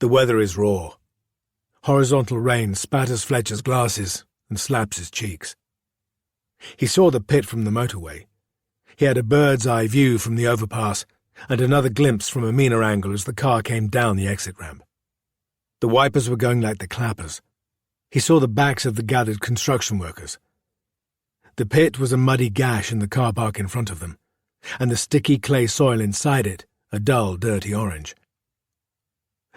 The weather is raw. Horizontal rain spatters Fletcher's glasses and slaps his cheeks. He saw the pit from the motorway. He had a bird's-eye view from the overpass and another glimpse from a meaner angle as the car came down the exit ramp. The wipers were going like the clappers. He saw the backs of the gathered construction workers. The pit was a muddy gash in the car park in front of them, and the sticky clay soil inside it a dull, dirty orange.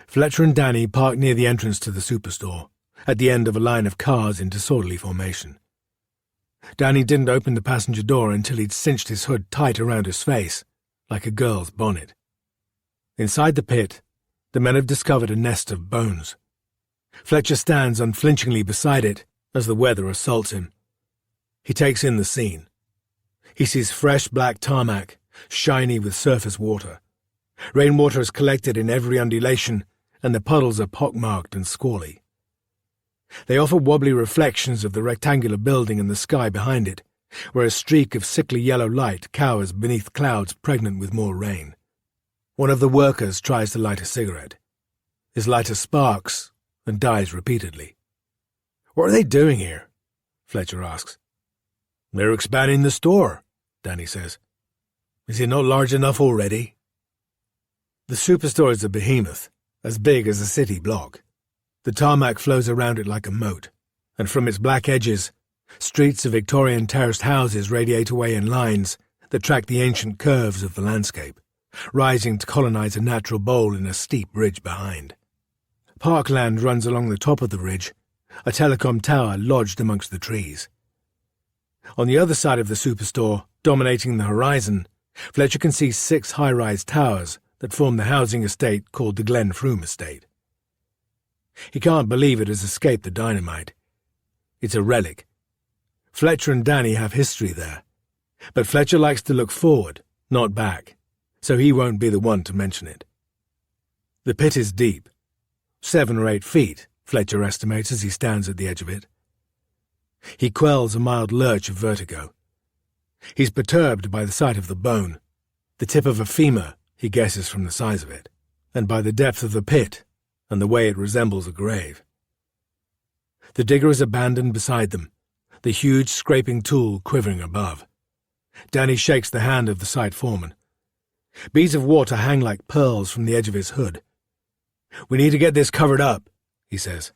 Fletcher and Danny parked near the entrance to the superstore, at the end of a line of cars in disorderly formation. Danny didn't open the passenger door until he'd cinched his hood tight around his face, like a girl's bonnet. Inside the pit, the men have discovered a nest of bones. Fletcher stands unflinchingly beside it as the weather assaults him. He takes in the scene. He sees fresh black tarmac, shiny with surface water. Rainwater is collected in every undulation, and the puddles are pockmarked and squally. They offer wobbly reflections of the rectangular building and the sky behind it, where a streak of sickly yellow light cowers beneath clouds pregnant with more rain. One of the workers tries to light a cigarette. His lighter sparks and dies repeatedly. "What are they doing here?" Fletcher asks. "They're expanding the store," Danny says. "Is it not large enough already?" The superstore is a behemoth, as big as a city block. The tarmac flows around it like a moat, and from its black edges, streets of Victorian terraced houses radiate away in lines that track the ancient curves of the landscape, rising to colonize a natural bowl in a steep ridge behind. Parkland runs along the top of the ridge, a telecom tower lodged amongst the trees. On the other side of the superstore, dominating the horizon, Fletcher can see 6 high-rise towers that form the housing estate called the Glen Froome Estate. He can't believe it has escaped the dynamite. It's a relic. Fletcher and Danny have history there, but Fletcher likes to look forward, not back, so he won't be the one to mention it. The pit is deep, 7 or 8 feet, Fletcher estimates as he stands at the edge of it. He quells a mild lurch of vertigo. He's perturbed by the sight of the bone, the tip of a femur, he guesses from the size of it, and by the depth of the pit and the way it resembles a grave. The digger is abandoned beside them, the huge scraping tool quivering above. Danny shakes the hand of the site foreman. Beads of water hang like pearls from the edge of his hood. "We need to get this covered up," he says.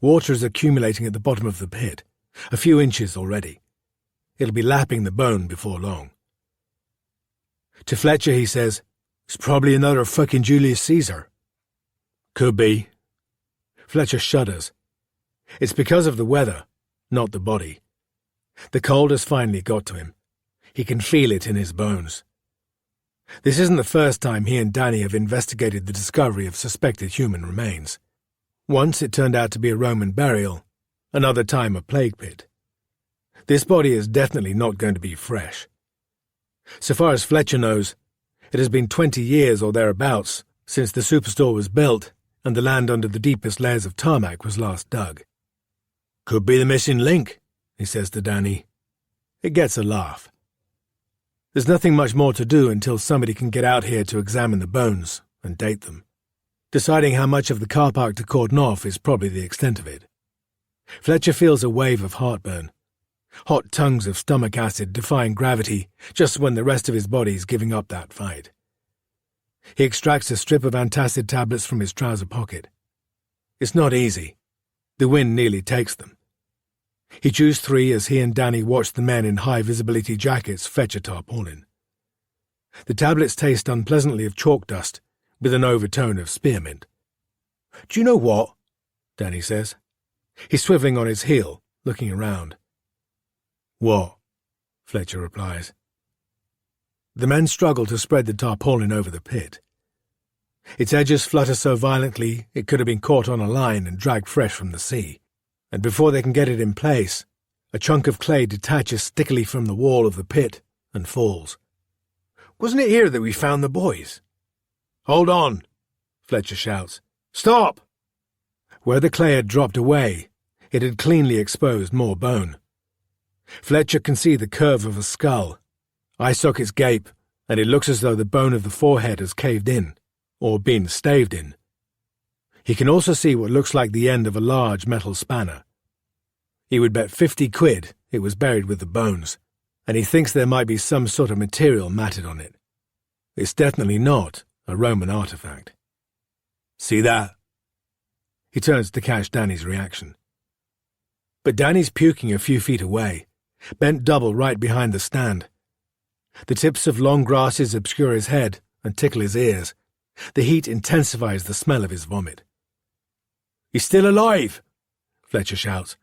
Water is accumulating at the bottom of the pit, a few inches already. It'll be lapping the bone before long. To Fletcher, he says, "It's probably another fucking Julius Caesar." "Could be." Fletcher shudders. It's because of the weather, not the body. The cold has finally got to him. He can feel it in his bones. This isn't the first time he and Danny have investigated the discovery of suspected human remains. Once it turned out to be a Roman burial, another time a plague pit. This body is definitely not going to be fresh. So far as Fletcher knows, it has been 20 years or thereabouts since the superstore was built and the land under the deepest layers of tarmac was last dug. "Could be the missing link," he says to Danny. It gets a laugh. There's nothing much more to do until somebody can get out here to examine the bones and date them. Deciding how much of the car park to cordon off is probably the extent of it. Fletcher feels a wave of heartburn. Hot tongues of stomach acid defying gravity just when the rest of his body is giving up that fight. He extracts a strip of antacid tablets from his trouser pocket. It's not easy. The wind nearly takes them. He chews 3 as he and Danny watch the men in high-visibility jackets fetch a tarpaulin. The tablets taste unpleasantly of chalk dust, with an overtone of spearmint. "Do you know what?" Danny says. He's swiveling on his heel, looking around. "What?" Fletcher replies. The men struggle to spread the tarpaulin over the pit. Its edges flutter so violently it could have been caught on a line and dragged fresh from the sea, and before they can get it in place, a chunk of clay detaches stickily from the wall of the pit and falls. "Wasn't it here that we found the boys?" "Hold on," Fletcher shouts. "Stop!" Where the clay had dropped away, it had cleanly exposed more bone. Fletcher can see the curve of a skull. Eye sockets gape, and it looks as though the bone of the forehead has caved in, or been staved in. He can also see what looks like the end of a large metal spanner. He would bet 50 quid it was buried with the bones, and he thinks there might be some sort of material matted on it. It's definitely not a Roman artifact. See that? He turns to catch Danny's reaction. But Danny's puking a few feet away, bent double right behind the stand. The tips of long grasses obscure his head and tickle his ears. The heat intensifies the smell of his vomit. "He's still alive!" Fletcher shouts.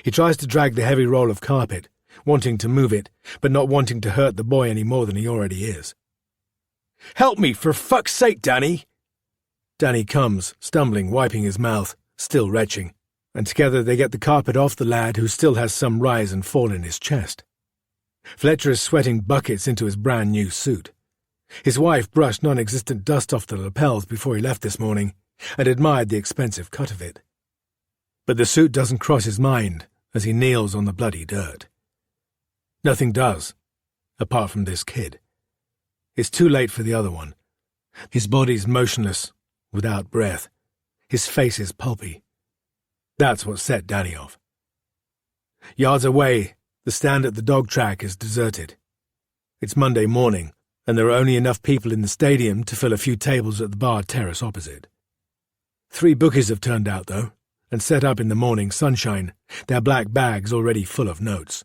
He tries to drag the heavy roll of carpet, wanting to move it, but not wanting to hurt the boy any more than he already is. "Help me, for fuck's sake, Danny!" Danny comes, stumbling, wiping his mouth, still retching, and together they get the carpet off the lad who still has some rise and fall in his chest. Fletcher is sweating buckets into his brand-new suit. His wife brushed non-existent dust off the lapels before he left this morning and admired the expensive cut of it. But the suit doesn't cross his mind as he kneels on the bloody dirt. Nothing does, apart from this kid. It's too late for the other one. His body's motionless, without breath. His face is pulpy. That's what set Danny off. Yards away, the stand at the dog track is deserted. It's Monday morning, and there are only enough people in the stadium to fill a few tables at the bar terrace opposite. 3 bookies have turned out, though, and set up in the morning sunshine, their black bags already full of notes.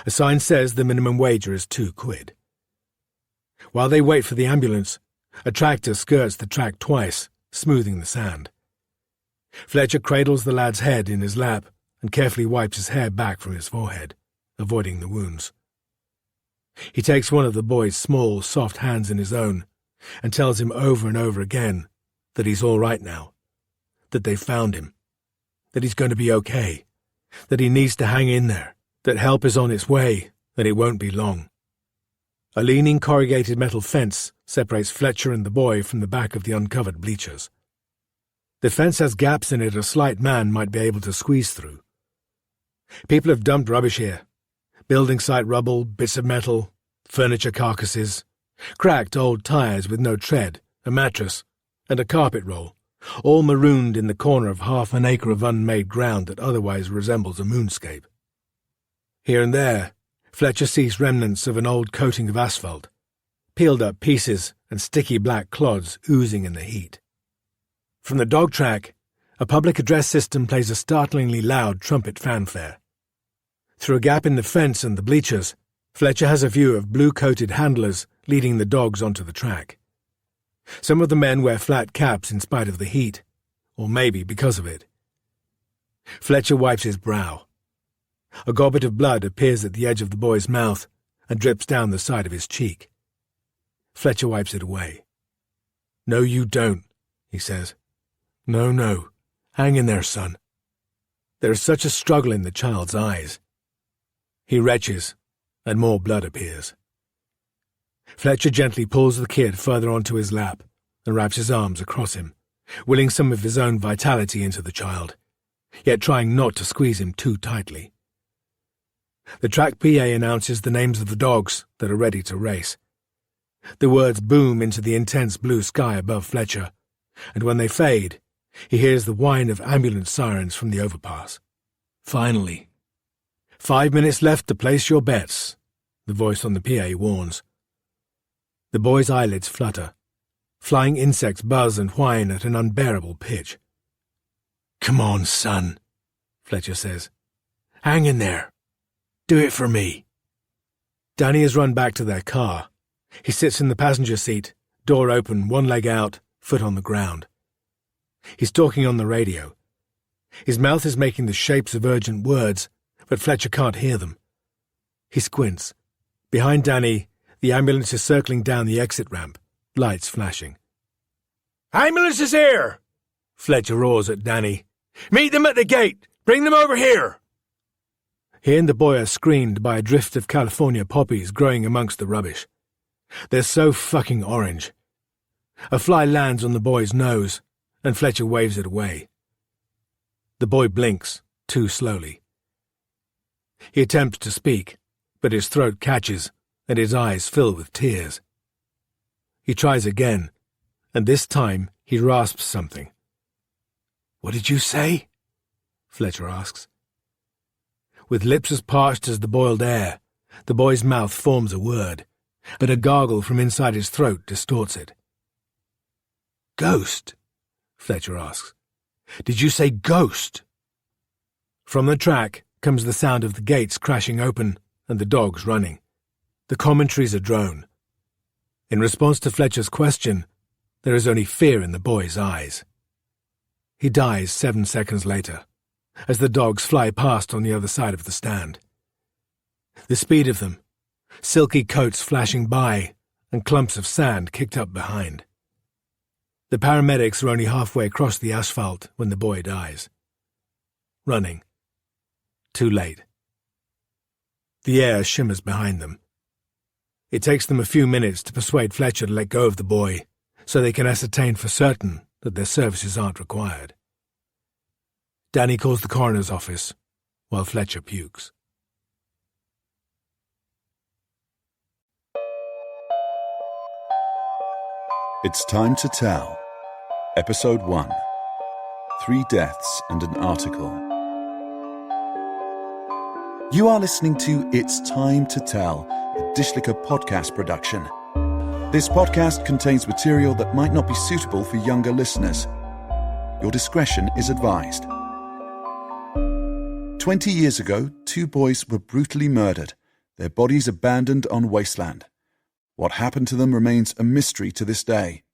A sign says the minimum wager is 2 quid. While they wait for the ambulance, a tractor skirts the track twice, smoothing the sand. Fletcher cradles the lad's head in his lap and carefully wipes his hair back from his forehead, avoiding the wounds. He takes one of the boy's small, soft hands in his own and tells him over and over again that he's all right now, that they've found him, that he's going to be okay, that he needs to hang in there, that help is on its way, and it won't be long. A leaning corrugated metal fence separates Fletcher and the boy from the back of the uncovered bleachers. The fence has gaps in it a slight man might be able to squeeze through. People have dumped rubbish here. Building site rubble, bits of metal, furniture carcasses, cracked old tires with no tread, a mattress, and a carpet roll, all marooned in the corner of half an acre of unmade ground that otherwise resembles a moonscape. Here and there, Fletcher sees remnants of an old coating of asphalt, peeled up pieces and sticky black clods oozing in the heat. From the dog track, a public address system plays a startlingly loud trumpet fanfare. Through a gap in the fence and the bleachers, Fletcher has a view of blue-coated handlers leading the dogs onto the track. Some of the men wear flat caps in spite of the heat, or maybe because of it. Fletcher wipes his brow. A gobbet of blood appears at the edge of the boy's mouth and drips down the side of his cheek. Fletcher wipes it away. "No, you don't," he says. No, hang in there, son." There is such a struggle in the child's eyes. He retches, and more blood appears. Fletcher gently pulls the kid further onto his lap and wraps his arms across him, willing some of his own vitality into the child, yet trying not to squeeze him too tightly. The track PA announces the names of the dogs that are ready to race. The words boom into the intense blue sky above Fletcher, and when they fade, he hears the whine of ambulance sirens from the overpass. Finally. 5 minutes left to place your bets, the voice on the PA warns. The boy's eyelids flutter. Flying insects buzz and whine at an unbearable pitch. "Come on, son," Fletcher says. "Hang in there. Do it for me." Danny has run back to their car. He sits in the passenger seat, door open, one leg out, foot on the ground. He's talking on the radio. His mouth is making the shapes of urgent words, but Fletcher can't hear them. He squints. Behind Danny, the ambulance is circling down the exit ramp, lights flashing. "Ambulance is here!" Fletcher roars at Danny. "Meet them at the gate! Bring them over here!" He and the boy are screened by a drift of California poppies growing amongst the rubbish. They're so fucking orange. A fly lands on the boy's nose, and Fletcher waves it away. The boy blinks, too slowly. He attempts to speak, but his throat catches, and his eyes fill with tears. He tries again, and this time he rasps something. "What did you say?" Fletcher asks. With lips as parched as the boiled air, the boy's mouth forms a word, but a gargle from inside his throat distorts it. "Ghost?" Fletcher asks. "Did you say ghost?" From the track comes the sound of the gates crashing open and the dogs running. The commentary's a drone. In response to Fletcher's question, there is only fear in the boy's eyes. He dies 7 seconds later, as the dogs fly past on the other side of the stand. The speed of them, silky coats flashing by and clumps of sand kicked up behind. The paramedics are only halfway across the asphalt when the boy dies. Running. Too late. The air shimmers behind them. It takes them a few minutes to persuade Fletcher to let go of the boy, so they can ascertain for certain that their services aren't required. Danny calls the coroner's office, while Fletcher pukes. It's Time to Tell. Episode 1. 3 Deaths and an Article. You are listening to It's Time to Tell, a Dishlicker podcast production. This podcast contains material that might not be suitable for younger listeners. Your discretion is advised. 20 years ago, 2 boys were brutally murdered, their bodies abandoned on wasteland. What happened to them remains a mystery to this day.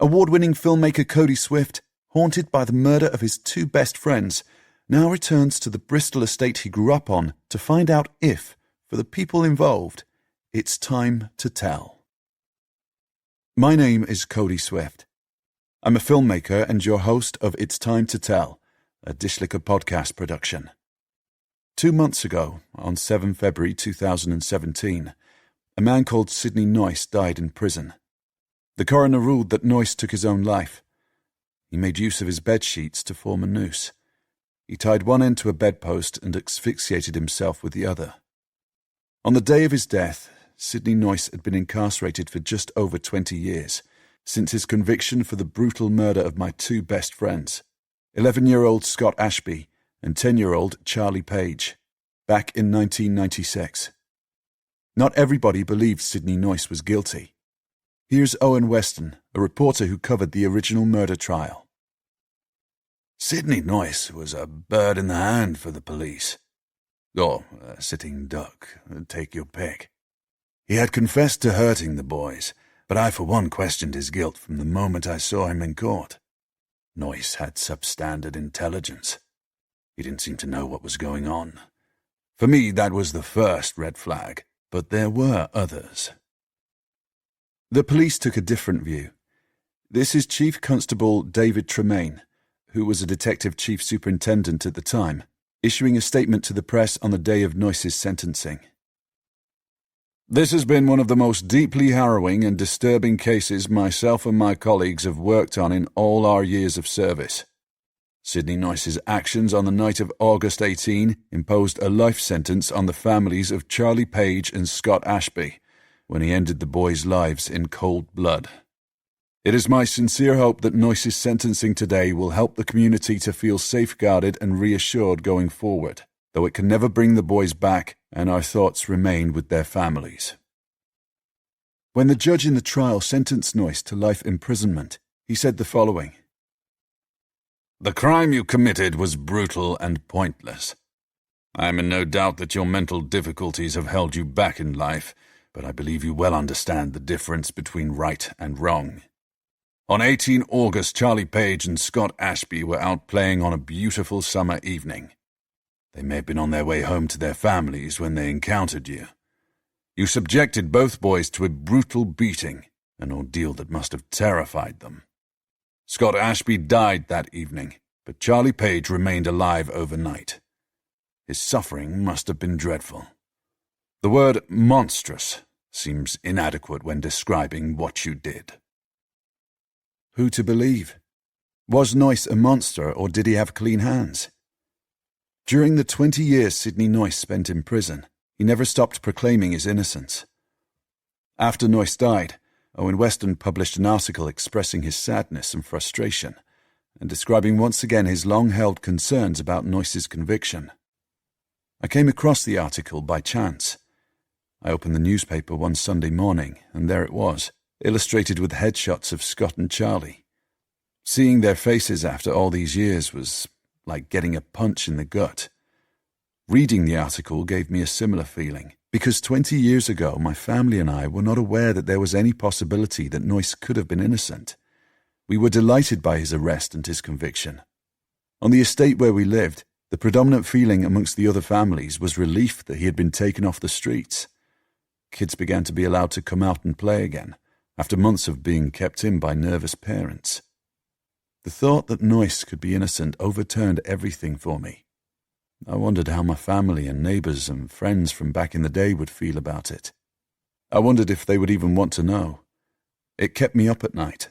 Award-winning filmmaker Cody Swift, haunted by the murder of his 2 best friends, now returns to the Bristol estate he grew up on to find out if, for the people involved, it's time to tell. My name is Cody Swift. I'm a filmmaker and your host of It's Time to Tell, a Dishlicker podcast production. 2 months ago, on 7 February 2017, a man called Sidney Noyce died in prison. The coroner ruled that Noyce took his own life. He made use of his bed sheets to form a noose. He tied one end to a bedpost and asphyxiated himself with the other. On the day of his death, Sidney Noyce had been incarcerated for just over 20 years, since his conviction for the brutal murder of my 2 best friends, 11-year-old Scott Ashby and 10-year-old Charlie Page, back in 1996. Not everybody believed Sidney Noyce was guilty. Here's Owen Weston, a reporter who covered the original murder trial. Sidney Noyce was a bird in the hand for the police. Or a sitting duck, take your pick. He had confessed to hurting the boys, but I for one questioned his guilt from the moment I saw him in court. Noyce had substandard intelligence. He didn't seem to know what was going on. For me, that was the first red flag, but there were others. The police took a different view. This is Chief Constable David Tremaine, who was a detective chief superintendent at the time, issuing a statement to the press on the day of Noyce's sentencing. This has been one of the most deeply harrowing and disturbing cases myself and my colleagues have worked on in all our years of service. Sidney Noyce's actions on the night of August 18 imposed a life sentence on the families of Charlie Page and Scott Ashby when he ended the boys' lives in cold blood. It is my sincere hope that Noyce's sentencing today will help the community to feel safeguarded and reassured going forward, though it can never bring the boys back, and our thoughts remain with their families. When the judge in the trial sentenced Noyce to life imprisonment, he said the following: "The crime you committed was brutal and pointless. I am in no doubt that your mental difficulties have held you back in life, but I believe you well understand the difference between right and wrong. On 18 August, Charlie Page and Scott Ashby were out playing on a beautiful summer evening. They may have been on their way home to their families when they encountered you. You subjected both boys to a brutal beating, an ordeal that must have terrified them. Scott Ashby died that evening, but Charlie Page remained alive overnight. His suffering must have been dreadful. The word monstrous seems inadequate when describing what you did." Who to believe? Was Noyce a monster, or did he have clean hands? During the 20 years Sidney Noyce spent in prison, he never stopped proclaiming his innocence. After Noyce died, Owen Weston published an article expressing his sadness and frustration, and describing once again his long-held concerns about Noyce's conviction. I came across the article by chance. I opened the newspaper one Sunday morning, and there it was, illustrated with headshots of Scott and Charlie. Seeing their faces after all these years was like getting a punch in the gut. Reading the article gave me a similar feeling, because 20 years ago my family and I were not aware that there was any possibility that Noyce could have been innocent. We were delighted by his arrest and his conviction. On the estate where we lived, the predominant feeling amongst the other families was relief that he had been taken off the streets. Kids began to be allowed to come out and play again, after months of being kept in by nervous parents. The thought that Noyce could be innocent overturned everything for me. I wondered how my family and neighbours and friends from back in the day would feel about it. I wondered if they would even want to know. It kept me up at night.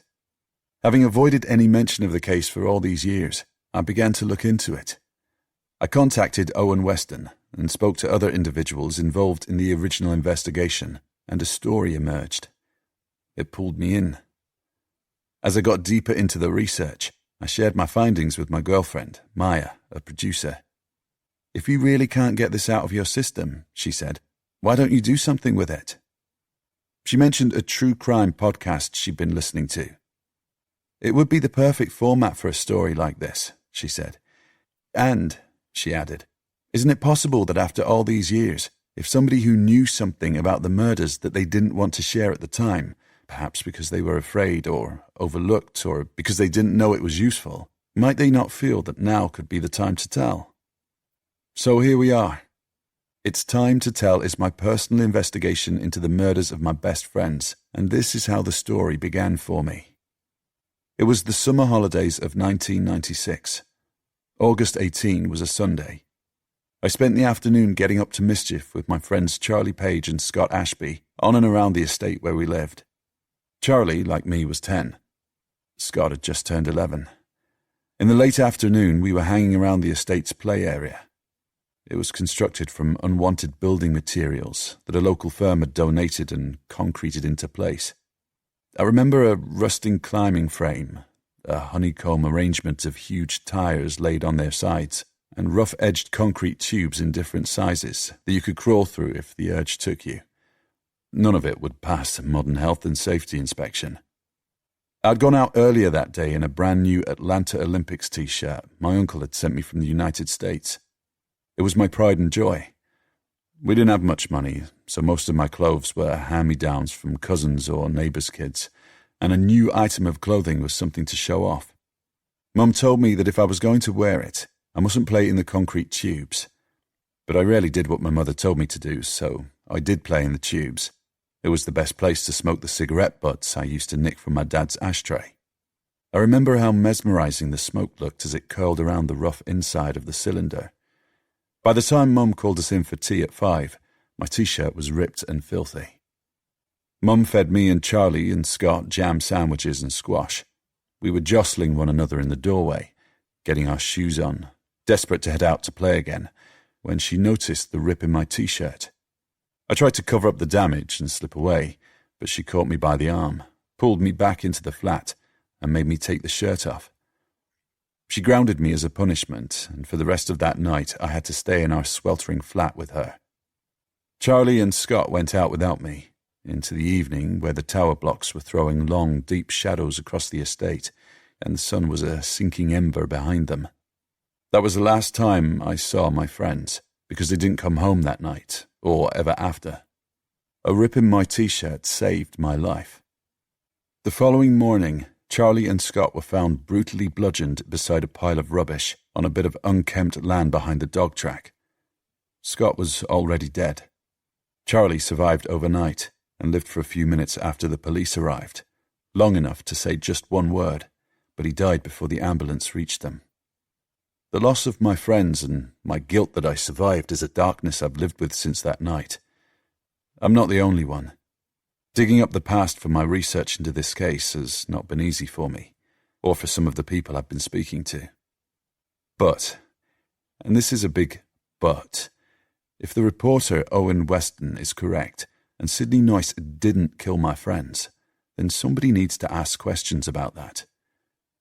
Having avoided any mention of the case for all these years, I began to look into it. I contacted Owen Weston and spoke to other individuals involved in the original investigation, and a story emerged. It pulled me in. As I got deeper into the research, I shared my findings with my girlfriend, Maya, a producer. "If you really can't get this out of your system," she said, "why don't you do something with it?" She mentioned a true crime podcast she'd been listening to. "It would be the perfect format for a story like this," she said. "And," she added, "isn't it possible that after all these years, if somebody who knew something about the murders that they didn't want to share at the time, perhaps because they were afraid or overlooked or because they didn't know it was useful, might they not feel that now could be the time to tell? So here we are. It's Time to Tell is my personal investigation into the murders of my best friends, and this is how the story began for me. It was the summer holidays of 1996. August 18 was a Sunday. I spent the afternoon getting up to mischief with my friends Charlie Page and Scott Ashby on and around the estate where we lived. Charlie, like me, was 10. Scott had just turned 11. In the late afternoon, we were hanging around the estate's play area. It was constructed from unwanted building materials that a local firm had donated and concreted into place. I remember a rusting climbing frame, a honeycomb arrangement of huge tires laid on their sides, and rough-edged concrete tubes in different sizes that you could crawl through if the urge took you. None of it would pass a modern health and safety inspection. I'd gone out earlier that day in a brand-new Atlanta Olympics t-shirt my uncle had sent me from the United States. It was my pride and joy. We didn't have much money, so most of my clothes were hand-me-downs from cousins or neighbours' kids, and a new item of clothing was something to show off. Mum told me that if I was going to wear it, I mustn't play in the concrete tubes. But I rarely did what my mother told me to do, so I did play in the tubes. It was the best place to smoke the cigarette butts I used to nick from my dad's ashtray. I remember how mesmerising the smoke looked as it curled around the rough inside of the cylinder. By the time Mum called us in for tea at 5, my t-shirt was ripped and filthy. Mum fed me and Charlie and Scott jam sandwiches and squash. We were jostling one another in the doorway, getting our shoes on, desperate to head out to play again, when she noticed the rip in my t-shirt. I tried to cover up the damage and slip away, but she caught me by the arm, pulled me back into the flat, and made me take the shirt off. She grounded me as a punishment, and for the rest of that night I had to stay in our sweltering flat with her. Charlie and Scott went out without me, into the evening where the tower blocks were throwing long, deep shadows across the estate, and the sun was a sinking ember behind them. That was the last time I saw my friends, because they didn't come home that night, or ever after. A rip in my t-shirt saved my life. The following morning, Charlie and Scott were found brutally bludgeoned beside a pile of rubbish on a bit of unkempt land behind the dog track. Scott was already dead. Charlie survived overnight and lived for a few minutes after the police arrived, long enough to say just one word, but he died before the ambulance reached them. The loss of my friends and my guilt that I survived is a darkness I've lived with since that night. I'm not the only one. Digging up the past for my research into this case has not been easy for me, or for some of the people I've been speaking to. But, and this is a big but, if the reporter Owen Weston is correct, and Sidney Noyce didn't kill my friends, then somebody needs to ask questions about that.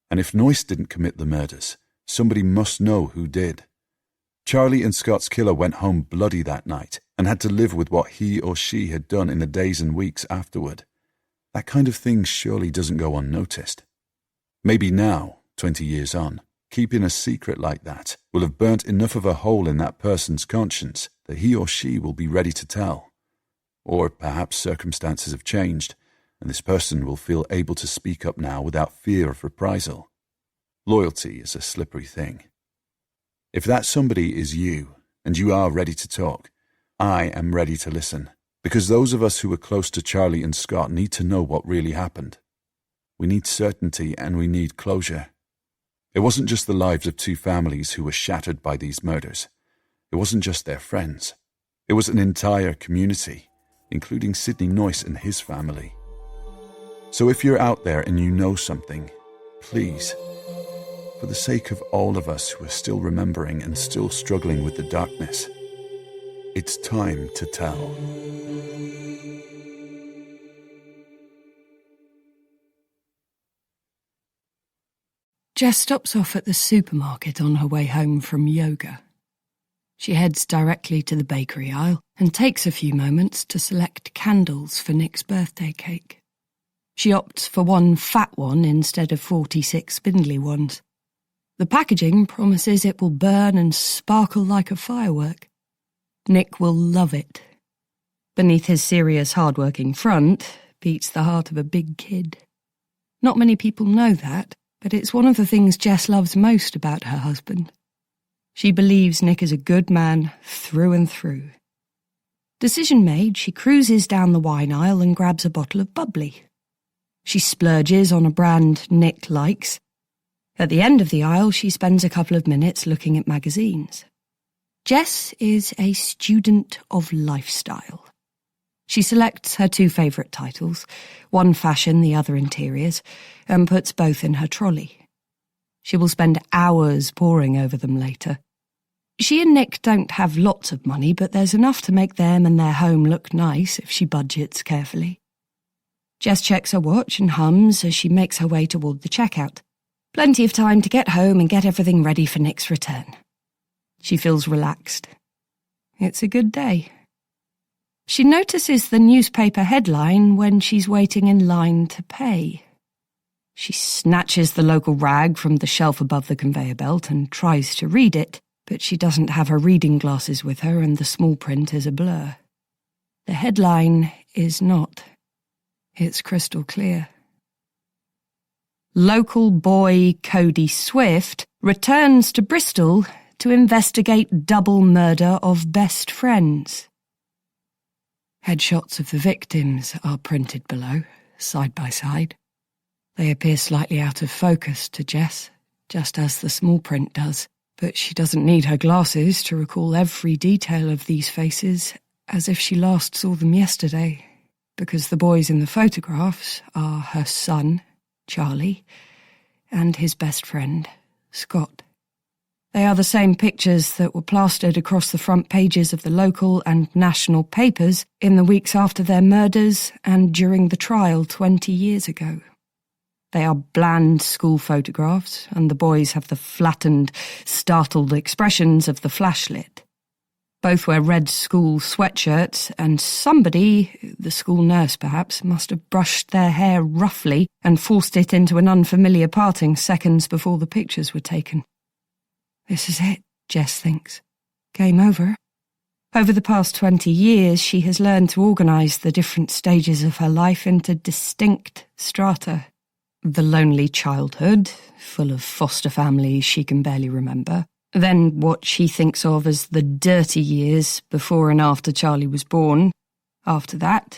And if Noyce didn't commit the murders, somebody must know who did. Charlie and Scott's killer went home bloody that night and had to live with what he or she had done in the days and weeks afterward. That kind of thing surely doesn't go unnoticed. Maybe now, 20 years on, keeping a secret like that will have burnt enough of a hole in that person's conscience that he or she will be ready to tell. Or perhaps circumstances have changed, and this person will feel able to speak up now without fear of reprisal. Loyalty is a slippery thing. If that somebody is you, and you are ready to talk, I am ready to listen, because those of us who were close to Charlie and Scott need to know what really happened. We need certainty and we need closure. It wasn't just the lives of two families who were shattered by these murders. It wasn't just their friends. It was an entire community, including Sidney Noyce and his family. So if you're out there and you know something, please, for the sake of all of us who are still remembering and still struggling with the darkness, it's time to tell. Jess stops off at the supermarket on her way home from yoga. She heads directly to the bakery aisle and takes a few moments to select candles for Nick's birthday cake. She opts for one fat one instead of 46 spindly ones. The packaging promises it will burn and sparkle like a firework. Nick will love it. Beneath his serious, hard-working front beats the heart of a big kid. Not many people know that, but it's one of the things Jess loves most about her husband. She believes Nick is a good man through and through. Decision made, she cruises down the wine aisle and grabs a bottle of bubbly. She splurges on a brand Nick likes. At the end of the aisle, she spends a couple of minutes looking at magazines. Jess is a student of lifestyle. She selects her two favourite titles, one fashion, the other interiors, and puts both in her trolley. She will spend hours poring over them later. She and Nick don't have lots of money, but there's enough to make them and their home look nice if she budgets carefully. Jess checks her watch and hums as she makes her way toward the checkout. Plenty of time to get home and get everything ready for Nick's return. She feels relaxed. It's a good day. She notices the newspaper headline when she's waiting in line to pay. She snatches the local rag from the shelf above the conveyor belt and tries to read it, but she doesn't have her reading glasses with her and the small print is a blur. The headline is not. It's crystal clear. Local boy Cody Swift returns to Bristol to investigate double murder of best friends. Headshots of the victims are printed below, side by side. They appear slightly out of focus to Jess, just as the small print does, but she doesn't need her glasses to recall every detail of these faces as if she last saw them yesterday, because the boys in the photographs are her son, Charlie, and his best friend, Scott. They are the same pictures that were plastered across the front pages of the local and national papers in the weeks after their murders and during the trial 20 years ago. They are bland school photographs, and the boys have the flattened, startled expressions of the flashlit. Both wear red school sweatshirts, and somebody, the school nurse perhaps, must have brushed their hair roughly and forced it into an unfamiliar parting seconds before the pictures were taken. This is it, Jess thinks. Game over. Over the past 20 years, she has learned to organise the different stages of her life into distinct strata. The lonely childhood, full of foster families she can barely remember. Then what she thinks of as the dirty years before and after Charlie was born. After that,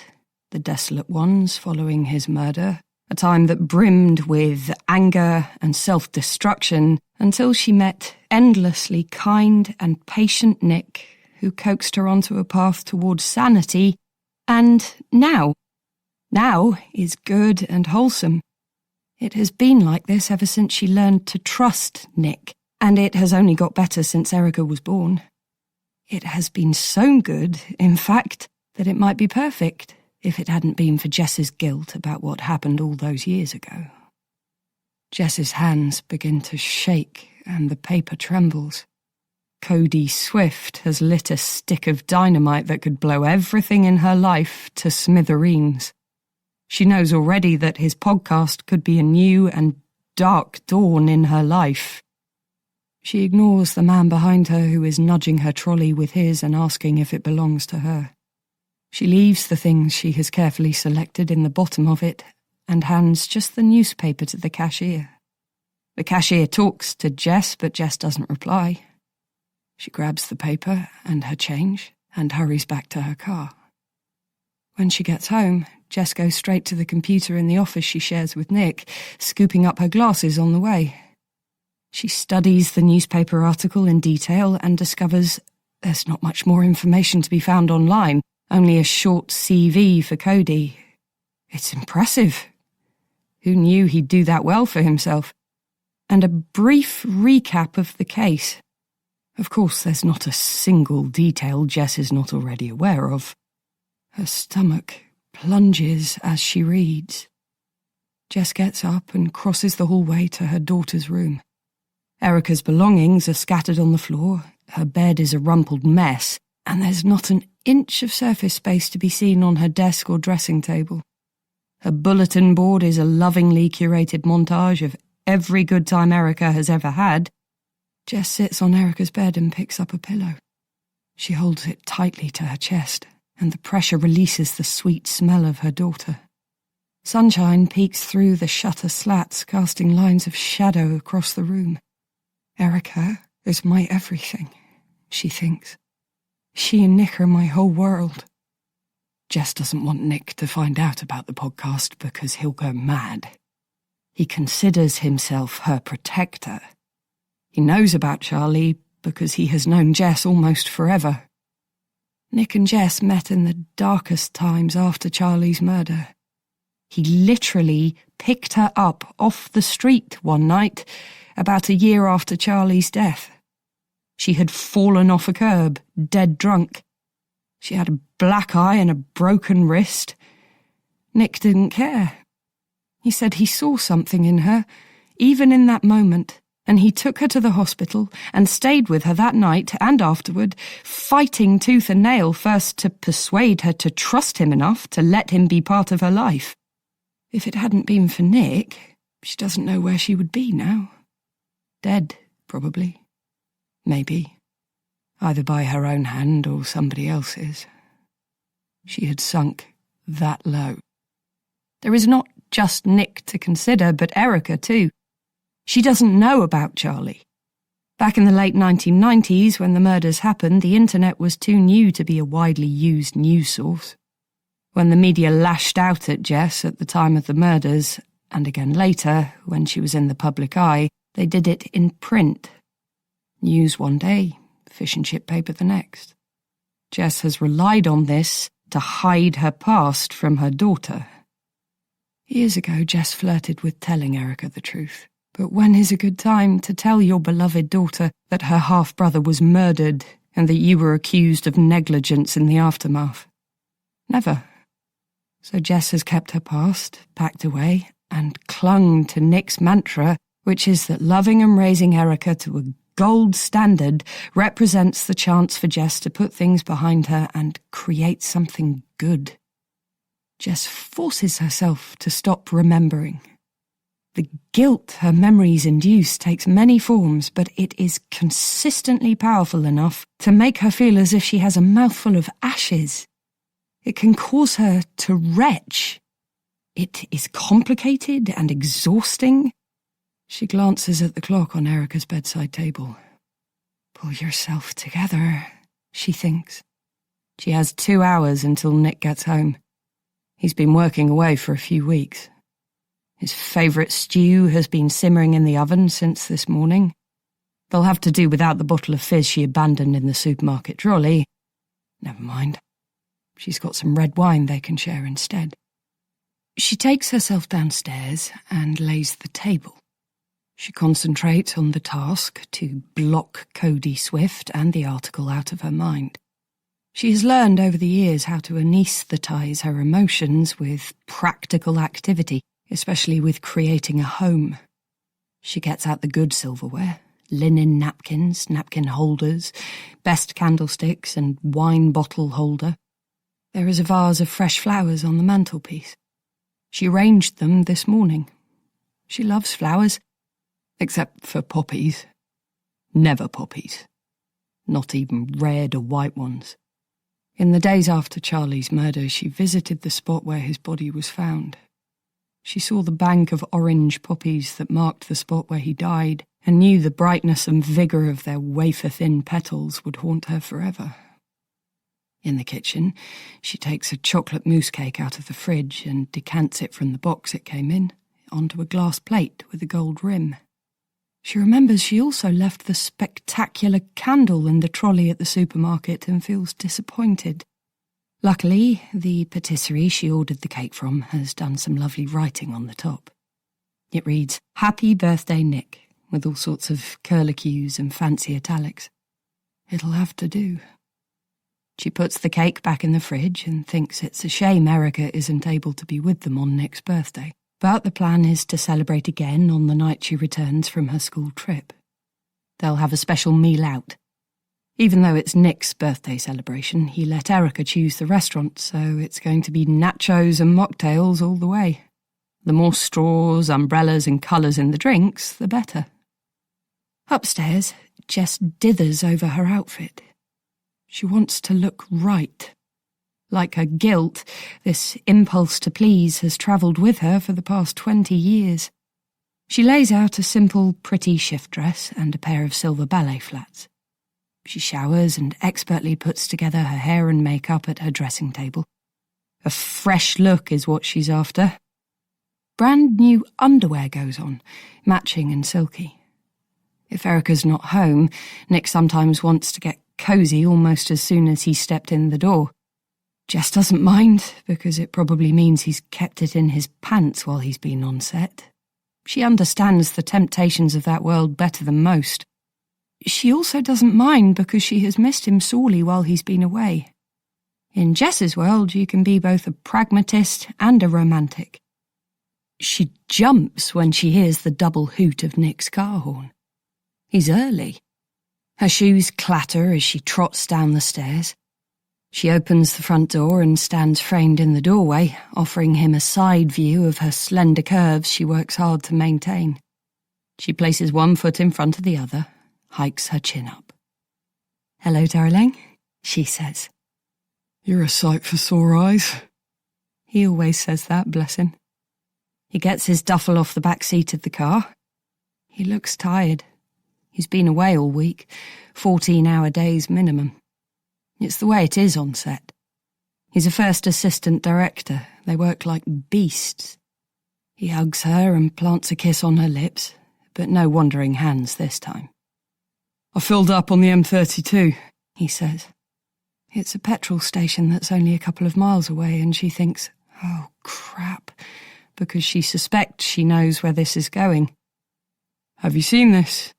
the desolate ones following his murder. A time that brimmed with anger and self-destruction until she met endlessly kind and patient Nick, who coaxed her onto a path towards sanity, and now is good and wholesome. It has been like this ever since she learned to trust Nick, and it has only got better since Erica was born. It has been so good, in fact, that it might be perfect, if it hadn't been for Jess's guilt about what happened all those years ago. Jess's hands begin to shake and the paper trembles. Cody Swift has lit a stick of dynamite that could blow everything in her life to smithereens. She knows already that his podcast could be a new and dark dawn in her life. She ignores the man behind her who is nudging her trolley with his and asking if it belongs to her. She leaves the things she has carefully selected in the bottom of it and hands just the newspaper to the cashier. The cashier talks to Jess, but Jess doesn't reply. She grabs the paper and her change and hurries back to her car. When she gets home, Jess goes straight to the computer in the office she shares with Nick, scooping up her glasses on the way. She studies the newspaper article in detail and discovers there's not much more information to be found online, only a short CV for Cody. It's impressive. Who knew he'd do that well for himself? And a brief recap of the case. Of course, there's not a single detail Jess is not already aware of. Her stomach plunges as she reads. Jess gets up and crosses the hallway to her daughter's room. Erica's belongings are scattered on the floor, her bed is a rumpled mess, and there's not an inch of surface space to be seen on her desk or dressing table. Her bulletin board is a lovingly curated montage of every good time Erica has ever had. Jess sits on Erica's bed and picks up a pillow. She holds it tightly to her chest, and the pressure releases the sweet smell of her daughter. Sunshine peeks through the shutter slats, casting lines of shadow across the room. Erica is my everything, she thinks. She and Nick are my whole world. Jess doesn't want Nick to find out about the podcast because he'll go mad. He considers himself her protector. He knows about Charlie because he has known Jess almost forever. Nick and Jess met in the darkest times after Charlie's murder. He literally picked her up off the street one night, about a year after Charlie's death. She had fallen off a curb, dead drunk. She had a black eye and a broken wrist. Nick didn't care. He said he saw something in her, even in that moment, and he took her to the hospital and stayed with her that night and afterward, fighting tooth and nail first to persuade her to trust him enough to let him be part of her life. If it hadn't been for Nick, she doesn't know where she would be now. Dead, probably. Maybe. Either by her own hand or somebody else's. She had sunk that low. There is not just Nick to consider, but Erica too. She doesn't know about Charlie. Back in the late 1990s, when the murders happened, the internet was too new to be a widely used news source. When the media lashed out at Jess at the time of the murders, and again later, when she was in the public eye, they did it in print. News one day, fish and chip paper the next. Jess has relied on this to hide her past from her daughter. Years ago, Jess flirted with telling Erica the truth. But when is a good time to tell your beloved daughter that her half-brother was murdered and that you were accused of negligence in the aftermath? Never. So Jess has kept her past, packed away, and clung to Nick's mantra, which is that loving and raising Erica to a gold standard represents the chance for Jess to put things behind her and create something good. Jess forces herself to stop remembering. The guilt her memories induce takes many forms, but it is consistently powerful enough to make her feel as if she has a mouthful of ashes. It can cause her to retch. It is complicated and exhausting. She glances at the clock on Erica's bedside table. Pull yourself together, she thinks. She has 2 hours until Nick gets home. He's been working away for a few weeks. His favourite stew has been simmering in the oven since this morning. They'll have to do without the bottle of fizz she abandoned in the supermarket trolley. Never mind. She's got some red wine they can share instead. She takes herself downstairs and lays the table. She concentrates on the task to block Cody Swift and the article out of her mind. She has learned over the years how to anaesthetise her emotions with practical activity, especially with creating a home. She gets out the good silverware, linen napkins, napkin holders, best candlesticks and wine bottle holder. There is a vase of fresh flowers on the mantelpiece. She arranged them this morning. She loves flowers, except for poppies. Never poppies. Not even red or white ones. In the days after Charlie's murder, she visited the spot where his body was found. She saw the bank of orange poppies that marked the spot where he died, and knew the brightness and vigour of their wafer-thin petals would haunt her forever. In the kitchen, she takes a chocolate mousse cake out of the fridge and decants it from the box it came in onto a glass plate with a gold rim. She remembers she also left the spectacular candle in the trolley at the supermarket and feels disappointed. Luckily, the patisserie she ordered the cake from has done some lovely writing on the top. It reads, "Happy birthday, Nick," with all sorts of curlicues and fancy italics. It'll have to do. She puts the cake back in the fridge and thinks it's a shame Erica isn't able to be with them on Nick's birthday. But the plan is to celebrate again on the night she returns from her school trip. They'll have a special meal out. Even though it's Nick's birthday celebration, he let Erica choose the restaurant, so it's going to be nachos and mocktails all the way. The more straws, umbrellas and colours in the drinks, the better. Upstairs, Jess dithers over her outfit. She wants to look right. Like her guilt, this impulse to please has travelled with her for the past 20 years. She lays out a simple, pretty shift dress and a pair of silver ballet flats. She showers and expertly puts together her hair and makeup at her dressing table. A fresh look is what she's after. Brand new underwear goes on, matching and silky. If Erica's not home, Nick sometimes wants to get cosy almost as soon as he stepped in the door. Jess doesn't mind, because it probably means he's kept it in his pants while he's been on set. She understands the temptations of that world better than most. She also doesn't mind because she has missed him sorely while he's been away. In Jess's world, you can be both a pragmatist and a romantic. She jumps when she hears the double hoot of Nick's car horn. He's early. Her shoes clatter as she trots down the stairs. She opens the front door and stands framed in the doorway, offering him a side view of her slender curves she works hard to maintain. She places one foot in front of the other, hikes her chin up. "Hello, darling," she says. "You're a sight for sore eyes." He always says that, bless him. He gets his duffel off the back seat of the car. He looks tired. He's been away all week, 14-hour days minimum. It's the way it is on set. He's a first assistant director. They work like beasts. He hugs her and plants a kiss on her lips, but no wandering hands this time. "I filled up on the M32, he says. It's a petrol station that's only a couple of miles away, and she thinks, oh, crap, because she suspects she knows where this is going. "Have you seen this?"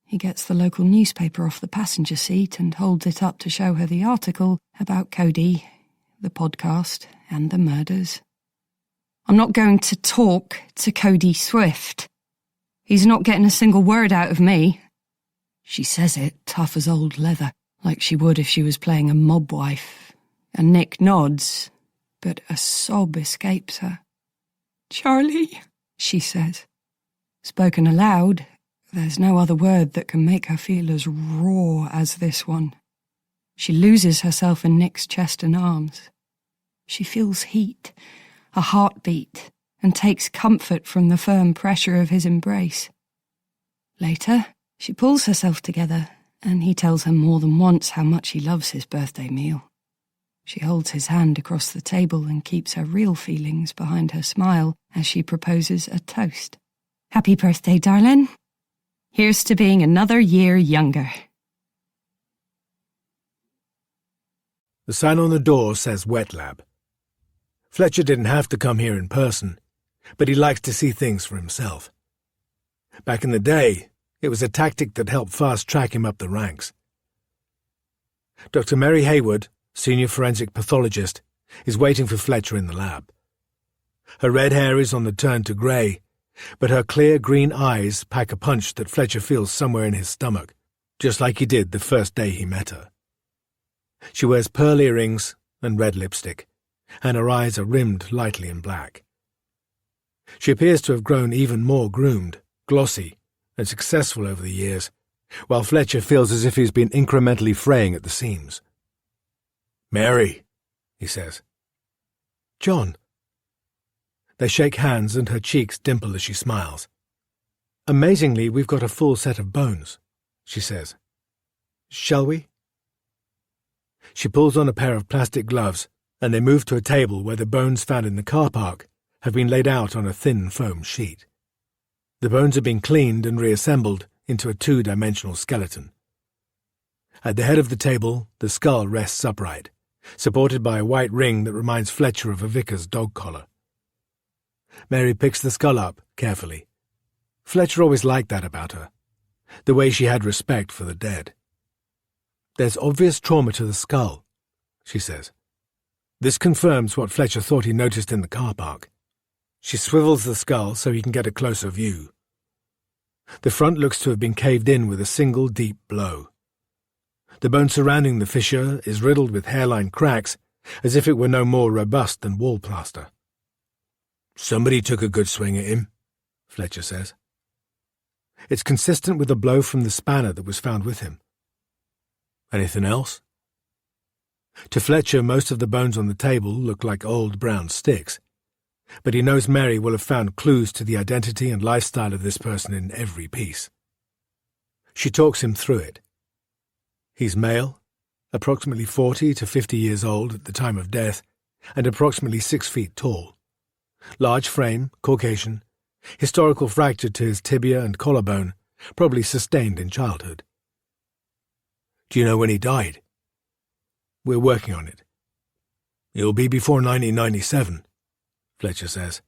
He gets the local newspaper off the passenger seat and holds it up to show her the article about Cody, the podcast, and the murders. "I'm not going to talk to Cody Swift. He's not getting a single word out of me." She says it tough as old leather, like she would if she was playing a mob wife, and Nick nods, but a sob escapes her. "Charlie," she says. Spoken aloud, there's no other word that can make her feel as raw as this one. She loses herself in Nick's chest and arms. She feels heat, a heartbeat, and takes comfort from the firm pressure of his embrace. Later, she pulls herself together, and he tells her more than once how much he loves his birthday meal. She holds his hand across the table and keeps her real feelings behind her smile as she proposes a toast. "Happy birthday, darling. Here's to being another year younger." The sign on the door says Wet Lab. Fletcher didn't have to come here in person, but he likes to see things for himself. Back in the day, it was a tactic that helped fast-track him up the ranks. Dr. Mary Hayward, senior forensic pathologist, is waiting for Fletcher in the lab. Her red hair is on the turn to grey, but her clear green eyes pack a punch that Fletcher feels somewhere in his stomach, just like he did the first day he met her. She wears pearl earrings and red lipstick, and her eyes are rimmed lightly in black. She appears to have grown even more groomed, glossy, and successful over the years, while Fletcher feels as if he's been incrementally fraying at the seams. "Mary," he says. "John." They shake hands and her cheeks dimple as she smiles. "Amazingly, we've got a full set of bones," she says. "Shall we?" She pulls on a pair of plastic gloves, and they move to a table where the bones found in the car park have been laid out on a thin foam sheet. The bones have been cleaned and reassembled into a two-dimensional skeleton. At the head of the table, the skull rests upright, supported by a white ring that reminds Fletcher of a vicar's dog collar. Mary picks the skull up carefully. Fletcher always liked that about her, the way she had respect for the dead. "There's obvious trauma to the skull," she says. This confirms what Fletcher thought he noticed in the car park. She swivels the skull so he can get a closer view. The front looks to have been caved in with a single deep blow. The bone surrounding the fissure is riddled with hairline cracks, as if it were no more robust than wall plaster. "Somebody took a good swing at him," Fletcher says. It's consistent with the blow from the spanner that was found with him. "Anything else?" To Fletcher, most of the bones on the table look like old brown sticks, but he knows Mary will have found clues to the identity and lifestyle of this person in every piece. She talks him through it. He's male, approximately 40 to 50 years old at the time of death, and approximately 6 feet tall. Large frame, Caucasian, historical fracture to his tibia and collarbone, probably sustained in childhood. "Do you know when he died?" "We're working on it." "It'll be before 1997, Fletcher says.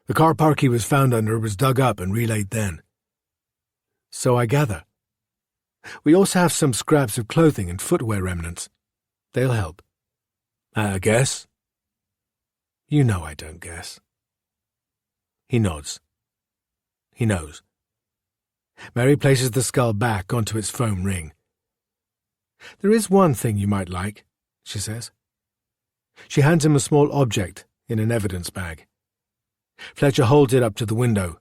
"The car park he was found under was dug up and relayed then." "So I gather. We also have some scraps of clothing and footwear remnants. They'll help." "I guess." "You know I don't guess." He nods. He knows. Mary places the skull back onto its foam ring. "There is one thing you might like," she says. She hands him a small object in an evidence bag. Fletcher holds it up to the window.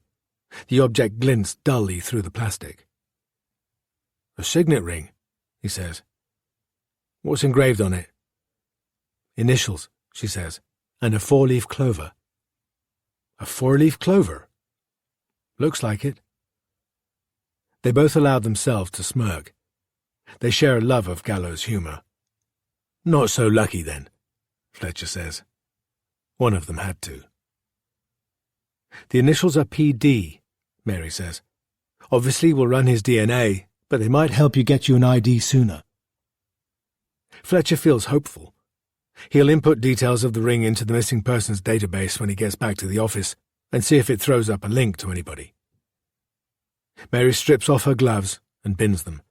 The object glints dully through the plastic. "A signet ring," he says. "What's engraved on it?" "Initials," she says, "and a 4-leaf clover." "A 4-leaf clover?" "Looks like it." They both allow themselves to smirk. They share a love of gallows humour. "Not so lucky, then," Fletcher says. One of them had to. "The initials are PD, Mary says. "Obviously we'll run his DNA, but they might help you get you an ID sooner." Fletcher feels hopeful. He'll input details of the ring into the missing persons database when he gets back to the office and see if it throws up a link to anybody. Mary strips off her gloves and bins them.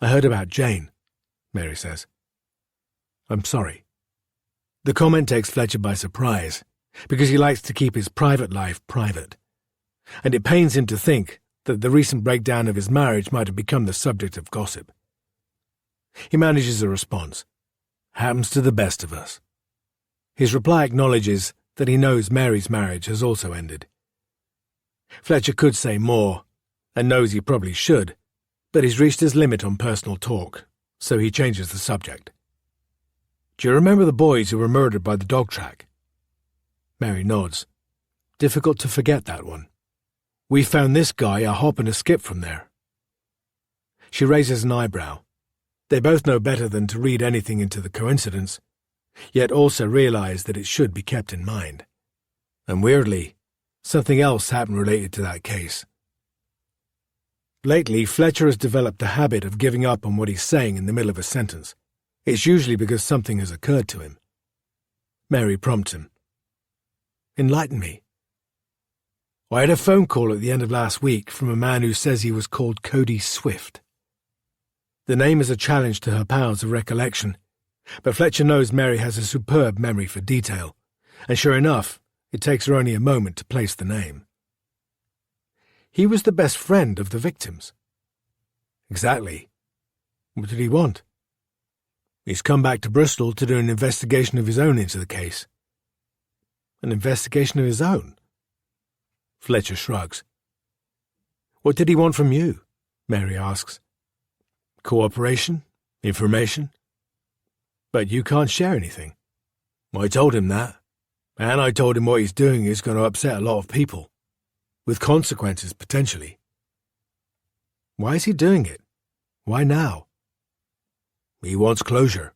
"I heard about Jane," Mary says. "I'm sorry." The comment takes Fletcher by surprise, because he likes to keep his private life private, and it pains him to think that the recent breakdown of his marriage might have become the subject of gossip. He manages a response. "Happens to the best of us." His reply acknowledges that he knows Mary's marriage has also ended. Fletcher could say more, and knows he probably should, but he's reached his limit on personal talk, so he changes the subject. "Do you remember the boys who were murdered by the dog track?" Mary nods. "Difficult to forget that one. We found this guy a hop and a skip from there." She raises an eyebrow. They both know better than to read anything into the coincidence, yet also realize that it should be kept in mind. And weirdly, something else happened related to that case. Lately, Fletcher has developed the habit of giving up on what he's saying in the middle of a sentence. It's usually because something has occurred to him. Mary prompts him. "Enlighten me." "I had a phone call at the end of last week from a man who says he was called Cody Swift." The name is a challenge to her powers of recollection, But Fletcher knows Mary has a superb memory for detail, and sure enough, it takes her only a moment to place the name. He was the best friend of the victims. Exactly. What did he want? He's come back to Bristol to do an investigation of his own into the case. An investigation of his own? Fletcher shrugs. What did he want from you? Mary asks. Cooperation? Information? But you can't share anything. I told him that, and I told him what he's doing is going to upset a lot of people, with consequences potentially. Why is he doing it? Why now? He wants closure.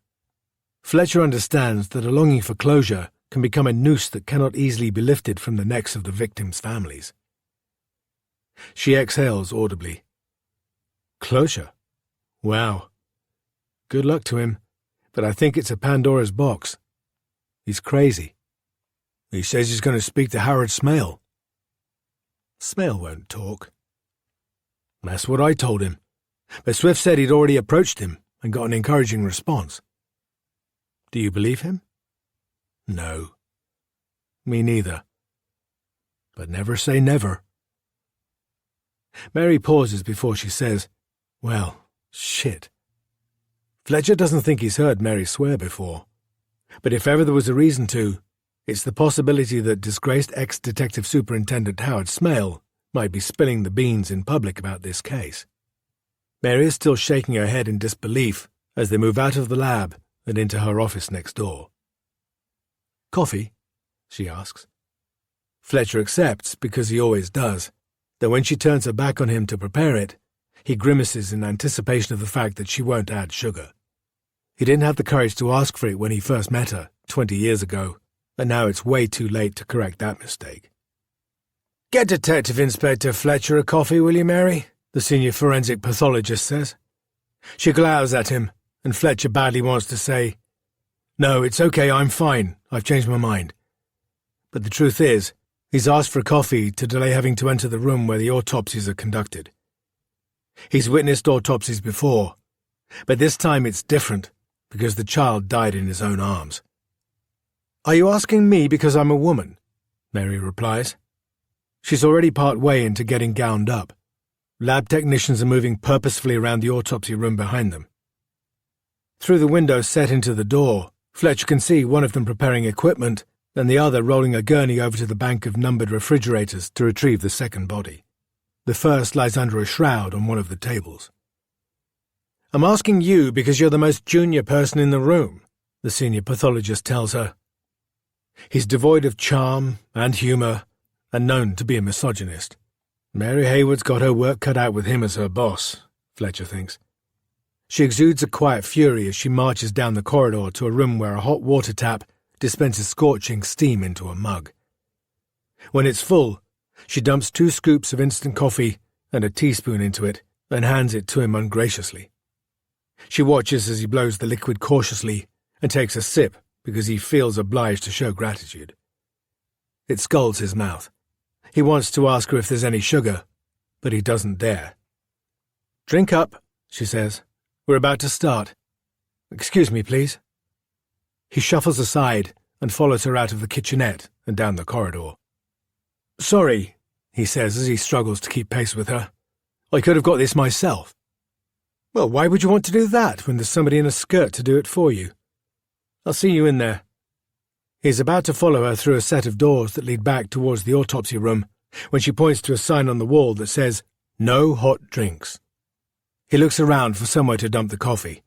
Fletcher understands that a longing for closure can become a noose that cannot easily be lifted from the necks of the victims' families. She exhales audibly. Closure? Wow. Good luck to him, but I think it's a Pandora's box. He's crazy. He says he's going to speak to Howard Smale. Smale won't talk. That's what I told him, but Swift said he'd already approached him and got an encouraging response. Do you believe him? No. Me neither. But never say never. Mary pauses before she says, well, shit. Fletcher doesn't think he's heard Mary swear before, but if ever there was a reason to, it's the possibility that disgraced ex-Detective Superintendent Howard Smale might be spilling the beans in public about this case. Mary is still shaking her head in disbelief as they move out of the lab and into her office next door. Coffee? She asks. Fletcher accepts because he always does, though when she turns her back on him to prepare it, he grimaces in anticipation of the fact that she won't add sugar. He didn't have the courage to ask for it when he first met her 20 years ago, and now it's way too late to correct that mistake. Get Detective Inspector Fletcher a coffee, will you, Mary? The senior forensic pathologist says. She glowers at him, and Fletcher badly wants to say, no, it's okay, I'm fine, I've changed my mind. But the truth is, he's asked for a coffee to delay having to enter the room where the autopsies are conducted. He's witnessed autopsies before, but this time it's different because the child died in his own arms. Are you asking me because I'm a woman? Mary replies. She's already part way into getting gowned up. Lab technicians are moving purposefully around the autopsy room behind them. Through the window set into the door, Fletcher can see one of them preparing equipment and the other rolling a gurney over to the bank of numbered refrigerators to retrieve the second body. The first lies under a shroud on one of the tables. I'm asking you because you're the most junior person in the room, the senior pathologist tells her. He's devoid of charm and humour and known to be a misogynist. Mary Hayward's got her work cut out with him as her boss, Fletcher thinks. She exudes a quiet fury as she marches down the corridor to a room where a hot water tap dispenses scorching steam into a mug. When it's full, she dumps 2 scoops of instant coffee and a teaspoon into it and hands it to him ungraciously. She watches as he blows the liquid cautiously and takes a sip because he feels obliged to show gratitude. It scalds his mouth. He wants to ask her if there's any sugar, but he doesn't dare. Drink up, she says. We're about to start. Excuse me, please. He shuffles aside and follows her out of the kitchenette and down the corridor. Sorry, he says as he struggles to keep pace with her. I could have got this myself. Well, why would you want to do that when there's somebody in a skirt to do it for you? I'll see you in there. He's about to follow her through a set of doors that lead back towards the autopsy room when she points to a sign on the wall that says, No hot drinks. He looks around for somewhere to dump the coffee.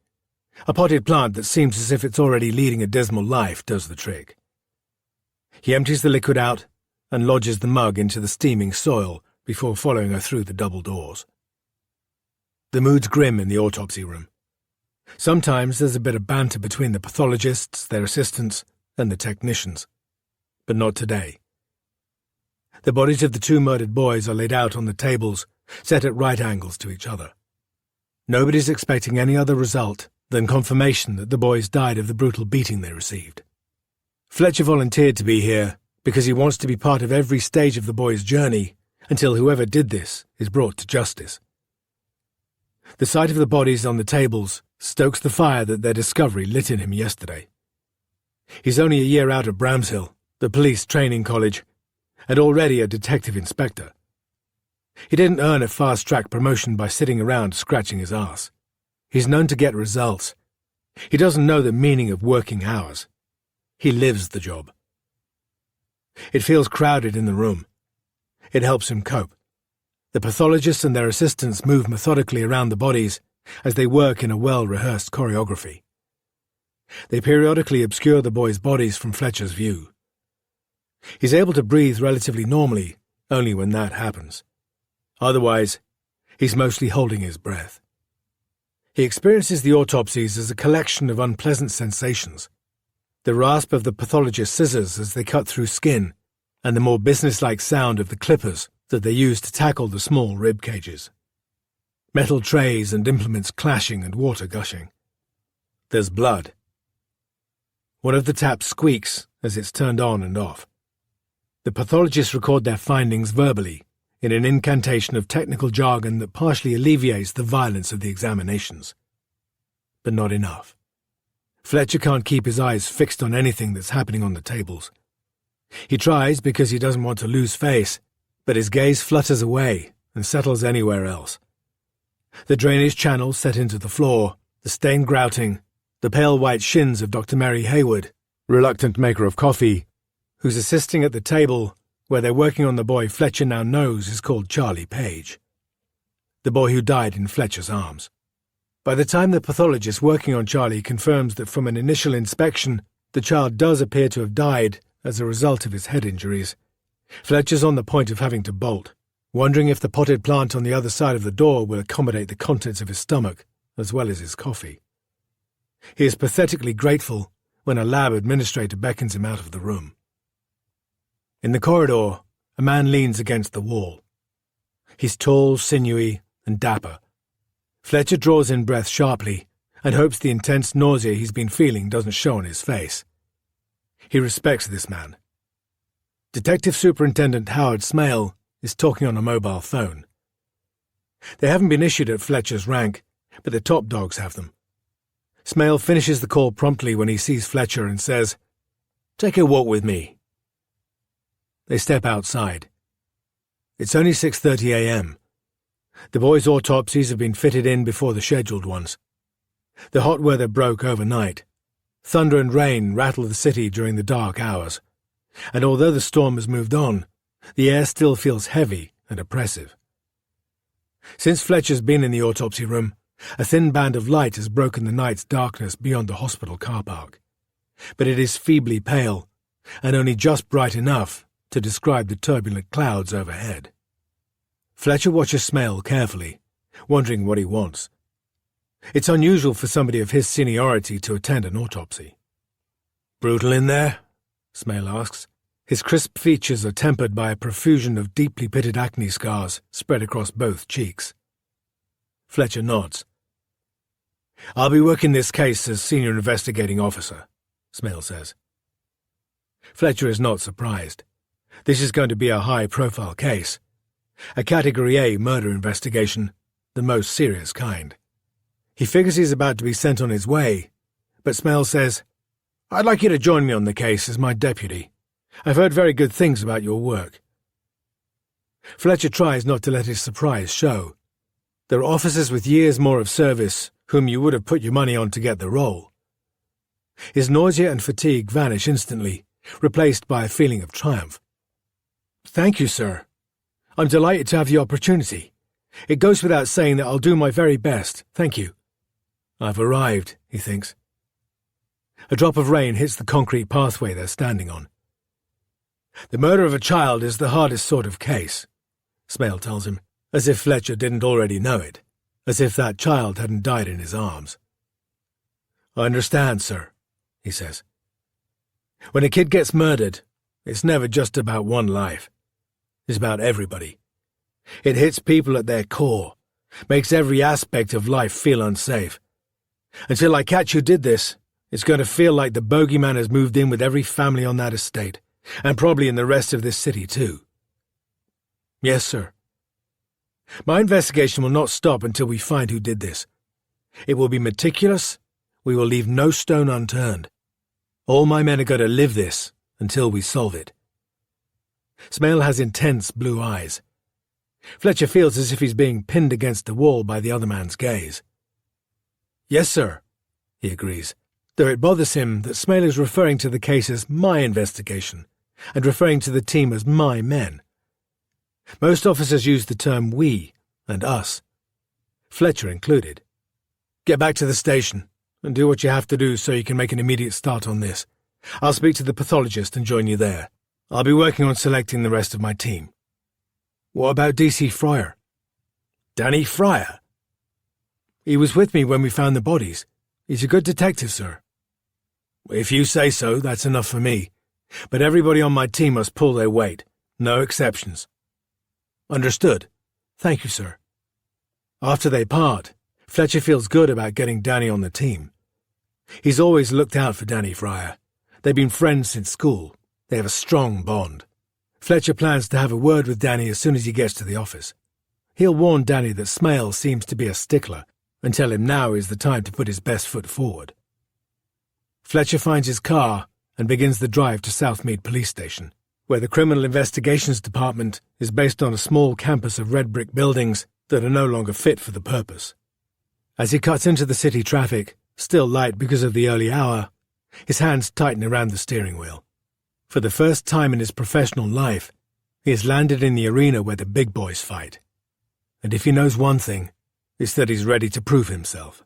A potted plant that seems as if it's already leading a dismal life does the trick. He empties the liquid out and lodges the mug into the steaming soil before following her through the double doors. The mood's grim in the autopsy room. Sometimes there's a bit of banter between the pathologists, their assistants, and the technicians. But not today. The bodies of the 2 murdered boys are laid out on the tables, set at right angles to each other. Nobody's expecting any other result than confirmation that the boys died of the brutal beating they received. Fletcher volunteered to be here because he wants to be part of every stage of the boys' journey until whoever did this is brought to justice. The sight of the bodies on the tables stokes the fire that their discovery lit in him yesterday. He's only a year out of Bramshill, the police training college, and already a detective inspector. He didn't earn a fast-track promotion by sitting around scratching his arse. He's known to get results. He doesn't know the meaning of working hours. He lives the job. It feels crowded in the room. It helps him cope. The pathologists and their assistants move methodically around the bodies as they work in a well-rehearsed choreography. They periodically obscure the boys' bodies from Fletcher's view. He's able to breathe relatively normally only when that happens. Otherwise, he's mostly holding his breath. He experiences the autopsies as a collection of unpleasant sensations. The rasp of the pathologist's scissors as they cut through skin, and the more businesslike sound of the clippers that they use to tackle the small rib cages. Metal trays and implements clashing and water gushing. There's blood. One of the taps squeaks as it's turned on and off. The pathologists record their findings verbally, in an incantation of technical jargon that partially alleviates the violence of the examinations. But not enough. Fletcher can't keep his eyes fixed on anything that's happening on the tables. He tries because he doesn't want to lose face, but his gaze flutters away and settles anywhere else. The drainage channels set into the floor, the stained grouting, the pale white shins of Dr. Mary Hayward, reluctant maker of coffee, who's assisting at the table where they're working on the boy Fletcher now knows is called Charlie Page. The boy who died in Fletcher's arms. By the time the pathologist working on Charlie confirms that from an initial inspection the child does appear to have died as a result of his head injuries, Fletcher's on the point of having to bolt, wondering if the potted plant on the other side of the door will accommodate the contents of his stomach as well as his coffee. He is pathetically grateful when a lab administrator beckons him out of the room. In the corridor, a man leans against the wall. He's tall, sinewy, and dapper. Fletcher draws in breath sharply and hopes the intense nausea he's been feeling doesn't show on his face. He respects this man. Detective Superintendent Howard Smale is talking on a mobile phone. They haven't been issued at Fletcher's rank, but the top dogs have them. Smale finishes the call promptly when he sees Fletcher and says, "Take a walk with me." They step outside. It's only 6:30 a.m. The boys' autopsies have been fitted in before the scheduled ones. The hot weather broke overnight. Thunder and rain rattle the city during the dark hours, and although the storm has moved on, the air still feels heavy and oppressive. Since Fletcher's been in the autopsy room, a thin band of light has broken the night's darkness beyond the hospital car park, but it is feebly pale and only just bright enough to describe the turbulent clouds overhead. Fletcher watches Smale carefully, wondering what he wants. It's unusual for somebody of his seniority to attend an autopsy. "Brutal in there?" Smale asks. His crisp features are tempered by a profusion of deeply pitted acne scars spread across both cheeks. Fletcher nods. "I'll be working this case as senior investigating officer," Smale says. Fletcher is not surprised. This is going to be a high-profile case. A Category A murder investigation, the most serious kind. He figures he's about to be sent on his way, but Smale says, "I'd like you to join me on the case as my deputy. I've heard very good things about your work." Fletcher tries not to let his surprise show. There are officers with years more of service whom you would have put your money on to get the role. His nausea and fatigue vanish instantly, replaced by a feeling of triumph. "Thank you, sir. I'm delighted to have the opportunity. It goes without saying that I'll do my very best. Thank you." "I've arrived," he thinks. A drop of rain hits the concrete pathway they're standing on. "The murder of a child is the hardest sort of case," Smale tells him, as if Fletcher didn't already know it, as if that child hadn't died in his arms. "I understand, sir," he says. "When a kid gets murdered, it's never just about one life. It's about everybody. It hits people at their core, makes every aspect of life feel unsafe. Until I catch who did this, it's going to feel like the bogeyman has moved in with every family on that estate, and probably in the rest of this city too." "Yes, sir. My investigation will not stop until we find who did this. It will be meticulous. We will leave no stone unturned. All my men are going to live this until we solve it. Smale has intense blue eyes. Fletcher feels as if he's being pinned against the wall by the other man's gaze. Yes, sir, he agrees, though it bothers him that Smale is referring to the case as my investigation and referring to the team as my men. Most officers use the term we and us, Fletcher included. Get back to the station and do what you have to do so you can make an immediate start on this. I'll speak to the pathologist and join you there. I'll be working on selecting the rest of my team. What about D.C. Fryer? Danny Fryer? He was with me when we found the bodies. He's a good detective, sir. If you say so, that's enough for me. But everybody on my team must pull their weight. No exceptions. Understood. Thank you, sir. After they part, Fletcher feels good about getting Danny on the team. He's always looked out for Danny Fryer. They've been friends since school. They have a strong bond. Fletcher plans to have a word with Danny as soon as he gets to the office. He'll warn Danny that Smale seems to be a stickler and tell him now is the time to put his best foot forward. Fletcher finds his car and begins the drive to Southmead Police Station, where the Criminal Investigations Department is based on a small campus of red brick buildings that are no longer fit for the purpose. As he cuts into the city traffic, still light because of the early hour, his hands tighten around the steering wheel. For the first time in his professional life, he has landed in the arena where the big boys fight. And if he knows one thing, it's that he's ready to prove himself.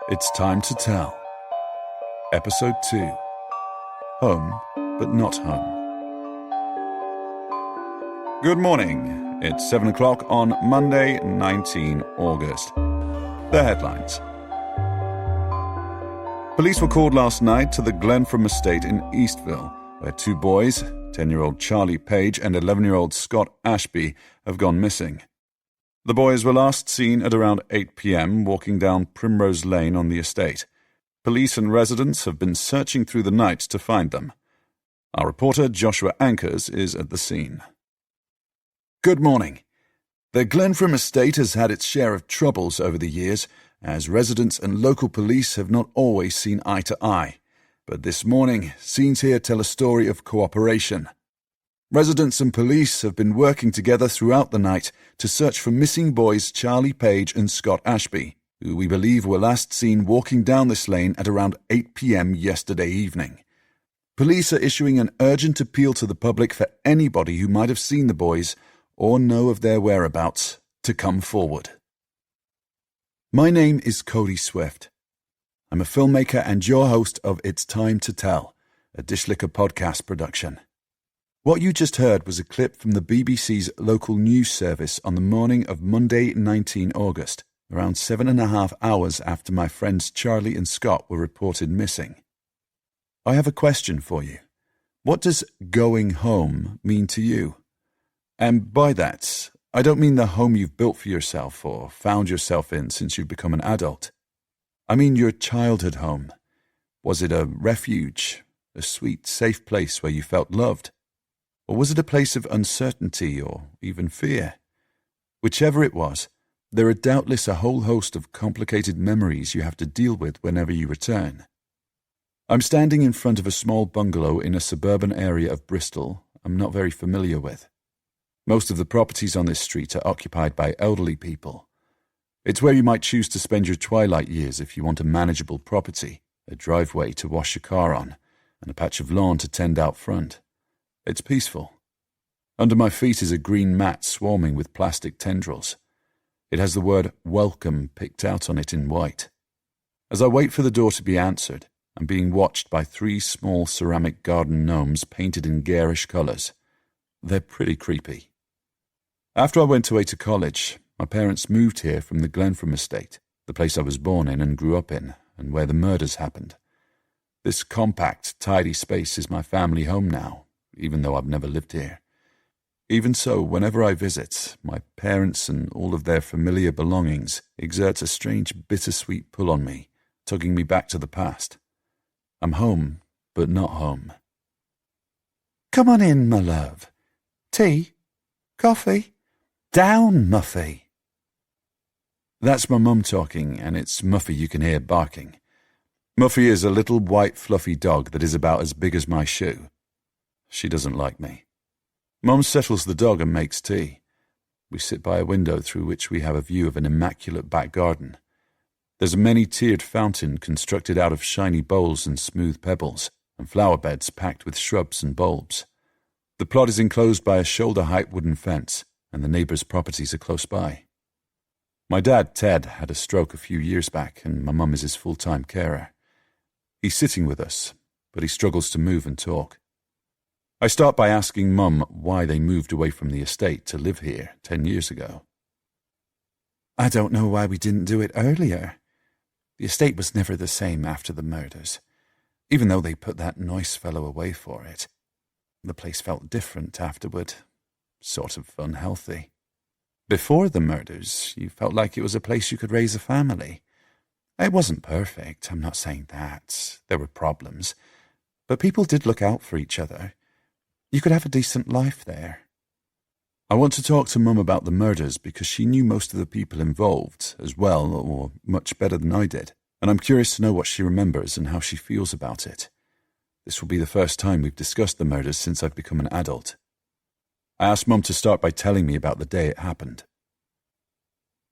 It's Time to Tell. Episode 2. Home, but not home. Good morning. It's 7 o'clock on Monday, 19 August. The headlines. Police were called last night to the Glenfram estate in Eastville, where two boys, 10-year-old Charlie Page and 11-year-old Scott Ashby, have gone missing. The boys were last seen at around 8 p.m. walking down Primrose Lane on the estate. Police and residents have been searching through the night to find them. Our reporter Joshua Anchors is at the scene. Good morning. The Glenfram estate has had its share of troubles over the years, as residents and local police have not always seen eye to eye. But this morning, scenes here tell a story of cooperation. Residents and police have been working together throughout the night to search for missing boys Charlie Page and Scott Ashby, who we believe were last seen walking down this lane at around 8 p.m. yesterday evening. Police are issuing an urgent appeal to the public for anybody who might have seen the boys or know of their whereabouts to come forward. My name is Cody Swift. I'm a filmmaker and your host of It's Time to Tell, a Dishlicker podcast production. What you just heard was a clip from the BBC's local news service on the morning of Monday, 19 August, around 7.5 hours after my friends Charlie and Scott were reported missing. I have a question for you. What does going home mean to you? And by that, I don't mean the home you've built for yourself or found yourself in since you've become an adult. I mean your childhood home. Was it a refuge, a sweet, safe place where you felt loved? Or was it a place of uncertainty or even fear? Whichever it was, there are doubtless a whole host of complicated memories you have to deal with whenever you return. I'm standing in front of a small bungalow in a suburban area of Bristol I'm not very familiar with. Most of the properties on this street are occupied by elderly people. It's where you might choose to spend your twilight years if you want a manageable property, a driveway to wash your car on, and a patch of lawn to tend out front. It's peaceful. Under my feet is a green mat swarming with plastic tendrils. It has the word welcome picked out on it in white. As I wait for the door to be answered, I'm being watched by 3 small ceramic garden gnomes painted in garish colours. They're pretty creepy. After I went away to college, my parents moved here from the Glenfram estate, the place I was born in and grew up in, and where the murders happened. This compact, tidy space is my family home now, even though I've never lived here. Even so, whenever I visit, my parents and all of their familiar belongings exert a strange bittersweet pull on me, tugging me back to the past. I'm home, but not home. Come on in, my love. Tea? Coffee? Down, Muffy! That's my mum talking, and it's Muffy you can hear barking. Muffy is a little white fluffy dog that is about as big as my shoe. She doesn't like me. Mum settles the dog and makes tea. We sit by a window through which we have a view of an immaculate back garden. There's a many-tiered fountain constructed out of shiny bowls and smooth pebbles, and flower beds packed with shrubs and bulbs. The plot is enclosed by a shoulder-height wooden fence, and the neighbours' properties are close by. My dad, Ted, had a stroke a few years back, and my mum is his full-time carer. He's sitting with us, but he struggles to move and talk. I start by asking Mum why they moved away from the estate to live here 10 years ago. I don't know why we didn't do it earlier. The estate was never the same after the murders. Even though they put that nice fellow away for it, the place felt different afterward, sort of unhealthy. Before the murders, you felt like it was a place you could raise a family. It wasn't perfect, I'm not saying that. There were problems. But people did look out for each other. You could have a decent life there. I want to talk to Mum about the murders because she knew most of the people involved as well or much better than I did, and I'm curious to know what she remembers and how she feels about it. This will be the first time we've discussed the murders since I've become an adult. I asked Mum to start by telling me about the day it happened.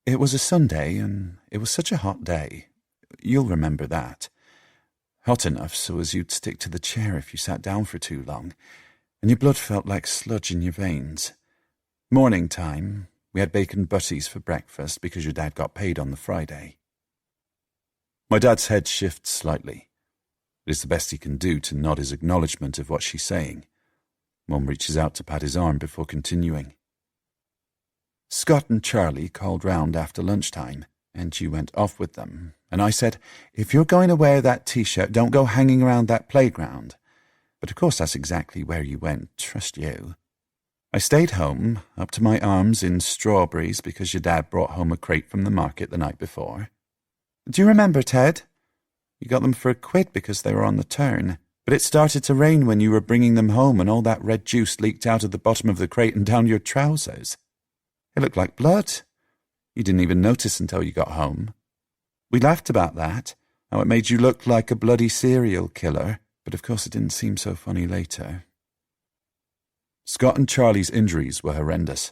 It was a Sunday, and it was such a hot day. You'll remember that. Hot enough so as you'd stick to the chair if you sat down for too long, and your blood felt like sludge in your veins. Morning time, we had bacon butties for breakfast because your dad got paid on the Friday. My dad's head shifts slightly. It is the best he can do to nod his acknowledgement of what she's saying. Mum reaches out to pat his arm before continuing. Scott and Charlie called round after lunchtime, and you went off with them, and I said, if you're going to wear that T-shirt, don't go hanging around that playground. But of course that's exactly where you went, trust you. I stayed home, up to my arms in strawberries because your dad brought home a crate from the market the night before. Do you remember, Ted? You got them for £1 because they were on the turn, but it started to rain when you were bringing them home and all that red juice leaked out of the bottom of the crate and down your trousers. It looked like blood. You didn't even notice until you got home. We laughed about that, how it made you look like a bloody serial killer, but of course it didn't seem so funny later. Scott and Charlie's injuries were horrendous.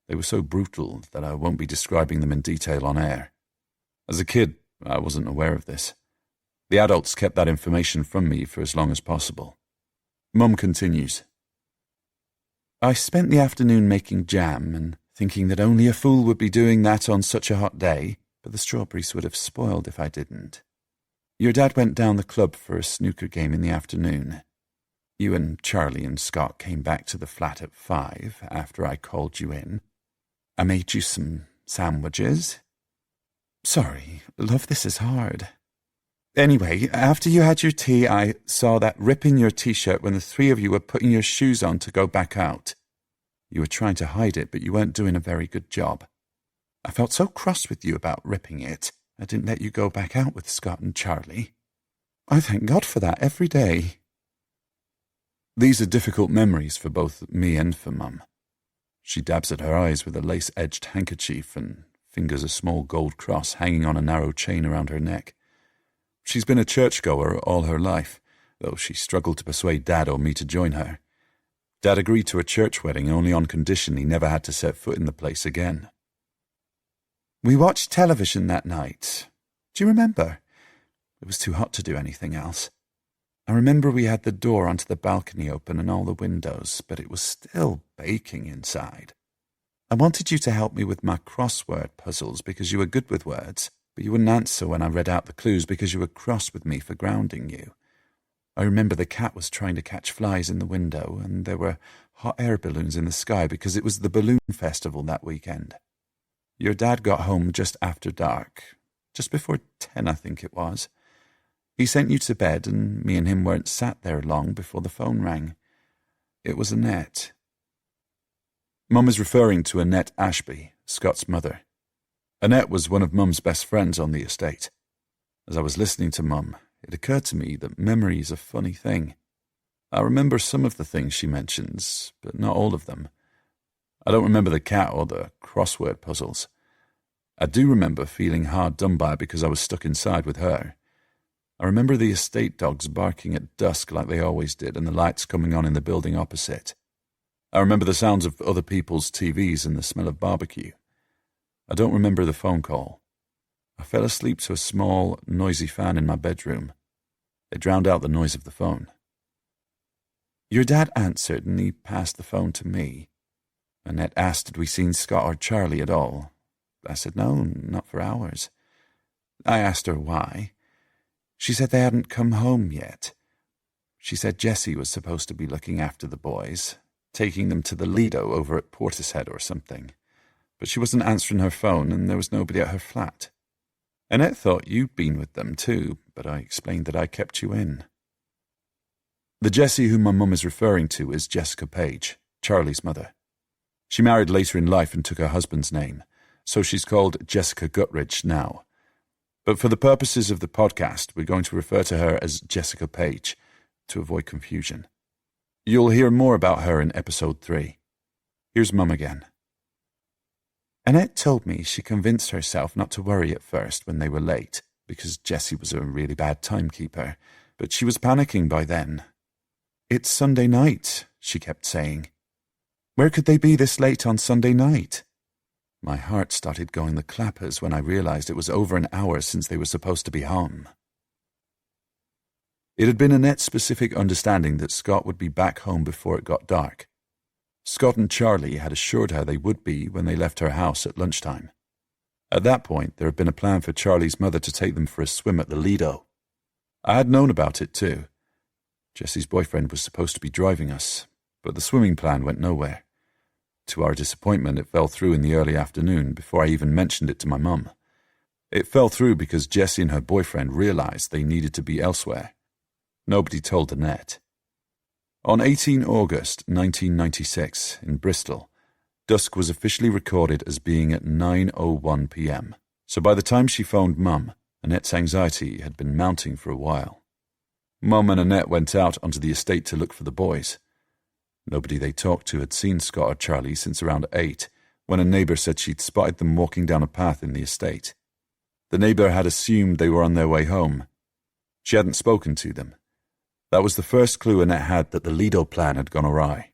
They were so brutal that I won't be describing them in detail on air. As a kid, I wasn't aware of this. The adults kept that information from me for as long as possible. Mum continues. I spent the afternoon making jam and thinking that only a fool would be doing that on such a hot day, but the strawberries would have spoiled if I didn't. Your dad went down the club for a snooker game in the afternoon. You and Charlie and Scott came back to the flat at 5 after I called you in. I made you some sandwiches. Sorry, love, this is hard. Anyway, after you had your tea, I saw that rip in your T-shirt when the three of you were putting your shoes on to go back out. You were trying to hide it, but you weren't doing a very good job. I felt so cross with you about ripping it, I didn't let you go back out with Scott and Charlie. I thank God for that every day. These are difficult memories for both me and for Mum. She dabs at her eyes with a lace-edged handkerchief and fingers a small gold cross hanging on a narrow chain around her neck. She's been a churchgoer all her life, though she struggled to persuade Dad or me to join her. Dad agreed to a church wedding only on condition he never had to set foot in the place again. We watched television that night. Do you remember? It was too hot to do anything else. I remember we had the door onto the balcony open and all the windows, but it was still baking inside. I wanted you to help me with my crossword puzzles because you were good with words, but you wouldn't answer when I read out the clues because you were cross with me for grounding you. I remember the cat was trying to catch flies in the window, and there were hot air balloons in the sky because it was the balloon festival that weekend. Your dad got home just after dark, just before 10, I think it was. He sent you to bed, and me and him weren't sat there long before the phone rang. It was Annette. Mum is referring to Annette Ashby, Scott's mother. Annette was one of Mum's best friends on the estate. As I was listening to Mum, it occurred to me that memory is a funny thing. I remember some of the things she mentions, but not all of them. I don't remember the cat or the crossword puzzles. I do remember feeling hard done by because I was stuck inside with her. I remember the estate dogs barking at dusk like they always did and the lights coming on in the building opposite. I remember the sounds of other people's TVs and the smell of barbecue. I don't remember the phone call. I fell asleep to a small, noisy fan in my bedroom. It drowned out the noise of the phone. Your dad answered and he passed the phone to me. Annette asked had we seen Scott or Charlie at all. I said no, not for hours. I asked her why. She said they hadn't come home yet. She said Jessie was supposed to be looking after the boys, taking them to the Lido over at Portishead or something. But she wasn't answering her phone and there was nobody at her flat. Annette thought you'd been with them too, but I explained that I kept you in. The Jessie whom my mum is referring to is Jessica Page, Charlie's mother. She married later in life and took her husband's name, so she's called Jessica Guttridge now. But for the purposes of the podcast, we're going to refer to her as Jessica Page, to avoid confusion. You'll hear more about her in episode 3. Here's Mum again. Annette told me she convinced herself not to worry at first when they were late, because Jessie was a really bad timekeeper, but she was panicking by then. It's Sunday night, she kept saying. Where could they be this late on Sunday night? My heart started going the clappers when I realized it was over an hour since they were supposed to be home. It had been Annette's specific understanding that Scott would be back home before it got dark. Scott and Charlie had assured her they would be when they left her house at lunchtime. At that point, there had been a plan for Charlie's mother to take them for a swim at the Lido. I had known about it too. Jessie's boyfriend was supposed to be driving us, but the swimming plan went nowhere. To our disappointment, it fell through in the early afternoon before I even mentioned it to my mum. It fell through because Jessie and her boyfriend realized they needed to be elsewhere. Nobody told Annette. On 18 August 1996, in Bristol, dusk was officially recorded as being at 9:01 p.m, so by the time she phoned Mum, Annette's anxiety had been mounting for a while. Mum and Annette went out onto the estate to look for the boys. Nobody they talked to had seen Scott or Charlie since around 8, when a neighbour said she'd spotted them walking down a path in the estate. The neighbour had assumed they were on their way home. She hadn't spoken to them. That was the first clue Annette had that the Lido plan had gone awry.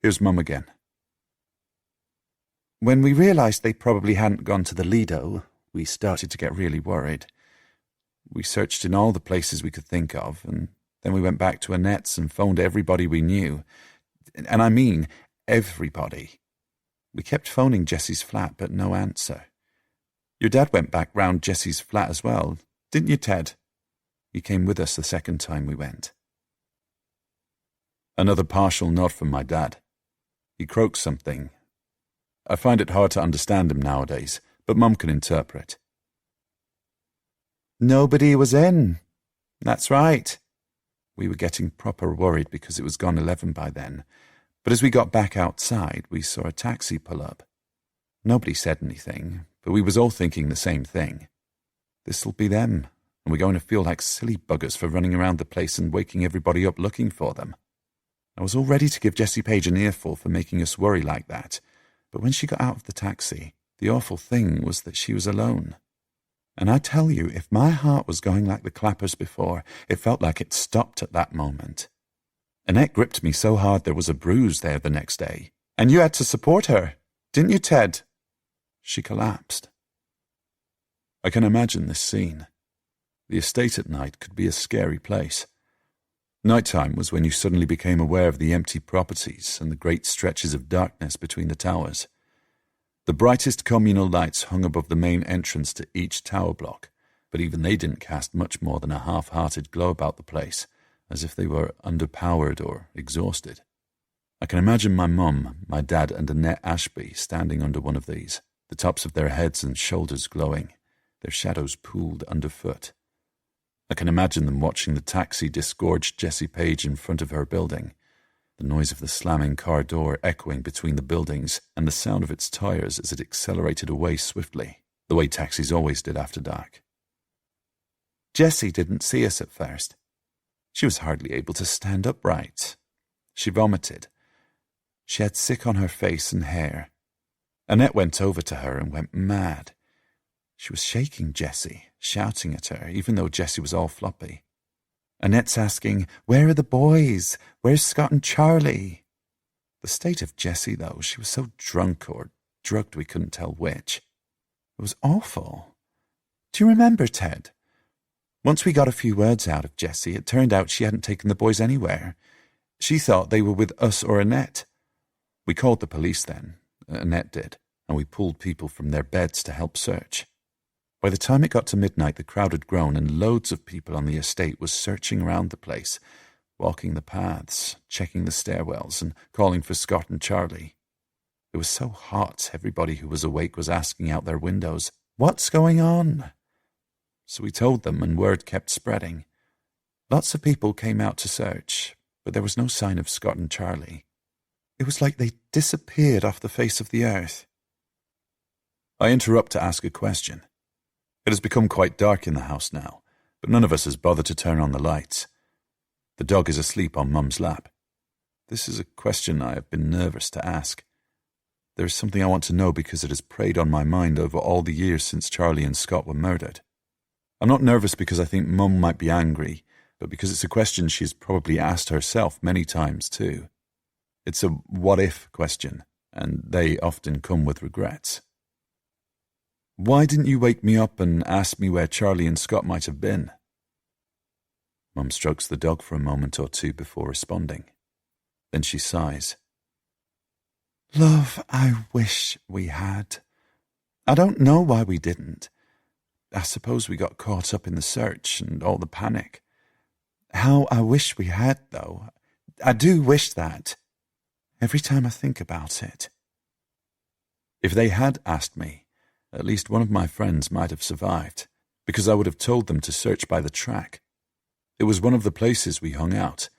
Here's Mum again. When we realised they probably hadn't gone to the Lido, we started to get really worried. We searched in all the places we could think of, and then we went back to Annette's and phoned everybody we knew. And I mean everybody. We kept phoning Jessie's flat, but no answer. Your dad went back round Jessie's flat as well, didn't you, Ted? He came with us the second time we went. Another partial nod from my dad. He croaked something. I find it hard to understand him nowadays, but Mum can interpret. Nobody was in. That's right. We were getting proper worried because it was gone 11 by then, but as we got back outside, we saw a taxi pull up. Nobody said anything, but we was all thinking the same thing. This'll be them, and we're going to feel like silly buggers for running around the place and waking everybody up looking for them. I was all ready to give Jessie Page an earful for making us worry like that, but when she got out of the taxi, the awful thing was that she was alone. And I tell you, if my heart was going like the clappers before, it felt like it stopped at that moment. Annette gripped me so hard there was a bruise there the next day. And you had to support her, didn't you, Ted? She collapsed. I can imagine this scene. The estate at night could be a scary place. Nighttime was when you suddenly became aware of the empty properties and the great stretches of darkness between the towers. The brightest communal lights hung above the main entrance to each tower block, but even they didn't cast much more than a half-hearted glow about the place, as if they were underpowered or exhausted. I can imagine my mum, my dad and Annette Ashby standing under one of these, the tops of their heads and shoulders glowing, their shadows pooled underfoot. I can imagine them watching the taxi disgorge Jessie Page in front of her building, the noise of the slamming car door echoing between the buildings and the sound of its tires as it accelerated away swiftly, the way taxis always did after dark. Jessie didn't see us at first. She was hardly able to stand upright. She vomited. She had sick on her face and hair. Annette went over to her and went mad. She was shaking Jessie, shouting at her, even though Jessie was all floppy. Annette's asking, "Where are the boys? Where's Scott and Charlie?" The state of Jessie, though, she was so drunk or drugged we couldn't tell which. It was awful. Do you remember, Ted? Once we got a few words out of Jessie, it turned out she hadn't taken the boys anywhere. She thought they were with us or Annette. We called the police then, Annette did, and we pulled people from their beds to help search. By the time it got to midnight, the crowd had grown and loads of people on the estate was searching around the place, walking the paths, checking the stairwells, and calling for Scott and Charlie. It was so hot, everybody who was awake was asking out their windows, "What's going on?" So we told them, and word kept spreading. Lots of people came out to search, but there was no sign of Scott and Charlie. It was like they disappeared off the face of the earth. I interrupt to ask a question. It has become quite dark in the house now, but none of us has bothered to turn on the lights. The dog is asleep on Mum's lap. This is a question I have been nervous to ask. There is something I want to know because it has preyed on my mind over all the years since Charlie and Scott were murdered. I'm not nervous because I think Mum might be angry, but because it's a question she has probably asked herself many times too. It's a what-if question, and they often come with regrets. Why didn't you wake me up and ask me where Charlie and Scott might have been? Mum strokes the dog for a moment or two before responding. Then she sighs. Love, I wish we had. I don't know why we didn't. I suppose we got caught up in the search and all the panic. How I wish we had, though. I do wish that. Every time I think about it. If they had asked me, at least one of my friends might have survived, because I would have told them to search by the track. It was one of the places we hung out,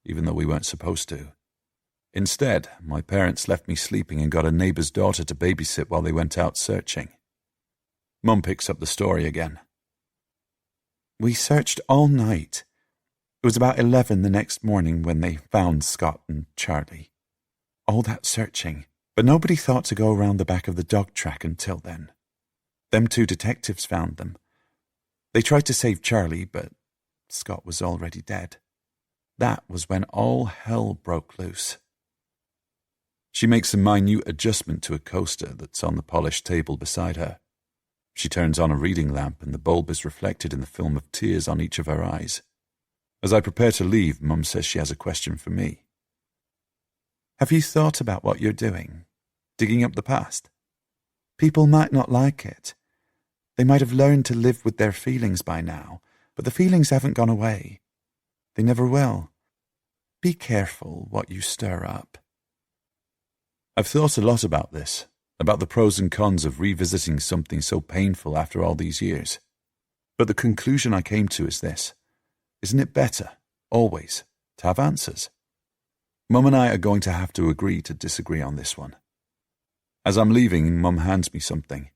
even though we weren't supposed to. Instead, my parents left me sleeping and got a neighbour's daughter to babysit while they went out searching. Mum picks up the story again. We searched all night. It was about 11 the next morning when they found Scott and Charlie. All that searching, but nobody thought to go around the back of the dog track until then. Them two detectives found them. They tried to save Charlie, but Scott was already dead. That was when all hell broke loose. She makes a minute adjustment to a coaster that's on the polished table beside her. She turns on a reading lamp and the bulb is reflected in the film of tears on each of her eyes. As I prepare to leave, Mum says she has a question for me. Have you thought about what you're doing? Digging up the past? People might not like it. They might have learned to live with their feelings by now, but the feelings haven't gone away. They never will. Be careful what you stir up. I've thought a lot about this, about the pros and cons of revisiting something so painful after all these years. But the conclusion I came to is this. Isn't it better, always, to have answers? Mum and I are going to have to agree to disagree on this one. As I'm leaving, Mum hands me something.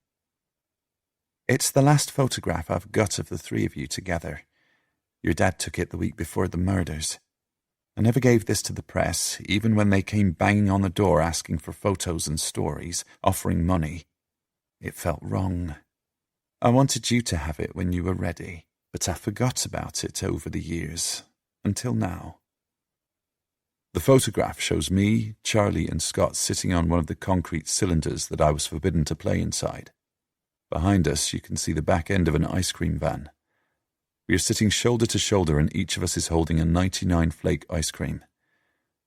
It's the last photograph I've got of the three of you together. Your dad took it the week before the murders. I never gave this to the press, even when they came banging on the door asking for photos and stories, offering money. It felt wrong. I wanted you to have it when you were ready, but I forgot about it over the years, until now. The photograph shows me, Charlie, and Scott sitting on one of the concrete cylinders that I was forbidden to play inside. Behind us, you can see the back end of an ice cream van. We are sitting shoulder to shoulder and each of us is holding a 99-flake ice cream.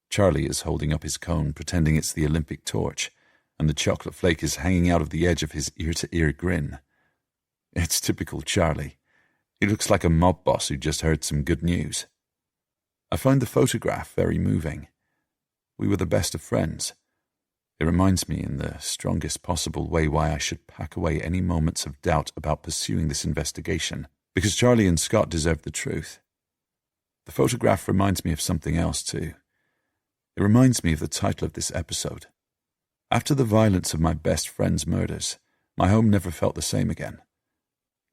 Charlie is holding up his cone, pretending it's the Olympic torch, and the chocolate flake is hanging out of the edge of his ear-to-ear grin. It's typical Charlie. He looks like a mob boss who just heard some good news. I find the photograph very moving. We were the best of friends. It reminds me in the strongest possible way why I should pack away any moments of doubt about pursuing this investigation, because Charlie and Scott deserve the truth. The photograph reminds me of something else too. It reminds me of the title of this episode. After the violence of my best friend's murders, my home never felt the same again.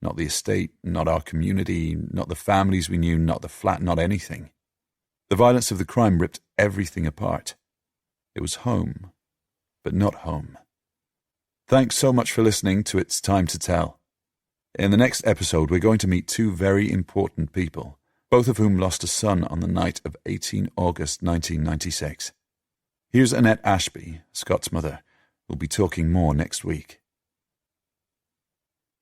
Not the estate, not our community, not the families we knew, not the flat, not anything. The violence of the crime ripped everything apart. It was home, but not home. Thanks so much for listening to It's Time to Tell. In the next episode, we're going to meet two very important people, both of whom lost a son on the night of 18 August 1996. Here's Annette Ashby, Scott's mother. We'll be talking more next week.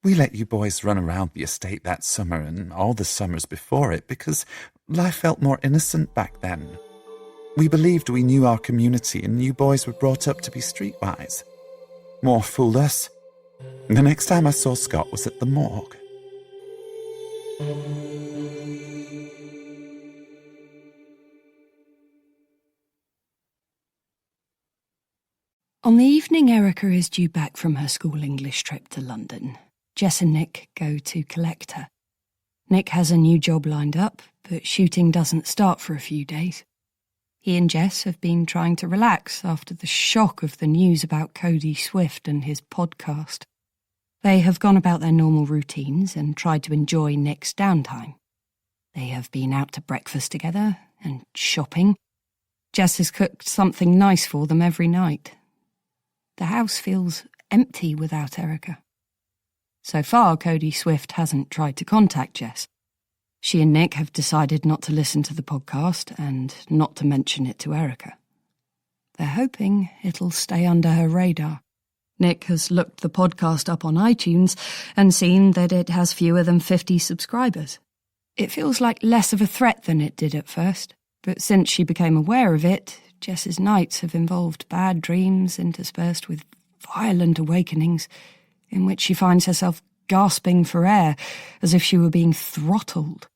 We let you boys run around the estate that summer and all the summers before it because life felt more innocent back then. We believed we knew our community and you boys were brought up to be streetwise. More fool us. The next time I saw Scott was at the morgue. On the evening Erica is due back from her school English trip to London, Jess and Nick go to collect her. Nick has a new job lined up, but shooting doesn't start for a few days. He and Jess have been trying to relax after the shock of the news about Cody Swift and his podcast. They have gone about their normal routines and tried to enjoy Nick's downtime. They have been out to breakfast together and shopping. Jess has cooked something nice for them every night. The house feels empty without Erica. So far, Cody Swift hasn't tried to contact Jess. She and Nick have decided not to listen to the podcast and not to mention it to Erica. They're hoping it'll stay under her radar. Nick has looked the podcast up on iTunes and seen that it has fewer than 50 subscribers. It feels like less of a threat than it did at first, but since she became aware of it, Jess's nights have involved bad dreams interspersed with violent awakenings in which she finds herself gasping for air as if she were being throttled.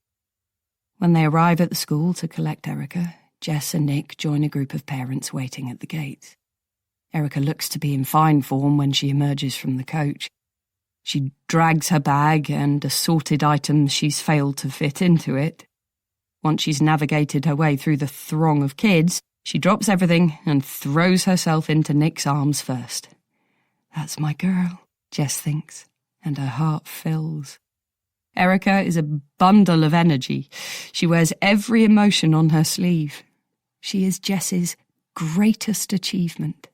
When they arrive at the school to collect Erica, Jess and Nick join a group of parents waiting at the gates. Erica looks to be in fine form when she emerges from the coach. She drags her bag and assorted items she's failed to fit into it. Once she's navigated her way through the throng of kids, she drops everything and throws herself into Nick's arms first. That's my girl, Jess thinks, and her heart fills. Erica is a bundle of energy. She wears every emotion on her sleeve. She is Jess's greatest achievement.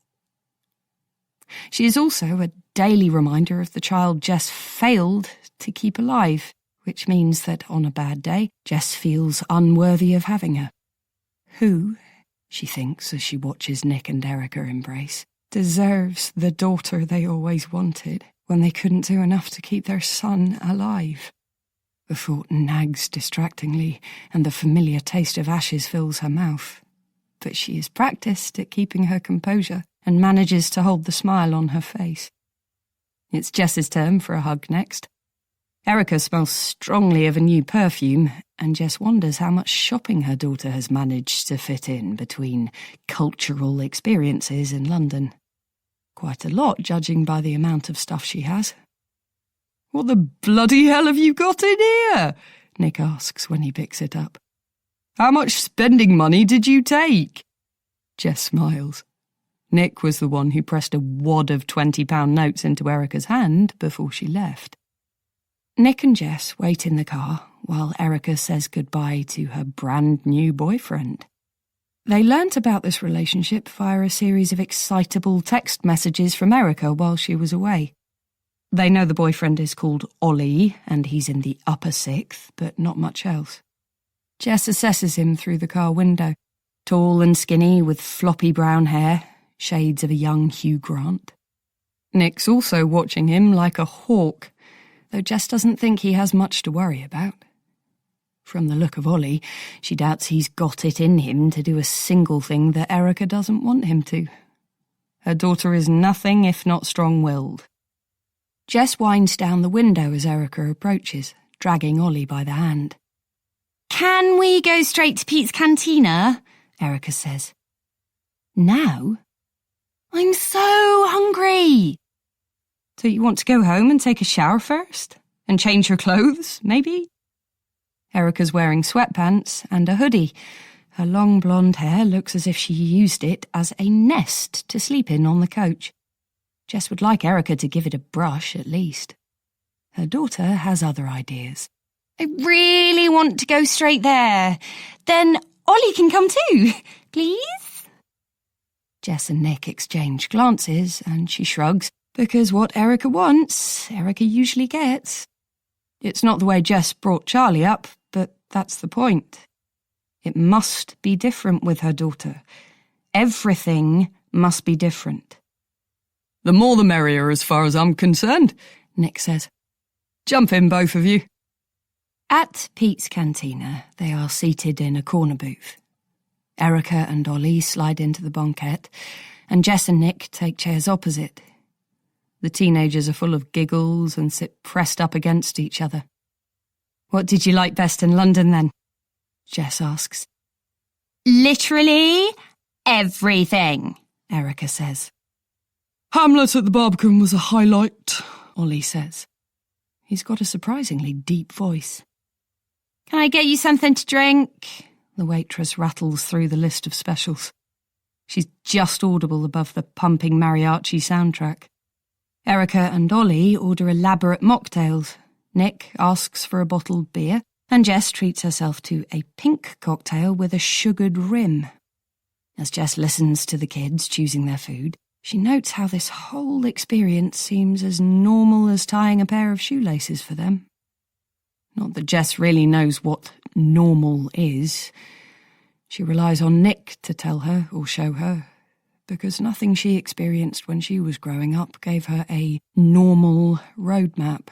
She is also a daily reminder of the child Jess failed to keep alive, which means that on a bad day, Jess feels unworthy of having her. Who, she thinks as she watches Nick and Erica embrace, deserves the daughter they always wanted when they couldn't do enough to keep their son alive? The thought nags distractingly, and the familiar taste of ashes fills her mouth. But she is practiced at keeping her composure and manages to hold the smile on her face. It's Jess's turn for a hug next. Erica smells strongly of a new perfume, and Jess wonders how much shopping her daughter has managed to fit in between cultural experiences in London. Quite a lot, judging by the amount of stuff she has. "What the bloody hell have you got in here?" Nick asks when he picks it up. "How much spending money did you take?" Jess smiles. Nick was the one who pressed a wad of £20 notes into Erica's hand before she left. Nick and Jess wait in the car while Erica says goodbye to her brand new boyfriend. They learnt about this relationship via a series of excitable text messages from Erica while she was away. They know the boyfriend is called Ollie and he's in the upper sixth, but not much else. Jess assesses him through the car window, tall and skinny with floppy brown hair, shades of a young Hugh Grant. Nick's also watching him like a hawk, though Jess doesn't think he has much to worry about. From the look of Ollie, she doubts he's got it in him to do a single thing that Erica doesn't want him to. Her daughter is nothing if not strong-willed. Jess winds down the window as Erica approaches, dragging Ollie by the hand. "Can we go straight to Pete's Cantina?" Erica says. "Now? I'm so hungry." "So you want to go home and take a shower first? And change your clothes, maybe?" Erica's wearing sweatpants and a hoodie. Her long blonde hair looks as if she used it as a nest to sleep in on the coach. Jess would like Erica to give it a brush, at least. Her daughter has other ideas. "I really want to go straight there. Then Ollie can come too, please? Jess and Nick exchange glances, and she shrugs, because what Erica wants, Erica usually gets. It's not the way Jess brought Charlie up, but that's the point. It must be different with her daughter. Everything must be different. The more the merrier as far as I'm concerned, Nick says. Jump in, both of you. At Pete's Cantina, they are seated in a corner booth. Erica and Ollie slide into the banquette, and Jess and Nick take chairs opposite. The teenagers are full of giggles and sit pressed up against each other. What did you like best in London, then? Jess asks. Literally everything, Erica says. Hamlet at the Barbican was a highlight, Ollie says. He's got a surprisingly deep voice. Can I get you something to drink? The waitress rattles through the list of specials. She's just audible above the pumping mariachi soundtrack. Erica and Ollie order elaborate mocktails. Nick asks for a bottled beer, and Jess treats herself to a pink cocktail with a sugared rim. As Jess listens to the kids choosing their food, she notes how this whole experience seems as normal as tying a pair of shoelaces for them. Not that Jess really knows what normal is. She relies on Nick to tell her or show her, because nothing she experienced when she was growing up gave her a normal roadmap.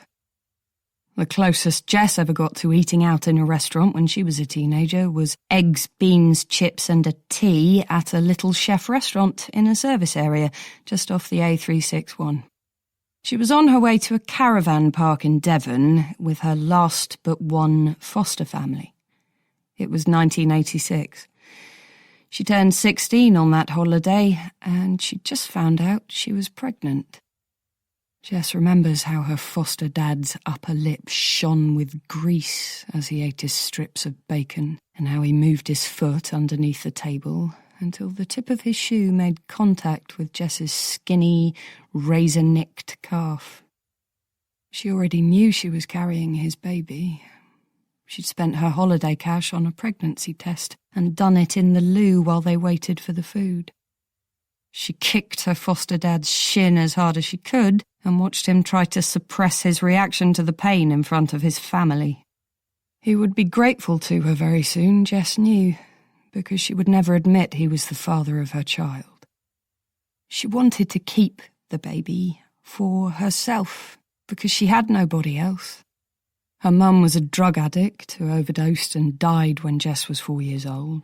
The closest Jess ever got to eating out in a restaurant when she was a teenager was eggs, beans, chips and a tea at a little chef restaurant in a service area just off the A361. She was on her way to a caravan park in Devon with her last but one foster family. It was 1986. She turned 16 on that holiday, and she'd just found out she was pregnant. Jess remembers how her foster dad's upper lip shone with grease as he ate his strips of bacon, and how he moved his foot underneath the table until the tip of his shoe made contact with Jess's skinny, razor-nicked calf. She already knew she was carrying his baby. She'd spent her holiday cash on a pregnancy test and done it in the loo while they waited for the food. She kicked her foster dad's shin as hard as she could and watched him try to suppress his reaction to the pain in front of his family. He would be grateful to her very soon, Jess knew, because she would never admit he was the father of her child. She wanted to keep the baby for herself, because she had nobody else. Her mum was a drug addict who overdosed and died when Jess was 4 years old.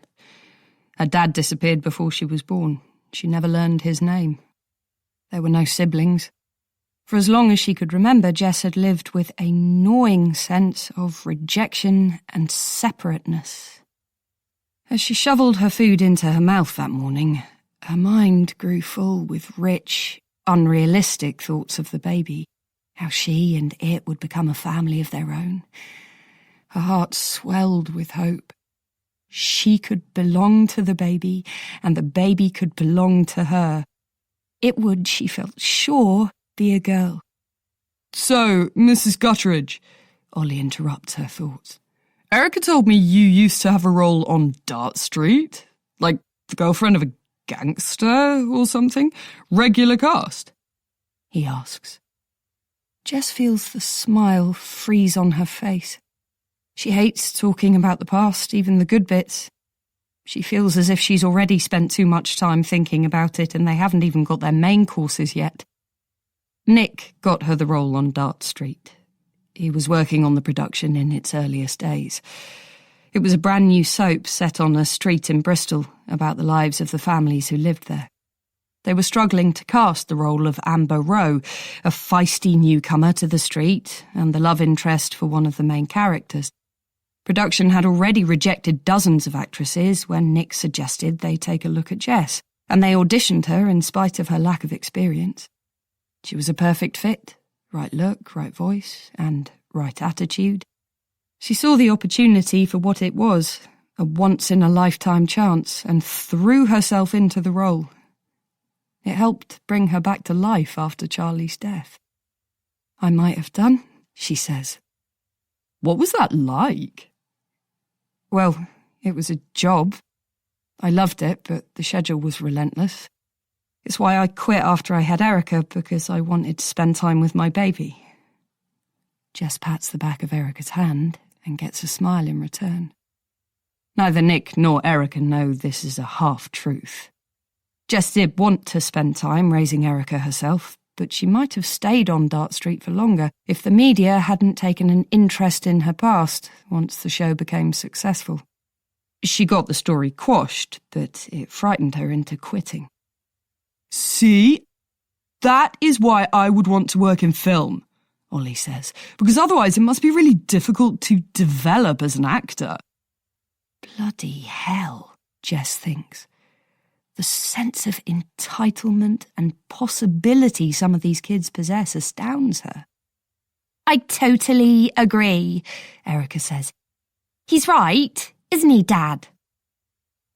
Her dad disappeared before she was born. She never learned his name. There were no siblings. For as long as she could remember, Jess had lived with a gnawing sense of rejection and separateness. As she shoveled her food into her mouth that morning, her mind grew full with rich, unrealistic thoughts of the baby, how she and it would become a family of their own. Her heart swelled with hope. She could belong to the baby, and the baby could belong to her. It would, she felt sure, be a girl. So, Mrs. Gutteridge, Ollie interrupts her thoughts. Erica told me you used to have a role on Dart Street, like the girlfriend of a gangster or something. Regular cast? He asks. Jess feels the smile freeze on her face. She hates talking about the past, even the good bits. She feels as if she's already spent too much time thinking about it and they haven't even got their main courses yet. Nick got her the role on Dart Street. He was working on the production in its earliest days. It was a brand new soap set on a street in Bristol about the lives of the families who lived there. They were struggling to cast the role of Amber Rowe, a feisty newcomer to the street and the love interest for one of the main characters. Production had already rejected dozens of actresses when Nick suggested they take a look at Jess, and they auditioned her in spite of her lack of experience. She was a perfect fit, right look, right voice, and right attitude. She saw the opportunity for what it was, a once-in-a-lifetime chance, and threw herself into the role. It helped bring her back to life after Charlie's death. I might have done, she says. What was that like? Well, It was a job. I loved it, but the schedule was relentless. It's why I quit after I had Erica, because I wanted to spend time with my baby. Jess pats the back of Erica's hand and gets a smile in return. Neither Nick nor Erica know this is a half-truth. Jess did want to spend time raising Erica herself, but she might have stayed on Dart Street for longer if the media hadn't taken an interest in her past once the show became successful. She got the story quashed, but it frightened her into quitting. See? That is why I would want to work in film, Ollie says, because otherwise it must be really difficult to develop as an actor. Bloody hell, Jess thinks. The sense of entitlement and possibility some of these kids possess astounds her. I totally agree, Erica says. He's right, isn't he, Dad?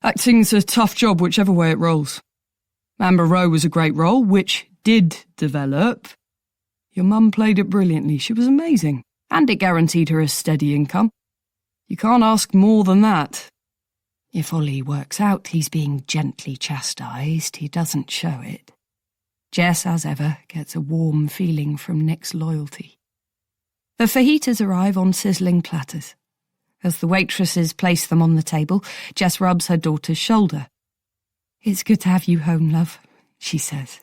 Acting's a tough job whichever way it rolls. Amber Rowe was a great role, which did develop. Your mum played it brilliantly. She was amazing. And it guaranteed her a steady income. You can't ask more than that. If Ollie works out he's being gently chastised, he doesn't show it. Jess, as ever, gets a warm feeling from Nick's loyalty. The fajitas arrive on sizzling platters. As the waitresses place them on the table, Jess rubs her daughter's shoulder. "It's good to have you home, love," she says.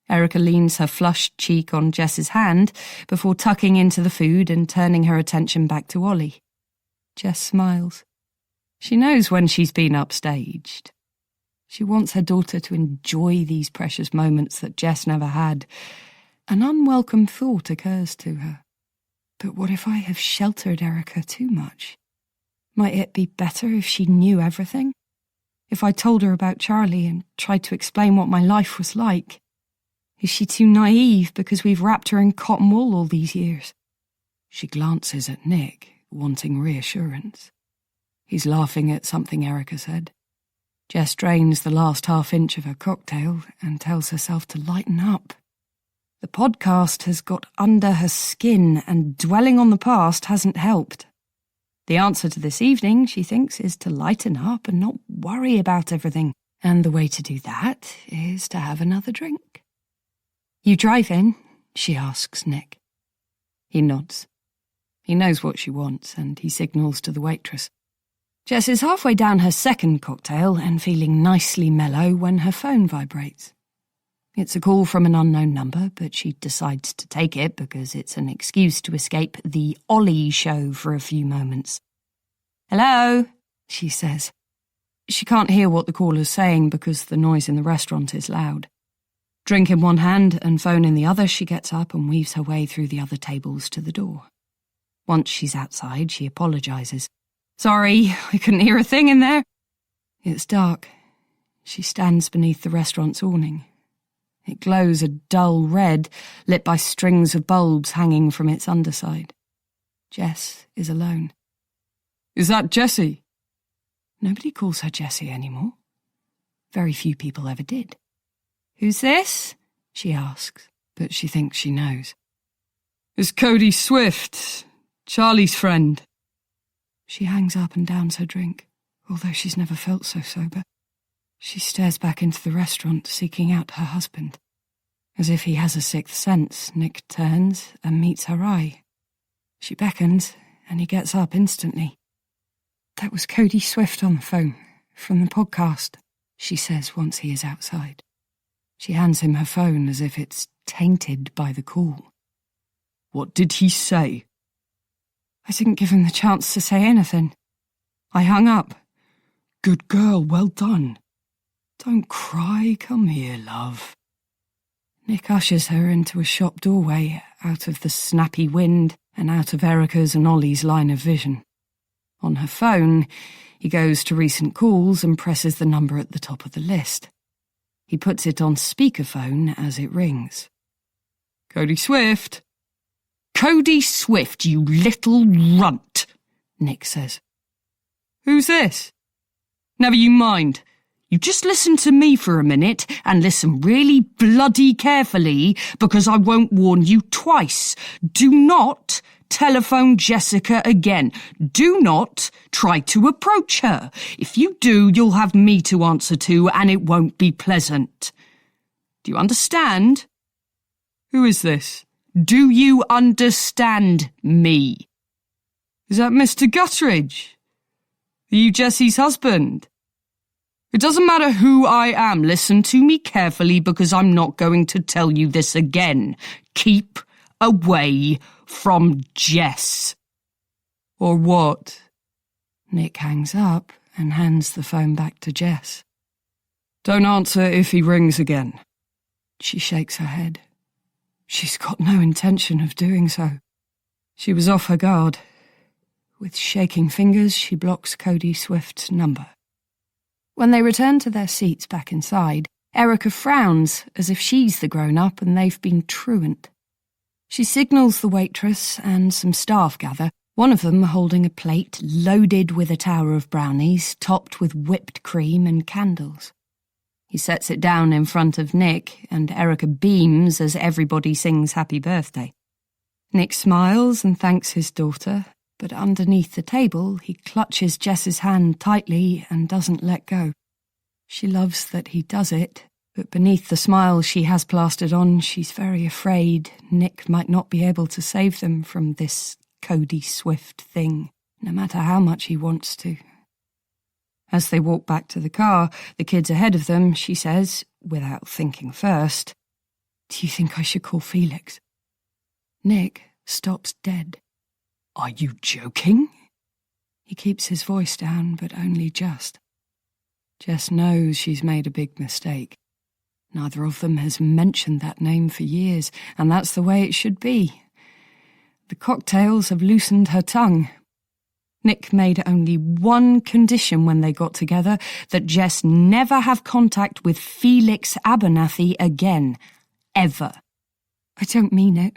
Erica leans her flushed cheek on Jess's hand before tucking into the food and turning her attention back to Ollie. Jess smiles. She knows when she's been upstaged. She wants her daughter to enjoy these precious moments that Jess never had. An unwelcome thought occurs to her. But what if I have sheltered Erica too much? Might it be better if she knew everything? If I told her about Charlie and tried to explain what my life was like? Is she too naive because we've wrapped her in cotton wool all these years? She glances at Nick, wanting reassurance. He's laughing at something Erica said. Jess drains the last half-inch of her cocktail and tells herself to lighten up. The podcast has got under her skin, and dwelling on the past hasn't helped. The answer to this evening, she thinks, is to lighten up and not worry about everything. And the way to do that is to have another drink. "You driving?" she asks Nick. He nods. He knows what she wants, and he signals to the waitress. Jess is halfway down her second cocktail and feeling nicely mellow when her phone vibrates. It's a call from an unknown number, but she decides to take it because it's an excuse to escape the Ollie show for a few moments. "Hello," she says. She can't hear what the caller's saying because the noise in the restaurant is loud. Drink in one hand and phone in the other, she gets up and weaves her way through the other tables to the door. Once she's outside, she apologises. "Sorry, I couldn't hear a thing in there." It's dark. She stands beneath the restaurant's awning. It glows a dull red, lit by strings of bulbs hanging from its underside. Jess is alone. "Is that Jessie?" Nobody calls her Jessie anymore. Very few people ever did. "Who's this?" she asks, but she thinks she knows. "It's Cody Swift, Charlie's friend." She hangs up and downs her drink, although she's never felt so sober. She stares back into the restaurant, seeking out her husband. As if he has a sixth sense, Nick turns and meets her eye. She beckons, and he gets up instantly. "That was Cody Swift on the phone, from the podcast," she says once he is outside. She hands him her phone as if it's tainted by the call. "What did he say?" I didn't give him the chance to say anything. I hung up. "Good girl, well done. Don't cry, come here, love." Nick ushers her into a shop doorway, out of the snappy wind and out of Erica's and Ollie's line of vision. On her phone, he goes to recent calls and presses the number at the top of the list. He puts it on speakerphone as it rings. "Cody Swift." "Cody Swift, you little runt," Nick says. "Who's this?" "Never you mind. You just listen to me for a minute and listen really bloody carefully because I won't warn you twice. Do not telephone Jessica again. Do not try to approach her. If you do, you'll have me to answer to, and it won't be pleasant. Do you understand? Who is this? Do you understand me? Is that Mr. Guttridge? Are you Jessie's husband? It doesn't matter who I am. Listen to me carefully because I'm not going to tell you this again. Keep away from Jess. Or what? Nick hangs up and hands the phone back to Jess. Don't answer if he rings again. She shakes her head. She's got no intention of doing so. She was off her guard. With shaking fingers, she blocks Cody Swift's number. When they return to their seats back inside, Erica frowns as if she's the grown-up and they've been truant. She signals the waitress and some staff gather, one of them holding a plate loaded with a tower of brownies, topped with whipped cream and candles. He sets it down in front of Nick, and Erica beams as everybody sings happy birthday. Nick smiles and thanks his daughter, but underneath the table he clutches Jess's hand tightly and doesn't let go. She loves that he does it, but beneath the smile she has plastered on, she's very afraid Nick might not be able to save them from this Cody Swift thing, no matter how much he wants to. As they walk back to the car, the kids ahead of them, she says, without thinking first, "Do you think I should call Felix?" Nick stops dead. Are you joking? He keeps his voice down, but only just. Jess knows she's made a big mistake. Neither of them has mentioned that name for years, and that's the way it should be. The cocktails have loosened her tongue. Nick made only one condition when they got together, that Jess never have contact with Felix Abernathy again. Ever. I don't mean it.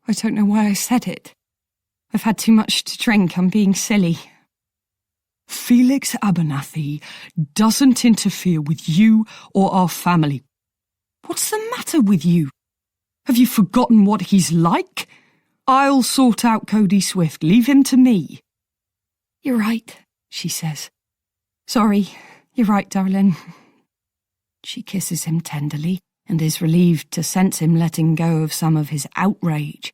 I don't know why I said it. I've had too much to drink. I'm being silly. Felix Abernathy doesn't interfere with you or our family. What's the matter with you? Have you forgotten what he's like? I'll sort out Cody Swift. Leave him to me. You're right, she says. Sorry, you're right, darling. She kisses him tenderly and is relieved to sense him letting go of some of his outrage.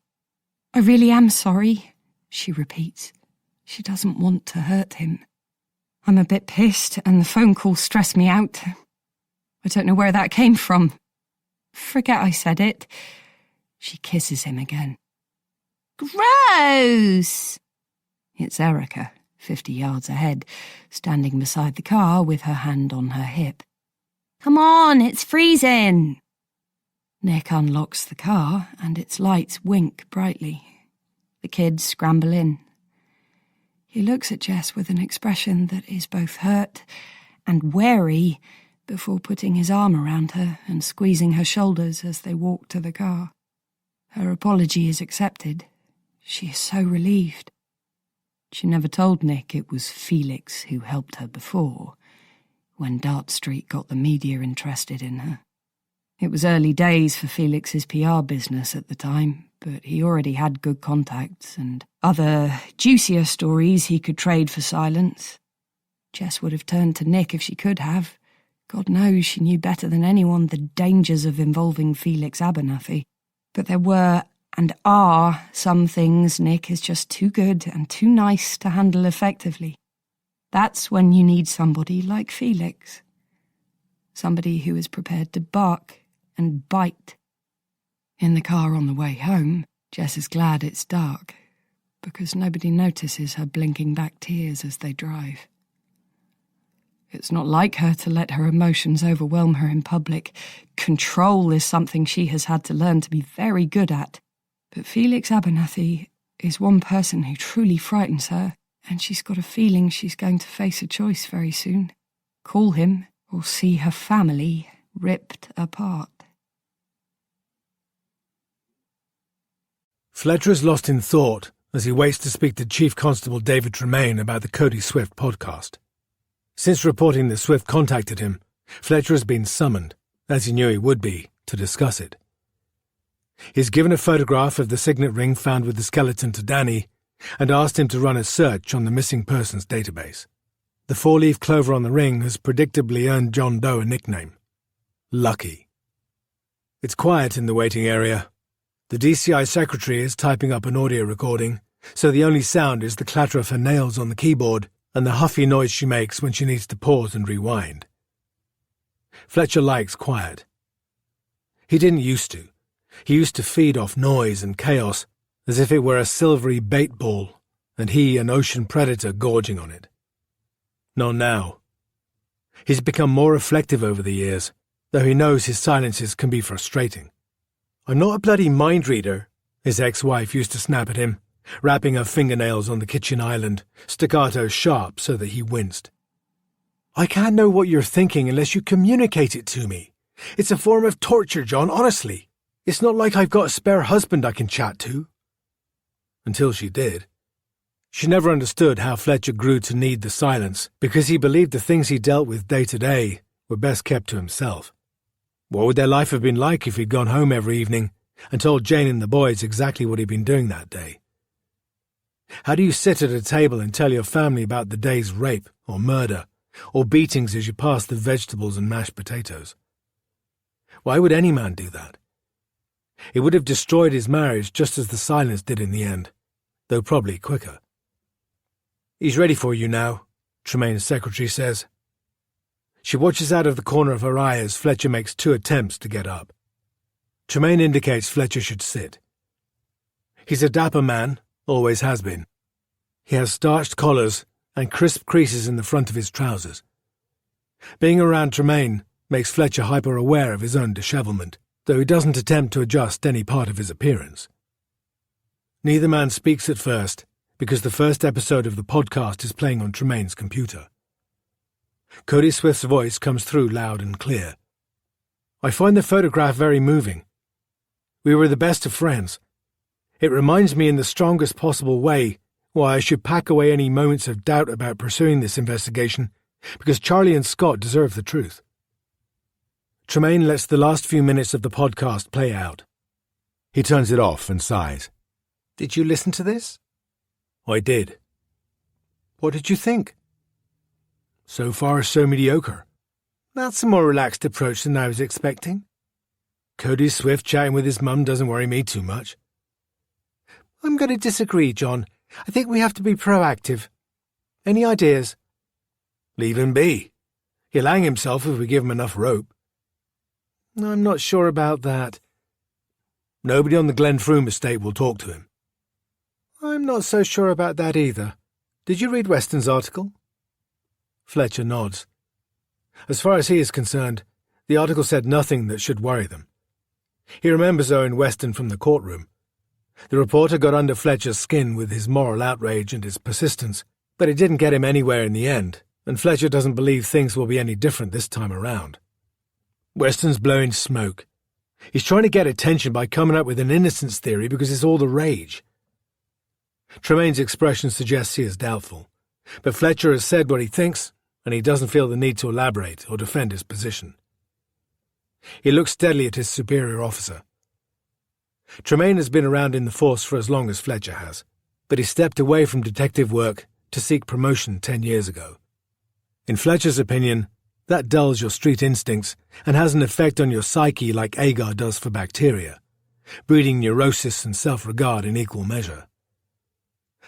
I really am sorry, she repeats. She doesn't want to hurt him. I'm a bit pissed and the phone call stressed me out. I don't know where that came from. Forget I said it. She kisses him again. Gross! It's Erica, 50 yards ahead, standing beside the car with her hand on her hip. Come on, it's freezing. Nick unlocks the car and its lights wink brightly. The kids scramble in. He looks at Jess with an expression that is both hurt and wary before putting his arm around her and squeezing her shoulders as they walk to the car. Her apology is accepted. She is so relieved. She never told Nick it was Felix who helped her before, when Dart Street got the media interested in her. It was early days for Felix's PR business at the time, but he already had good contacts and other juicier stories he could trade for silence. Jess would have turned to Nick if she could have. God knows she knew better than anyone the dangers of involving Felix Abernathy. But there were and are some things Nick is just too good and too nice to handle effectively. That's when you need somebody like Felix. Somebody who is prepared to bark and bite. In the car on the way home, Jess is glad it's dark, because nobody notices her blinking back tears as they drive. It's not like her to let her emotions overwhelm her in public. Control is something she has had to learn to be very good at. But Felix Abernathy is one person who truly frightens her, and she's got a feeling she's going to face a choice very soon. Call him or see her family ripped apart. Fletcher is lost in thought as he waits to speak to Chief Constable David Tremaine about the Cody Swift podcast. Since reporting that Swift contacted him, Fletcher has been summoned, as he knew he would be, to discuss it. He's given a photograph of the signet ring found with the skeleton to Danny and asked him to run a search on the missing persons database. The four-leaf clover on the ring has predictably earned John Doe a nickname: Lucky. It's quiet in the waiting area. The DCI secretary is typing up an audio recording, so the only sound is the clatter of her nails on the keyboard and the huffy noise she makes when she needs to pause and rewind. Fletcher likes quiet. He didn't used to. He used to feed off noise and chaos as if it were a silvery bait ball and he an ocean predator gorging on it. Not now. He's become more reflective over the years, though he knows his silences can be frustrating. "I'm not a bloody mind reader," his ex-wife used to snap at him, rapping her fingernails on the kitchen island, staccato sharp so that he winced. "I can't know what you're thinking unless you communicate it to me. It's a form of torture, John, honestly. It's not like I've got a spare husband I can chat to." Until she did. She never understood how Fletcher grew to need the silence, because he believed the things he dealt with day to day were best kept to himself. What would their life have been like if he'd gone home every evening and told Jane and the boys exactly what he'd been doing that day? How do you sit at a table and tell your family about the day's rape or murder or beatings as you pass the vegetables and mashed potatoes? Why would any man do that? It would have destroyed his marriage just as the silence did in the end, though probably quicker. "He's ready for you now," Tremaine's secretary says. She watches out of the corner of her eye as Fletcher makes 2 attempts to get up. Tremaine indicates Fletcher should sit. He's a dapper man, always has been. He has starched collars and crisp creases in the front of his trousers. Being around Tremaine makes Fletcher hyper-aware of his own dishevelment, though he doesn't attempt to adjust any part of his appearance. Neither man speaks at first, because the first episode of the podcast is playing on Tremaine's computer. Cody Swift's voice comes through loud and clear. "I find the photograph very moving. We were the best of friends. It reminds me in the strongest possible way why I should pack away any moments of doubt about pursuing this investigation, because Charlie and Scott deserve the truth." Tremaine lets the last few minutes of the podcast play out. He turns it off and sighs. "Did you listen to this?" "I did." "What did you think?" "So far, so mediocre." "That's a more relaxed approach than I was expecting." "Cody Swift chatting with his mum doesn't worry me too much." "I'm going to disagree, John. I think we have to be proactive. Any ideas?" "Leave him be. He'll hang himself if we give him enough rope." "I'm not sure about that." "Nobody on the Glenfroom estate will talk to him." "I'm not so sure about that either. Did you read Weston's article?" Fletcher nods. As far as he is concerned, the article said nothing that should worry them. He remembers Owen Weston from the courtroom. The reporter got under Fletcher's skin with his moral outrage and his persistence, but it didn't get him anywhere in the end, and Fletcher doesn't believe things will be any different this time around. Weston's blowing smoke. He's trying to get attention by coming up with an innocence theory because it's all the rage. Tremaine's expression suggests he is doubtful, but Fletcher has said what he thinks, and he doesn't feel the need to elaborate or defend his position. He looks steadily at his superior officer. Tremaine has been around in the force for as long as Fletcher has, but he stepped away from detective work to seek promotion 10 years ago. In Fletcher's opinion, that dulls your street instincts and has an effect on your psyche like agar does for bacteria, breeding neurosis and self-regard in equal measure.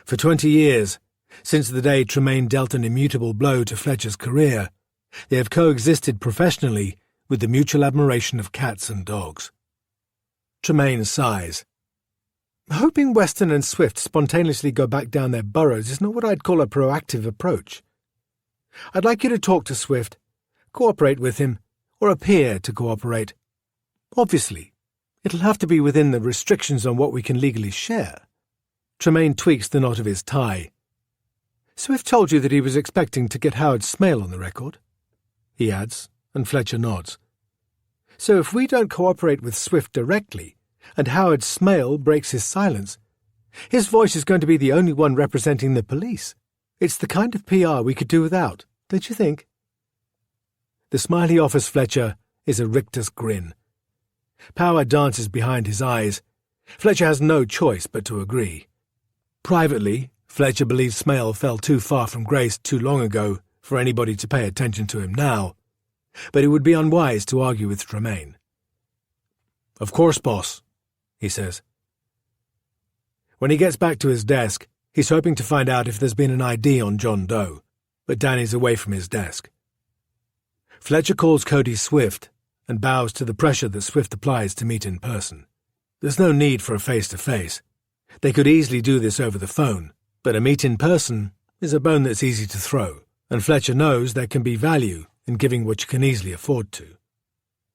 For 20 years, since the day Tremaine dealt an immutable blow to Fletcher's career, they have coexisted professionally with the mutual admiration of cats and dogs. Tremaine sighs. "Hoping Weston and Swift spontaneously go back down their burrows is not what I'd call a proactive approach. I'd like you to talk to Swift, cooperate with him, or appear to cooperate. Obviously, it'll have to be within the restrictions on what we can legally share." Tremaine tweaks the knot of his tie. "Swift told you that he was expecting to get Howard Smale on the record?" he adds, and Fletcher nods. "So if we don't cooperate with Swift directly, and Howard Smale breaks his silence, his voice is going to be the only one representing the police. It's the kind of PR we could do without, don't you think?" The smile he offers Fletcher is a rictus grin. Power dances behind his eyes. Fletcher has no choice but to agree. Privately, Fletcher believes Smale fell too far from grace too long ago for anybody to pay attention to him now, but it would be unwise to argue with Tremaine. "Of course, boss," he says. When he gets back to his desk, he's hoping to find out if there's been an ID on John Doe, but Danny's away from his desk. Fletcher calls Cody Swift and bows to the pressure that Swift applies to meet in person. There's no need for a face-to-face. They could easily do this over the phone, but a meet in person is a bone that's easy to throw, and Fletcher knows there can be value in giving what you can easily afford to.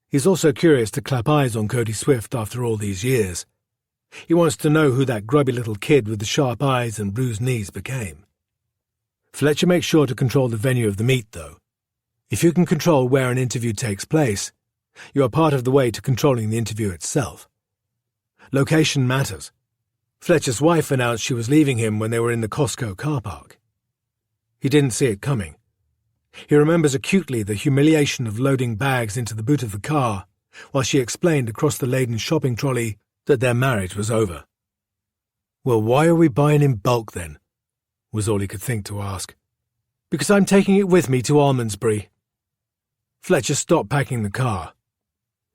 He's also curious to clap eyes on Cody Swift after all these years. He wants to know who that grubby little kid with the sharp eyes and bruised knees became. Fletcher makes sure to control the venue of the meet, though. If you can control where an interview takes place, you are part of the way to controlling the interview itself. Location matters. Fletcher's wife announced she was leaving him when they were in the Costco car park. He didn't see it coming. He remembers acutely the humiliation of loading bags into the boot of the car while she explained across the laden shopping trolley that their marriage was over. "Well, why are we buying in bulk then?" was all he could think to ask. "Because I'm taking it with me to Almondsbury." Fletcher stopped packing the car.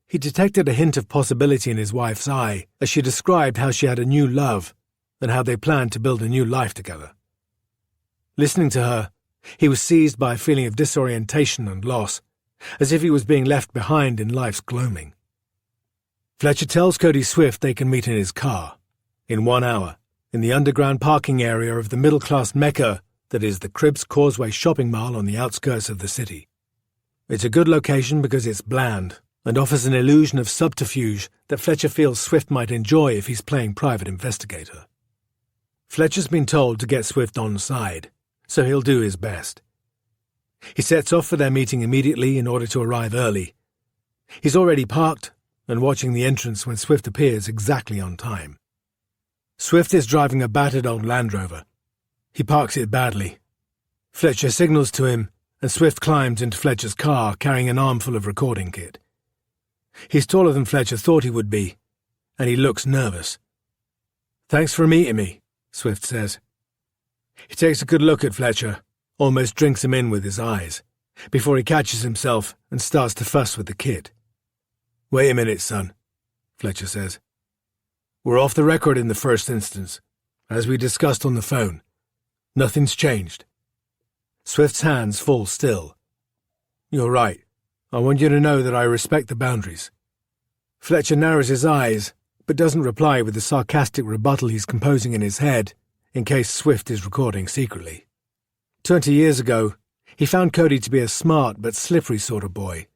He detected a hint of possibility in his wife's eye as she described how she had a new love and how they planned to build a new life together. Listening to her, he was seized by a feeling of disorientation and loss, as if he was being left behind in life's gloaming. Fletcher tells Cody Swift they can meet in his car, in 1 hour, in the underground parking area of the middle-class mecca that is the Cribbs Causeway shopping mall on the outskirts of the city. It's a good location because it's bland and offers an illusion of subterfuge that Fletcher feels Swift might enjoy if he's playing private investigator. Fletcher's been told to get Swift on side, so he'll do his best. He sets off for their meeting immediately in order to arrive early. He's already parked and watching the entrance when Swift appears exactly on time. Swift is driving a battered old Land Rover. He parks it badly. Fletcher signals to him, and Swift climbs into Fletcher's car carrying an armful of recording kit. He's taller than Fletcher thought he would be, and he looks nervous. "Thanks for meeting me," Swift says. He takes a good look at Fletcher, almost drinks him in with his eyes, before he catches himself and starts to fuss with the kid. "Wait a minute, son," Fletcher says. "We're off the record in the first instance, as we discussed on the phone. Nothing's changed." Swift's hands fall still. "You're right. I want you to know that I respect the boundaries." Fletcher narrows his eyes, but doesn't reply with the sarcastic rebuttal he's composing in his head, in case Swift is recording secretly. 20 years ago, he found Cody to be a smart but slippery sort of boy,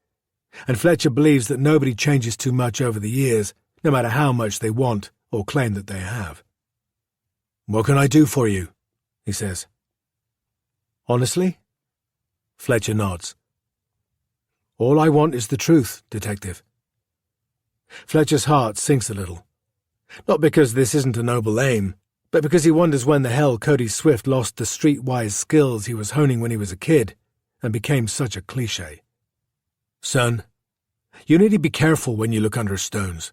and Fletcher believes that nobody changes too much over the years, no matter how much they want or claim that they have. "What can I do for you?" he says. "Honestly?" Fletcher nods. "All I want is the truth, Detective." Fletcher's heart sinks a little. Not because this isn't a noble aim, but because he wonders when the hell Cody Swift lost the streetwise skills he was honing when he was a kid and became such a cliché. "Son, you need to be careful when you look under stones.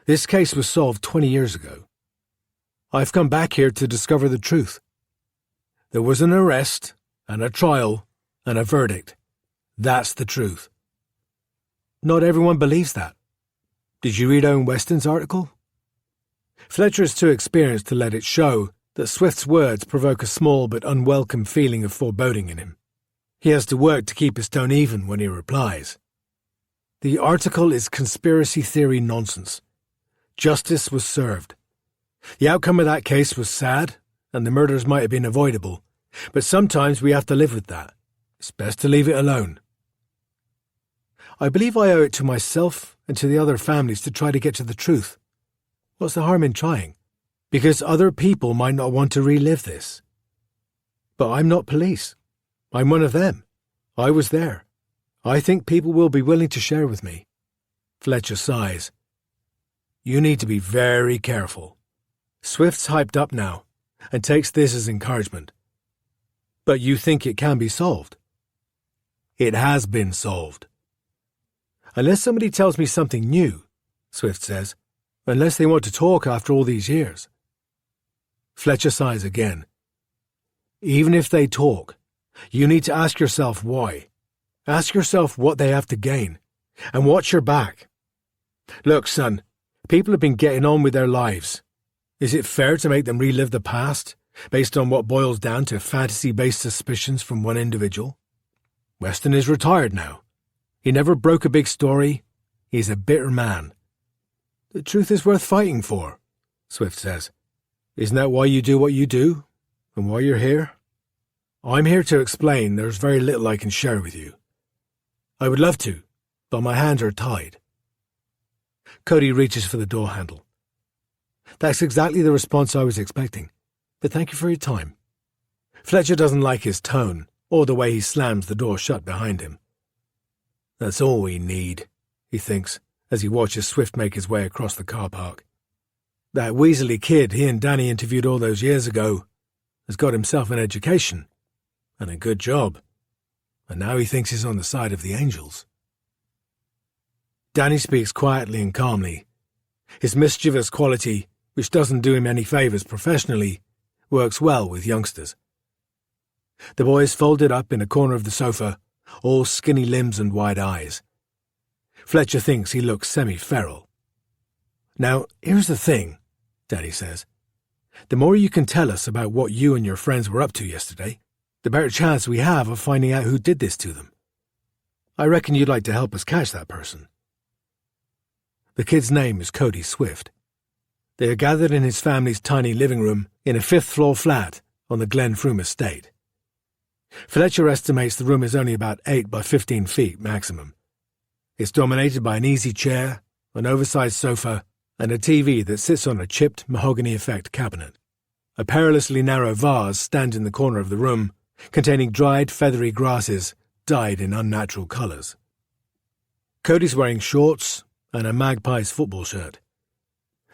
This case was solved 20 years ago. I've come back here to discover the truth. There was an arrest, and a trial, and a verdict. That's the truth. Not everyone believes that. Did you read Owen Weston's article?" Fletcher is too experienced to let it show that Swift's words provoke a small but unwelcome feeling of foreboding in him. He has to work to keep his tone even when he replies. "The article is conspiracy theory nonsense. Justice was served. The outcome of that case was sad, and the murders might have been avoidable, but sometimes we have to live with that. It's best to leave it alone. I believe I owe it to myself and to the other families to try to get to the truth. What's the harm in trying? Because other people might not want to relive this. But I'm not police. I'm one of them. I was there. I think people will be willing to share with me." Fletcher sighs. "You need to be very careful." Swift's hyped up now and takes this as encouragement. "But you think it can be solved?" "It has been solved. Unless somebody tells me something new, Swift says, unless they want to talk after all these years. Fletcher sighs again. Even if they talk, you need to ask yourself why. Ask yourself what they have to gain, and watch your back. Look, son, people have been getting on with their lives. Is it fair to make them relive the past, based on what boils down to fantasy-based suspicions from one individual? Weston is retired now. He never broke a big story. He's a bitter man. The truth is worth fighting for, Swift says. Isn't that why you do what you do, and why you're here? I'm here to explain there's very little I can share with you. I would love to, but my hands are tied. Cody reaches for the door handle. That's exactly the response I was expecting, but thank you for your time. Fletcher doesn't like his tone, or the way he slams the door shut behind him. That's all we need, he thinks, as he watches Swift make his way across the car park. That weaselly kid he and Danny interviewed all those years ago has got himself an education, and a good job, and now he thinks he's on the side of the angels. Danny speaks quietly and calmly. His mischievous quality, which doesn't do him any favours professionally, works well with youngsters. The boy is folded up in a corner of the sofa, all skinny limbs and wide eyes. Fletcher thinks he looks semi-feral. Now, here's the thing, Danny says. The more you can tell us about what you and your friends were up to yesterday, the better chance we have of finding out who did this to them. I reckon you'd like to help us catch that person. The kid's name is Cody Swift. They are gathered in his family's tiny living room in a fifth-floor flat on the Glen Frume estate. Fletcher estimates the room is only about 8 by 15 feet maximum. It's dominated by an easy chair, an oversized sofa, and a TV that sits on a chipped mahogany-effect cabinet. A perilously narrow vase stands in the corner of the room, containing dried, feathery grasses dyed in unnatural colours. Cody's wearing shorts and a Magpies football shirt.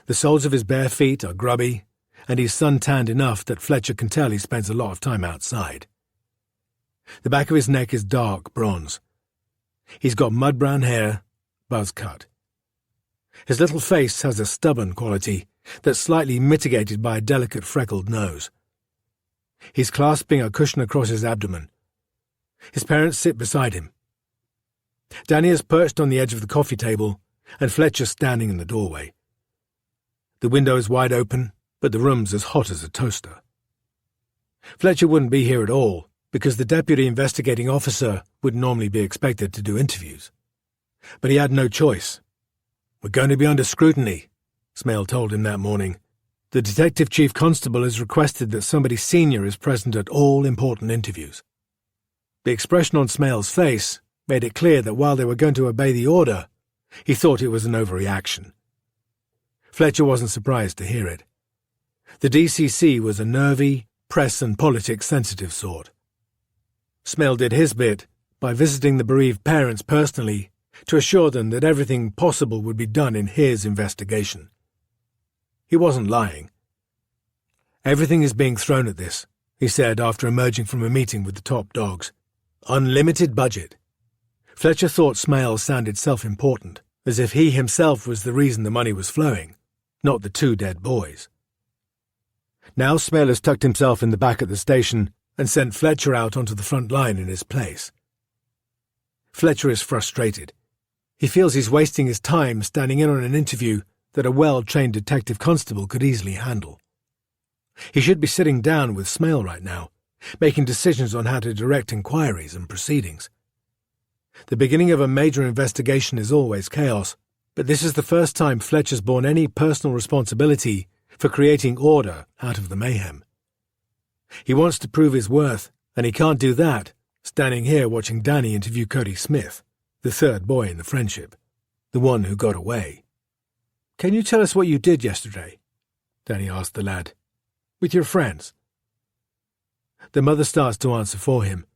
The soles of his bare feet are grubby, and he's sun-tanned enough that Fletcher can tell he spends a lot of time outside. The back of his neck is dark bronze. He's got mud-brown hair, buzz-cut. His little face has a stubborn quality that's slightly mitigated by a delicate freckled nose. He's clasping a cushion across his abdomen. His parents sit beside him. Danny is perched on the edge of the coffee table, and Fletcher's standing in the doorway. The window is wide open, but the room's as hot as a toaster. Fletcher wouldn't be here at all, because the deputy investigating officer would normally be expected to do interviews. But he had no choice. We're going to be under scrutiny, Smale told him that morning. The detective chief constable has requested that somebody senior is present at all important interviews. The expression on Smale's face made it clear that while they were going to obey the order, he thought it was an overreaction. Fletcher wasn't surprised to hear it. The DCC was a nervy, press and politics-sensitive sort. Smale did his bit by visiting the bereaved parents personally to assure them that everything possible would be done in his investigation. He wasn't lying. Everything is being thrown at this, he said after emerging from a meeting with the top dogs. Unlimited budget. Fletcher thought Smale sounded self-important, as if he himself was the reason the money was flowing, not the 2 dead boys. Now Smale has tucked himself in the back at the station and sent Fletcher out onto the front line in his place. Fletcher is frustrated. He feels he's wasting his time standing in on an interview that a well-trained detective constable could easily handle. He should be sitting down with Smale right now, making decisions on how to direct inquiries and proceedings. The beginning of a major investigation is always chaos, but this is the first time Fletcher's borne any personal responsibility for creating order out of the mayhem. He wants to prove his worth, and he can't do that standing here watching Danny interview Cody Smith, the 3rd boy in the friendship, the one who got away. Can you tell us what you did yesterday? Danny asked the lad. With your friends. The mother starts to answer for him,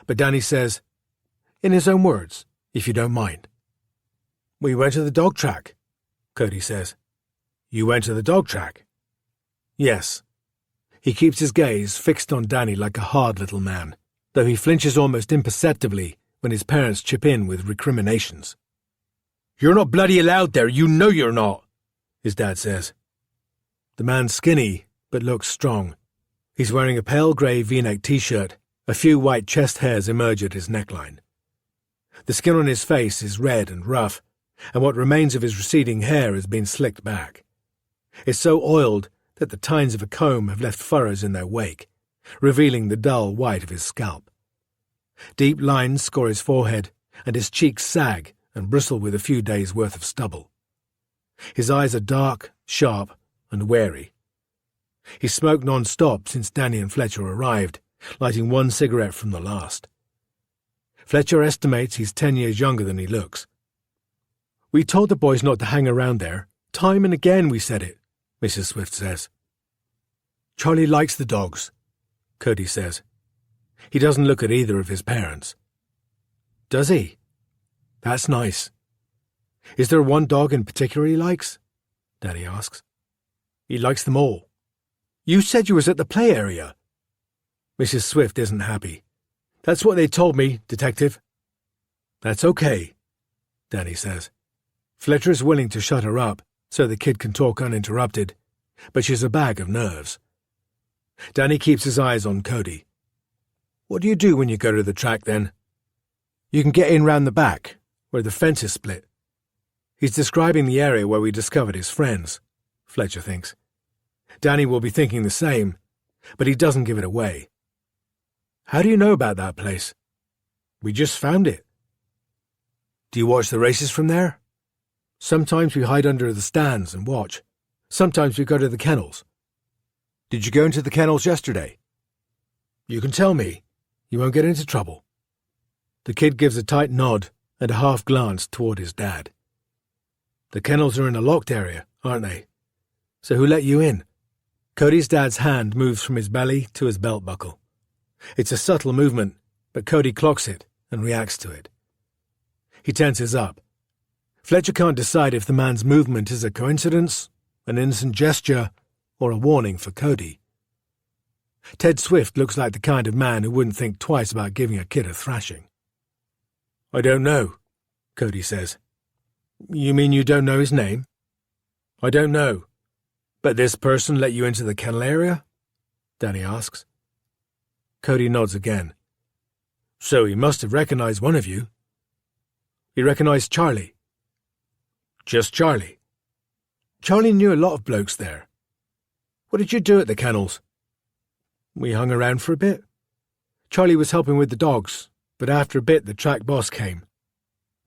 but Danny says, in his own words, if you don't mind. We went to the dog track, Cody says. You went to the dog track? Yes. He keeps his gaze fixed on Danny like a hard little man, though he flinches almost imperceptibly when his parents chip in with recriminations. You're not bloody allowed there, you know you're not, his dad says. The man's skinny, but looks strong. He's wearing a pale grey V-neck t-shirt. A few white chest hairs emerge at his neckline. The skin on his face is red and rough, and what remains of his receding hair has been slicked back. It's so oiled that the tines of a comb have left furrows in their wake, revealing the dull white of his scalp. Deep lines score his forehead, and his cheeks sag and bristle with a few days' worth of stubble. His eyes are dark, sharp, and wary. He's smoked non-stop since Danny and Fletcher arrived, lighting one cigarette from the last. Fletcher estimates he's 10 years younger than he looks. We told the boys not to hang around there. Time and again we said it, Mrs. Swift says. Charlie likes the dogs, Cody says. He doesn't look at either of his parents. Does he? That's nice. Is there one dog in particular he likes? Danny asks. He likes them all. You said you was at the play area. Mrs. Swift isn't happy. That's what they told me, Detective. That's okay, Danny says. Fletcher's willing to shut her up so the kid can talk uninterrupted, but she's a bag of nerves. Danny keeps his eyes on Cody. What do you do when you go to the track, then? You can get in round the back, where the fence is split. He's describing the area where we discovered his friends, Fletcher thinks. Danny will be thinking the same, but he doesn't give it away. How do you know about that place? We just found it. Do you watch the races from there? Sometimes we hide under the stands and watch. Sometimes we go to the kennels. Did you go into the kennels yesterday? You can tell me. You won't get into trouble. The kid gives a tight nod and a half glance toward his dad. The kennels are in a locked area, aren't they? So who let you in? Cody's dad's hand moves from his belly to his belt buckle. It's a subtle movement, but Cody clocks it and reacts to it. He tenses up. Fletcher can't decide if the man's movement is a coincidence, an innocent gesture, or a warning for Cody. Ted Swift looks like the kind of man who wouldn't think twice about giving a kid a thrashing. I don't know, Cody says. You mean you don't know his name? I don't know. But this person let you into the kennel area? Danny asks. Cody nods again. So he must have recognized one of you. He recognized Charlie. Just Charlie. Charlie knew a lot of blokes there. What did you do at the kennels? We hung around for a bit. Charlie was helping with the dogs, but after a bit the track boss came.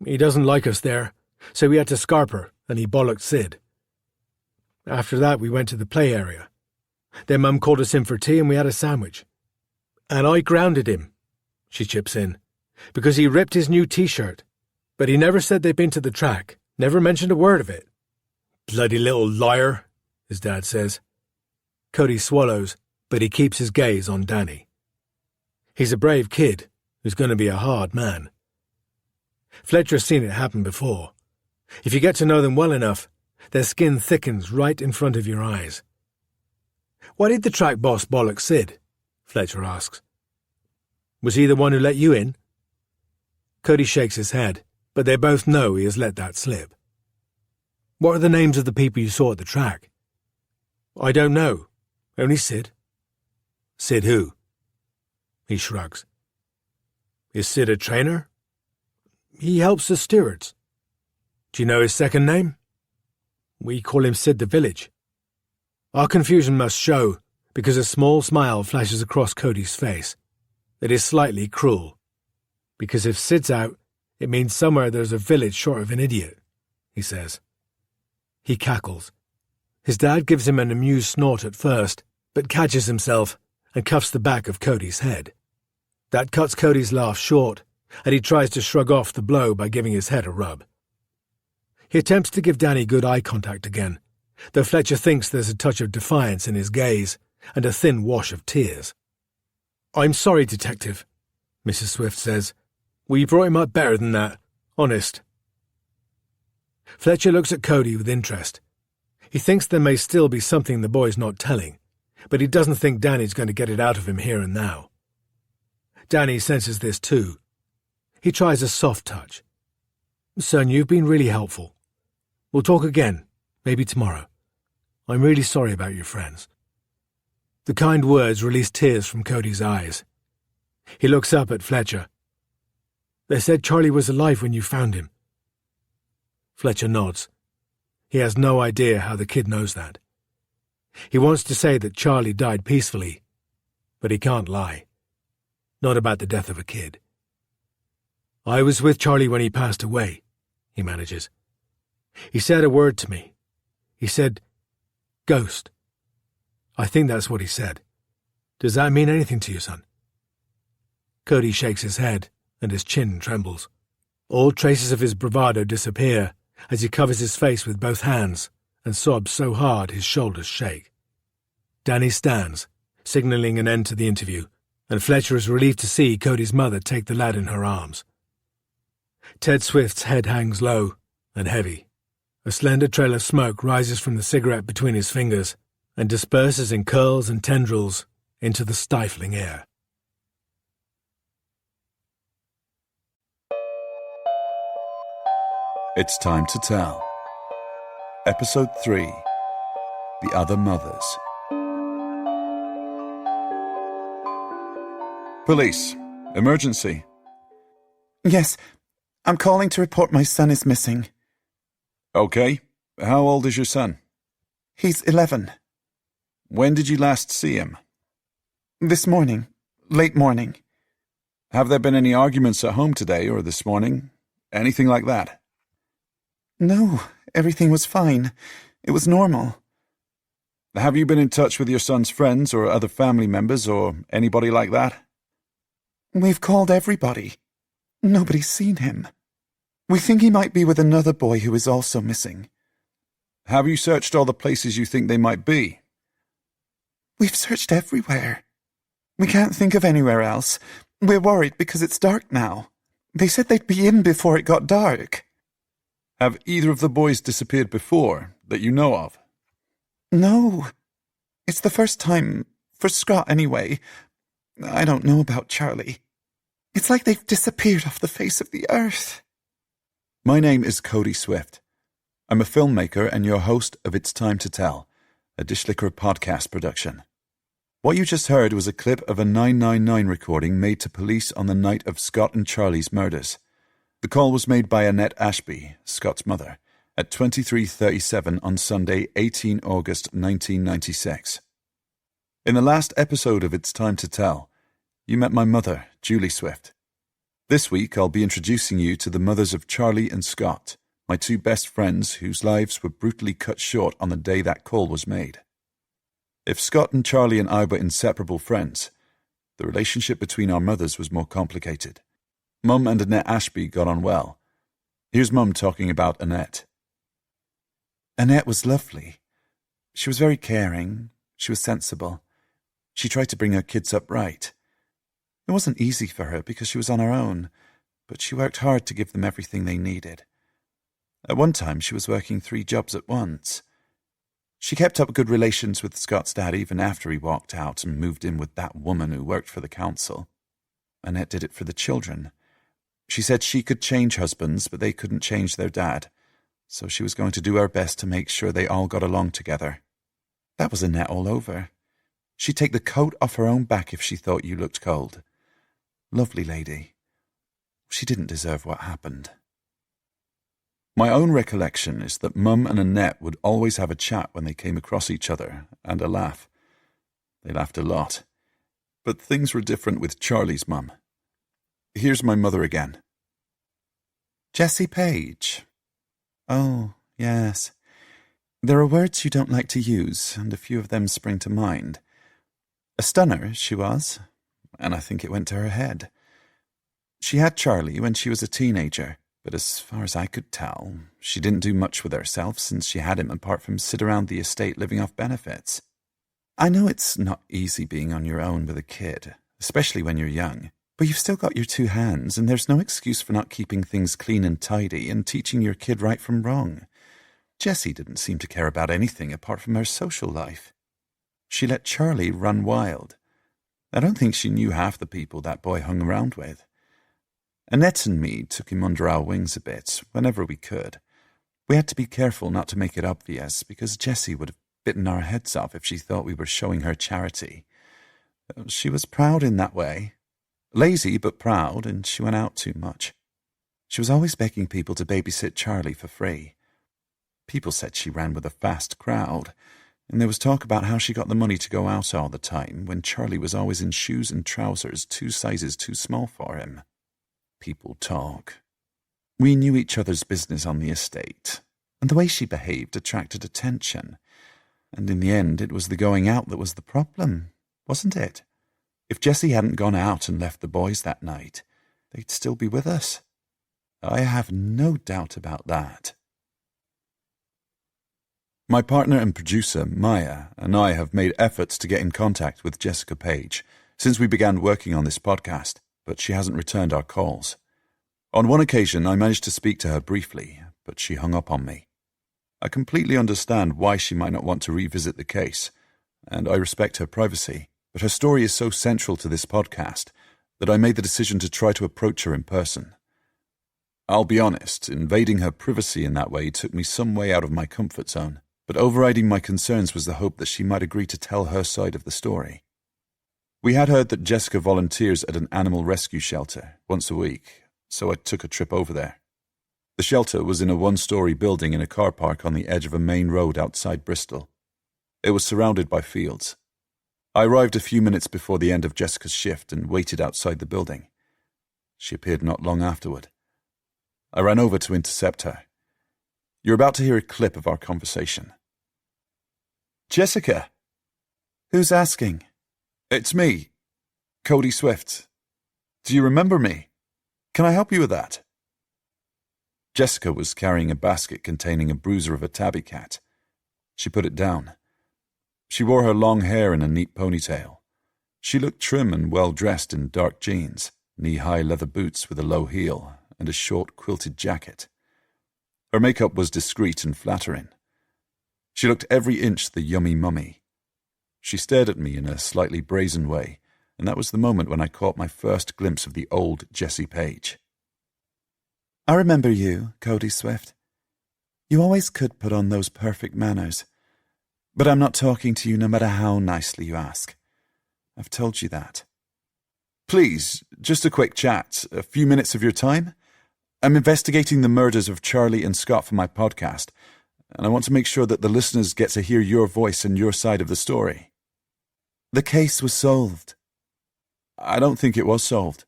He doesn't like us there, so we had to scarp her, and he bollocked Sid. After that we went to the play area. Then Mum called us in for tea and we had a sandwich. And I grounded him, she chips in, because he ripped his new t-shirt, but he never said they'd been to the track, never mentioned a word of it. Bloody little liar, his dad says. Cody swallows, but he keeps his gaze on Danny. He's a brave kid who's going to be a hard man. Fletcher's seen it happen before. If you get to know them well enough, their skin thickens right in front of your eyes. Why did the track boss bollock Sid? Fletcher asks. Was he the one who let you in? Cody shakes his head, but they both know he has let that slip. What are the names of the people you saw at the track? I don't know. Only Sid. Sid who? He shrugs. Is Sid a trainer? He helps the stewards. Do you know his second name? We call him Sid the Village. Our confusion must show, because a small smile flashes across Cody's face. It is slightly cruel. Because if Sid's out, it means somewhere there's a village short of an idiot, he says. He cackles. His dad gives him an amused snort at first, but catches himself and cuffs the back of Cody's head. That cuts Cody's laugh short, and he tries to shrug off the blow by giving his head a rub. He attempts to give Danny good eye contact again, though Fletcher thinks there's a touch of defiance in his gaze and a thin wash of tears. I'm sorry, Detective, Mrs. Swift says. We brought him up better than that, honest. Fletcher looks at Cody with interest. He thinks there may still be something the boy's not telling, but he doesn't think Danny's going to get it out of him here and now. Danny senses this too. He tries a soft touch. Son, you've been really helpful. We'll talk again, maybe tomorrow. I'm really sorry about your friends. The kind words released tears from Cody's eyes. He looks up at Fletcher. They said Charlie was alive when you found him. Fletcher nods. He has no idea how the kid knows that. He wants to say that Charlie died peacefully, but he can't lie. Not about the death of a kid. I was with Charlie when he passed away, he manages. He said a word to me. He said, "Ghost." I think that's what he said. Does that mean anything to you, son? Cody shakes his head, and his chin trembles. All traces of his bravado disappear as he covers his face with both hands and sobs so hard his shoulders shake. Danny stands, signalling an end to the interview, and Fletcher is relieved to see Cody's mother take the lad in her arms. Ted Swift's head hangs low and heavy. A slender trail of smoke rises from the cigarette between his fingers and disperses in curls and tendrils into the stifling air. It's Time to Tell. Episode 3. The Other Mothers. Police. Emergency. Yes, I'm calling to report my son is missing. Okay. How old is your son? He's 11. When did you last see him? This morning. Late morning. Have there been any arguments at home today or this morning? Anything like that? No, everything was fine. It was normal. Have you been in touch with your son's friends or other family members or anybody like that? We've called everybody. Nobody's seen him. We think he might be with another boy who is also missing. Have you searched all the places you think they might be? We've searched everywhere. We can't think of anywhere else. We're worried because it's dark now. They said they'd be in before it got dark. Have either of the boys disappeared before, that you know of? No. It's the first time, for Scott anyway. I don't know about Charlie. It's like they've disappeared off the face of the earth. My name is Cody Swift. I'm a filmmaker and your host of It's Time to Tell, a Dish Liquor podcast production. What you just heard was a clip of a 999 recording made to police on the night of Scott and Charlie's murders. The call was made by Annette Ashby, Scott's mother, at 23:37 on Sunday, 18 August 1996. In the last episode of It's Time to Tell, you met my mother, Julie Swift. This week I'll be introducing you to the mothers of Charlie and Scott, my two best friends whose lives were brutally cut short on the day that call was made. If Scott and Charlie and I were inseparable friends, the relationship between our mothers was more complicated. Mum and Annette Ashby got on well. Here's Mum talking about Annette. Annette was lovely. She was very caring. She was sensible. She tried to bring her kids up right. It wasn't easy for her because she was on her own, but she worked hard to give them everything they needed. At one time, she was working 3 jobs at once. She kept up good relations with Scott's dad even after he walked out and moved in with that woman who worked for the council. Annette did it for the children. She said she could change husbands, but they couldn't change their dad, so she was going to do her best to make sure they all got along together. That was Annette all over. She'd take the coat off her own back if she thought you looked cold. Lovely lady. She didn't deserve what happened. My own recollection is that Mum and Annette would always have a chat when they came across each other, and a laugh. They laughed a lot. But things were different with Charlie's mum. Here's my mother again. Jessie Page. Oh, yes. There are words you don't like to use, and a few of them spring to mind. A stunner, she was, and I think it went to her head. She had Charlie when she was a teenager, but as far as I could tell, she didn't do much with herself since she had him apart from sit around the estate living off benefits. I know it's not easy being on your own with a kid, especially when you're young, but you've still got your 2 hands, and there's no excuse for not keeping things clean and tidy and teaching your kid right from wrong. Jessie didn't seem to care about anything apart from her social life. She let Charlie run wild. I don't think she knew half the people that boy hung around with. Annette and me took him under our wings a bit, whenever we could. We had to be careful not to make it obvious, because Jessie would have bitten our heads off if she thought we were showing her charity. She was proud in that way. Lazy but proud, and she went out too much. She was always begging people to babysit Charlie for free. People said she ran with a fast crowd, and there was talk about how she got the money to go out all the time when Charlie was always in shoes and trousers 2 sizes too small for him. People talk. We knew each other's business on the estate, and the way she behaved attracted attention. And in the end, it was the going out that was the problem, wasn't it? If Jessie hadn't gone out and left the boys that night, they'd still be with us. I have no doubt about that. My partner and producer, Maya, and I have made efforts to get in contact with Jessica Page since we began working on this podcast, but she hasn't returned our calls. On one occasion, I managed to speak to her briefly, but she hung up on me. I completely understand why she might not want to revisit the case, and I respect her privacy, but her story is so central to this podcast that I made the decision to try to approach her in person. I'll be honest, invading her privacy in that way took me some way out of my comfort zone, but overriding my concerns was the hope that she might agree to tell her side of the story. We had heard that Jessica volunteers at an animal rescue shelter once a week, so I took a trip over there. The shelter was in a 1-story building in a car park on the edge of a main road outside Bristol. It was surrounded by fields. I arrived a few minutes before the end of Jessica's shift and waited outside the building. She appeared not long afterward. I ran over to intercept her. You're about to hear a clip of our conversation. Jessica? Who's asking? It's me, Cody Swift. Do you remember me? Can I help you with that? Jessica was carrying a basket containing a bruiser of a tabby cat. She put it down. She wore her long hair in a neat ponytail. She looked trim and well-dressed in dark jeans, knee-high leather boots with a low heel, and a short quilted jacket. Her makeup was discreet and flattering. She looked every inch the yummy mummy. She stared at me in a slightly brazen way, and that was the moment when I caught my first glimpse of the old Jessie Page. I remember you, Cody Swift. You always could put on those perfect manners. But I'm not talking to you no matter how nicely you ask. I've told you that. Please, just a quick chat, a few minutes of your time? I'm investigating the murders of Charlie and Scott for my podcast, and I want to make sure that the listeners get to hear your voice and your side of the story. The case was solved. I don't think it was solved.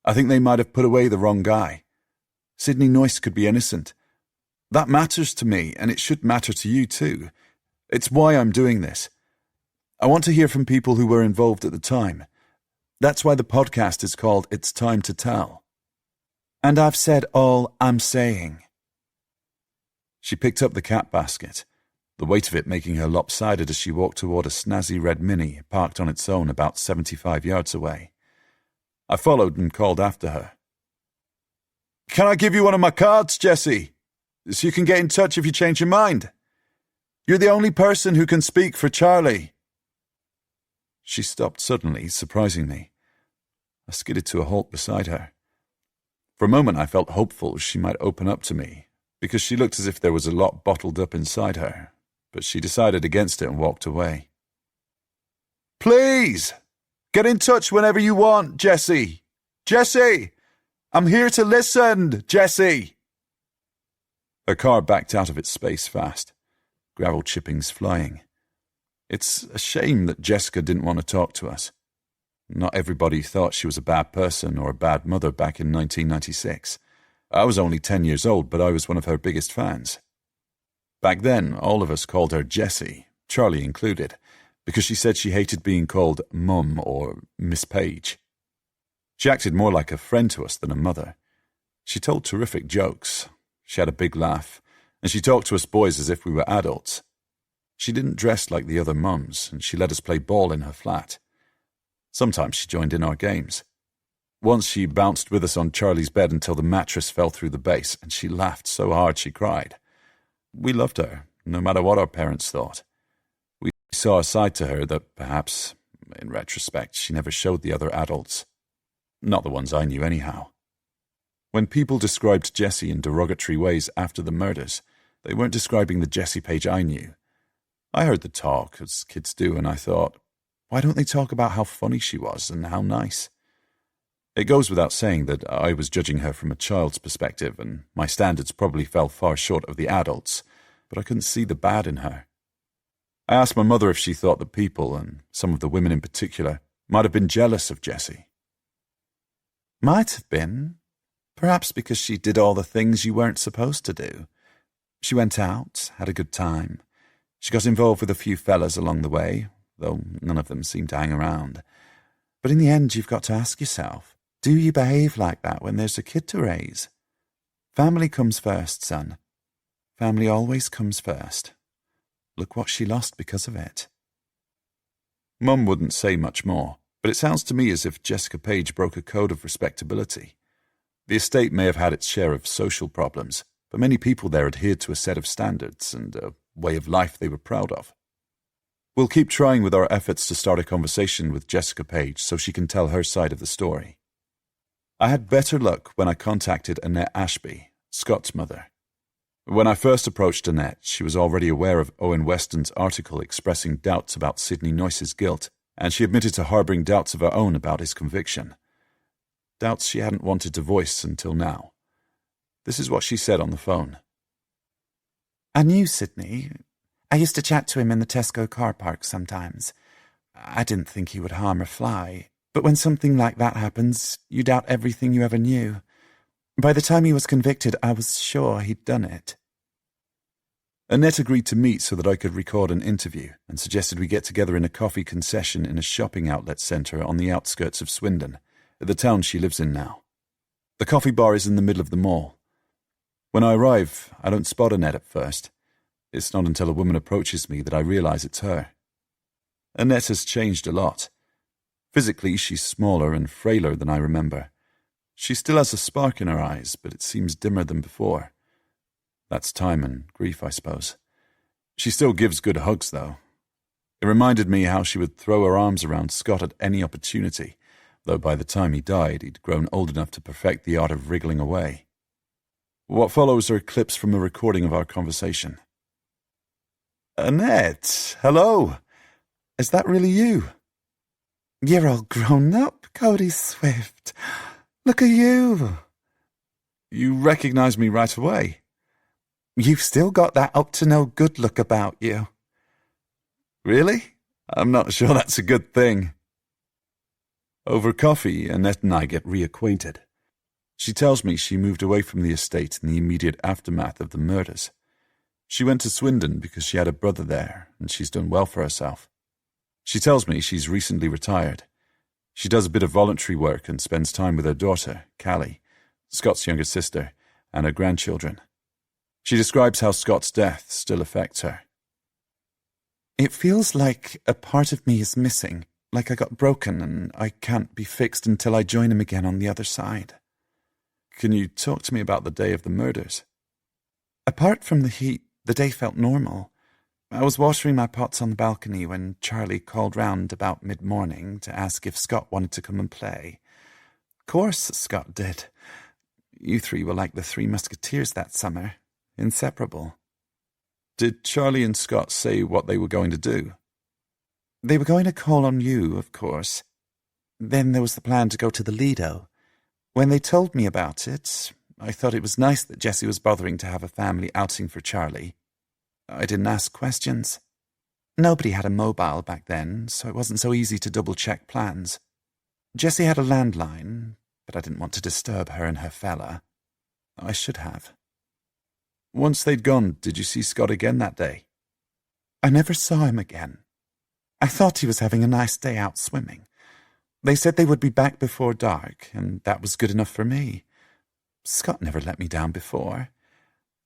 I think they might have put away the wrong guy. Sidney Noyce could be innocent. That matters to me, and it should matter to you too. It's why I'm doing this. I want to hear from people who were involved at the time. That's why the podcast is called It's Time to Tell. And I've said all I'm saying. She picked up the cat basket, the weight of it making her lopsided as she walked toward a snazzy red Mini parked on its own about 75 yards away. I followed and called after her. Can I give you one of my cards, Jessie? So you can get in touch if you change your mind. You're the only person who can speak for Charlie. She stopped suddenly, surprising me. I skidded to a halt beside her. For a moment I felt hopeful she might open up to me, because she looked as if there was a lot bottled up inside her, but she decided against it and walked away. Please! Get in touch whenever you want, Jessie! Jessie! I'm here to listen, Jessie! Her car backed out of its space fast, gravel chippings flying. It's a shame that Jessica didn't want to talk to us. Not everybody thought she was a bad person or a bad mother back in 1996. I was only 10 years old, but I was one of her biggest fans. Back then, all of us called her Jessie, Charlie included, because she said she hated being called Mum or Miss Page. She acted more like a friend to us than a mother. She told terrific jokes. She had a big laugh, and she talked to us boys as if we were adults. She didn't dress like the other mums, and she let us play ball in her flat. Sometimes she joined in our games. Once she bounced with us on Charlie's bed until the mattress fell through the base, and she laughed so hard she cried. We loved her, no matter what our parents thought. We saw a side to her that perhaps, in retrospect, she never showed the other adults. Not the ones I knew anyhow. When people described Jessie in derogatory ways after the murders, they weren't describing the Jessie Page I knew. I heard the talk, as kids do, and I thought, why don't they talk about how funny she was and how nice? It goes without saying that I was judging her from a child's perspective, and my standards probably fell far short of the adults, but I couldn't see the bad in her. I asked my mother if she thought that people, and some of the women in particular, might have been jealous of Jessie. Might have been. Perhaps because she did all the things you weren't supposed to do. She went out, had a good time. She got involved with a few fellas along the way, though none of them seemed to hang around. But in the end, you've got to ask yourself, do you behave like that when there's a kid to raise? Family comes first, son. Family always comes first. Look what she lost because of it. Mum wouldn't say much more, but it sounds to me as if Jessica Page broke a code of respectability. The estate may have had its share of social problems, but many people there adhered to a set of standards and a way of life they were proud of. We'll keep trying with our efforts to start a conversation with Jessica Page so she can tell her side of the story. I had better luck when I contacted Annette Ashby, Scott's mother. When I first approached Annette, she was already aware of Owen Weston's article expressing doubts about Sidney Noyce's guilt, and she admitted to harbouring doubts of her own about his conviction. Doubts she hadn't wanted to voice until now. This is what she said on the phone. I knew Sidney. I used to chat to him in the Tesco car park sometimes. I didn't think he would harm a fly. But when something like that happens, you doubt everything you ever knew. By the time he was convicted, I was sure he'd done it. Annette agreed to meet so that I could record an interview and suggested we get together in a coffee concession in a shopping outlet centre on the outskirts of Swindon, the town she lives in now. The coffee bar is in the middle of the mall. When I arrive, I don't spot Annette at first. It's not until a woman approaches me that I realise it's her. Annette has changed a lot. Physically, she's smaller and frailer than I remember. She still has a spark in her eyes, but it seems dimmer than before. That's time and grief, I suppose. She still gives good hugs, though. It reminded me how she would throw her arms around Scott at any opportunity, though by the time he died, he'd grown old enough to perfect the art of wriggling away. What follows are clips from a recording of our conversation. Annette, hello. Is that really you? You're all grown up, Cody Swift. Look at you. You recognise me right away. You've still got that up-to-no-good look about you. Really? I'm not sure that's a good thing. Over coffee, Annette and I get reacquainted. She tells me she moved away from the estate in the immediate aftermath of the murders. She went to Swindon because she had a brother there, and she's done well for herself. She tells me she's recently retired. She does a bit of voluntary work and spends time with her daughter, Callie, Scott's younger sister, and her grandchildren. She describes how Scott's death still affects her. It feels like a part of me is missing, like I got broken and I can't be fixed until I join him again on the other side. Can you talk to me about the day of the murders? Apart from the heat, the day felt normal. I was watering my pots on the balcony when Charlie called round about mid-morning to ask if Scott wanted to come and play. Course Scott did. You three were like the Three Musketeers that summer, inseparable. Did Charlie and Scott say what they were going to do? They were going to call on you, of course. Then there was the plan to go to the Lido. When they told me about it, I thought it was nice that Jessie was bothering to have a family outing for Charlie. I didn't ask questions. Nobody had a mobile back then, so it wasn't so easy to double-check plans. Jessie had a landline, but I didn't want to disturb her and her fella. I should have. Once they'd gone, did you see Scott again that day? I never saw him again. I thought he was having a nice day out swimming. They said they would be back before dark, and that was good enough for me. Scott never let me down before.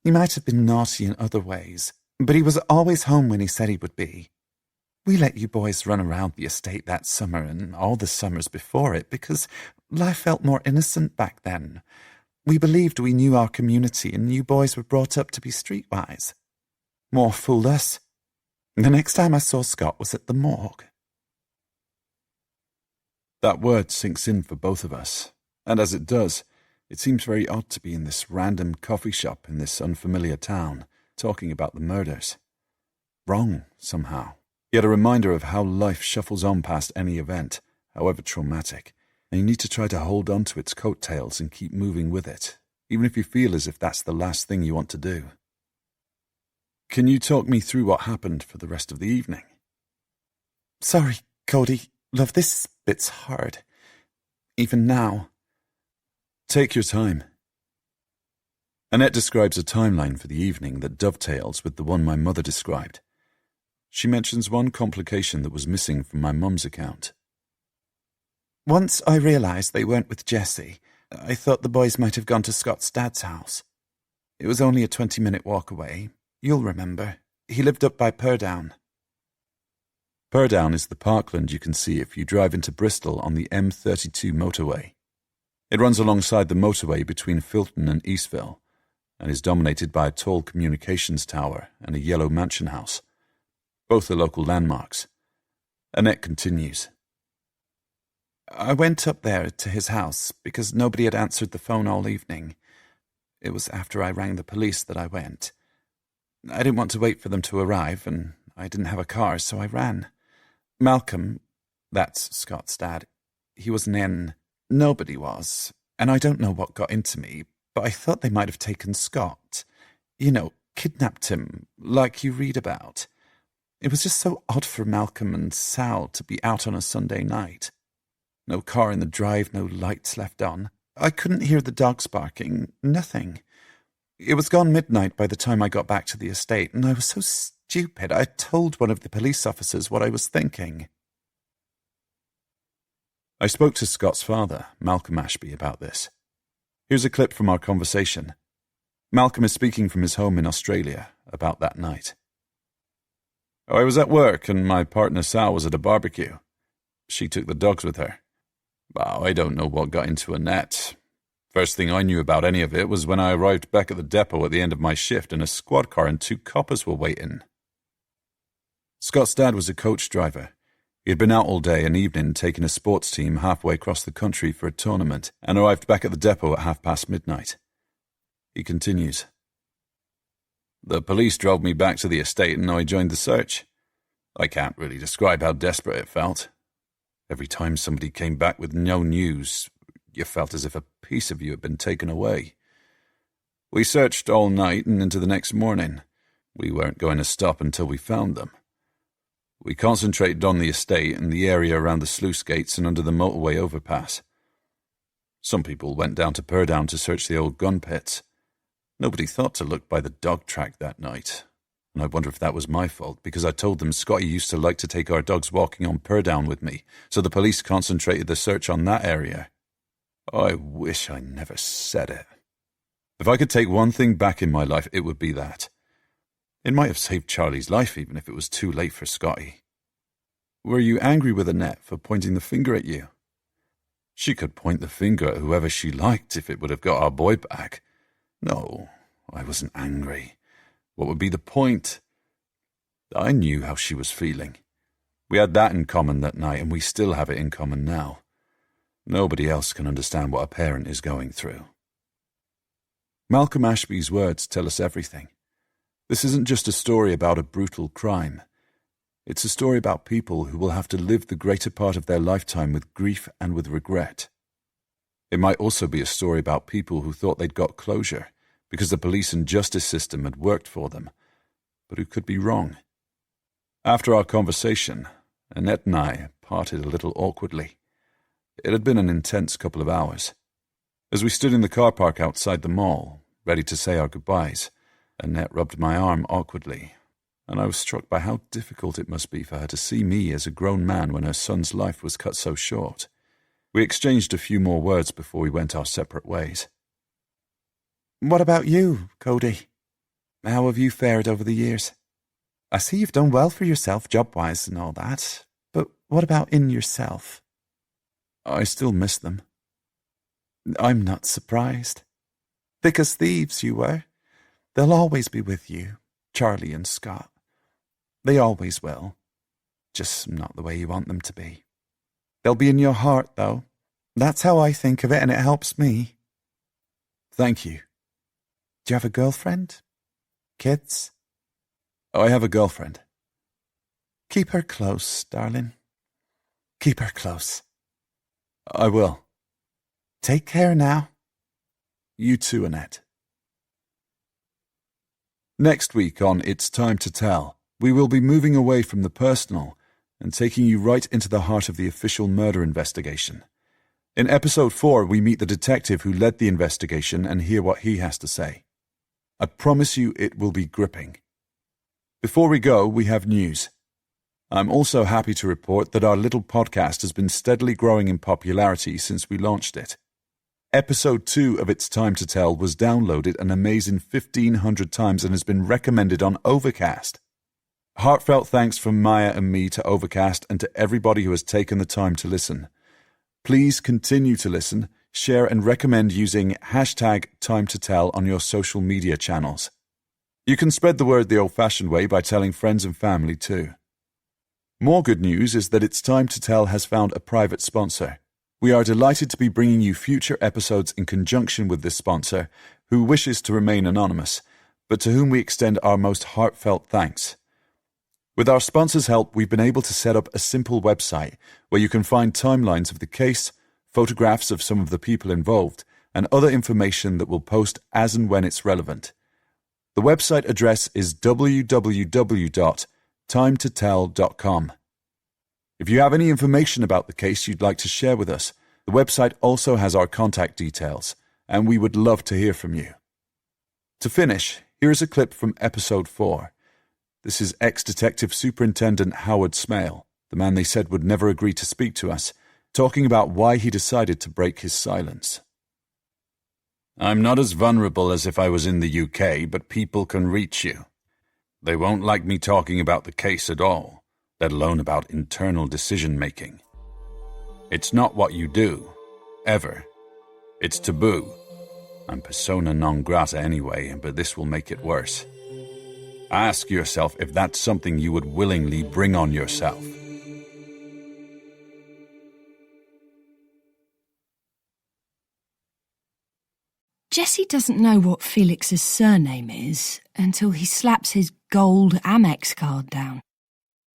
He might have been naughty in other ways, but he was always home when he said he would be. We let you boys run around the estate that summer and all the summers before it because life felt more innocent back then. We believed we knew our community and you boys were brought up to be streetwise. More fooled us. The next time I saw Scott was at the morgue. That word sinks in for both of us, and as it does, It seems very odd to be in this random coffee shop in this unfamiliar town, talking about the murders. Wrong, somehow. Yet a reminder of how life shuffles on past any event, however traumatic, and you need to try to hold on to its coattails and keep moving with it, even if you feel as if that's the last thing you want to do. Can you talk me through what happened for the rest of the evening? Sorry, Cody. Love, this bit's hard. Even now. Take your time. Annette describes a timeline for the evening that dovetails with the one my mother described. She mentions one complication that was missing from my mum's account. Once I realised they weren't with Jessie, I thought the boys might have gone to Scott's dad's house. It was only a 20-minute walk away. You'll remember. He lived up by Purdown. Purdown is the parkland you can see if you drive into Bristol on the M32 motorway. It runs alongside the motorway between Filton and Eastville, and is dominated by a tall communications tower and a yellow mansion house. Both are local landmarks. Annette continues. I went up there to his house because nobody had answered the phone all evening. It was after I rang the police that I went. I didn't want to wait for them to arrive, and I didn't have a car, so I ran. Malcolm, that's Scott's dad, he wasn't in. Nobody was, and I don't know what got into me, but I thought they might have taken Scott. You know, kidnapped him, like you read about. It was just so odd for Malcolm and Sal to be out on a Sunday night. No car in the drive, no lights left on. I couldn't hear the dogs barking, nothing. It was gone midnight by the time I got back to the estate, and I was so stupid I told one of the police officers what I was thinking. I spoke to Scott's father, Malcolm Ashby, about this. Here's a clip from our conversation. Malcolm is speaking from his home in Australia about that night. I was at work and my partner Sal was at a barbecue. She took the dogs with her. Well, I don't know what got into Annette. First thing I knew about any of it was when I arrived back at the depot at the end of my shift and a squad car and 2 coppers were waiting. Scott's dad was a coach driver. He had been out all day and evening taking a sports team halfway across the country for a tournament and arrived back at the depot at midnight. He continues. The police drove me back to the estate and I joined the search. I can't really describe how desperate it felt. Every time somebody came back with no news, you felt as if a piece of you had been taken away. We searched all night and into the next morning. We weren't going to stop until we found them. We concentrated on the estate and the area around the sluice gates and under the motorway overpass. Some people went down to Purdown to search the old gun pits. Nobody thought to look by the dog track that night, and I wonder if that was my fault, because I told them Scotty used to like to take our dogs walking on Purdown with me, so the police concentrated the search on that area. I wish I never said it. If I could take one thing back in my life, it would be that. It might have saved Charlie's life even if it was too late for Scotty. Were you angry with Annette for pointing the finger at you? She could point the finger at whoever she liked if it would have got our boy back. No, I wasn't angry. What would be the point? I knew how she was feeling. We had that in common that night, and we still have it in common now. Nobody else can understand what a parent is going through. Malcolm Ashby's words tell us everything. This isn't just a story about a brutal crime. It's a story about people who will have to live the greater part of their lifetime with grief and with regret. It might also be a story about people who thought they'd got closure because the police and justice system had worked for them, but who could be wrong. After our conversation, Annette and I parted a little awkwardly. It had been an intense couple of hours. As we stood in the car park outside the mall, ready to say our goodbyes, Annette rubbed my arm awkwardly, and I was struck by how difficult it must be for her to see me as a grown man when her son's life was cut so short. We exchanged a few more words before we went our separate ways. What about you, Cody? How have you fared over the years? I see you've done well for yourself job-wise and all that, but what about in yourself? I still miss them. I'm not surprised. Thick as thieves you were. They'll always be with you, Charlie and Scott. They always will. Just not the way you want them to be. They'll be in your heart, though. That's how I think of it, and it helps me. Thank you. Do you have a girlfriend? Kids? I have a girlfriend. Keep her close, darling. Keep her close. I will. Take care now. You too, Annette. Next week on It's Time to Tell, we will be moving away from the personal and taking you right into the heart of the official murder investigation. In episode 4, we meet the detective who led the investigation and hear what he has to say. I promise you it will be gripping. Before we go, we have news. I'm also happy to report that our little podcast has been steadily growing in popularity since we launched it. Episode 2 of It's Time to Tell was downloaded an amazing 1,500 times and has been recommended on Overcast. Heartfelt thanks from Maya and me to Overcast and to everybody who has taken the time to listen. Please continue to listen, share and recommend using #TimeToTell on your social media channels. You can spread the word the old-fashioned way by telling friends and family too. More good news is that It's Time to Tell has found a private sponsor. We are delighted to be bringing you future episodes in conjunction with this sponsor, who wishes to remain anonymous, but to whom we extend our most heartfelt thanks. With our sponsor's help, we've been able to set up a simple website where you can find timelines of the case, photographs of some of the people involved, and other information that we'll post as and when it's relevant. The website address is www.timetotell.com. If you have any information about the case you'd like to share with us, the website also has our contact details, and we would love to hear from you. To finish, here is a clip from episode 4. This is ex-Detective Superintendent Howard Smale, the man they said would never agree to speak to us, talking about why he decided to break his silence. I'm not as vulnerable as if I was in the UK, but people can reach you. They won't like me talking about the case at all, let alone about internal decision-making. It's not what you do, ever. It's taboo. I'm persona non grata anyway, but this will make it worse. Ask yourself if that's something you would willingly bring on yourself. Jesse doesn't know what Felix's surname is until he slaps his gold Amex card down.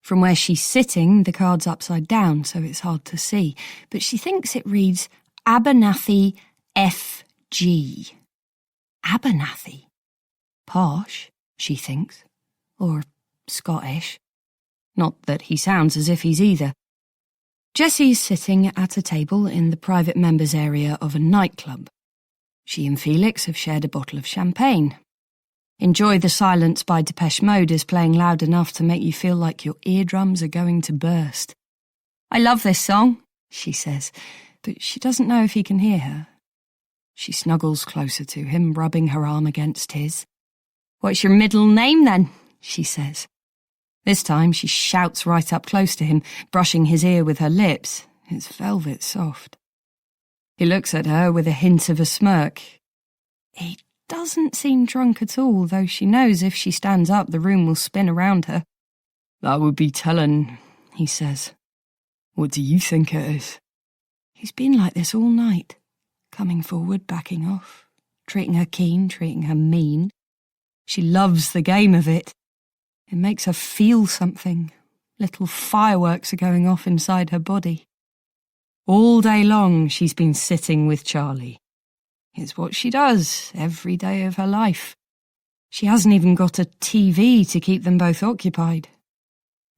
From where she's sitting, the card's upside down, so it's hard to see, but she thinks it reads Abernathy F.G. Abernathy. Posh, she thinks. Or Scottish. Not that he sounds as if he's either. Jessie's sitting at a table in the private members area of a nightclub. She and Felix have shared a bottle of champagne. Enjoy the Silence by Depeche Mode is playing loud enough to make you feel like your eardrums are going to burst. I love this song, she says, but she doesn't know if he can hear her. She snuggles closer to him, rubbing her arm against his. What's your middle name then? She says. This time she shouts right up close to him, brushing his ear with her lips. It's velvet soft. He looks at her with a hint of a smirk. He doesn't seem drunk at all, though she knows if she stands up the room will spin around her. That would be telling, he says. What do you think it is? He's been like this all night, coming forward, backing off, treating her keen, treating her mean. She loves the game of it. It makes her feel something. Little fireworks are going off inside her body. All day long she's been sitting with Charlie. It's what she does every day of her life. She hasn't even got a TV to keep them both occupied.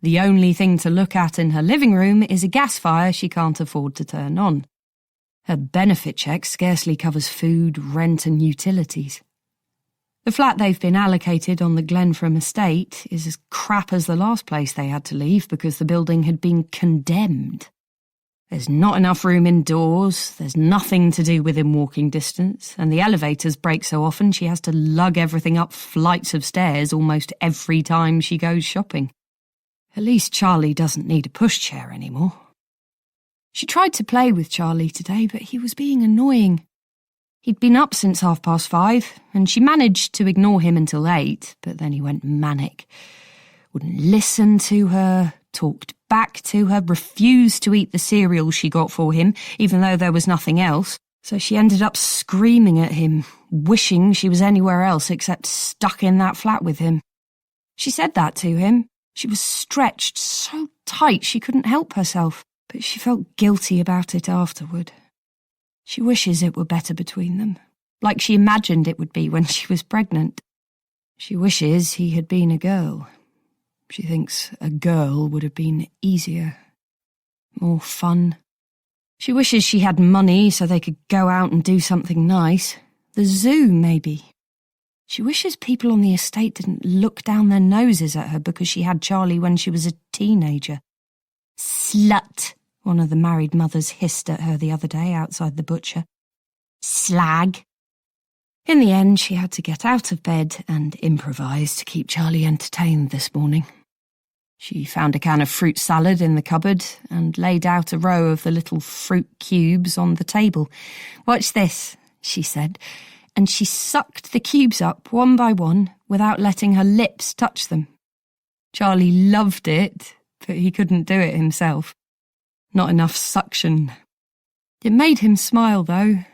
The only thing to look at in her living room is a gas fire she can't afford to turn on. Her benefit check scarcely covers food, rent and utilities. The flat they've been allocated on the Glenfram estate is as crap as the last place they had to leave because the building had been condemned. There's not enough room indoors, there's nothing to do within walking distance, and the elevators break so often she has to lug everything up flights of stairs almost every time she goes shopping. At least Charlie doesn't need a pushchair anymore. She tried to play with Charlie today, but he was being annoying. He'd been up since 5:30, and she managed to ignore him until 8, but then he went manic. Wouldn't listen to her, talked back to her, refused to eat the cereal she got for him, even though there was nothing else, so she ended up screaming at him, wishing she was anywhere else except stuck in that flat with him. She said that to him. She was stretched so tight she couldn't help herself, but she felt guilty about it afterward. She wishes it were better between them, like she imagined it would be when she was pregnant. She wishes he had been a girl. She thinks a girl would have been easier, more fun. She wishes she had money so they could go out and do something nice. The zoo, maybe. She wishes people on the estate didn't look down their noses at her because she had Charlie when she was a teenager. "Slut," one of the married mothers hissed at her the other day outside the butcher. "Slag." In the end, she had to get out of bed and improvise to keep Charlie entertained this morning. She found a can of fruit salad in the cupboard and laid out a row of the little fruit cubes on the table. "Watch this," she said, and she sucked the cubes up one by one without letting her lips touch them. Charlie loved it, but he couldn't do it himself. Not enough suction. It made him smile, though,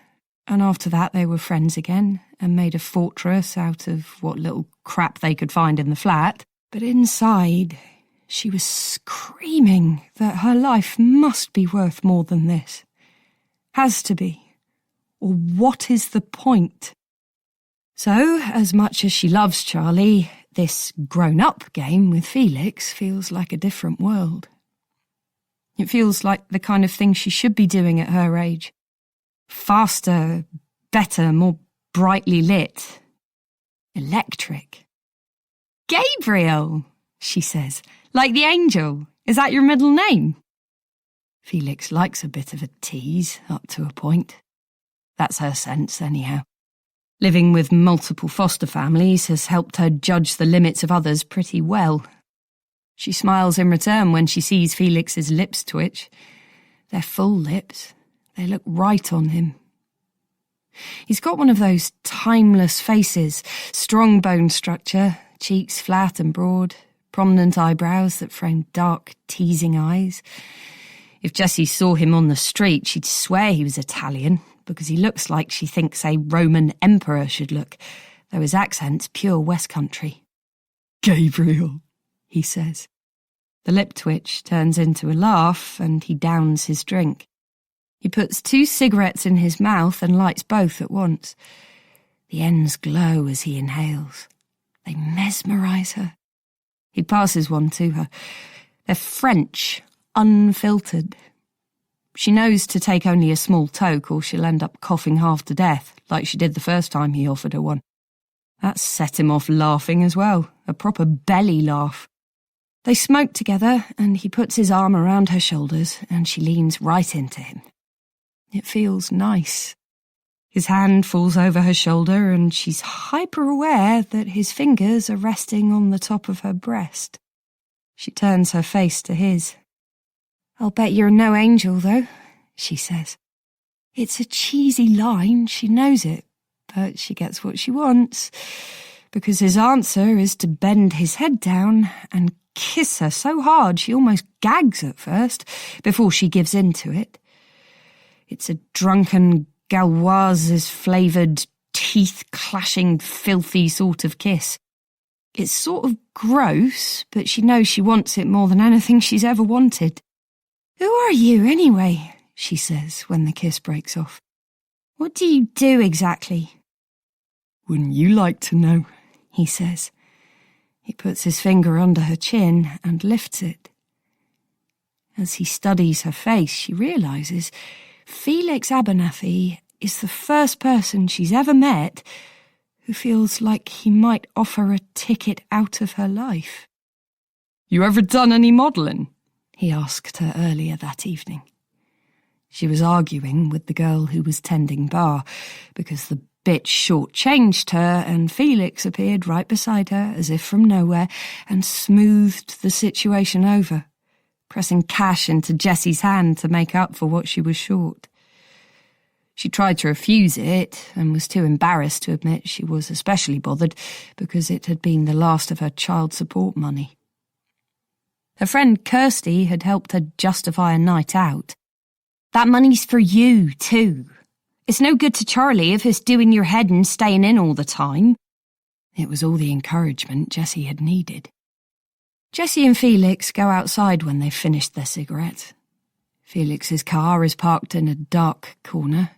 and after that they were friends again and made a fortress out of what little crap they could find in the flat. But inside, she was screaming that her life must be worth more than this. Has to be. Or what is the point? So, as much as she loves Charlie, this grown-up game with Felix feels like a different world. It feels like the kind of thing she should be doing at her age. Faster, better, more brightly lit. Electric. "Gabriel," she says, "like the angel. Is that your middle name?" Felix likes a bit of a tease, up to a point. That's her sense, anyhow. Living with multiple foster families has helped her judge the limits of others pretty well. She smiles in return when she sees Felix's lips twitch. They're full lips. They look right on him. He's got one of those timeless faces, strong bone structure, cheeks flat and broad, prominent eyebrows that frame dark, teasing eyes. If Jessie saw him on the street, she'd swear he was Italian, because he looks like she thinks a Roman emperor should look, though his accent's pure West Country. "Gabriel," he says. The lip twitch turns into a laugh, and he downs his drink. He puts 2 cigarettes in his mouth and lights both at once. The ends glow as he inhales. They mesmerise her. He passes one to her. They're French, unfiltered. She knows to take only a small toke or she'll end up coughing half to death, like she did the first time he offered her one. That set him off laughing as well, a proper belly laugh. They smoke together, and he puts his arm around her shoulders, and she leans right into him. It feels nice. His hand falls over her shoulder, and she's hyper-aware that his fingers are resting on the top of her breast. She turns her face to his. "I'll bet you're no angel, though," she says. It's a cheesy line, she knows it, but she gets what she wants, because his answer is to bend his head down and kiss her so hard she almost gags at first, before she gives in to it. It's a drunken, Gauloises-flavoured, teeth-clashing, filthy sort of kiss. It's sort of gross, but she knows she wants it more than anything she's ever wanted. "Who are you, anyway?" she says when the kiss breaks off. "What do you do exactly?" "Wouldn't you like to know?" he says. He puts his finger under her chin and lifts it. As he studies her face, she realises Felix Abernathy is the first person she's ever met who feels like he might offer a ticket out of her life. "You ever done any modelling?" he asked her earlier that evening. She was arguing with the girl who was tending bar because the bitch short-changed her, and Felix appeared right beside her as if from nowhere and smoothed the situation over, pressing cash into Jessie's hand to make up for what she was short. She tried to refuse it and was too embarrassed to admit she was especially bothered because it had been the last of her child support money. Her friend Kirsty had helped her justify a night out. "That money's for you, too," It's no good to Charlie if it's doing your head and staying in all the time. It was all the encouragement Jessie had needed. Jessie and Felix go outside when they've finished their cigarettes. Felix's car is parked in a dark corner.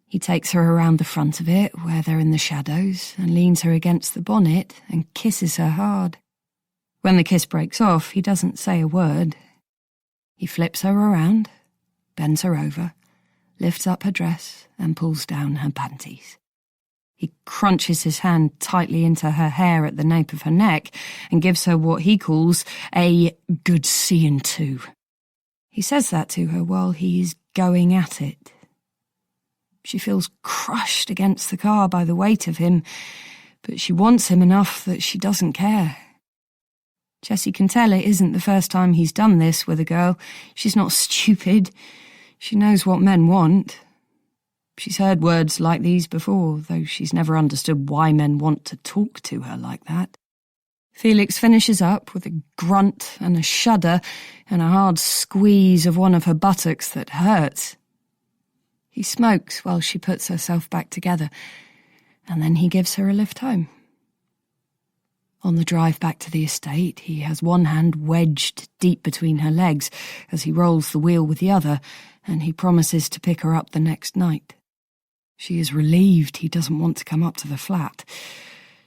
He takes her around the front of it, where they're in the shadows, and leans her against the bonnet and kisses her hard. When the kiss breaks off, he doesn't say a word. He flips her around, bends her over, lifts up her dress and pulls down her panties. He crunches his hand tightly into her hair at the nape of her neck and gives her what he calls a good seeing to. He says that to her while he's going at it. She feels crushed against the car by the weight of him, but she wants him enough that she doesn't care. Jessie can tell it isn't the first time he's done this with a girl. She's not stupid. She knows what men want. She's heard words like these before, though she's never understood why men want to talk to her like that. Felix finishes up with a grunt and a shudder and a hard squeeze of one of her buttocks that hurts. He smokes while she puts herself back together, and then he gives her a lift home. On the drive back to the estate, he has one hand wedged deep between her legs as he rolls the wheel with the other, and he promises to pick her up the next night. She is relieved he doesn't want to come up to the flat.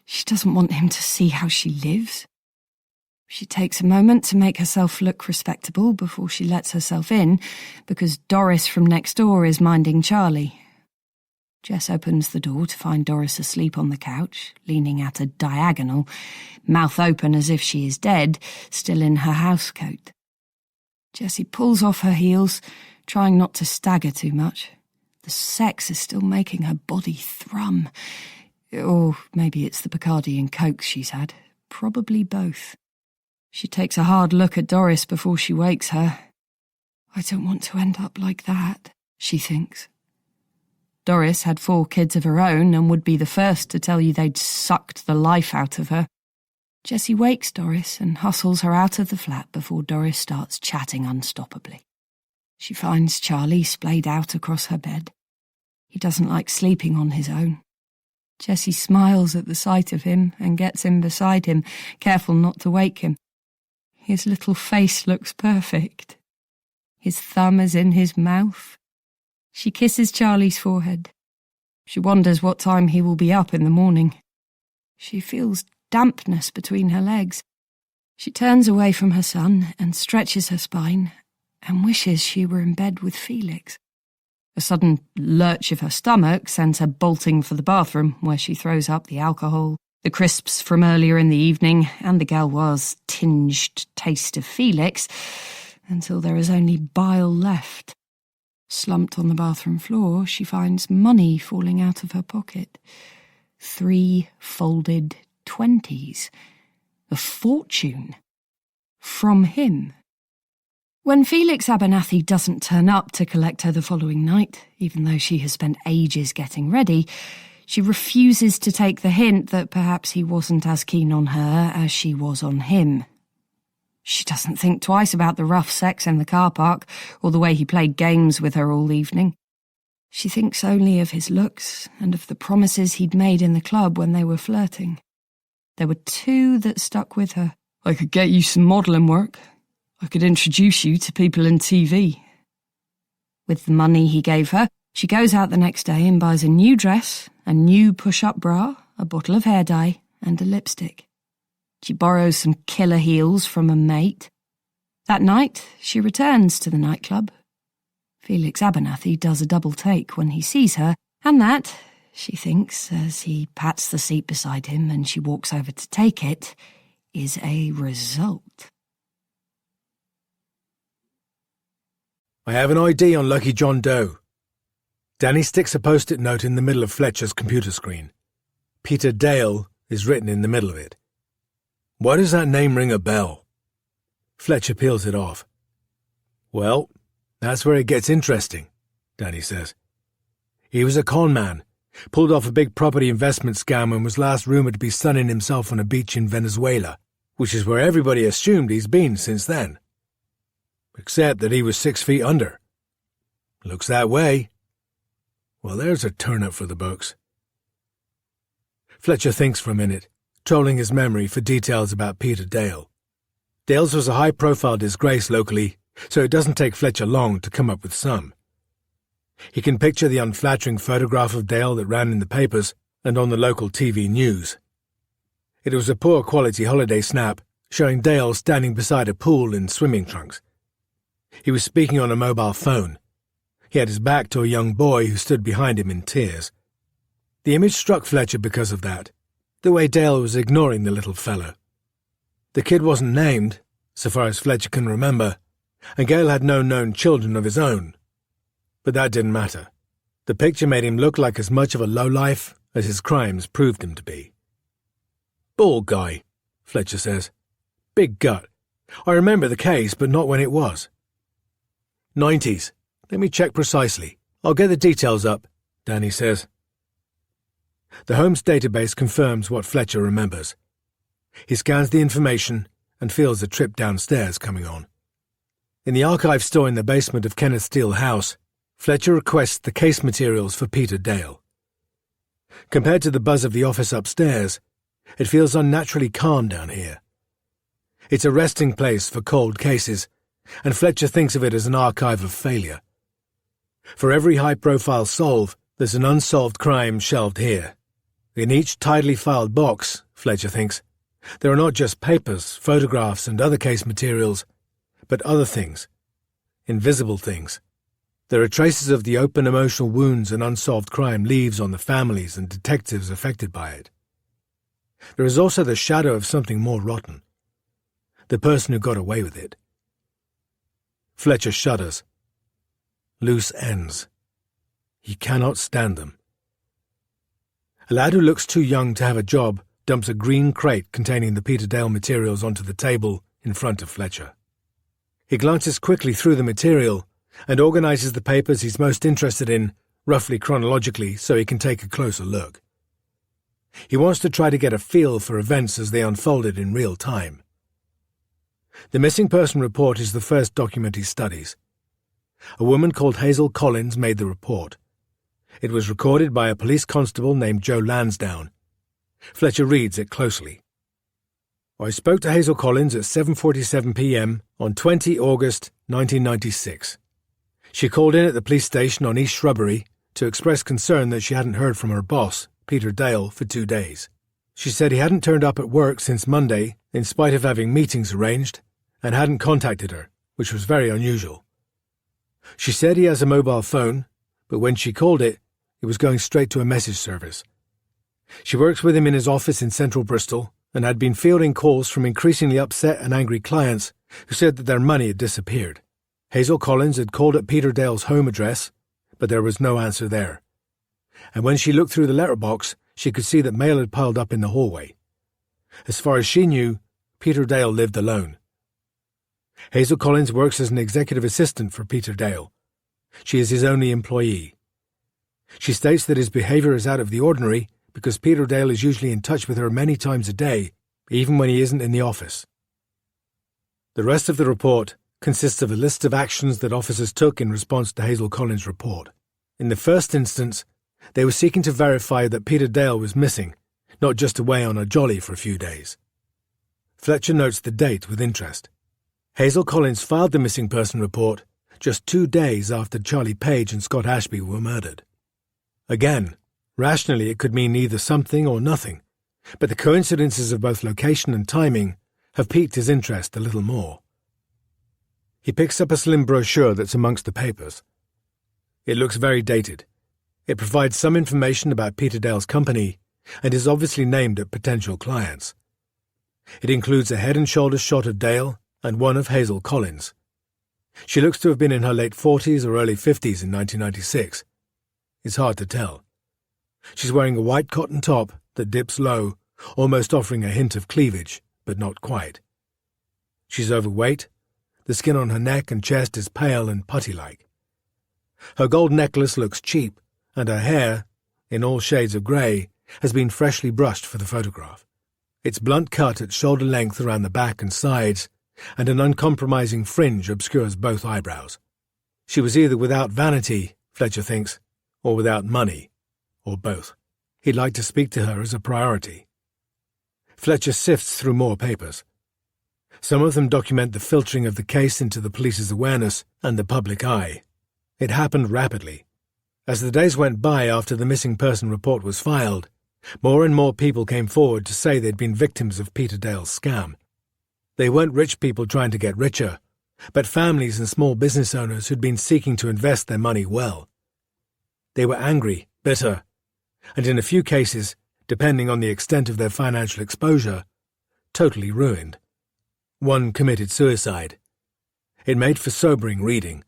She doesn't want him to see how she lives. She takes a moment to make herself look respectable before she lets herself in, because Doris from next door is minding Charlie. Jess opens the door to find Doris asleep on the couch, leaning at a diagonal, mouth open as if she is dead, still in her housecoat. Jessie pulls off her heels, trying not to stagger too much. The sex is still making her body thrum. Or maybe it's the Bacardi and Coke she's had. Probably both. She takes a hard look at Doris before she wakes her. I don't want to end up like that, she thinks. Doris had 4 kids of her own and would be the first to tell you they'd sucked the life out of her. Jessie wakes Doris and hustles her out of the flat before Doris starts chatting unstoppably. She finds Charlie splayed out across her bed. He doesn't like sleeping on his own. Jessie smiles at the sight of him and gets him beside him, careful not to wake him. His little face looks perfect. His thumb is in his mouth. She kisses Charlie's forehead. She wonders what time he will be up in the morning. She feels dampness between her legs. She turns away from her son and stretches her spine and wishes she were in bed with Felix. A sudden lurch of her stomach sends her bolting for the bathroom, where she throws up the alcohol, the crisps from earlier in the evening, and the Gauloise's tinged taste of Felix, until there is only bile left. Slumped on the bathroom floor, she finds money falling out of her pocket. 3 folded 20s. A fortune. From him. When Felix Abernathy doesn't turn up to collect her the following night, even though she has spent ages getting ready, she refuses to take the hint that perhaps he wasn't as keen on her as she was on him. She doesn't think twice about the rough sex in the car park or the way he played games with her all evening. She thinks only of his looks and of the promises he'd made in the club when they were flirting. There were 2 that stuck with her. I could get you some modelling work. I could introduce you to people in TV. With the money he gave her, she goes out the next day and buys a new dress, a new push-up bra, a bottle of hair dye, and a lipstick. She borrows some killer heels from a mate. That night, she returns to the nightclub. Felix Abernathy does a double take when he sees her, and that, she thinks, as he pats the seat beside him and she walks over to take it, is a result. I have an ID on Lucky John Doe. Danny sticks a post-it note in the middle of Fletcher's computer screen. Peter Dale is written in the middle of it. Why does that name ring a bell? Fletcher peels it off. Well, that's where it gets interesting, Danny says. He was a con man, pulled off a big property investment scam and was last rumoured to be sunning himself on a beach in Venezuela, which is where everybody assumed he's been since then. Except that he was 6 feet under. Looks that way. Well, there's a turn-up for the books. Fletcher thinks for a minute, trolling his memory for details about Peter Dale. Dale's was a high-profile disgrace locally, so it doesn't take Fletcher long to come up with some. He can picture the unflattering photograph of Dale that ran in the papers and on the local TV news. It was a poor-quality holiday snap, showing Dale standing beside a pool in swimming trunks. He was speaking on a mobile phone. He had his back to a young boy who stood behind him in tears. The image struck Fletcher because of that, the way Dale was ignoring the little fellow. The kid wasn't named, so far as Fletcher can remember, and Gale had no known children of his own. But that didn't matter. The picture made him look like as much of a lowlife as his crimes proved him to be. Bald guy, Fletcher says. Big gut. I remember the case, but not when it was. 90s. Let me check precisely. I'll get the details up, Danny says. The Holmes database confirms what Fletcher remembers. He scans the information and feels a trip downstairs coming on. In the archive store in the basement of Kenneth Steele House, Fletcher requests the case materials for Peter Dale. Compared to the buzz of the office upstairs, it feels unnaturally calm down here. It's a resting place for cold cases, and Fletcher thinks of it as an archive of failure. For every high-profile solve, there's an unsolved crime shelved here. In each tidily filed box, Fletcher thinks, there are not just papers, photographs, and other case materials, but other things, invisible things. There are traces of the open emotional wounds an unsolved crime leaves on the families and detectives affected by it. There is also the shadow of something more rotten, the person who got away with it. Fletcher shudders. Loose ends. He cannot stand them. A lad who looks too young to have a job dumps a green crate containing the Peter Dale materials onto the table in front of Fletcher. He glances quickly through the material and organizes the papers he's most interested in, roughly chronologically, so he can take a closer look. He wants to try to get a feel for events as they unfolded in real time. The missing person report is the first document he studies. A woman called Hazel Collins made the report. It was recorded by a police constable named Joe Lansdowne. Fletcher reads it closely. I spoke to Hazel Collins at 7:47 p.m. on 20 August 1996. She called in at the police station on East Shrubbery to express concern that she hadn't heard from her boss, Peter Dale, for 2 days. She said he hadn't turned up at work since Monday, in spite of having meetings arranged, and hadn't contacted her, which was very unusual. She said he has a mobile phone, but when she called it was going straight to a message service. She works with him in his office in central Bristol and had been fielding calls from increasingly upset and angry clients who said that their money had disappeared. Hazel Collins had called at Peter Dale's home address, but there was no answer there. And when she looked through the letterbox, she could see that mail had piled up in the hallway. As far as she knew, Peter Dale lived alone. Hazel Collins works as an executive assistant for Peter Dale. She is his only employee. She states that his behavior is out of the ordinary because Peter Dale is usually in touch with her many times a day, even when he isn't in the office. The rest of the report consists of a list of actions that officers took in response to Hazel Collins' report. In the first instance, they were seeking to verify that Peter Dale was missing, not just away on a jolly for a few days. Fletcher notes the date with interest. Hazel Collins filed the missing person report just 2 days after Charlie Page and Scott Ashby were murdered. Again, rationally it could mean either something or nothing, but the coincidences of both location and timing have piqued his interest a little more. He picks up a slim brochure that's amongst the papers. It looks very dated. It provides some information about Peter Dale's company and is obviously named at potential clients. It includes a head and shoulders shot of Dale and one of Hazel Collins. She looks to have been in her late 40s or early 50s in 1996. It's hard to tell. She's wearing a white cotton top that dips low, almost offering a hint of cleavage, but not quite. She's overweight. The skin on her neck and chest is pale and putty-like. Her gold necklace looks cheap, and her hair, in all shades of grey, has been freshly brushed for the photograph. It's blunt cut at shoulder length around the back and sides, and an uncompromising fringe obscures both eyebrows. She was either without vanity, Fletcher thinks, or without money, or both. He'd like to speak to her as a priority. Fletcher sifts through more papers. Some of them document the filtering of the case into the police's awareness and the public eye. It happened rapidly. As the days went by after the missing person report was filed, more and more people came forward to say they'd been victims of Peter Dale's scam. They weren't rich people trying to get richer, but families and small business owners who'd been seeking to invest their money well. They were angry, bitter, and in a few cases, depending on the extent of their financial exposure, totally ruined. One committed suicide. It made for sobering reading.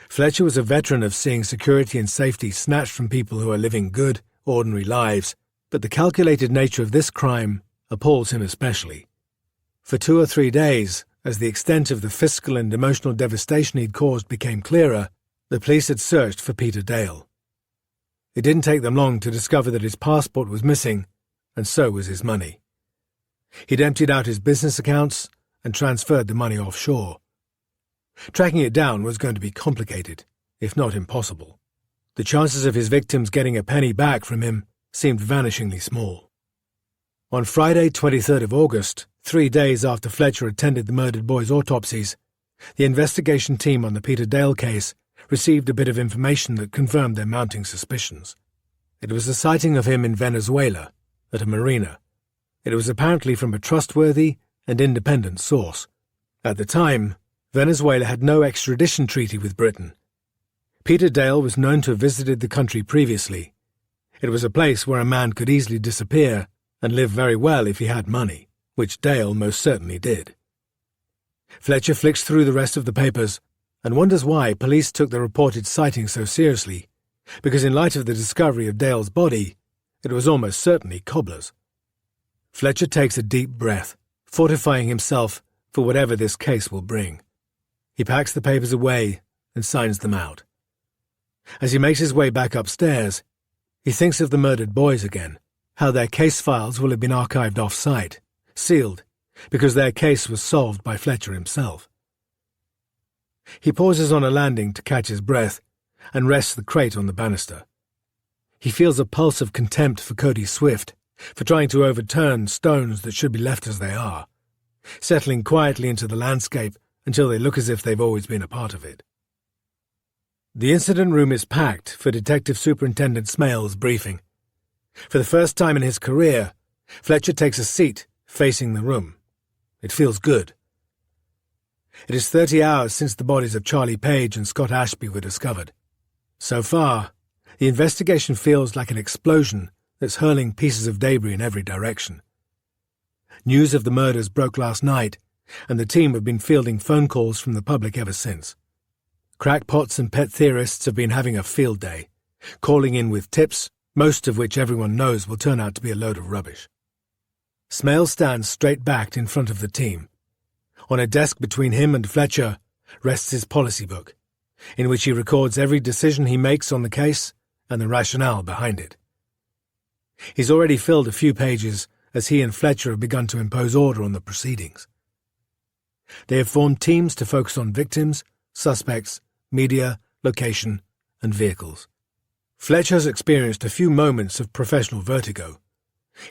Fletcher was a veteran of seeing security and safety snatched from people who are living good, ordinary lives, but the calculated nature of this crime appalls him especially. For 2 or 3 days, as the extent of the fiscal and emotional devastation he'd caused became clearer, the police had searched for Peter Dale. It didn't take them long to discover that his passport was missing, and so was his money. He'd emptied out his business accounts and transferred the money offshore. Tracking it down was going to be complicated, if not impossible. The chances of his victims getting a penny back from him seemed vanishingly small. On Friday, 23rd of August, 3 days after Fletcher attended the murdered boys' autopsies, the investigation team on the Peter Dale case received a bit of information that confirmed their mounting suspicions. It was a sighting of him in Venezuela, at a marina. It was apparently from a trustworthy and independent source. At the time, Venezuela had no extradition treaty with Britain. Peter Dale was known to have visited the country previously. It was a place where a man could easily disappear and live very well if he had money, which Dale most certainly did. Fletcher flicks through the rest of the papers and wonders why police took the reported sighting so seriously, because in light of the discovery of Dale's body, it was almost certainly Cobbler's. Fletcher takes a deep breath, fortifying himself for whatever this case will bring. He packs the papers away and signs them out. As he makes his way back upstairs, he thinks of the murdered boys again, how their case files will have been archived off-site, sealed, because their case was solved by Fletcher himself. He pauses on a landing to catch his breath and rests the crate on the banister. He feels a pulse of contempt for Cody Swift, for trying to overturn stones that should be left as they are, settling quietly into the landscape until they look as if they've always been a part of it. The incident room is packed for Detective Superintendent Smale's briefing. For the first time in his career, Fletcher takes a seat facing the room. It feels good. It is 30 hours since the bodies of Charlie Page and Scott Ashby were discovered. So far, the investigation feels like an explosion that's hurling pieces of debris in every direction. News of the murders broke last night, and the team have been fielding phone calls from the public ever since. Crackpots and pet theorists have been having a field day, calling in with tips, most of which everyone knows will turn out to be a load of rubbish. Smale stands straight-backed in front of the team. On a desk between him and Fletcher rests his policy book, in which he records every decision he makes on the case and the rationale behind it. He's already filled a few pages as he and Fletcher have begun to impose order on the proceedings. They have formed teams to focus on victims, suspects, media, location, and vehicles. Fletcher has experienced a few moments of professional vertigo.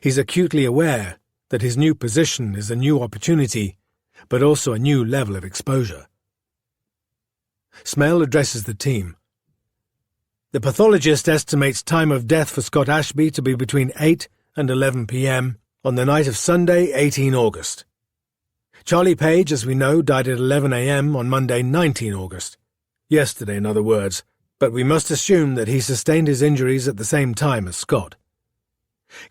He's acutely aware that his new position is a new opportunity, but also a new level of exposure. Smale addresses the team. The pathologist estimates time of death for Scott Ashby to be between 8 and 11 p.m. on the night of Sunday, 18 August. Charlie Page, as we know, died at 11 a.m. on Monday, 19 August. Yesterday, in other words, but we must assume that he sustained his injuries at the same time as Scott.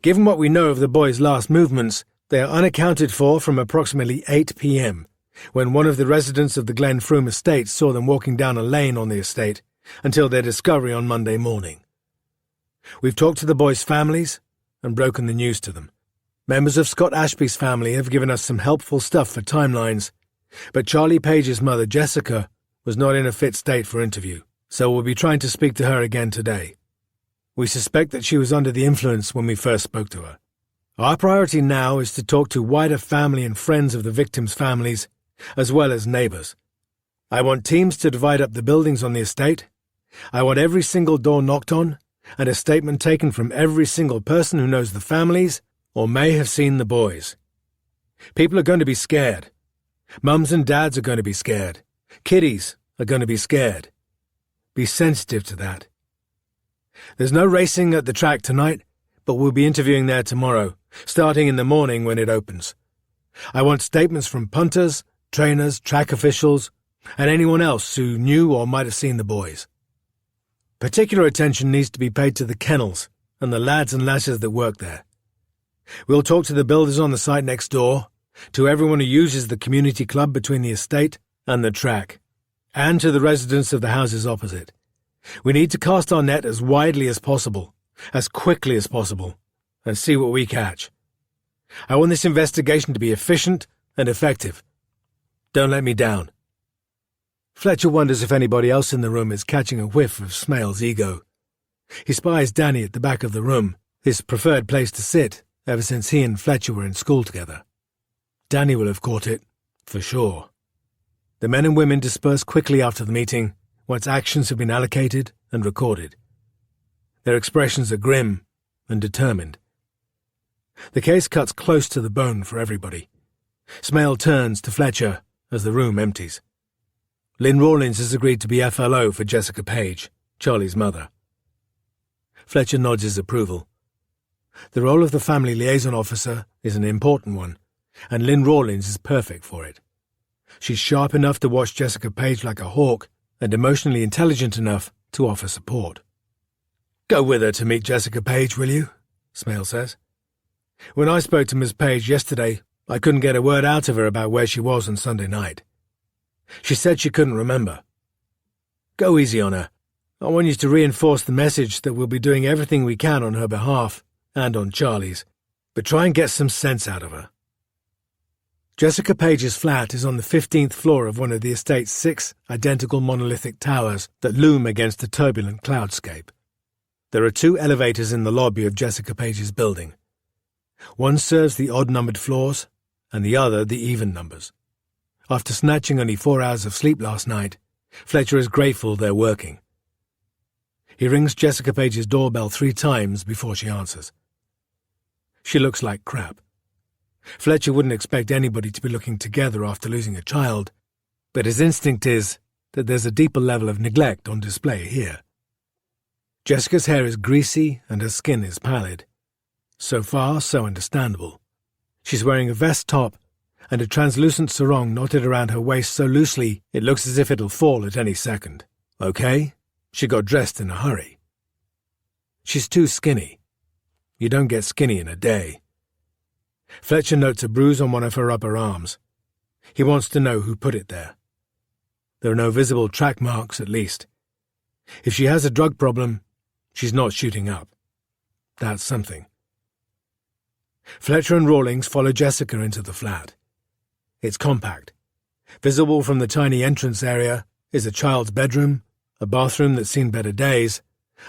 Given what we know of the boys' last movements, they are unaccounted for from approximately 8 p.m., when one of the residents of the Glen Froome estate saw them walking down a lane on the estate, until their discovery on Monday morning. We've talked to the boys' families and broken the news to them. Members of Scott Ashby's family have given us some helpful stuff for timelines, but Charlie Page's mother, Jessica, was not in a fit state for interview, so we'll be trying to speak to her again today. We suspect that she was under the influence when we first spoke to her. Our priority now is to talk to wider family and friends of the victims' families, as well as neighbours. I want teams to divide up the buildings on the estate, I want every single door knocked on and a statement taken from every single person who knows the families or may have seen the boys. People are going to be scared. Mums and dads are going to be scared. Kiddies are going to be scared. Be sensitive to that. There's no racing at the track tonight, but we'll be interviewing there tomorrow, starting in the morning when it opens. I want statements from punters, trainers, track officials, and anyone else who knew or might have seen the boys. Particular attention needs to be paid to the kennels and the lads and lasses that work there. We'll talk to the builders on the site next door, to everyone who uses the community club between the estate and the track, and to the residents of the houses opposite. We need to cast our net as widely as possible, as quickly as possible, and see what we catch. I want this investigation to be efficient and effective. Don't let me down. Fletcher wonders if anybody else in the room is catching a whiff of Smale's ego. He spies Danny at the back of the room, his preferred place to sit ever since he and Fletcher were in school together. Danny will have caught it, for sure. The men and women disperse quickly after the meeting, once actions have been allocated and recorded. Their expressions are grim and determined. The case cuts close to the bone for everybody. Smale turns to Fletcher as the room empties. Lynn Rawlins has agreed to be FLO for Jessica Page, Charlie's mother. Fletcher nods his approval. The role of the family liaison officer is an important one, and Lynn Rawlins is perfect for it. She's sharp enough to watch Jessica Page like a hawk and emotionally intelligent enough to offer support. "Go with her to meet Jessica Page, will you?" Smale says. "When I spoke to Miss Page yesterday, I couldn't get a word out of her about where she was on Sunday night. She said she couldn't remember. Go easy on her. I want you to reinforce the message that we'll be doing everything we can on her behalf and on Charlie's, but try and get some sense out of her." Jessica Page's flat is on the 15th floor of one of the estate's 6 identical monolithic towers that loom against a turbulent cloudscape. There are 2 elevators in the lobby of Jessica Page's building. One serves the odd-numbered floors, and the other the even numbers. After snatching only 4 hours of sleep last night, Fletcher is grateful they're working. He rings Jessica Page's doorbell 3 times before she answers. She looks like crap. Fletcher wouldn't expect anybody to be looking together after losing a child, but his instinct is that there's a deeper level of neglect on display here. Jessica's hair is greasy and her skin is pallid. So far, so understandable. She's wearing a vest top and a translucent sarong knotted around her waist so loosely it looks as if it'll fall at any second. Okay, she got dressed in a hurry. She's too skinny. You don't get skinny in a day. Fletcher notes a bruise on one of her upper arms. He wants to know who put it there. There are no visible track marks, at least. If she has a drug problem, she's not shooting up. That's something. Fletcher and Rawlings follow Jessica into the flat. It's compact. Visible from the tiny entrance area is a child's bedroom, a bathroom that's seen better days,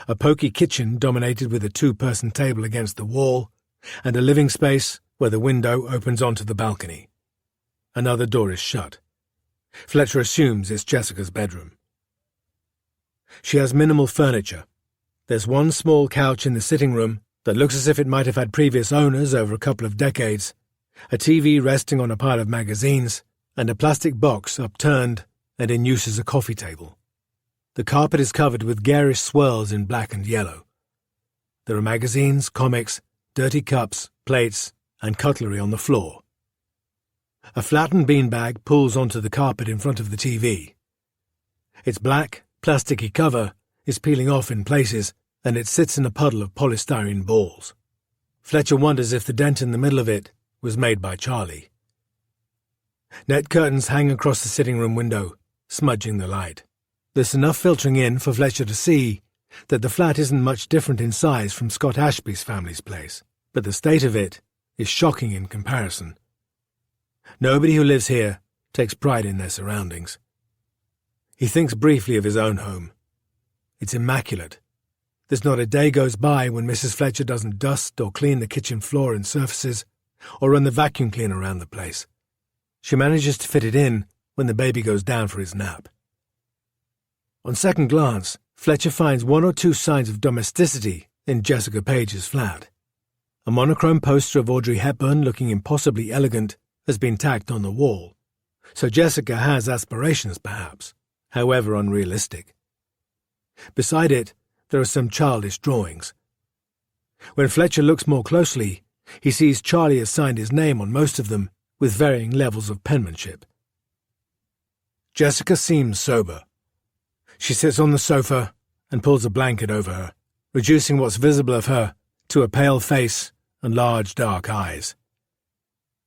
a poky kitchen dominated with a 2-person table against the wall, and a living space where the window opens onto the balcony. Another door is shut. Fletcher assumes it's Jessica's bedroom. She has minimal furniture. There's one small couch in the sitting room that looks as if it might have had previous owners over a couple of decades, a TV resting on a pile of magazines, and a plastic box upturned and in use as a coffee table. The carpet is covered with garish swirls in black and yellow. There are magazines, comics, dirty cups, plates, and cutlery on the floor. A flattened beanbag pulls onto the carpet in front of the TV. Its black, plasticky cover is peeling off in places, and it sits in a puddle of polystyrene balls. Fletcher wonders if the dent in the middle of it was made by Charlie. Net curtains hang across the sitting room window, smudging the light. There's enough filtering in for Fletcher to see that the flat isn't much different in size from Scott Ashby's family's place, but the state of it is shocking in comparison. Nobody who lives here takes pride in their surroundings. He thinks briefly of his own home. It's immaculate. There's not a day goes by when Mrs. Fletcher doesn't dust or clean the kitchen floor and surfaces, or run the vacuum cleaner around the place. She manages to fit it in when the baby goes down for his nap. On second glance, Fletcher finds one or two signs of domesticity in Jessica Page's flat. A monochrome poster of Audrey Hepburn looking impossibly elegant has been tacked on the wall, so Jessica has aspirations perhaps, however unrealistic. Beside it, there are some childish drawings. When Fletcher looks more closely, he sees Charlie has signed his name on most of them with varying levels of penmanship. Jessica seems sober. She sits on the sofa and pulls a blanket over her, reducing what's visible of her to a pale face and large dark eyes.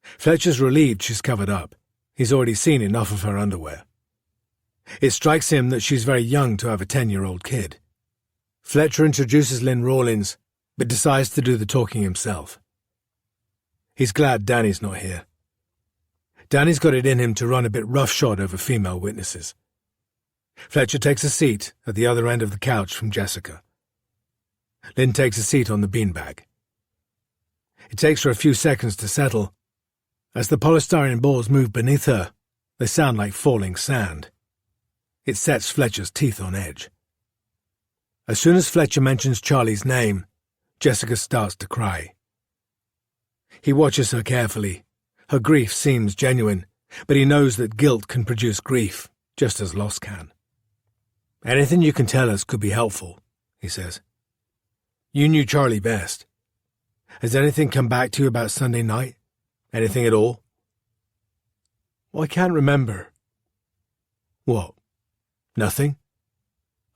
Fletcher's relieved she's covered up. He's already seen enough of her underwear. It strikes him that she's very young to have a 10-year-old kid. Fletcher introduces Lynn Rawlins, but decides to do the talking himself. He's glad Danny's not here. Danny's got it in him to run a bit roughshod over female witnesses. Fletcher takes a seat at the other end of the couch from Jessica. Lynn takes a seat on the beanbag. It takes her a few seconds to settle. As the polystyrene balls move beneath her, they sound like falling sand. It sets Fletcher's teeth on edge. As soon as Fletcher mentions Charlie's name, Jessica starts to cry. He watches her carefully. Her grief seems genuine, but he knows that guilt can produce grief, just as loss can. "Anything you can tell us could be helpful," he says. "You knew Charlie best. Has anything come back to you about Sunday night? Anything at all?" "I can't remember." "What? Nothing?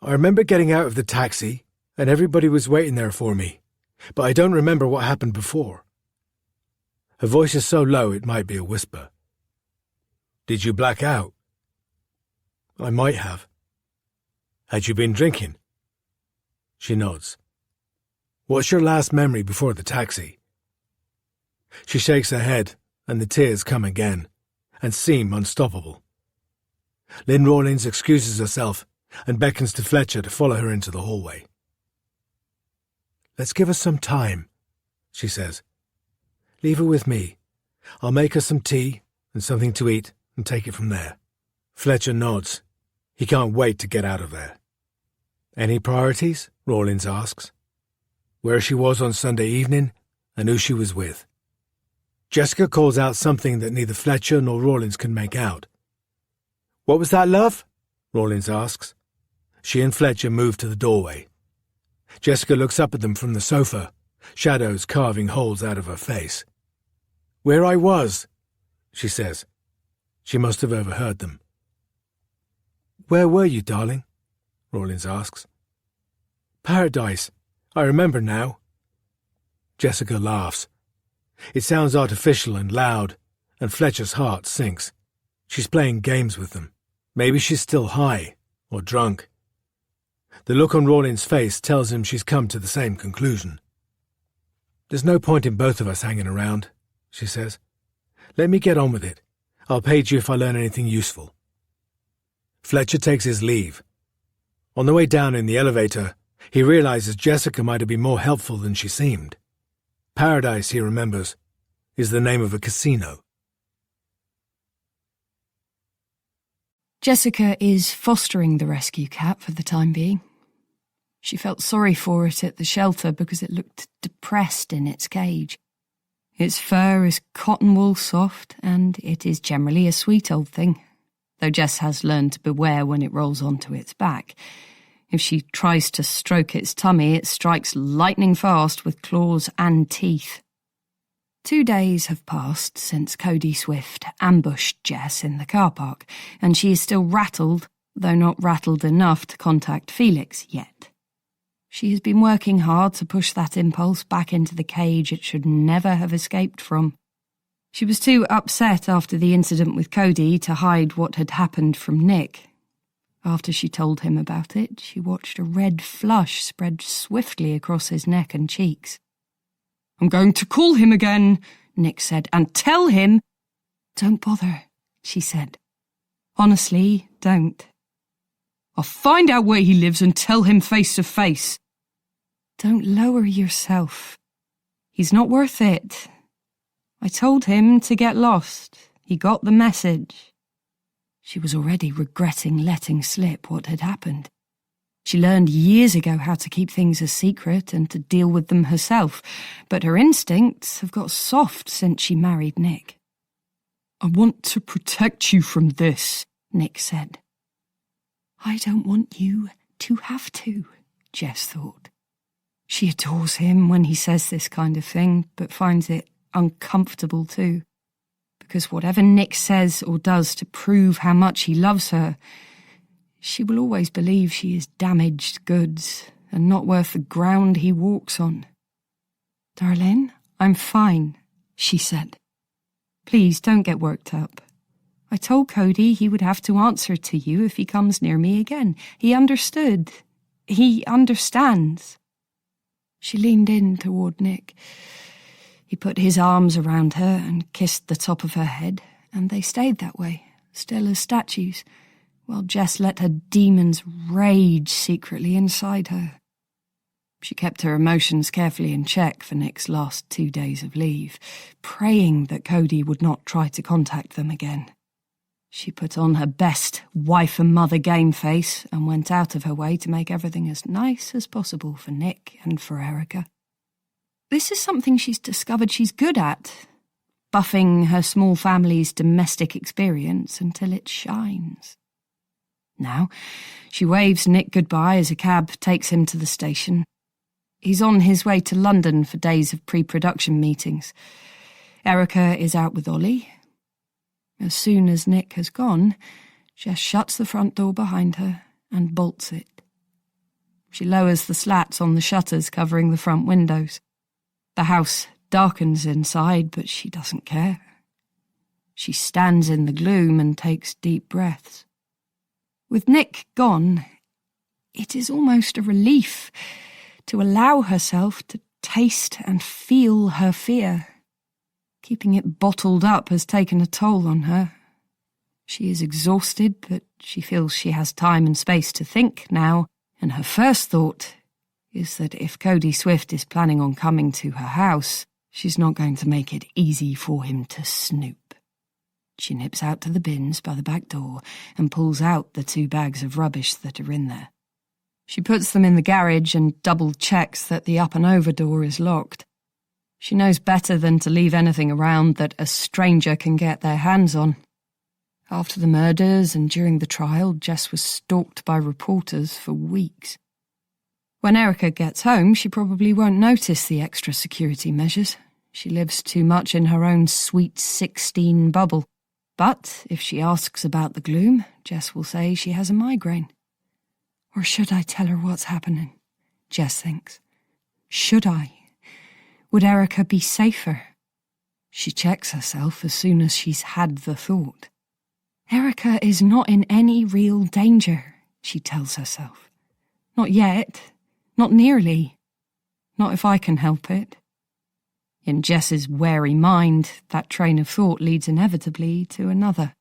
I remember getting out of the taxi, and everybody was waiting there for me, but I don't remember what happened before." Her voice is so low it might be a whisper. "Did you black out?" "I might have." "Had you been drinking?" She nods. "What's your last memory before the taxi?" She shakes her head, and the tears come again, and seem unstoppable. Lynn Rawlins excuses herself and beckons to Fletcher to follow her into the hallway. "Let's give her some time," she says. "Leave her with me. I'll make her some tea and something to eat and take it from there." Fletcher nods. He can't wait to get out of there. "Any priorities?" Rawlins asks. Where she was on Sunday evening and who she was with. Jessica calls out something that neither Fletcher nor Rawlins can make out. "What was that, love?" Rawlins asks. She and Fletcher move to the doorway. Jessica looks up at them from the sofa, shadows carving holes out of her face. "Where I was," she says. She must have overheard them. "Where were you, darling?" Rawlins asks. "Paradise. I remember now." Jessica laughs. It sounds artificial and loud, and Fletcher's heart sinks. She's playing games with them. Maybe she's still high, or drunk. The look on Rawlins' face tells him she's come to the same conclusion. "There's no point in both of us hanging around," she says. "Let me get on with it. I'll page you if I learn anything useful." Fletcher takes his leave. On the way down in the elevator, he realizes Jessica might have been more helpful than she seemed. Paradise, he remembers, is the name of a casino. Jessica is fostering the rescue cat for the time being. She felt sorry for it at the shelter because it looked depressed in its cage. Its fur is cotton wool soft, and it is generally a sweet old thing, though Jess has learned to beware when it rolls onto its back. If she tries to stroke its tummy, it strikes lightning fast with claws and teeth. 2 days have passed since Cody Swift ambushed Jess in the car park, and she is still rattled, though not rattled enough to contact Felix yet. She has been working hard to push that impulse back into the cage it should never have escaped from. She was too upset after the incident with Cody to hide what had happened from Nick. After she told him about it, she watched a red flush spread swiftly across his neck and cheeks. "I'm going to call him again," Nick said, "and tell him—" "Don't bother," she said. "Honestly, don't." "I'll find out where he lives and tell him face to face." "Don't lower yourself. He's not worth it. I told him to get lost. He got the message." She was already regretting letting slip what had happened. She learned years ago how to keep things a secret and to deal with them herself, but her instincts have got soft since she married Nick. I want to protect you from this, Nick said. I don't want you to have to, Jess thought. She adores him when he says this kind of thing, but finds it uncomfortable too. Because whatever Nick says or does to prove how much he loves her, she will always believe she is damaged goods and not worth the ground he walks on. Darling, I'm fine, she said. Please don't get worked up. I told Cody he would have to answer to you if he comes near me again. He understood. He understands. She leaned in toward Nick. He put his arms around her and kissed the top of her head, and they stayed that way, still as statues, while Jess let her demons rage secretly inside her. She kept her emotions carefully in check for Nick's last 2 days of leave, praying that Cody would not try to contact them again. She put on her best wife and mother game face and went out of her way to make everything as nice as possible for Nick and for Erica. This is something she's discovered she's good at, buffing her small family's domestic experience until it shines. Now, she waves Nick goodbye as a cab takes him to the station. He's on his way to London for days of pre-production meetings. Erica is out with Ollie. As soon as Nick has gone, Jess shuts the front door behind her and bolts it. She lowers the slats on the shutters covering the front windows. The house darkens inside, but she doesn't care. She stands in the gloom and takes deep breaths. With Nick gone, it is almost a relief to allow herself to taste and feel her fear. Keeping it bottled up has taken a toll on her. She is exhausted, but she feels she has time and space to think now, and her first thought is that if Cody Swift is planning on coming to her house, she's not going to make it easy for him to snoop. She nips out to the bins by the back door and pulls out the 2 bags of rubbish that are in there. She puts them in the garage and double-checks that the up-and-over door is locked. She knows better than to leave anything around that a stranger can get their hands on. After the murders and during the trial, Jess was stalked by reporters for weeks. When Erica gets home, she probably won't notice the extra security measures. She lives too much in her own sweet 16 bubble. But if she asks about the gloom, Jess will say she has a migraine. Or should I tell her what's happening? Jess thinks. Should I? Would Erica be safer? She checks herself as soon as she's had the thought. Erica is not in any real danger, she tells herself. Not yet. Not nearly. Not if I can help it. In Jess's wary mind, that train of thought leads inevitably to another.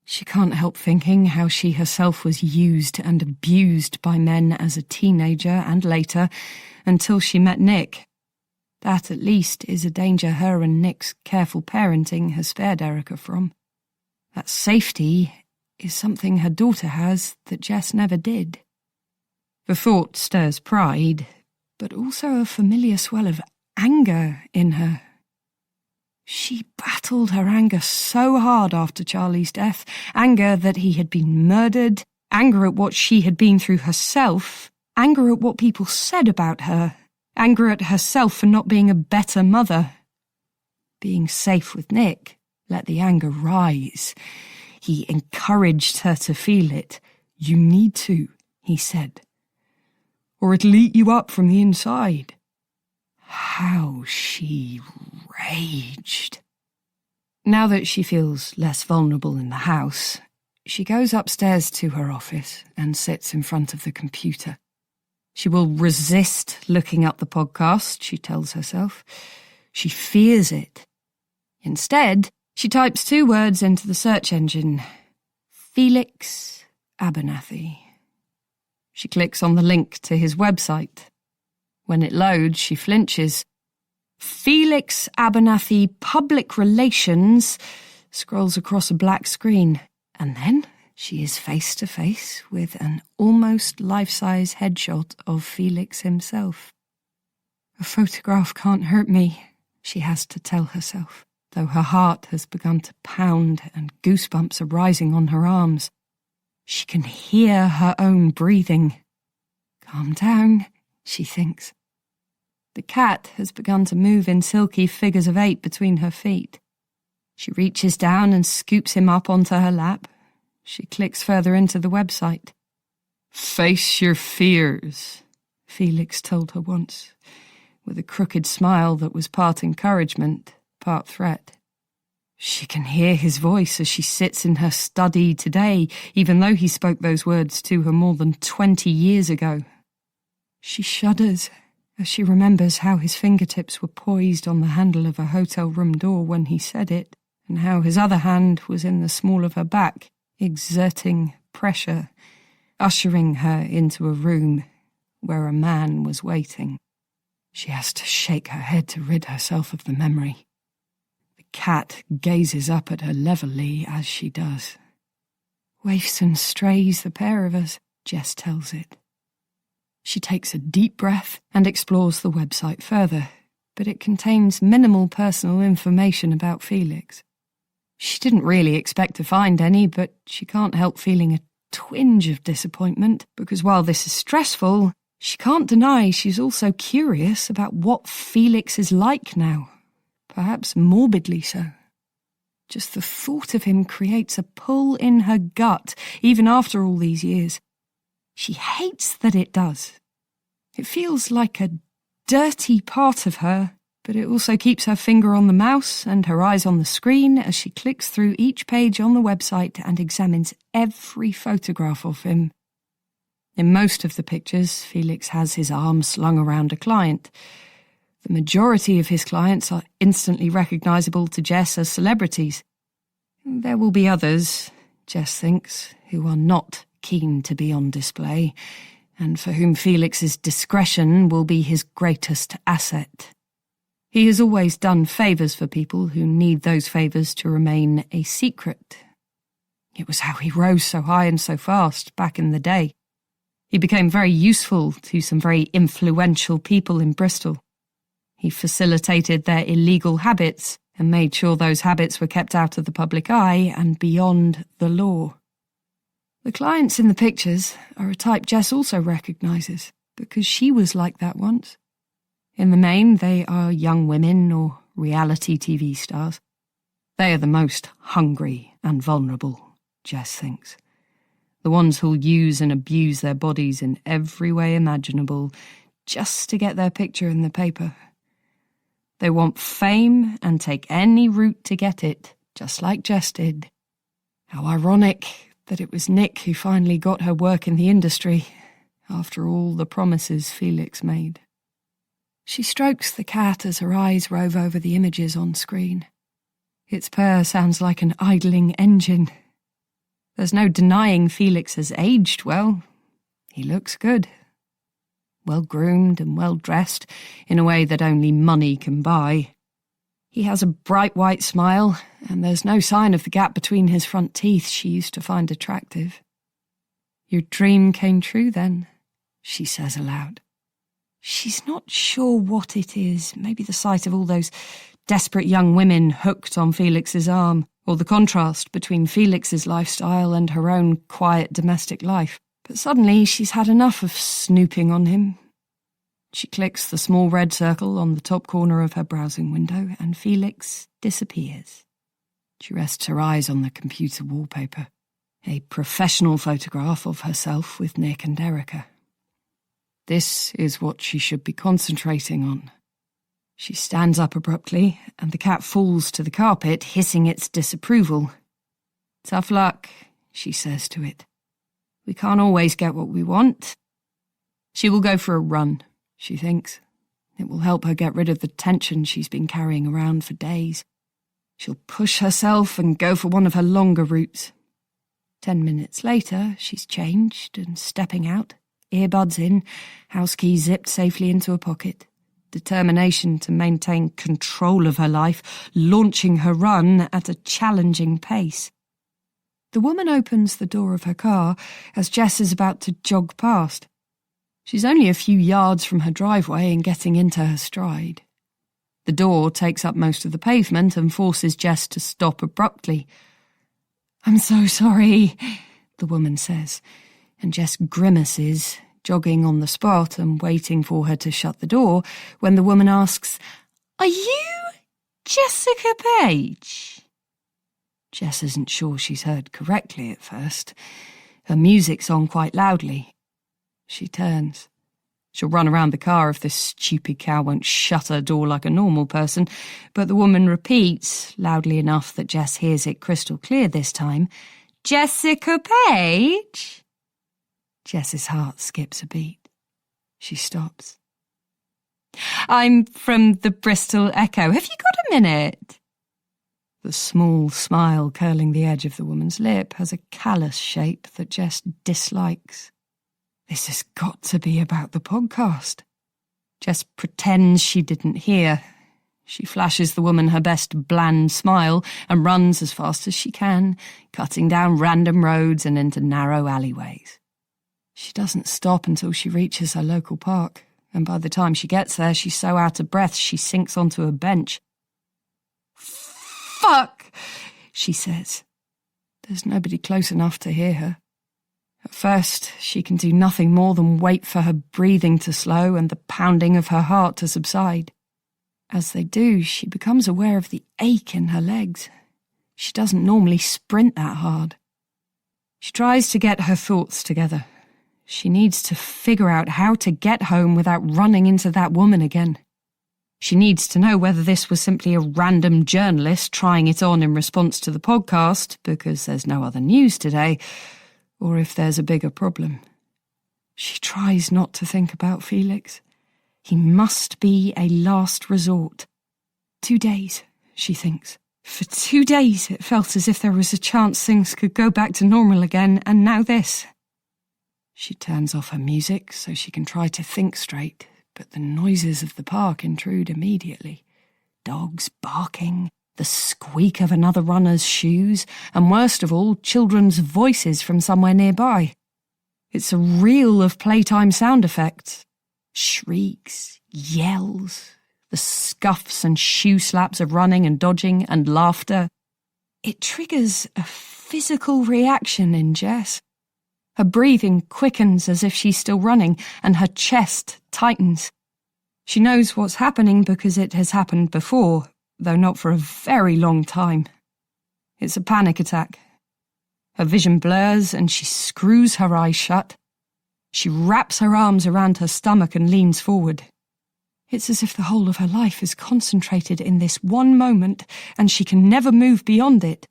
She can't help thinking how she herself was used and abused by men as a teenager and later, until she met Nick. That, at least, is a danger her and Nick's careful parenting has spared Erica from. That safety is something her daughter has that Jess never did. The thought stirs pride, but also a familiar swell of anger in her. She battled her anger so hard after Charlie's death, anger that he had been murdered, anger at what she had been through herself, anger at what people said about her, anger at herself for not being a better mother. Being safe with Nick let the anger rise. He encouraged her to feel it. You need to, he said, or it'll eat you up from the inside. How she raged. Now that she feels less vulnerable in the house, she goes upstairs to her office and sits in front of the computer. She will resist looking up the podcast, she tells herself. She fears it. Instead, she types 2 words into the search engine. Felix Abernathy. She clicks on the link to his website. When it loads, she flinches. Felix Abernathy Public Relations scrolls across a black screen. And then she is face to face with an almost life-size headshot of Felix himself. A photograph can't hurt me, she has to tell herself, though her heart has begun to pound and goosebumps are rising on her arms. She can hear her own breathing. Calm down, she thinks. The cat has begun to move in silky figures of 8 between her feet. She reaches down and scoops him up onto her lap. She clicks further into the website. "Face your fears," Felix told her once, with a crooked smile that was part encouragement, part threat. She can hear his voice as she sits in her study today, even though he spoke those words to her more than 20 years ago. She shudders as she remembers how his fingertips were poised on the handle of a hotel room door when he said it, and how his other hand was in the small of her back, exerting pressure, ushering her into a room where a man was waiting. She has to shake her head to rid herself of the memory. The cat gazes up at her levelly as she does. "Waifs and strays, the pair of us," Jess tells it. She takes a deep breath and explores the website further, but it contains minimal personal information about Felix. She didn't really expect to find any, but she can't help feeling a twinge of disappointment, because while this is stressful, she can't deny she's also curious about what Felix is like now, perhaps morbidly so. Just the thought of him creates a pull in her gut, even after all these years. She hates that it does. It feels like a dirty part of her, but it also keeps her finger on the mouse and her eyes on the screen as she clicks through each page on the website and examines every photograph of him. In most of the pictures, Felix has his arm slung around a client. The majority of his clients are instantly recognisable to Jess as celebrities. There will be others, Jess thinks, who are not keen to be on display, and for whom Felix's discretion will be his greatest asset. He has always done favours for people who need those favours to remain a secret. It was how he rose so high and so fast back in the day. He became very useful to some very influential people in Bristol. He facilitated their illegal habits and made sure those habits were kept out of the public eye and beyond the law. The clients in the pictures are a type Jess also recognises, because she was like that once. In the main, they are young women or reality TV stars. They are the most hungry and vulnerable, Jess thinks. The ones who'll use and abuse their bodies in every way imaginable just to get their picture in the paper. They want fame and take any route to get it, just like Jess did. How ironic that it was Nick who finally got her work in the industry, after all the promises Felix made. She strokes the cat as her eyes rove over the images on screen. Its purr sounds like an idling engine. There's no denying Felix has aged well. He looks good. Well-groomed and well-dressed in a way that only money can buy. He has a bright white smile, and there's no sign of the gap between his front teeth she used to find attractive. "Your dream came true then," she says aloud. She's not sure what it is, maybe the sight of all those desperate young women hooked on Felix's arm, or the contrast between Felix's lifestyle and her own quiet domestic life. But suddenly she's had enough of snooping on him. She clicks the small red circle on the top corner of her browsing window, and Felix disappears. She rests her eyes on the computer wallpaper, a professional photograph of herself with Nick and Erica. This is what she should be concentrating on. She stands up abruptly, and the cat falls to the carpet, hissing its disapproval. "Tough luck," she says to it. "We can't always get what we want." She will go for a run, she thinks. It will help her get rid of the tension she's been carrying around for days. She'll push herself and go for one of her longer routes. 10 minutes later, she's changed and stepping out, earbuds in, house key zipped safely into a pocket, determination to maintain control of her life, launching her run at a challenging pace. The woman opens the door of her car as Jess is about to jog past. She's only a few yards from her driveway and getting into her stride. The door takes up most of the pavement and forces Jess to stop abruptly. "I'm so sorry," the woman says, and Jess grimaces, jogging on the spot and waiting for her to shut the door, when the woman asks, "Are you Jessica Page?" Jess isn't sure she's heard correctly at first. Her music's on quite loudly. She turns. She'll run around the car if this stupid cow won't shut her door like a normal person, but the woman repeats, loudly enough that Jess hears it crystal clear this time, "Jessica Page?" Jess's heart skips a beat. She stops. "I'm from the Bristol Echo. Have you got a minute?" The small smile curling the edge of the woman's lip has a callous shape that Jess dislikes. This has got to be about the podcast. Jess pretends she didn't hear. She flashes the woman her best bland smile and runs as fast as she can, cutting down random roads and into narrow alleyways. She doesn't stop until she reaches her local park, and by the time she gets there, she's so out of breath she sinks onto a bench. "Fuck!" she says. There's nobody close enough to hear her. At first, she can do nothing more than wait for her breathing to slow and the pounding of her heart to subside. As they do, she becomes aware of the ache in her legs. She doesn't normally sprint that hard. She tries to get her thoughts together. She needs to figure out how to get home without running into that woman again. She needs to know whether this was simply a random journalist trying it on in response to the podcast, because there's no other news today, or if there's a bigger problem. She tries not to think about Felix. He must be a last resort. 2 days, she thinks. For 2 days it felt as if there was a chance things could go back to normal again, and now this. She turns off her music so she can try to think straight, but the noises of the park intrude immediately. Dogs barking, the squeak of another runner's shoes, and worst of all, children's voices from somewhere nearby. It's a reel of playtime sound effects. Shrieks, yells, the scuffs and shoe slaps of running and dodging and laughter. It triggers a physical reaction in Jess. Her breathing quickens as if she's still running, and her chest tightens. She knows what's happening because it has happened before, though not for a very long time. It's a panic attack. Her vision blurs and she screws her eyes shut. She wraps her arms around her stomach and leans forward. It's as if the whole of her life is concentrated in this one moment and she can never move beyond it.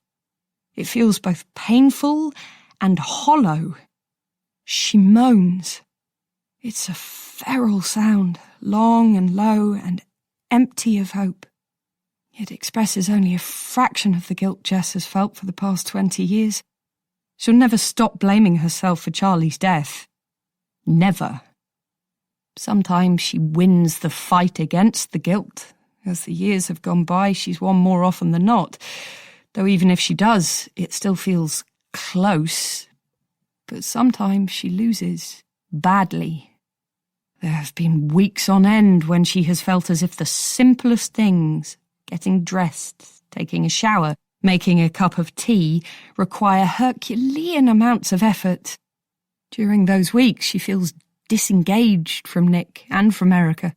It feels both painful and hollow. She moans. It's a feral sound, long and low and empty of hope. It expresses only a fraction of the guilt Jess has felt for the past 20 years. She'll never stop blaming herself for Charlie's death. Never. Sometimes she wins the fight against the guilt. As the years have gone by, she's won more often than not. Though even if she does, it still feels close. But sometimes she loses badly. There have been weeks on end when she has felt as if the simplest things, getting dressed, taking a shower, making a cup of tea, require Herculean amounts of effort. During those weeks, she feels disengaged from Nick and from Erica.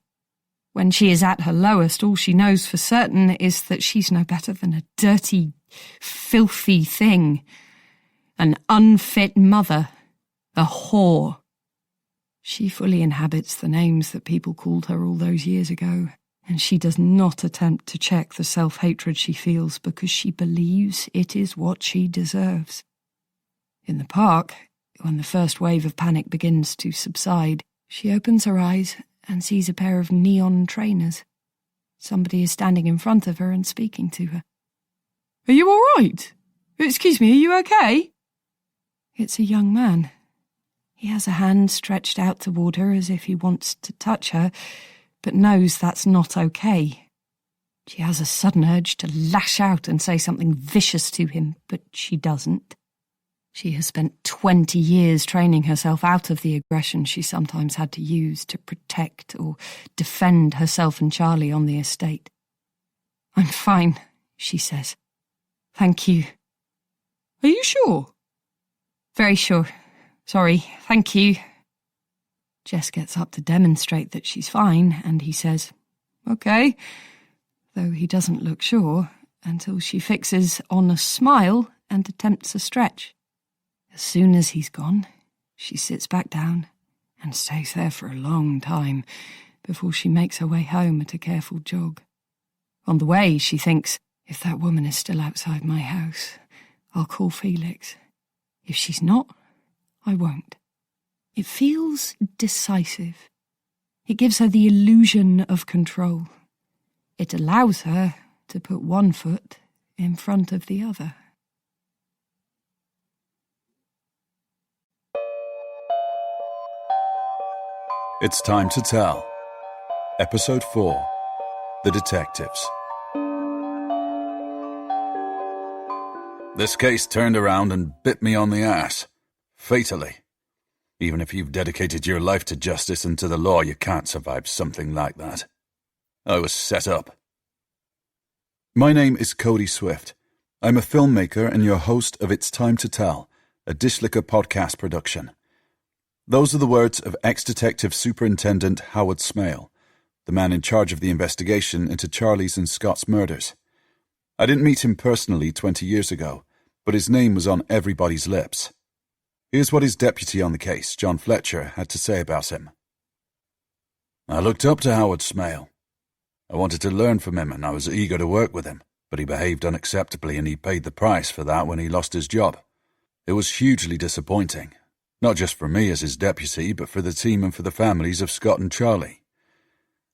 When she is at her lowest, all she knows for certain is that she's no better than a dirty, filthy thing. An unfit mother. A whore. She fully inhabits the names that people called her all those years ago, and she does not attempt to check the self-hatred she feels because she believes it is what she deserves. In the park, when the first wave of panic begins to subside, she opens her eyes and sees a pair of neon trainers. Somebody is standing in front of her and speaking to her. "Are you all right? Excuse me, are you okay?" It's a young man. He has a hand stretched out toward her as if he wants to touch her, but knows that's not okay. She has a sudden urge to lash out and say something vicious to him, but she doesn't. She has spent 20 years training herself out of the aggression she sometimes had to use to protect or defend herself and Charlie on the estate. "I'm fine," she says. "Thank you." Are you sure? "Very sure. Sorry, thank you." Jess gets up to demonstrate that she's fine, and he says, "OK," though he doesn't look sure until she fixes on a smile and attempts a stretch. As soon as he's gone, she sits back down and stays there for a long time before she makes her way home at a careful jog. On the way, she thinks, if that woman is still outside my house, I'll call Felix. If she's not, I won't. It feels decisive. It gives her the illusion of control. It allows her to put one foot in front of the other. It's Time to Tell. Episode 4. The Detectives. This case turned around and bit me on the ass. Fatally. Even if you've dedicated your life to justice and to the law, you can't survive something like that. I was set up. My name is Cody Swift. I'm a filmmaker and your host of It's Time to Tell, a Dishlicker podcast production. Those are the words of ex-detective Superintendent Howard Smale, the man in charge of the investigation into Charlie's and Scott's murders. I didn't meet him personally 20 years ago, but his name was on everybody's lips. Here's what his deputy on the case, John Fletcher, had to say about him. I looked up to Howard Smale. I wanted to learn from him and I was eager to work with him, but he behaved unacceptably and he paid the price for that when he lost his job. It was hugely disappointing. Not just for me as his deputy, but for the team and for the families of Scott and Charlie.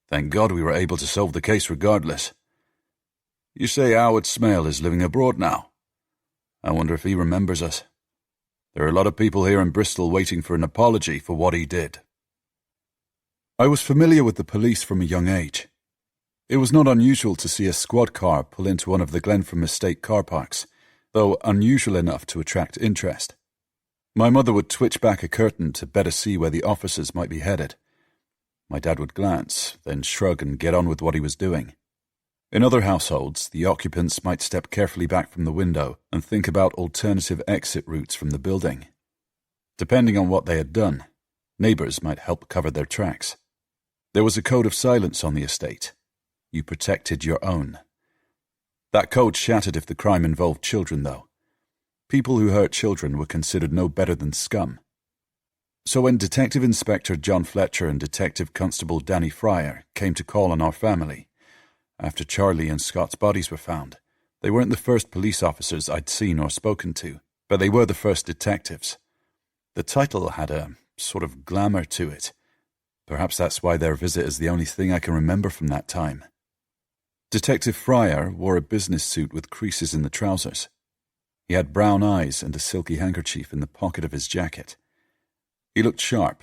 Thank God we were able to solve the case regardless. You say Howard Smale is living abroad now. I wonder if he remembers us. There are a lot of people here in Bristol waiting for an apology for what he did. I was familiar with the police from a young age. It was not unusual to see a squad car pull into one of the Glenfram Estate car parks, though unusual enough to attract interest. My mother would twitch back a curtain to better see where the officers might be headed. My dad would glance, then shrug and get on with what he was doing. In other households, the occupants might step carefully back from the window and think about alternative exit routes from the building. Depending on what they had done, neighbours might help cover their tracks. There was a code of silence on the estate. You protected your own. That code shattered if the crime involved children, though. People who hurt children were considered no better than scum. So when Detective Inspector John Fletcher and Detective Constable Danny Fryer came to call on our family, after Charlie and Scott's bodies were found, they weren't the first police officers I'd seen or spoken to, but they were the first detectives. The title had a sort of glamour to it. Perhaps that's why their visit is the only thing I can remember from that time. Detective Fryer wore a business suit with creases in the trousers. He had brown eyes and a silky handkerchief in the pocket of his jacket. He looked sharp,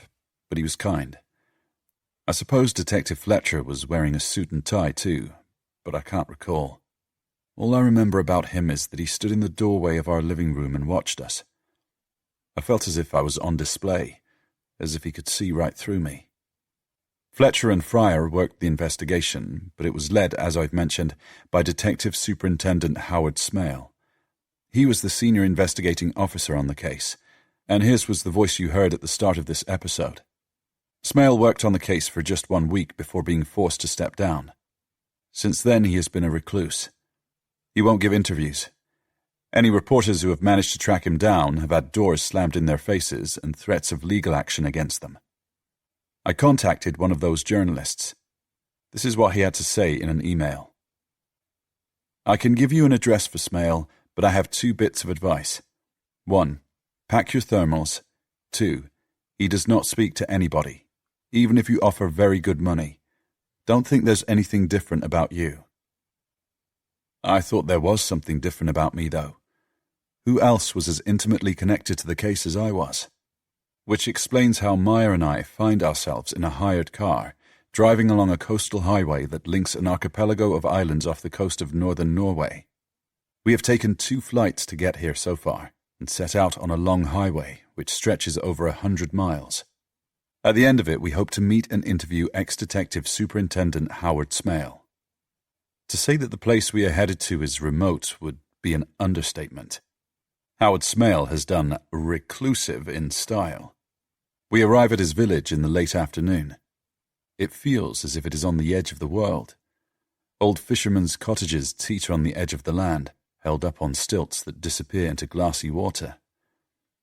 but he was kind. I suppose Detective Fletcher was wearing a suit and tie too, but I can't recall. All I remember about him is that he stood in the doorway of our living room and watched us. I felt as if I was on display, as if he could see right through me. Fletcher and Fryer worked the investigation, but it was led, as I've mentioned, by Detective Superintendent Howard Smale. He was the senior investigating officer on the case, and his was the voice you heard at the start of this episode. Smale worked on the case for just 1 week before being forced to step down. Since then, he has been a recluse. He won't give interviews. Any reporters who have managed to track him down have had doors slammed in their faces and threats of legal action against them. I contacted one of those journalists. This is what he had to say in an email. I can give you an address for Smale, but I have 2 bits of advice. 1. Pack your thermals. 2. He does not speak to anybody, even if you offer very good money. Don't think there's anything different about you. I thought there was something different about me, though. Who else was as intimately connected to the case as I was? Which explains how Maya and I find ourselves in a hired car, driving along a coastal highway that links an archipelago of islands off the coast of northern Norway. We have taken 2 flights to get here so far, and set out on a long highway which stretches over 100 miles. At the end of it, we hope to meet and interview ex-Detective Superintendent Howard Smale. To say that the place we are headed to is remote would be an understatement. Howard Smale has done reclusive in style. We arrive at his village in the late afternoon. It feels as if it is on the edge of the world. Old fishermen's cottages teeter on the edge of the land, held up on stilts that disappear into glassy water.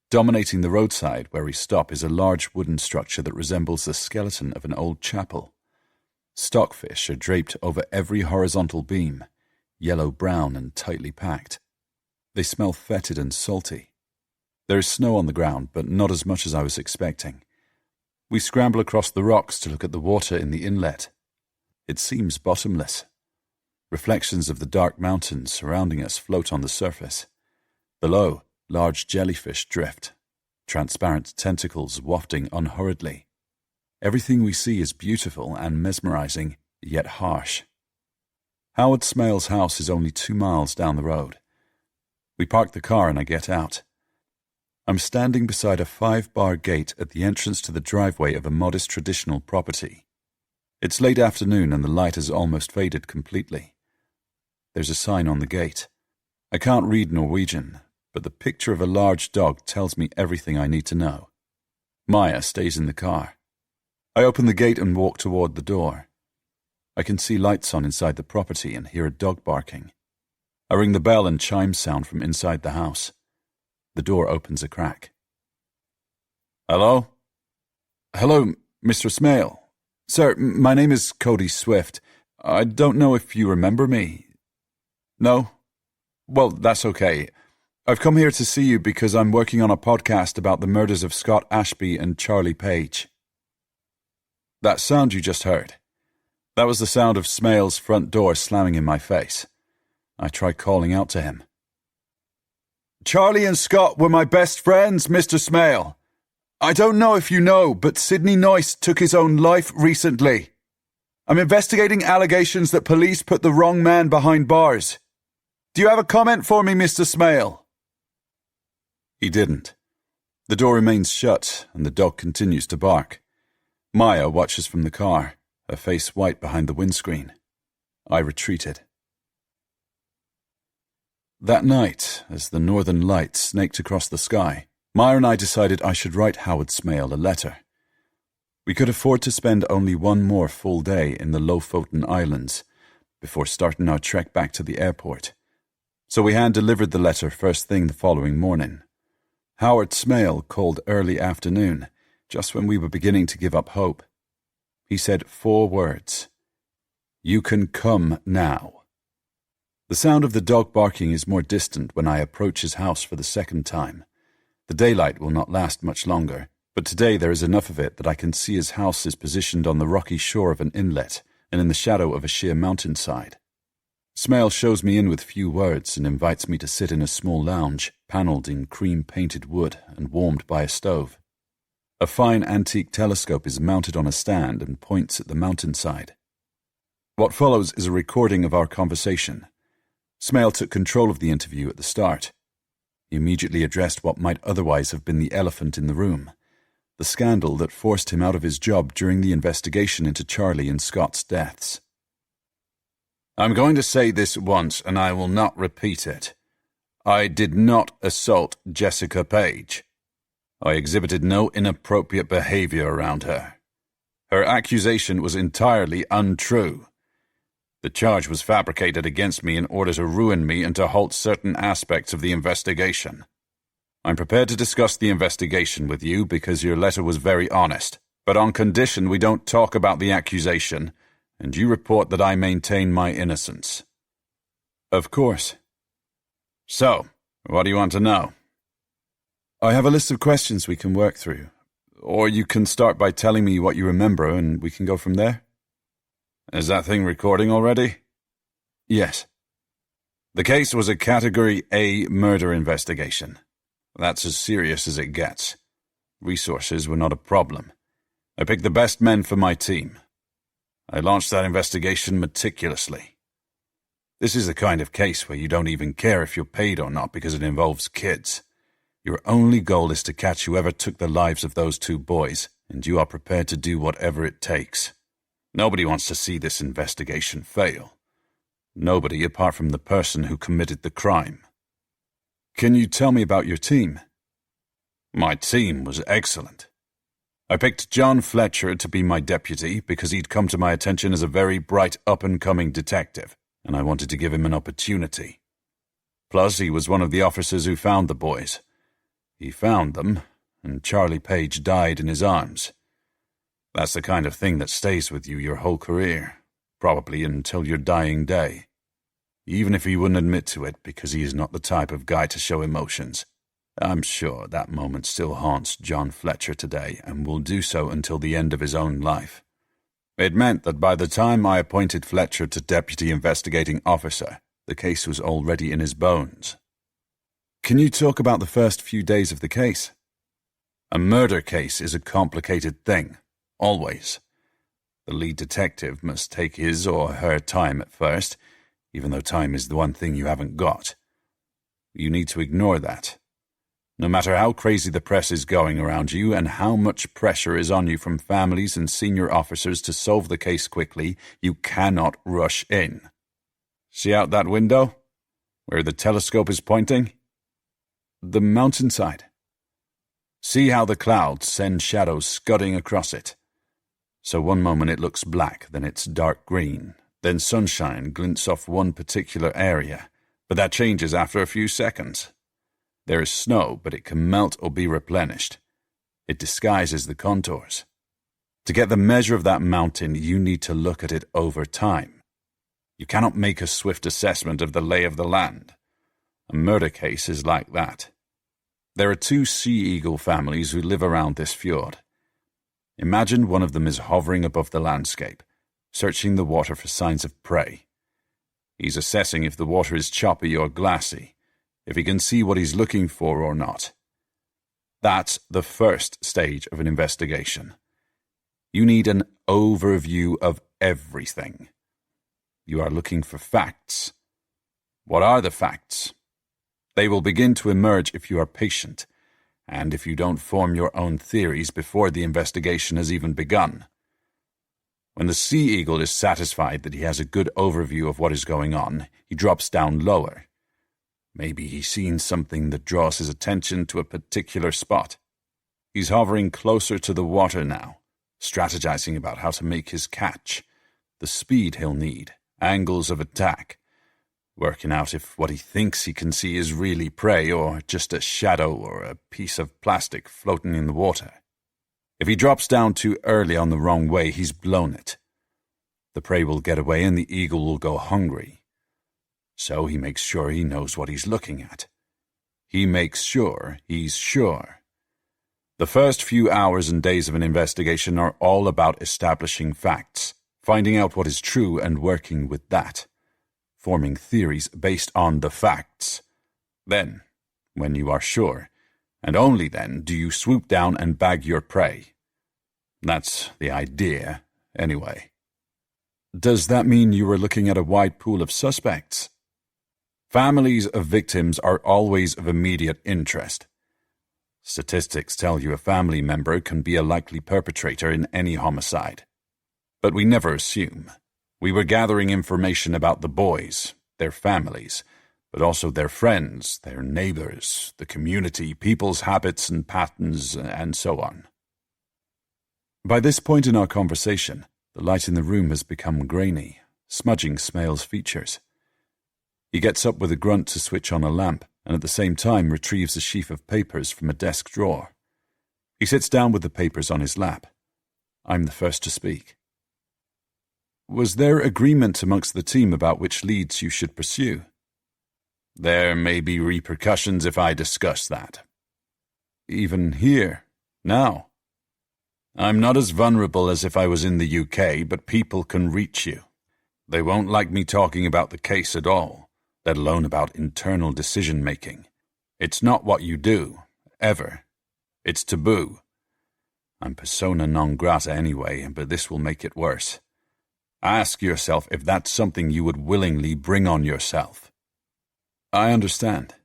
Dominating the roadside where we stop is a large wooden structure that resembles the skeleton of an old chapel. Stockfish are draped over every horizontal beam, yellow-brown and tightly packed. They smell fetid and salty. There is snow on the ground, but not as much as I was expecting. We scramble across the rocks to look at the water in the inlet. It seems bottomless. Reflections of the dark mountains surrounding us float on the surface. Below, large jellyfish drift, transparent tentacles wafting unhurriedly. Everything we see is beautiful and mesmerizing, yet harsh. Howard Smale's house is only 2 miles down the road. We park the car and I get out. I'm standing beside a 5-bar gate at the entrance to the driveway of a modest traditional property. It's late afternoon and the light has almost faded completely. There's a sign on the gate. I can't read Norwegian, but the picture of a large dog tells me everything I need to know. Maya stays in the car. I open the gate and walk toward the door. I can see lights on inside the property and hear a dog barking. I ring the bell and chimes sound from inside the house. The door opens a crack. Hello? Hello, Mr. Smale. Sir, my name is Cody Swift. I don't know if you remember me. No? Well, that's okay. I've come here to see you because I'm working on a podcast about the murders of Scott Ashby and Charlie Page. That sound you just heard, that was the sound of Smale's front door slamming in my face. I tried calling out to him. Charlie and Scott were my best friends, Mr. Smale. I don't know if you know, but Sidney Noyce took his own life recently. I'm investigating allegations that police put the wrong man behind bars. Do you have a comment for me, Mr. Smale? He didn't. The door remains shut, and the dog continues to bark. Maya watches from the car, her face white behind the windscreen. I retreated. That night, as the northern lights snaked across the sky, Maya and I decided I should write Howard Smale a letter. We could afford to spend only one more full day in the Lofoten Islands before starting our trek back to the airport. So we hand-delivered the letter first thing the following morning. Howard Smale called early afternoon, just when we were beginning to give up hope. He said 4 words. You can come now. The sound of the dog barking is more distant when I approach his house for the second time. The daylight will not last much longer, but today there is enough of it that I can see his house is positioned on the rocky shore of an inlet and in the shadow of a sheer mountainside. Smale shows me in with few words and invites me to sit in a small lounge, panelled in cream-painted wood and warmed by a stove. A fine antique telescope is mounted on a stand and points at the mountainside. What follows is a recording of our conversation. Smale took control of the interview at the start. He immediately addressed what might otherwise have been the elephant in the room, the scandal that forced him out of his job during the investigation into Charlie and Scott's deaths. I'm going to say this once, and I will not repeat it. I did not assault Jessica Page. I exhibited no inappropriate behavior around her. Her accusation was entirely untrue. The charge was fabricated against me in order to ruin me and to halt certain aspects of the investigation. I'm prepared to discuss the investigation with you because your letter was very honest, but on condition we don't talk about the accusation, and you report that I maintain my innocence. Of course. So, what do you want to know? I have a list of questions we can work through, or you can start by telling me what you remember and we can go from there. Is that thing recording already? Yes. The case was a Category A murder investigation. That's as serious as it gets. Resources were not a problem. I picked the best men for my team. I launched that investigation meticulously. This is the kind of case where you don't even care if you're paid or not because it involves kids. Your only goal is to catch whoever took the lives of those 2 boys, and you are prepared to do whatever it takes. Nobody wants to see this investigation fail. Nobody apart from the person who committed the crime. Can you tell me about your team? My team was excellent. I picked John Fletcher to be my deputy because he'd come to my attention as a very bright up-and-coming detective, and I wanted to give him an opportunity. Plus, he was one of the officers who found the boys. He found them, and Charlie Page died in his arms. That's the kind of thing that stays with you your whole career, probably until your dying day. Even if he wouldn't admit to it because he is not the type of guy to show emotions. I'm sure that moment still haunts John Fletcher today and will do so until the end of his own life. It meant that by the time I appointed Fletcher to Deputy Investigating Officer, the case was already in his bones. Can you talk about the first few days of the case? A murder case is a complicated thing, always. The lead detective must take his or her time at first, even though time is the one thing you haven't got. You need to ignore that. No matter how crazy the press is going around you and how much pressure is on you from families and senior officers to solve the case quickly, you cannot rush in. See out that window? Where the telescope is pointing? The mountainside. See how the clouds send shadows scudding across it. So one moment it looks black, then it's dark green, then sunshine glints off one particular area, but that changes after a few seconds. There is snow, but it can melt or be replenished. It disguises the contours. To get the measure of that mountain, you need to look at it over time. You cannot make a swift assessment of the lay of the land. A murder case is like that. There are 2 sea eagle families who live around this fjord. Imagine one of them is hovering above the landscape, searching the water for signs of prey. He's assessing if the water is choppy or glassy, if he can see what he's looking for or not. That's the first stage of an investigation. You need an overview of everything. You are looking for facts. What are the facts? They will begin to emerge if you are patient, and if you don't form your own theories before the investigation has even begun. When the sea eagle is satisfied that he has a good overview of what is going on, he drops down lower. Maybe he's seen something that draws his attention to a particular spot. He's hovering closer to the water now, strategizing about how to make his catch, the speed he'll need, angles of attack, working out if what he thinks he can see is really prey or just a shadow or a piece of plastic floating in the water. If he drops down too early on the wrong way, he's blown it. The prey will get away and the eagle will go hungry. So he makes sure he knows what he's looking at. He makes sure he's sure. The first few hours and days of an investigation are all about establishing facts, finding out what is true and working with that, forming theories based on the facts. Then, when you are sure, and only then, do you swoop down and bag your prey. That's the idea, anyway. Does that mean you were looking at a wide pool of suspects? Families of victims are always of immediate interest. Statistics tell you a family member can be a likely perpetrator in any homicide. But we never assume. We were gathering information about the boys, their families, but also their friends, their neighbors, the community, people's habits and patterns, and so on. By this point in our conversation, the light in the room has become grainy, smudging Smale's features. He gets up with a grunt to switch on a lamp, and at the same time retrieves a sheaf of papers from a desk drawer. He sits down with the papers on his lap. I'm the first to speak. Was there agreement amongst the team about which leads you should pursue? There may be repercussions if I discuss that. Even here, now? I'm not as vulnerable as if I was in the UK, but people can reach you. They won't like me talking about the case at all, let alone about internal decision-making. It's not what you do, ever. It's taboo. I'm persona non grata anyway, but this will make it worse. Ask yourself if that's something you would willingly bring on yourself. I understand.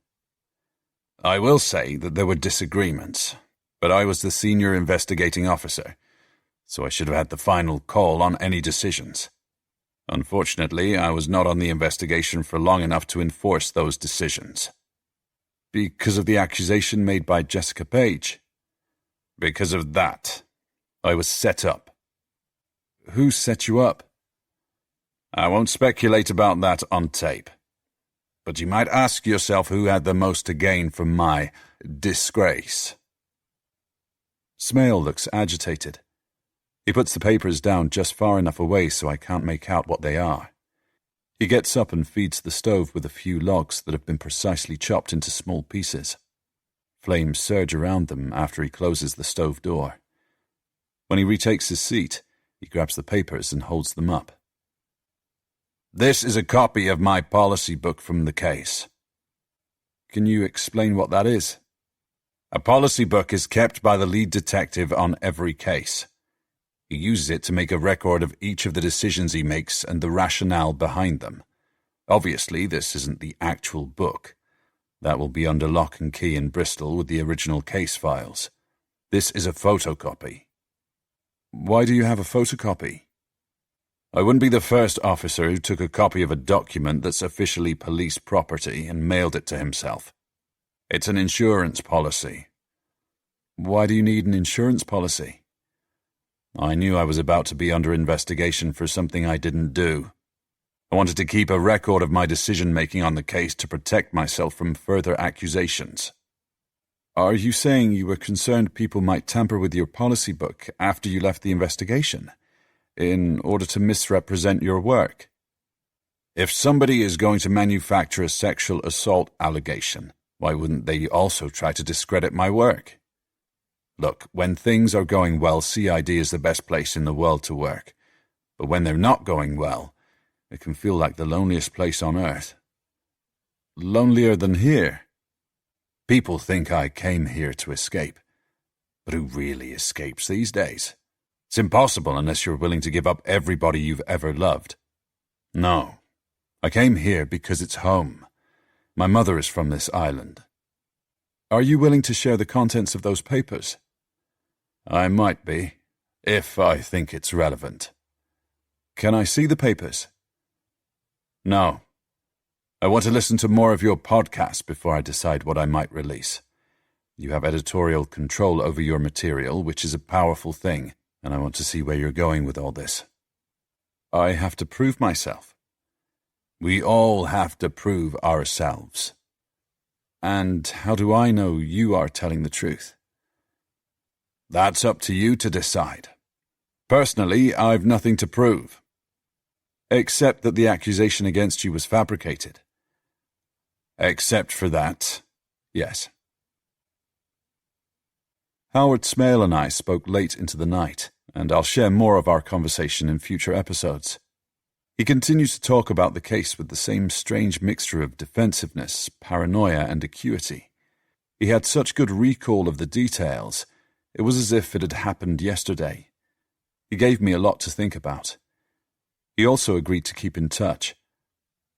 I will say that there were disagreements, but I was the senior investigating officer, so I should have had the final call on any decisions. Unfortunately, I was not on the investigation for long enough to enforce those decisions. Because of the accusation made by Jessica Page? Because of that. I was set up. Who set you up? I won't speculate about that on tape. But you might ask yourself who had the most to gain from my disgrace. Smale looks agitated. He puts the papers down just far enough away so I can't make out what they are. He gets up and feeds the stove with a few logs that have been precisely chopped into small pieces. Flames surge around them after he closes the stove door. When he retakes his seat, he grabs the papers and holds them up. This is a copy of my policy book from the case. Can you explain what that is? A policy book is kept by the lead detective on every case. He uses it to make a record of each of the decisions he makes and the rationale behind them. Obviously, this isn't the actual book. That will be under lock and key in Bristol with the original case files. This is a photocopy. Why do you have a photocopy? I wouldn't be the first officer who took a copy of a document that's officially police property and mailed it to himself. It's an insurance policy. Why do you need an insurance policy? I knew I was about to be under investigation for something I didn't do. I wanted to keep a record of my decision-making on the case to protect myself from further accusations. Are you saying you were concerned people might tamper with your policy book after you left the investigation, in order to misrepresent your work? If somebody is going to manufacture a sexual assault allegation, why wouldn't they also try to discredit my work? Look, when things are going well, CID is the best place in the world to work. But when they're not going well, it can feel like the loneliest place on earth. Lonelier than here? People think I came here to escape. But who really escapes these days? It's impossible unless you're willing to give up everybody you've ever loved. No, I came here because it's home. My mother is from this island. Are you willing to share the contents of those papers? I might be, if I think it's relevant. Can I see the papers? No. I want to listen to more of your podcast before I decide what I might release. You have editorial control over your material, which is a powerful thing, and I want to see where you're going with all this. I have to prove myself. We all have to prove ourselves. And how do I know you are telling the truth? That's up to you to decide. Personally, I've nothing to prove. Except that the accusation against you was fabricated. Except for that, yes. Howard Smale and I spoke late into the night, and I'll share more of our conversation in future episodes. He continues to talk about the case with the same strange mixture of defensiveness, paranoia, and acuity. He had such good recall of the details, it was as if it had happened yesterday. He gave me a lot to think about. He also agreed to keep in touch.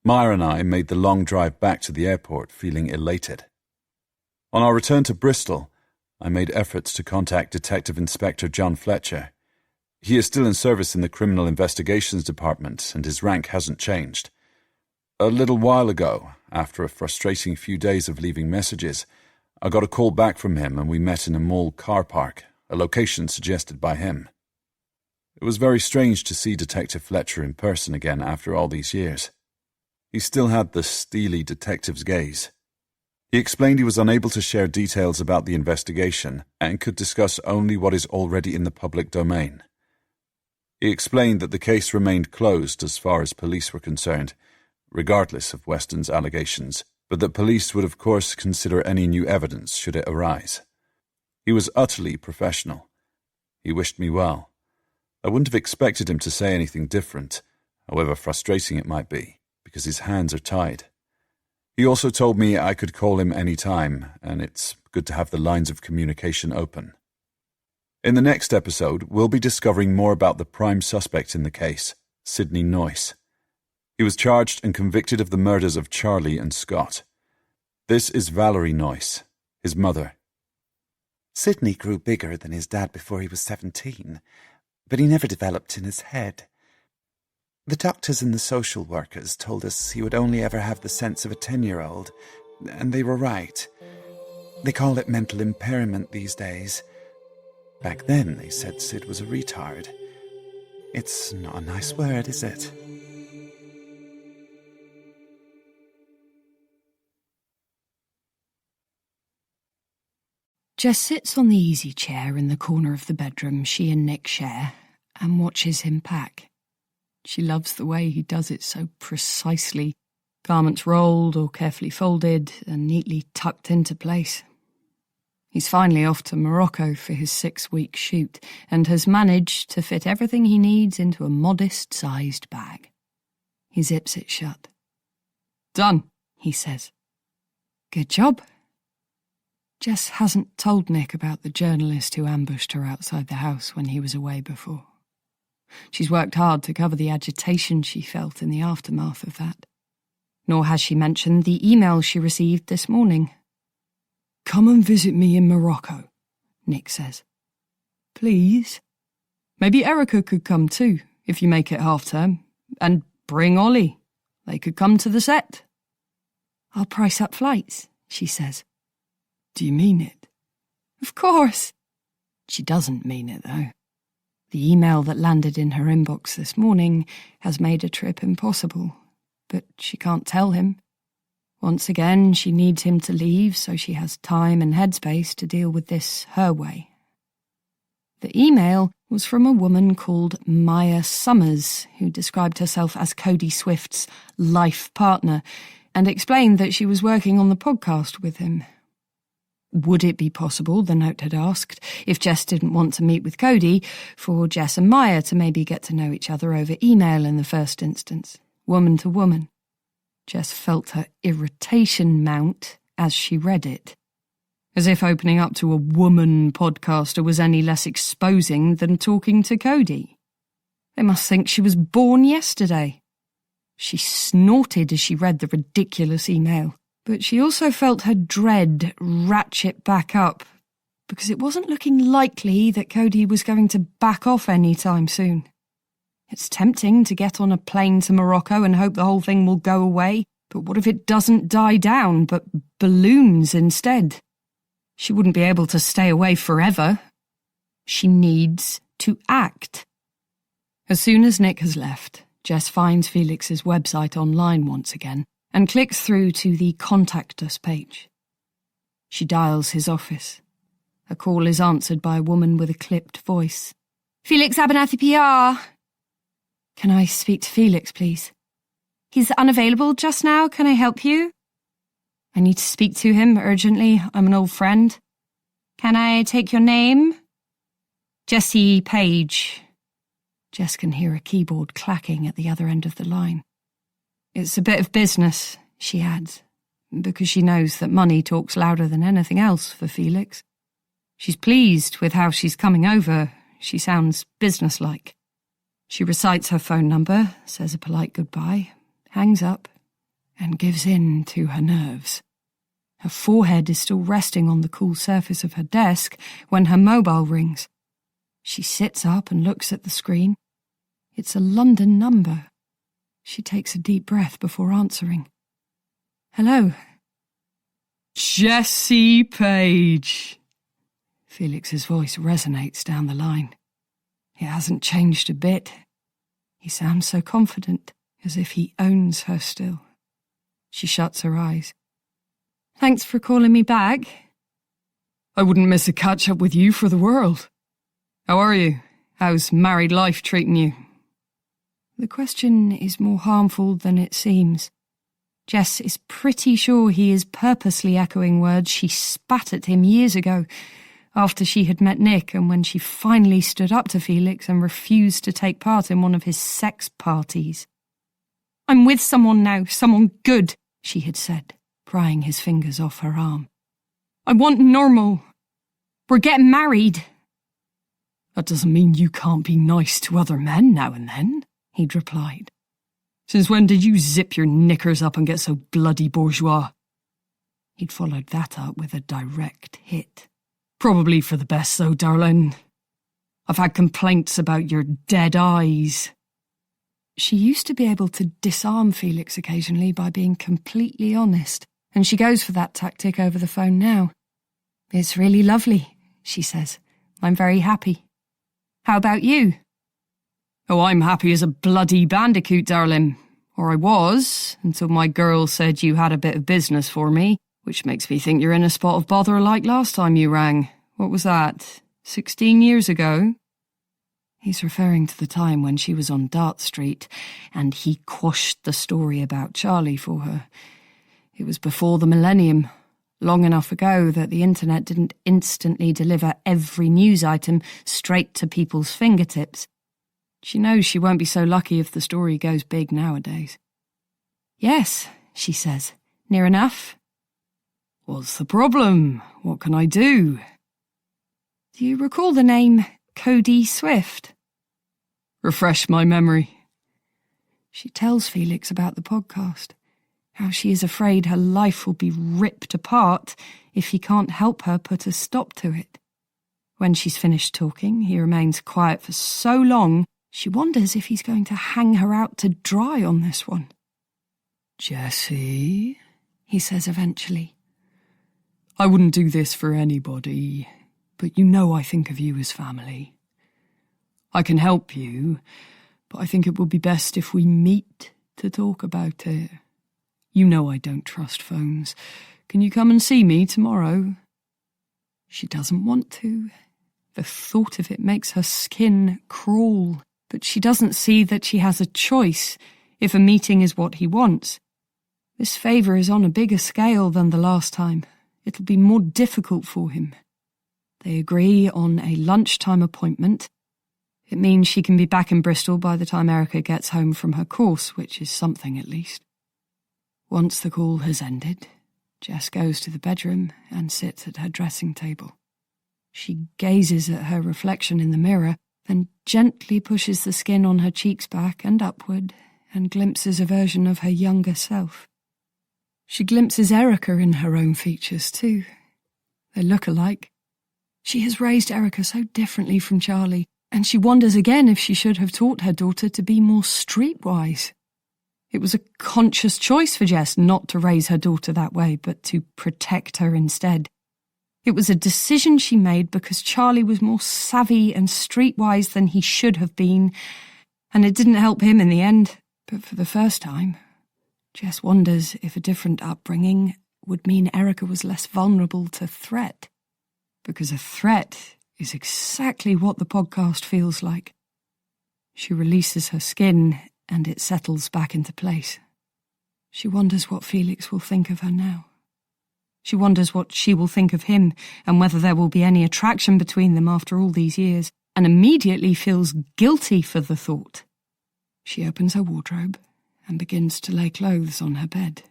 Maya and I made the long drive back to the airport feeling elated. On our return to Bristol, I made efforts to contact Detective Inspector John Fletcher. He is still in service in the Criminal Investigations Department, and his rank hasn't changed. A little while ago, after a frustrating few days of leaving messages, I got a call back from him and we met in a mall car park, a location suggested by him. It was very strange to see Detective Fletcher in person again after all these years. He still had the steely detective's gaze. He explained he was unable to share details about the investigation and could discuss only what is already in the public domain. He explained that the case remained closed as far as police were concerned, regardless of Weston's allegations, but that police would of course consider any new evidence should it arise. He was utterly professional. He wished me well. I wouldn't have expected him to say anything different, however frustrating it might be, because his hands are tied. He also told me I could call him any time, and it's good to have the lines of communication open. In the next episode, we'll be discovering more about the prime suspect in the case, Sidney Noyce. He was charged and convicted of the murders of Charlie and Scott. This is Valerie Noyce, His mother. Sidney grew bigger than his dad before he was 17, but he never developed in his head. The doctors and the social workers told us he would only ever have the sense of a 10-year-old, and they were right. They call it mental impairment these days. Back then, they said Sid was a retard. It's not a nice word, is it? Jess sits on the easy chair in the corner of the bedroom she and Nick share and watches him pack. She loves the way he does it so precisely, garments rolled or carefully folded and neatly tucked into place. He's finally off to Morocco for his 6-week shoot and has managed to fit everything he needs into a modest-sized bag. He zips it shut. Done, he says. Good job. Jess hasn't told Nick about the journalist who ambushed her outside the house when he was away before. She's worked hard to cover the agitation she felt in the aftermath of that. Nor has she mentioned the email she received this morning. Come and visit me in Morocco, Nick says. Please? Maybe Erica could come too, if you make it half-term. And bring Ollie. They could come to the set. I'll price up flights, she says. Do you mean it? Of course. She doesn't mean it, though. The email that landed in her inbox this morning has made a trip impossible, but she can't tell him. Once again, she needs him to leave so she has time and headspace to deal with this her way. The email was from a woman called Maya Summers, who described herself as Cody Swift's life partner and explained that she was working on the podcast with him. Would it be possible, the note had asked, if Jess didn't want to meet with Cody, for Jess and Maya to maybe get to know each other over email in the first instance, woman to woman? Jess felt her irritation mount as she read it. As if opening up to a woman podcaster was any less exposing than talking to Cody. They must think she was born yesterday. She snorted as she read the ridiculous email. But she also felt her dread ratchet back up, because it wasn't looking likely that Cody was going to back off any time soon. It's tempting to get on a plane to Morocco and hope the whole thing will go away, but what if it doesn't die down, but balloons instead? She wouldn't be able to stay away forever. She needs to act. As soon as Nick has left, Jess finds Felix's website online once again, and clicks through to the Contact Us page. She dials his office. A call is answered by a woman with a clipped voice. Felix Abernathy PR. Can I speak to Felix, please? He's unavailable just now. Can I help you? I need to speak to him urgently. I'm an old friend. Can I take your name? Jessie Page. Jess can hear a keyboard clacking at the other end of the line. It's a bit of business, she adds, because she knows that money talks louder than anything else for Felix. She's pleased with how she's coming over. She sounds businesslike. She recites her phone number, says a polite goodbye, hangs up, and gives in to her nerves. Her forehead is still resting on the cool surface of her desk when her mobile rings. She sits up and looks at the screen. It's a London number. She takes a deep breath before answering. Hello? Jessie Page. Felix's voice resonates down the line. It hasn't changed a bit. He sounds so confident, as if he owns her still. She shuts her eyes. Thanks for calling me back. I wouldn't miss a catch-up with you for the world. How are you? How's married life treating you? The question is more harmful than it seems. Jess is pretty sure he is purposely echoing words she spat at him years ago, after she had met Nick and when she finally stood up to Felix and refused to take part in one of his sex parties. I'm with someone now, someone good, she had said, prying his fingers off her arm. I want normal. We're getting married. That doesn't mean you can't be nice to other men now and then, he'd replied. Since when did you zip your knickers up and get so bloody bourgeois? He'd followed that up with a direct hit. Probably for the best, though, darling. I've had complaints about your dead eyes. She used to be able to disarm Felix occasionally by being completely honest, and she goes for that tactic over the phone now. It's really lovely, she says. I'm very happy. How about you? Oh, I'm happy as a bloody bandicoot, darling. Or I was, until my girl said you had a bit of business for me, which makes me think you're in a spot of bother like last time you rang. What was that, 16 years ago? He's referring to the time when she was on Dart Street, and he quashed the story about Charlie for her. It was before the millennium, long enough ago that the internet didn't instantly deliver every news item straight to people's fingertips. She knows she won't be so lucky if the story goes big nowadays. Yes, she says. Near enough? What's the problem? What can I do? Do you recall the name Cody Swift? Refresh my memory. She tells Felix about the podcast, how she is afraid her life will be ripped apart if he can't help her put a stop to it. When she's finished talking, he remains quiet for so long, she wonders if he's going to hang her out to dry on this one. Jessie, he says eventually. I wouldn't do this for anybody, but you know I think of you as family. I can help you, but I think it would be best if we meet to talk about it. You know I don't trust phones. Can you come and see me tomorrow? She doesn't want to. The thought of it makes her skin crawl, but she doesn't see that she has a choice if a meeting is what he wants. This favour is on a bigger scale than the last time. It'll be more difficult for him. They agree on a lunchtime appointment. It means she can be back in Bristol by the time Erica gets home from her course, which is something at least. Once the call has ended, Jess goes to the bedroom and sits at her dressing table. She gazes at her reflection in the mirror, then gently pushes the skin on her cheeks back and upward and glimpses a version of her younger self. She glimpses Erica in her own features too. They look alike. She has raised Erica so differently from Charlie, and she wonders again if she should have taught her daughter to be more streetwise. It was a conscious choice for Jess not to raise her daughter that way, but to protect her instead. It was a decision she made because Charlie was more savvy and streetwise than he should have been, and it didn't help him in the end. But for the first time, Jess wonders if a different upbringing would mean Erica was less vulnerable to threat. Because a threat is exactly what the podcast feels like. She releases her skin and it settles back into place. She wonders what Felix will think of her now. She wonders what she will think of him and whether there will be any attraction between them after all these years, and immediately feels guilty for the thought. She opens her wardrobe and begins to lay clothes on her bed,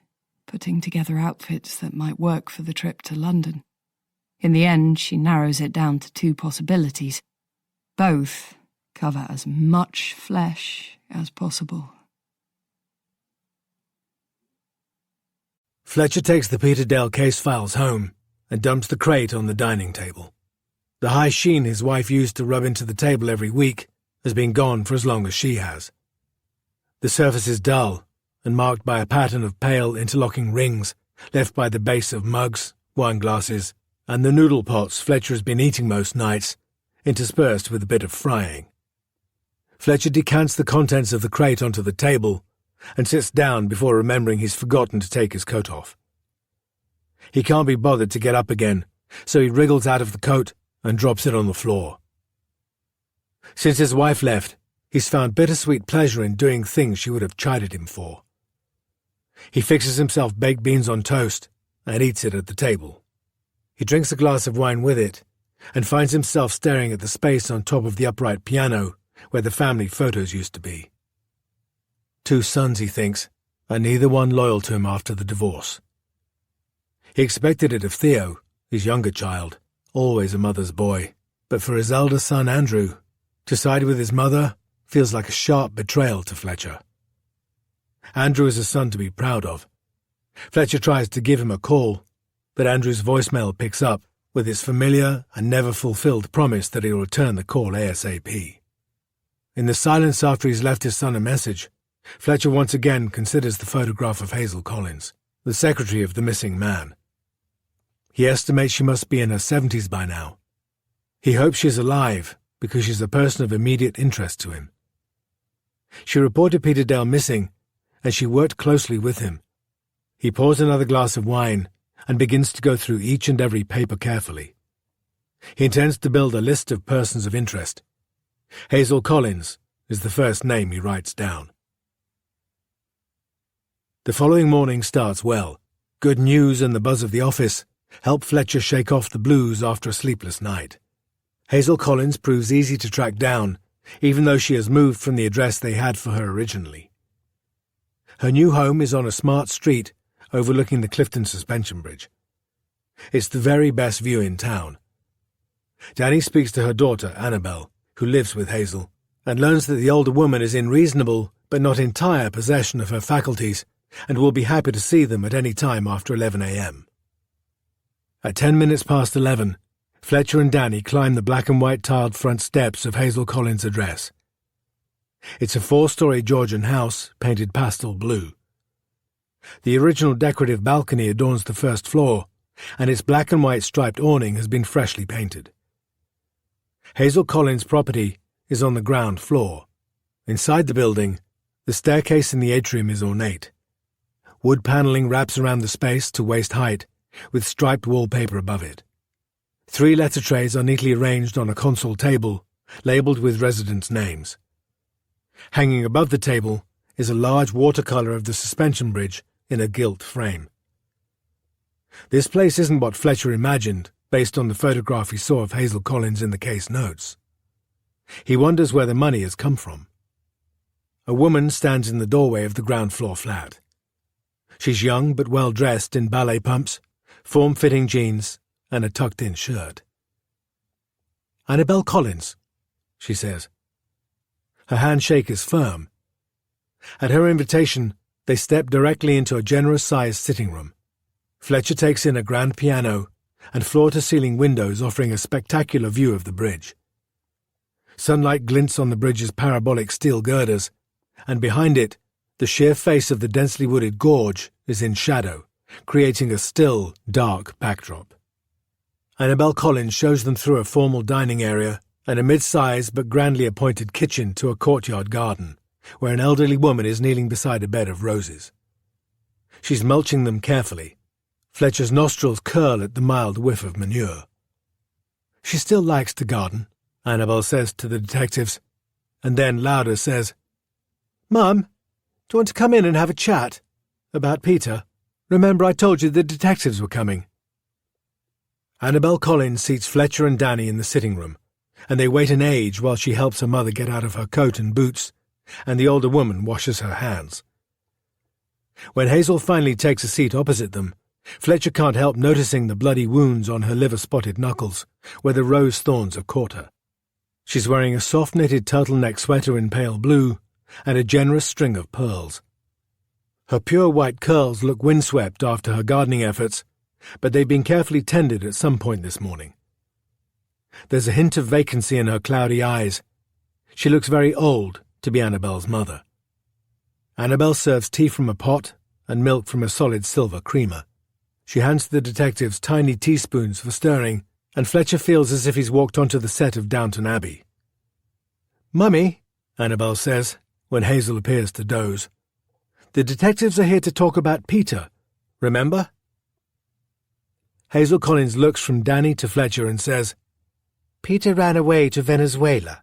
putting together outfits that might work for the trip to London. In the end, she narrows it down to two possibilities. Both cover as much flesh as possible. Fletcher takes the Peterdale case files home and dumps the crate on the dining table. The high sheen his wife used to rub into the table every week has been gone for as long as she has. The surface is dull and marked by a pattern of pale interlocking rings left by the base of mugs, wine glasses, and the noodle pots Fletcher has been eating most nights, interspersed with a bit of frying. Fletcher decants the contents of the crate onto the table and sits down before remembering he's forgotten to take his coat off. He can't be bothered to get up again, so he wriggles out of the coat and drops it on the floor. Since his wife left, he's found bittersweet pleasure in doing things she would have chided him for. He fixes himself baked beans on toast and eats it at the table. He drinks a glass of wine with it and finds himself staring at the space on top of the upright piano where the family photos used to be. 2 sons, he thinks, and neither one loyal to him after the divorce. He expected it of Theo, his younger child, always a mother's boy, but for his elder son Andrew, to side with his mother feels like a sharp betrayal to Fletcher. Andrew is a son to be proud of. Fletcher tries to give him a call, but Andrew's voicemail picks up with its familiar and never-fulfilled promise that he'll return the call ASAP. In the silence after he's left his son a message, Fletcher once again considers the photograph of Hazel Collins, the secretary of the missing man. He estimates she must be in her 70s by now. He hopes she's alive because she's a person of immediate interest to him. She reported Peter Dale missing, and she worked closely with him. He pours another glass of wine and begins to go through each and every paper carefully. He intends to build a list of persons of interest. Hazel Collins is the first name he writes down. The following morning starts well. Good news and the buzz of the office help Fletcher shake off the blues after a sleepless night. Hazel Collins proves easy to track down, even though she has moved from the address they had for her originally. Her new home is on a smart street overlooking the Clifton Suspension Bridge. It's the very best view in town. Danny speaks to her daughter, Annabelle, who lives with Hazel, and learns that the older woman is in reasonable but not entire possession of her faculties and will be happy to see them at any time after 11 a.m. At 10 minutes past 11, Fletcher and Danny climb the black and white tiled front steps of Hazel Collins' address. It's a 4-story Georgian house painted pastel blue. The original decorative balcony adorns the first floor, and its black and white striped awning has been freshly painted. Hazel Collins' property is on the ground floor. Inside the building, the staircase in the atrium is ornate. Wood panelling wraps around the space to waist height, with striped wallpaper above it. 3 letter trays are neatly arranged on a console table, labelled with residents' names. Hanging above the table is a large watercolour of the suspension bridge in a gilt frame. This place isn't what Fletcher imagined, based on the photograph he saw of Hazel Collins in the case notes. He wonders where the money has come from. A woman stands in the doorway of the ground floor flat. She's young but well-dressed in ballet pumps, form-fitting jeans, and a tucked-in shirt. "Annabelle Collins," she says. Her handshake is firm. At her invitation, they step directly into a generous-sized sitting room. Fletcher takes in a grand piano and floor-to-ceiling windows offering a spectacular view of the bridge. Sunlight glints on the bridge's parabolic steel girders, and behind it, the sheer face of the densely wooded gorge is in shadow, creating a still, dark backdrop. Annabelle Collins shows them through a formal dining area and a mid-sized but grandly appointed kitchen to a courtyard garden, where an elderly woman is kneeling beside a bed of roses. She's mulching them carefully. Fletcher's nostrils curl at the mild whiff of manure. "She still likes to garden," Annabelle says to the detectives, and then louder says, "Mum, do you want to come in and have a chat? About Peter? Remember I told you the detectives were coming?" Annabelle Collins seats Fletcher and Danny in the sitting room, and they wait an age while she helps her mother get out of her coat and boots, and the older woman washes her hands. When Hazel finally takes a seat opposite them, Fletcher can't help noticing the bloody wounds on her liver-spotted knuckles, where the rose thorns have caught her. She's wearing a soft-knitted turtleneck sweater in pale blue, and a generous string of pearls. Her pure white curls look windswept after her gardening efforts, but they've been carefully tended at some point this morning. There's a hint of vacancy in her cloudy eyes. She looks very old to be Annabelle's mother. Annabelle serves tea from a pot and milk from a solid silver creamer. She hands the detectives tiny teaspoons for stirring, and Fletcher feels as if he's walked onto the set of Downton Abbey. "Mummy," Annabelle says, when Hazel appears to doze, "the detectives are here to talk about Peter, remember?" Hazel Collins looks from Danny to Fletcher and says, "Peter ran away to Venezuela."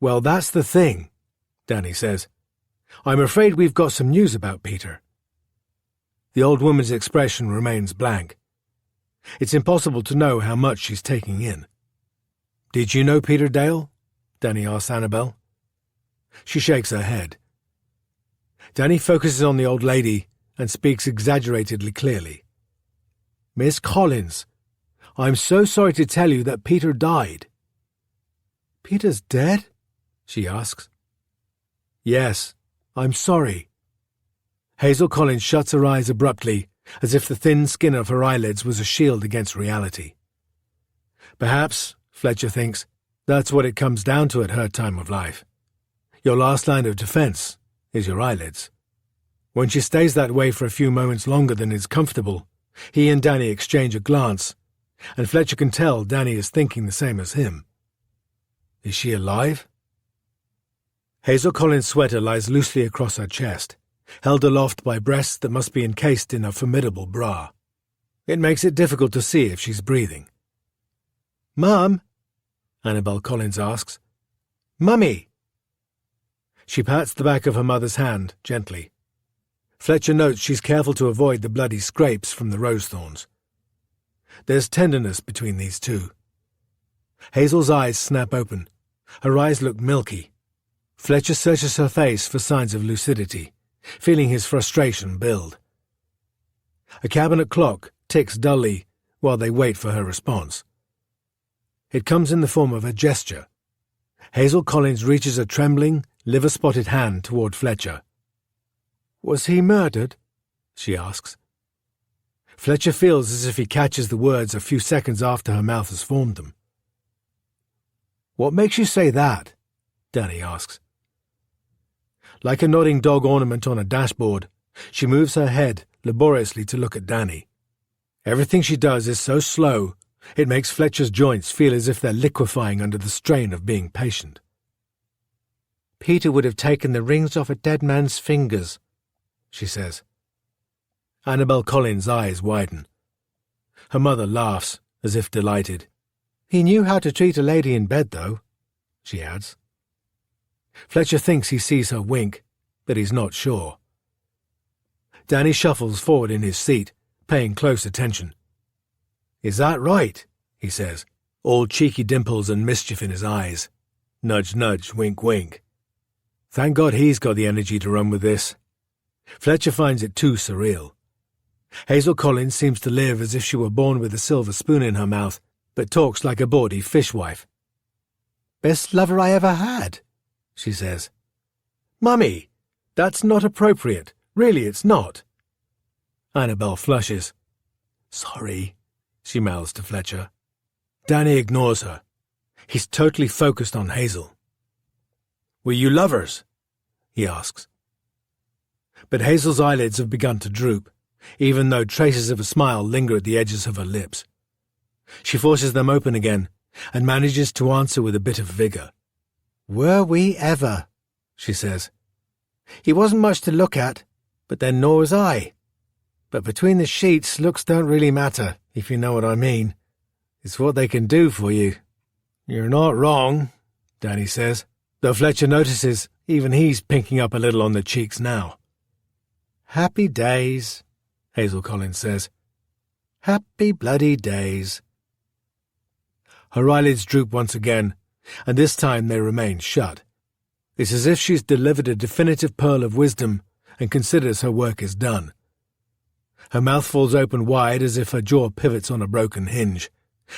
"Well, that's the thing," Danny says. "I'm afraid we've got some news about Peter." The old woman's expression remains blank. It's impossible to know how much she's taking in. "Did you know Peter Dale?" Danny asks Annabelle. She shakes her head. Danny focuses on the old lady and speaks exaggeratedly clearly. "Miss Collins, I'm so sorry to tell you that Peter died." "Peter's dead?" she asks. "Yes, I'm sorry." Hazel Collins shuts her eyes abruptly as if the thin skin of her eyelids was a shield against reality. Perhaps, Fletcher thinks, that's what it comes down to at her time of life. Your last line of defence is your eyelids. When she stays that way for a few moments longer than is comfortable, he and Danny exchange a glance, and Fletcher can tell Danny is thinking the same as him. Is she alive? Hazel Collins' sweater lies loosely across her chest, held aloft by breasts that must be encased in a formidable bra. It makes it difficult to see if she's breathing. "Mum?" Annabel Collins asks. "Mummy!" She pats the back of her mother's hand, gently. Fletcher notes she's careful to avoid the bloody scrapes from the rose thorns. There's tenderness between these two. Hazel's eyes snap open. Her eyes look milky. Fletcher searches her face for signs of lucidity, feeling his frustration build. A cabinet clock ticks dully while they wait for her response. It comes in the form of a gesture. Hazel Collins reaches a trembling, liver-spotted hand toward Fletcher. "Was he murdered?" she asks. Fletcher feels as if he catches the words a few seconds after her mouth has formed them. "What makes you say that?" Danny asks. Like a nodding dog ornament on a dashboard, she moves her head laboriously to look at Danny. Everything she does is so slow, it makes Fletcher's joints feel as if they're liquefying under the strain of being patient. "Peter would have taken the rings off a dead man's fingers," she says. Annabel Collins' eyes widen. Her mother laughs, as if delighted. "He knew how to treat a lady in bed, though," she adds. Fletcher thinks he sees her wink, but he's not sure. Danny shuffles forward in his seat, paying close attention. "Is that right?" he says, all cheeky dimples and mischief in his eyes. Nudge, nudge, wink, wink. Thank God he's got the energy to run with this. Fletcher finds it too surreal. Hazel Collins seems to live as if she were born with a silver spoon in her mouth, but talks like a bawdy fishwife. "Best lover I ever had," she says. "Mummy, that's not appropriate. Really, it's not." Annabel flushes. "Sorry," she mouths to Fletcher. Danny ignores her. He's totally focused on Hazel. "Were you lovers?" he asks. But Hazel's eyelids have begun to droop, even though traces of a smile linger at the edges of her lips. She forces them open again and manages to answer with a bit of vigour. "Were we ever?" she says. "He wasn't much to look at, but then nor was I. But between the sheets, looks don't really matter, if you know what I mean. It's what they can do for you." "You're not wrong," Danny says, though Fletcher notices even he's pinking up a little on the cheeks now. "Happy days," Hazel Collins says. "Happy bloody days." Her eyelids droop once again, and this time they remain shut. It's as if she's delivered a definitive pearl of wisdom and considers her work is done. Her mouth falls open wide as if her jaw pivots on a broken hinge,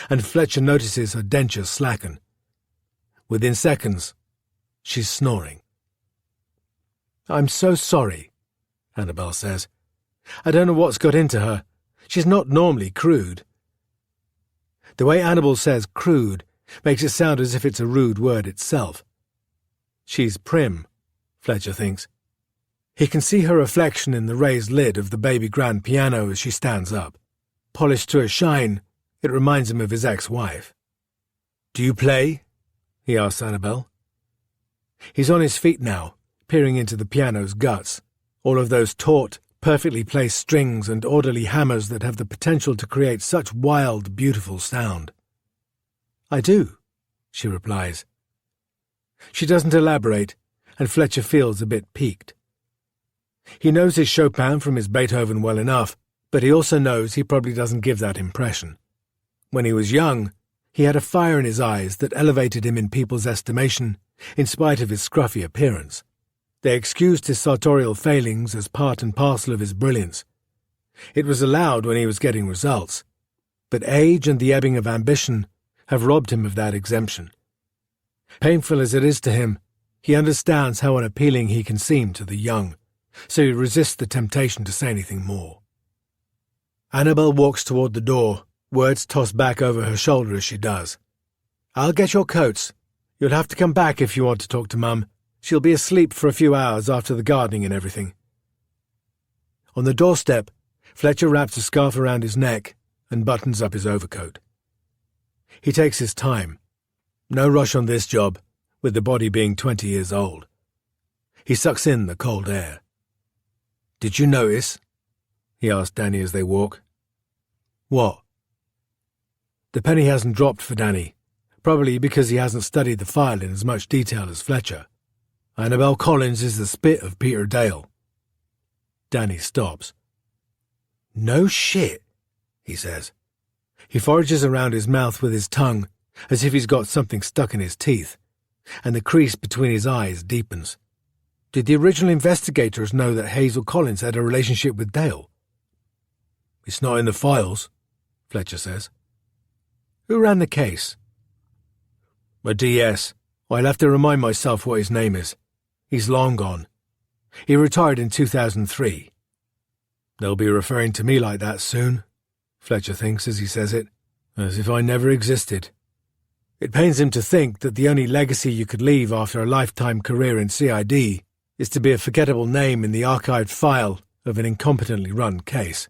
and Fletcher notices her dentures slacken. Within seconds, she's snoring. "I'm so sorry," Annabel says. "I don't know what's got into her. She's not normally crude." The way Annabel says crude makes it sound as if it's a rude word itself. She's prim, Fletcher thinks. He can see her reflection in the raised lid of the baby grand piano as she stands up. Polished to a shine, it reminds him of his ex-wife. "Do you play?" he asks Annabel. He's on his feet now, peering into the piano's guts, all of those taut, perfectly placed strings and orderly hammers that have the potential to create such wild, beautiful sound. "I do," she replies. She doesn't elaborate, and Fletcher feels a bit piqued. He knows his Chopin from his Beethoven well enough, but he also knows he probably doesn't give that impression. When he was young, he had a fire in his eyes that elevated him in people's estimation, in spite of his scruffy appearance. They excused his sartorial failings as part and parcel of his brilliance. It was allowed when he was getting results, but age and the ebbing of ambition have robbed him of that exemption. Painful as it is to him, he understands how unappealing he can seem to the young, so he resists the temptation to say anything more. Annabel walks toward the door, words tossed back over her shoulder as she does. "I'll get your coats. You'll have to come back if you want to talk to Mum. She'll be asleep for a few hours after the gardening and everything." On the doorstep, Fletcher wraps a scarf around his neck and buttons up his overcoat. He takes his time. No rush on this job, with the body being 20 years old. He sucks in the cold air. "Did you notice?" he asked Danny as they walk. "What?" The penny hasn't dropped for Danny, probably because he hasn't studied the file in as much detail as Fletcher. Annabel Collins is the spit of Peter Dale. Danny stops. "No shit," he says. He forages around his mouth with his tongue, as if he's got something stuck in his teeth, and the crease between his eyes deepens. Did the original investigators know that Hazel Collins had a relationship with Dale? "It's not in the files," Fletcher says. "Who ran the case?" "A DS. I'll have to remind myself what his name is. He's long gone. He retired in 2003. They'll be referring to me like that soon," Fletcher thinks as he says it, "as if I never existed." It pains him to think that the only legacy you could leave after a lifetime career in CID is to be a forgettable name in the archived file of an incompetently run case.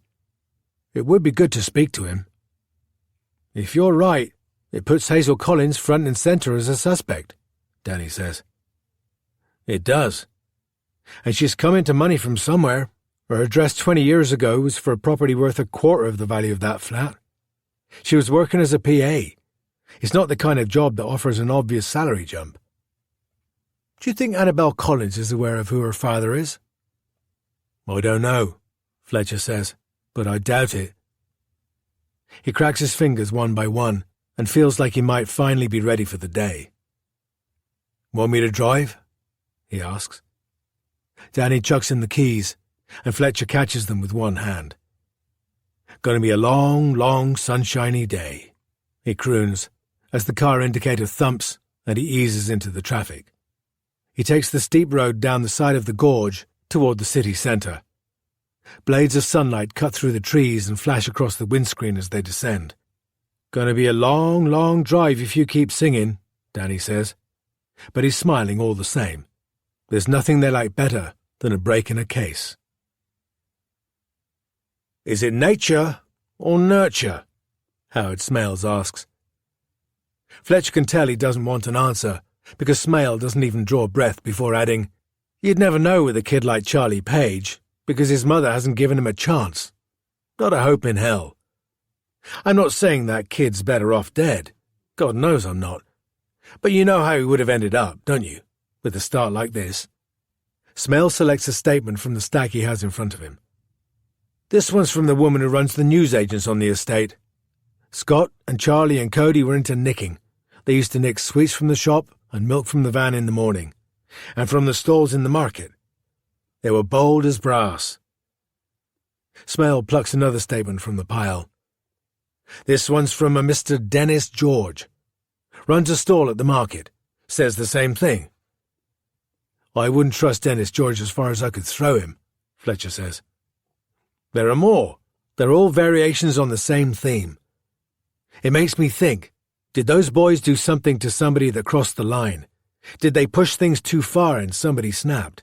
It would be good to speak to him. "If you're right, it puts Hazel Collins front and centre as a suspect," Danny says. "It does. And she's come into money from somewhere. Her address 20 years ago was for a property worth a quarter of the value of that flat. She was working as a PA. It's not the kind of job that offers an obvious salary jump." "Do you think Annabel Collins is aware of who her father is?" "I don't know," Fletcher says, "but I doubt it." He cracks his fingers one by one and feels like he might finally be ready for the day. "Want me to drive?" he asks. Danny chucks in the keys, and Fletcher catches them with one hand. "Gonna be a long, long, sunshiny day," he croons, as the car indicator thumps and he eases into the traffic. He takes the steep road down the side of the gorge toward the city centre. Blades of sunlight cut through the trees and flash across the windscreen as they descend. "Gonna be a long, long drive if you keep singing," Danny says, but he's smiling all the same. There's nothing they like better than a break in a case. "Is it nature or nurture?" Howard Smales asks. Fletcher can tell he doesn't want an answer, because Smale doesn't even draw breath before adding, "You'd never know with a kid like Charlie Page, because his mother hasn't given him a chance. Not a hope in hell. I'm not saying that kid's better off dead. God knows I'm not. But you know how he would have ended up, don't you, with a start like this?" Smale selects a statement from the stack he has in front of him. "This one's from the woman who runs the newsagents on the estate. Scott and Charlie and Cody were into nicking. They used to nick sweets from the shop and milk from the van in the morning, and from the stalls in the market. They were bold as brass." Smale plucks another statement from the pile. "This one's from a Mr. Dennis George. Runs a stall at the market. Says the same thing." "I wouldn't trust Dennis George as far as I could throw him," Fletcher says. "There are more. They're all variations on the same theme. It makes me think, did those boys do something to somebody that crossed the line? Did they push things too far and somebody snapped?"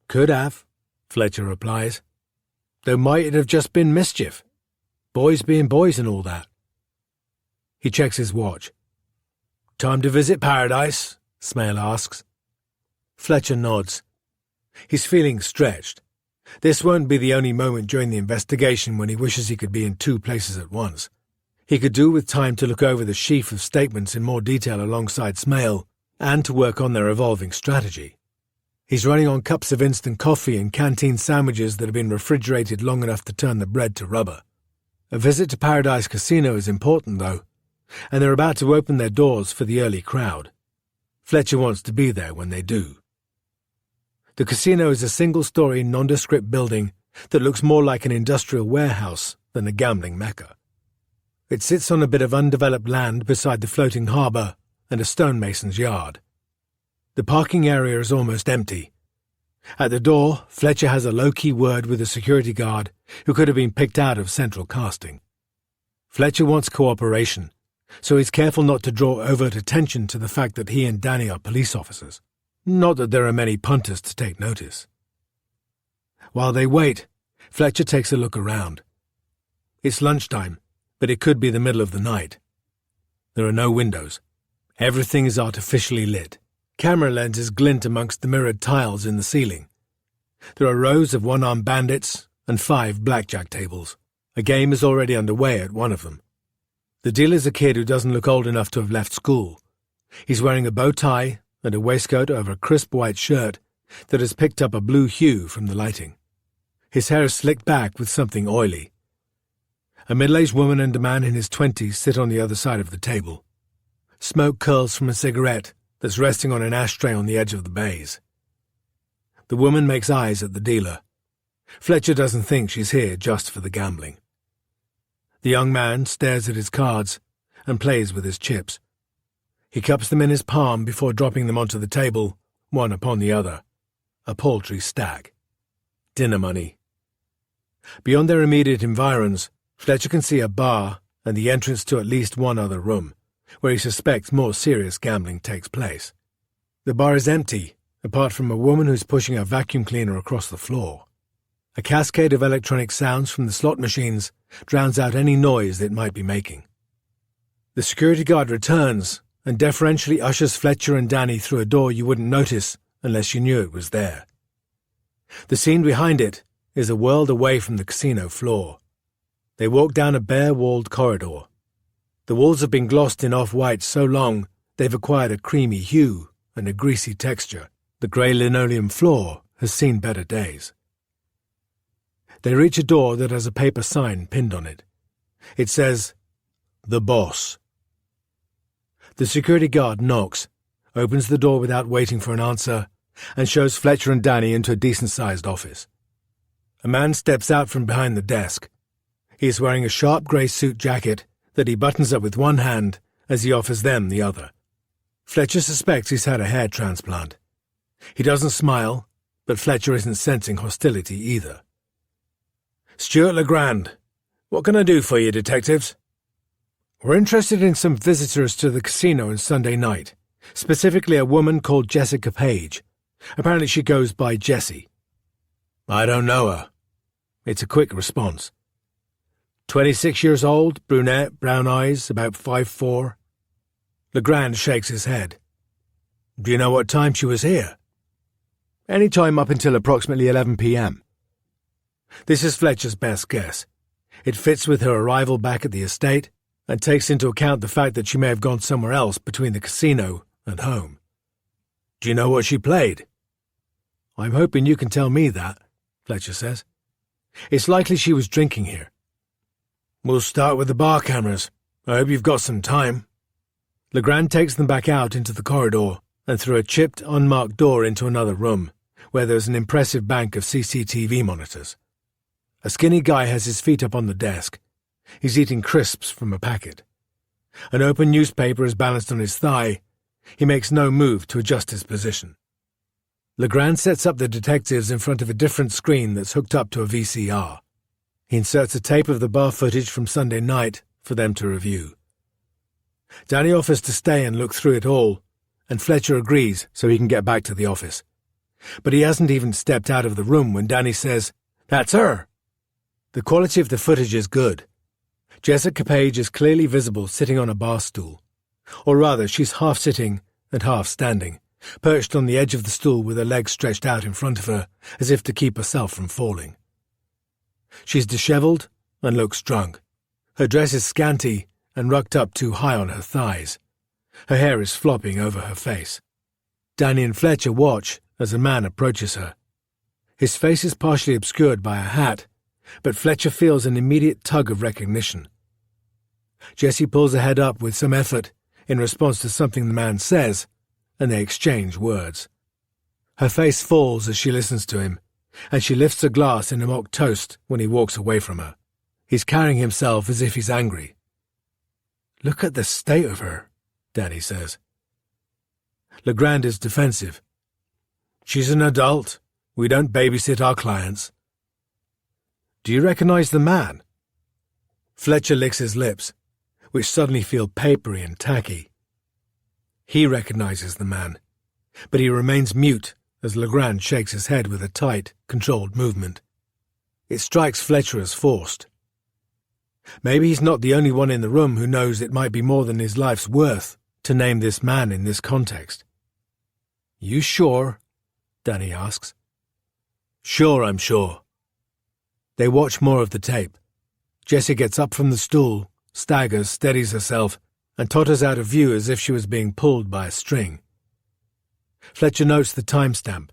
"Could have," Fletcher replies. "Though might it have just been mischief? Boys being boys and all that." He checks his watch. "Time to visit paradise?" Smale asks. Fletcher nods. He's feeling stretched. This won't be the only moment during the investigation when he wishes he could be in two places at once. He could do with time to look over the sheaf of statements in more detail alongside Smale, and to work on their evolving strategy. He's running on cups of instant coffee and canteen sandwiches that have been refrigerated long enough to turn the bread to rubber. A visit to Paradise Casino is important, though, and they're about to open their doors for the early crowd. Fletcher wants to be there when they do. The casino is a single-story, nondescript building that looks more like an industrial warehouse than a gambling mecca. It sits on a bit of undeveloped land beside the floating harbour and a stonemason's yard. The parking area is almost empty. At the door, Fletcher has a low-key word with a security guard who could have been picked out of central casting. Fletcher wants cooperation, so he's careful not to draw overt attention to the fact that he and Danny are police officers. Not that there are many punters to take notice. While they wait, Fletcher takes a look around. It's lunchtime, but it could be the middle of the night. There are no windows. Everything is artificially lit. Camera lenses glint amongst the mirrored tiles in the ceiling. There are rows of one-armed bandits and 5 blackjack tables. A game is already underway at one of them. The dealer's a kid who doesn't look old enough to have left school. He's wearing a bow tie and a waistcoat over a crisp white shirt that has picked up a blue hue from the lighting. His hair is slicked back with something oily. A middle-aged woman and a man in his 20s sit on the other side of the table. Smoke curls from a cigarette that's resting on an ashtray on the edge of the baize. The woman makes eyes at the dealer. Fletcher doesn't think she's here just for the gambling. The young man stares at his cards and plays with his chips. He cups them in his palm before dropping them onto the table, one upon the other. A paltry stack. Dinner money. Beyond their immediate environs, Fletcher can see a bar and the entrance to at least one other room, where he suspects more serious gambling takes place. The bar is empty, apart from a woman who's pushing a vacuum cleaner across the floor. A cascade of electronic sounds from the slot machines drowns out any noise it might be making. The security guard returns and deferentially ushers Fletcher and Danny through a door you wouldn't notice unless you knew it was there. The scene behind it is a world away from the casino floor. They walk down a bare-walled corridor. The walls have been glossed in off-white so long they've acquired a creamy hue and a greasy texture. The grey linoleum floor has seen better days. They reach a door that has a paper sign pinned on it. It says, "The Boss." The security guard knocks, opens the door without waiting for an answer, and shows Fletcher and Danny into a decent-sized office. A man steps out from behind the desk. He is wearing a sharp grey suit jacket that he buttons up with one hand as he offers them the other. Fletcher suspects he's had a hair transplant. He doesn't smile, but Fletcher isn't sensing hostility either. "Stuart Legrand, what can I do for you, detectives?" "We're interested in some visitors to the casino on Sunday night, specifically a woman called Jessica Page. Apparently she goes by Jessie." "I don't know her." It's a quick response. 26 years old, brunette, brown eyes, about 5'4". Legrand shakes his head. "Do you know what time she was here?" "Any time up until approximately 11 p.m. This is Fletcher's best guess. It fits with her arrival back at the estate and takes into account the fact that she may have gone somewhere else between the casino and home. "Do you know what she played?" "I'm hoping you can tell me that," Fletcher says. "It's likely she was drinking here." "We'll start with the bar cameras. I hope you've got some time." Legrand takes them back out into the corridor and through a chipped, unmarked door into another room, where there's an impressive bank of CCTV monitors. A skinny guy has his feet up on the desk. He's eating crisps from a packet. An open newspaper is balanced on his thigh. He makes no move to adjust his position. Legrand sets up the detectives in front of a different screen that's hooked up to a VCR. He inserts a tape of the bar footage from Sunday night for them to review. Danny offers to stay and look through it all, and Fletcher agrees so he can get back to the office. But he hasn't even stepped out of the room when Danny says, "That's her." The quality of the footage is good. Jessica Page is clearly visible sitting on a bar stool. Or rather, she's half sitting and half standing, perched on the edge of the stool with her legs stretched out in front of her, as if to keep herself from falling. She's dishevelled and looks drunk. Her dress is scanty and rucked up too high on her thighs. Her hair is flopping over her face. Danny and Fletcher watch as a man approaches her. His face is partially obscured by a hat, but Fletcher feels an immediate tug of recognition. Jessie pulls her head up with some effort in response to something the man says, and they exchange words. Her face falls as she listens to him, and she lifts a glass in a mock toast when he walks away from her. He's carrying himself as if he's angry. "Look at the state of her," Danny says. Legrand is defensive. "She's an adult. We don't babysit our clients. Do you recognize the man? Fletcher licks his lips, which suddenly feel papery and tacky. He recognizes the man, but he remains mute as Legrand shakes his head with a tight, controlled movement. It strikes Fletcher as forced. Maybe he's not the only one in the room who knows it might be more than his life's worth to name this man in this context. You sure? Danny asks. Sure, I'm sure. They watch more of the tape. Jessie gets up from the stool, staggers, steadies herself, and totters out of view as if she was being pulled by a string. Fletcher notes the timestamp,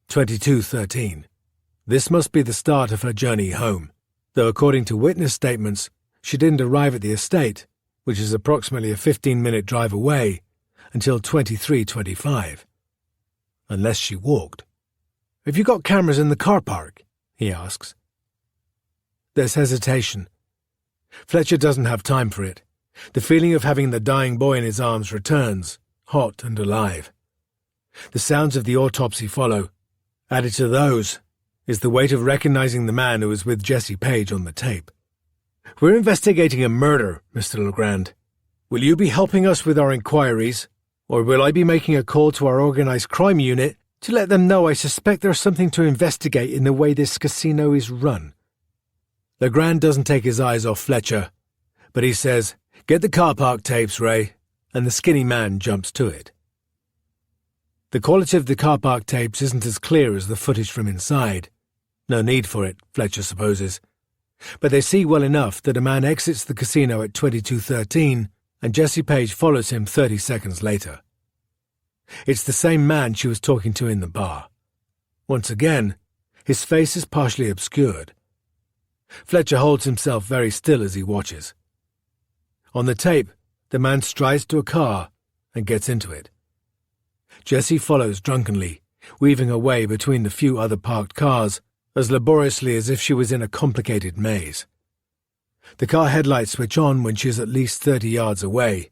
22:13. This must be the start of her journey home, though according to witness statements, she didn't arrive at the estate, which is approximately a 15-minute drive away, until 23:25. Unless she walked. Have you got cameras in the car park? He asks. There's hesitation. Fletcher doesn't have time for it. The feeling of having the dying boy in his arms returns, hot and alive. The sounds of the autopsy follow. Added to those is the weight of recognizing the man who was with Jesse Page on the tape. We're investigating a murder, Mr. Legrand. Will you be helping us with our inquiries, or will I be making a call to our organized crime unit to let them know I suspect there's something to investigate in the way this casino is run? Legrand doesn't take his eyes off Fletcher, but he says, "Get the car park tapes, Ray," and the skinny man jumps to it. The quality of the car park tapes isn't as clear as the footage from inside. No need for it, Fletcher supposes. But they see well enough that a man exits the casino at 22:13 and Jesse Page follows him 30 seconds later. It's the same man she was talking to in the bar. Once again, his face is partially obscured. Fletcher holds himself very still as he watches. On the tape, the man strides to a car and gets into it. Jessie follows drunkenly, weaving her way between the few other parked cars as laboriously as if she was in a complicated maze. The car headlights switch on when she is at least 30 yards away.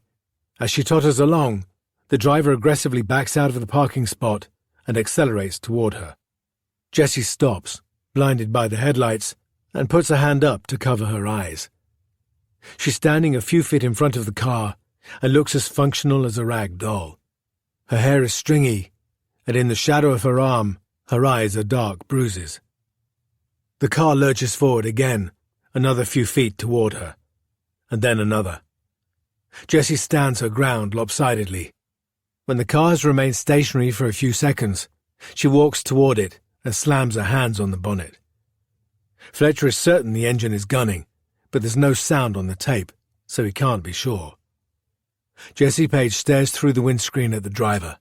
As she totters along, the driver aggressively backs out of the parking spot and accelerates toward her. Jessie stops, blinded by the headlights, and puts a hand up to cover her eyes. She's standing a few feet in front of the car and looks as functional as a rag doll. Her hair is stringy, and in the shadow of her arm, her eyes are dark bruises. The car lurches forward again, another few feet toward her, and then another. Jessie stands her ground lopsidedly. When the car has remained stationary for a few seconds, she walks toward it and slams her hands on the bonnet. Fletcher is certain the engine is gunning, but there's no sound on the tape, so he can't be sure. Jesse Page stares through the windscreen at the driver.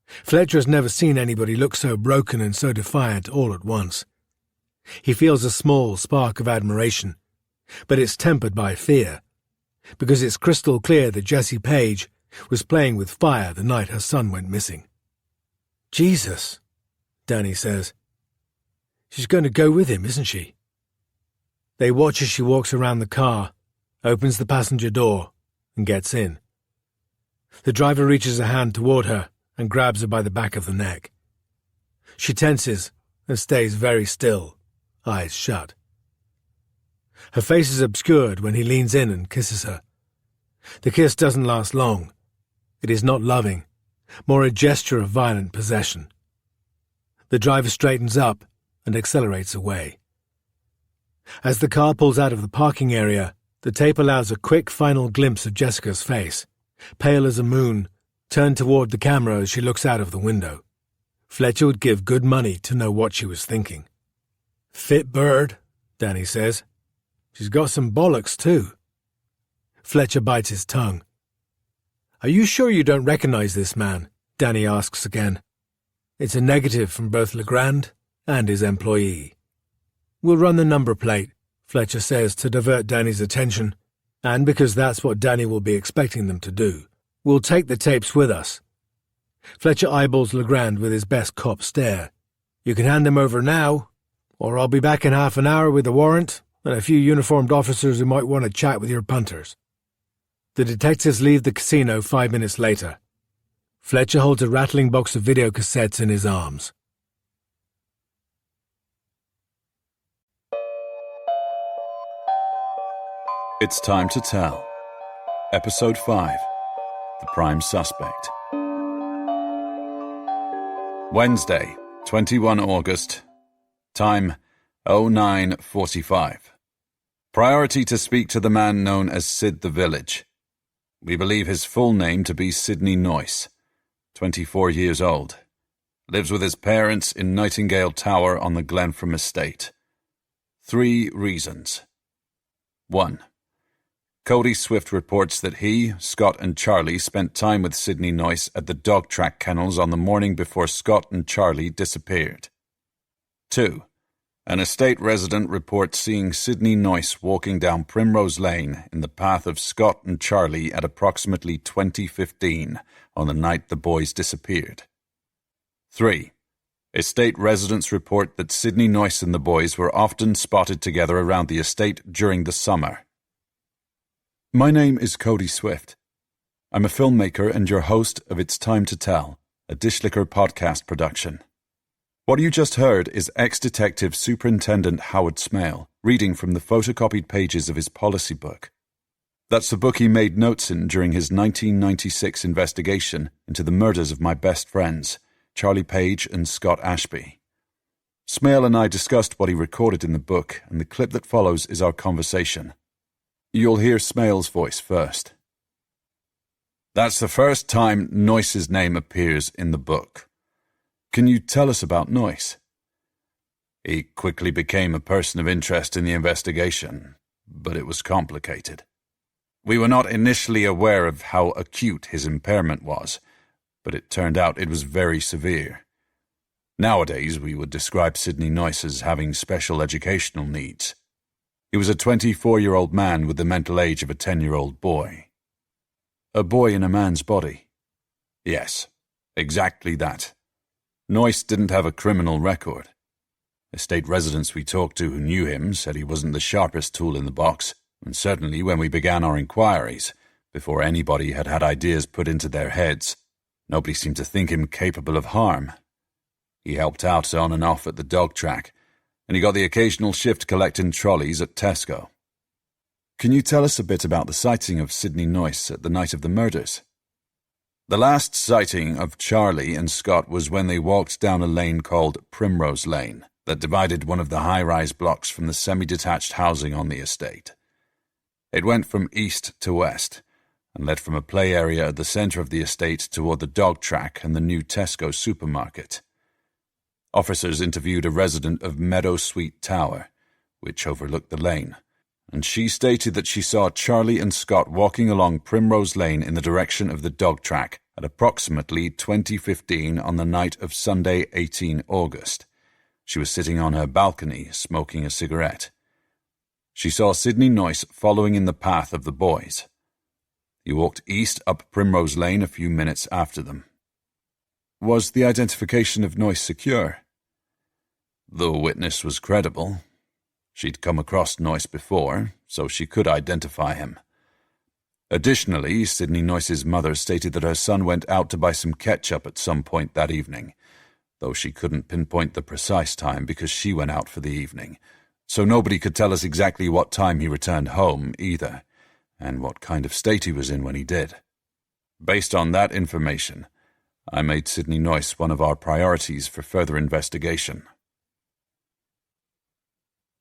Fletcher has never seen anybody look so broken and so defiant all at once. He feels a small spark of admiration, but it's tempered by fear, because it's crystal clear that Jesse Page was playing with fire the night her son went missing. "Jesus," Danny says. "She's going to go with him, isn't she?" They watch as she walks around the car, opens the passenger door, and gets in. The driver reaches a hand toward her and grabs her by the back of the neck. She tenses and stays very still, eyes shut. Her face is obscured when he leans in and kisses her. The kiss doesn't last long. It is not loving, more a gesture of violent possession. The driver straightens up and accelerates away. As the car pulls out of the parking area, the tape allows a quick final glimpse of Jessica's face, pale as a moon, turned toward the camera as she looks out of the window. Fletcher would give good money to know what she was thinking. "Fit bird," Danny says. "She's got some bollocks, too." Fletcher bites his tongue. "Are you sure you don't recognize this man?" Danny asks again. It's a negative from both Legrand and his employee. "We'll run the number plate," Fletcher says to divert Danny's attention, and because that's what Danny will be expecting them to do. "We'll take the tapes with us." Fletcher eyeballs Legrand with his best cop stare. "You can hand them over now, or I'll be back in half an hour with a warrant and a few uniformed officers who might want to chat with your punters." The detectives leave the casino 5 minutes later. Fletcher holds a rattling box of videocassettes in his arms. It's Time to Tell. Episode 5. The Prime Suspect. Wednesday, 21 August. Time 09:45. Priority to speak to the man known as Sid the Village. We believe his full name to be Sidney Noyce, 24 years old. Lives with his parents in Nightingale Tower on the Glenfram estate. 3 reasons. 1. Cody Swift reports that he, Scott and Charlie spent time with Sidney Noyce at the dog track kennels on the morning before Scott and Charlie disappeared. 2. An estate resident reports seeing Sidney Noyce walking down Primrose Lane in the path of Scott and Charlie at approximately 20:15 on the night the boys disappeared. 3. Estate residents report that Sidney Noyce and the boys were often spotted together around the estate during the summer. My name is Cody Swift. I'm a filmmaker and your host of It's Time to Tell, a Dishlicker podcast production. What you just heard is ex-detective Superintendent Howard Smale reading from the photocopied pages of his policy book. That's the book he made notes in during his 1996 investigation into the murders of my best friends, Charlie Page and Scott Ashby. Smale and I discussed what he recorded in the book, and the clip that follows is our conversation. You'll hear Smale's voice first. That's the first time Noyce's name appears in the book. Can you tell us about Noyce? He quickly became a person of interest in the investigation, but it was complicated. We were not initially aware of how acute his impairment was, but it turned out it was very severe. Nowadays, we would describe Sidney Noyce as having special educational needs. He was a 24-year-old man with the mental age of a 10-year-old boy. A boy in a man's body. Yes, exactly that. Noyce didn't have a criminal record. Estate residents we talked to who knew him said he wasn't the sharpest tool in the box, and certainly when we began our inquiries, before anybody had had ideas put into their heads, nobody seemed to think him capable of harm. He helped out on and off at the dog track, and he got the occasional shift collecting trolleys at Tesco. Can you tell us a bit about the sighting of Sidney Noyce at the night of the murders? The last sighting of Charlie and Scott was when they walked down a lane called Primrose Lane that divided one of the high-rise blocks from the semi-detached housing on the estate. It went from east to west and led from a play area at the centre of the estate toward the dog track and the new Tesco supermarket. Officers interviewed a resident of Meadow Sweet Tower, which overlooked the lane, and she stated that she saw Charlie and Scott walking along Primrose Lane in the direction of the dog track at approximately 20:15 on the night of Sunday, 18 August. She was sitting on her balcony, smoking a cigarette. She saw Sidney Noyce following in the path of the boys. He walked east up Primrose Lane a few minutes after them. Was the identification of Noyce secure? The witness was credible. She'd come across Noyce before, so she could identify him. Additionally, Sidney Noyce's mother stated that her son went out to buy some ketchup at some point that evening, though she couldn't pinpoint the precise time because she went out for the evening, so nobody could tell us exactly what time he returned home either, and what kind of state he was in when he did. Based on that information, I made Sidney Noyce one of our priorities for further investigation.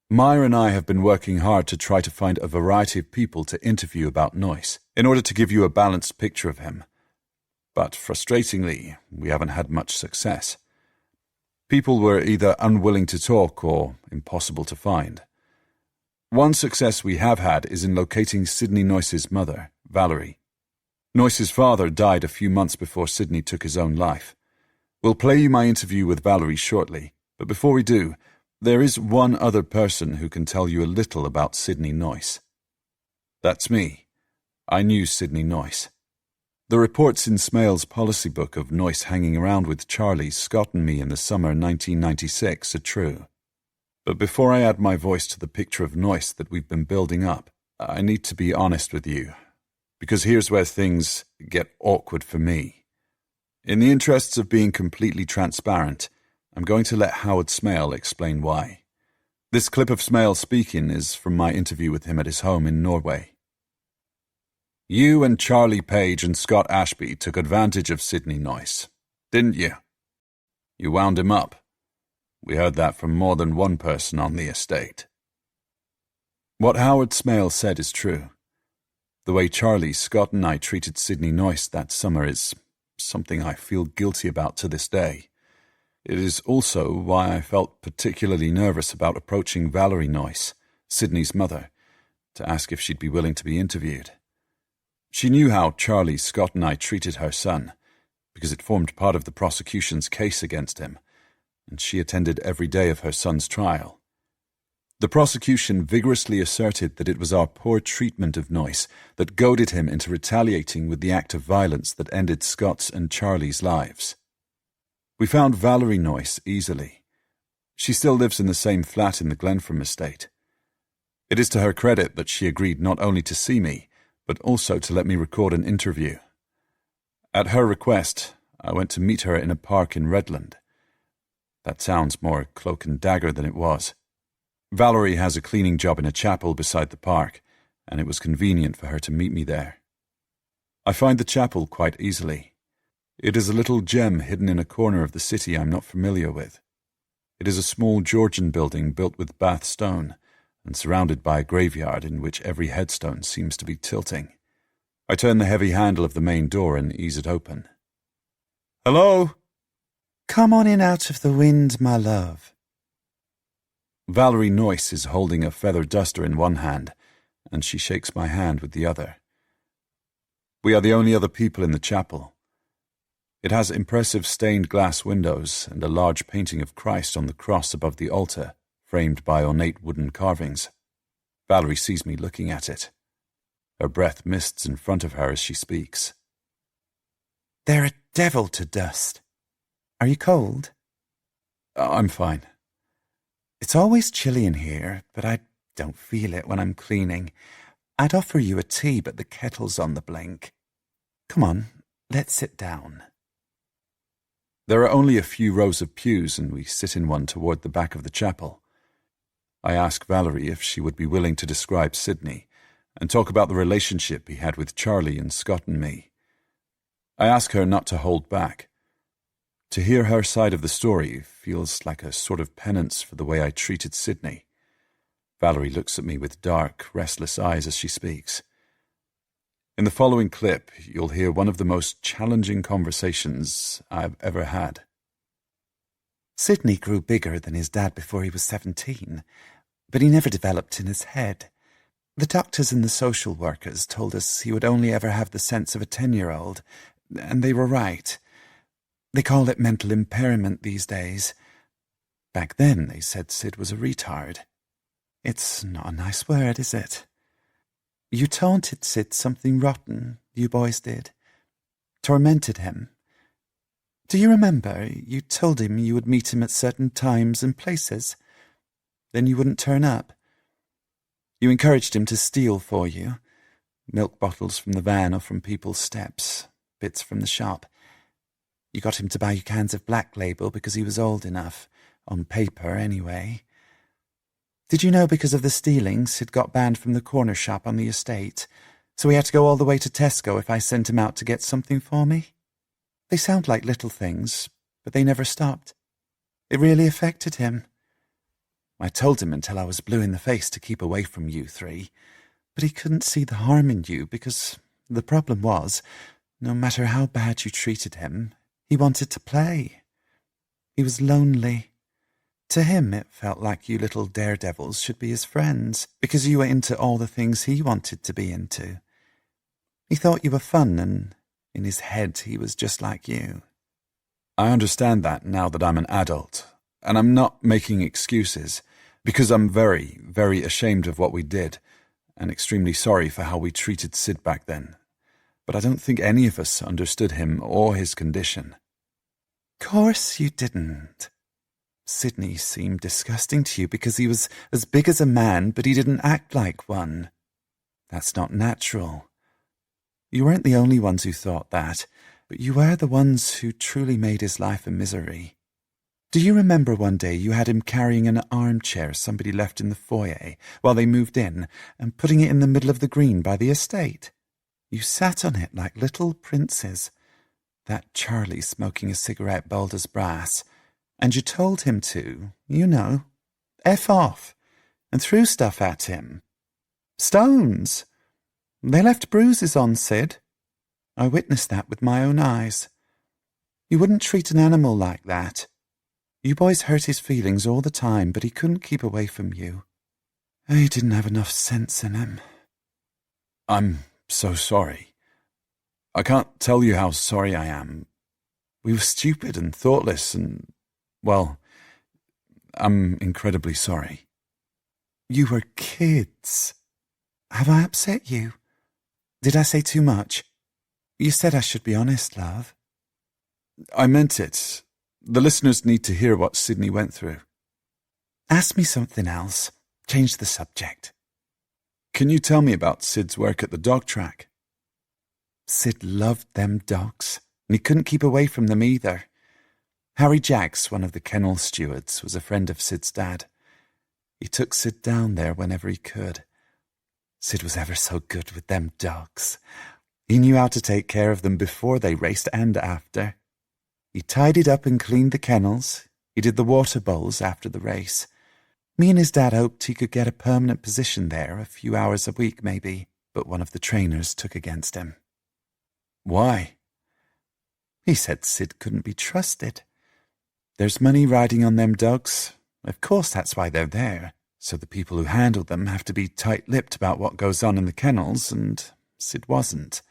Maya and I have been working hard to try to find a variety of people to interview about Noyce, in order to give you a balanced picture of him. But frustratingly, we haven't had much success. People were either unwilling to talk or impossible to find. One success we have had is in locating Sidney Noyce's mother, Valerie. Noyce's father died a few months before Sidney took his own life. We'll play you my interview with Valerie shortly, but before we do, there is one other person who can tell you a little about Sidney Noyce. That's me. I knew Sidney Noyce. The reports in Smale's policy book of Noyce hanging around with Charlie, Scott and me in the summer 1996 are true. But before I add my voice to the picture of Noyce that we've been building up, I need to be honest with you, because here's where things get awkward for me. In the interests of being completely transparent, I'm going to let Howard Smale explain why. This clip of Smale speaking is from my interview with him at his home in Norway. You and Charlie Page and Scott Ashby took advantage of Sidney Noyce, didn't you? You wound him up. We heard that from more than one person on the estate. What Howard Smale said is true. The way Charlie, Scott and I treated Sidney Noyce that summer is something I feel guilty about to this day. It is also why I felt particularly nervous about approaching Valerie Noyce, Sidney's mother, to ask if she'd be willing to be interviewed. She knew how Charlie, Scott and I treated her son, because it formed part of the prosecution's case against him, and she attended every day of her son's trial. The prosecution vigorously asserted that it was our poor treatment of Noyce that goaded him into retaliating with the act of violence that ended Scott's and Charlie's lives. We found Valerie Noyce easily. She still lives in the same flat in the Glenfram estate. It is to her credit that she agreed not only to see me, but also to let me record an interview. At her request, I went to meet her in a park in Redland. That sounds more cloak and dagger than it was. Valerie has a cleaning job in a chapel beside the park, and it was convenient for her to meet me there. I find the chapel quite easily. It is a little gem hidden in a corner of the city I'm not familiar with. It is a small Georgian building built with Bath stone, and surrounded by a graveyard in which every headstone seems to be tilting. I turn the heavy handle of the main door and ease it open. "Hello?" Come on in out of the wind, my love. Valerie Noyce is holding a feather duster in one hand, and she shakes my hand with the other. We are the only other people in the chapel. It has impressive stained glass windows and a large painting of Christ on the cross above the altar, framed by ornate wooden carvings. Valerie sees me looking at it. Her breath mists in front of her as she speaks. They're a devil to dust. Are you cold? I'm fine. It's always chilly in here, but I don't feel it when I'm cleaning. I'd offer you a tea, but the kettle's on the blink. Come on, let's sit down. There are only a few rows of pews, and we sit in one toward the back of the chapel. I ask Valerie if she would be willing to describe Sidney and talk about the relationship he had with Charlie and Scott and me. I ask her not to hold back. To hear her side of the story feels like a sort of penance for the way I treated Sidney. Valerie looks at me with dark, restless eyes as she speaks. In the following clip, you'll hear one of the most challenging conversations I've ever had. Sidney grew bigger than his dad before he was 17, but he never developed in his head. The doctors and the social workers told us he would only ever have the sense of a 10-year-old, and they were right. They call it mental impairment these days. Back then, they said Sid was a retard. It's not a nice word, is it? You taunted Sid something rotten, you boys did. Tormented him. Do you remember? You told him you would meet him at certain times and places. Then you wouldn't turn up. You encouraged him to steal for you. Milk bottles from the van or from people's steps. Bits from the shop. You got him to buy you cans of Black Label because he was old enough. On paper, anyway. Did you know because of the stealing, Sid got banned from the corner shop on the estate, so he had to go all the way to Tesco if I sent him out to get something for me? They sound like little things, but they never stopped. It really affected him. I told him until I was blue in the face to keep away from you three, but he couldn't see the harm in you because the problem was, no matter how bad you treated him, he wanted to play. He was lonely. To him, it felt like you little daredevils should be his friends, because you were into all the things he wanted to be into. He thought you were fun, and in his head he was just like you. I understand that now that I'm an adult, and I'm not making excuses, because I'm very, very ashamed of what we did, and extremely sorry for how we treated Sid back then. But I don't think any of us understood him or his condition. Course you didn't. Sidney seemed disgusting to you because he was as big as a man, but he didn't act like one. That's not natural. You weren't the only ones who thought that, but you were the ones who truly made his life a misery. Do you remember one day you had him carrying an armchair somebody left in the foyer while they moved in and putting it in the middle of the green by the estate? You sat on it like little princes, that Charlie smoking a cigarette bold as brass, and you told him to, you know, F off, and threw stuff at him. Stones! They left bruises on Sid. I witnessed that with my own eyes. You wouldn't treat an animal like that. You boys hurt his feelings all the time, but he couldn't keep away from you. He didn't have enough sense in him. I'm so sorry. I can't tell you how sorry I am. We were stupid and thoughtless and, well, I'm incredibly sorry. You were kids. Have I upset you? Did I say too much? You said I should be honest, love. I meant it. The listeners need to hear what Sydney went through. Ask me something else. Change the subject. Can you tell me about Sid's work at the dog track? Sid loved them dogs, and he couldn't keep away from them either. Harry Jacks, one of the kennel stewards, was a friend of Sid's dad. He took Sid down there whenever he could. Sid was ever so good with them dogs. He knew how to take care of them before they raced and after. He tidied up and cleaned the kennels. He did the water bowls after the race. Me and his dad hoped he could get a permanent position there, a few hours a week maybe, but one of the trainers took against him. Why? He said Sid couldn't be trusted. There's money riding on them dogs. Of course that's why they're there. So the people who handle them have to be tight-lipped about what goes on in the kennels, and Sid wasn't.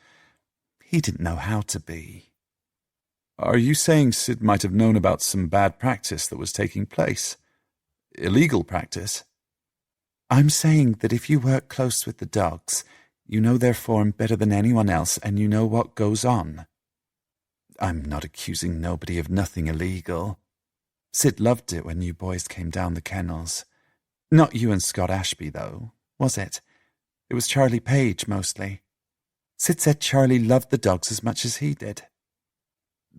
He didn't know how to be. Are you saying Sid might have known about some bad practice that was taking place? Illegal practice? I'm saying that if you work close with the dogs, you know their form better than anyone else and you know what goes on. I'm not accusing nobody of nothing illegal. Sid loved it when you boys came down the kennels. Not you and Scott Ashby, though, was it? It was Charlie Page, mostly. Sid said Charlie loved the dogs as much as he did.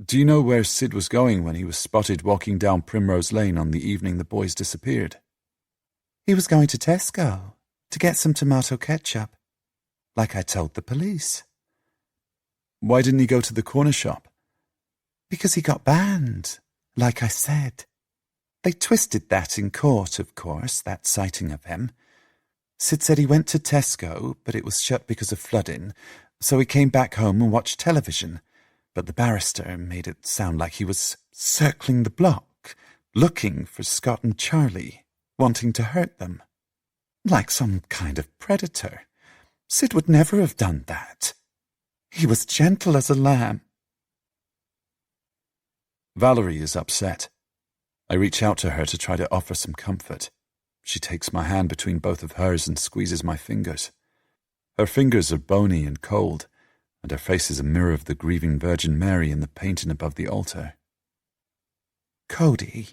Do you know where Sid was going when he was spotted walking down Primrose Lane on the evening the boys disappeared? He was going to Tesco to get some tomato ketchup, like I told the police. Why didn't he go to the corner shop? Because he got banned, like I said. They twisted that in court, of course, that sighting of him. Sid said he went to Tesco, but it was shut because of flooding, so he came back home and watched television. But the barrister made it sound like he was circling the block, looking for Scott and Charlie, wanting to hurt them. Like some kind of predator. Sid would never have done that. He was gentle as a lamb. Valerie is upset. I reach out to her to try to offer some comfort. She takes my hand between both of hers and squeezes my fingers. Her fingers are bony and cold, and her face is a mirror of the grieving Virgin Mary in the painting above the altar. Cody,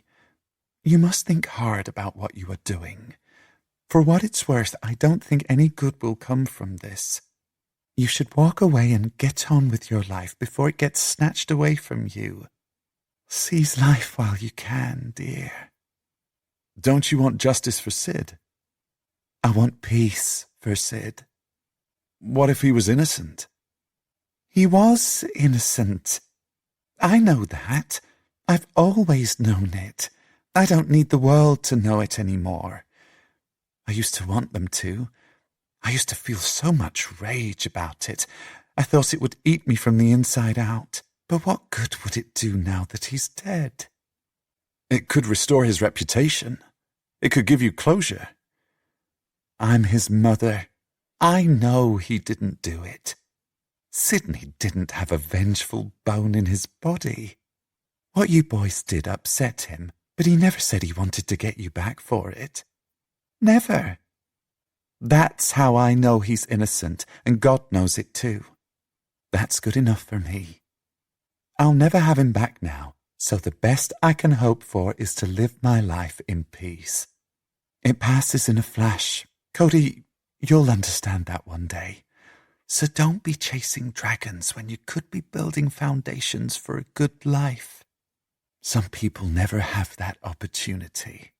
you must think hard about what you are doing. For what it's worth, I don't think any good will come from this. You should walk away and get on with your life before it gets snatched away from you. Seize life while you can, dear. Don't you want justice for Sid? I want peace for Sid. What if he was innocent? He was innocent. I know that. I've always known it. I don't need the world to know it anymore. I used to want them to. I used to feel so much rage about it. I thought it would eat me from the inside out. But what good would it do now that he's dead? It could restore his reputation. It could give you closure. I'm his mother. I know he didn't do it. Sydney didn't have a vengeful bone in his body. What you boys did upset him, but he never said he wanted to get you back for it. Never. That's how I know he's innocent, and God knows it too. That's good enough for me. I'll never have him back now, so the best I can hope for is to live my life in peace. It passes in a flash. Cody, you'll understand that one day. So don't be chasing dragons when you could be building foundations for a good life. Some people never have that opportunity.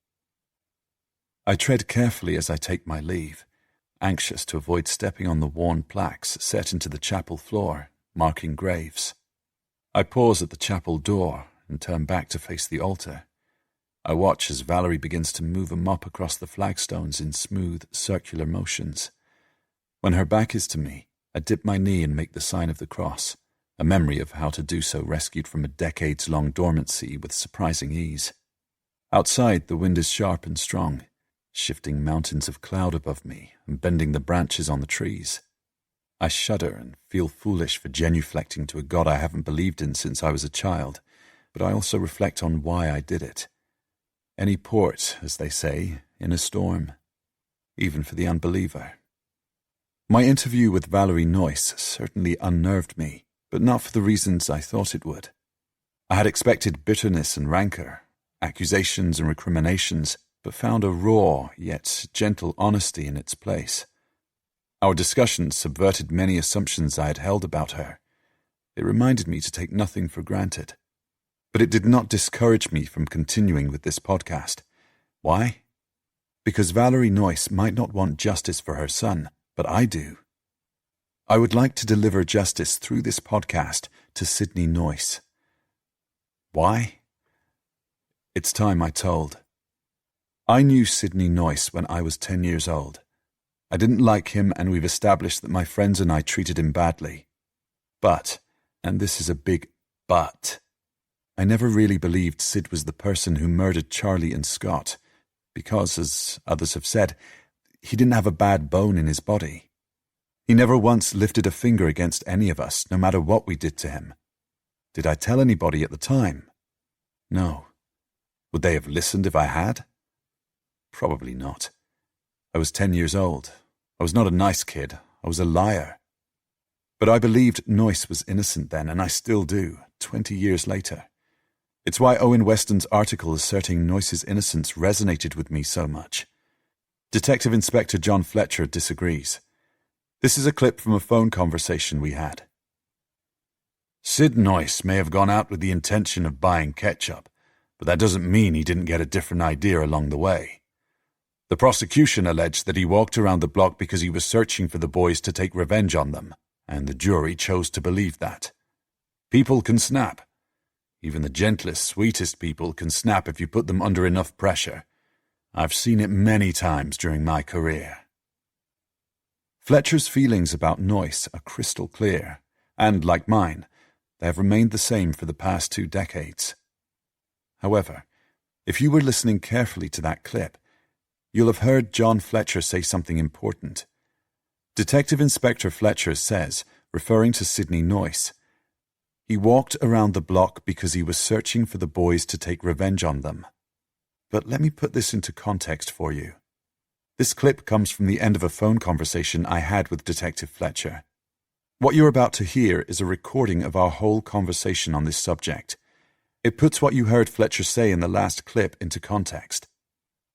I tread carefully as I take my leave. anxious to avoid stepping on the worn plaques set into the chapel floor, marking graves. I pause at the chapel door and turn back to face the altar. I watch as Valerie begins to move a mop across the flagstones in smooth, circular motions. When her back is to me, I dip my knee and make the sign of the cross, a memory of how to do so rescued from a decades-long dormancy with surprising ease. Outside, the wind is sharp and strong, shifting mountains of cloud above me and bending the branches on the trees. I shudder and feel foolish for genuflecting to a God I haven't believed in since I was a child, but I also reflect on why I did it. Any port, as they say, in a storm, even for the unbeliever. My interview with Valerie Noyce certainly unnerved me, but not for the reasons I thought it would. I had expected bitterness and rancor, accusations and recriminations, but found a raw yet gentle honesty in its place. Our discussions subverted many assumptions I had held about her. It reminded me to take nothing for granted. But it did not discourage me from continuing with this podcast. Why? Because Valerie Noyce might not want justice for her son, but I do. I would like to deliver justice through this podcast to Sidney Noyce. Why? It's time I told. I knew Sidney Noyce when I was 10 years old. I didn't like him, and we've established that my friends and I treated him badly. But, and this is a big but, I never really believed Sid was the person who murdered Charlie and Scott, because, as others have said, he didn't have a bad bone in his body. He never once lifted a finger against any of us, no matter what we did to him. Did I tell anybody at the time? No. Would they have listened if I had? Probably not. I was 10 years old. I was not a nice kid. I was a liar. But I believed Noyce was innocent then, and I still do, 20 years later. It's why Owen Weston's article asserting Noyce's innocence resonated with me so much. Detective Inspector John Fletcher disagrees. This is a clip from a phone conversation we had. Sid Noyce may have gone out with the intention of buying ketchup, but that doesn't mean he didn't get a different idea along the way. The prosecution alleged that he walked around the block because he was searching for the boys to take revenge on them, and the jury chose to believe that. People can snap. Even the gentlest, sweetest people can snap if you put them under enough pressure. I've seen it many times during my career. Fletcher's feelings about Noyce are crystal clear, and, like mine, they have remained the same for the past 2 decades. However, if you were listening carefully to that clip, you'll have heard John Fletcher say something important. Detective Inspector Fletcher says, referring to Sidney Noyce, he walked around the block because he was searching for the boys to take revenge on them. But let me put this into context for you. This clip comes from the end of a phone conversation I had with Detective Fletcher. What you're about to hear is a recording of our whole conversation on this subject. It puts what you heard Fletcher say in the last clip into context.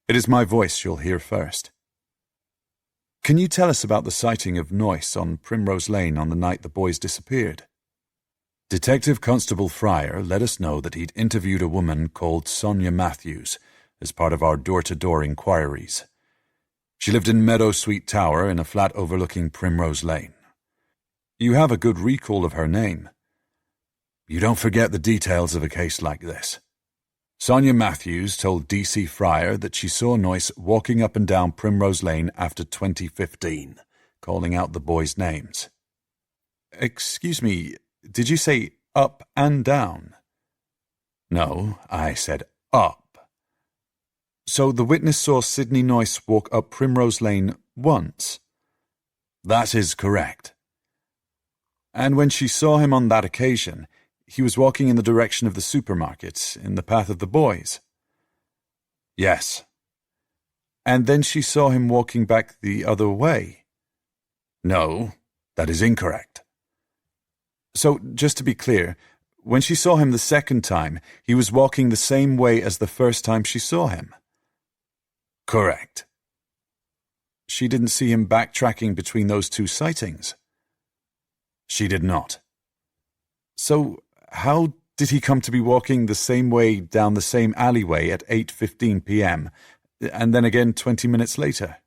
It is my voice you'll hear first. Can you tell us about the sighting of Noyce on Primrose Lane on the night the boys disappeared? Detective Constable Fryer let us know that he'd interviewed a woman called Sonia Matthews as part of our door-to-door inquiries. She lived in Meadow Sweet Tower in a flat overlooking Primrose Lane. You have a good recall of her name. You don't forget the details of a case like this. Sonia Matthews told D.C. Fryer that she saw Noyce walking up and down Primrose Lane after 2015, calling out the boys' names. Excuse me, did you say up and down? No, I said up. So the witness saw Sidney Noyce walk up Primrose Lane once? That is correct. And when she saw him on that occasion, he was walking in the direction of the supermarket, in the path of the boys? Yes. And then she saw him walking back the other way? No, that is incorrect. So, just to be clear, when she saw him the second time, he was walking the same way as the first time she saw him? Correct. She didn't see him backtracking between those 2 sightings? She did not. So, how did he come to be walking the same way down the same alleyway at 8:15 p.m., and then again 20 minutes later?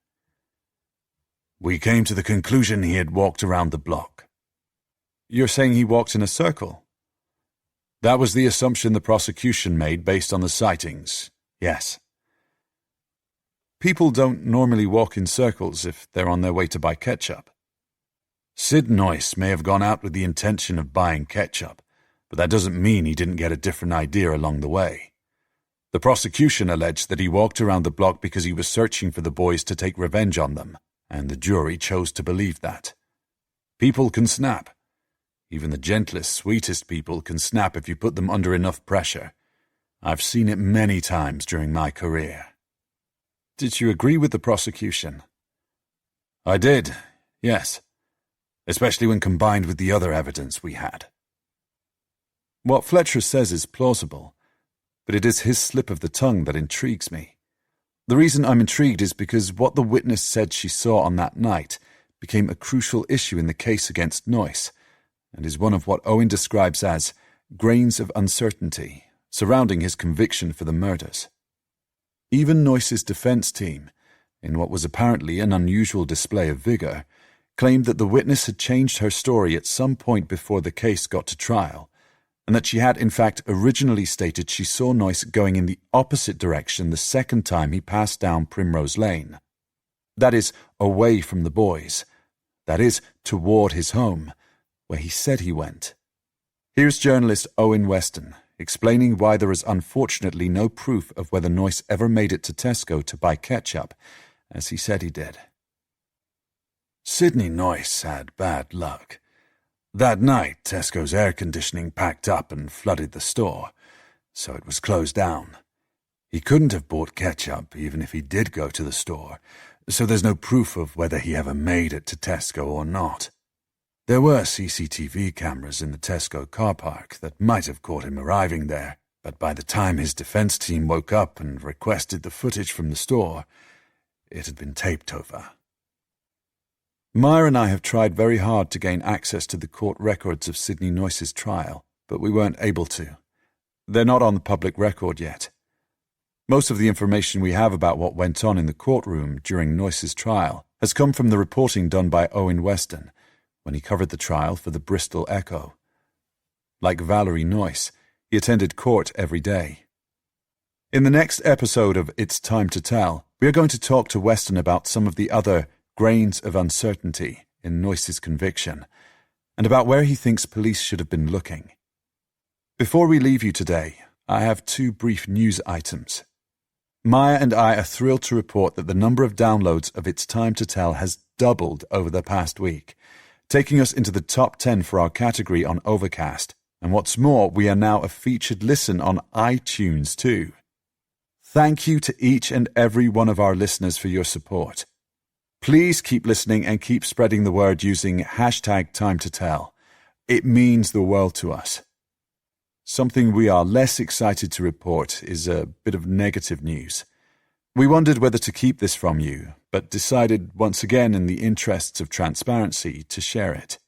We came to the conclusion he had walked around the block. You're saying he walked in a circle? That was the assumption the prosecution made based on the sightings, yes. People don't normally walk in circles if they're on their way to buy ketchup. Sid Noyce may have gone out with the intention of buying ketchup, but that doesn't mean he didn't get a different idea along the way. The prosecution alleged that he walked around the block because he was searching for the boys to take revenge on them, and the jury chose to believe that. People can snap. Even the gentlest, sweetest people can snap if you put them under enough pressure. I've seen it many times during my career. Did you agree with the prosecution? I did, yes. Especially when combined with the other evidence we had. What Fletcher says is plausible, but it is his slip of the tongue that intrigues me. The reason I'm intrigued is because what the witness said she saw on that night became a crucial issue in the case against Noyce, and is one of what Owen describes as grains of uncertainty surrounding his conviction for the murders. Even Noyce's defense team, in what was apparently an unusual display of vigor, claimed that the witness had changed her story at some point before the case got to trial, and that she had in fact originally stated she saw Noyce going in the opposite direction the second time he passed down Primrose Lane. That is, away from the boys. That is, toward his home, where he said he went. Here's journalist Owen Weston explaining why there is unfortunately no proof of whether Noyce ever made it to Tesco to buy ketchup, as he said he did. Sidney Noyce had bad luck. That night, Tesco's air conditioning packed up and flooded the store, so it was closed down. He couldn't have bought ketchup even if he did go to the store, so there's no proof of whether he ever made it to Tesco or not. There were CCTV cameras in the Tesco car park that might have caught him arriving there, but by the time his defense team woke up and requested the footage from the store, it had been taped over. Myra and I have tried very hard to gain access to the court records of Sidney Noyce's trial, but we weren't able to. They're not on the public record yet. Most of the information we have about what went on in the courtroom during Noyce's trial has come from the reporting done by Owen Weston when he covered the trial for the Bristol Echo. Like Valerie Noyce, he attended court every day. In the next episode of It's Time to Tell, we are going to talk to Weston about some of the other grains of uncertainty in Noyce's conviction, and about where he thinks police should have been looking. Before we leave you today, I have 2 brief news items. Maya and I are thrilled to report that the number of downloads of It's Time to Tell has doubled over the past week, taking us into the top 10 for our category on Overcast, and what's more, we are now a featured listen on iTunes too. Thank you to each and every one of our listeners for your support. Please keep listening and keep spreading the word using #TimeToTell. It means the world to us. Something we are less excited to report is a bit of negative news. We wondered whether to keep this from you, but decided once again in the interests of transparency to share it.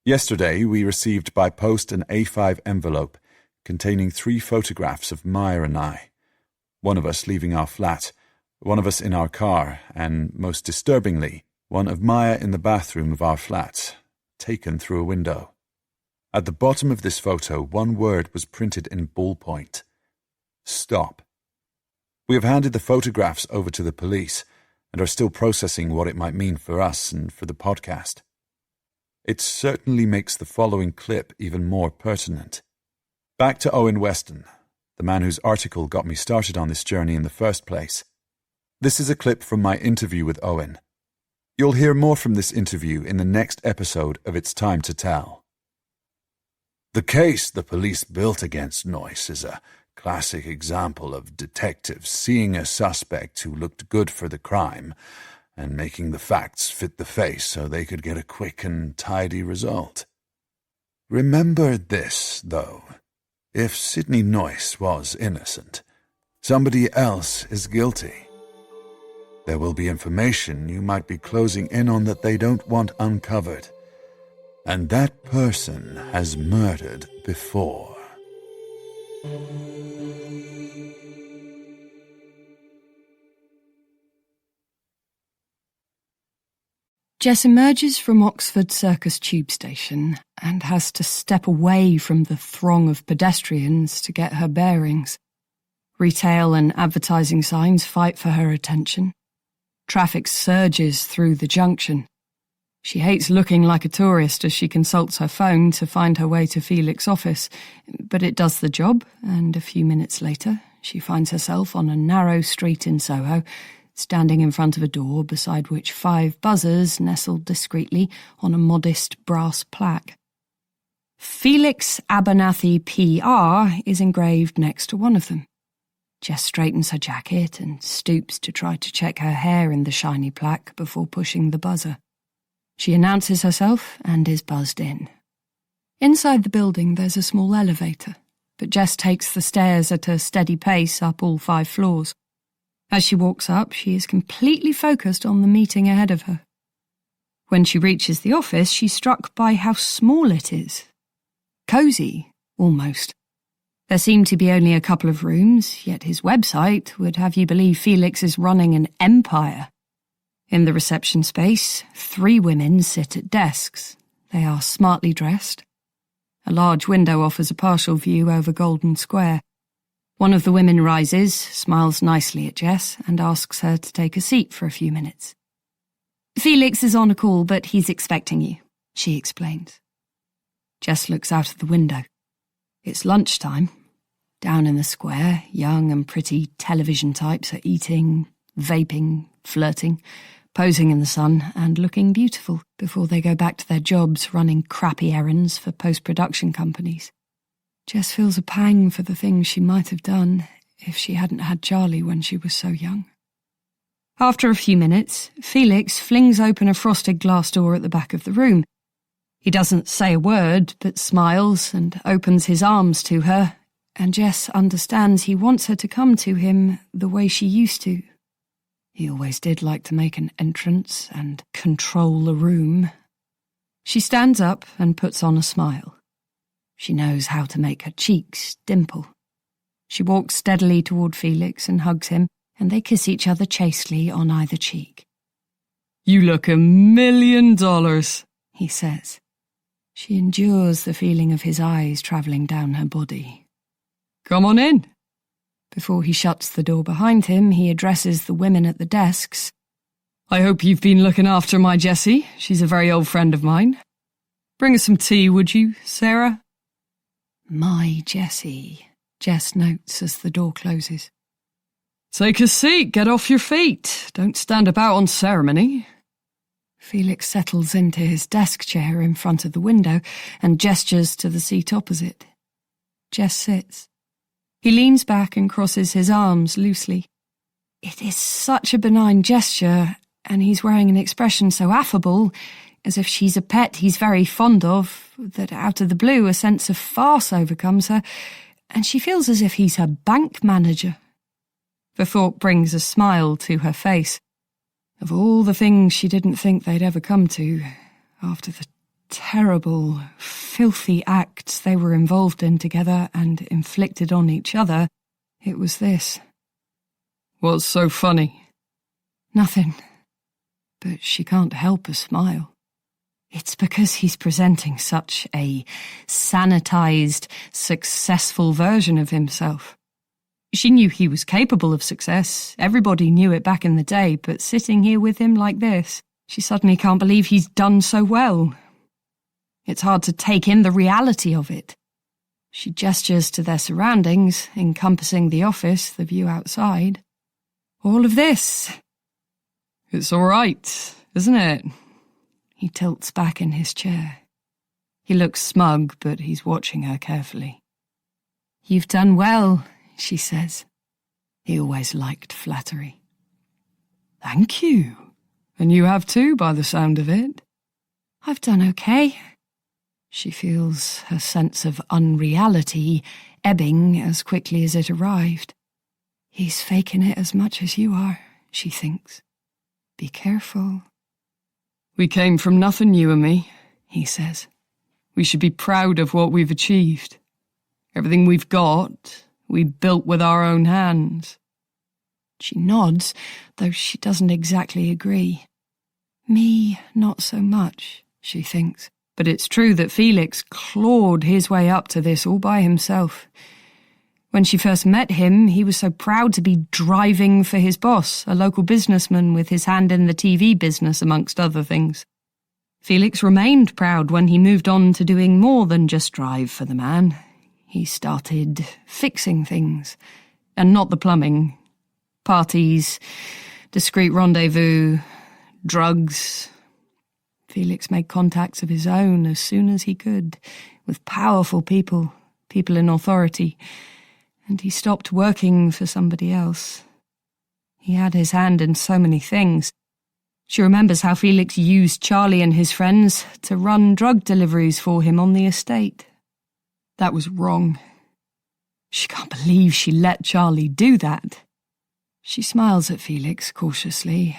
Yesterday we received by post an A5 envelope containing 3 photographs of Maya and I. One of us leaving our flat, one of us in our car, and, most disturbingly, one of Maya in the bathroom of our flat, taken through a window. At the bottom of this photo, one word was printed in ballpoint. Stop. We have handed the photographs over to the police and are still processing what it might mean for us and for the podcast. It certainly makes the following clip even more pertinent. Back to Owen Weston, the man whose article got me started on this journey in the first place. This is a clip from my interview with Owen. You'll hear more from this interview in the next episode of It's Time to Tell. The case the police built against Noyce is a classic example of detectives seeing a suspect who looked good for the crime and making the facts fit the face so they could get a quick and tidy result. Remember this, though. If Sidney Noyce was innocent, somebody else is guilty. There will be information you might be closing in on that they don't want uncovered. And that person has murdered before. Jess emerges from Oxford Circus tube station and has to step away from the throng of pedestrians to get her bearings. Retail and advertising signs fight for her attention. Traffic surges through the junction. She hates looking like a tourist as she consults her phone to find her way to Felix's office, but it does the job, and a few minutes later she finds herself on a narrow street in Soho, standing in front of a door beside which 5 buzzers nestled discreetly on a modest brass plaque. Felix Abernathy PR is engraved next to one of them. Jess straightens her jacket and stoops to try to check her hair in the shiny plaque before pushing the buzzer. She announces herself and is buzzed in. Inside the building there's a small elevator, but Jess takes the stairs at a steady pace up all 5 floors. As she walks up, she is completely focused on the meeting ahead of her. When she reaches the office, she's struck by how small it is. Cosy, almost. There seem to be only a couple of rooms, yet his website would have you believe Felix is running an empire. In the reception space, 3 women sit at desks. They are smartly dressed. A large window offers a partial view over Golden Square. One of the women rises, smiles nicely at Jess, and asks her to take a seat for a few minutes. Felix is on a call, but he's expecting you, she explains. Jess looks out of the window. It's lunchtime. Down in the square, young and pretty television types are eating, vaping, flirting, posing in the sun and looking beautiful before they go back to their jobs running crappy errands for post-production companies. Jess feels a pang for the things she might have done if she hadn't had Charlie when she was so young. After a few minutes, Felix flings open a frosted glass door at the back of the room. He doesn't say a word, but smiles and opens his arms to her, and Jess understands he wants her to come to him the way she used to. He always did like to make an entrance and control a room. She stands up and puts on a smile. She knows how to make her cheeks dimple. She walks steadily toward Felix and hugs him, and they kiss each other chastely on either cheek. "You look $1,000,000, he says. She endures the feeling of his eyes travelling down her body. "Come on in." Before he shuts the door behind him, he addresses the women at the desks. "I hope you've been looking after my Jessie. She's a very old friend of mine. Bring us some tea, would you, Sarah?" My Jessie, Jess notes as the door closes. "Take a seat, get off your feet. Don't stand about on ceremony." Felix settles into his desk chair in front of the window and gestures to the seat opposite. Jess sits. He leans back and crosses his arms loosely. It is such a benign gesture, and he's wearing an expression so affable, as if she's a pet he's very fond of, that out of the blue a sense of farce overcomes her, and she feels as if he's her bank manager. The thought brings a smile to her face. Of all the things she didn't think they'd ever come to, after the terrible, filthy acts they were involved in together and inflicted on each other, it was this. "What's so funny?" Nothing. But she can't help a smile. It's because he's presenting such a sanitized, successful version of himself. She knew he was capable of success. Everybody knew it back in the day, but sitting here with him like this, she suddenly can't believe he's done so well. It's hard to take in the reality of it. She gestures to their surroundings, encompassing the office, the view outside. All of this. "It's all right, isn't it?" He tilts back in his chair. He looks smug, but he's watching her carefully. "You've done well," she says. He always liked flattery. "Thank you. And you have too, by the sound of it." "I've done okay." She feels her sense of unreality ebbing as quickly as it arrived. He's faking it as much as you are, she thinks. Be careful. "We came from nothing, you and me," he says. "We should be proud of what we've achieved. Everything we've got, we built with our own hands." She nods, though she doesn't exactly agree. Me, not so much, she thinks. But it's true that Felix clawed his way up to this all by himself. When she first met him, he was so proud to be driving for his boss, a local businessman with his hand in the TV business, amongst other things. Felix remained proud when he moved on to doing more than just drive for the man. He started fixing things, and not the plumbing. Parties, discreet rendezvous, drugs. Felix made contacts of his own as soon as he could, with powerful people, people in authority, and he stopped working for somebody else. He had his hand in so many things. She remembers how Felix used Charlie and his friends to run drug deliveries for him on the estate. That was wrong. She can't believe she let Charlie do that. She smiles at Felix cautiously.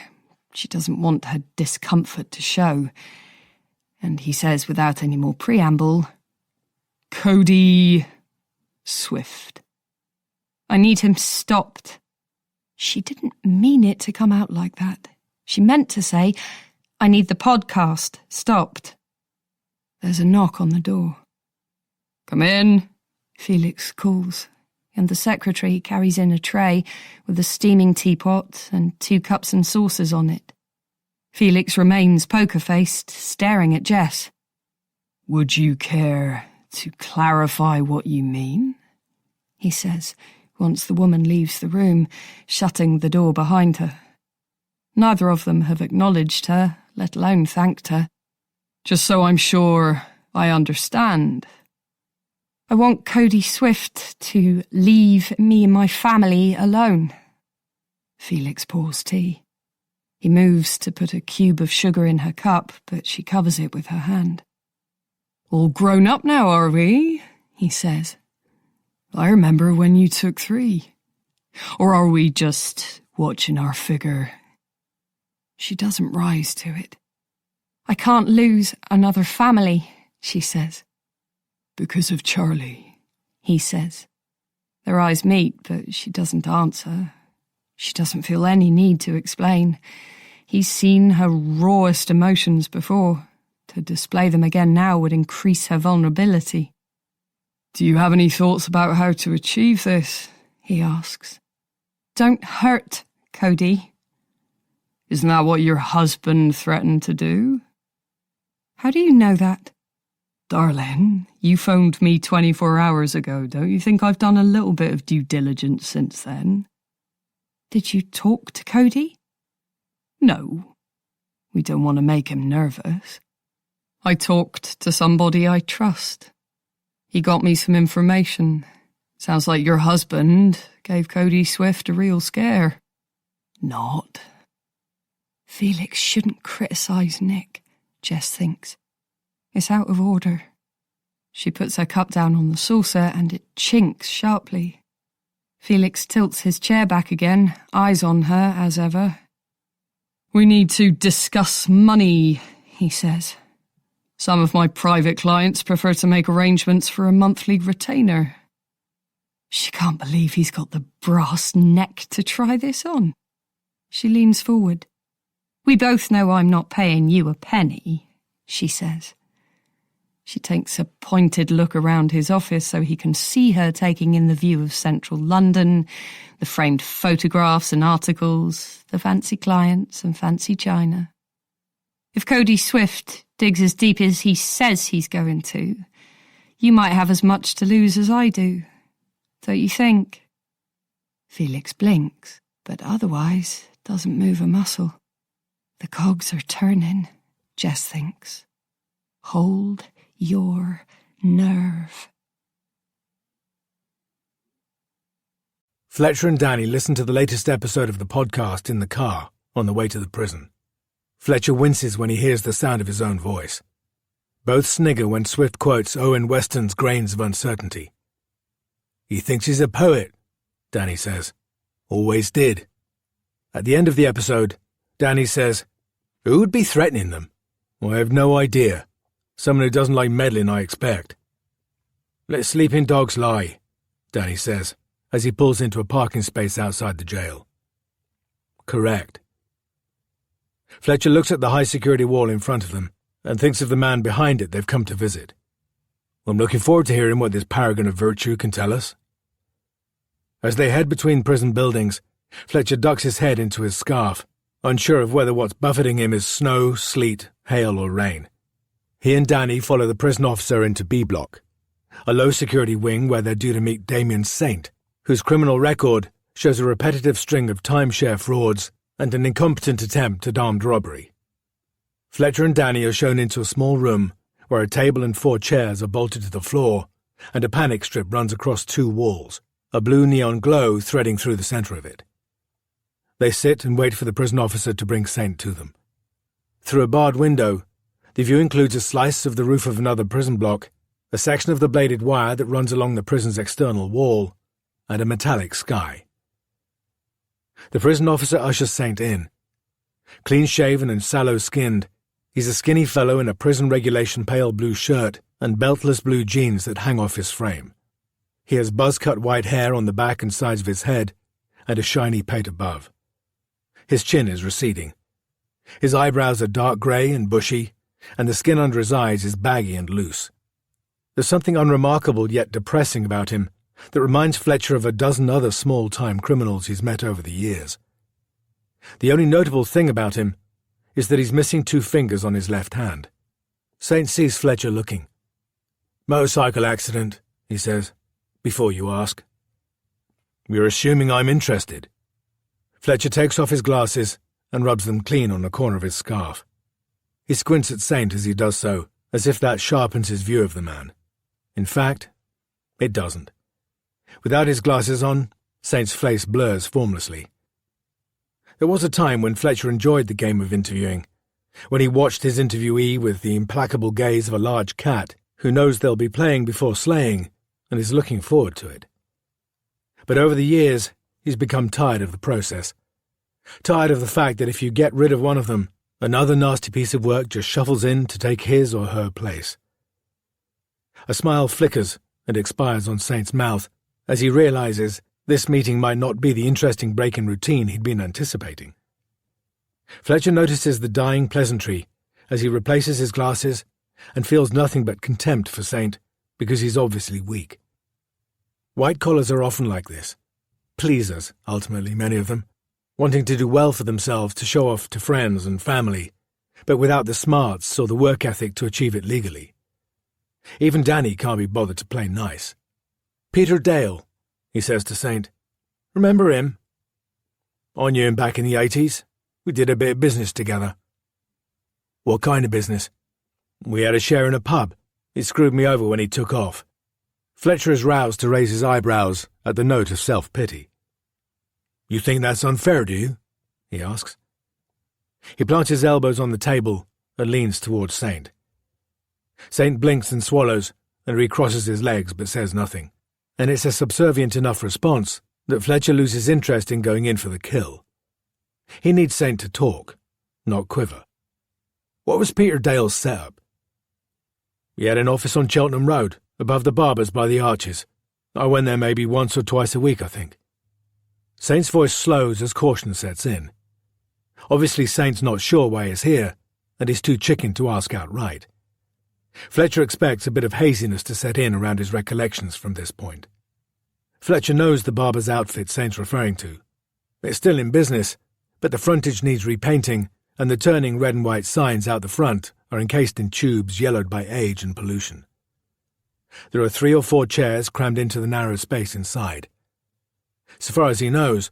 She doesn't want her discomfort to show. And he says without any more preamble, "Cody Swift. I need him stopped." She didn't mean it to come out like that. She meant to say, "I need the podcast stopped." There's a knock on the door. "Come in," Felix calls, and the secretary carries in a tray with a steaming teapot and 2 cups and saucers on it. Felix remains poker-faced, staring at Jess. "Would you care to clarify what you mean?" he says, once the woman leaves the room, shutting the door behind her. Neither of them have acknowledged her, let alone thanked her. "Just so I'm sure I understand." "I want Cody Swift to leave me and my family alone." Felix pours tea. He moves to put a cube of sugar in her cup, but she covers it with her hand. "All grown up now, are we?" he says. "I remember when you took 3. Or are we just watching our figure?" She doesn't rise to it. "I can't lose another family," she says. "Because of Charlie," he says. Their eyes meet, but she doesn't answer. She doesn't feel any need to explain. He's seen her rawest emotions before. To display them again now would increase her vulnerability. "Do you have any thoughts about how to achieve this?" he asks. "Don't hurt Cody." "Isn't that what your husband threatened to do?" "How do you know that?" "Darling, you phoned me 24 hours ago. Don't you think I've done a little bit of due diligence since then?" "Did you talk to Cody?" "No. We don't want to make him nervous. I talked to somebody I trust. He got me some information. Sounds like your husband gave Cody Swift a real scare." "Not." Felix shouldn't criticise Nick, Jess thinks. It's out of order. She puts her cup down on the saucer and it chinks sharply. Felix tilts his chair back again, eyes on her as ever. "We need to discuss money," he says. "Some of my private clients prefer to make arrangements for a monthly retainer." She can't believe he's got the brass neck to try this on. She leans forward. "We both know I'm not paying you a penny," she says. She takes a pointed look around his office so he can see her taking in the view of central London, the framed photographs and articles, the fancy clients and fancy china. If Cody Swift digs as deep as he says he's going to, you might have as much to lose as I do. Don't you think? Felix blinks, but otherwise doesn't move a muscle. The cogs are turning, Jess thinks. Hold your nerve. Fletcher and Danny listen to the latest episode of the podcast in the car on the way to the prison. Fletcher winces when he hears the sound of his own voice. Both snigger when Swift quotes Owen Weston's Grains of Uncertainty. "He thinks he's a poet," Danny says. "Always did." At the end of the episode, Danny says, "Who would be threatening them? I have no idea. Someone who doesn't like meddling, I expect." "Let sleeping dogs lie," Danny says, as he pulls into a parking space outside the jail. "Correct." Fletcher looks at the high-security wall in front of them and thinks of the man behind it they've come to visit. I'm looking forward to hearing what this paragon of virtue can tell us. As they head between prison buildings, Fletcher ducks his head into his scarf, unsure of whether what's buffeting him is snow, sleet, hail or rain. He and Danny follow the prison officer into B Block, a low-security wing where they're due to meet Damien Saint, whose criminal record shows a repetitive string of timeshare frauds and an incompetent attempt at armed robbery. Fletcher and Danny are shown into a small room where a table and 4 chairs are bolted to the floor and a panic strip runs across 2 walls, a blue neon glow threading through the centre of it. They sit and wait for the prison officer to bring Saint to them. Through a barred window, the view includes a slice of the roof of another prison block, a section of the bladed wire that runs along the prison's external wall, and a metallic sky. The prison officer ushers Saint in. Clean-shaven and sallow-skinned, he's a skinny fellow in a prison regulation pale blue shirt and beltless blue jeans that hang off his frame. He has buzz-cut white hair on the back and sides of his head and a shiny pate above. His chin is receding. His eyebrows are dark grey and bushy, and the skin under his eyes is baggy and loose. There's something unremarkable yet depressing about him that reminds Fletcher of a dozen other small-time criminals he's met over the years. The only notable thing about him is that he's missing 2 fingers on his left hand. Saint sees Fletcher looking. "Motorcycle accident," he says, "before you ask." "You're assuming I'm interested." Fletcher takes off his glasses and rubs them clean on the corner of his scarf. He squints at Saint as he does so, as if that sharpens his view of the man. In fact, it doesn't. Without his glasses on, Saint's face blurs formlessly. There was a time when Fletcher enjoyed the game of interviewing, when he watched his interviewee with the implacable gaze of a large cat who knows they'll be playing before slaying and is looking forward to it. But over the years, he's become tired of the process. Tired of the fact that if you get rid of one of them, another nasty piece of work just shuffles in to take his or her place. A smile flickers and expires on Saint's mouth as he realizes this meeting might not be the interesting break in routine he'd been anticipating. Fletcher notices the dying pleasantry as he replaces his glasses and feels nothing but contempt for Saint because he's obviously weak. White collars are often like this. Pleasers, ultimately, many of them, wanting to do well for themselves to show off to friends and family, but without the smarts or the work ethic to achieve it legally. Even Danny can't be bothered to play nice. "Peter Dale," he says to Saint. "Remember him?" "I knew him back in the 80s. We did a bit of business together." "What kind of business?" "We had a share in a pub. He screwed me over when he took off." Fletcher is roused to raise his eyebrows at the note of self-pity. "You think that's unfair, do you?" he asks. He plants his elbows on the table and leans towards Saint. Saint blinks and swallows and recrosses his legs but says nothing, and it's a subservient enough response that Fletcher loses interest in going in for the kill. He needs Saint to talk, not quiver. "What was Peter Dale's setup?" "He had an office on Cheltenham Road, above the Barbers by the Arches. I went there maybe once or twice a week, I think." Saint's voice slows as caution sets in. Obviously Saint's not sure why he's here, and he's too chicken to ask outright. Fletcher expects a bit of haziness to set in around his recollections from this point. Fletcher knows the barber's outfit Saint's referring to. It's still in business, but the frontage needs repainting, and the turning red and white signs out the front are encased in tubes yellowed by age and pollution. There are 3 or 4 chairs crammed into the narrow space inside. So far as he knows,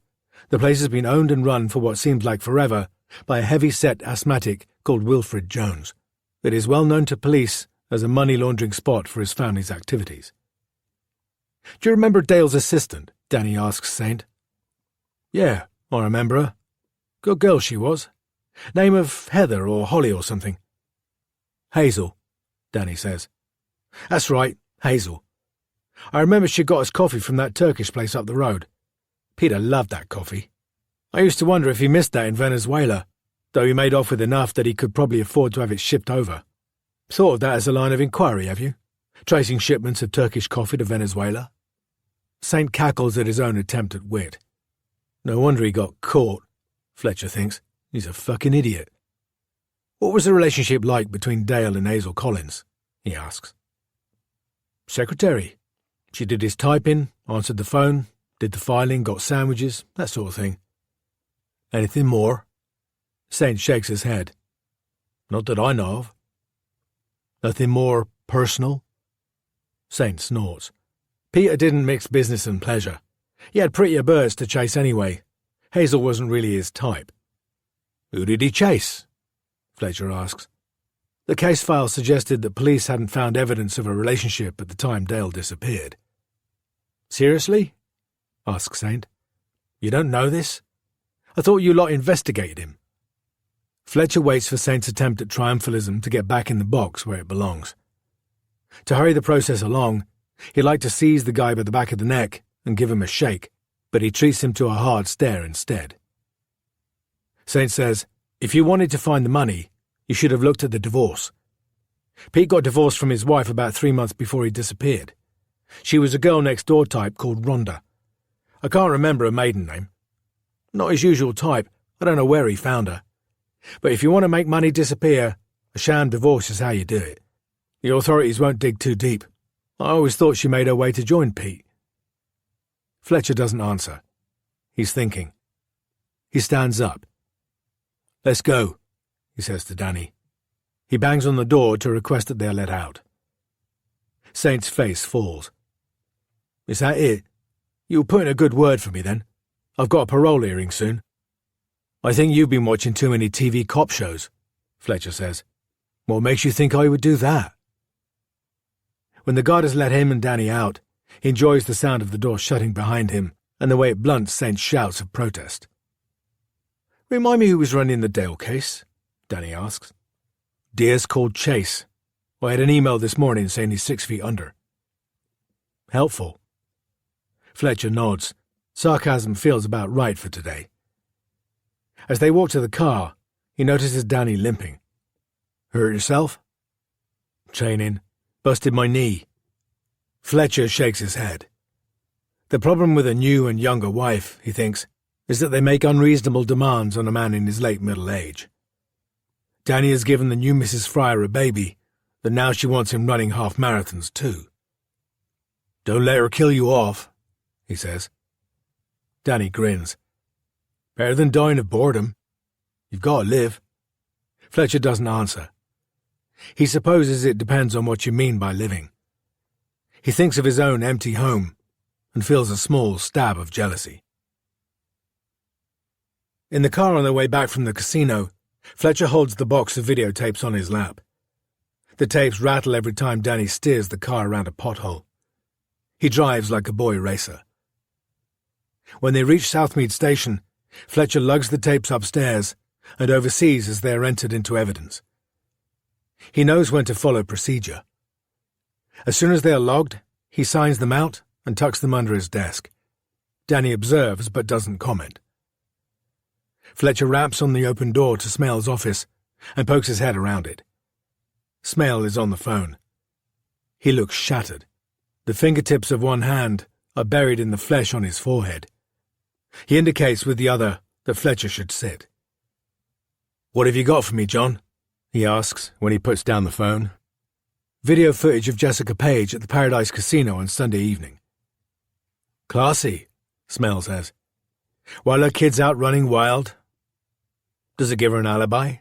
the place has been owned and run for what seems like forever by a heavy-set asthmatic called Wilfred Jones, that is well known to police as a money-laundering spot for his family's activities. "Do you remember Dale's assistant?" Danny asks Saint. "Yeah, I remember her. Good girl she was. Name of Heather or Holly or something." "Hazel," Danny says. "That's right, Hazel. I remember she got us coffee from that Turkish place up the road. Peter loved that coffee. I used to wonder if he missed that in Venezuela, though he made off with enough that he could probably afford to have it shipped over. Thought of that as a line of inquiry, have you? Tracing shipments of Turkish coffee to Venezuela?" Saint cackles at his own attempt at wit. No wonder he got caught, Fletcher thinks. He's a fucking idiot. What was the relationship like between Dale and Hazel Collins? He asks. Secretary. She did his typing, answered the phone, did the filing, got sandwiches, that sort of thing. Anything more? Saint shakes his head. Not that I know of. Nothing more personal? Saint snorts. Peter didn't mix business and pleasure. He had prettier birds to chase anyway. Hazel wasn't really his type. Who did he chase? Fletcher asks. The case file suggested that police hadn't found evidence of a relationship at the time Dale disappeared. Seriously? Asks Saint. You don't know this? I thought you lot investigated him. Fletcher waits for Saint's attempt at triumphalism to get back in the box where it belongs. To hurry the process along, he'd like to seize the guy by the back of the neck and give him a shake, but he treats him to a hard stare instead. Saint says, if you wanted to find the money, you should have looked at the divorce. Pete got divorced from his wife about 3 months before he disappeared. She was a girl-next-door type called Rhonda. I can't remember her maiden name. Not his usual type. I don't know where he found her. But if you want to make money disappear, a sham divorce is how you do it. The authorities won't dig too deep. I always thought she made her way to join Pete. Fletcher doesn't answer. He's thinking. He stands up. Let's go, he says to Danny. He bangs on the door to request that they are let out. Saint's face falls. Is that it? You'll put in a good word for me then. I've got a parole hearing soon. I think you've been watching too many TV cop shows, Fletcher says. What makes you think I would do that? When the guard has let him and Danny out, he enjoys the sound of the door shutting behind him and the way it blunts Saint's shouts of protest. Remind me who was running the Dale case, Danny asks. Diaz called Chase. I had an email this morning saying he's 6 feet under. Helpful. Fletcher nods. Sarcasm feels about right for today. As they walk to the car, he notices Danny limping. Hurt yourself? Training. Busted my knee. Fletcher shakes his head. The problem with a new and younger wife, he thinks, is that they make unreasonable demands on a man in his late middle age. Danny has given the new Mrs. Fryer a baby, but now she wants him running half marathons too. Don't let her kill you off, he says. Danny grins. Better than dying of boredom. You've got to live. Fletcher doesn't answer. He supposes it depends on what you mean by living. He thinks of his own empty home and feels a small stab of jealousy. In the car on their way back from the casino, Fletcher holds the box of videotapes on his lap. The tapes rattle every time Danny steers the car around a pothole. He drives like a boy racer. When they reach Southmead Station, Fletcher lugs the tapes upstairs and oversees as they are entered into evidence. He knows when to follow procedure. As soon as they are logged, he signs them out and tucks them under his desk. Danny observes but doesn't comment. Fletcher raps on the open door to Smale's office and pokes his head around it. Smale is on the phone. He looks shattered. The fingertips of one hand are buried in the flesh on his forehead. He indicates with the other that Fletcher should sit. What have you got for me, John? He asks when he puts down the phone. Video footage of Jessica Page at the Paradise Casino on Sunday evening. Classy, Smale says. While her kid's out running wild. Does it give her an alibi?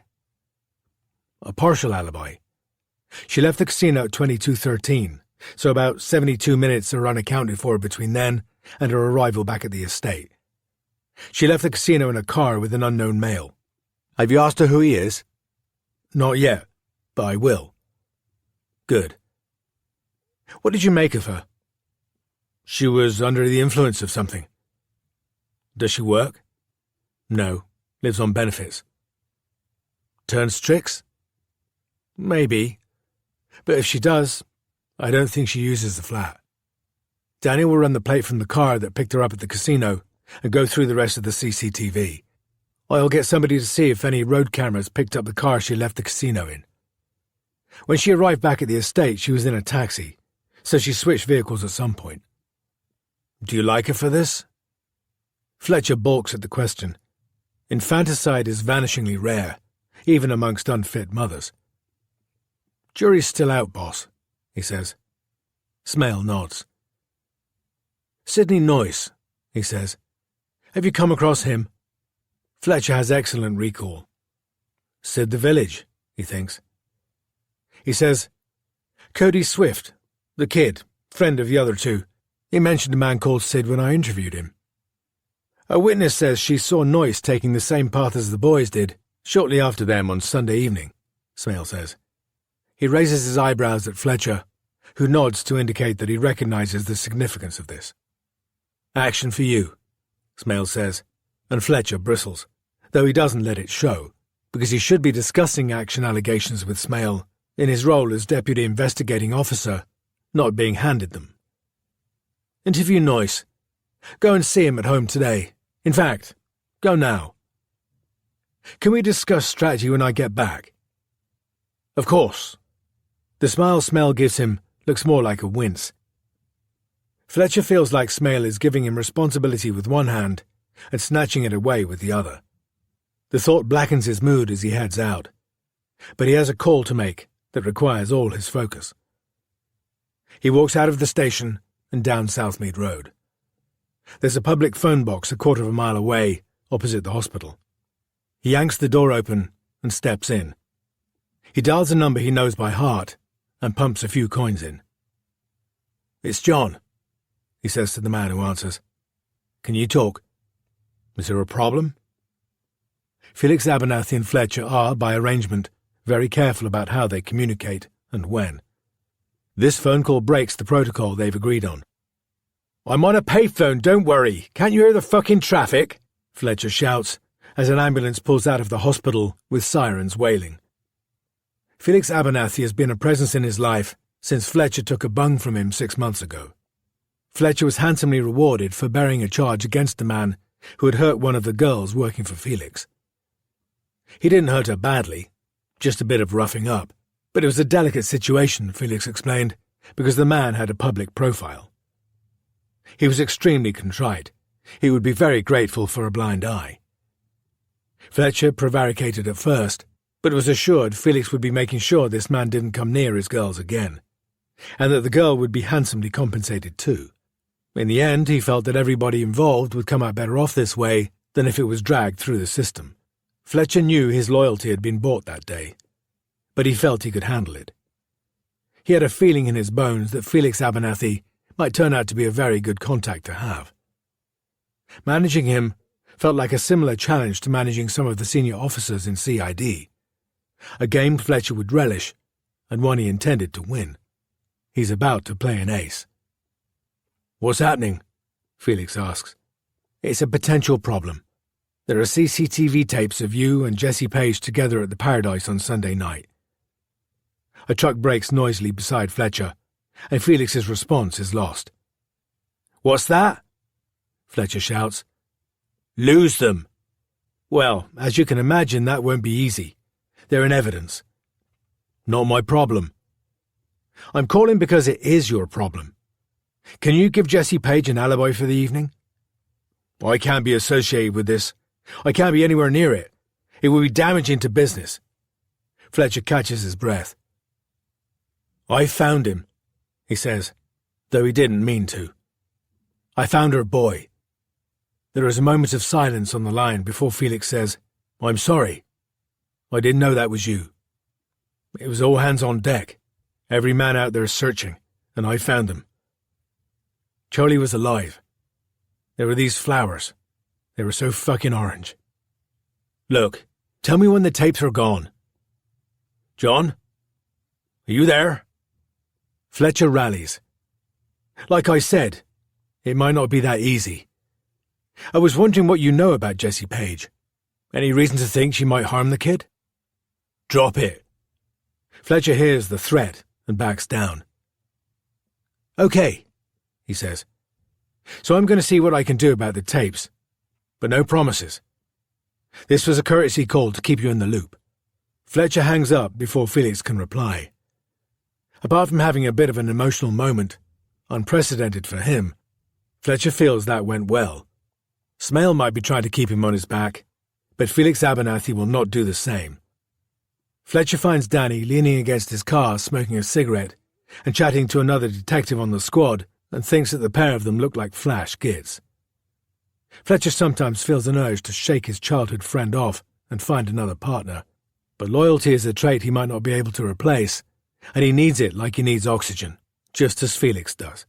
A partial alibi. She left the casino at 22:13, so about 72 minutes are unaccounted for between then and her arrival back at the estate. She left the casino in a car with an unknown male. Have you asked her who he is? Not yet, but I will. Good. What did you make of her? She was under the influence of something. Does she work? No, lives on benefits. Turns tricks? Maybe. But if she does, I don't think she uses the flat. Danny will run the plate from the car that picked her up at the casino and go through the rest of the CCTV. I'll get somebody to see if any road cameras picked up the car she left the casino in. When she arrived back at the estate, she was in a taxi, so she switched vehicles at some point. Do you like her for this? Fletcher balks at the question. Infanticide is vanishingly rare, even amongst unfit mothers. "Jury's still out, boss," he says. Smale nods. "Sidney Noyce," he says. "Have you come across him?" Fletcher has excellent recall. "Sid the Village," he thinks. He says, "Cody Swift, the kid, friend of the other two. He mentioned a man called Sid when I interviewed him." A witness says she saw Noyce taking the same path as the boys did, shortly after them on Sunday evening, Smale says. He raises his eyebrows at Fletcher, who nods to indicate that he recognizes the significance of this. "Action for you," Smale says, and Fletcher bristles, though he doesn't let it show, because he should be discussing action allegations with Smale in his role as Deputy Investigating Officer, not being handed them. "Interview Noyce. Go and see him at home today. In fact, go now." "Can we discuss strategy when I get back?" "Of course." The smile Smale gives him looks more like a wince. Fletcher feels like Smale is giving him responsibility with one hand and snatching it away with the other. The thought blackens his mood as he heads out, but he has a call to make that requires all his focus. He walks out of the station and down Southmead Road. There's a public phone box a quarter of a mile away, opposite the hospital. He yanks the door open and steps in. He dials a number he knows by heart and pumps a few coins in. "It's John," he says to the man who answers. "Can you talk? Is there a problem?" Felix Abernathy and Fletcher are, by arrangement, very careful about how they communicate and when. This phone call breaks the protocol they've agreed on. "I'm on a payphone, don't worry. Can't you hear the fucking traffic?" Fletcher shouts as an ambulance pulls out of the hospital with sirens wailing. Felix Abernathy has been a presence in his life since Fletcher took a bung from him 6 months ago. Fletcher was handsomely rewarded for bearing a charge against the man who had hurt one of the girls working for Felix. He didn't hurt her badly, just a bit of roughing up, but it was a delicate situation, Felix explained, because the man had a public profile. He was extremely contrite. He would be very grateful for a blind eye. Fletcher prevaricated at first, but was assured Felix would be making sure this man didn't come near his girls again, and that the girl would be handsomely compensated too. In the end, he felt that everybody involved would come out better off this way than if it was dragged through the system. Fletcher knew his loyalty had been bought that day, but he felt he could handle it. He had a feeling in his bones that Felix Abernathy might turn out to be a very good contact to have. Managing him felt like a similar challenge to managing some of the senior officers in CID, a game Fletcher would relish and one he intended to win. He's about to play an ace. "What's happening?" Felix asks. "It's a potential problem. There are CCTV tapes of you and Jesse Page together at the Paradise on Sunday night." A truck brakes noisily beside Fletcher, and Felix's response is lost. "What's that?" Fletcher shouts. "Lose them." "Well, as you can imagine, that won't be easy. They're in evidence." "Not my problem." "I'm calling because it is your problem. Can you give Jesse Page an alibi for the evening?" "I can't be associated with this. I can't be anywhere near it. It would be damaging to business." Fletcher catches his breath. "I found him," he says, though he didn't mean to. "I found her boy." There is a moment of silence on the line before Felix says, "I'm sorry. I didn't know that was you. It was all hands on deck, every man out there searching, and I found him. Charlie was alive. There were these flowers. They were so fucking orange. Look, tell me when the tapes are gone." "John? Are you there?" Fletcher rallies. "Like I said, it might not be that easy. I was wondering what you know about Jessie Page. Any reason to think she might harm the kid?" "Drop it." Fletcher hears the threat and backs down. "Okay," he says. "So I'm going to see what I can do about the tapes, but no promises. This was a courtesy call to keep you in the loop." Fletcher hangs up before Felix can reply. Apart from having a bit of an emotional moment, unprecedented for him, Fletcher feels that went well. Smale might be trying to keep him on his back, but Felix Abernathy will not do the same. Fletcher finds Danny leaning against his car smoking a cigarette and chatting to another detective on the squad and thinks that the pair of them look like flash gits. Fletcher sometimes feels an urge to shake his childhood friend off and find another partner, but loyalty is a trait he might not be able to replace, and he needs it like he needs oxygen, just as Felix does.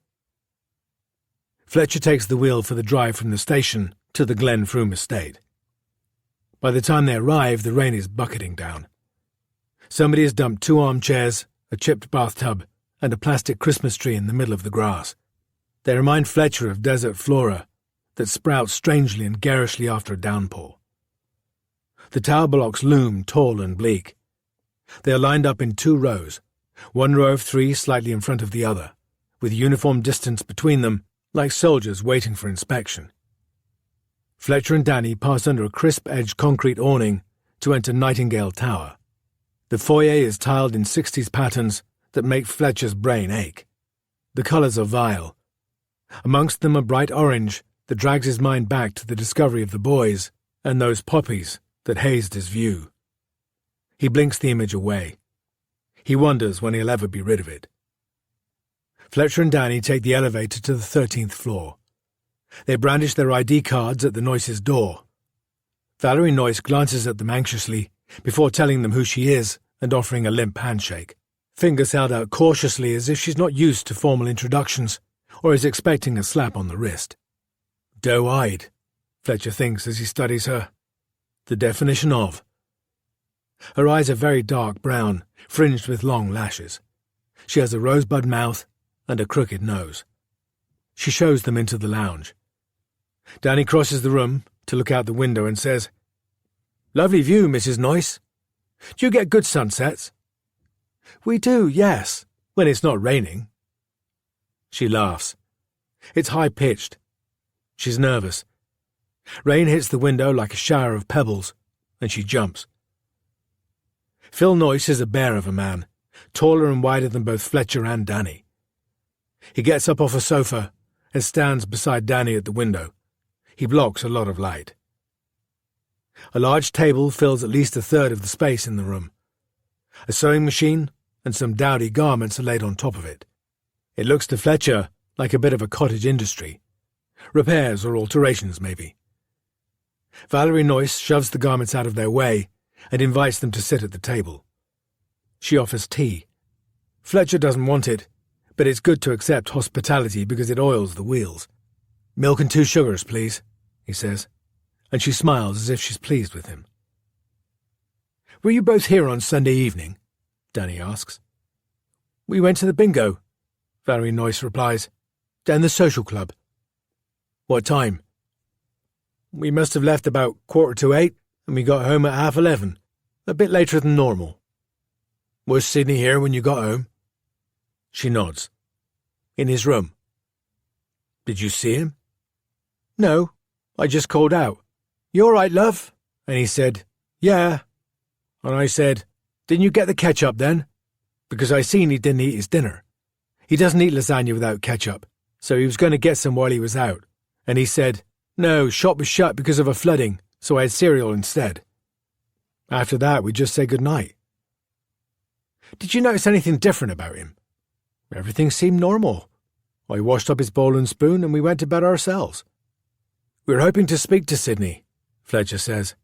Fletcher takes the wheel for the drive from the station to the Glen Froome estate. By the time they arrive, the rain is bucketing down. Somebody has dumped 2 armchairs, a chipped bathtub, and a plastic Christmas tree in the middle of the grass. They remind Fletcher of desert flora that sprouts strangely and garishly after a downpour. The tower blocks loom tall and bleak. They are lined up in 2 rows, one row of 3 slightly in front of the other, with uniform distance between them, like soldiers waiting for inspection. Fletcher and Danny pass under a crisp-edged concrete awning to enter Nightingale Tower. The foyer is tiled in 60s patterns that make Fletcher's brain ache. The colours are vile. Amongst them a bright orange that drags his mind back to the discovery of the boys and those poppies that hazed his view. He blinks the image away. He wonders when he'll ever be rid of it. Fletcher and Danny take the elevator to the 13th floor. They brandish their ID cards at the Noyces' door. Valerie Noyce glances at them anxiously before telling them who she is and offering a limp handshake, fingers held out cautiously as if she's not used to formal introductions or is expecting a slap on the wrist. Doe-eyed, Fletcher thinks as he studies her. The definition of. Her eyes are very dark brown, fringed with long lashes. She has a rosebud mouth and a crooked nose. She shows them into the lounge. Danny crosses the room to look out the window and says, "Lovely view, Mrs. Noyce. Do you get good sunsets?" "We do, yes, when it's not raining." She laughs. It's high-pitched. She's nervous. Rain hits the window like a shower of pebbles, and she jumps. Phil Noyce is a bear of a man, taller and wider than both Fletcher and Danny. He gets up off a sofa and stands beside Danny at the window. He blocks a lot of light. A large table fills at least a third of the space in the room. A sewing machine and some dowdy garments are laid on top of it. It looks to Fletcher like a bit of a cottage industry. Repairs or alterations, maybe. Valerie Noyce shoves the garments out of their way and invites them to sit at the table. She offers tea. Fletcher doesn't want it, but it's good to accept hospitality because it oils the wheels. "Milk and 2 sugars, please," he says, and she smiles as if she's pleased with him. "Were you both here on Sunday evening?" Danny asks. "We went to the bingo," Valerie Noyce replies. "Down the social club." "What time?" "We must have left about 7:45, and we got home at 11:30, a bit later than normal." "Was Sidney here when you got home?" She nods. "In his room." "Did you see him?" "No, I just called out, 'You all right, love?' And he said, 'Yeah.' And I said, 'Didn't you get the ketchup then?' Because I seen he didn't eat his dinner. He doesn't eat lasagna without ketchup, so he was going to get some while he was out. And he said, 'No, shop was shut because of a flooding, so I had cereal instead.' After that, we just said good night." "Did you notice anything different about him?" "Everything seemed normal. I washed up his bowl and spoon and we went to bed ourselves." "We're hoping to speak to Sidney," Fletcher says.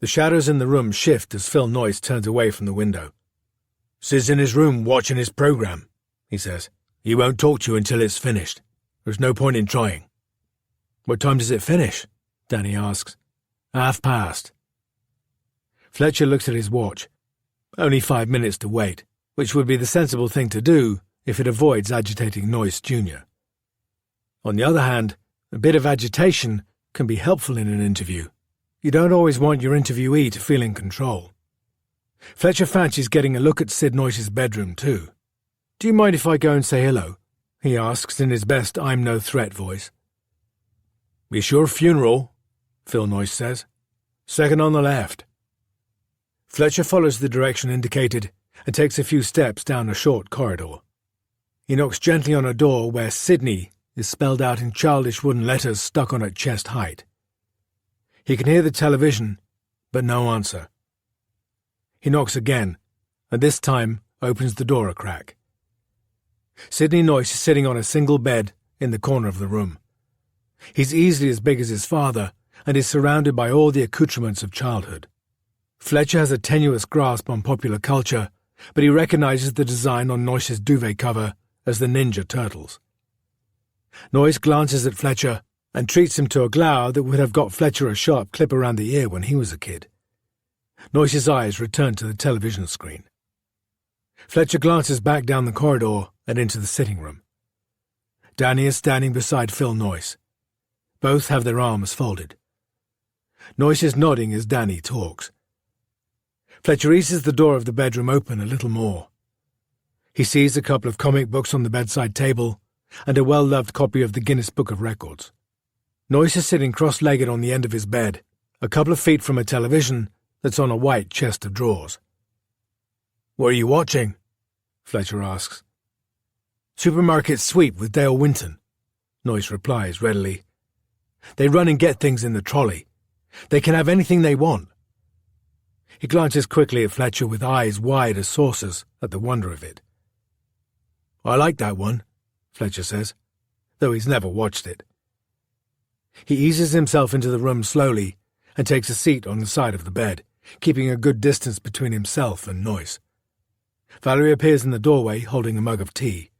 The shadows in the room shift as Phil Noyce turns away from the window. "Sid's in his room watching his programme," he says. "He won't talk to you until it's finished. There's no point in trying." "What time does it finish?" Danny asks. 1:30. Fletcher looks at his watch. Only 5 minutes to wait, which would be the sensible thing to do if it avoids agitating Noyce Jr. On the other hand, a bit of agitation can be helpful in an interview. You don't always want your interviewee to feel in control. Fletcher fancies getting a look at Sid Noyce's bedroom too. "Do you mind if I go and say hello?" he asks in his best I'm-no-threat voice. "It's your funeral," Phil Noyce says. "Second on the left." Fletcher follows the direction indicated and takes a few steps down a short corridor. He knocks gently on a door where Sidney is spelled out in childish wooden letters stuck on at chest height. He can hear the television, but no answer. He knocks again, and this time opens the door a crack. Sidney Noyce is sitting on a single bed in the corner of the room. He's easily as big as his father and is surrounded by all the accoutrements of childhood. Fletcher has a tenuous grasp on popular culture, but he recognizes the design on Noyce's duvet cover as the Ninja Turtles. Noyce glances at Fletcher and treats him to a glower that would have got Fletcher a sharp clip around the ear when he was a kid. Noyce's eyes return to the television screen. Fletcher glances back down the corridor and into the sitting room. Danny is standing beside Phil Noyce. Both have their arms folded. Noyce is nodding as Danny talks. Fletcher eases the door of the bedroom open a little more. He sees a couple of comic books on the bedside table and a well-loved copy of the Guinness Book of Records. Noyce is sitting cross-legged on the end of his bed, a couple of feet from a television that's on a white chest of drawers. "What are you watching?" Fletcher asks. "Supermarket Sweep with Dale Winton," Noyce replies readily. "They run and get things in the trolley. They can have anything they want." He glances quickly at Fletcher with eyes wide as saucers at the wonder of it. "I like that one," Fletcher says, though he's never watched it. He eases himself into the room slowly and takes a seat on the side of the bed, keeping a good distance between himself and Noyce. Valerie appears in the doorway holding a mug of tea.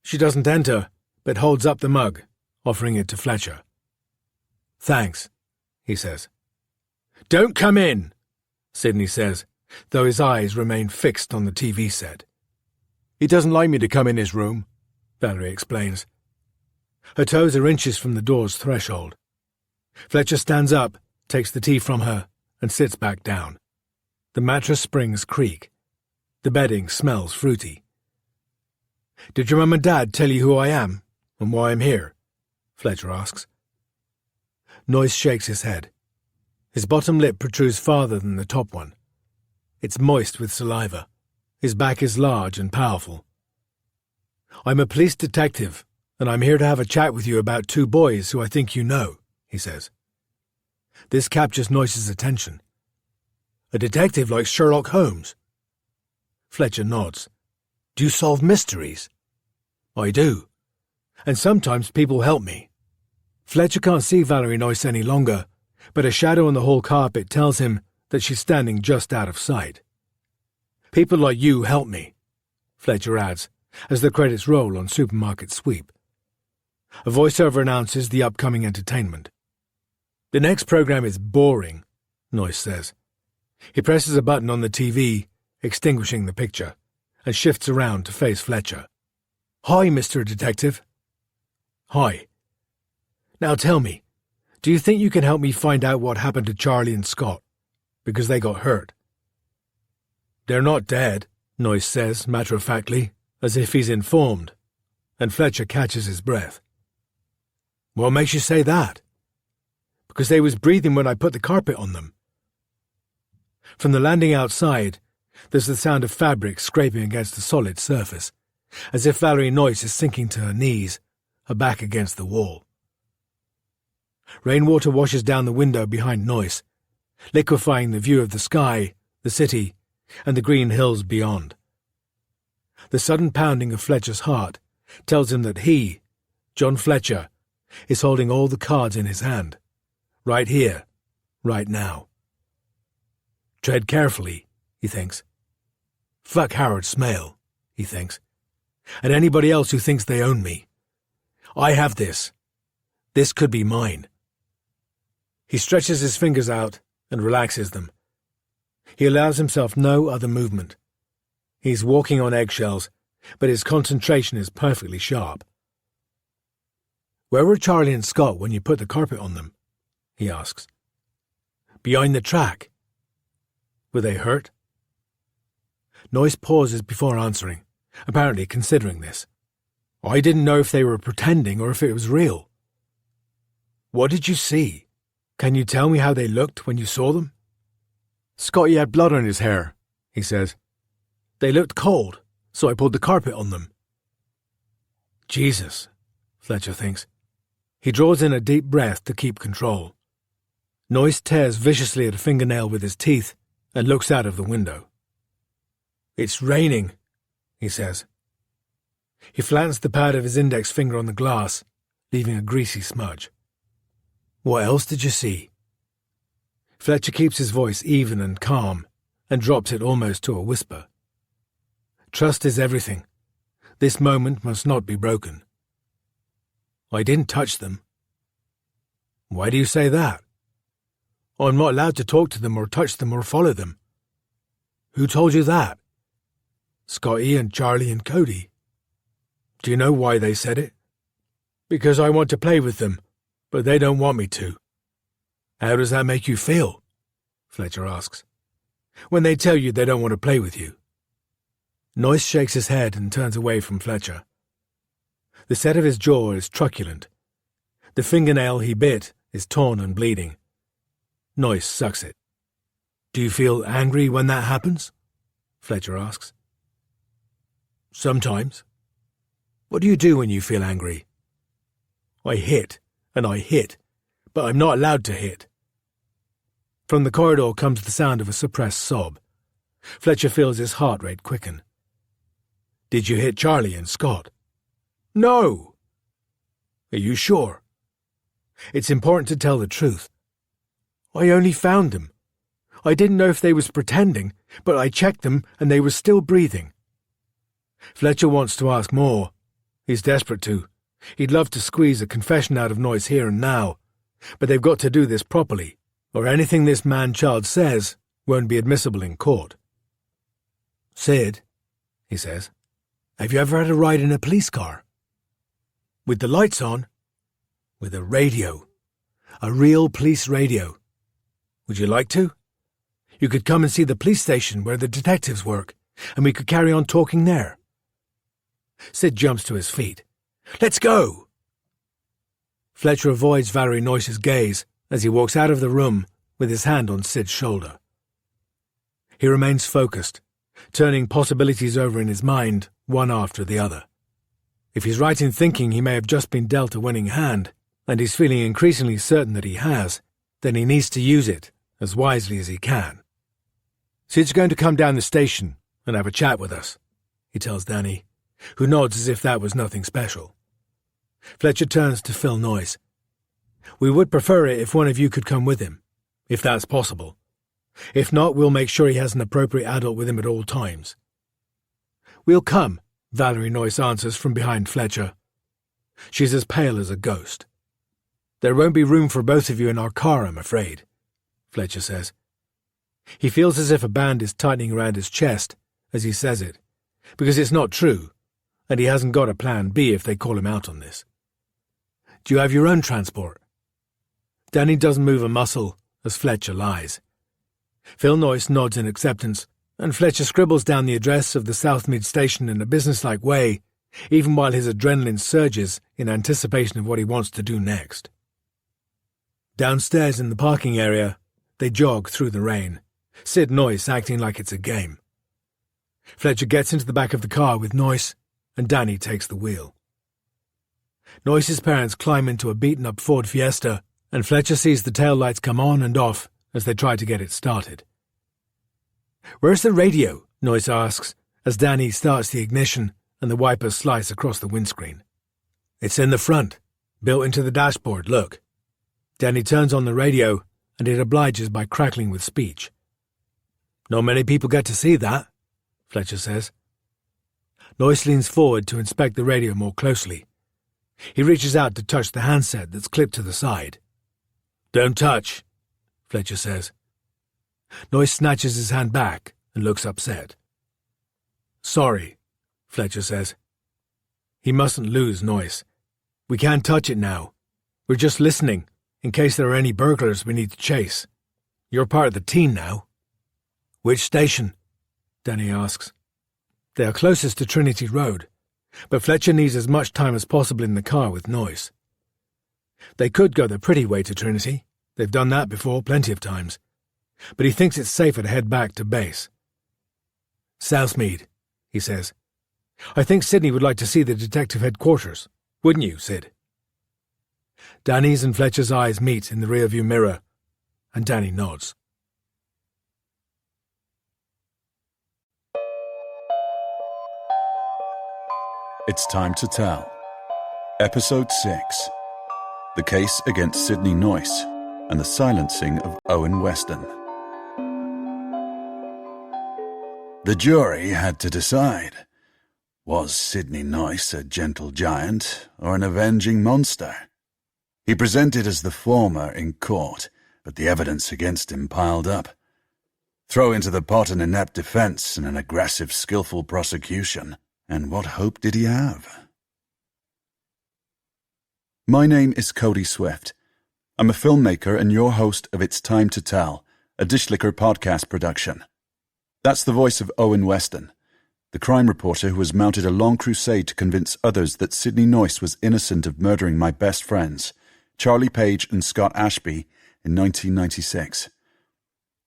She doesn't enter, but holds up the mug, offering it to Fletcher. "Thanks," he says. "Don't come in," Sidney says, though his eyes remain fixed on the TV set. "He doesn't like me to come in his room," Valerie explains. Her toes are inches from the door's threshold. Fletcher stands up, takes the tea from her, and sits back down. The mattress springs creak. The bedding smells fruity. "Did your mum and dad tell you who I am and why I'm here?" Fletcher asks. Noyce shakes his head. His bottom lip protrudes farther than the top one. It's moist with saliva. His back is large and powerful. "I'm a police detective, and I'm here to have a chat with you about two boys who I think you know," he says. This captures Noyce's attention. "A detective like Sherlock Holmes?" Fletcher nods. "Do you solve mysteries?" "I do. And sometimes people help me." Fletcher can't see Valerie Noyce any longer, but a shadow on the hall carpet tells him that she's standing just out of sight. "People like you help me," Fletcher adds, as the credits roll on Supermarket Sweep. A voiceover announces the upcoming entertainment. "The next program is boring," Noyce says. He presses a button on the TV, extinguishing the picture, and shifts around to face Fletcher. "Hi, Mr. Detective." "Hi. Now tell me, do you think you can help me find out what happened to Charlie and Scott? Because they got hurt." "They're not dead," Noyce says matter-of-factly, as if he's informed, and Fletcher catches his breath. "What makes you say that?" "Because they was breathing when I put the carpet on them." From the landing outside, there's the sound of fabric scraping against the solid surface, as if Valerie Noyce is sinking to her knees, her back against the wall. Rainwater washes down the window behind Noyce, liquefying the view of the sky, the city, and the green hills beyond. The sudden pounding of Fletcher's heart tells him that he, John Fletcher, is holding all the cards in his hand, right here, right now. Tread carefully, he thinks. Fuck Howard Smale, he thinks, and anybody else who thinks they own me. I have this. This could be mine. He stretches his fingers out and relaxes them. He allows himself no other movement. He's walking on eggshells, but his concentration is perfectly sharp. "Where were Charlie and Scott when you put the carpet on them?" he asks. "Behind the track." "Were they hurt?" Noyce pauses before answering, apparently considering this. "I didn't know if they were pretending or if it was real." "What did you see? Can you tell me how they looked when you saw them?" "Scotty had blood on his hair," he says. "They looked cold, so I pulled the carpet on them." Jesus, Fletcher thinks. He draws in a deep breath to keep control. Noyce tears viciously at a fingernail with his teeth and looks out of the window. "It's raining," he says. He flattens the pad of his index finger on the glass, leaving a greasy smudge. "What else did you see?" Fletcher keeps his voice even and calm, and drops it almost to a whisper. "Trust is everything. This moment must not be broken." "I didn't touch them." "Why do you say that?" "I'm not allowed to talk to them or touch them or follow them." "Who told you that?" "Scotty and Charlie and Cody." "Do you know why they said it?" "Because I want to play with them, but they don't want me to." "How does that make you feel?" Fletcher asks. "When they tell you they don't want to play with you." Noyce shakes his head and turns away from Fletcher. The set of his jaw is truculent. The fingernail he bit is torn and bleeding. Noyce sucks it. "Do you feel angry when that happens?" Fletcher asks. "Sometimes." "What do you do when you feel angry?" "I hit, and I hit, but I'm not allowed to hit." From the corridor comes the sound of a suppressed sob. Fletcher feels his heart rate quicken. "Did you hit Charlie and Scott?" "No." "Are you sure?" "It's important to tell the truth." "I only found them. I didn't know if they was pretending, but I checked them and they was still breathing." Fletcher wants to ask more. He's desperate to. He'd love to squeeze a confession out of Noyce here and now, but they've got to do this properly, or anything this man-child says won't be admissible in court. "Sid," he says, "have you ever had a ride in a police car?" "With the lights on?" "With a radio. A real police radio. Would you like to? You could come and see the police station where the detectives work, and we could carry on talking there." Sid jumps to his feet. "Let's go!" Fletcher avoids Valerie Noyce's gaze as he walks out of the room with his hand on Sid's shoulder. He remains focused, turning possibilities over in his mind, one after the other. If he's right in thinking he may have just been dealt a winning hand, and he's feeling increasingly certain that he has, then he needs to use it as wisely as he can. "Sid's going to come down the station and have a chat with us," he tells Danny, who nods as if that was nothing special. Fletcher turns to Phil Noyce. "We would prefer it if one of you could come with him, if that's possible. If not, we'll make sure he has an appropriate adult with him at all times." "We'll come," Valerie Noyce answers from behind Fletcher. She's as pale as a ghost. "There won't be room for both of you in our car, I'm afraid," Fletcher says. He feels as if a band is tightening around his chest as he says it, because it's not true, and he hasn't got a plan B if they call him out on this. "Do you have your own transport?" Danny doesn't move a muscle as Fletcher lies. Phil Noyce nods in acceptance, and Fletcher scribbles down the address of the Southmead station in a businesslike way, even while his adrenaline surges in anticipation of what he wants to do next. Downstairs in the parking area, they jog through the rain, Sid Noyce acting like it's a game. Fletcher gets into the back of the car with Noyce, and Danny takes the wheel. Noyce's parents climb into a beaten-up Ford Fiesta, and Fletcher sees the taillights come on and off as they try to get it started. "Where's the radio?" Noyce asks, as Danny starts the ignition and the wipers slice across the windscreen. "It's in the front, built into the dashboard, look." Danny turns on the radio, and it obliges by crackling with speech. "Not many people get to see that," Fletcher says. Noyce leans forward to inspect the radio more closely. He reaches out to touch the handset that's clipped to the side. "Don't touch," Fletcher says. Noyce snatches his hand back and looks upset. "Sorry," Fletcher says. He mustn't lose Noyce. "We can't touch it now. We're just listening, in case there are any burglars we need to chase. You're part of the team now." "Which station?" Danny asks. They are closest to Trinity Road, but Fletcher needs as much time as possible in the car with Noyce. They could go the pretty way to Trinity. They've done that before plenty of times. But he thinks it's safer to head back to base. "Southmead," he says. "I think Sydney would like to see the detective headquarters. Wouldn't you, Sid?" Danny's and Fletcher's eyes meet in the rearview mirror, and Danny nods. It's Time to Tell. Episode 6. The Case Against Sidney Noyce and the Silencing of Owen Weston. The jury had to decide. Was Sidney Noyce a gentle giant or an avenging monster? He presented as the former in court, but the evidence against him piled up. Throw into the pot an inept defense and an aggressive, skillful prosecution, and what hope did he have? My name is Cody Swift. I'm a filmmaker and your host of It's Time to Tell, a Dishlicker podcast production. That's the voice of Owen Weston, the crime reporter who has mounted a long crusade to convince others that Sidney Noyce was innocent of murdering my best friends, Charlie Page and Scott Ashby, in 1996.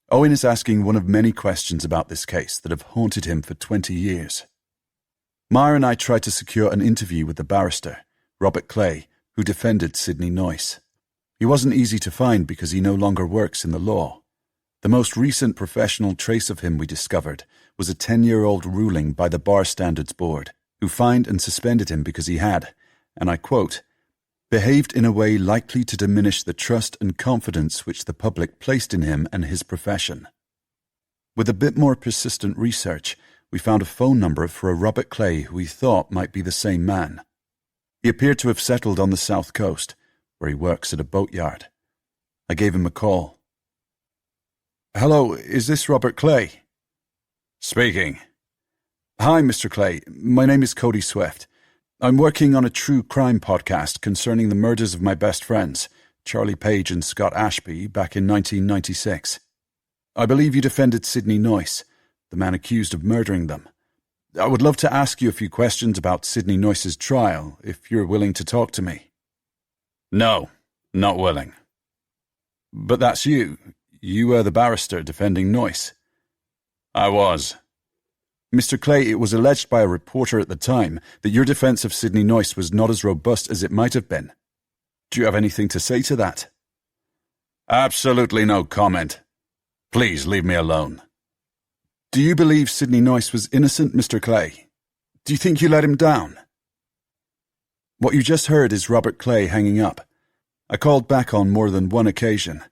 Owen is asking one of many questions about this case that have haunted him for 20 years. Maya and I tried to secure an interview with the barrister, Robert Clay, who defended Sidney Noyce. He wasn't easy to find because he no longer works in the law. The most recent professional trace of him we discovered was a 10-year-old ruling by the Bar Standards Board, who fined and suspended him because he had, and I quote, behaved in a way likely to diminish the trust and confidence which the public placed in him and his profession. With a bit more persistent research, we found a phone number for a Robert Clay who we thought might be the same man. He appeared to have settled on the south coast, where he works at a boatyard. I gave him a call. Hello, is this Robert Clay? Speaking. Hi, Mr. Clay. My name is Cody Swift. I'm working on a true crime podcast concerning the murders of my best friends, Charlie Page and Scott Ashby, back in 1996. I believe you defended Sidney Noyce, the man accused of murdering them. I would love to ask you a few questions about Sidney Noyce's trial, if you're willing to talk to me. No, not willing. But that's you. You are the barrister defending Noyce. I was. Mr. Clay, it was alleged by a reporter at the time that your defense of Sidney Noyce was not as robust as it might have been. Do you have anything to say to that? Absolutely no comment. Please leave me alone. Do you believe Sidney Noyce was innocent, Mr. Clay? Do you think you let him down? What you just heard is Robert Clay hanging up. I called back on more than one occasion,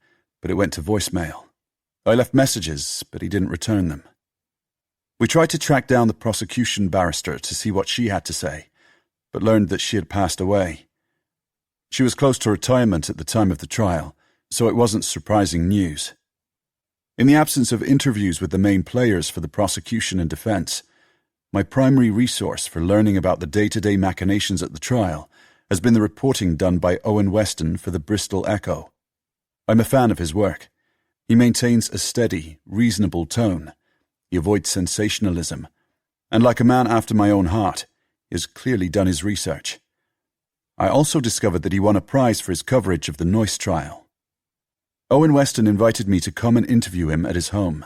but it went to voicemail. I left messages, but he didn't return them. We tried to track down the prosecution barrister to see what she had to say, but learned that she had passed away. She was close to retirement at the time of the trial, so it wasn't surprising news. In the absence of interviews with the main players for the prosecution and defense, my primary resource for learning about the day-to-day machinations at the trial has been the reporting done by Owen Weston for the Bristol Echo. I'm a fan of his work. He maintains a steady, reasonable tone. He avoids sensationalism. And like a man after my own heart, he has clearly done his research. I also discovered that he won a prize for his coverage of the Noyce trial. Owen Weston invited me to come and interview him at his home.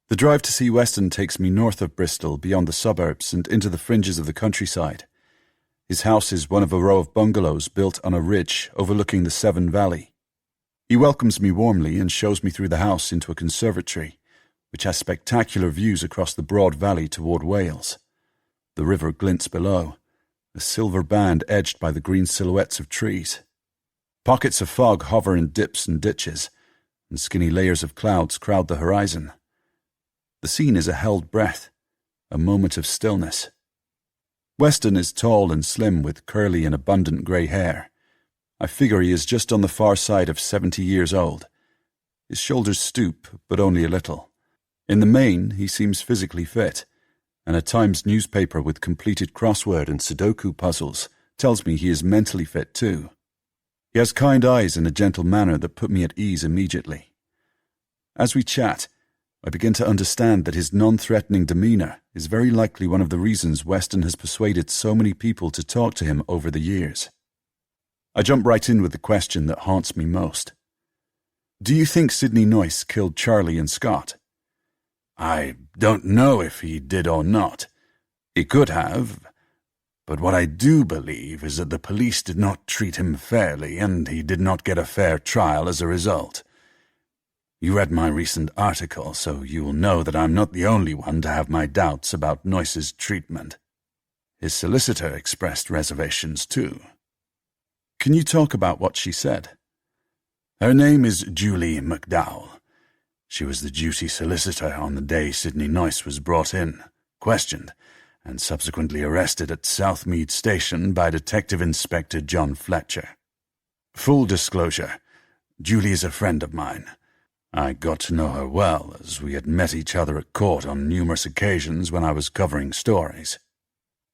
The drive to see Weston takes me north of Bristol, beyond the suburbs and into the fringes of the countryside. His house is one of a row of bungalows built on a ridge overlooking the Severn Valley. He welcomes me warmly and shows me through the house into a conservatory, which has spectacular views across the broad valley toward Wales. The river glints below, a silver band edged by the green silhouettes of trees. Pockets of fog hover in dips and ditches, and skinny layers of clouds crowd the horizon. The scene is a held breath, a moment of stillness. Weston is tall and slim with curly and abundant grey hair. I figure he is just on the far side of 70 years old. His shoulders stoop, but only a little. In the main, he seems physically fit, and a Times newspaper with completed crossword and Sudoku puzzles tells me he is mentally fit too. He has kind eyes and a gentle manner that put me at ease immediately. As we chat, I begin to understand that his non-threatening demeanour is very likely one of the reasons Weston has persuaded so many people to talk to him over the years. I jump right in with the question that haunts me most. Do you think Sidney Noyce killed Charlie and Scott? I don't know if he did or not. He could have. But what I do believe is that the police did not treat him fairly, and he did not get a fair trial as a result. You read my recent article, so you will know that I'm not the only one to have my doubts about Noyce's treatment. His solicitor expressed reservations too. Can you talk about what she said? Her name is Gilly Macmillan. She was the duty solicitor on the day Sidney Noyce was brought in, questioned, and subsequently arrested at Southmead Station by Detective Inspector John Fletcher. Full disclosure, Julie is a friend of mine. I got to know her well, as we had met each other at court on numerous occasions when I was covering stories.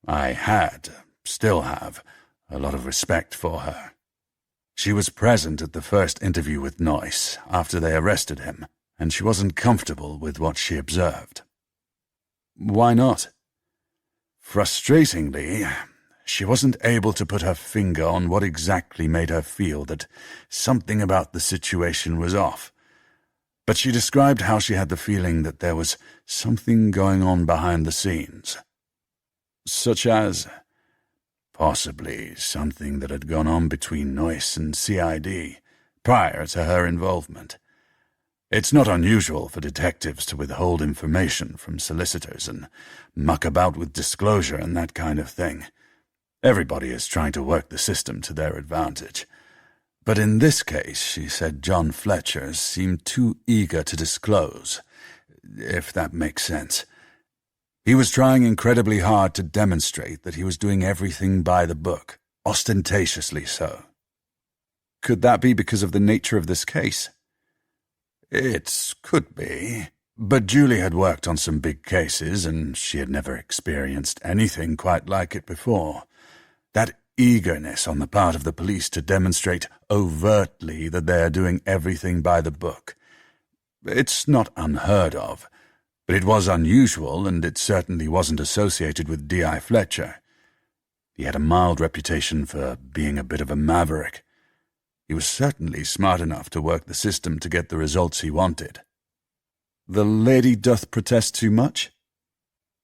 I had, still have, a lot of respect for her. She was present at the first interview with Noyce after they arrested him, and she wasn't comfortable with what she observed. Why not? Frustratingly, she wasn't able to put her finger on what exactly made her feel that something about the situation was off. But she described how she had the feeling that there was something going on behind the scenes. Such as, possibly something that had gone on between Noyce and CID prior to her involvement. It's not unusual for detectives to withhold information from solicitors and muck about with disclosure and that kind of thing. Everybody is trying to work the system to their advantage. But in this case, she said John Fletcher seemed too eager to disclose, if that makes sense. He was trying incredibly hard to demonstrate that he was doing everything by the book, ostentatiously so. Could that be because of the nature of this case? It could be, but Julie had worked on some big cases and she had never experienced anything quite like it before. That eagerness on the part of the police to demonstrate overtly that they are doing everything by the book. It's not unheard of, but it was unusual and it certainly wasn't associated with D.I. Fletcher. He had a mild reputation for being a bit of a maverick. He was certainly smart enough to work the system to get the results he wanted. The lady doth protest too much?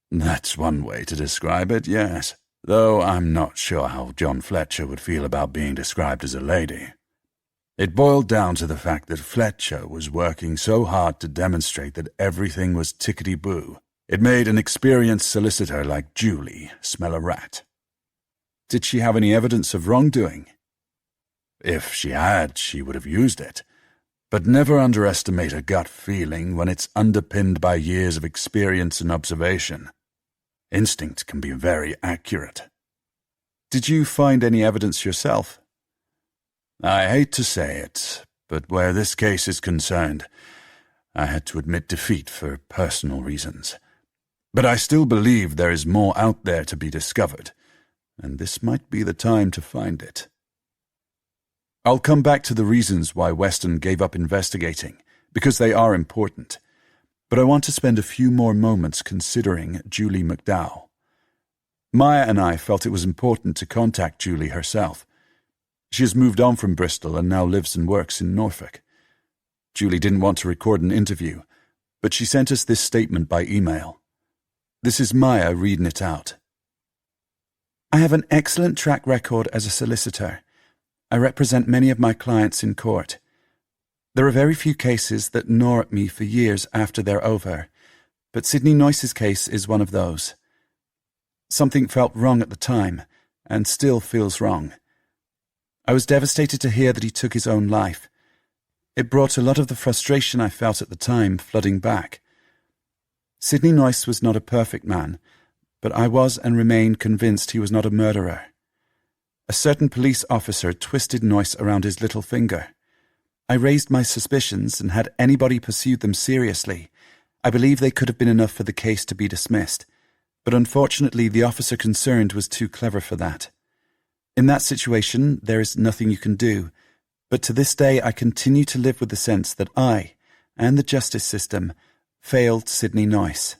That's one way to describe it, yes, though I'm not sure how John Fletcher would feel about being described as a lady. It boiled down to the fact that Fletcher was working so hard to demonstrate that everything was tickety-boo. It made an experienced solicitor like Julie smell a rat. Did she have any evidence of wrongdoing? If she had, she would have used it. But never underestimate a gut feeling when it's underpinned by years of experience and observation. Instinct can be very accurate. Did you find any evidence yourself? I hate to say it, but where this case is concerned, I had to admit defeat for personal reasons. But I still believe there is more out there to be discovered, and this might be the time to find it. I'll come back to the reasons why Weston gave up investigating, because they are important. But I want to spend a few more moments considering Gilly Macmillan. Maya and I felt it was important to contact Julie herself. She has moved on from Bristol and now lives and works in Norfolk. Julie didn't want to record an interview, but she sent us this statement by email. This is Maya reading it out. I have an excellent track record as a solicitor. I represent many of my clients in court. There are very few cases that gnaw at me for years after they're over, but Sidney Noyce's case is one of those. Something felt wrong at the time, and still feels wrong. I was devastated to hear that he took his own life. It brought a lot of the frustration I felt at the time flooding back. Sidney Noyce was not a perfect man, but I was and remain convinced he was not a murderer. A certain police officer twisted Noyce around his little finger. I raised my suspicions, and had anybody pursued them seriously, I believe they could have been enough for the case to be dismissed. But unfortunately, the officer concerned was too clever for that. In that situation, there is nothing you can do, but to this day I continue to live with the sense that I, and the justice system, failed Sidney Noyce.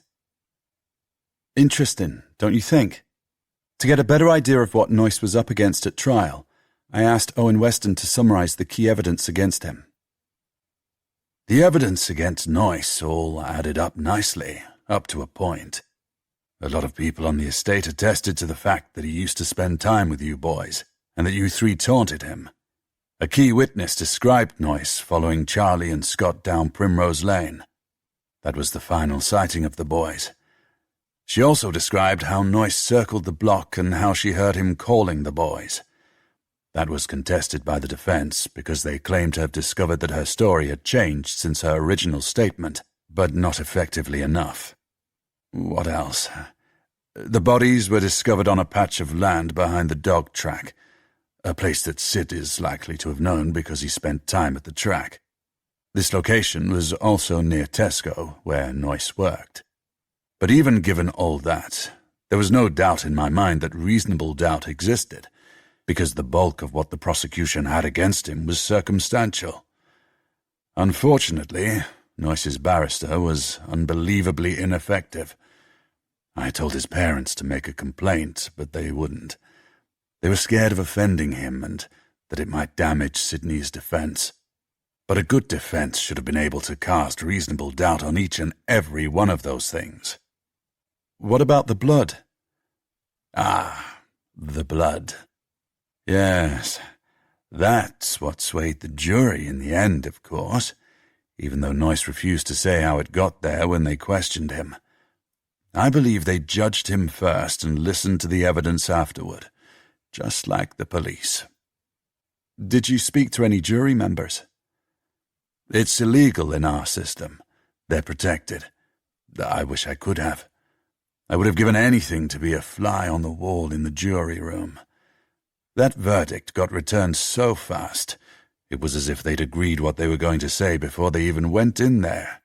Interesting, don't you think? To get a better idea of what Noyce was up against at trial, I asked Owen Weston to summarise the key evidence against him. The evidence against Noyce all added up nicely, up to a point. A lot of people on the estate attested to the fact that he used to spend time with you boys, and that you three taunted him. A key witness described Noyce following Charlie and Scott down Primrose Lane. That was the final sighting of the boys. She also described how Noyce circled the block and how she heard him calling the boys. That was contested by the defense because they claimed to have discovered that her story had changed since her original statement, but not effectively enough. What else? The bodies were discovered on a patch of land behind the dog track, a place that Sid is likely to have known because he spent time at the track. This location was also near Tesco, where Noyce worked. But even given all that, there was no doubt in my mind that reasonable doubt existed, because the bulk of what the prosecution had against him was circumstantial. Unfortunately, Noyce's barrister was unbelievably ineffective. I told his parents to make a complaint, but they wouldn't. They were scared of offending him and that it might damage Sydney's defense. But a good defense should have been able to cast reasonable doubt on each and every one of those things. What about the blood? Ah, the blood. Yes, that's what swayed the jury in the end, of course, even though Noyce refused to say how it got there when they questioned him. I believe they judged him first and listened to the evidence afterward, just like the police. Did you speak to any jury members? It's illegal in our system. They're protected. I wish I could have. I would have given anything to be a fly on the wall in the jury room. That verdict got returned so fast, it was as if they'd agreed what they were going to say before they even went in there.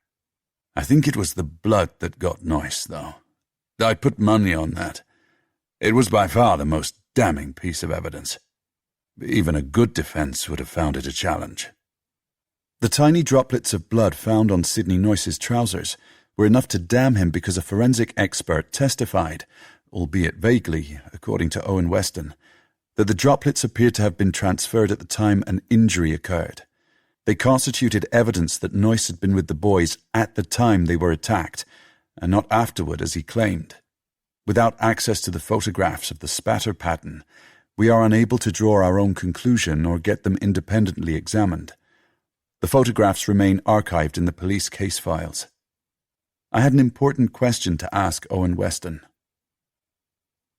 I think it was the blood that got Noyce, though. I'd put money on that. It was by far the most damning piece of evidence. Even a good defense would have found it a challenge. The tiny droplets of blood found on Sidney Noyce's trousers were enough to damn him because a forensic expert testified, albeit vaguely, according to Owen Weston, that the droplets appeared to have been transferred at the time an injury occurred. They constituted evidence that Noyce had been with the boys at the time they were attacked, and not afterward as he claimed. Without access to the photographs of the spatter pattern, we are unable to draw our own conclusion or get them independently examined. The photographs remain archived in the police case files. I had an important question to ask Owen Weston.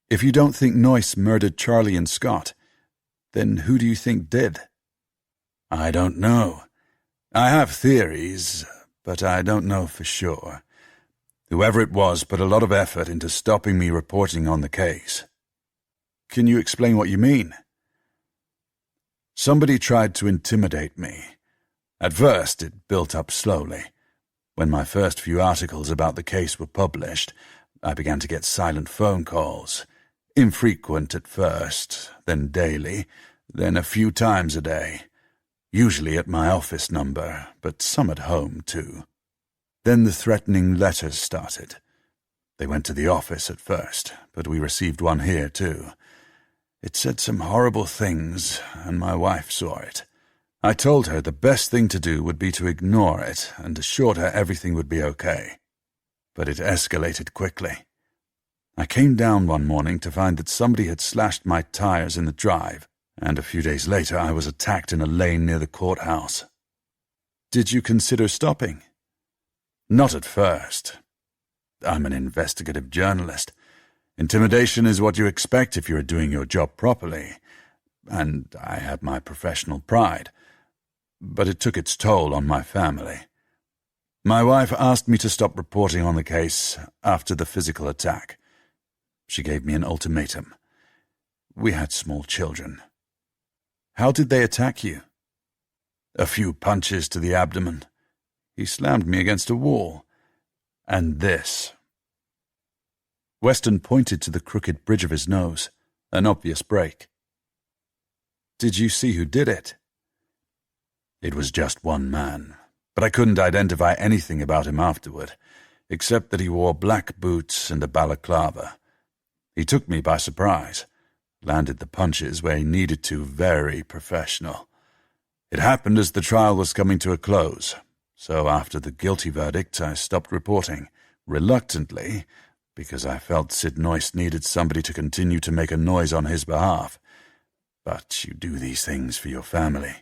If you don't think Noyce murdered Charlie and Scott, then who do you think did? I don't know. I have theories, but I don't know for sure. Whoever it was put a lot of effort into stopping me reporting on the case. Can you explain what you mean? Somebody tried to intimidate me. At first, it built up slowly. When my first few articles about the case were published, I began to get silent phone calls. Infrequent at first, then daily, then a few times a day. Usually at my office number, but some at home too. Then the threatening letters started. They went to the office at first, but we received one here too. It said some horrible things, and my wife saw it. I told her the best thing to do would be to ignore it and assured her everything would be okay. But it escalated quickly. I came down one morning to find that somebody had slashed my tires in the drive, and a few days later I was attacked in a lane near the courthouse. Did you consider stopping? Not at first. I'm an investigative journalist. Intimidation is what you expect if you're doing your job properly, and I have my professional pride. But it took its toll on my family. My wife asked me to stop reporting on the case after the physical attack. She gave me an ultimatum. We had small children. How did they attack you? A few punches to the abdomen. He slammed me against a wall. And this. Weston pointed to the crooked bridge of his nose, an obvious break. Did you see who did it? It was just one man, but I couldn't identify anything about him afterward, except that he wore black boots and a balaclava. He took me by surprise, landed the punches where he needed to, very professional. It happened as the trial was coming to a close, so after the guilty verdict I stopped reporting, reluctantly, because I felt Sid Noyce needed somebody to continue to make a noise on his behalf. But you do these things for your family.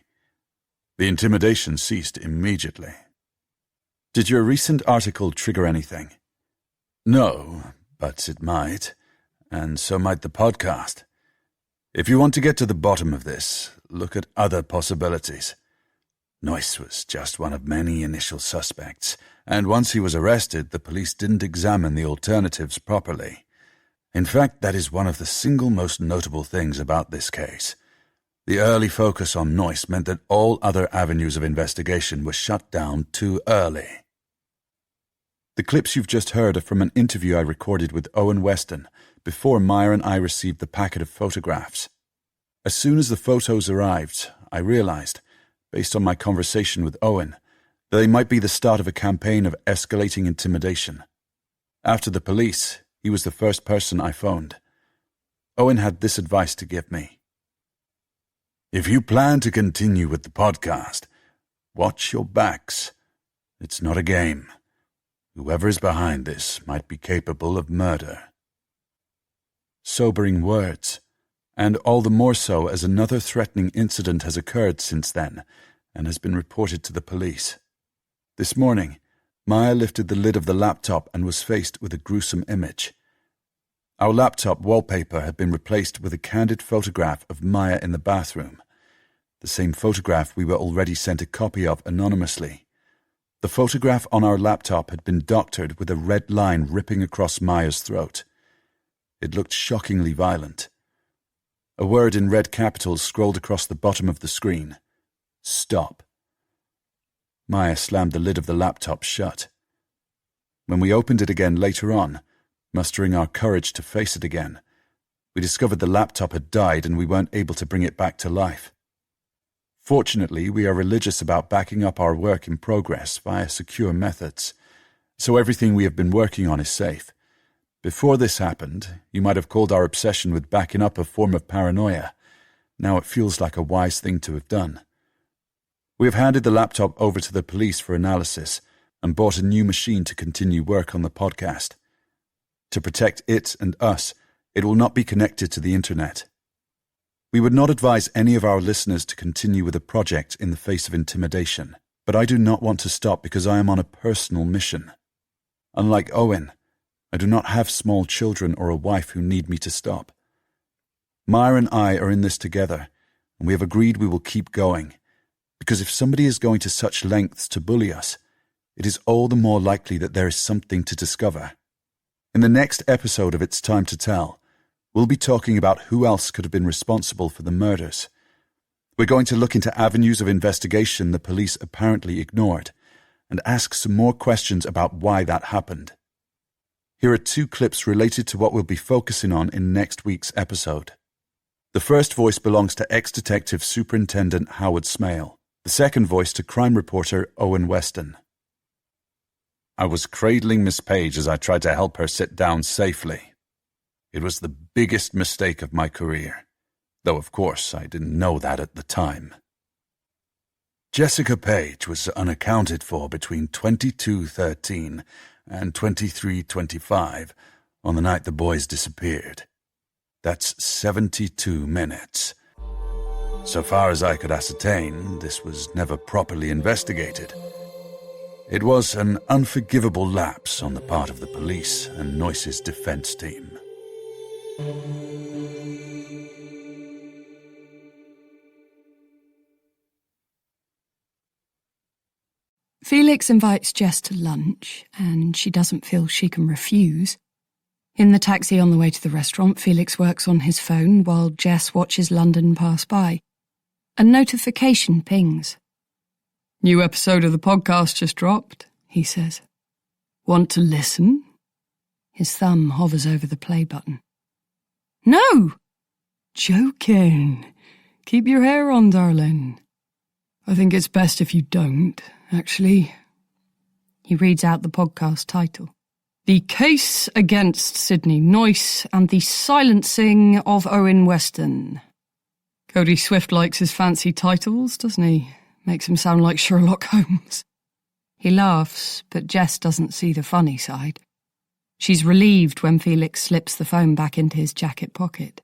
The intimidation ceased immediately. Did your recent article trigger anything? No, but it might, and so might the podcast. If you want to get to the bottom of this, look at other possibilities. Noyce was just one of many initial suspects, and once he was arrested, the police didn't examine the alternatives properly. In fact, that is one of the single most notable things about this case. The early focus on Noyce meant that all other avenues of investigation were shut down too early. The clips you've just heard are from an interview I recorded with Owen Weston before Maya and I received the packet of photographs. As soon as the photos arrived, I realized, based on my conversation with Owen, that they might be the start of a campaign of escalating intimidation. After the police, he was the first person I phoned. Owen had this advice to give me. If you plan to continue with the podcast, watch your backs. It's not a game. Whoever is behind this might be capable of murder. Sobering words, and all the more so as another threatening incident has occurred since then and has been reported to the police. This morning, Maya lifted the lid of the laptop and was faced with a gruesome image. Our laptop wallpaper had been replaced with a candid photograph of Maya in the bathroom, the same photograph we were already sent a copy of anonymously. The photograph on our laptop had been doctored with a red line ripping across Maya's throat. It looked shockingly violent. A word in red capitals scrolled across the bottom of the screen. Stop. Maya slammed the lid of the laptop shut. When we opened it again later on, mustering our courage to face it again, we discovered the laptop had died and we weren't able to bring it back to life. Fortunately, we are religious about backing up our work in progress via secure methods, so everything we have been working on is safe. Before this happened, you might have called our obsession with backing up a form of paranoia. Now it feels like a wise thing to have done. We have handed the laptop over to the police for analysis and bought a new machine to continue work on the podcast. To protect it and us, it will not be connected to the internet. We would not advise any of our listeners to continue with a project in the face of intimidation, but I do not want to stop because I am on a personal mission. Unlike Owen, I do not have small children or a wife who need me to stop. Maya and I are in this together, and we have agreed we will keep going, because if somebody is going to such lengths to bully us, it is all the more likely that there is something to discover. In the next episode of It's Time to Tell, we'll be talking about who else could have been responsible for the murders. We're going to look into avenues of investigation the police apparently ignored, and ask some more questions about why that happened. Here are 2 clips related to what we'll be focusing on in next week's episode. The first voice belongs to ex-detective Superintendent Howard Smale, the second voice to crime reporter Owen Weston. I was cradling Miss Page as I tried to help her sit down safely. It was the biggest mistake of my career, though of course I didn't know that at the time. Jessica Page was unaccounted for between 22:13 and 23:25 on the night the boys disappeared. That's 72 minutes. So far as I could ascertain, this was never properly investigated. It was an unforgivable lapse on the part of the police and Noyce's defense team. Felix invites Jess to lunch, and she doesn't feel she can refuse. In the taxi on the way to the restaurant, Felix works on his phone while Jess watches London pass by. A notification pings. New episode of the podcast just dropped, he says. Want to listen? His thumb hovers over the play button. No! Joking. Keep your hair on, darling. I think it's best if you don't, actually. He reads out the podcast title. The Case Against Sidney Noyce and the Silencing of Owen Weston. Cody Swift likes his fancy titles, doesn't he? Makes him sound like Sherlock Holmes. He laughs, but Jess doesn't see the funny side. She's relieved when Felix slips the phone back into his jacket pocket.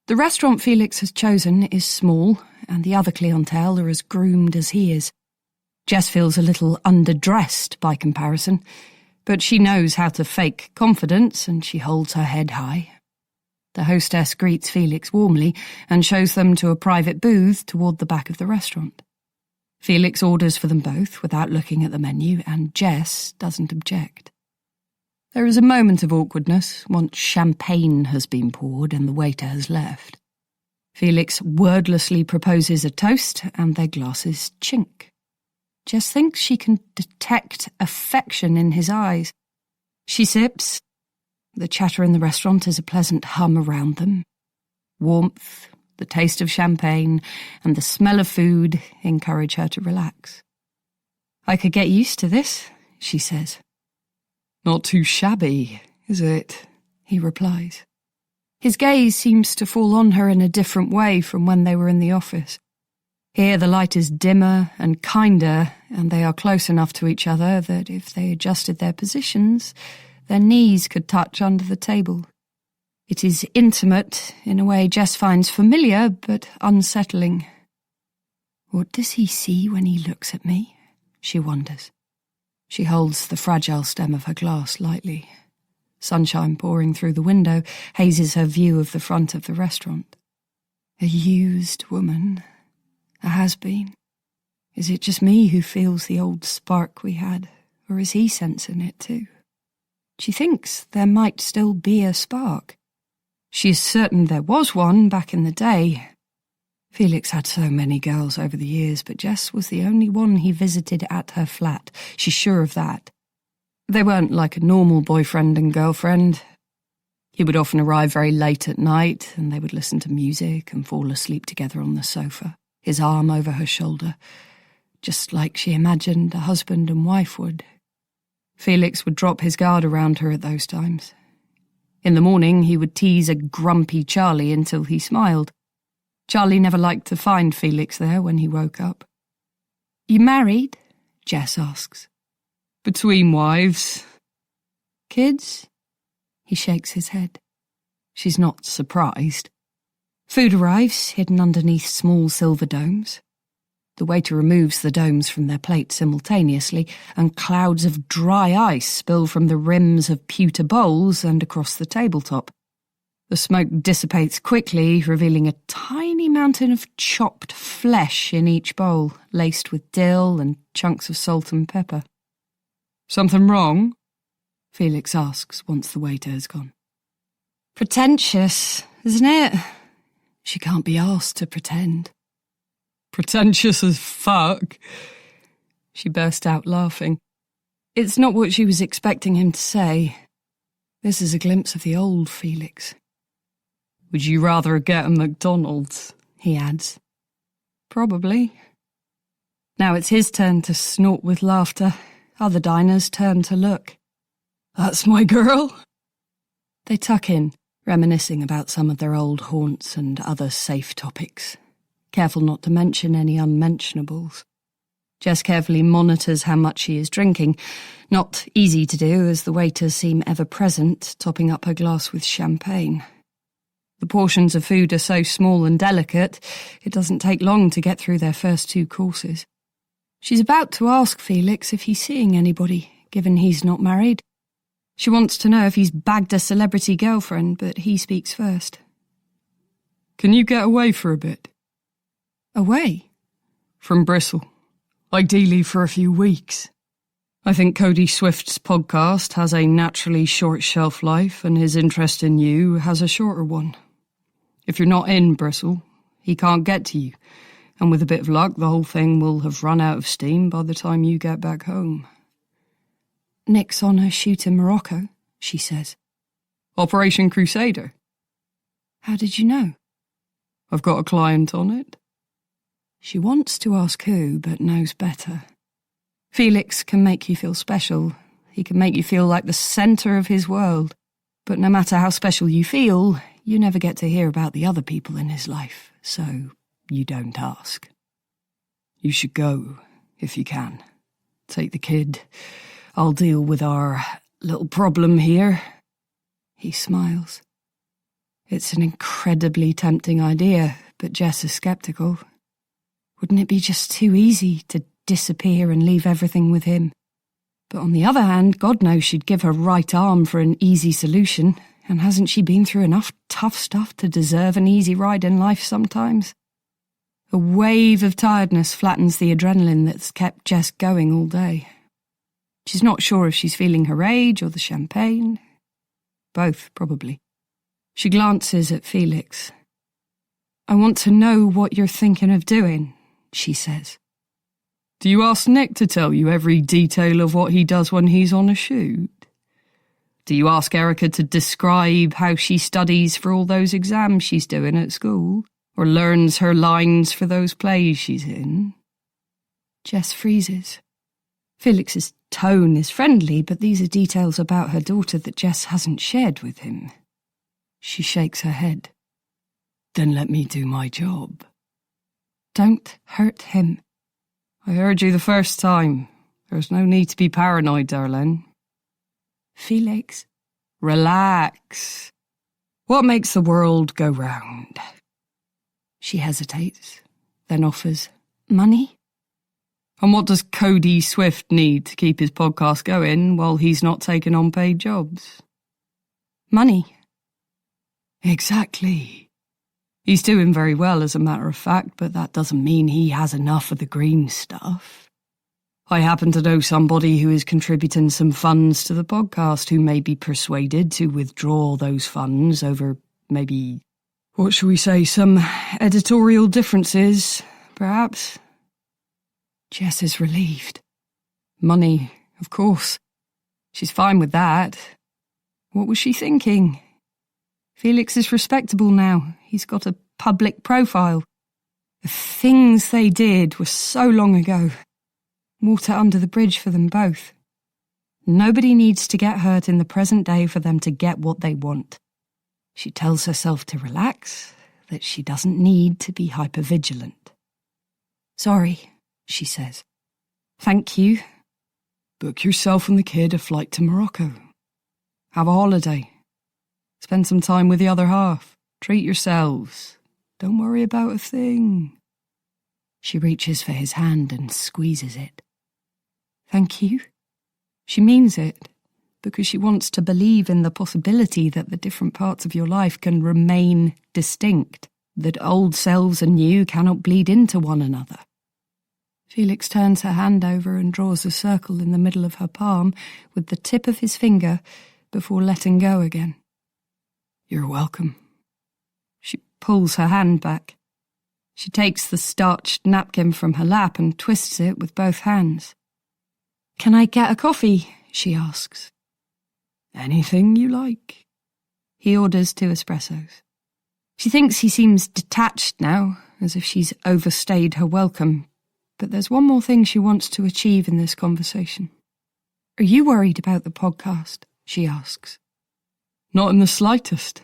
The restaurant Felix has chosen is small, and the other clientele are as groomed as he is. Jess feels a little underdressed by comparison, But she knows how to fake confidence, and she holds her head high. The hostess greets Felix warmly and shows them to a private booth toward the back of the restaurant. Felix orders for them both without looking at the menu, and Jess doesn't object. There is a moment of awkwardness once champagne has been poured and the waiter has left. Felix wordlessly proposes a toast, and their glasses chink. Jess thinks she can detect affection in his eyes. She sips. The chatter in the restaurant is a pleasant hum around them. Warmth, the taste of champagne, and the smell of food encourage her to relax. "I could get used to this," she says. "Not too shabby, is it?" he replies. His gaze seems to fall on her in a different way from when they were in the office. Here the light is dimmer and kinder, and they are close enough to each other that if they adjusted their positions, their knees could touch under the table. It is intimate in a way Jess finds familiar but unsettling. What does he see when he looks at me? She wonders. She holds the fragile stem of her glass lightly. Sunshine pouring through the window hazes her view of the front of the restaurant. A used woman. A has-been. Is it just me who feels the old spark we had, or is he sensing it too? She thinks there might still be a spark. She is certain there was one back in the day. Felix had so many girls over the years, but Jess was the only one he visited at her flat. She's sure of that. They weren't like a normal boyfriend and girlfriend. He would often arrive very late at night, and they would listen to music and fall asleep together on the sofa, his arm over her shoulder, just like she imagined a husband and wife would. Felix would drop his guard around her at those times. In the morning, he would tease a grumpy Charlie until he smiled. Charlie never liked to find Felix there when he woke up. "You married?" Jess asks. "Between wives." "Kids?" He shakes his head. She's not surprised. Food arrives, hidden underneath small silver domes. The waiter removes the domes from their plates simultaneously, and clouds of dry ice spill from the rims of pewter bowls and across the tabletop. The smoke dissipates quickly, revealing a tiny mountain of chopped flesh in each bowl, laced with dill and chunks of salt and pepper. "Something wrong?" Felix asks once the waiter has gone. "Pretentious, isn't it?" She can't be asked to pretend. "Pretentious as fuck." She burst out laughing. It's not what she was expecting him to say. This is a glimpse of the old Felix. "Would you rather get a McDonald's?" he adds. "Probably." Now it's his turn to snort with laughter. Other diners turn to look. "That's my girl." They tuck in, reminiscing about some of their old haunts and other safe topics. Careful not to mention any unmentionables. Jess carefully monitors how much she is drinking. Not easy to do, as the waiters seem ever-present, topping up her glass with champagne. The portions of food are so small and delicate, it doesn't take long to get through their first 2 courses. She's about to ask Felix if he's seeing anybody, given he's not married. She wants to know if he's bagged a celebrity girlfriend, but he speaks first. "Can you get away for a bit?" "Away?" "From Bristol. Ideally for a few weeks. I think Cody Swift's podcast has a naturally short shelf life, and his interest in you has a shorter one. If you're not in Bristol, he can't get to you, and with a bit of luck, the whole thing will have run out of steam by the time you get back home." "Nick's on a shoot in Morocco," she says. "Operation Crusader." "How did you know?" "I've got a client on it." She wants to ask who, but knows better. Felix can make you feel special. He can make you feel like the centre of his world. But no matter how special you feel, you never get to hear about the other people in his life, so you don't ask. "You should go, if you can. Take the kid. I'll deal with our little problem here." He smiles. It's an incredibly tempting idea, but Jess is sceptical. Wouldn't it be just too easy to disappear and leave everything with him? But on the other hand, God knows she'd give her right arm for an easy solution, and hasn't she been through enough tough stuff to deserve an easy ride in life sometimes? A wave of tiredness flattens the adrenaline that's kept Jess going all day. She's not sure if she's feeling her age or the champagne. Both, probably. She glances at Felix. "I want to know what you're thinking of doing," she says. Do you ask Nick to tell you every detail of what he does when he's on a shoot? Do you ask Erica to describe how she studies for all those exams she's doing at school, or learns her lines for those plays she's in? Jess freezes. Felix's tone is friendly, but these are details about her daughter that Jess hasn't shared with him. She shakes her head. Then let me do my job. Don't hurt him. I heard you the first time. There's no need to be paranoid, darling. Felix. Relax. What makes the world go round? She hesitates, then offers, "Money?" And what does Cody Swift need to keep his podcast going while he's not taking on paid jobs? Money. Exactly. He's doing very well, as a matter of fact, but that doesn't mean he has enough of the green stuff. I happen to know somebody who is contributing some funds to the podcast who may be persuaded to withdraw those funds over maybe, what shall we say, some editorial differences, perhaps. Jess is relieved. Money, of course. She's fine with that. What was she thinking? Felix is respectable now. He's got a public profile. The things they did were so long ago. Water under the bridge for them both. Nobody needs to get hurt in the present day for them to get what they want. She tells herself to relax, that she doesn't need to be hypervigilant. "Sorry," she says. "Thank you." Book yourself and the kid a flight to Morocco. Have a holiday. Spend some time with the other half. Treat yourselves. Don't worry about a thing. She reaches for his hand and squeezes it. "Thank you." She means it, because she wants to believe in the possibility that the different parts of your life can remain distinct, that old selves and new cannot bleed into one another. Felix turns her hand over and draws a circle in the middle of her palm with the tip of his finger before letting go again. You're welcome. She pulls her hand back. She takes the starched napkin from her lap and twists it with both hands. "Can I get a coffee?" she asks. "Anything you like." He orders 2 espressos. She thinks he seems detached now, as if she's overstayed her welcome, but there's one more thing she wants to achieve in this conversation. "Are you worried about the podcast?" she asks. Not in the slightest.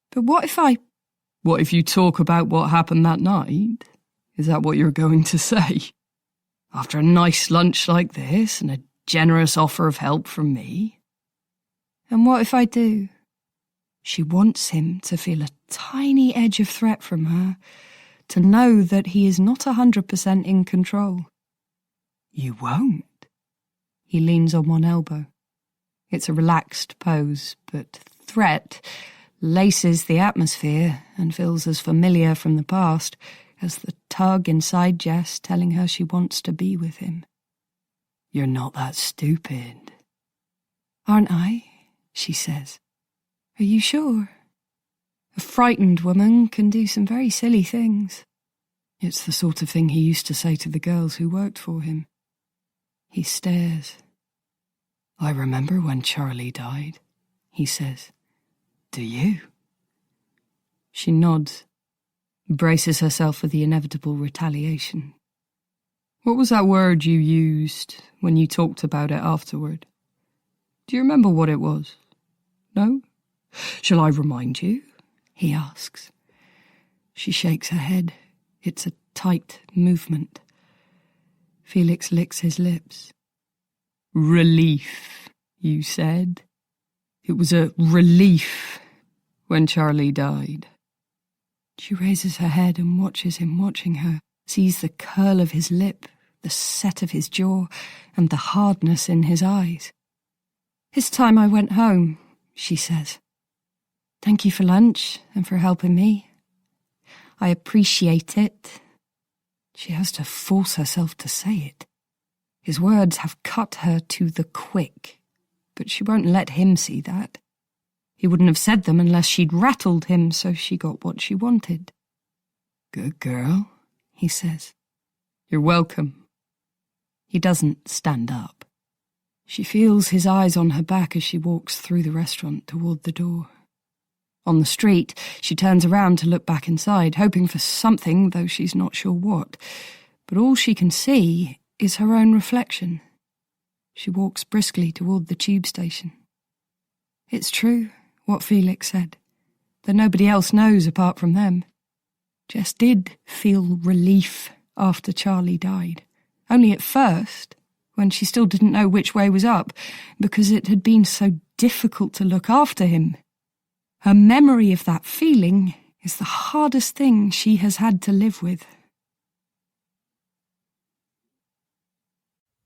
"But what if you talk about what happened that night? Is that what you're going to say? After a nice lunch like this and a generous offer of help from me?" "And what if I do?" She wants him to feel a tiny edge of threat from her, to know that he is not 100% in control. You won't. He leans on one elbow. It's a relaxed pose, but threat laces the atmosphere and feels as familiar from the past as the tug inside Jess telling her she wants to be with him. You're not that stupid. "Aren't I?" she says. "Are you sure? A frightened woman can do some very silly things." It's the sort of thing he used to say to the girls who worked for him. He stares. "I remember when Charlie died," he says. "Do you?" She nods, braces herself for the inevitable retaliation. "What was that word you used when you talked about it afterward? Do you remember what it was? No? Shall I remind you?" he asks. She shakes her head. It's a tight movement. Felix licks his lips. "Relief, you said. It was a relief when Charlie died." She raises her head and watches him watching her, sees the curl of his lip, the set of his jaw and the hardness in his eyes. "It's time I went home," she says. "Thank you for lunch and for helping me. I appreciate it." She has to force herself to say it. His words have cut her to the quick, but she won't let him see that. He wouldn't have said them unless she'd rattled him, so she got what she wanted. "Good girl," he says. "You're welcome." He doesn't stand up. She feels his eyes on her back as she walks through the restaurant toward the door. On the street, she turns around to look back inside, hoping for something, though she's not sure what. But all she can see is her own reflection. She walks briskly toward the tube station. It's true, what Felix said, that nobody else knows apart from them. Jess did feel relief after Charlie died. Only at first, when she still didn't know which way was up, because it had been so difficult to look after him. Her memory of that feeling is the hardest thing she has had to live with.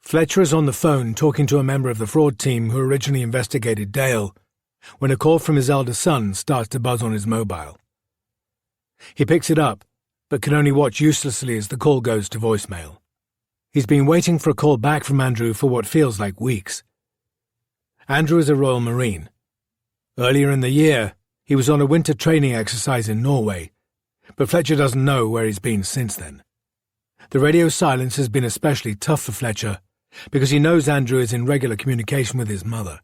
Fletcher is on the phone talking to a member of the fraud team who originally investigated Dale, when a call from his elder son starts to buzz on his mobile. He picks it up, but can only watch uselessly as the call goes to voicemail. He's been waiting for a call back from Andrew for what feels like weeks. Andrew is a Royal Marine. Earlier in the year, he was on a winter training exercise in Norway, but Fletcher doesn't know where he's been since then. The radio silence has been especially tough for Fletcher because he knows Andrew is in regular communication with his mother.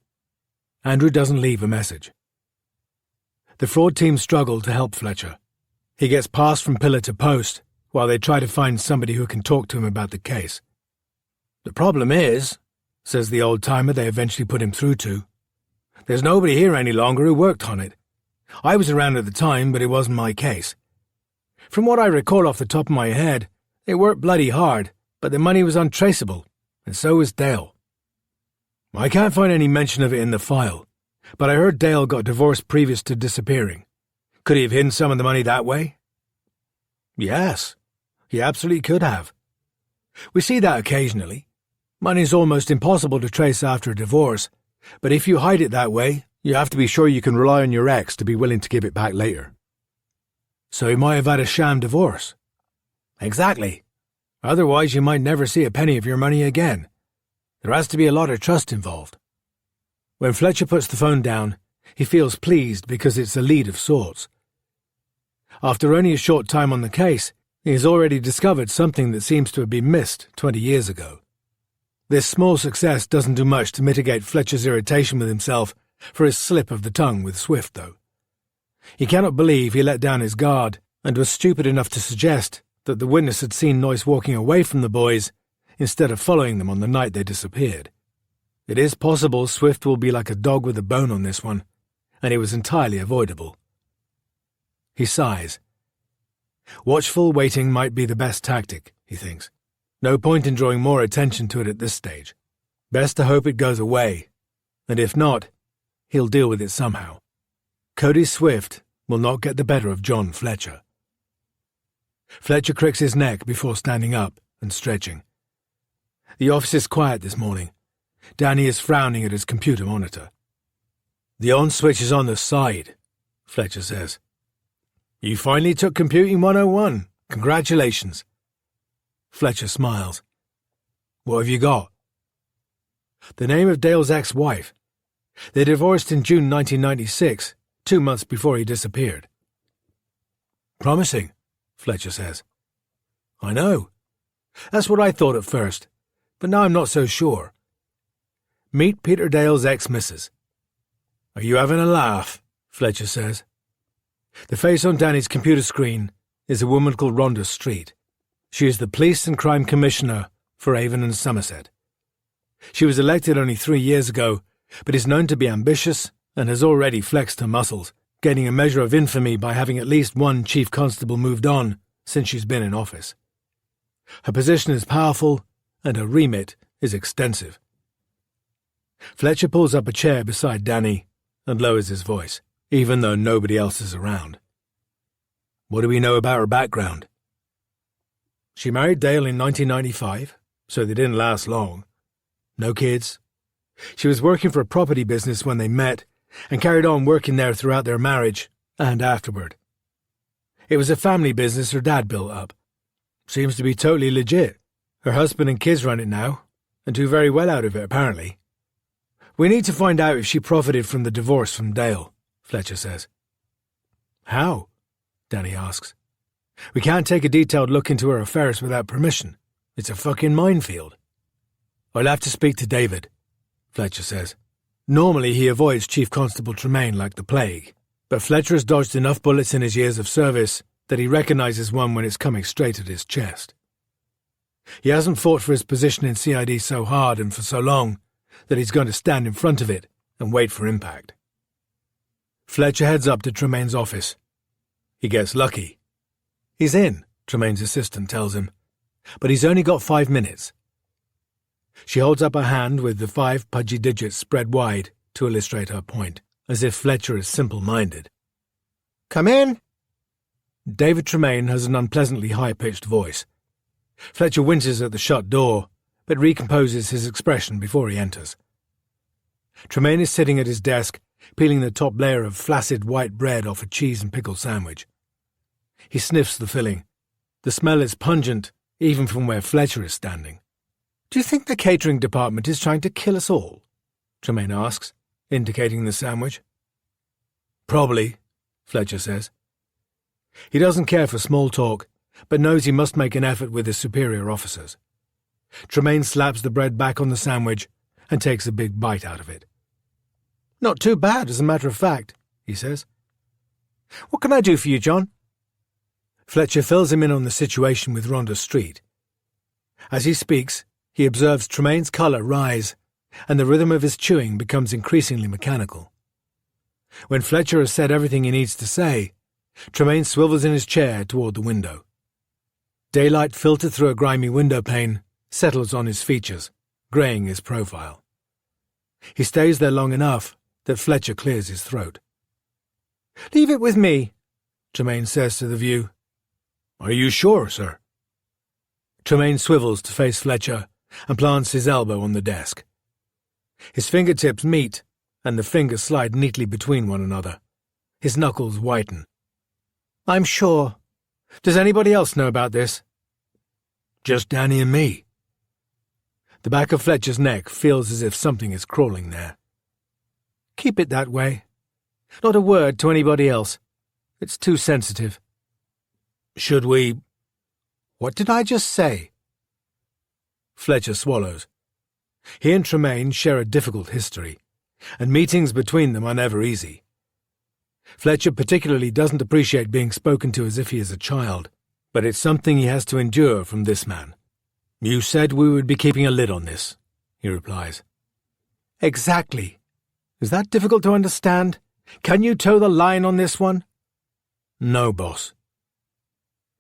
Andrew doesn't leave a message. The fraud team struggle to help Fletcher. He gets passed from pillar to post while they try to find somebody who can talk to him about the case. "The problem is," says the old-timer they eventually put him through to, "there's nobody here any longer who worked on it. I was around at the time, but it wasn't my case. From what I recall off the top of my head, they worked bloody hard, but the money was untraceable, and so was Dale. I can't find any mention of it in the file, but I heard Dale got divorced previous to disappearing. Could he have hidden some of the money that way?" "Yes, he absolutely could have. We see that occasionally. Money's almost impossible to trace after a divorce, but if you hide it that way, you have to be sure you can rely on your ex to be willing to give it back later." "So he might have had a sham divorce." "Exactly. Otherwise you might never see a penny of your money again. There has to be a lot of trust involved." When Fletcher puts the phone down, he feels pleased because it's a lead of sorts. After only a short time on the case, he has already discovered something that seems to have been missed 20 years ago. This small success doesn't do much to mitigate Fletcher's irritation with himself for his slip of the tongue with Swift, though. He cannot believe he let down his guard and was stupid enough to suggest that the witness had seen Noyce walking away from the boys instead of following them on the night they disappeared. It is possible Swift will be like a dog with a bone on this one, and it was entirely avoidable. He sighs. Watchful waiting might be the best tactic, he thinks. No point in drawing more attention to it at this stage. Best to hope it goes away, and if not, he'll deal with it somehow. Cody Swift will not get the better of John Fletcher. Fletcher cricks his neck before standing up and stretching. The office is quiet this morning. Danny is frowning at his computer monitor. "The on switch is on the side," Fletcher says. "You finally took Computing 101. Congratulations." Fletcher smiles. "What have you got?" "The name of Dale's ex-wife. They divorced in June 1996, 2 months before he disappeared." "Promising," Fletcher says. "I know. That's what I thought at first, but now I'm not so sure. Meet Peter Dale's ex-missus." "Are you having a laugh?" Fletcher says. The face on Danny's computer screen is a woman called Rhonda Street. She is the Police and Crime Commissioner for Avon and Somerset. She was elected only 3 years ago, but is known to be ambitious and has already flexed her muscles, gaining a measure of infamy by having at least one chief constable moved on since she's been in office. Her position is powerful, and her remit is extensive. Fletcher pulls up a chair beside Danny and lowers his voice, even though nobody else is around. "What do we know about her background?" "She married Dale in 1995, so they didn't last long. No kids. She was working for a property business when they met, and carried on working there throughout their marriage and afterward. It was a family business her dad built up. Seems to be totally legit. Her husband and kids run it now, and do very well out of it, apparently. We need to find out if she profited from the divorce from Dale, Fletcher says. How? Danny asks. We can't take a detailed look into her affairs without permission. It's a fucking minefield. I'll have to speak to David, Fletcher says. Normally he avoids Chief Constable Tremaine like the plague, but Fletcher has dodged enough bullets in his years of service that he recognises one when it's coming straight at his chest. He hasn't fought for his position in CID so hard and for so long that he's going to stand in front of it and wait for impact. Fletcher heads up to Tremaine's office. He gets lucky. He's in, Tremaine's assistant tells him, but he's only got 5 minutes. She holds up her hand with the 5 pudgy digits spread wide to illustrate her point, as if Fletcher is simple-minded. Come in! David Tremaine has an unpleasantly high-pitched voice. Fletcher winces at the shut door, but recomposes his expression before he enters. Tremaine is sitting at his desk, peeling the top layer of flaccid white bread off a cheese and pickle sandwich. He sniffs the filling. The smell is pungent, even from where Fletcher is standing. Do you think the catering department is trying to kill us all? Tremaine asks, indicating the sandwich. Probably, Fletcher says. He doesn't care for small talk, but knows he must make an effort with his superior officers. Tremaine slaps the bread back on the sandwich and takes a big bite out of it. Not too bad, as a matter of fact, he says. What can I do for you, John? Fletcher fills him in on the situation with Rhonda Street. As he speaks, he observes Tremaine's colour rise, and the rhythm of his chewing becomes increasingly mechanical. When Fletcher has said everything he needs to say, Tremaine swivels in his chair toward the window. Daylight filtered through a grimy window pane settles on his features, greying his profile. He stays there long enough that Fletcher clears his throat. Leave it with me, Tremaine says to the view. Are you sure, sir? Tremaine swivels to face Fletcher and plants his elbow on the desk. His fingertips meet, and the fingers slide neatly between one another. His knuckles whiten. I'm sure. Does anybody else know about this? Just Danny and me. The back of Fletcher's neck feels as if something is crawling there. Keep it that way. Not a word to anybody else. It's too sensitive. Should we... What did I just say? Fletcher swallows. He and Tremaine share a difficult history, and meetings between them are never easy. Fletcher particularly doesn't appreciate being spoken to as if he is a child, but it's something he has to endure from this man. You said we would be keeping a lid on this, he replies. Exactly. Is that difficult to understand? Can you toe the line on this one? No, boss.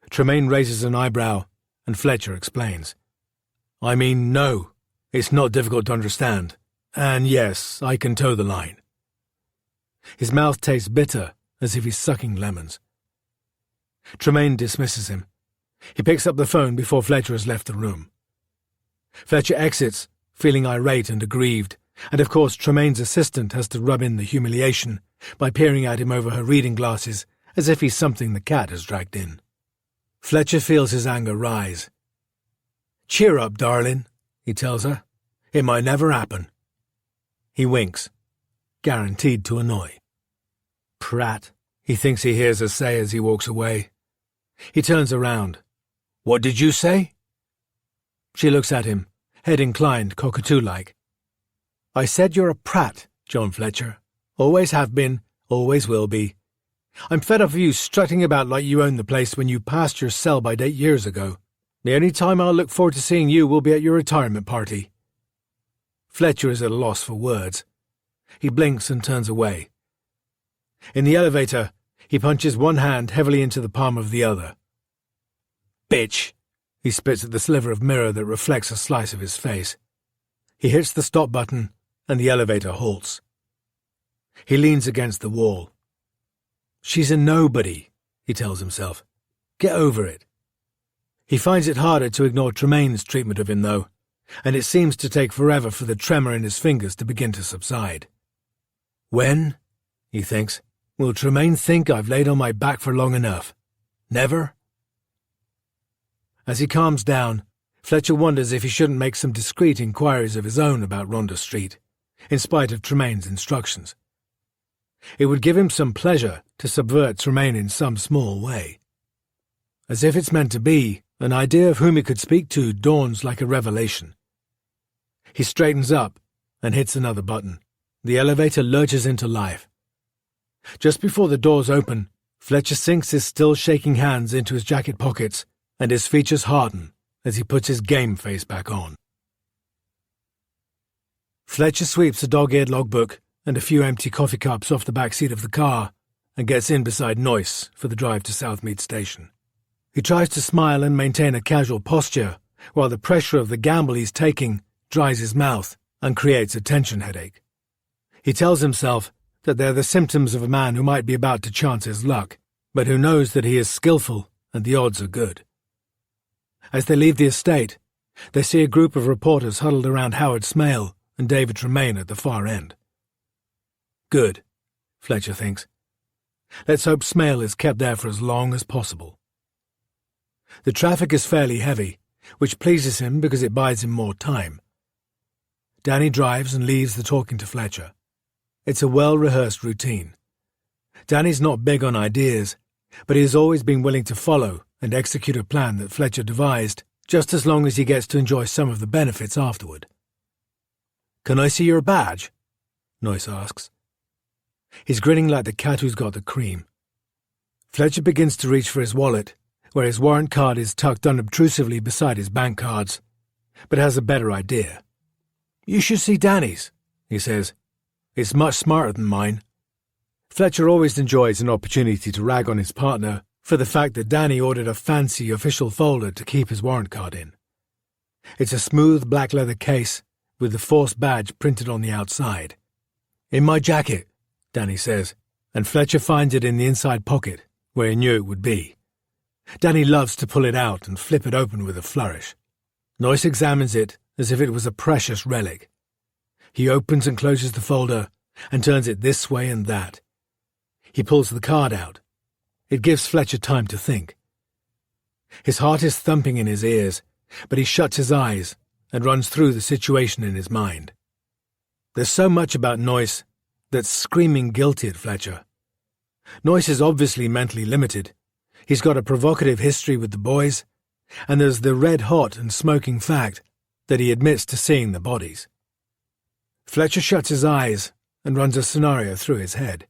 Tremaine raises an eyebrow, and Fletcher explains. I mean, no, it's not difficult to understand. And yes, I can toe the line. His mouth tastes bitter, as if he's sucking lemons. Tremaine dismisses him. He picks up the phone before Fletcher has left the room. Fletcher exits, feeling irate and aggrieved, and of course Tremaine's assistant has to rub in the humiliation by peering at him over her reading glasses as if he's something the cat has dragged in. Fletcher feels his anger rise. Cheer up, darling, he tells her. It might never happen. He winks, guaranteed to annoy. Prat, he thinks he hears her say as he walks away. He turns around. What did you say? She looks at him, head inclined, cockatoo-like. I said you're a prat, John Fletcher. Always have been, always will be. I'm fed up of you strutting about like you own the place when you passed your sell-by date years ago. The only time I'll look forward to seeing you will be at your retirement party. Fletcher is at a loss for words. He blinks and turns away. In the elevator, he punches one hand heavily into the palm of the other. Bitch! He spits at the sliver of mirror that reflects a slice of his face. He hits the stop button, and the elevator halts. He leans against the wall. She's a nobody, he tells himself. Get over it. He finds it harder to ignore Tremaine's treatment of him, though, and it seems to take forever for the tremor in his fingers to begin to subside. When, he thinks, will Tremaine think I've laid on my back for long enough? Never? As he calms down, Fletcher wonders if he shouldn't make some discreet inquiries of his own about Rhonda Street, in spite of Tremaine's instructions. It would give him some pleasure to subvert Tremaine in some small way. As if it's meant to be, an idea of whom he could speak to dawns like a revelation. He straightens up and hits another button. The elevator lurches into life. Just before the doors open, Fletcher sinks his still shaking hands into his jacket pockets, and his features harden as he puts his game face back on. Fletcher sweeps a dog-eared logbook and a few empty coffee cups off the back seat of the car and gets in beside Noyce for the drive to Southmead Station. He tries to smile and maintain a casual posture while the pressure of the gamble he's taking dries his mouth and creates a tension headache. He tells himself that they're the symptoms of a man who might be about to chance his luck, but who knows that he is skillful and the odds are good. As they leave the estate, they see a group of reporters huddled around Howard Smale and David Tremaine at the far end. Good, Fletcher thinks. Let's hope Smale is kept there for as long as possible. The traffic is fairly heavy, which pleases him because it buys him more time. Danny drives and leaves the talking to Fletcher. It's a well-rehearsed routine. Danny's not big on ideas, but he has always been willing to follow and execute a plan that Fletcher devised, just as long as he gets to enjoy some of the benefits afterward. "Can I see your badge?" Noyce asks. He's grinning like the cat who's got the cream. Fletcher begins to reach for his wallet, where his warrant card is tucked unobtrusively beside his bank cards, but has a better idea. "You should see Danny's," he says. "It's much smarter than mine." Fletcher always enjoys an opportunity to rag on his partner for the fact that Danny ordered a fancy official folder to keep his warrant card in. It's a smooth black leather case with the Force badge printed on the outside. "In my jacket," Danny says, and Fletcher finds it in the inside pocket, where he knew it would be. Danny loves to pull it out and flip it open with a flourish. Noyce examines it as if it was a precious relic. He opens and closes the folder and turns it this way and that. He pulls the card out. It gives Fletcher time to think. His heart is thumping in his ears, but he shuts his eyes and runs through the situation in his mind. There's so much about Noyce that's screaming guilty at Fletcher. Noyce is obviously mentally limited. He's got a provocative history with the boys, and there's the red-hot and smoking fact that he admits to seeing the bodies. Fletcher shuts his eyes and runs a scenario through his head.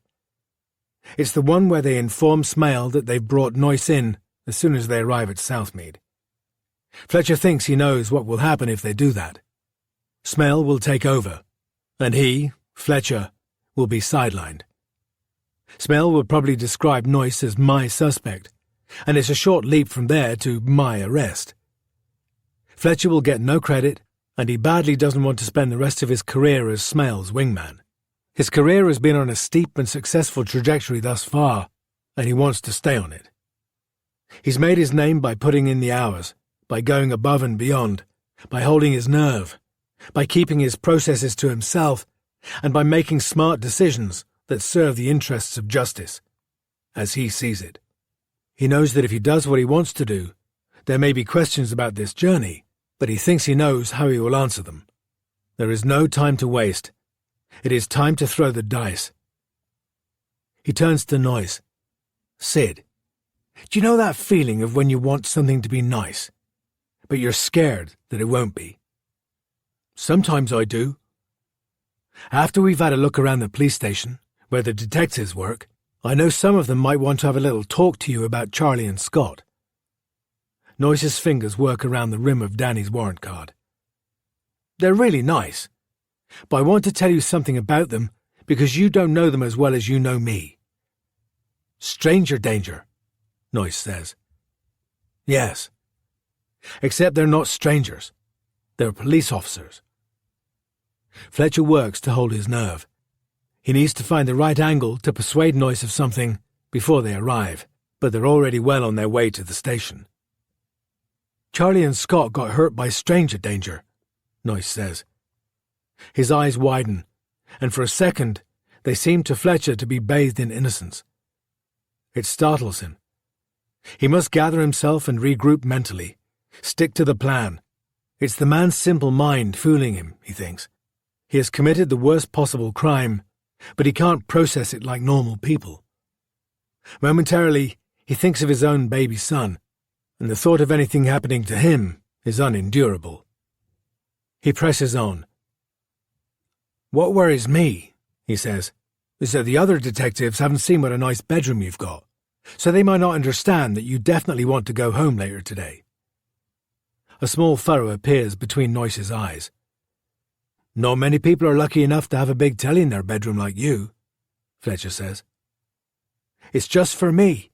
It's the one where they inform Smale that they've brought Noyce in as soon as they arrive at Southmead. Fletcher thinks he knows what will happen if they do that. Smale will take over, and he, Fletcher, will be sidelined. Smale will probably describe Noyce as my suspect, and it's a short leap from there to my arrest. Fletcher will get no credit, and he badly doesn't want to spend the rest of his career as Smale's wingman. His career has been on a steep and successful trajectory thus far, and he wants to stay on it. He's made his name by putting in the hours, by going above and beyond, by holding his nerve, by keeping his processes to himself, and by making smart decisions that serve the interests of justice, as he sees it. He knows that if he does what he wants to do, there may be questions about this journey, but he thinks he knows how he will answer them. There is no time to waste. It is time to throw the dice. He turns to Noyce. "Sid, do you know that feeling of when you want something to be nice, but you're scared that it won't be?" "Sometimes I do." "After we've had a look around the police station, where the detectives work, I know some of them might want to have a little talk to you about Charlie and Scott." Noyce's fingers work around the rim of Danny's warrant card. "They're really nice, but I want to tell you something about them because you don't know them as well as you know me." "Stranger danger," Noyce says. "Yes. Except they're not strangers. They're police officers." Fletcher works to hold his nerve. He needs to find the right angle to persuade Noyce of something before they arrive, but they're already well on their way to the station. "Charlie and Scott got hurt by stranger danger," Noyce says. His eyes widen, and for a second they seem to Fletcher to be bathed in innocence. It startles him. He must gather himself and regroup mentally, stick to the plan. It's the man's simple mind fooling him, he thinks. He has committed the worst possible crime, but he can't process it like normal people. Momentarily, he thinks of his own baby son, and the thought of anything happening to him is unendurable. He presses on. What worries me, he says, is that the other detectives haven't seen what a nice bedroom you've got, so they might not understand that you definitely want to go home later today. A small furrow appears between Noyce's eyes. Not many people are lucky enough to have a big telly in their bedroom like you, Fletcher says. It's just for me.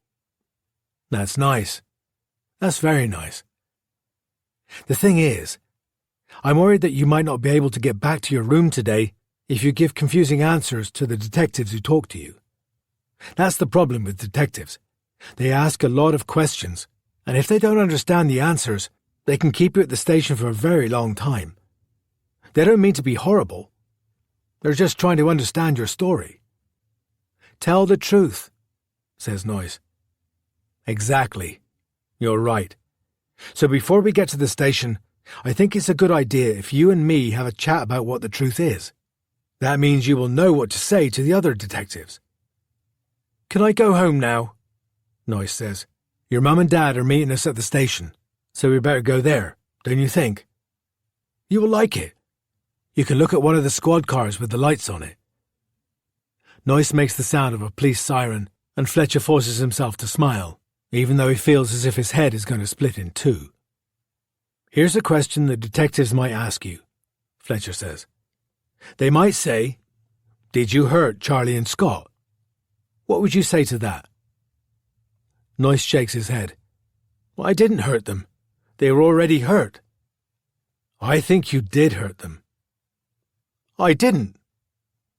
That's nice. That's very nice. The thing is, I'm worried that you might not be able to get back to your room today if you give confusing answers to the detectives who talk to you. That's the problem with detectives. They ask a lot of questions, and if they don't understand the answers, they can keep you at the station for a very long time. They don't mean to be horrible. They're just trying to understand your story. Tell the truth, says Noyce. Exactly. You're right. So before we get to the station, I think it's a good idea if you and me have a chat about what the truth is. That means you will know what to say to the other detectives. Can I go home now? Noyce says. Your mum and dad are meeting us at the station, so we better go there, don't you think? You will like it. You can look at one of the squad cars with the lights on it. Noyce makes the sound of a police siren, and Fletcher forces himself to smile, even though he feels as if his head is going to split in two. Here's a question the detectives might ask you, Fletcher says. They might say, did you hurt Charlie and Scott? What would you say to that? Noyce shakes his head. Well, I didn't hurt them. They were already hurt. I think you did hurt them. I didn't.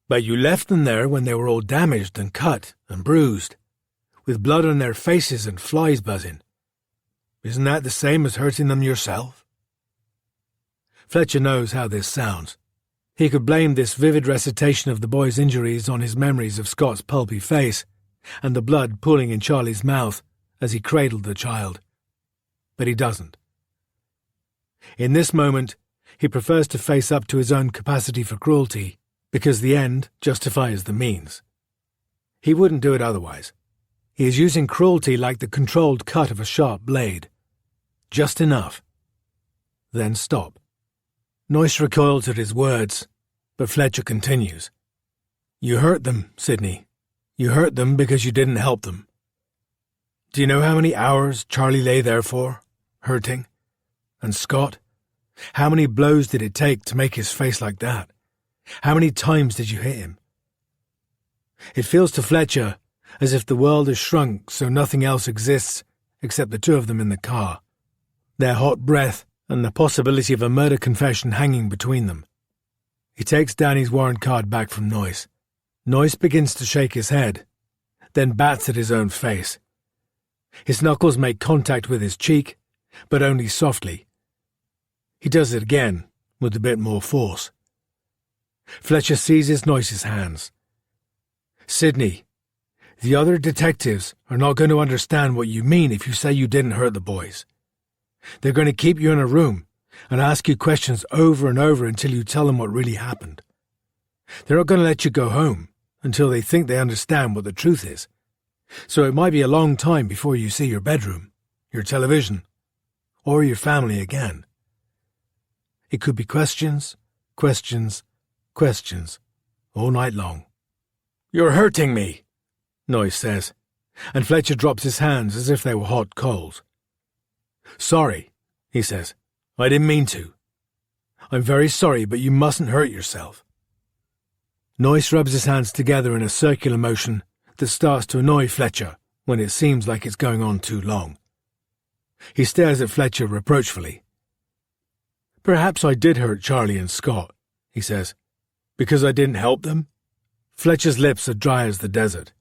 But you left them there when they were all damaged and cut and bruised, with blood on their faces and flies buzzing. Isn't that the same as hurting them yourself? Fletcher knows how this sounds. He could blame this vivid recitation of the boy's injuries on his memories of Scott's pulpy face and the blood pooling in Charlie's mouth as he cradled the child. But he doesn't. In this moment, he prefers to face up to his own capacity for cruelty because the end justifies the means. He wouldn't do it otherwise. He is using cruelty like the controlled cut of a sharp blade. Just enough. Then stop. Noyce recoils at his words, but Fletcher continues. You hurt them, Sidney. You hurt them because you didn't help them. Do you know how many hours Charlie lay there for, hurting? And Scott? How many blows did it take to make his face like that? How many times did you hit him? It feels to Fletcher as if the world has shrunk so nothing else exists except the two of them in the car, their hot breath and the possibility of a murder confession hanging between them. He takes Danny's warrant card back from Noyce. Noyce begins to shake his head, then bats at his own face. His knuckles make contact with his cheek, but only softly. He does it again, with a bit more force. Fletcher seizes Noyce's hands. Sidney, the other detectives are not going to understand what you mean if you say you didn't hurt the boys. They're going to keep you in a room and ask you questions over and over until you tell them what really happened. They're not going to let you go home until they think they understand what the truth is. So it might be a long time before you see your bedroom, your television, or your family again. It could be questions, questions, questions, all night long. You're hurting me, Noyce says, and Fletcher drops his hands as if they were hot coals. Sorry, he says. I didn't mean to. I'm very sorry, but you mustn't hurt yourself. Noyce rubs his hands together in a circular motion that starts to annoy Fletcher when it seems like it's going on too long. He stares at Fletcher reproachfully. Perhaps I did hurt Charlie and Scott, he says, because I didn't help them. Fletcher's lips are dry as the desert.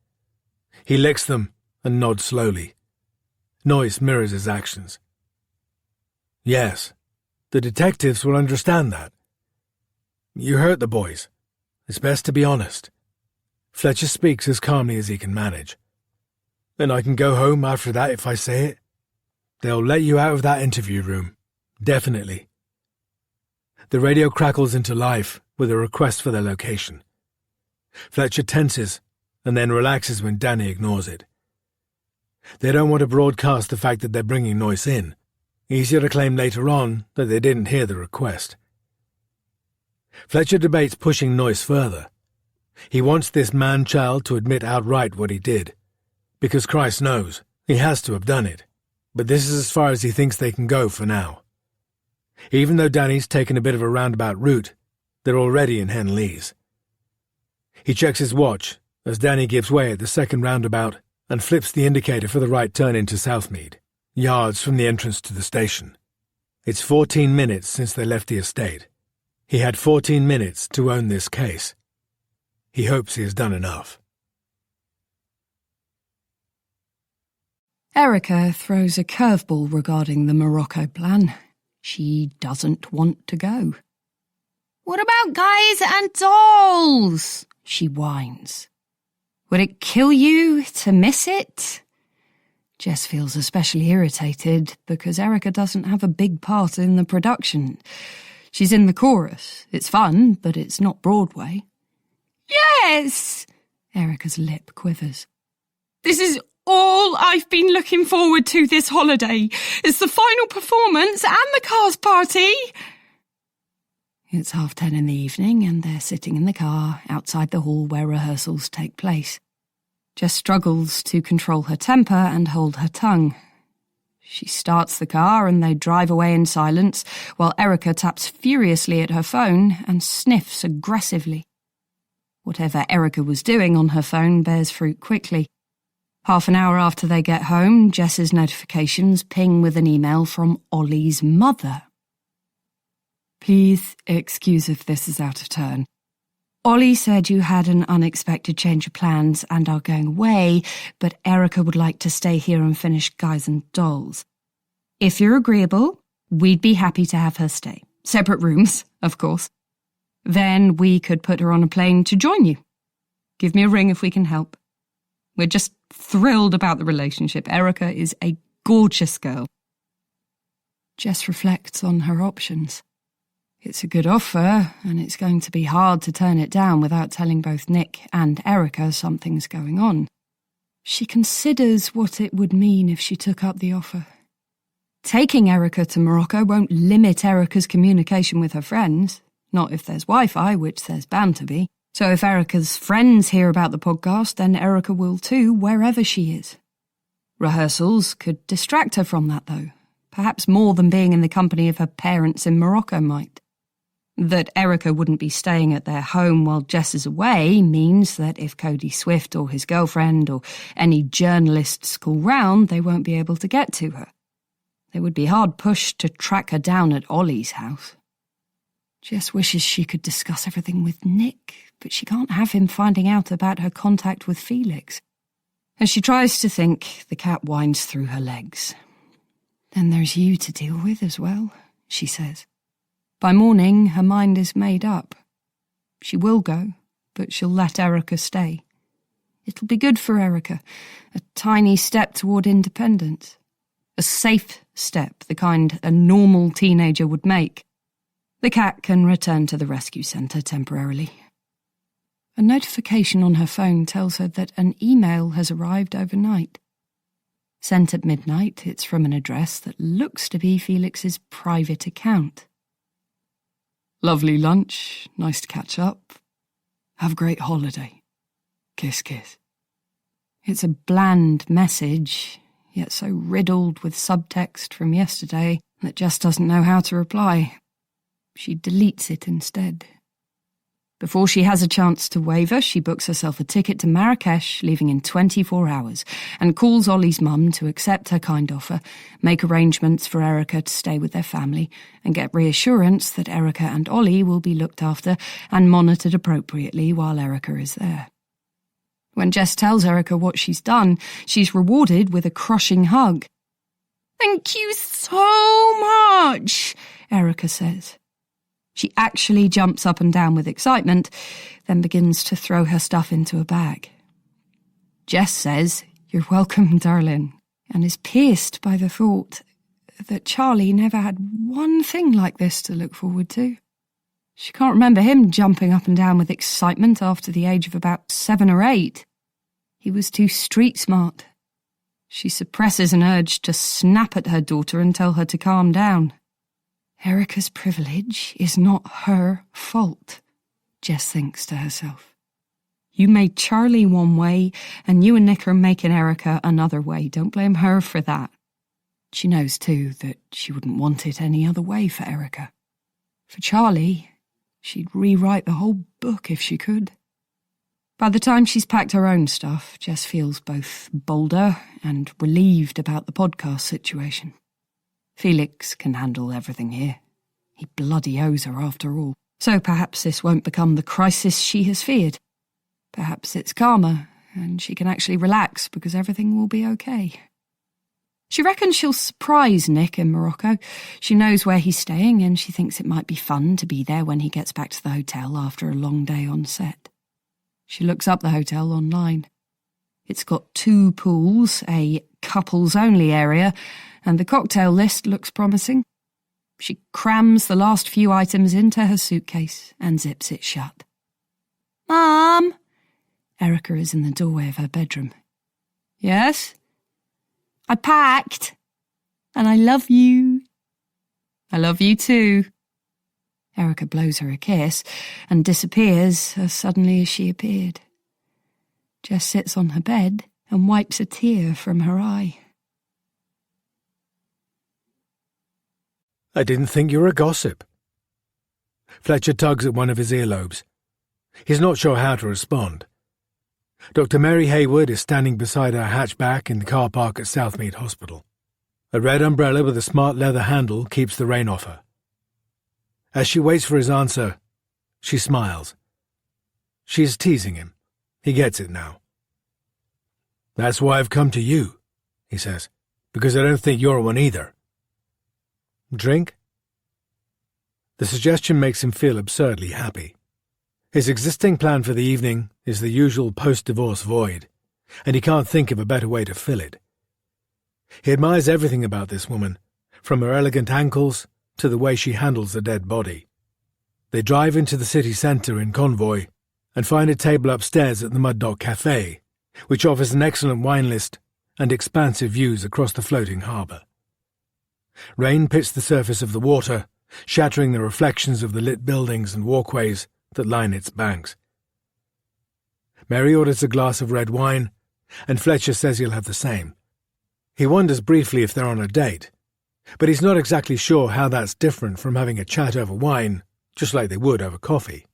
He licks them and nods slowly. Noyce mirrors his actions. Yes, the detectives will understand that. You hurt the boys. It's best to be honest. Fletcher speaks as calmly as he can manage. Then I can go home after that if I say it. They'll let you out of that interview room. Definitely. The radio crackles into life with a request for their location. Fletcher tenses and then relaxes when Danny ignores it. They don't want to broadcast the fact that they're bringing Noyce in. Easier to claim later on that they didn't hear the request. Fletcher debates pushing Noyce further. He wants this man-child to admit outright what he did, because Christ knows he has to have done it. But this is as far as he thinks they can go for now. Even though Danny's taken a bit of a roundabout route, they're already in Henleaze. He checks his watch as Danny gives way at the second roundabout and flips the indicator for the right turn into Southmead, yards from the entrance to the station. It's 14 minutes since they left the estate. He had 14 minutes to own this case. He hopes he has done enough. Erica throws a curveball regarding the Morocco plan. She doesn't want to go. What about guys and dolls? She whines. Would it kill you to miss it? Jess feels especially irritated because Erica doesn't have a big part in the production. She's in the chorus. It's fun, but it's not Broadway. Yes! Erica's lip quivers. This is all I've been looking forward to this holiday. It's the final performance and the cast party. It's 10:30 in the evening and they're sitting in the car outside the hall where rehearsals take place. Jess struggles to control her temper and hold her tongue. She starts the car and they drive away in silence while Erica taps furiously at her phone and sniffs aggressively. Whatever Erica was doing on her phone bears fruit quickly. Half an hour after they get home, Jess's notifications ping with an email from Ollie's mother. Please excuse if this is out of turn. Ollie said you had an unexpected change of plans and are going away, but Erica would like to stay here and finish Guys and Dolls. If you're agreeable, we'd be happy to have her stay. Separate rooms, of course. Then we could put her on a plane to join you. Give me a ring if we can help. We're just thrilled about the relationship. Erica is a gorgeous girl. Jess reflects on her options. It's a good offer, and it's going to be hard to turn it down without telling both Nick and Erica something's going on. She considers what it would mean if she took up the offer. Taking Erica to Morocco won't limit Erica's communication with her friends, not if there's Wi-Fi, which there's bound to be. So if Erica's friends hear about the podcast, then Erica will too, wherever she is. Rehearsals could distract her from that, though, perhaps more than being in the company of her parents in Morocco might. That Erica wouldn't be staying at their home while Jess is away means that if Cody Swift or his girlfriend or any journalists call round, they won't be able to get to her. They would be hard pushed to track her down at Ollie's house. Jess wishes she could discuss everything with Nick, but she can't have him finding out about her contact with Felix. As she tries to think, the cat winds through her legs. Then there's you to deal with as well, she says. By morning, her mind is made up. She will go, but she'll let Erica stay. It'll be good for Erica, a tiny step toward independence. A safe step, the kind a normal teenager would make. The cat can return to the rescue centre temporarily. A notification on her phone tells her that an email has arrived overnight. Sent at midnight, it's from an address that looks to be Felix's private account. Lovely lunch, nice to catch up. Have a great holiday. Kiss, kiss. It's a bland message, yet so riddled with subtext from yesterday that Jess doesn't know how to reply. She deletes it instead. Before she has a chance to waver, she books herself a ticket to Marrakesh, leaving in 24 hours, and calls Ollie's mum to accept her kind offer, make arrangements for Erica to stay with their family, and get reassurance that Erica and Ollie will be looked after and monitored appropriately while Erica is there. When Jess tells Erica what she's done, she's rewarded with a crushing hug. Thank you so much, Erica says. She actually jumps up and down with excitement, then begins to throw her stuff into a bag. Jess says, "You're welcome, darling," and is pierced by the thought that Charlie never had one thing like this to look forward to. She can't remember him jumping up and down with excitement after the age of about 7 or 8. He was too street smart. She suppresses an urge to snap at her daughter and tell her to calm down. Erica's privilege is not her fault, Jess thinks to herself. You made Charlie one way, and you and Nick are making Erica another way. Don't blame her for that. She knows, too, that she wouldn't want it any other way for Erica. For Charlie, she'd rewrite the whole book if she could. By the time she's packed her own stuff, Jess feels both bolder and relieved about the podcast situation. Felix can handle everything here. He bloody owes her after all. So perhaps this won't become the crisis she has feared. Perhaps it's calmer, and she can actually relax because everything will be okay. She reckons she'll surprise Nick in Morocco. She knows where he's staying, and she thinks it might be fun to be there when he gets back to the hotel after a long day on set. She looks up the hotel online. It's got 2 pools, a couples-only area, and the cocktail list looks promising. She crams the last few items into her suitcase and zips it shut. "Mum!" Erica is in the doorway of her bedroom. "Yes?" "I packed. And I love you." "I love you too." Erica blows her a kiss and disappears as suddenly as she appeared. Jess sits on her bed and wipes a tear from her eye. "I didn't think you were a gossip." Fletcher tugs at one of his earlobes. He's not sure how to respond. Dr. Mary Hayward is standing beside her hatchback in the car park at Southmead Hospital. A red umbrella with a smart leather handle keeps the rain off her. As she waits for his answer, she smiles. She's teasing him. He gets it now. "That's why I've come to you," he says, "because I don't think you're one either." Drink? The suggestion makes him feel absurdly happy. His existing plan for the evening is the usual post-divorce void, and he can't think of a better way to fill it. He admires everything about this woman, from her elegant ankles to the way she handles a dead body. They drive into the city centre in convoy and find a table upstairs at the Mud Dock Cafe, which offers an excellent wine list and expansive views across the floating harbour. Rain pits the surface of the water, shattering the reflections of the lit buildings and walkways that line its banks. Mary orders a glass of red wine, and Fletcher says he'll have the same. He wonders briefly if they're on a date, but he's not exactly sure how that's different from having a chat over wine, just like they would over coffee.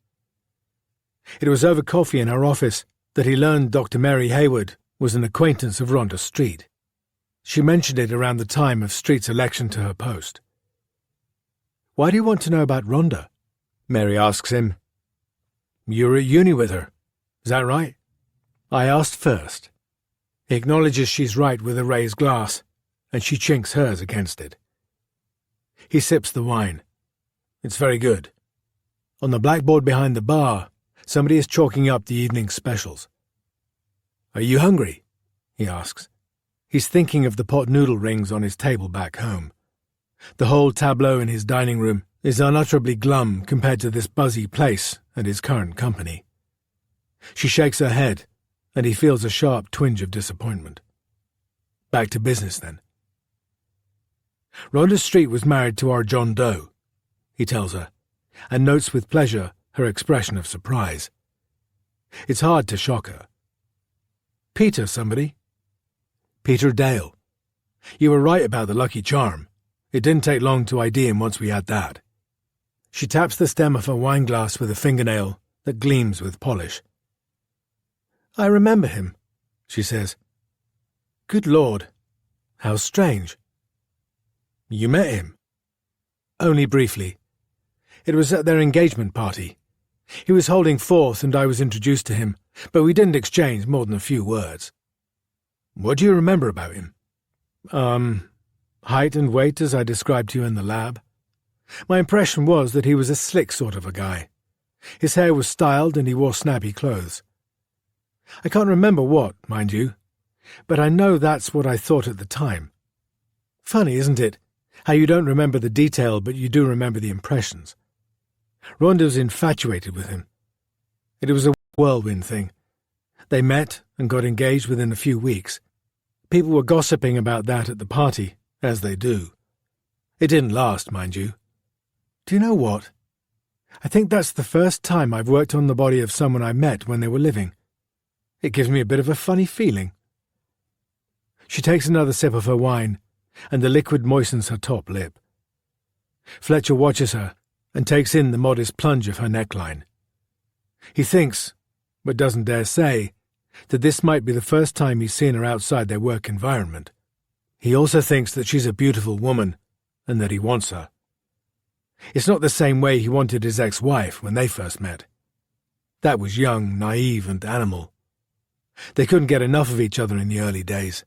It was over coffee in her office that he learned Dr. Mary Hayward was an acquaintance of Rhonda Street. She mentioned it around the time of Street's election to her post. "Why do you want to know about Rhonda?" Mary asks him. "You were at uni with her, is that right?" "I asked first." He acknowledges she's right with a raised glass, and she chinks hers against it. He sips the wine. It's very good. On the blackboard behind the bar, somebody is chalking up the evening specials. "Are you hungry?" he asks. He's thinking of the pot noodle rings on his table back home. The whole tableau in his dining room is unutterably glum compared to this buzzy place and his current company. She shakes her head, and he feels a sharp twinge of disappointment. Back to business, then. Rhonda Street was married to our John Doe, he tells her, and notes with pleasure her expression of surprise. It's hard to shock her. "Peter somebody?" "Peter Dale. You were right about the Lucky Charm. It didn't take long to ID him once we had that." She taps the stem of her wineglass with a fingernail that gleams with polish. "I remember him," she says. "Good Lord, how strange." "You met him?" "Only briefly. It was at their engagement party. He was holding forth and I was introduced to him, but we didn't exchange more than a few words." "What do you remember about him?" Height and weight as I described to you in the lab. My impression was that he was a slick sort of a guy. His hair was styled and he wore snappy clothes. I can't remember what, mind you, but I know that's what I thought at the time. Funny, isn't it, how you don't remember the detail but you do remember the impressions. Rhonda was infatuated with him. It was a whirlwind thing. They met and got engaged within a few weeks. People were gossiping about that at the party, as they do. It didn't last, mind you. Do you know what? I think that's the first time I've worked on the body of someone I met when they were living. It gives me a bit of a funny feeling. She takes another sip of her wine, and the liquid moistens her top lip. Fletcher watches her and takes in the modest plunge of her neckline. He thinks, but doesn't dare say, that this might be the first time he's seen her outside their work environment. He also thinks that she's a beautiful woman, and that he wants her. It's not the same way he wanted his ex-wife when they first met. That was young, naive, and animal. They couldn't get enough of each other in the early days.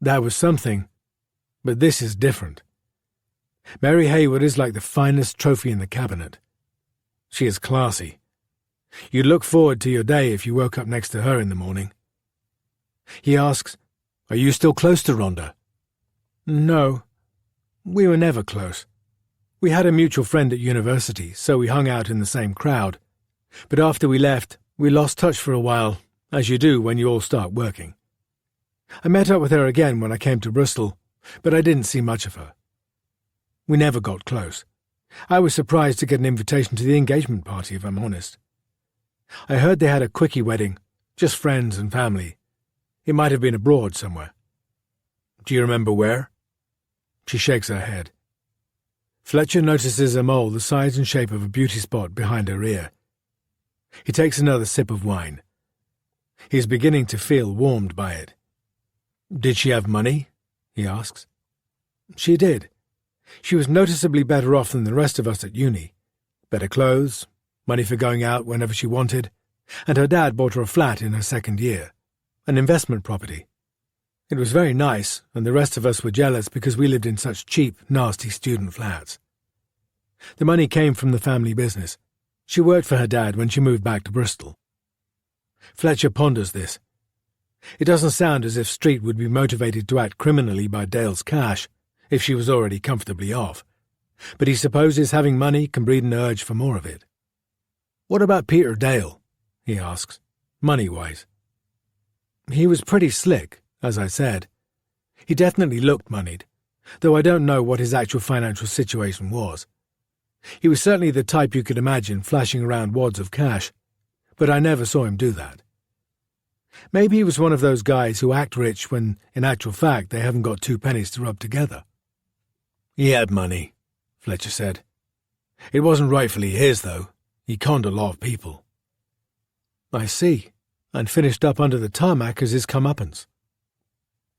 That was something, but this is different. Mary Hayward is like the finest trophy in the cabinet. She is classy. You'd look forward to your day if you woke up next to her in the morning. He asks, "Are you still close to Rhonda?" "No. We were never close. We had a mutual friend at university, so we hung out in the same crowd. But after we left, we lost touch for a while, as you do when you all start working. I met up with her again when I came to Bristol, but I didn't see much of her. We never got close. I was surprised to get an invitation to the engagement party, if I'm honest. I heard they had a quickie wedding, just friends and family. It might have been abroad somewhere." "Do you remember where?" She shakes her head. Fletcher notices a mole the size and shape of a beauty spot behind her ear. He takes another sip of wine. He is beginning to feel warmed by it. "Did she have money?" he asks. "She did. She was noticeably better off than the rest of us at uni. Better clothes, money for going out whenever she wanted, and her dad bought her a flat in her second year, an investment property. It was very nice, and the rest of us were jealous because we lived in such cheap, nasty student flats. The money came from the family business. She worked for her dad when she moved back to Bristol." Fletcher ponders this. It doesn't sound as if Street would be motivated to act criminally by Dale's cash, if she was already comfortably off, but he supposes having money can breed an urge for more of it. "What about Peter Dale?" he asks, money-wise. "He was pretty slick, as I said. He definitely looked moneyed, though I don't know what his actual financial situation was. He was certainly the type you could imagine flashing around wads of cash, but I never saw him do that. Maybe he was one of those guys who act rich when, in actual fact, they haven't got two pennies to rub together." "He had money," Fletcher said. "It wasn't rightfully his, though. He conned a lot of people." "I see, and finished up under the tarmac as his comeuppance."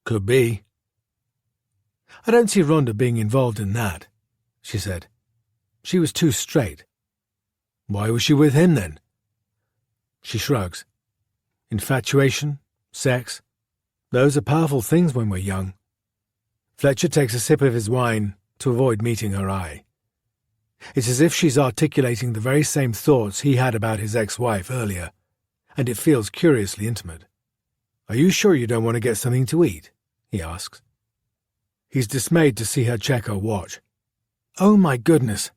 "Could be." "I don't see Rhonda being involved in that," she said. "She was too straight." "Why was she with him, then?" She shrugs. "Infatuation, sex, those are powerful things when we're young." Fletcher takes a sip of his wine to avoid meeting her eye. It's as if she's articulating the very same thoughts he had about his ex-wife earlier, and it feels curiously intimate. "Are you sure you don't want to get something to eat?" he asks. He's dismayed to see her check her watch. "Oh, my goodness.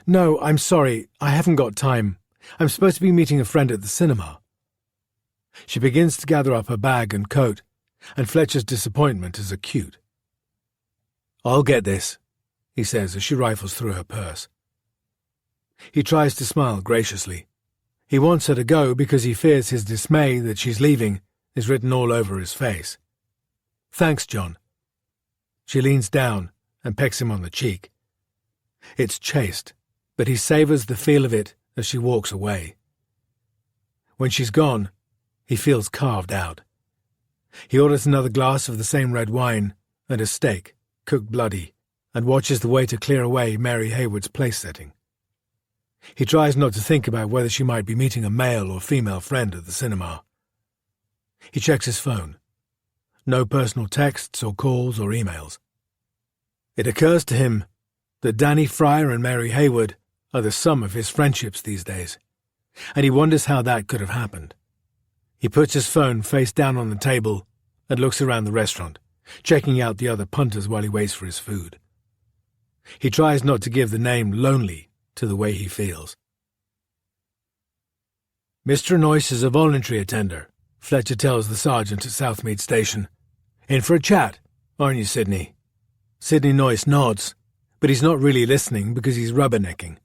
No, I'm sorry, I haven't got time. I'm supposed to be meeting a friend at the cinema." She begins to gather up her bag and coat, and Fletcher's disappointment is acute. "I'll get this," he says as she rifles through her purse. He tries to smile graciously. He wants her to go because he fears his dismay that she's leaving is written all over his face. "Thanks, John." She leans down and pecks him on the cheek. It's chaste, but he savours the feel of it as she walks away. When she's gone, he feels carved out. He orders another glass of the same red wine and a steak, cooked bloody, and watches the waiter clear away Mary Hayward's place-setting. He tries not to think about whether she might be meeting a male or female friend at the cinema. He checks his phone. No personal texts or calls or emails. It occurs to him that Danny Fryer and Mary Hayward are the sum of his friendships these days, and he wonders how that could have happened. He puts his phone face down on the table and looks around the restaurant, checking out the other punters while he waits for his food. He tries not to give the name Lonely to the way he feels. Mr. Noyce is a voluntary attender, Fletcher tells the sergeant at Southmead Station. In for a chat, aren't you, Sidney? Sidney Noyce nods, but he's not really listening because he's rubbernecking,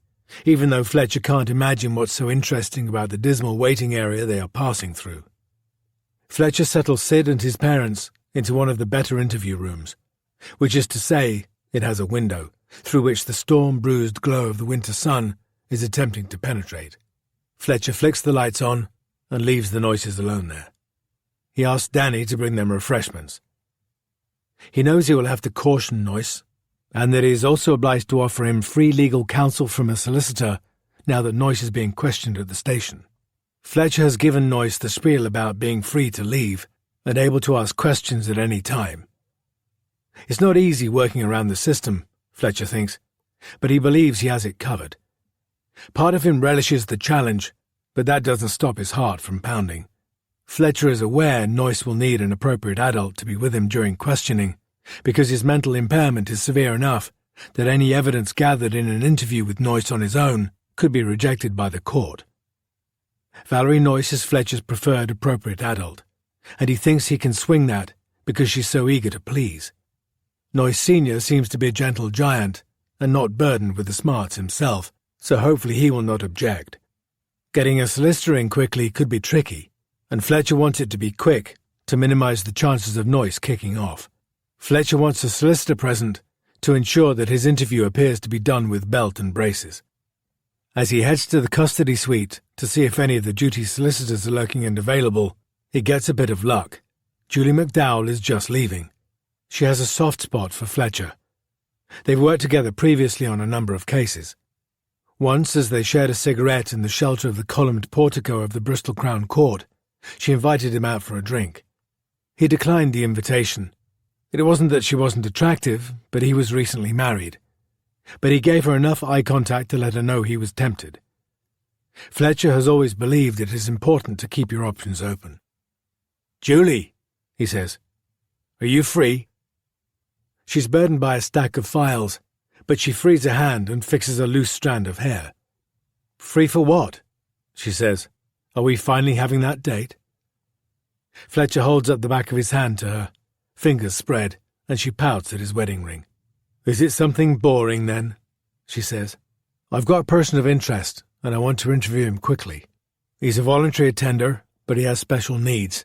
even though Fletcher can't imagine what's so interesting about the dismal waiting area they are passing through. Fletcher settles Sid and his parents into one of the better interview rooms, which is to say, it has a window through which the storm-bruised glow of the winter sun is attempting to penetrate. Fletcher flicks the lights on and leaves the Noyces alone there. He asks Danny to bring them refreshments. He knows he will have to caution Noyce, and that he is also obliged to offer him free legal counsel from a solicitor now that Noyce is being questioned at the station. Fletcher has given Noyce the spiel about being free to leave and able to ask questions at any time. It's not easy working around the system, Fletcher thinks, but he believes he has it covered. Part of him relishes the challenge, but that doesn't stop his heart from pounding. Fletcher is aware Noyce will need an appropriate adult to be with him during questioning, because his mental impairment is severe enough that any evidence gathered in an interview with Noyce on his own could be rejected by the court. Valerie Noyce is Fletcher's preferred appropriate adult, and he thinks he can swing that because she's so eager to please. Noyce Sr. seems to be a gentle giant and not burdened with the smarts himself, so hopefully he will not object. Getting a solicitor in quickly could be tricky, and Fletcher wants it to be quick to minimize the chances of Noyce kicking off. Fletcher wants a solicitor present to ensure that his interview appears to be done with belt and braces. As he heads to the custody suite to see if any of the duty solicitors are lurking and available, he gets a bit of luck. Julie McDowell is just leaving. She has a soft spot for Fletcher. They've worked together previously on a number of cases. Once, as they shared a cigarette in the shelter of the columned portico of the Bristol Crown Court, she invited him out for a drink. He declined the invitation. It wasn't that she wasn't attractive, but he was recently married. But he gave her enough eye contact to let her know he was tempted. Fletcher has always believed it is important to keep your options open. "Julie," he says, "are you free?" She's burdened by a stack of files, but she frees a hand and fixes a loose strand of hair. "Free for what?" she says. "Are we finally having that date?" Fletcher holds up the back of his hand to her, fingers spread, and she pouts at his wedding ring. "Is it something boring, then?" she says. "I've got a person of interest, and I want to interview him quickly. He's a voluntary attender, but he has special needs.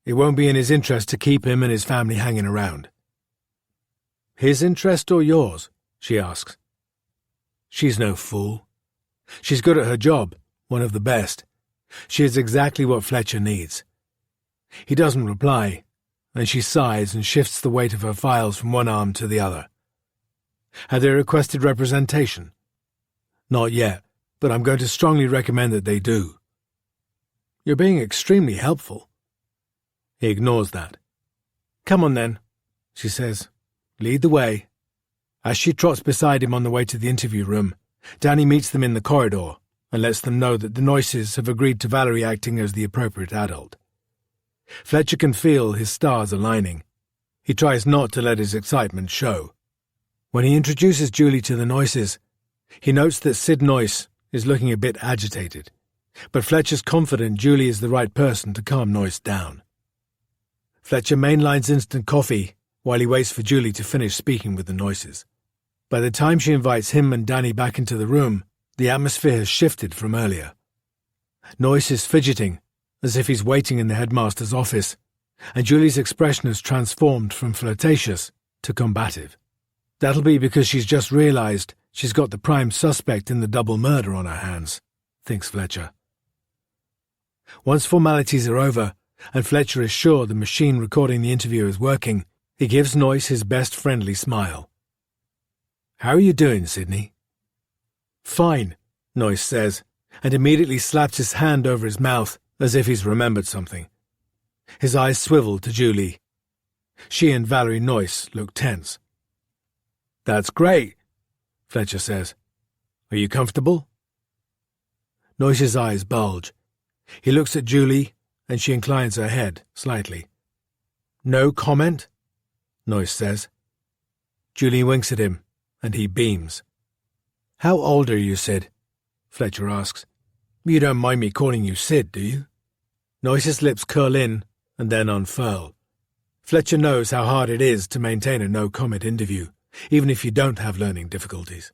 It won't be in his interest to keep him and his family hanging around." "His interest or yours?" she asks. She's no fool. She's good at her job, one of the best. She is exactly what Fletcher needs. He doesn't reply, and she sighs and shifts the weight of her files from one arm to the other. "Have they requested representation?" "Not yet, but I'm going to strongly recommend that they do." "You're being extremely helpful." He ignores that. "Come on then," she says. "Lead the way." As she trots beside him on the way to the interview room, Danny meets them in the corridor and lets them know that the Noyces have agreed to Valerie acting as the appropriate adult. Fletcher can feel his stars aligning. He tries not to let his excitement show. When he introduces Julie to the Noyces, he notes that Sid Noyce is looking a bit agitated, but Fletcher's confident Julie is the right person to calm Noyce down. Fletcher mainlines instant coffee while he waits for Julie to finish speaking with the Noyces. By the time she invites him and Danny back into the room, the atmosphere has shifted from earlier. Noyce is fidgeting, as if he's waiting in the headmaster's office, and Julie's expression has transformed from flirtatious to combative. That'll be because she's just realized she's got the prime suspect in the double murder on her hands, thinks Fletcher. Once formalities are over, and Fletcher is sure the machine recording the interview is working, he gives Noyce his best friendly smile. "How are you doing, Sidney?" "Fine," Noyce says, and immediately slaps his hand over his mouth as if he's remembered something. His eyes swivel to Julie. She and Valerie Noyce look tense. "That's great," Fletcher says. Are you comfortable? Noyce's eyes bulge. He looks at Julie, and she inclines her head slightly. No comment? Noyce says. Julie winks at him, and he beams. How old are you, Sid? Fletcher asks. You don't mind me calling you Sid, do you? Noyce's lips curl in and then unfurl. Fletcher knows how hard it is to maintain a no-comment interview, even if you don't have learning difficulties.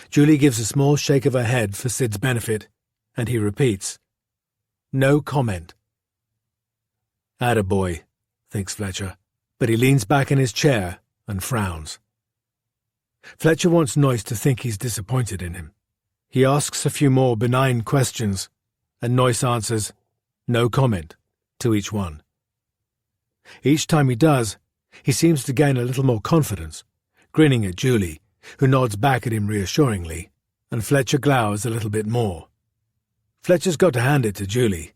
Julie gives a small shake of her head for Sid's benefit, and he repeats, no comment. Attaboy, thinks Fletcher, but he leans back in his chair and frowns. Fletcher wants Noyce to think he's disappointed in him. He asks a few more benign questions, and Noyce answers, no comment, to each one. Each time he does, he seems to gain a little more confidence, grinning at Julie, who nods back at him reassuringly, and Fletcher glowers a little bit more. Fletcher's got to hand it to Julie.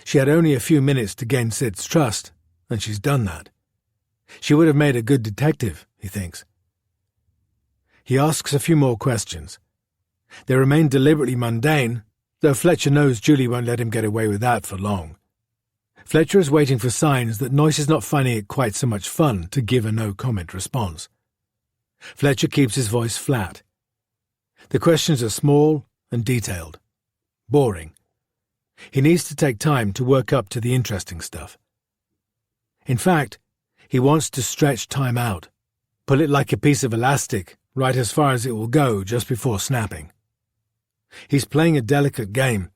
She had only a few minutes to gain Sid's trust, and she's done that. She would have made a good detective, he thinks. He asks a few more questions. They remain deliberately mundane, though Fletcher knows Julie won't let him get away with that for long. Fletcher is waiting for signs that Noyce is not finding it quite so much fun to give a no-comment response. Fletcher keeps his voice flat. The questions are small and detailed. Boring. He needs to take time to work up to the interesting stuff. In fact, he wants to stretch time out, pull it like a piece of elastic right as far as it will go just before snapping. He's playing a delicate game,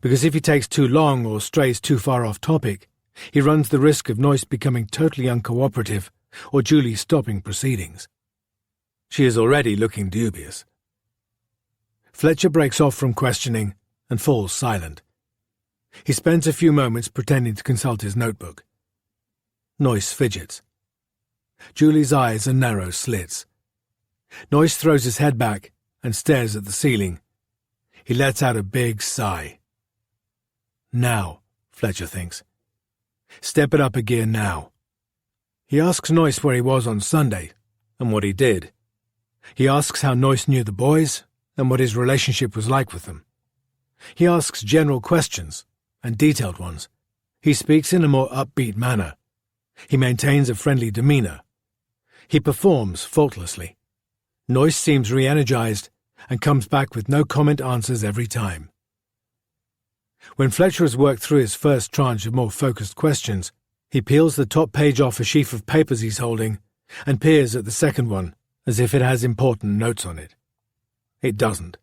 because if he takes too long or strays too far off topic, he runs the risk of Noyce becoming totally uncooperative or Julie stopping proceedings. She is already looking dubious. Fletcher breaks off from questioning and falls silent. He spends a few moments pretending to consult his notebook. Noyce fidgets. Julie's eyes are narrow slits. Noyce throws his head back and stares at the ceiling. He lets out a big sigh. Now, Fletcher thinks. Step it up a gear now. He asks Noyce where he was on Sunday and what he did. He asks how Noyce knew the boys and what his relationship was like with them. He asks general questions and detailed ones. He speaks in a more upbeat manner. He maintains a friendly demeanour. He performs faultlessly. Noyce seems re-energized and comes back with no-comment answers every time. When Fletcher has worked through his first tranche of more focused questions, he peels the top page off a sheaf of papers he's holding and peers at the second one as if it has important notes on it. It doesn't.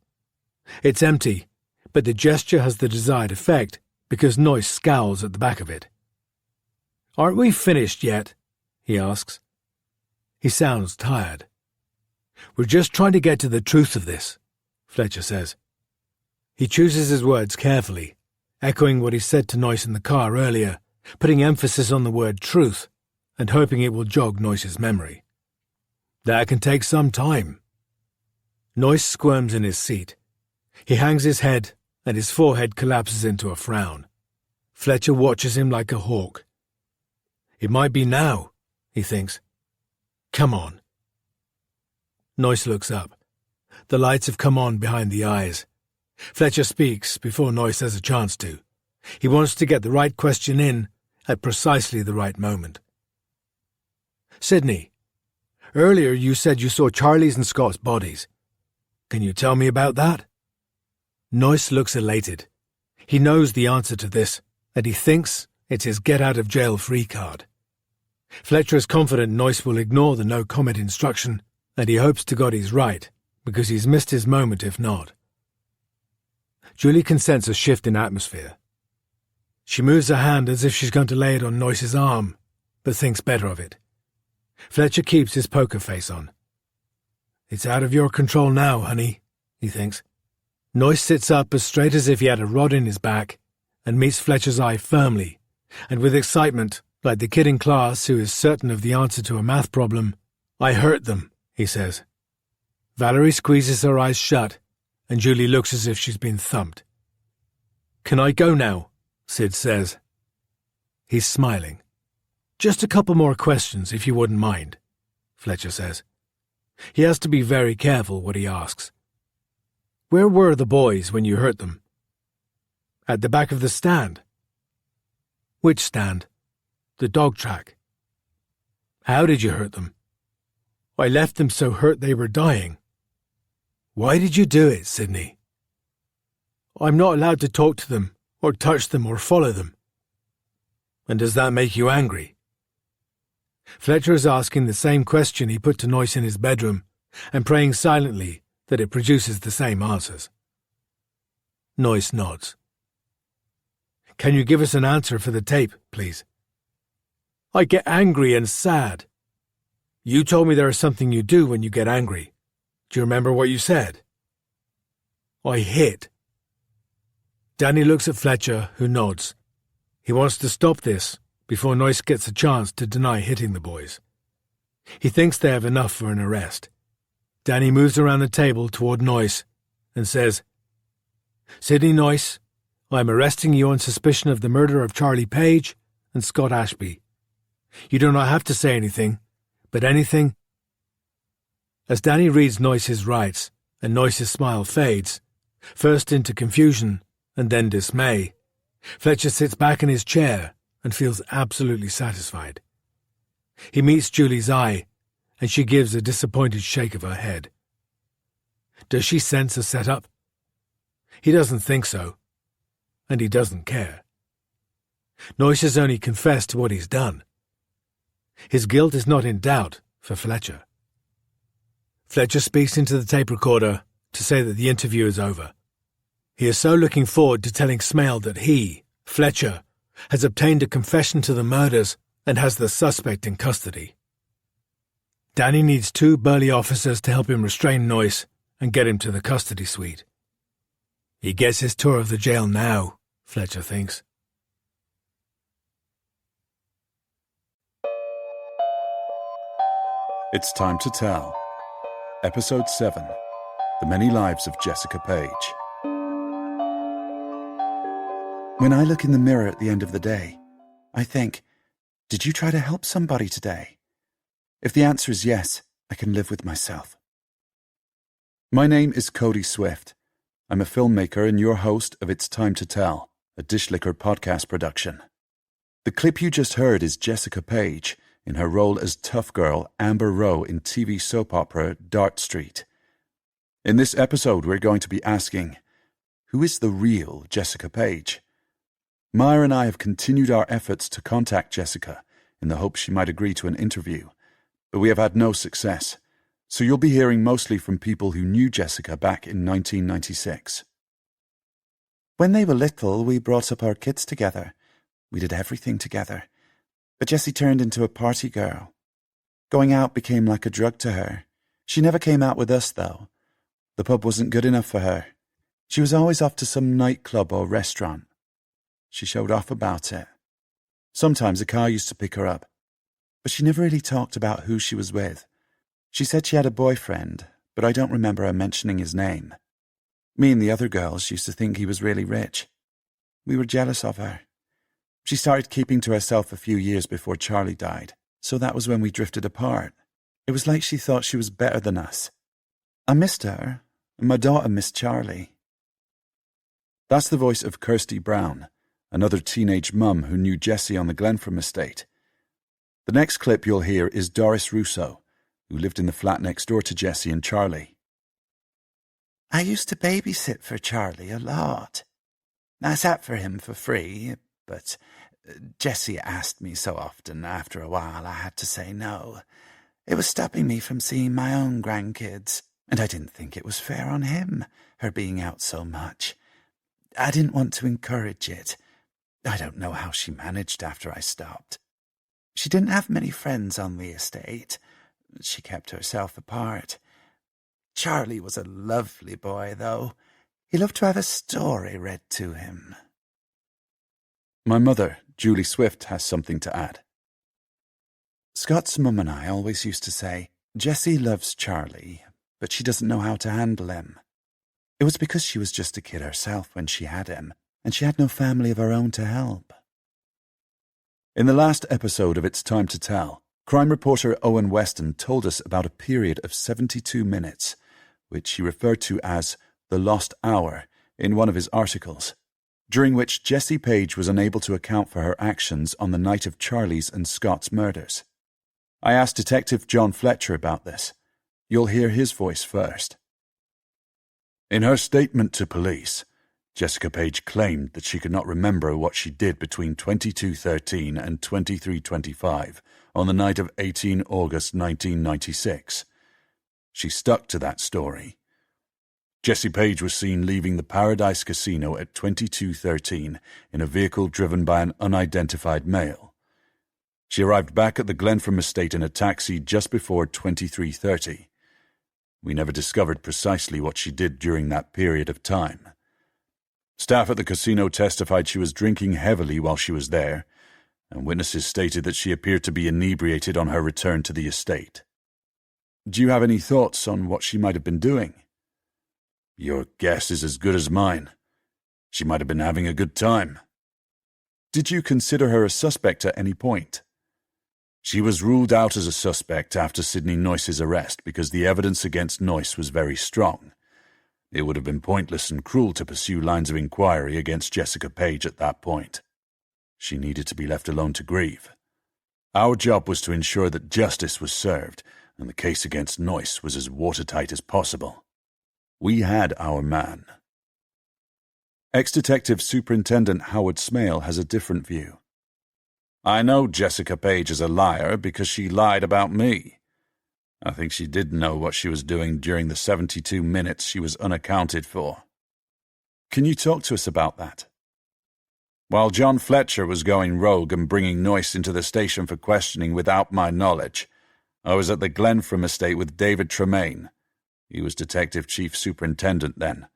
It's empty, but the gesture has the desired effect because Noyce scowls at the back of it. Aren't we finished yet? He asks. He sounds tired. We're just trying to get to the truth of this, Fletcher says. He chooses his words carefully, echoing what he said to Noyce in the car earlier, putting emphasis on the word truth and hoping it will jog Noyce's memory. That can take some time. Noyce squirms in his seat. He hangs his head and his forehead collapses into a frown. Fletcher watches him like a hawk. It might be now, he thinks. Come on. Noyce looks up. The lights have come on behind the eyes. Fletcher speaks before Noyce has a chance to. He wants to get the right question in at precisely the right moment. Sydney, earlier you said you saw Charlie's and Scott's bodies. Can you tell me about that? Noyce looks elated. He knows the answer to this, and he thinks it's his get-out-of-jail-free card. Fletcher is confident Noyce will ignore the no-comment instruction, and he hopes to God he's right, because he's missed his moment if not. Julie can sense a shift in atmosphere. She moves her hand as if she's going to lay it on Noyce's arm, but thinks better of it. Fletcher keeps his poker face on. It's out of your control now, honey, he thinks. Noyce sits up as straight as if he had a rod in his back and meets Fletcher's eye firmly, and with excitement, like the kid in class who is certain of the answer to a math problem. I hurt them, he says. Valerie squeezes her eyes shut, and Julie looks as if she's been thumped. Can I go now? Sid says. He's smiling. Just a couple more questions, if you wouldn't mind, Fletcher says. He has to be very careful what he asks. Where were the boys when you hurt them? At the back of the stand. Which stand? The dog track. How did you hurt them? I left them so hurt they were dying. Why did you do it, Sidney? I'm not allowed to talk to them, or touch them, or follow them. And does that make you angry? Fletcher is asking the same question he put to Noyce in his bedroom, and praying silently that it produces the same answers. Noyce nods. Can you give us an answer for the tape, please? I get angry and sad. You told me there is something you do when you get angry. Do you remember what you said? I hit. Danny looks at Fletcher, who nods. He wants to stop this before Noyce gets a chance to deny hitting the boys. He thinks they have enough for an arrest. Danny moves around the table toward Noyce and says, Sidney Noyce, I am arresting you on suspicion of the murder of Charlie Page and Scott Ashby. You do not have to say anything, but anything. As Danny reads Noyce's rights and Noyce's smile fades, first into confusion and then dismay, Fletcher sits back in his chair and feels absolutely satisfied. He meets Julie's eye, and she gives a disappointed shake of her head. Does she sense a setup? He doesn't think so, and he doesn't care. Noyce has only confessed to what he's done. His guilt is not in doubt for Fletcher. Fletcher speaks into the tape recorder to say that the interview is over. He is so looking forward to telling Smale that he, Fletcher, has obtained a confession to the murders and has the suspect in custody. Danny needs 2 burly officers to help him restrain Noyce and get him to the custody suite. He gets his tour of the jail now, Fletcher thinks. It's Time to Tell. Episode 7. The Many Lives of Jessica Page. When I look in the mirror at the end of the day, I think, did you try to help somebody today? If the answer is yes, I can live with myself. My name is Cody Swift. I'm a filmmaker and your host of It's Time to Tell, a Dish Liquor podcast production. The clip you just heard is Jessica Page in her role as tough girl Amber Rowe in TV soap opera Dart Street. In this episode, we're going to be asking, who is the real Jessica Page? Maya and I have continued our efforts to contact Jessica in the hope she might agree to an interview, but we have had no success. So you'll be hearing mostly from people who knew Jessica back in 1996. When they were little, we brought up our kids together. We did everything together. But Jessie turned into a party girl. Going out became like a drug to her. She never came out with us, though. The pub wasn't good enough for her. She was always off to some nightclub or restaurant. She showed off about it. Sometimes a car used to pick her up, but she never really talked about who she was with. She said she had a boyfriend, but I don't remember her mentioning his name. Me and the other girls used to think he was really rich. We were jealous of her. She started keeping to herself a few years before Charlie died, so that was when we drifted apart. It was like she thought she was better than us. I missed her, and my daughter missed Charlie. That's the voice of Kirsty Brown, another teenage mum who knew Jessie on the Glenfram estate. The next clip you'll hear is Doris Russo, who lived in the flat next door to Jessie and Charlie. I used to babysit for Charlie a lot. I sat for him for free, but Jessie asked me so often after a while I had to say no. It was stopping me from seeing my own grandkids, and I didn't think it was fair on him, her being out so much. I didn't want to encourage it. I don't know how she managed after I stopped. She didn't have many friends on the estate. She kept herself apart. Charlie was a lovely boy, though. He loved to have a story read to him. My mother, Julie Swift, has something to add. Scott's mum and I always used to say, Jessie loves Charlie, but she doesn't know how to handle him. It was because she was just a kid herself when she had him, and she had no family of her own to help. In the last episode of It's Time to Tell, Crime reporter Owen Weston told us about a period of 72 minutes, which he referred to as the lost hour in one of his articles, during which Jessie Page was unable to account for her actions on the night of Charlie's and Scott's murders. I asked Detective John Fletcher about this. You'll hear his voice first. In her statement to police, Jessica Page claimed that she could not remember what she did between 22:13 and 23:25 on the night of 18 August 1996. She stuck to that story. Jessie Page was seen leaving the Paradise Casino at 22:13 in a vehicle driven by an unidentified male. She arrived back at the Glenfram estate in a taxi just before 23:30. We never discovered precisely what she did during that period of time. Staff at the casino testified she was drinking heavily while she was there, and witnesses stated that she appeared to be inebriated on her return to the estate. Do you have any thoughts on what she might have been doing? Your guess is as good as mine. She might have been having a good time. Did you consider her a suspect at any point? She was ruled out as a suspect after Sidney Noyce's arrest because the evidence against Noyce was very strong. It would have been pointless and cruel to pursue lines of inquiry against Jessica Page at that point. She needed to be left alone to grieve. Our job was to ensure that justice was served and the case against Noyce was as watertight as possible. We had our man. Ex-Detective Superintendent Howard Smale has a different view. I know Jessica Page is a liar because she lied about me. I think she did know what she was doing during the 72 minutes she was unaccounted for. Can you talk to us about that? While John Fletcher was going rogue and bringing Noyce into the station for questioning without my knowledge, I was at the Glenfram estate with David Tremaine. He was Detective Chief Superintendent then.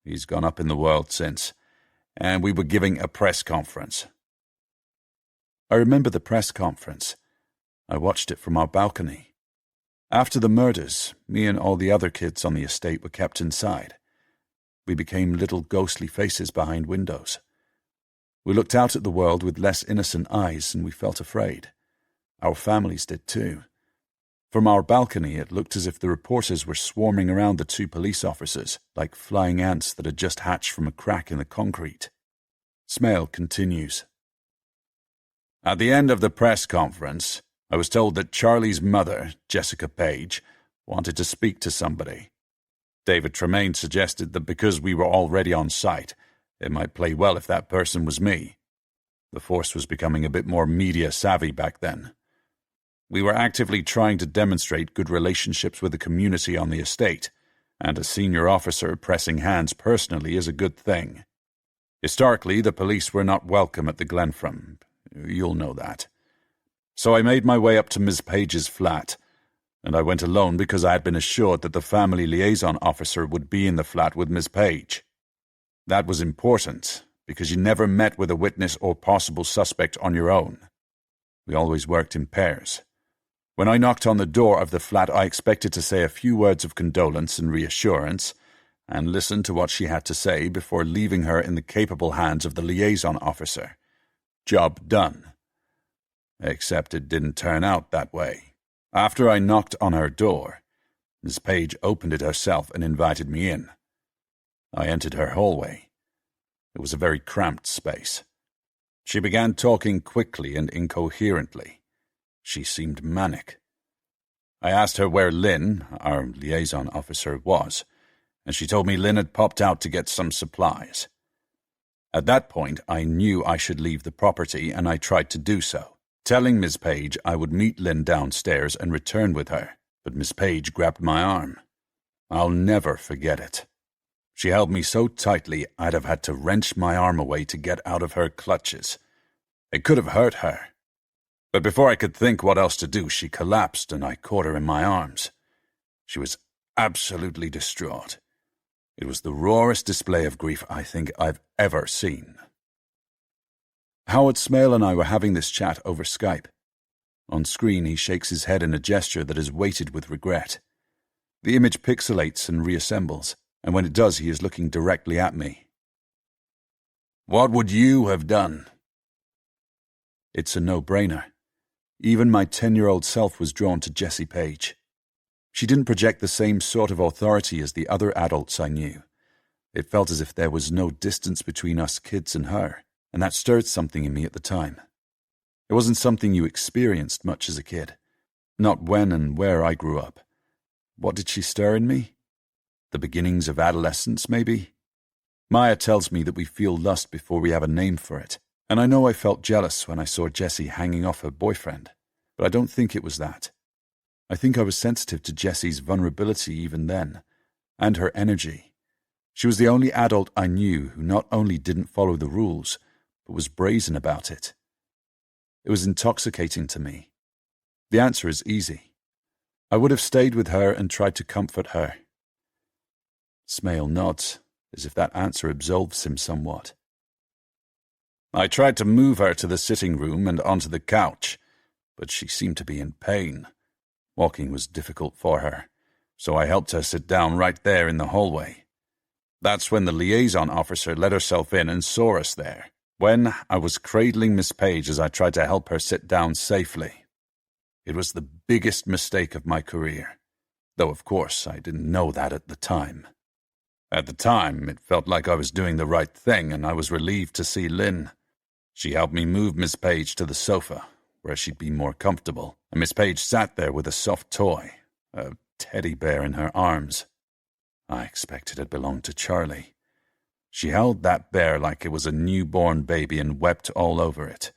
He's gone up in the world since. And we were giving a press conference. I remember the press conference. I watched it from our balcony. After the murders, me and all the other kids on the estate were kept inside. We became little ghostly faces behind windows. We looked out at the world with less innocent eyes, and we felt afraid. Our families did too. From our balcony, it looked as if the reporters were swarming around the two police officers, like flying ants that had just hatched from a crack in the concrete. Smale continues. At the end of the press conference, I was told that Charlie's mother, Jessica Page, wanted to speak to somebody. David Tremaine suggested that because we were already on site, it might play well if that person was me. The force was becoming a bit more media-savvy back then. We were actively trying to demonstrate good relationships with the community on the estate, and a senior officer pressing hands personally is a good thing. Historically, the police were not welcome at the Glenfram. You'll know that. So I made my way up to Miss Page's flat, and I went alone because I had been assured that the family liaison officer would be in the flat with Miss Page. That was important, because you never met with a witness or possible suspect on your own. We always worked in pairs. When I knocked on the door of the flat, I expected to say a few words of condolence and reassurance, and listen to what she had to say before leaving her in the capable hands of the liaison officer. Job done. Except it didn't turn out that way. After I knocked on her door, Miss Page opened it herself and invited me in. I entered her hallway. It was a very cramped space. She began talking quickly and incoherently. She seemed manic. I asked her where Lynn, our liaison officer, was, and she told me Lynn had popped out to get some supplies. At that point, I knew I should leave the property, and I tried to do so, telling Miss Page I would meet Lynn downstairs and return with her, but Miss Page grabbed my arm. I'll never forget it. She held me so tightly I'd have had to wrench my arm away to get out of her clutches. It could have hurt her. But before I could think what else to do, she collapsed and I caught her in my arms. She was absolutely distraught. It was the rawest display of grief I think I've ever seen. Howard Smale and I were having this chat over Skype. On screen, he shakes his head in a gesture that is weighted with regret. The image pixelates and reassembles, and when it does, he is looking directly at me. What would you have done? It's a no-brainer. Even my 10-year-old self was drawn to Jessie Page. She didn't project the same sort of authority as the other adults I knew. It felt as if there was no distance between us kids and her, and that stirred something in me at the time. It wasn't something you experienced much as a kid. Not when and where I grew up. What did she stir in me? The beginnings of adolescence, maybe? Maya tells me that we feel lust before we have a name for it, and I know I felt jealous when I saw Jessie hanging off her boyfriend, but I don't think it was that. I think I was sensitive to Jessie's vulnerability even then, and her energy. She was the only adult I knew who not only didn't follow the rules, but was brazen about it. It was intoxicating to me. The answer is easy. I would have stayed with her and tried to comfort her. Smale nods, as if that answer absolves him somewhat. I tried to move her to the sitting room and onto the couch, but she seemed to be in pain. Walking was difficult for her, so I helped her sit down right there in the hallway. That's when the liaison officer let herself in and saw us there, when I was cradling Miss Page as I tried to help her sit down safely. It was the biggest mistake of my career, though of course I didn't know that at the time. At the time, it felt like I was doing the right thing, and I was relieved to see Lynn. She helped me move Miss Page to the sofa, where she'd be more comfortable, and Miss Page sat there with a soft toy, a teddy bear in her arms. I expected it belonged to Charlie. She held that bear like it was a newborn baby and wept all over it.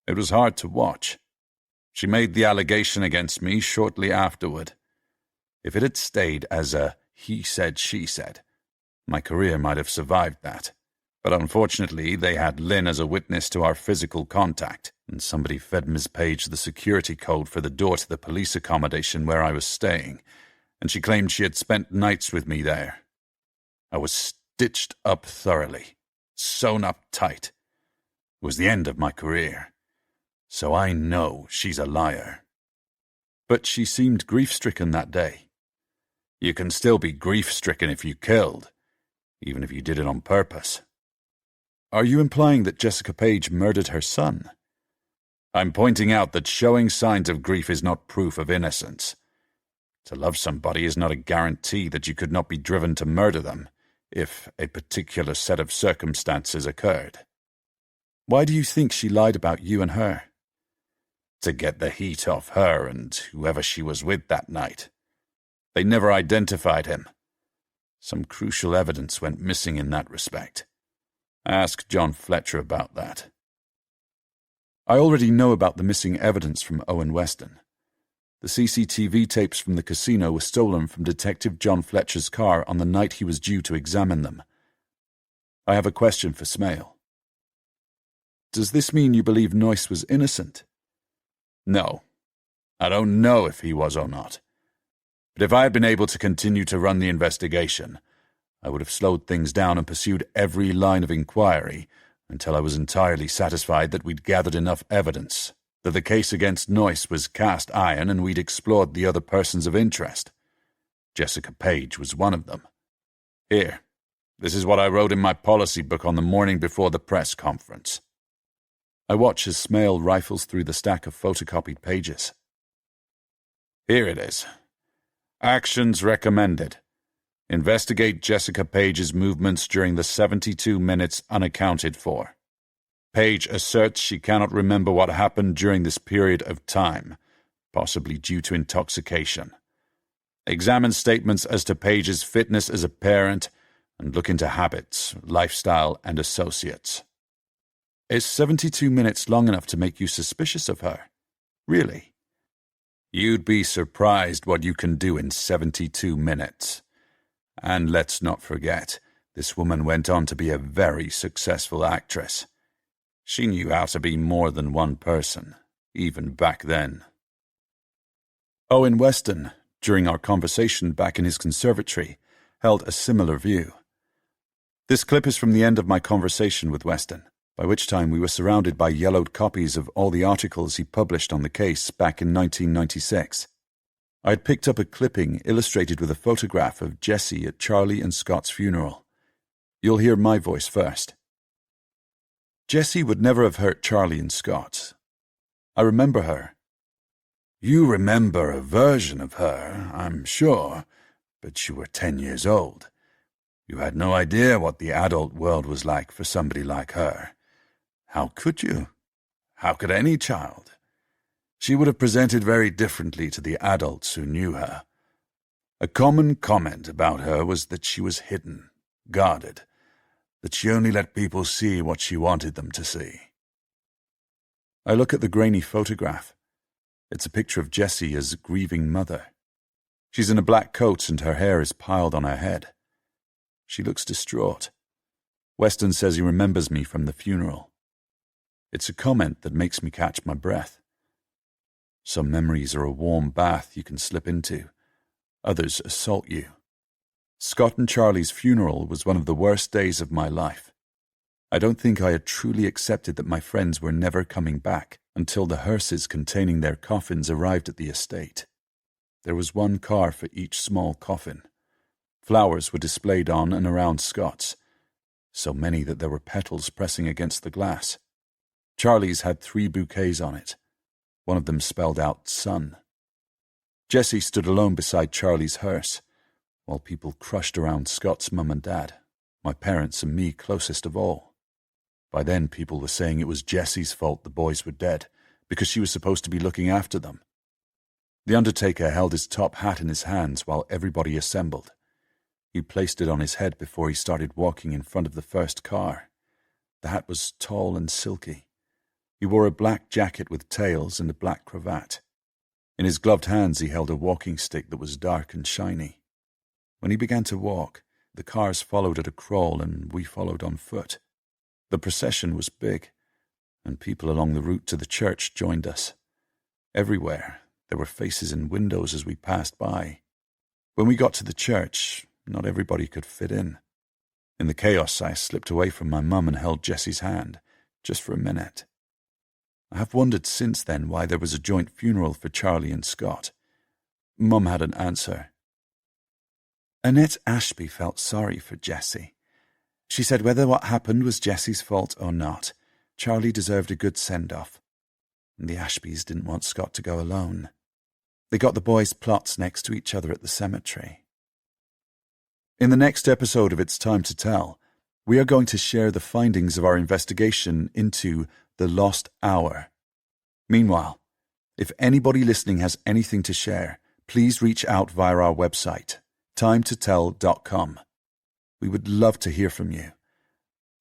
It was hard to watch. She made the allegation against me shortly afterward. If it had stayed as a he said, she said, my career might have survived that. But unfortunately, they had Lynn as a witness to our physical contact, and somebody fed Miss Page the security code for the door to the police accommodation where I was staying, and she claimed she had spent nights with me there. I was stitched up thoroughly, sewn up tight. It was the end of my career. So I know she's a liar. But she seemed grief-stricken that day. You can still be grief-stricken if you killed, even if you did it on purpose. Are you implying that Jessica Page murdered her son? I'm pointing out that showing signs of grief is not proof of innocence. To love somebody is not a guarantee that you could not be driven to murder them, if a particular set of circumstances occurred. Why do you think she lied about you and her? To get the heat off her and whoever she was with that night. They never identified him. Some crucial evidence went missing in that respect. Ask John Fletcher about that. I already know about the missing evidence from Owen Weston. The CCTV tapes from the casino were stolen from Detective John Fletcher's car on the night he was due to examine them. I have a question for Smale. Does this mean you believe Noyce was innocent? No. I don't know if he was or not. But if I had been able to continue to run the investigation, I would have slowed things down and pursued every line of inquiry until I was entirely satisfied that we'd gathered enough evidence, that the case against Noyce was cast iron and we'd explored the other persons of interest. Jessica Page was one of them. Here, this is what I wrote in my policy book on the morning before the press conference. I watch as Smale rifles through the stack of photocopied pages. Here it is. Actions recommended. Investigate Jessica Page's movements during the 72 minutes unaccounted for. Page asserts she cannot remember what happened during this period of time, possibly due to intoxication. Examine statements as to Page's fitness as a parent and look into habits, lifestyle, and associates. Is 72 minutes long enough to make you suspicious of her? Really? You'd be surprised what you can do in 72 minutes. And let's not forget, this woman went on to be a very successful actress. She knew how to be more than one person, even back then. Owen Weston, during our conversation back in his conservatory, held a similar view. This clip is from the end of my conversation with Weston, by which time we were surrounded by yellowed copies of all the articles he published on the case back in 1996. I had picked up a clipping illustrated with a photograph of Jessie at Charlie and Scott's funeral. You'll hear my voice first. Jessie would never have hurt Charlie and Scott. I remember her, You remember a version of her, I'm sure, but you were 10 years old. You had no idea what the adult world was like for somebody like her. How could you? How could any child? She would have presented very differently to the adults who knew her. A common comment about her was that she was hidden, guarded, that she only let people see what she wanted them to see. I look at the grainy photograph. It's a picture of Jessie as a grieving mother. She's in a black coat and her hair is piled on her head. She looks distraught. Weston says he remembers me from the funeral. It's a comment that makes me catch my breath. Some memories are a warm bath you can slip into. Others assault you. Scott and Charlie's funeral was one of the worst days of my life. I don't think I had truly accepted that my friends were never coming back until the hearses containing their coffins arrived at the estate. There was one car for each small coffin. Flowers were displayed on and around Scott's, so many that there were petals pressing against the glass. Charlie's had 3 bouquets on it. One of them spelled out son. Jessie stood alone beside Charlie's hearse, while people crushed around Scott's mum and dad, my parents and me closest of all. By then people were saying it was Jessie's fault the boys were dead, because she was supposed to be looking after them. The undertaker held his top hat in his hands while everybody assembled. He placed it on his head before he started walking in front of the first car. The hat was tall and silky. He wore a black jacket with tails and a black cravat. In his gloved hands he held a walking stick that was dark and shiny. When he began to walk, the cars followed at a crawl and we followed on foot. The procession was big, and people along the route to the church joined us. Everywhere there were faces in windows as we passed by. When we got to the church, not everybody could fit in. In the chaos, I slipped away from my mum and held Jessie's hand, just for a minute. I have wondered since then why there was a joint funeral for Charlie and Scott. Mum had an answer. Annette Ashby felt sorry for Jessie. She said whether what happened was Jessie's fault or not, Charlie deserved a good send-off. And the Ashbys didn't want Scott to go alone. They got the boys' plots next to each other at the cemetery. In the next episode of It's Time to Tell, we are going to share the findings of our investigation into the lost hour. Meanwhile, if anybody listening has anything to share, please reach out via our website, timetotell.com. We would love to hear from you.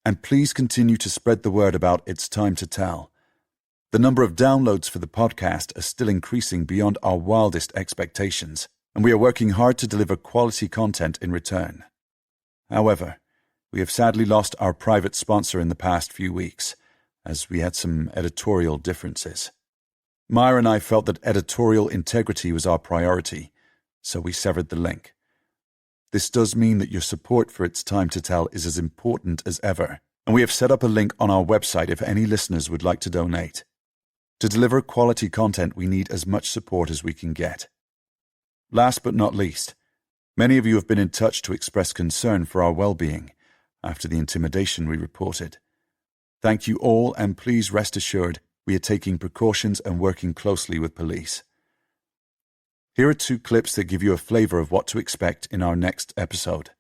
And please continue to spread the word about It's Time to Tell. The number of downloads for the podcast are still increasing beyond our wildest expectations, and we are working hard to deliver quality content in return. However, we have sadly lost our private sponsor in the past few weeks, as we had some editorial differences. Maya and I felt that editorial integrity was our priority, so we severed the link. This does mean that your support for It's Time to Tell is as important as ever, and we have set up a link on our website if any listeners would like to donate. To deliver quality content, we need as much support as we can get. Last but not least, many of you have been in touch to express concern for our well-being after the intimidation we reported. Thank you all, and please rest assured we are taking precautions and working closely with police. Here are 2 clips that give you a flavour of what to expect in our next episode.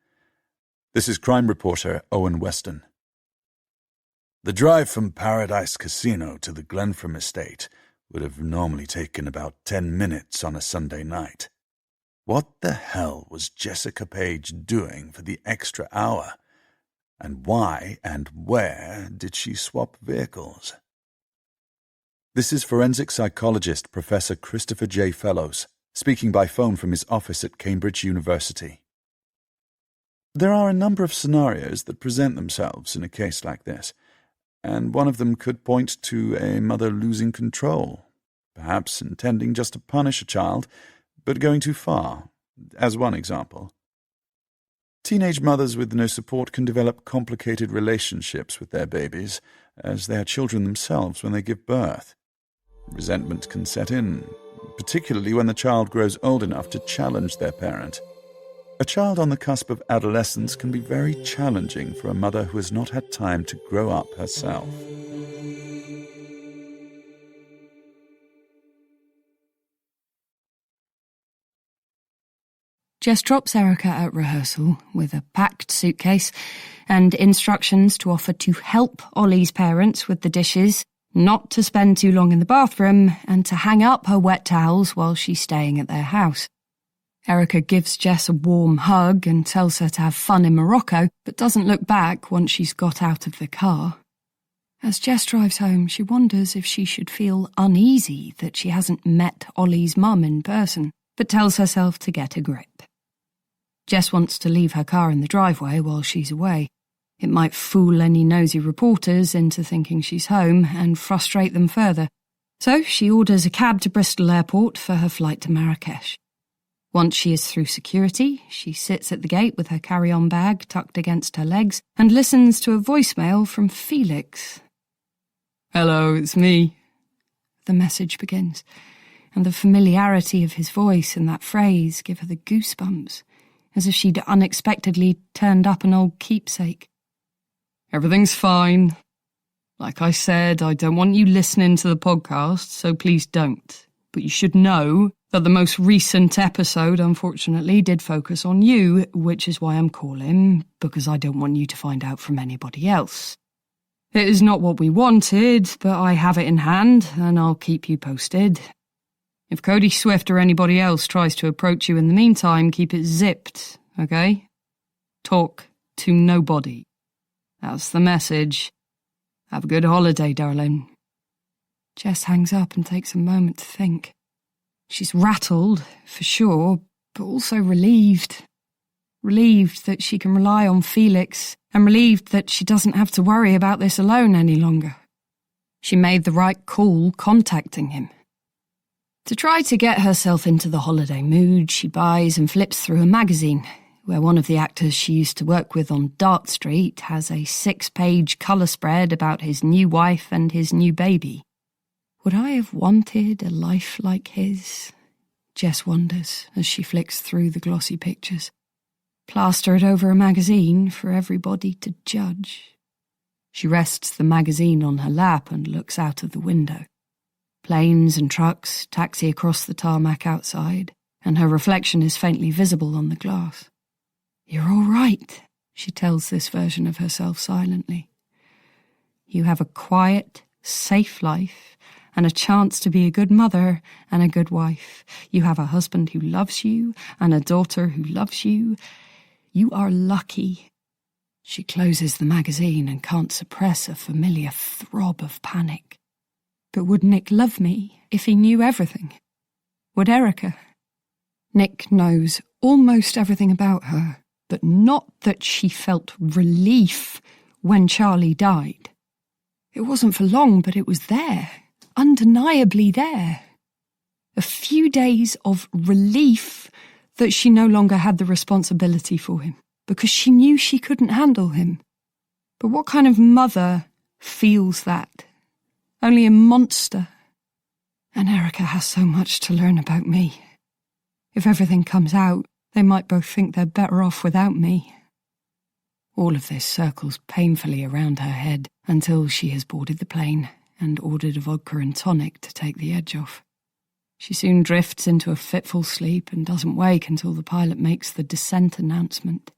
This is crime reporter Owen Weston. The drive from Paradise Casino to the Glenfram estate would have normally taken about 10 minutes on a Sunday night. What the hell was Jessica Page doing for the extra hour? And why and where did she swap vehicles? This is forensic psychologist Professor Christopher J. Fellows, speaking by phone from his office at Cambridge University. There are a number of scenarios that present themselves in a case like this, and one of them could point to a mother losing control, perhaps intending just to punish a child, but going too far, as one example. Teenage mothers with no support can develop complicated relationships with their babies, as they are children themselves when they give birth. Resentment can set in, particularly when the child grows old enough to challenge their parent. A child on the cusp of adolescence can be very challenging for a mother who has not had time to grow up herself. Jess drops Erica at rehearsal with a packed suitcase and instructions to offer to help Ollie's parents with the dishes, not to spend too long in the bathroom, and to hang up her wet towels while she's staying at their house. Erica gives Jess a warm hug and tells her to have fun in Morocco, but doesn't look back once she's got out of the car. As Jess drives home, she wonders if she should feel uneasy that she hasn't met Ollie's mum in person, but tells herself to get a grip. Jess wants to leave her car in the driveway while she's away. It might fool any nosy reporters into thinking she's home and frustrate them further. So she orders a cab to Bristol Airport for her flight to Marrakesh. Once she is through security, she sits at the gate with her carry-on bag tucked against her legs and listens to a voicemail from Felix. Hello, it's me. The message begins, and the familiarity of his voice and that phrase give her the goosebumps, as if she'd unexpectedly turned up an old keepsake. Everything's fine. Like I said, I don't want you listening to the podcast, so please don't. But you should know that the most recent episode, unfortunately, did focus on you, which is why I'm calling, because I don't want you to find out from anybody else. It is not what we wanted, but I have it in hand, and I'll keep you posted. If Cody Swift or anybody else tries to approach you in the meantime, keep it zipped, okay? Talk to nobody. That's the message. Have a good holiday, darling. Jess hangs up and takes a moment to think. She's rattled, for sure, but also relieved. Relieved that she can rely on Felix, and relieved that she doesn't have to worry about this alone any longer. She made the right call contacting him. To try to get herself into the holiday mood, she buys and flips through a magazine, where one of the actors she used to work with on Dart Street has a 6-page colour spread about his new wife and his new baby. Would I have wanted a life like his? Jess wonders as she flicks through the glossy pictures, plastered over a magazine for everybody to judge. She rests the magazine on her lap and looks out of the window. Planes and trucks taxi across the tarmac outside, and her reflection is faintly visible on the glass. You're all right, she tells this version of herself silently. You have a quiet, safe life, and a chance to be a good mother and a good wife. You have a husband who loves you, and a daughter who loves you. You are lucky. She closes the magazine and can't suppress a familiar throb of panic. But would Nick love me if he knew everything? Would Erica? Nick knows almost everything about her, but not that she felt relief when Charlie died. It wasn't for long, but it was there, undeniably there. A few days of relief that she no longer had the responsibility for him, because she knew she couldn't handle him. But what kind of mother feels that? Only a monster. And Erica has so much to learn about me. If everything comes out, they might both think they're better off without me. All of this circles painfully around her head until she has boarded the plane and ordered a vodka and tonic to take the edge off. She soon drifts into a fitful sleep and doesn't wake until the pilot makes the descent announcement.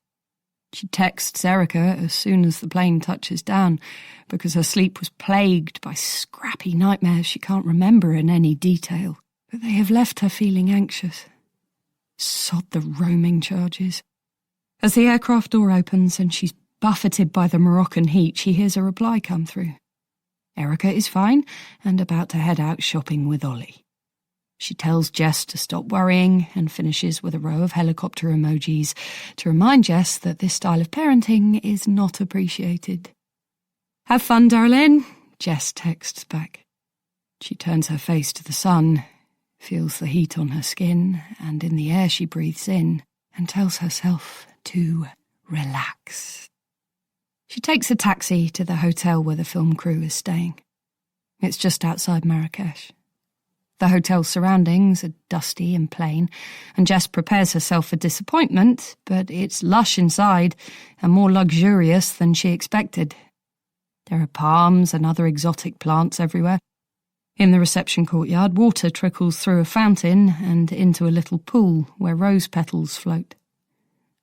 She texts Erica as soon as the plane touches down because her sleep was plagued by scrappy nightmares she can't remember in any detail, but they have left her feeling anxious. Sod the roaming charges. As the aircraft door opens and she's buffeted by the Moroccan heat, she hears a reply come through. Erica is fine and about to head out shopping with Ollie. She tells Jess to stop worrying and finishes with a row of helicopter emojis to remind Jess that this style of parenting is not appreciated. Have fun, darling, Jess texts back. She turns her face to the sun, feels the heat on her skin and in the air she breathes in, and tells herself to relax. She takes a taxi to the hotel where the film crew is staying. It's just outside Marrakesh. The hotel's surroundings are dusty and plain, and Jess prepares herself for disappointment, but it's lush inside and more luxurious than she expected. There are palms and other exotic plants everywhere. In the reception courtyard, water trickles through a fountain and into a little pool where rose petals float.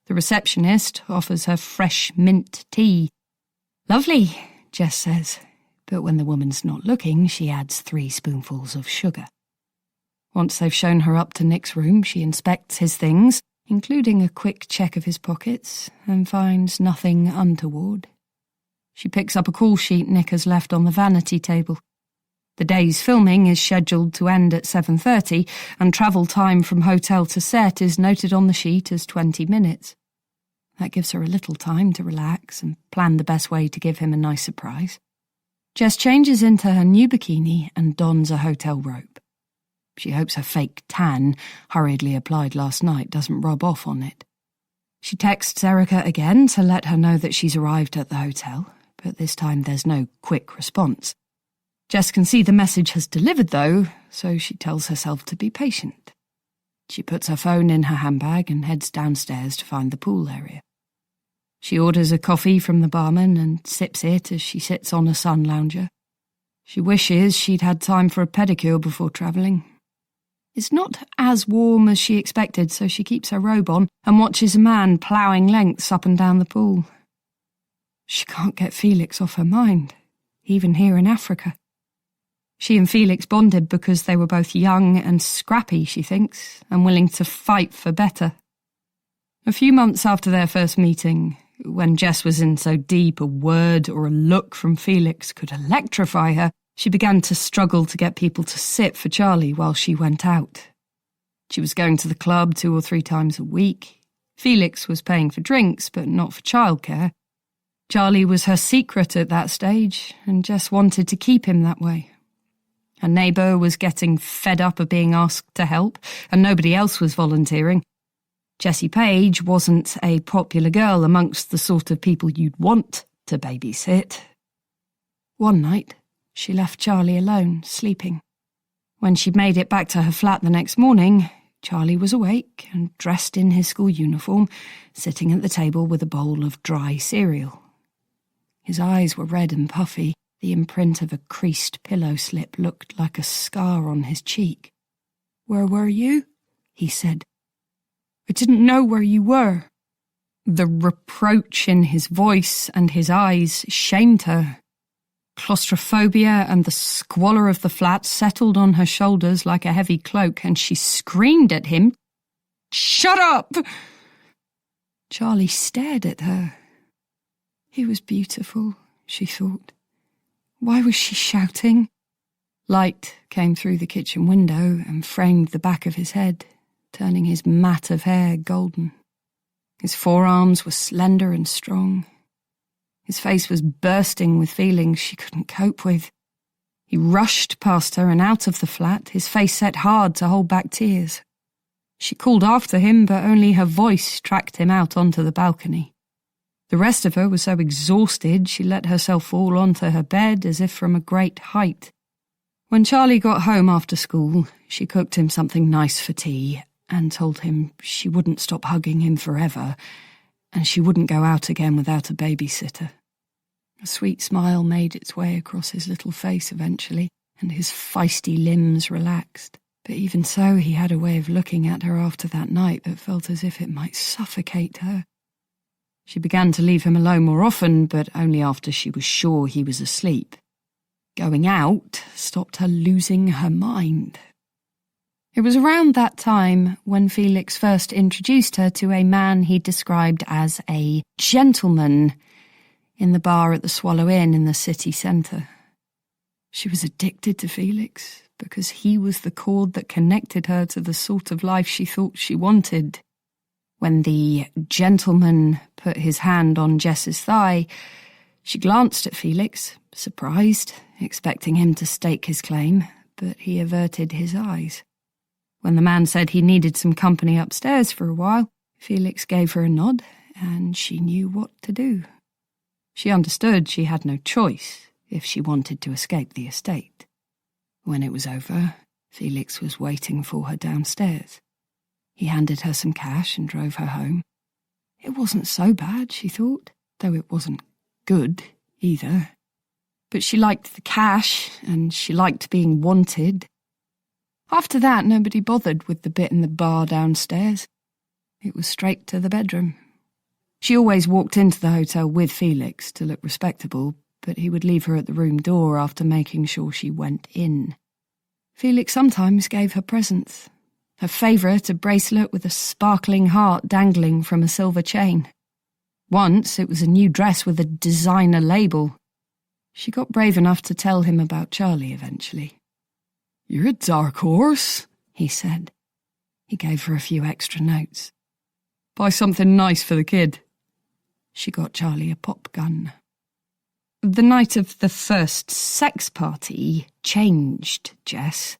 The receptionist offers her fresh mint tea. "Lovely," Jess says, but when the woman's not looking, she adds 3 spoonfuls of sugar. Once they've shown her up to Nick's room, she inspects his things, including a quick check of his pockets, and finds nothing untoward. She picks up a call sheet Nick has left on the vanity table. The day's filming is scheduled to end at 7:30, and travel time from hotel to set is noted on the sheet as 20 minutes. That gives her a little time to relax and plan the best way to give him a nice surprise. Jess changes into her new bikini and dons a hotel robe. She hopes her fake tan, hurriedly applied last night, doesn't rub off on it. She texts Erica again to let her know that she's arrived at the hotel, but this time there's no quick response. Jess can see the message has delivered, though, so she tells herself to be patient. She puts her phone in her handbag and heads downstairs to find the pool area. She orders a coffee from the barman and sips it as she sits on a sun lounger. She wishes she'd had time for a pedicure before travelling. It's not as warm as she expected, so she keeps her robe on and watches a man ploughing lengths up and down the pool. She can't get Felix off her mind, even here in Africa. She and Felix bonded because they were both young and scrappy, she thinks, and willing to fight for better. A few months after their first meeting, when Jess was in so deep a word or a look from Felix could electrify her, she began to struggle to get people to sit for Charlie while she went out. She was going to the club 2 or 3 times a week. Felix was paying for drinks, but not for childcare. Charlie was her secret at that stage, and Jess wanted to keep him that way. Her neighbour was getting fed up of being asked to help, and nobody else was volunteering. Jessie Page wasn't a popular girl amongst the sort of people you'd want to babysit. One night, she left Charlie alone, sleeping. When she made it back to her flat the next morning, Charlie was awake and dressed in his school uniform, sitting at the table with a bowl of dry cereal. His eyes were red and puffy. The imprint of a creased pillow slip looked like a scar on his cheek. "Where were you?" he said. "I didn't know where you were." The reproach in his voice and his eyes shamed her. Claustrophobia and the squalor of the flat settled on her shoulders like a heavy cloak, and she screamed at him, "Shut up!" Charlie stared at her. He was beautiful, she thought. Why was she shouting? Light came through the kitchen window and framed the back of his head, turning his mat of hair golden. His forearms were slender and strong. His face was bursting with feelings she couldn't cope with. He rushed past her and out of the flat, his face set hard to hold back tears. She called after him, but only her voice tracked him out onto the balcony. The rest of her was so exhausted she let herself fall onto her bed as if from a great height. When Charlie got home after school, she cooked him something nice for tea and told him she wouldn't stop hugging him forever, and she wouldn't go out again without a babysitter. A sweet smile made its way across his little face eventually, and his feisty limbs relaxed. But even so, he had a way of looking at her after that night that felt as if it might suffocate her. She began to leave him alone more often, but only after she was sure he was asleep. Going out stopped her losing her mind. It was around that time when Felix first introduced her to a man he described as a gentleman in the bar at the Swallow Inn in the city centre. She was addicted to Felix because he was the cord that connected her to the sort of life she thought she wanted. When the gentleman put his hand on Jess's thigh, she glanced at Felix, surprised, expecting him to stake his claim, but he averted his eyes. When the man said he needed some company upstairs for a while, Felix gave her a nod, and she knew what to do. She understood she had no choice if she wanted to escape the estate. When it was over, Felix was waiting for her downstairs. He handed her some cash and drove her home. It wasn't so bad, she thought, though it wasn't good either. but she liked the cash and she liked being wanted. After that, nobody bothered with the bit in the bar downstairs. It was straight to the bedroom. She always walked into the hotel with Felix to look respectable, but he would leave her at the room door after making sure she went in. Felix sometimes gave her presents. Her favourite, a bracelet with a sparkling heart dangling from a silver chain. Once it was a new dress with a designer label. She got brave enough to tell him about Charlie eventually. "You're a dark horse," he said. He gave her a few extra notes. "Buy something nice for the kid." She got Charlie a pop gun. The night of the first sex party changed Jess.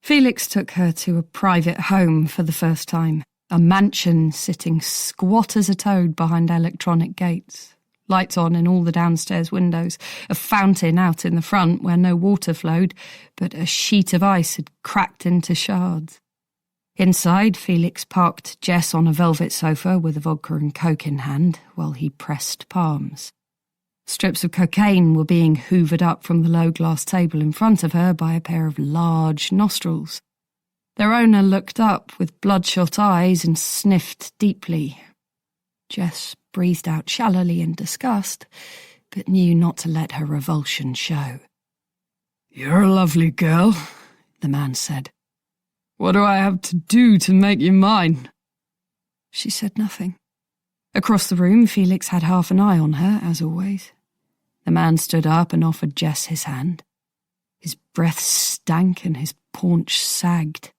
Felix took her to a private home for the first time, a mansion sitting squat as a toad behind electronic gates, lights on in all the downstairs windows, a fountain out in the front where no water flowed, but a sheet of ice had cracked into shards. Inside, Felix parked Jess on a velvet sofa with a vodka and coke in hand while he pressed palms. Strips of cocaine were being hoovered up from the low glass table in front of her by a pair of large nostrils. Their owner looked up with bloodshot eyes and sniffed deeply. Jess breathed out shallowly in disgust, but knew not to let her revulsion show. "You're a lovely girl," the man said. "What do I have to do to make you mine?" She said nothing. Across the room, Felix had half an eye on her, as always. The man stood up and offered Jess his hand. His breath stank and his paunch sagged.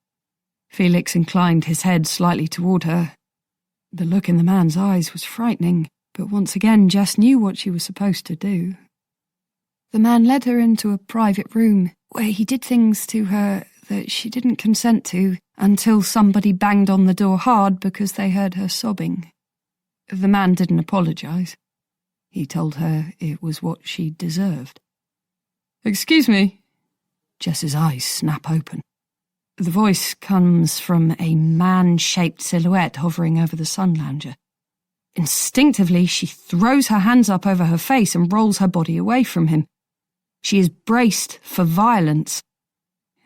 Felix inclined his head slightly toward her. The look in the man's eyes was frightening, but once again Jess knew what she was supposed to do. The man led her into a private room where he did things to her that she didn't consent to until somebody banged on the door hard because they heard her sobbing. The man didn't apologise. He told her it was what she deserved. "Excuse me." Jess's eyes snap open. The voice comes from a man-shaped silhouette hovering over the sun lounger. Instinctively, she throws her hands up over her face and rolls her body away from him. She is braced for violence.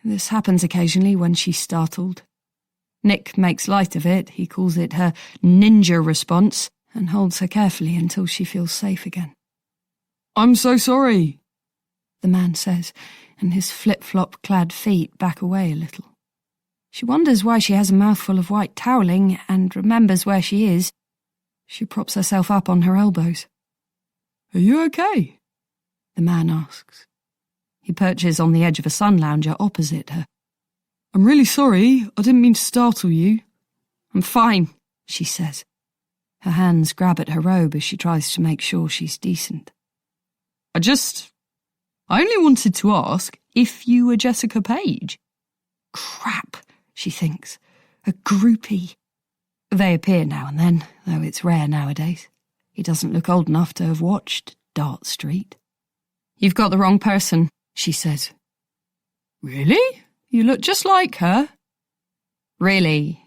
This happens occasionally when she's startled. Nick makes light of it. He calls it her ninja response and holds her carefully until she feels safe again. "I'm so sorry," the man says, and his flip-flop clad feet back away a little. She wonders why she has a mouthful of white toweling and remembers where she is. She props herself up on her elbows. "Are you okay?" the man asks. He perches on the edge of a sun lounger opposite her. "I'm really sorry. I didn't mean to startle you." "I'm fine," she says. Her hands grab at her robe as she tries to make sure she's decent. I only wanted to ask if you were Jessica Page." Crap, she thinks. A groupie. They appear now and then, though it's rare nowadays. He doesn't look old enough to have watched Dart Street. "You've got the wrong person," she says. "Really? You look just like her." "Really?"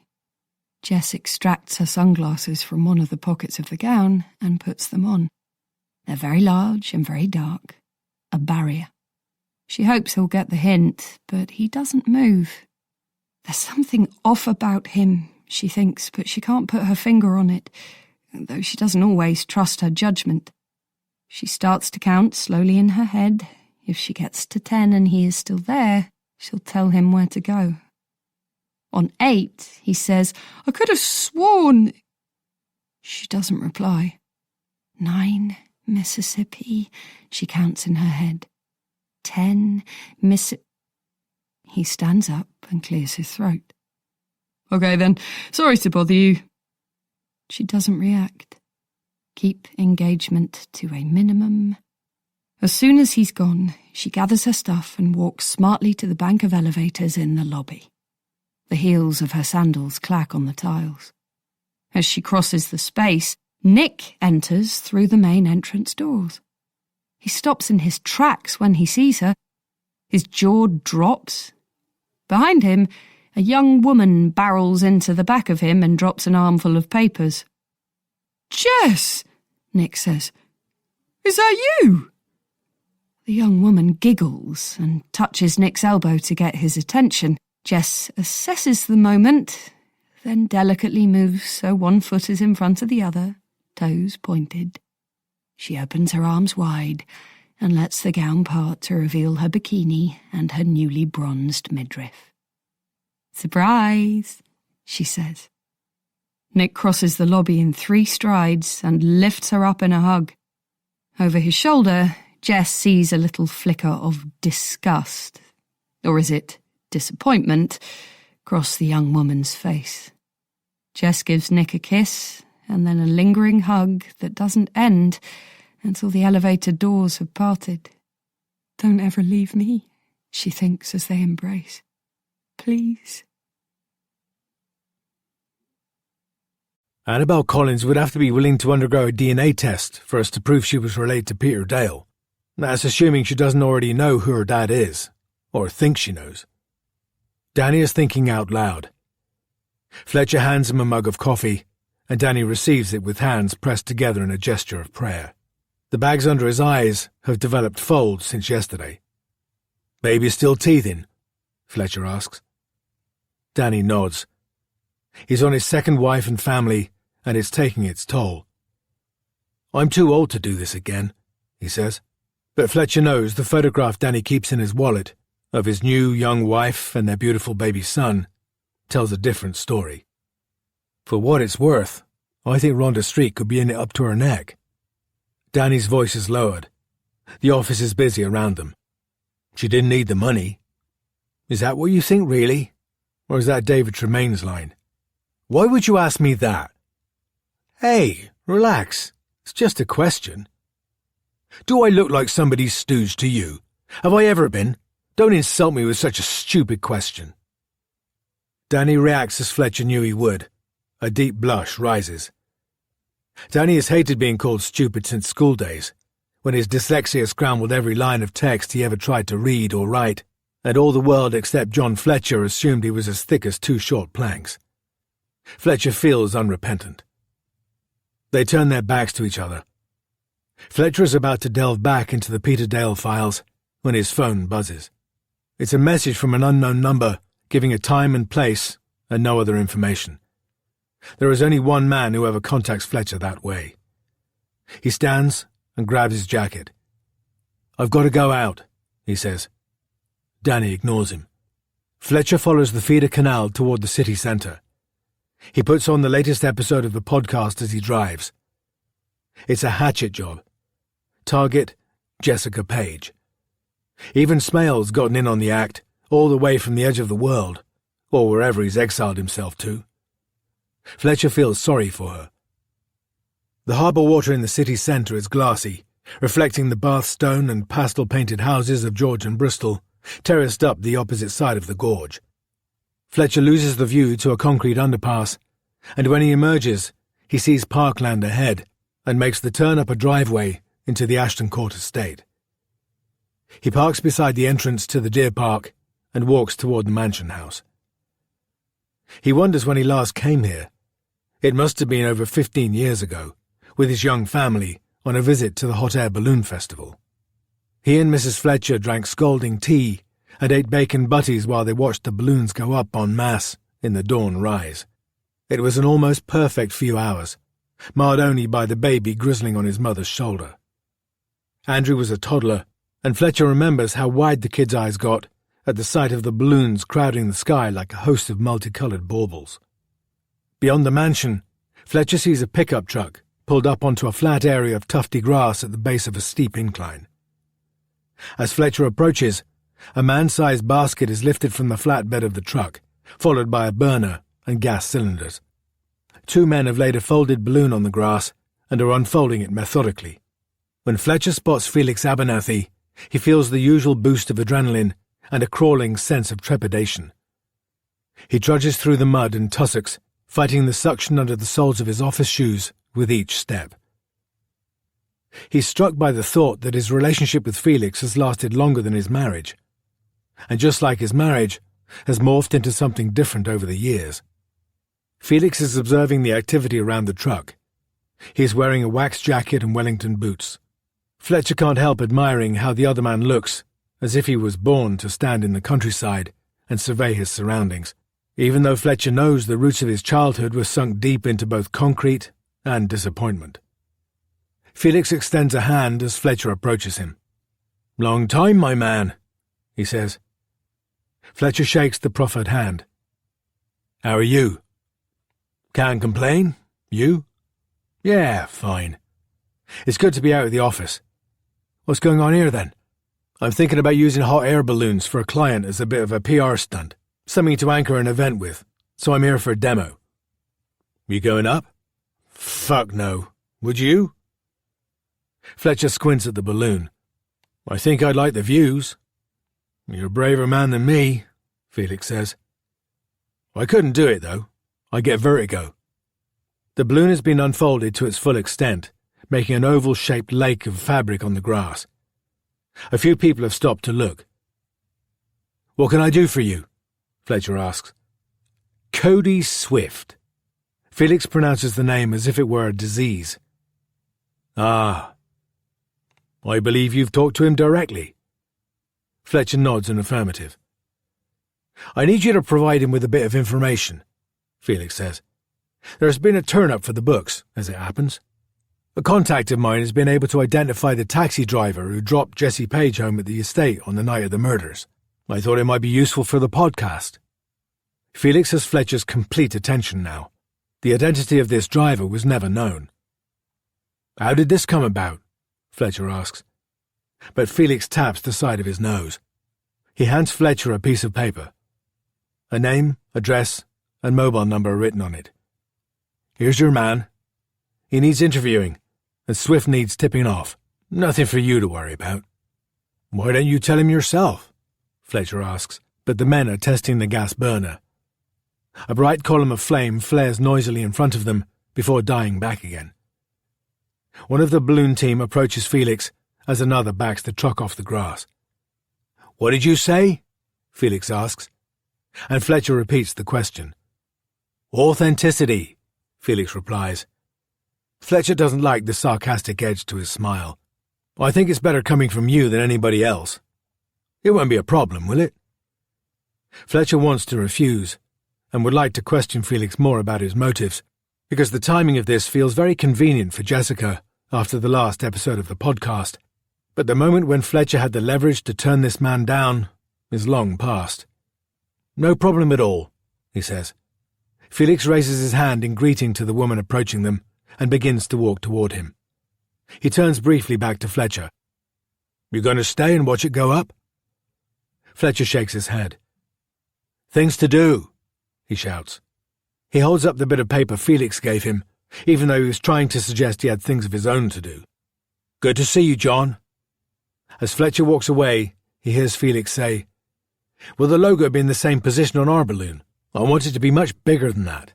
Jess extracts her sunglasses from one of the pockets of the gown and puts them on. They're very large and very dark. A barrier. She hopes he'll get the hint, but he doesn't move. There's something off about him, she thinks, but she can't put her finger on it, though she doesn't always trust her judgment. She starts to count slowly in her head. If she gets to 10 and he is still there, she'll tell him where to go. On 8, he says, "I could have sworn..." She doesn't reply. 9, Mississippi, she counts in her head. 10, He stands up and clears his throat. "Okay then, sorry to bother you." She doesn't react. Keep engagement to a minimum. As soon as he's gone, she gathers her stuff and walks smartly to the bank of elevators in the lobby. The heels of her sandals clack on the tiles. As she crosses the space, Nick enters through the main entrance doors. He stops in his tracks when he sees her. His jaw drops. Behind him, a young woman barrels into the back of him and drops an armful of papers. "Jess!" Nick says. "Is that you?" The young woman giggles and touches Nick's elbow to get his attention. Jess assesses the moment, then delicately moves so one foot is in front of the other, toes pointed. She opens her arms wide and lets the gown part to reveal her bikini and her newly bronzed midriff. "Surprise," she says. Nick crosses the lobby in 3 strides and lifts her up in a hug. Over his shoulder, Jess sees a little flicker of disgust, or is it disappointment, cross the young woman's face. Jess gives Nick a kiss and then a lingering hug that doesn't end until the elevator doors have parted. "Don't ever leave me," she thinks as they embrace. "Please." Annabel Collins would have to be willing to undergo a DNA test for us to prove she was related to Peter Dale. That's assuming she doesn't already know who her dad is, or thinks she knows. Danny is thinking out loud. Fletcher hands him a mug of coffee, and Danny receives it with hands pressed together in a gesture of prayer. The bags under his eyes have developed folds since yesterday. "Baby's still teething?" Fletcher asks. Danny nods. He's on his second wife and family, and it's taking its toll. "I'm too old to do this again," he says. But Fletcher knows the photograph Danny keeps in his wallet of his new young wife and their beautiful baby son tells a different story. "For what it's worth, I think Rhonda Street could be in it up to her neck." Danny's voice is lowered. The office is busy around them. "She didn't need the money." "Is that what you think, really? Or is that David Tremaine's line?" "Why would you ask me that?" "Hey, relax. It's just a question." "Do I look like somebody's stooge to you? Have I ever been? Don't insult me with such a stupid question." Danny reacts as Fletcher knew he would. A deep blush rises. Danny has hated being called stupid since school days, when his dyslexia scrambled every line of text he ever tried to read or write, and all the world except John Fletcher assumed he was as thick as 2 short planks. Fletcher feels unrepentant. They turn their backs to each other. Fletcher is about to delve back into the Peter Dale files when his phone buzzes. It's a message from an unknown number giving a time and place and no other information. There is only one man who ever contacts Fletcher that way. He stands and grabs his jacket. "I've got to go out," he says. Danny ignores him. Fletcher follows the feeder canal toward the city centre. He puts on the latest episode of the podcast as he drives. It's a hatchet job. Target, Jessica Page. Even Smale's gotten in on the act, all the way from the edge of the world, or wherever he's exiled himself to. Fletcher feels sorry for her. The harbour water in the city centre is glassy, reflecting the Bath stone and pastel-painted houses of George and Bristol, terraced up the opposite side of the gorge. Fletcher loses the view to a concrete underpass, and when he emerges, he sees parkland ahead and makes the turn up a driveway into the Ashton Court estate. He parks beside the entrance to the deer park and walks toward the mansion house. He wonders when he last came here. It must have been over 15 years ago, with his young family on a visit to the Hot Air Balloon Festival. He and Mrs. Fletcher drank scalding tea and ate bacon butties while they watched the balloons go up en masse in the dawn rise. It was an almost perfect few hours, marred only by the baby grizzling on his mother's shoulder. Andrew was a toddler, and Fletcher remembers how wide the kid's eyes got at the sight of the balloons crowding the sky like a host of multicoloured baubles. Beyond the mansion, Fletcher sees a pickup truck pulled up onto a flat area of tufty grass at the base of a steep incline. As Fletcher approaches, a man-sized basket is lifted from the flatbed of the truck, followed by a burner and gas cylinders. 2 men have laid a folded balloon on the grass and are unfolding it methodically. When Fletcher spots Felix Abernathy, he feels the usual boost of adrenaline and a crawling sense of trepidation. He trudges through the mud and tussocks, fighting the suction under the soles of his office shoes with each step. He's struck by the thought that his relationship with Felix has lasted longer than his marriage, and just like his marriage, has morphed into something different over the years. Felix is observing the activity around the truck. He is wearing a wax jacket and Wellington boots. Fletcher can't help admiring how the other man looks, as if he was born to stand in the countryside and survey his surroundings, even though Fletcher knows the roots of his childhood were sunk deep into both concrete and disappointment. Felix extends a hand as Fletcher approaches him. "Long time, my man," he says. Fletcher shakes the proffered hand. "How are you?" "Can't complain. You?" "Yeah, fine. It's good to be out of the office. What's going on here, then?" "I'm thinking about using hot air balloons for a client as a bit of a PR stunt, something to anchor an event with, so I'm here for a demo." "You going up?" "Fuck no. Would you?" Fletcher squints at the balloon. "I think I'd like the views." "You're a braver man than me," Felix says. "I couldn't do it, though. I get vertigo." The balloon has been unfolded to its full extent, making an oval-shaped lake of fabric on the grass. A few people have stopped to look. "What can I do for you?" Fletcher asks. "Cody Swift." Felix pronounces the name as if it were a disease. "Ah. I believe you've talked to him directly." Fletcher nods an affirmative. "I need you to provide him with a bit of information," Felix says. "There's been a turn-up for the books, as it happens. A contact of mine has been able to identify the taxi driver who dropped Jesse Page home at the estate on the night of the murders. I thought it might be useful for the podcast." Felix has Fletcher's complete attention now. The identity of this driver was never known. "How did this come about?" Fletcher asks. But Felix taps the side of his nose. He hands Fletcher a piece of paper. A name, address, and mobile number are written on it. "Here's your man. He needs interviewing, and Swift needs tipping off. Nothing for you to worry about." "Why don't you tell him yourself?" Fletcher asks, but the men are testing the gas burner. A bright column of flame flares noisily in front of them before dying back again. One of the balloon team approaches Felix as another backs the truck off the grass. "What did you say?" Felix asks, and Fletcher repeats the question. "Authenticity," Felix replies. Fletcher doesn't like the sarcastic edge to his smile. "I think it's better coming from you than anybody else. It won't be a problem, will it?" Fletcher wants to refuse, and would like to question Felix more about his motives, because the timing of this feels very convenient for Jessica after the last episode of the podcast, but the moment when Fletcher had the leverage to turn this man down is long past. "No problem at all," he says. Felix raises his hand in greeting to the woman approaching them and begins to walk toward him. He turns briefly back to Fletcher. "You going to stay and watch it go up?" Fletcher shakes his head. "Things to do," he shouts. He holds up the bit of paper Felix gave him, even though he was trying to suggest he had things of his own to do. "Good to see you, John." As Fletcher walks away, he hears Felix say, "Will the logo be in the same position on our balloon? I want it to be much bigger than that."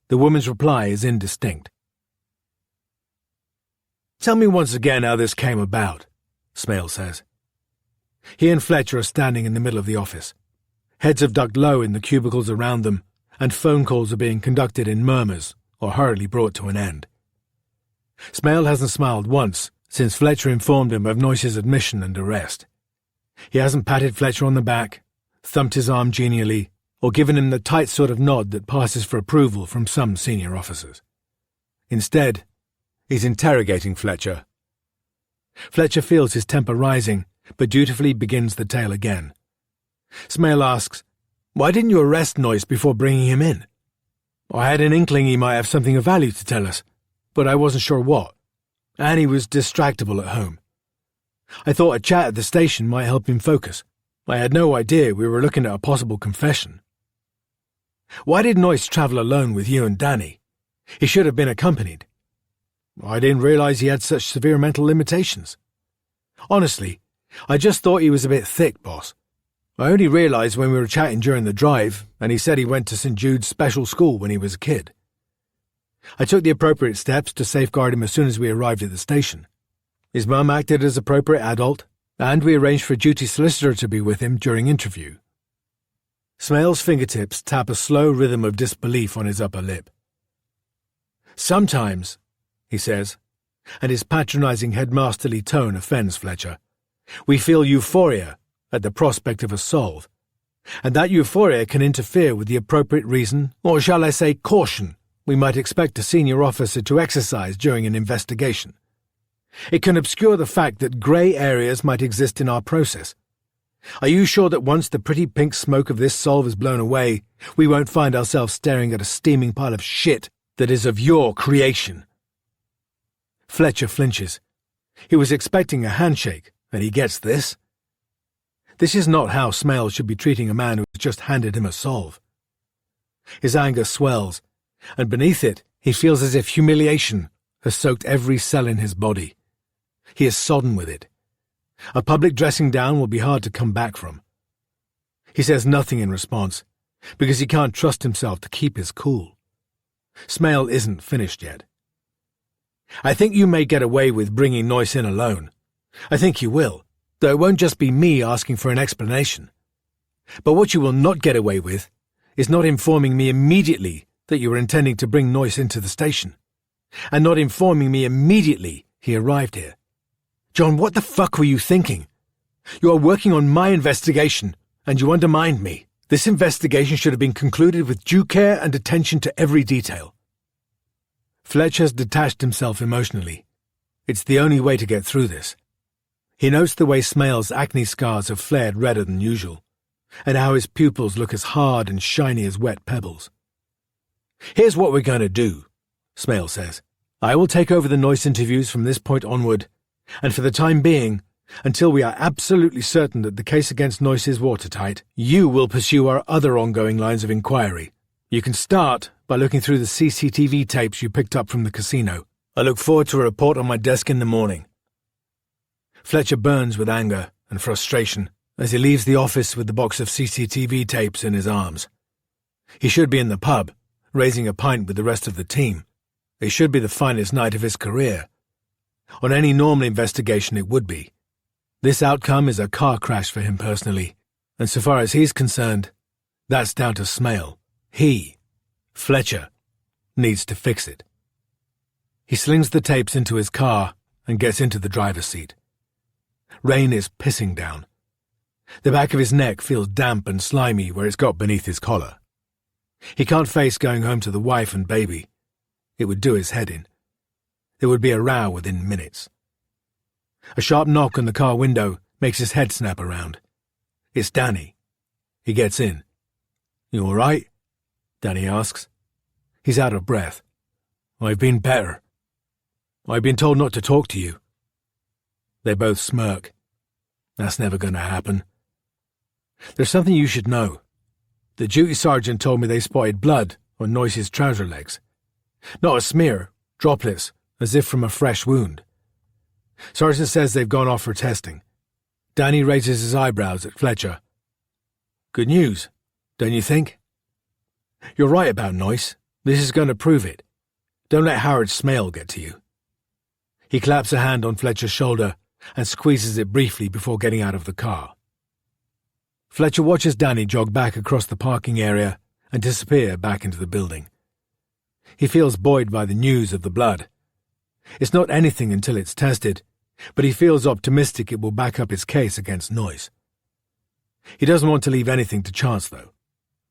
The woman's reply is indistinct. "Tell me once again how this came about," Smale says. He and Fletcher are standing in the middle of the office. Heads have ducked low in the cubicles around them, and phone calls are being conducted in murmurs or hurriedly brought to an end. Smale hasn't smiled once since Fletcher informed him of Noyce's admission and arrest. He hasn't patted Fletcher on the back, thumped his arm genially, or given him the tight sort of nod that passes for approval from some senior officers. Instead, he's interrogating Fletcher. Fletcher feels his temper rising, but dutifully begins the tale again. Smale asks, "Why didn't you arrest Noyce before bringing him in?" "I had an inkling he might have something of value to tell us, but I wasn't sure what, and he was distractible at home. I thought a chat at the station might help him focus. I had no idea we were looking at a possible confession." "Why did Noyce travel alone with you and Danny? He should have been accompanied." "I didn't realize he had such severe mental limitations. Honestly, I just thought he was a bit thick, boss. I only realized when we were chatting during the drive, and he said he went to St. Jude's special school when he was a kid. I took the appropriate steps to safeguard him as soon as we arrived at the station. His mum acted as appropriate adult, and we arranged for a duty solicitor to be with him during interview." Smale's fingertips tap a slow rhythm of disbelief on his upper lip. "Sometimes," he says, and his patronising headmasterly tone offends Fletcher. We feel euphoria at the prospect of a solve, and that euphoria can interfere with the appropriate reason, or shall I say caution, we might expect a senior officer to exercise during an investigation. It can obscure the fact that grey areas might exist in our process. Are you sure that once the pretty pink smoke of this solve is blown away, we won't find ourselves staring at a steaming pile of shit that is of your creation? Fletcher flinches. He was expecting a handshake, and he gets this. This is not how Smale should be treating a man who has just handed him a solve. His anger swells, and beneath it he feels as if humiliation has soaked every cell in his body. He is sodden with it. A public dressing down will be hard to come back from. He says nothing in response, because he can't trust himself to keep his cool. Smale isn't finished yet. I think you may get away with bringing Noyce in alone. I think you will, though it won't just be me asking for an explanation. But what you will not get away with is not informing me immediately that you were intending to bring Noyce into the station, and not informing me immediately he arrived here. John, what the fuck were you thinking? You are working on my investigation, and you undermined me. This investigation should have been concluded with due care and attention to every detail. Fletcher's detached himself emotionally. It's the only way to get through this. He notes the way Smale's acne scars have flared redder than usual, and how his pupils look as hard and shiny as wet pebbles. Here's what we're going to do, Smale says. I will take over the Noyce interviews from this point onward, and for the time being, until we are absolutely certain that the case against Noyce is watertight, you will pursue our other ongoing lines of inquiry. You can start by looking through the CCTV tapes you picked up from the casino. I look forward to a report on my desk in the morning. Fletcher burns with anger and frustration as he leaves the office with the box of CCTV tapes in his arms. He should be in the pub, raising a pint with the rest of the team. It should be the finest night of his career. On any normal investigation it would be. This outcome is a car crash for him personally, and so far as he's concerned, that's down to Smale. He, Fletcher, needs to fix it. He slings the tapes into his car and gets into the driver's seat. Rain is pissing down. The back of his neck feels damp and slimy where it's got beneath his collar. He can't face going home to the wife and baby. It would do his head in. There would be a row within minutes. A sharp knock on the car window makes his head snap around. It's Danny. He gets in. You all right? Danny asks. He's out of breath. I've been better. I've been told not to talk to you. They both smirk. That's never going to happen. There's something you should know. The duty sergeant told me they spotted blood on Noyce's trouser legs. Not a smear, droplets, as if from a fresh wound. Sergeant says they've gone off for testing. Danny raises his eyebrows at Fletcher. Good news, don't you think? You're right about Noyce. This is going to prove it. Don't let Howard Smale get to you. He claps a hand on Fletcher's shoulder and squeezes it briefly before getting out of the car. Fletcher watches Danny jog back across the parking area and disappear back into the building. He feels buoyed by the news of the blood. It's not anything until it's tested, but he feels optimistic it will back up his case against Noyce. He doesn't want to leave anything to chance, though.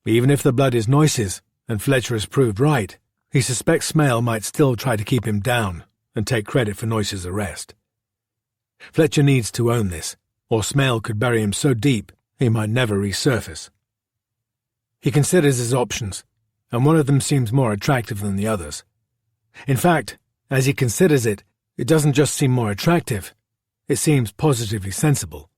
Even if the blood is Noyce's, and Fletcher has proved right, he suspects Smale might still try to keep him down and take credit for Noyce's arrest. Fletcher needs to own this, or Smale could bury him so deep he might never resurface. He considers his options, and one of them seems more attractive than the others. In fact, as he considers it, it doesn't just seem more attractive, it seems positively sensible.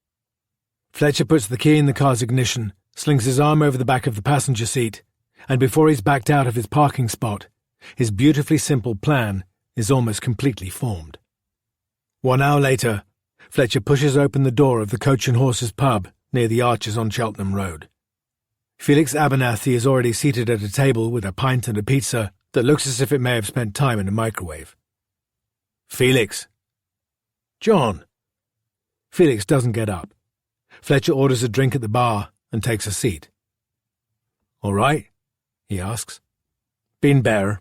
Fletcher puts the key in the car's ignition, slings his arm over the back of the passenger seat, and before he's backed out of his parking spot, his beautifully simple plan is almost completely formed. 1 hour later, Fletcher pushes open the door of the Coach and Horses pub near the Arches on Cheltenham Road. Felix Abernathy is already seated at a table with a pint and a pizza that looks as if it may have spent time in a microwave. Felix. John. Felix doesn't get up. Fletcher orders a drink at the bar and takes a seat. All right? He asks. Been better.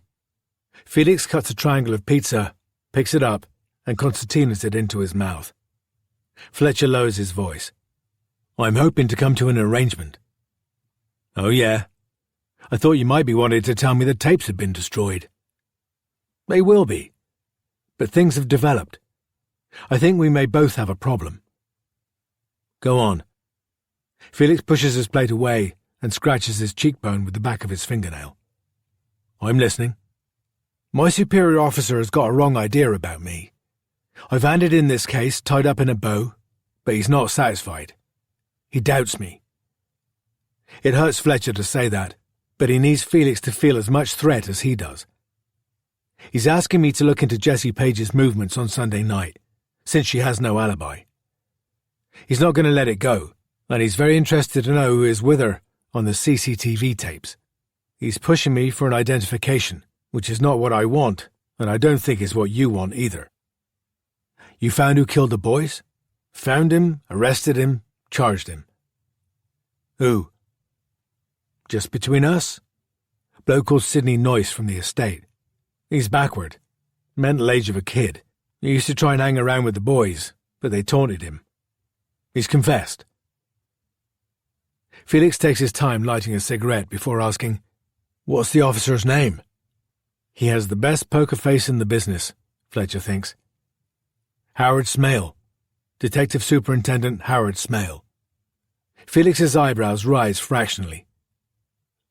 Felix cuts a triangle of pizza, picks it up, and concertinas it into his mouth. Fletcher lowers his voice. I'm hoping to come to an arrangement. Oh, yeah. I thought you might be wanting to tell me the tapes had been destroyed. They will be. But things have developed. I think we may both have a problem. Go on. Felix pushes his plate away and scratches his cheekbone with the back of his fingernail. I'm listening. My superior officer has got a wrong idea about me. I've handed in this case tied up in a bow, but he's not satisfied. He doubts me. It hurts Fletcher to say that, but he needs Felix to feel as much threat as he does. He's asking me to look into Jessie Page's movements on Sunday night, since she has no alibi. He's not going to let it go, and he's very interested to know who is with her on the CCTV tapes. He's pushing me for an identification, which is not what I want, and I don't think is what you want either. You found who killed the boys? Found him, arrested him, charged him. Who? Just between us? Bloke called Sidney Noyce from the estate. He's backward. Mental age of a kid. He used to try and hang around with the boys, but they taunted him. He's confessed. Felix takes his time lighting a cigarette before asking, What's the officer's name? He has the best poker face in the business, Fletcher thinks. Howard Smale. Detective Superintendent Howard Smale. Felix's eyebrows rise fractionally.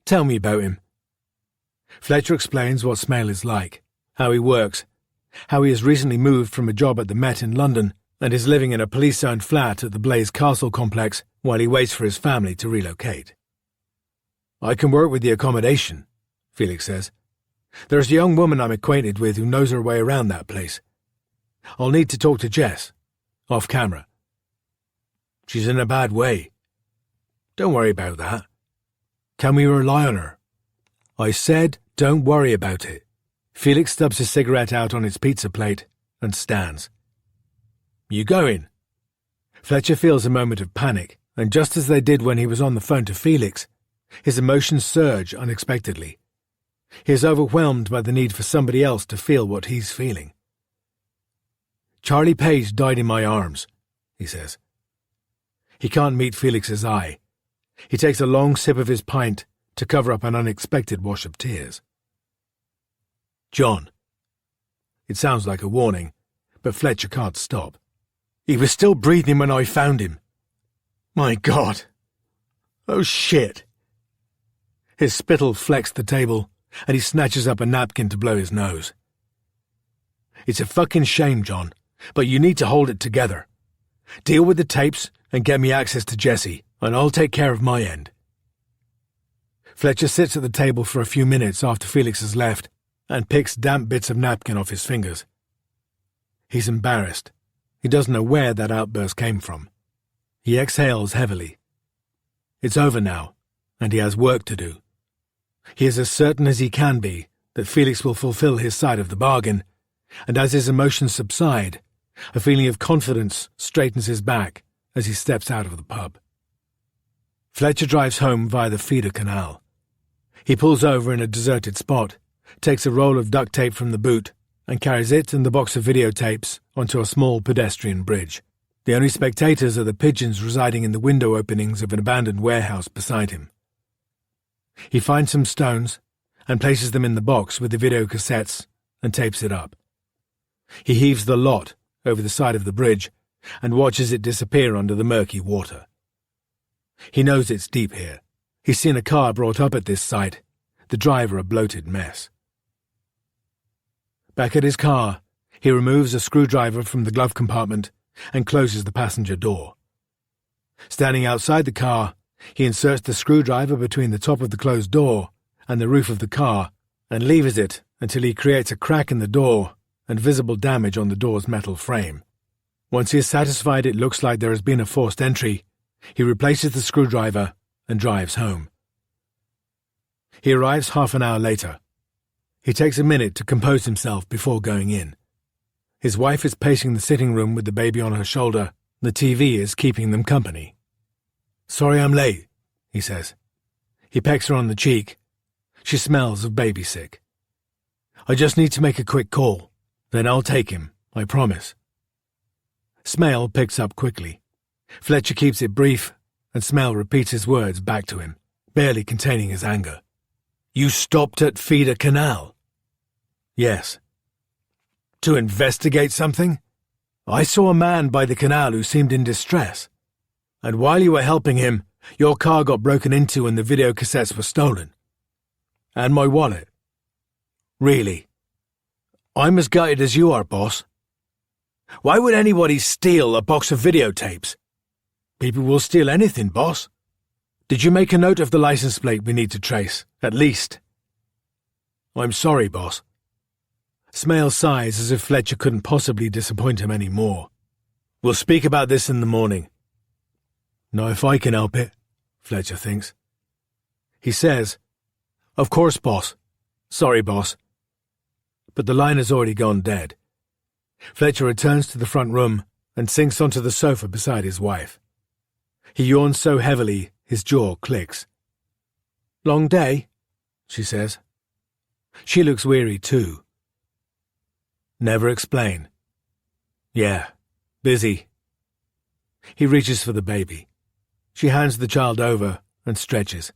Tell me about him. Fletcher explains what Smale is like, how he works, how he has recently moved from a job at the Met in London and is living in a police-owned flat at the Blaze Castle complex while he waits for his family to relocate. I can work with the accommodation, Felix says. There's a young woman I'm acquainted with who knows her way around that place. I'll need to talk to Jess, off camera. She's in a bad way. Don't worry about that. Can we rely on her? I said don't worry about it. Felix stubs his cigarette out on his pizza plate and stands. You going? Fletcher feels a moment of panic, and just as they did when he was on the phone to Felix, his emotions surge unexpectedly. He is overwhelmed by the need for somebody else to feel what he's feeling. Charlie Page died in my arms, he says. He can't meet Felix's eye. He takes a long sip of his pint to cover up an unexpected wash of tears. John. It sounds like a warning, but Fletcher can't stop. He was still breathing when I found him. My God. Oh, shit. His spittle flecks the table, and he snatches up a napkin to blow his nose. It's a fucking shame, John, but you need to hold it together. Deal with the tapes and get me access to Jessie, and I'll take care of my end. Fletcher sits at the table for a few minutes after Felix has left and picks damp bits of napkin off his fingers. He's embarrassed. He doesn't know where that outburst came from. He exhales heavily. It's over now, and he has work to do. He is as certain as he can be that Felix will fulfill his side of the bargain, and as his emotions subside, a feeling of confidence straightens his back as he steps out of the pub. Fletcher drives home via the feeder canal. He pulls over in a deserted spot, takes a roll of duct tape from the boot, and carries it and the box of videotapes onto a small pedestrian bridge. The only spectators are the pigeons residing in the window openings of an abandoned warehouse beside him. He finds some stones and places them in the box with the video cassettes and tapes it up. He heaves the lot over the side of the bridge and watches it disappear under the murky water. He knows it's deep here. He's seen a car brought up at this site, the driver a bloated mess. Back at his car, he removes a screwdriver from the glove compartment and closes the passenger door. Standing outside the car, he inserts the screwdriver between the top of the closed door and the roof of the car and levers it until he creates a crack in the door and visible damage on the door's metal frame. Once he is satisfied it looks like there has been a forced entry, he replaces the screwdriver and drives home. He arrives half an hour later. He takes a minute to compose himself before going in. His wife is pacing the sitting room with the baby on her shoulder. The TV is keeping them company. Sorry I'm late, he says. He pecks her on the cheek. She smells of baby sick. I just need to make a quick call. Then I'll take him I promise. Smale picks up quickly. Fletcher keeps it brief, and Smale repeats his words back to him, barely containing his anger. You stopped at Feeder Canal? Yes. To investigate something? I saw a man by the canal who seemed in distress. And while you were helping him, your car got broken into and the video cassettes were stolen. And my wallet. Really? I'm as gutted as you are, boss. Why would anybody steal a box of videotapes? People will steal anything, boss. Did you make a note of the license plate we need to trace, at least? I'm sorry, boss. Smale sighs as if Fletcher couldn't possibly disappoint him any more. We'll speak about this in the morning. Not if I can help it, Fletcher thinks. He says, Of course, boss. Sorry, boss. But the line has already gone dead. Fletcher returns to the front room and sinks onto the sofa beside his wife. He yawns so heavily his jaw clicks. Long day, she says. She looks weary too. Never explain. Yeah, busy. He reaches for the baby. She hands the child over and stretches.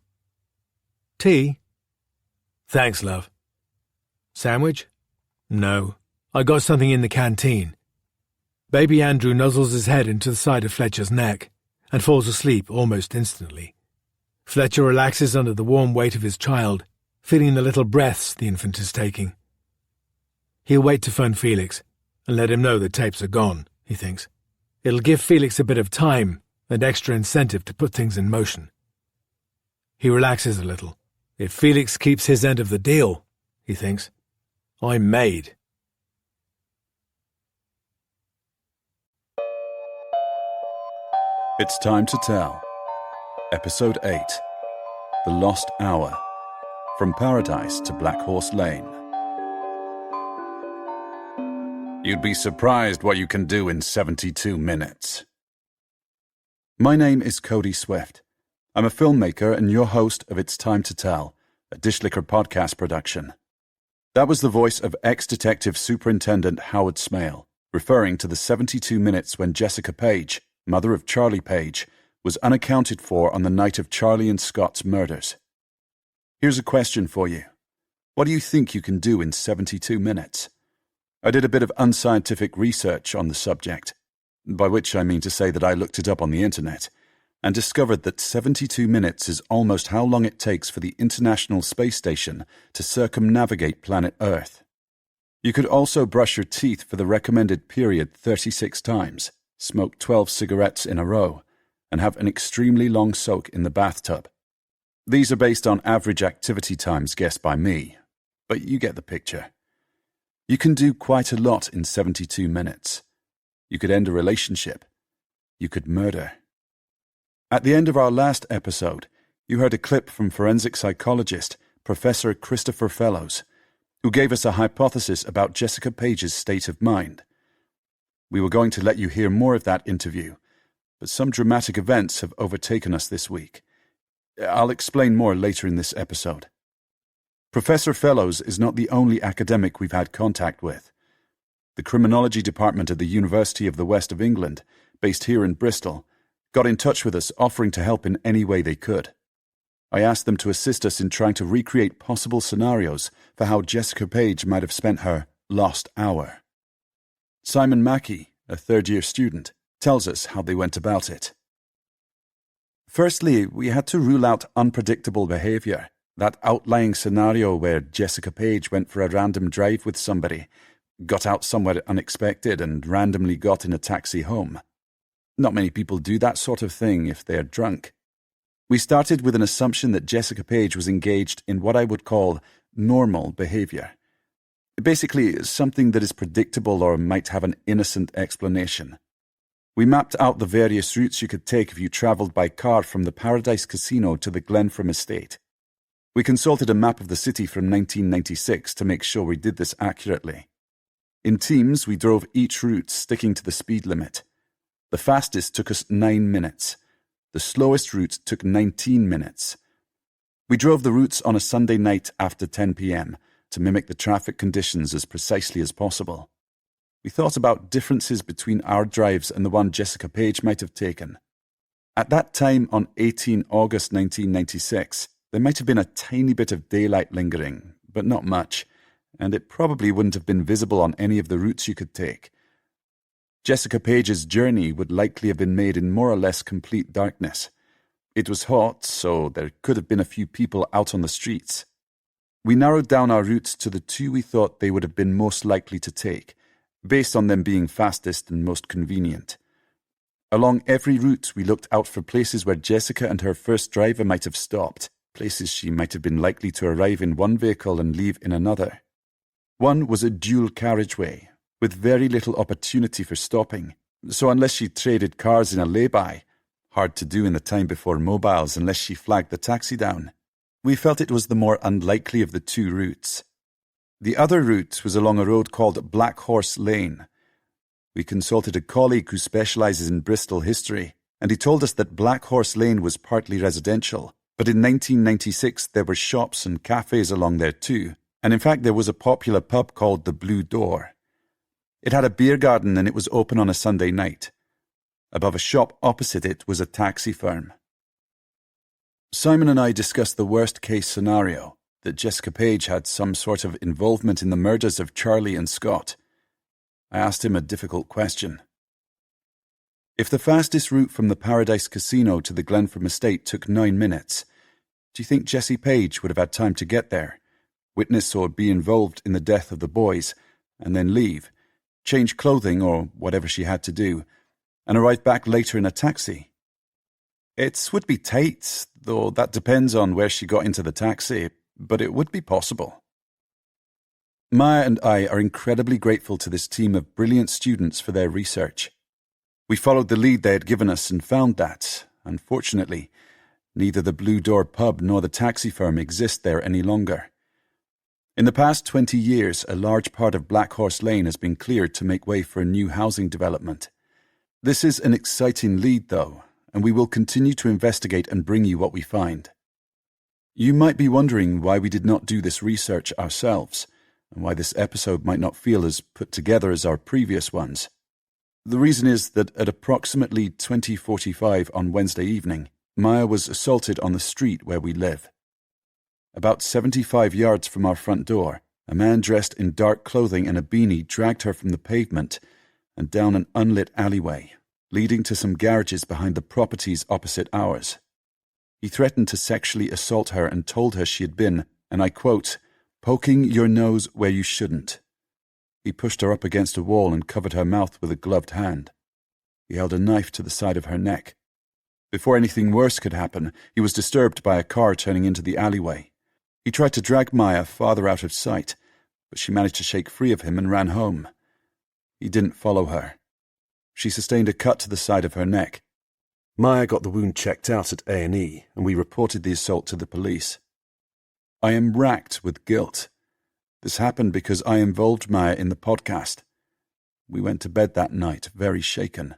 Tea? Thanks, love. Sandwich? No. I got something in the canteen. Baby Andrew nuzzles his head into the side of Fletcher's neck and falls asleep almost instantly. Fletcher relaxes under the warm weight of his child, feeling the little breaths the infant is taking. He'll wait to phone Felix and let him know the tapes are gone, he thinks. It'll give Felix a bit of time and extra incentive to put things in motion. He relaxes a little. If Felix keeps his end of the deal, he thinks, I'm made. It's Time to Tell. Episode 8. The Lost Hour. From Paradise to Black Horse Lane. You'd be surprised what you can do in 72 minutes. My name is Cody Swift. I'm a filmmaker and your host of It's Time to Tell, a Dish Liquor podcast production. That was the voice of ex-detective Superintendent Howard Smale, referring to the 72 minutes when Jessica Page, mother of Charlie Page, was unaccounted for on the night of Charlie and Scott's murders. Here's a question for you. What do you think you can do in 72 minutes? I did a bit of unscientific research on the subject, by which I mean to say that I looked it up on the internet, and discovered that 72 minutes is almost how long it takes for the International Space Station to circumnavigate planet Earth. You could also brush your teeth for the recommended period 36 times, smoke 12 cigarettes in a row, and have an extremely long soak in the bathtub. These are based on average activity times guessed by me, but you get the picture. You can do quite a lot in 72 minutes. You could end a relationship. You could murder. At the end of our last episode, you heard a clip from forensic psychologist Professor Christopher Fellows, who gave us a hypothesis about Jessica Page's state of mind. We were going to let you hear more of that interview, but some dramatic events have overtaken us this week. I'll explain more later in this episode. Professor Fellows is not the only academic we've had contact with. The Criminology Department at the University of the West of England, based here in Bristol, got in touch with us offering to help in any way they could. I asked them to assist us in trying to recreate possible scenarios for how Jessica Page might have spent her lost hour. Simon Mackey, a third-year student, tells us how they went about it. Firstly, we had to rule out unpredictable behavior, that outlying scenario where Jessica Page went for a random drive with somebody, got out somewhere unexpected and randomly got in a taxi home. Not many people do that sort of thing if they're drunk. We started with an assumption that Jessica Page was engaged in what I would call normal behavior. Basically, something that is predictable or might have an innocent explanation. We mapped out the various routes you could take if you travelled by car from the Paradise Casino to the Glenfram estate. We consulted a map of the city from 1996 to make sure we did this accurately. In teams, we drove each route sticking to the speed limit. The fastest took us 9 minutes. The slowest route took 19 minutes. We drove the routes on a Sunday night after 10 p.m. to mimic the traffic conditions as precisely as possible. We thought about differences between our drives and the one Jessica Page might have taken. At that time, on 18 August 1996, there might have been a tiny bit of daylight lingering, but not much, and it probably wouldn't have been visible on any of the routes you could take. Jessica Page's journey would likely have been made in more or less complete darkness. It was hot, so there could have been a few people out on the streets. We narrowed down our routes to the two we thought they would have been most likely to take, based on them being fastest and most convenient. Along every route, we looked out for places where Jessica and her first driver might have stopped, places she might have been likely to arrive in one vehicle and leave in another. One was a dual carriageway, with very little opportunity for stopping, so unless she traded cars in a lay-by, hard to do in the time before mobiles unless she flagged the taxi down, we felt it was the more unlikely of the two routes. The other route was along a road called Black Horse Lane. We consulted a colleague who specialises in Bristol history, and he told us that Black Horse Lane was partly residential, but in 1996 there were shops and cafes along there too, and in fact there was a popular pub called the Blue Door. It had a beer garden and it was open on a Sunday night. Above a shop opposite it was a taxi firm. Simon and I discussed the worst-case scenario, that Jessica Page had some sort of involvement in the murders of Charlie and Scott. I asked him a difficult question. If the fastest route from the Paradise Casino to the Glenford estate took 9 minutes, do you think Jessie Page would have had time to get there, witness or be involved in the death of the boys, and then leave, change clothing or whatever she had to do, and arrive back later in a taxi? It would be tight, though that depends on where she got into the taxi, but it would be possible. Maya and I are incredibly grateful to this team of brilliant students for their research. We followed the lead they had given us and found that, unfortunately, neither the Blue Door pub nor the taxi firm exist there any longer. In the past 20 years, a large part of Black Horse Lane has been cleared to make way for a new housing development. This is an exciting lead, though, and we will continue to investigate and bring you what we find. You might be wondering why we did not do this research ourselves, and why this episode might not feel as put together as our previous ones. The reason is that at approximately 20:45 on Wednesday evening, Maya was assaulted on the street where we live. About 75 yards from our front door, a man dressed in dark clothing and a beanie dragged her from the pavement and down an unlit alleyway, leading to some garages behind the properties opposite ours. He threatened to sexually assault her and told her she had been, and I quote, "poking your nose where you shouldn't." He pushed her up against a wall and covered her mouth with a gloved hand. He held a knife to the side of her neck. Before anything worse could happen, he was disturbed by a car turning into the alleyway. He tried to drag Maya farther out of sight, but she managed to shake free of him and ran home. He didn't follow her. She sustained a cut to the side of her neck. Maya got the wound checked out at A&E, and we reported the assault to the police. I am racked with guilt. This happened because I involved Maya in the podcast. We went to bed that night, very shaken.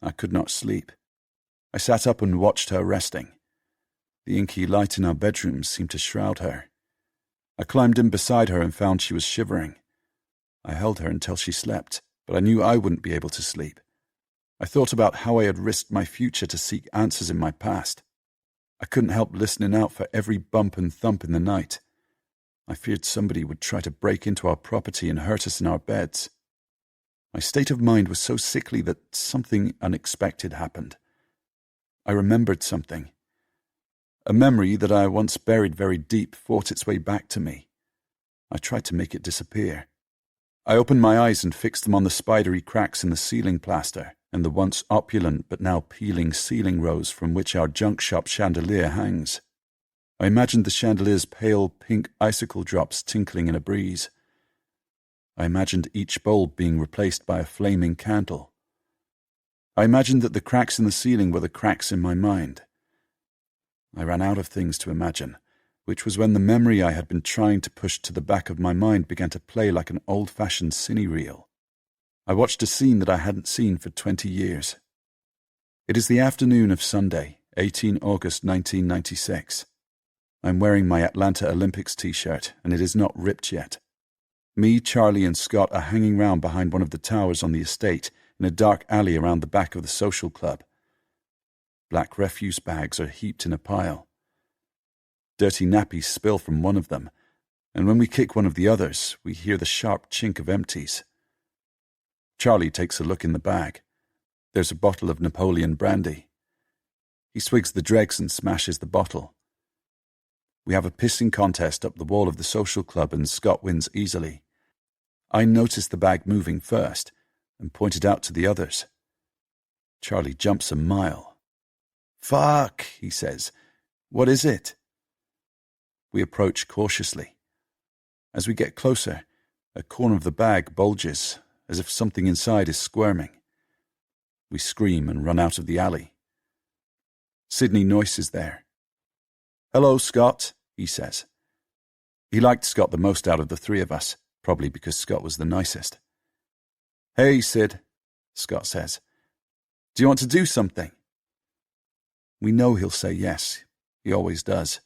I could not sleep. I sat up and watched her resting. The inky light in our bedrooms seemed to shroud her. I climbed in beside her and found she was shivering. I held her until she slept, but I knew I wouldn't be able to sleep. I thought about how I had risked my future to seek answers in my past. I couldn't help listening out for every bump and thump in the night. I feared somebody would try to break into our property and hurt us in our beds. My state of mind was so sickly that something unexpected happened. I remembered something. A memory that I once buried very deep fought its way back to me. I tried to make it disappear. I opened my eyes and fixed them on the spidery cracks in the ceiling plaster and the once opulent but now peeling ceiling rose from which our junk shop chandelier hangs. I imagined the chandelier's pale pink icicle drops tinkling in a breeze. I imagined each bulb being replaced by a flaming candle. I imagined that the cracks in the ceiling were the cracks in my mind. I ran out of things to imagine, which was when the memory I had been trying to push to the back of my mind began to play like an old-fashioned cine reel. I watched a scene that I hadn't seen for 20 years. It is the afternoon of Sunday, 18 August 1996. I'm wearing my Atlanta Olympics t-shirt, and it is not ripped yet. Me, Charlie, and Scott are hanging round behind one of the towers on the estate in a dark alley around the back of the social club. Black refuse bags are heaped in a pile. Dirty nappies spill from one of them, and when we kick one of the others, we hear the sharp chink of empties. Charlie takes a look in the bag. There's a bottle of Napoleon brandy. He swigs the dregs and smashes the bottle. We have a pissing contest up the wall of the social club, and Scott wins easily. I noticed the bag moving first and pointed out to the others. Charlie jumps a mile. "Fuck," he says. "What is it?" We approach cautiously. As we get closer, a corner of the bag bulges, as if something inside is squirming. We scream and run out of the alley. Sidney Noyce is there. "Hello, Scott," he says. He liked Scott the most out of the three of us, probably because Scott was the nicest. "Hey, Sid," Scott says. "Do you want to do something?" We know he'll say yes. He always does.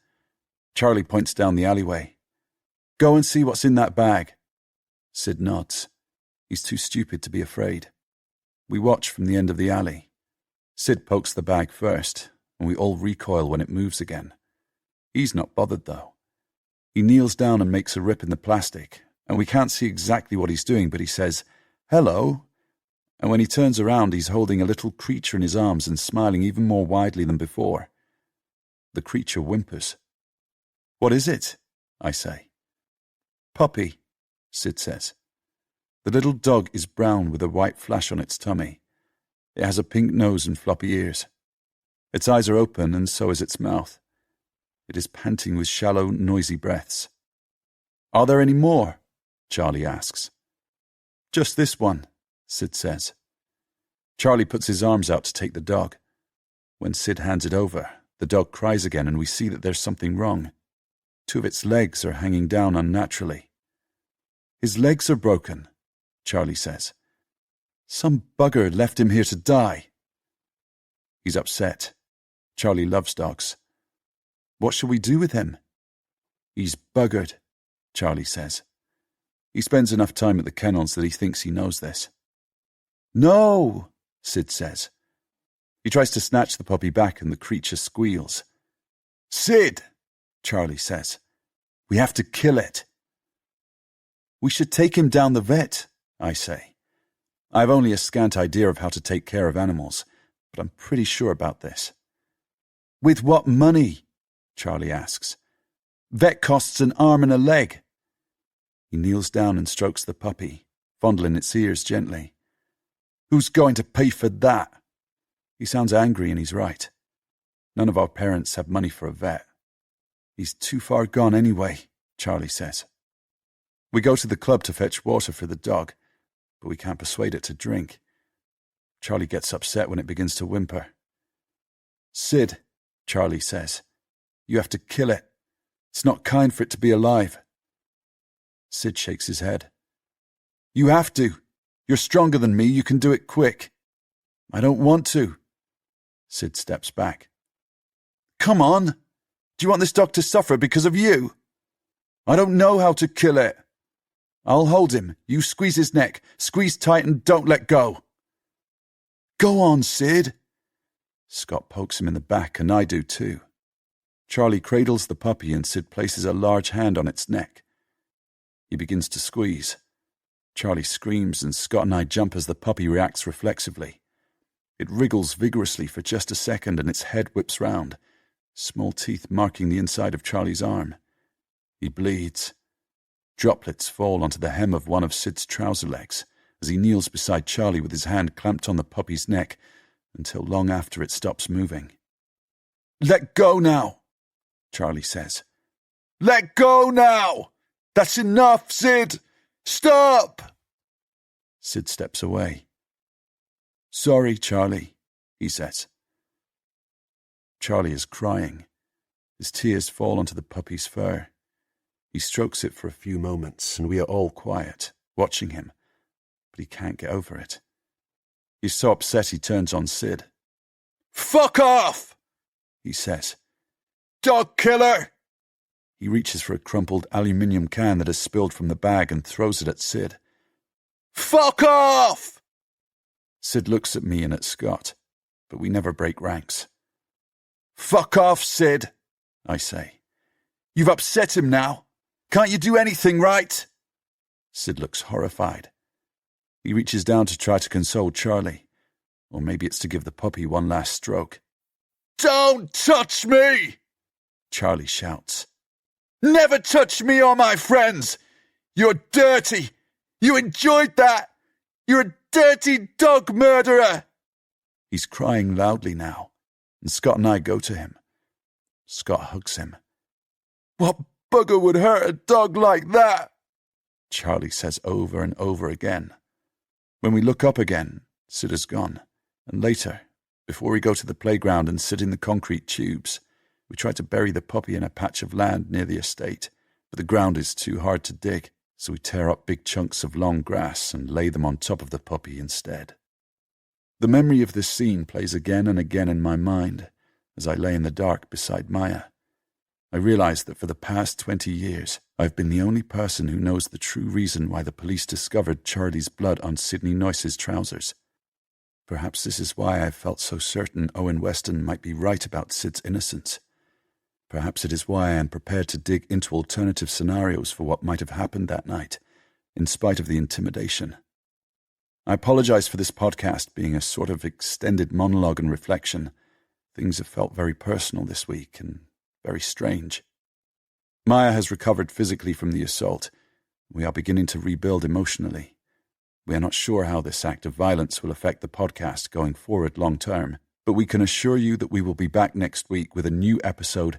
Charlie points down the alleyway. "Go and see what's in that bag." Sid nods. He's too stupid to be afraid. We watch from the end of the alley. Sid pokes the bag first, and we all recoil when it moves again. He's not bothered, though. He kneels down and makes a rip in the plastic, and we can't see exactly what he's doing, but he says, "Hello," and when he turns around, he's holding a little creature in his arms and smiling even more widely than before. The creature whimpers. "What is it?" I say. "Puppy," Sid says. The little dog is brown with a white flash on its tummy. It has a pink nose and floppy ears. Its eyes are open, and so is its mouth. It is panting with shallow, noisy breaths. "Are there any more?" Charlie asks. "Just this one," Sid says. Charlie puts his arms out to take the dog. When Sid hands it over, the dog cries again, and we see that there's something wrong. Two of its legs are hanging down unnaturally. "His legs are broken," Charlie says. "Some bugger left him here to die." He's upset. Charlie loves dogs. "What shall we do with him?" "He's buggered," Charlie says. He spends enough time at the kennels that he thinks he knows this. "No," Sid says. He tries to snatch the puppy back, and the creature squeals. "Sid," Charlie says. "We have to kill it." "We should take him down the vet," I say. I have only a scant idea of how to take care of animals, but I'm pretty sure about this. "With what money?" Charlie asks. "Vet costs an arm and a leg." He kneels down and strokes the puppy, fondling its ears gently. "Who's going to pay for that?" He sounds angry, and he's right. None of our parents have money for a vet. "He's too far gone anyway," Charlie says. We go to the club to fetch water for the dog, but we can't persuade it to drink. Charlie gets upset when it begins to whimper. "Sid," Charlie says, "you have to kill it. It's not kind for it to be alive." Sid shakes his head. "You have to. You're stronger than me. You can do it quick." "I don't want to." Sid steps back. "Come on. Do you want this dog to suffer because of you?" "I don't know how to kill it." "I'll hold him. You squeeze his neck. Squeeze tight and don't let go." "Go on, Sid." Scott pokes him in the back, and I do too. Charlie cradles the puppy, and Sid places a large hand on its neck. He begins to squeeze. Charlie screams, and Scott and I jump as the puppy reacts reflexively. It wriggles vigorously for just a second, and its head whips round, small teeth marking the inside of Charlie's arm. He bleeds. Droplets fall onto the hem of one of Sid's trouser legs as he kneels beside Charlie with his hand clamped on the puppy's neck until long after it stops moving. "Let go now," Charlie says. "Let go now! That's enough, Sid! Stop!" Sid steps away. "Sorry, Charlie," he says. Charlie is crying. His tears fall onto the puppy's fur. He strokes it for a few moments, and we are all quiet, watching him, but he can't get over it. He's so upset he turns on Sid. "Fuck off!" he says. "Dog killer!" He reaches for a crumpled aluminium can that has spilled from the bag and throws it at Sid. "Fuck off!" Sid looks at me and at Scott, but we never break ranks. "Fuck off, Sid," I say. "You've upset him now. Can't you do anything right?" Sid looks horrified. He reaches down to try to console Charlie, or maybe it's to give the puppy one last stroke. "Don't touch me!" Charlie shouts. "Never touch me or my friends! You're dirty! You enjoyed that! You're a dirty dog murderer!" He's crying loudly now, and Scott and I go to him. Scott hugs him. "What bugger would hurt a dog like that?" Charlie says over and over again. When we look up again, Sid is gone, and later, before we go to the playground and sit in the concrete tubes, we try to bury the puppy in a patch of land near the estate, but the ground is too hard to dig, so we tear up big chunks of long grass and lay them on top of the puppy instead. The memory of this scene plays again and again in my mind as I lay in the dark beside Maya. I realize that for the past 20 years, I've been the only person who knows the true reason why the police discovered Charlie's blood on Sidney Noyce's trousers. Perhaps this is why I felt so certain Owen Weston might be right about Sid's innocence. Perhaps it is why I am prepared to dig into alternative scenarios for what might have happened that night, in spite of the intimidation. I apologize for this podcast being a sort of extended monologue and reflection. Things have felt very personal this week and very strange. Maya has recovered physically from the assault. We are beginning to rebuild emotionally. We are not sure how this act of violence will affect the podcast going forward long term, but we can assure you that we will be back next week with a new episode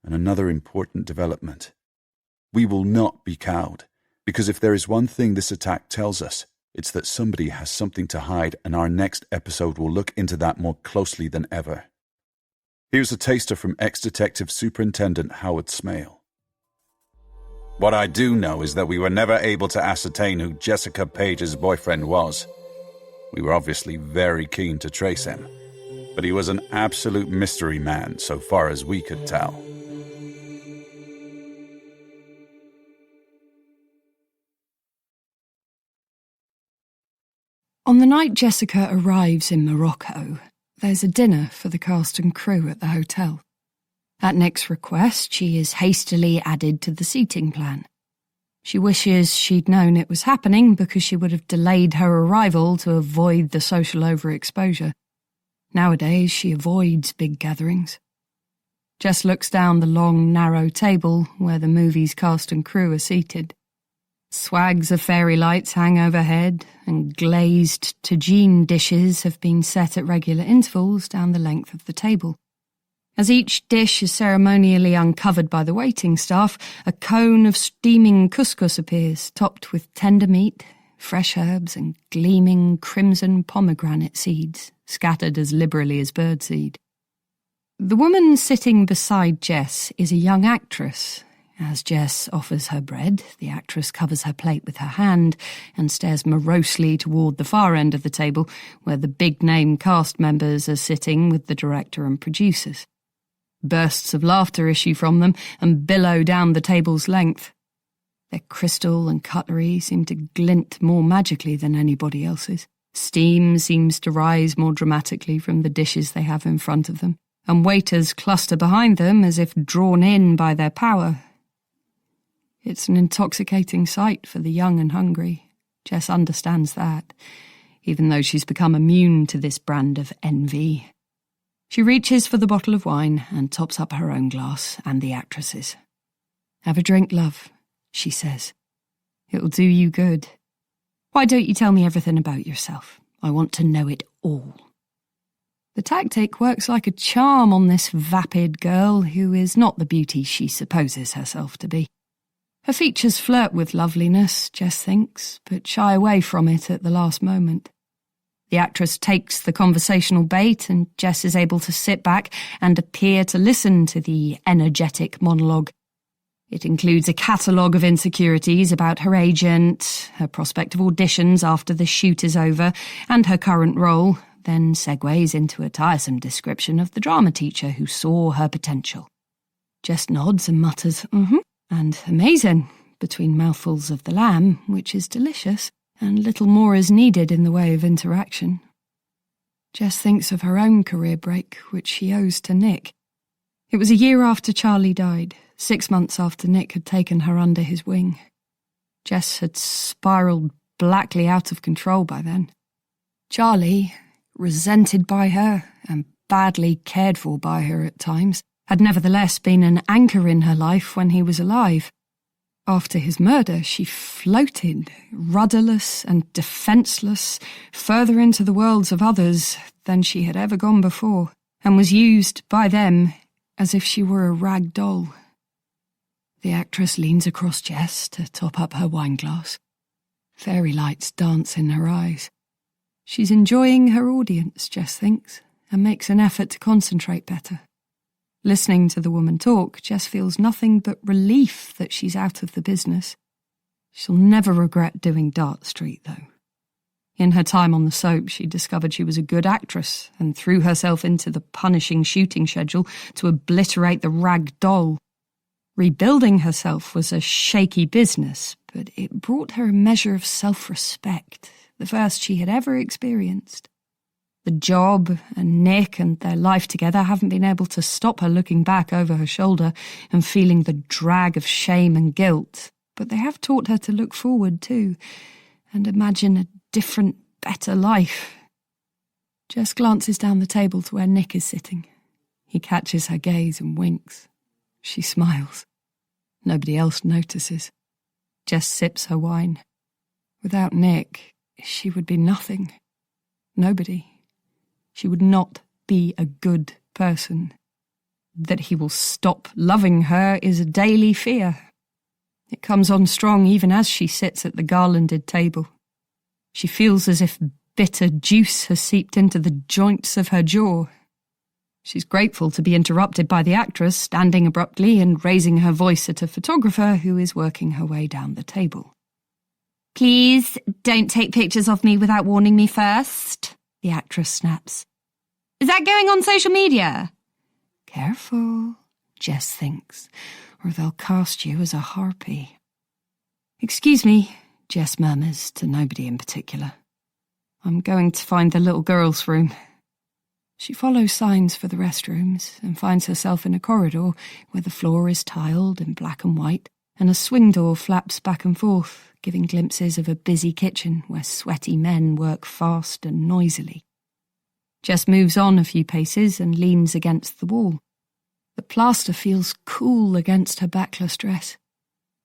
and another important development. We will not be cowed, because if there is one thing this attack tells us, it's that somebody has something to hide, and our next episode will look into that more closely than ever. Here's a taster from ex-Detective Superintendent Howard Smale. "What I do know is that we were never able to ascertain who Jessica Page's boyfriend was. We were obviously very keen to trace him, but he was an absolute mystery man so far as we could tell." On the night Jessica arrives in Morocco, there's a dinner for the cast and crew at the hotel. At Nick's request, she is hastily added to the seating plan. She wishes she'd known it was happening because she would have delayed her arrival to avoid the social overexposure. Nowadays, she avoids big gatherings. Jess looks down the long, narrow table where the movie's cast and crew are seated. Swags of fairy lights hang overhead, and glazed tagine dishes have been set at regular intervals down the length of the table. As each dish is ceremonially uncovered by the waiting staff, a cone of steaming couscous appears, topped with tender meat, fresh herbs, and gleaming crimson pomegranate seeds, scattered as liberally as birdseed. The woman sitting beside Jess is a young actress. As Jess offers her bread, the actress covers her plate with her hand and stares morosely toward the far end of the table, where the big-name cast members are sitting with the director and producers. Bursts of laughter issue from them and billow down the table's length. Their crystal and cutlery seem to glint more magically than anybody else's. Steam seems to rise more dramatically from the dishes they have in front of them, and waiters cluster behind them as if drawn in by their power. It's an intoxicating sight for the young and hungry. Jess understands that, even though she's become immune to this brand of envy. She reaches for the bottle of wine and tops up her own glass and the actress's. "Have a drink, love," she says. "It'll do you good. Why don't you tell me everything about yourself? I want to know it all." The tactic works like a charm on this vapid girl who is not the beauty she supposes herself to be. Her features flirt with loveliness, Jess thinks, but shy away from it at the last moment. The actress takes the conversational bait, and Jess is able to sit back and appear to listen to the energetic monologue. It includes a catalogue of insecurities about her agent, her prospective auditions after the shoot is over, and her current role, then segues into a tiresome description of the drama teacher who saw her potential. Jess nods and mutters, and amazing, between mouthfuls of the lamb, which is delicious, and little more is needed in the way of interaction. Jess thinks of her own career break, which she owes to Nick. It was a year after Charlie died, 6 months after Nick had taken her under his wing. Jess had spiralled blackly out of control by then. Charlie, resented by her and badly cared for by her at times, had nevertheless been an anchor in her life when he was alive. After his murder, she floated, rudderless and defenceless, further into the worlds of others than she had ever gone before, and was used by them as if she were a rag doll. The actress leans across Jess to top up her wineglass. Fairy lights dance in her eyes. She's enjoying her audience, Jess thinks, and makes an effort to concentrate better. Listening to the woman talk, Jess feels nothing but relief that she's out of the business. She'll never regret doing Dart Street, though. In her time on the soap, she discovered she was a good actress and threw herself into the punishing shooting schedule to obliterate the rag doll. Rebuilding herself was a shaky business, but it brought her a measure of self-respect, the first she had ever experienced. The job and Nick and their life together haven't been able to stop her looking back over her shoulder and feeling the drag of shame and guilt, but they have taught her to look forward too and imagine a different, better life. Jess glances down the table to where Nick is sitting. He catches her gaze and winks. She smiles. Nobody else notices. Jess sips her wine. Without Nick, she would be nothing. Nobody. She would not be a good person. That he will stop loving her is a daily fear. It comes on strong even as she sits at the garlanded table. She feels as if bitter juice has seeped into the joints of her jaw. She's grateful to be interrupted by the actress, standing abruptly and raising her voice at a photographer who is working her way down the table. Please don't take pictures of me without warning me first, the actress snaps. Is that going on social media? Careful, Jess thinks, or they'll cast you as a harpy. Excuse me, Jess murmurs to nobody in particular. I'm going to find the little girl's room. She follows signs for the restrooms and finds herself in a corridor where the floor is tiled in black and white and a swing door flaps back and forth, giving glimpses of a busy kitchen where sweaty men work fast and noisily. Jess moves on a few paces and leans against the wall. The plaster feels cool against her backless dress.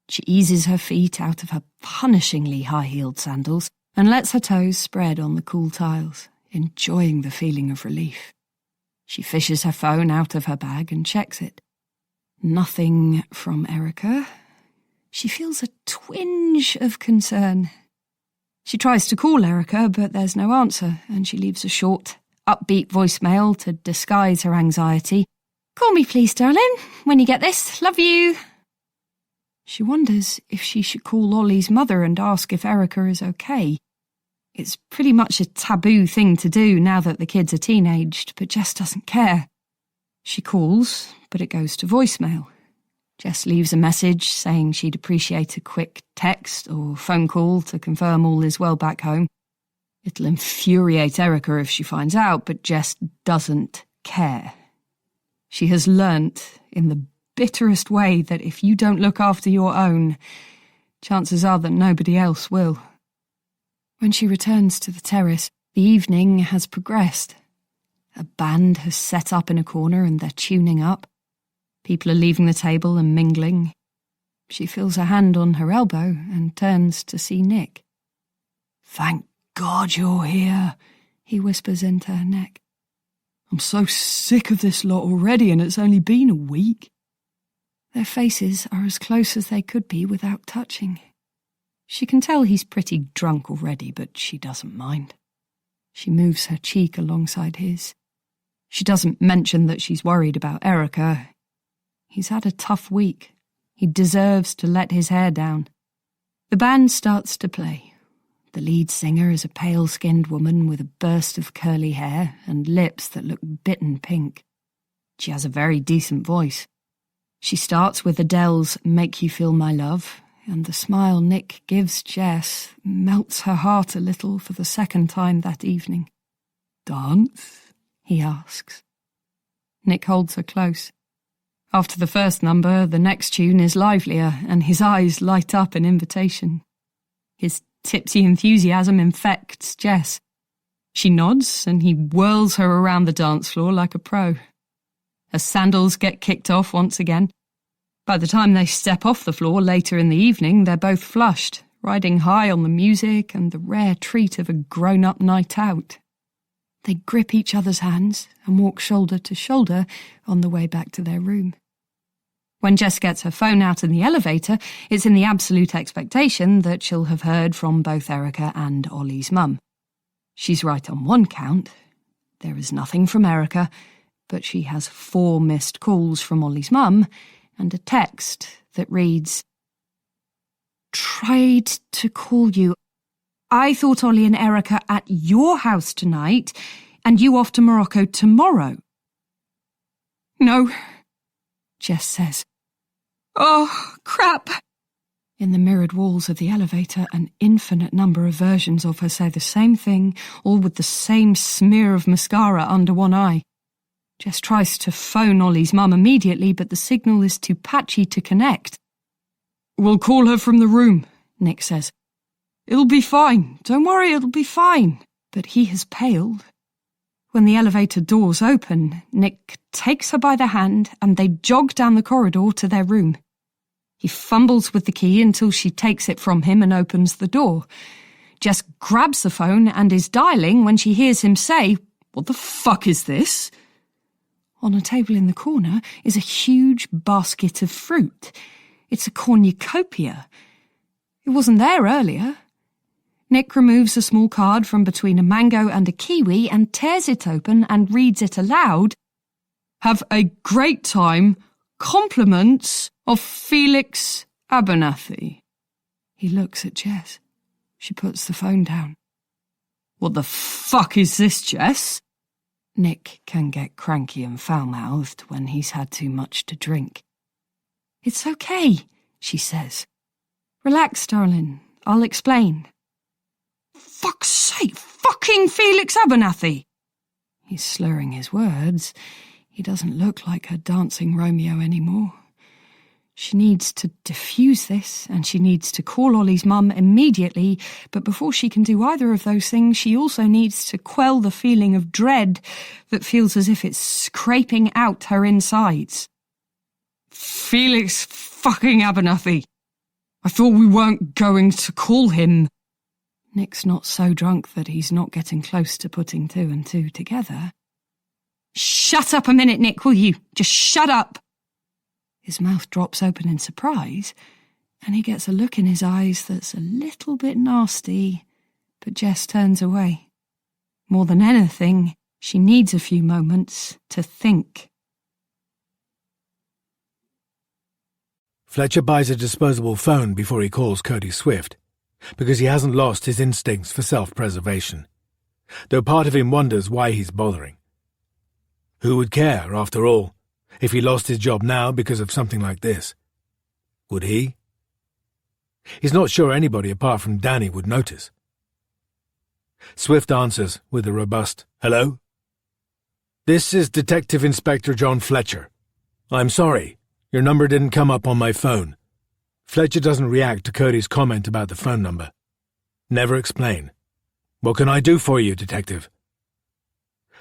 She eases her feet out of her punishingly high-heeled sandals and lets her toes spread on the cool tiles, enjoying the feeling of relief. She fishes her phone out of her bag and checks it. Nothing from Erica. She feels a twinge of concern. She tries to call Erica, but there's no answer, and she leaves a short, upbeat voicemail to disguise her anxiety. Call me please, darling, when you get this. Love you. She wonders if she should call Ollie's mother and ask if Erica is okay. It's pretty much a taboo thing to do now that the kids are teenaged, but Jess doesn't care. She calls, but it goes to voicemail. Jess leaves a message saying she'd appreciate a quick text or phone call to confirm all is well back home. It'll infuriate Erica if she finds out, but Jess doesn't care. She has learnt in the bitterest way that if you don't look after your own, chances are that nobody else will. When she returns to the terrace, the evening has progressed. A band has set up in a corner and they're tuning up. People are leaving the table and mingling. She feels a hand on her elbow and turns to see Nick. "Thank God you're here," he whispers into her neck. "I'm so sick of this lot already and it's only been a week." Their faces are as close as they could be without touching. She can tell he's pretty drunk already, but she doesn't mind. She moves her cheek alongside his. She doesn't mention that she's worried about Erica. He's had a tough week. He deserves to let his hair down. The band starts to play. The lead singer is a pale-skinned woman with a burst of curly hair and lips that look bitten pink. She has a very decent voice. She starts with Adele's Make You Feel My Love, and the smile Nick gives Jess melts her heart a little for the second time that evening. "Dance?" he asks. Nick holds her close. After the first number, the next tune is livelier, and his eyes light up in invitation. His tipsy enthusiasm infects Jess. She nods, and he whirls her around the dance floor like a pro. Her sandals get kicked off once again. By the time they step off the floor later in the evening, they're both flushed, riding high on the music and the rare treat of a grown-up night out. They grip each other's hands and walk shoulder to shoulder on the way back to their room. When Jess gets her phone out in the elevator, it's in the absolute expectation that she'll have heard from both Erica and Ollie's mum. She's right on one count. There is nothing from Erica, but she has 4 missed calls from Ollie's mum and a text that reads, "Tried to call you. I thought Ollie and Erica at your house tonight, and you off to Morocco tomorrow." "No," Jess says. "Oh, crap." In the mirrored walls of the elevator, an infinite number of versions of her say the same thing, all with the same smear of mascara under one eye. Jess tries to phone Ollie's mum immediately, but the signal is too patchy to connect. "We'll call her from the room," Nick says. "It'll be fine. Don't worry, it'll be fine." But he has paled. When the elevator doors open, Nick takes her by the hand and they jog down the corridor to their room. He fumbles with the key until she takes it from him and opens the door. Jess grabs the phone and is dialing when she hears him say, "What the fuck is this?" On a table in the corner is a huge basket of fruit. It's a cornucopia. It wasn't there earlier. Nick removes a small card from between a mango and a kiwi and tears it open and reads it aloud. "Have a great time. Compliments of Felix Abernathy." He looks at Jess. She puts the phone down. "What the fuck is this, Jess?" Nick can get cranky and foul-mouthed when he's had too much to drink. "It's okay," she says. "Relax, darling. I'll explain." "Fuck's sake, fucking Felix Abernathy!" He's slurring his words. He doesn't look like her dancing Romeo anymore. She needs to diffuse this, and she needs to call Ollie's mum immediately, but before she can do either of those things, she also needs to quell the feeling of dread that feels as if it's scraping out her insides. "Felix fucking Abernathy! I thought we weren't going to call him." Nick's not so drunk that he's not getting close to putting 2 and 2 together. "Shut up a minute, Nick, will you? Just shut up." His mouth drops open in surprise, and he gets a look in his eyes that's a little bit nasty, but Jess turns away. More than anything, she needs a few moments to think. Fletcher buys a disposable phone before he calls Cody Swift, because he hasn't lost his instincts for self-preservation, though part of him wonders why he's bothering. Who would care, after all, if he lost his job now because of something like this? Would he? He's not sure anybody apart from Danny would notice. Swift answers with a robust, "Hello? This is Detective Inspector John Fletcher. I'm sorry, your number didn't come up on my phone." Fletcher doesn't react to Cody's comment about the phone number. Never explain. "What can I do for you, Detective?"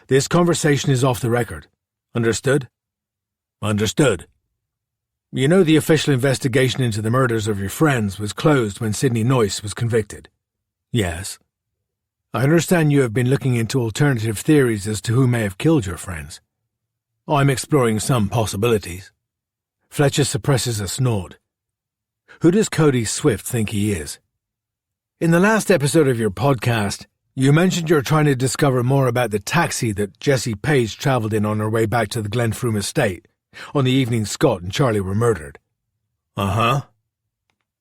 "This conversation is off the record. Understood?" "Understood. You know the official investigation into the murders of your friends was closed when Sidney Noyce was convicted?" "Yes." "I understand you have been looking into alternative theories as to who may have killed your friends." "I'm exploring some possibilities." Fletcher suppresses a snort. "Who does Cody Swift think he is?" "In the last episode of your podcast, you mentioned you're trying to discover more about the taxi that Jessie Page travelled in on her way back to the Glenfroom estate on the evening Scott and Charlie were murdered." "Uh-huh.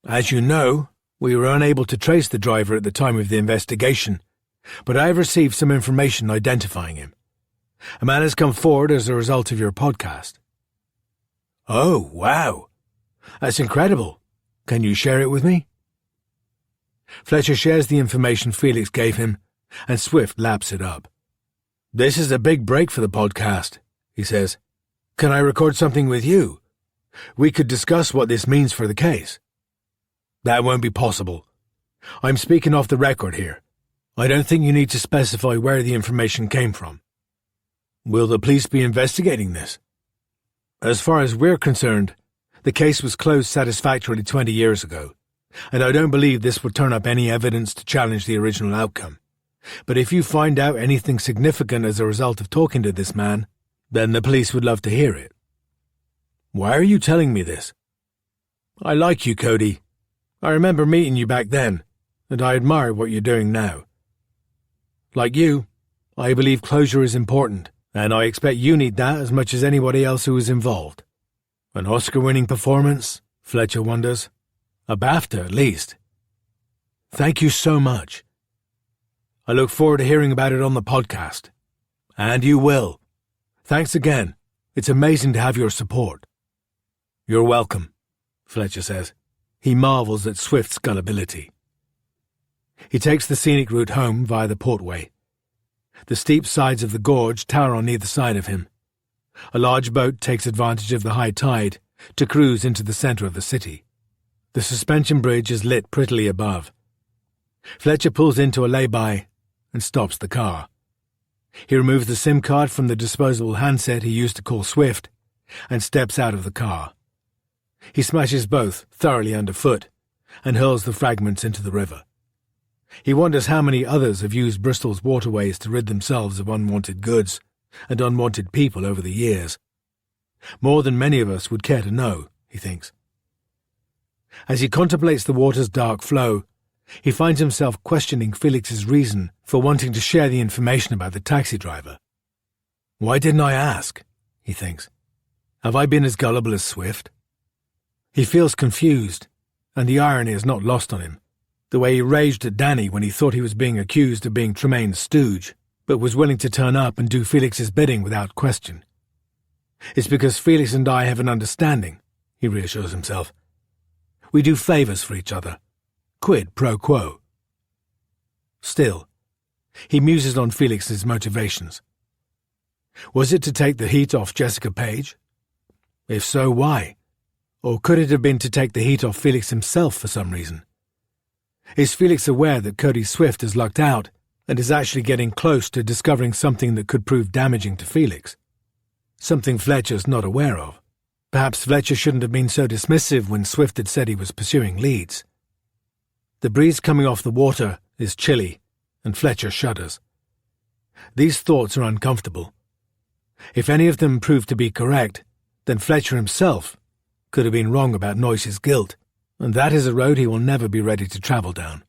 As you know, we were unable to trace the driver at the time of the investigation, but I have received some information identifying him. A man has come forward as a result of your podcast." Oh, wow. That's incredible. Can you share it with me? Fletcher shares the information Felix gave him, and Swift laps it up. This is a big break for the podcast, he says. Can I record something with you? We could discuss what this means for the case. That won't be possible. I'm speaking off the record here. I don't think you need to specify where the information came from. Will the police be investigating this? As far as we're concerned, the case was closed satisfactorily 20 years ago, and I don't believe this will turn up any evidence to challenge the original outcome. But if you find out anything significant as a result of talking to this man, then the police would love to hear it. Why are you telling me this? I like you, Cody. I remember meeting you back then, and I admire what you're doing now. Like you, I believe closure is important, and I expect you need that as much as anybody else who is involved. An Oscar-winning performance, Fletcher wonders. A BAFTA, at least. Thank you so much. I look forward to hearing about it on the podcast. And you will. Thanks again. It's amazing to have your support. You're welcome, Fletcher says. He marvels at Swift's gullibility. He takes the scenic route home via the portway. The steep sides of the gorge tower on either side of him. A large boat takes advantage of the high tide to cruise into the centre of the city. The suspension bridge is lit prettily above. Fletcher pulls into a lay-by and stops the car. He removes the SIM card from the disposable handset he used to call Swift and steps out of the car. He smashes both thoroughly underfoot and hurls the fragments into the river. He wonders how many others have used Bristol's waterways to rid themselves of unwanted goods and unwanted people over the years. More than many of us would care to know, he thinks. As he contemplates the water's dark flow, he finds himself questioning Felix's reason for wanting to share the information about the taxi driver. Why didn't I ask? He thinks. Have I been as gullible as Swift? He feels confused, and the irony is not lost on him. The way he raged at Danny when he thought he was being accused of being Tremaine's stooge, but was willing to turn up and do Felix's bidding without question. It's because Felix and I have an understanding, he reassures himself. We do favours for each other. Quid pro quo. Still, he muses on Felix's motivations. Was it to take the heat off Jessica Page? If so, why? Or could it have been to take the heat off Felix himself for some reason? Is Felix aware that Cody Swift has lucked out and is actually getting close to discovering something that could prove damaging to Felix? Something Fletcher's not aware of. Perhaps Fletcher shouldn't have been so dismissive when Swift had said he was pursuing leads. The breeze coming off the water is chilly, and Fletcher shudders. These thoughts are uncomfortable. If any of them prove to be correct, then Fletcher himself could have been wrong about Noyce's guilt, and that is a road he will never be ready to travel down.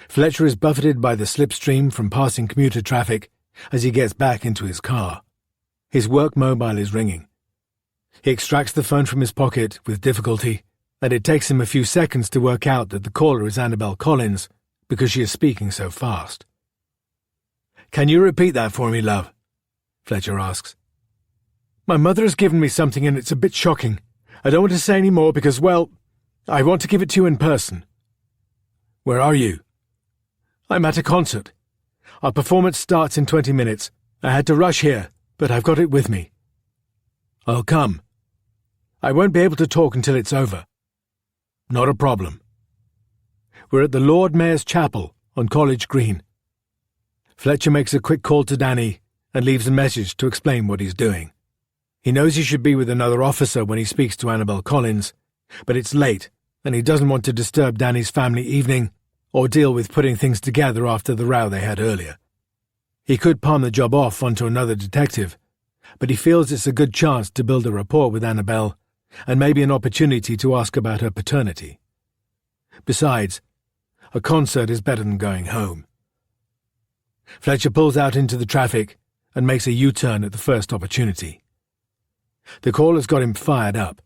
Fletcher is buffeted by the slipstream from passing commuter traffic as he gets back into his car. His work mobile is ringing. He extracts the phone from his pocket with difficulty, and it takes him a few seconds to work out that the caller is Annabel Collins because she is speaking so fast. "Can you repeat that for me, love?" Fletcher asks. "My mother has given me something and it's a bit shocking. I don't want to say any more because, well, I want to give it to you in person." "Where are you?" "I'm at a concert. Our performance starts in 20 minutes. I had to rush here, but I've got it with me." "I'll come." "I won't be able to talk until it's over." "Not a problem." We're at the Lord Mayor's Chapel on College Green. Fletcher makes a quick call to Danny and leaves a message to explain what he's doing. He knows he should be with another officer when he speaks to Annabel Collins, but it's late and he doesn't want to disturb Danny's family evening or deal with putting things together after the row they had earlier. He could palm the job off onto another detective, but he feels it's a good chance to build a rapport with Annabel and maybe an opportunity to ask about her paternity. Besides, a concert is better than going home. Fletcher pulls out into the traffic and makes a U-turn at the first opportunity. The call has got him fired up.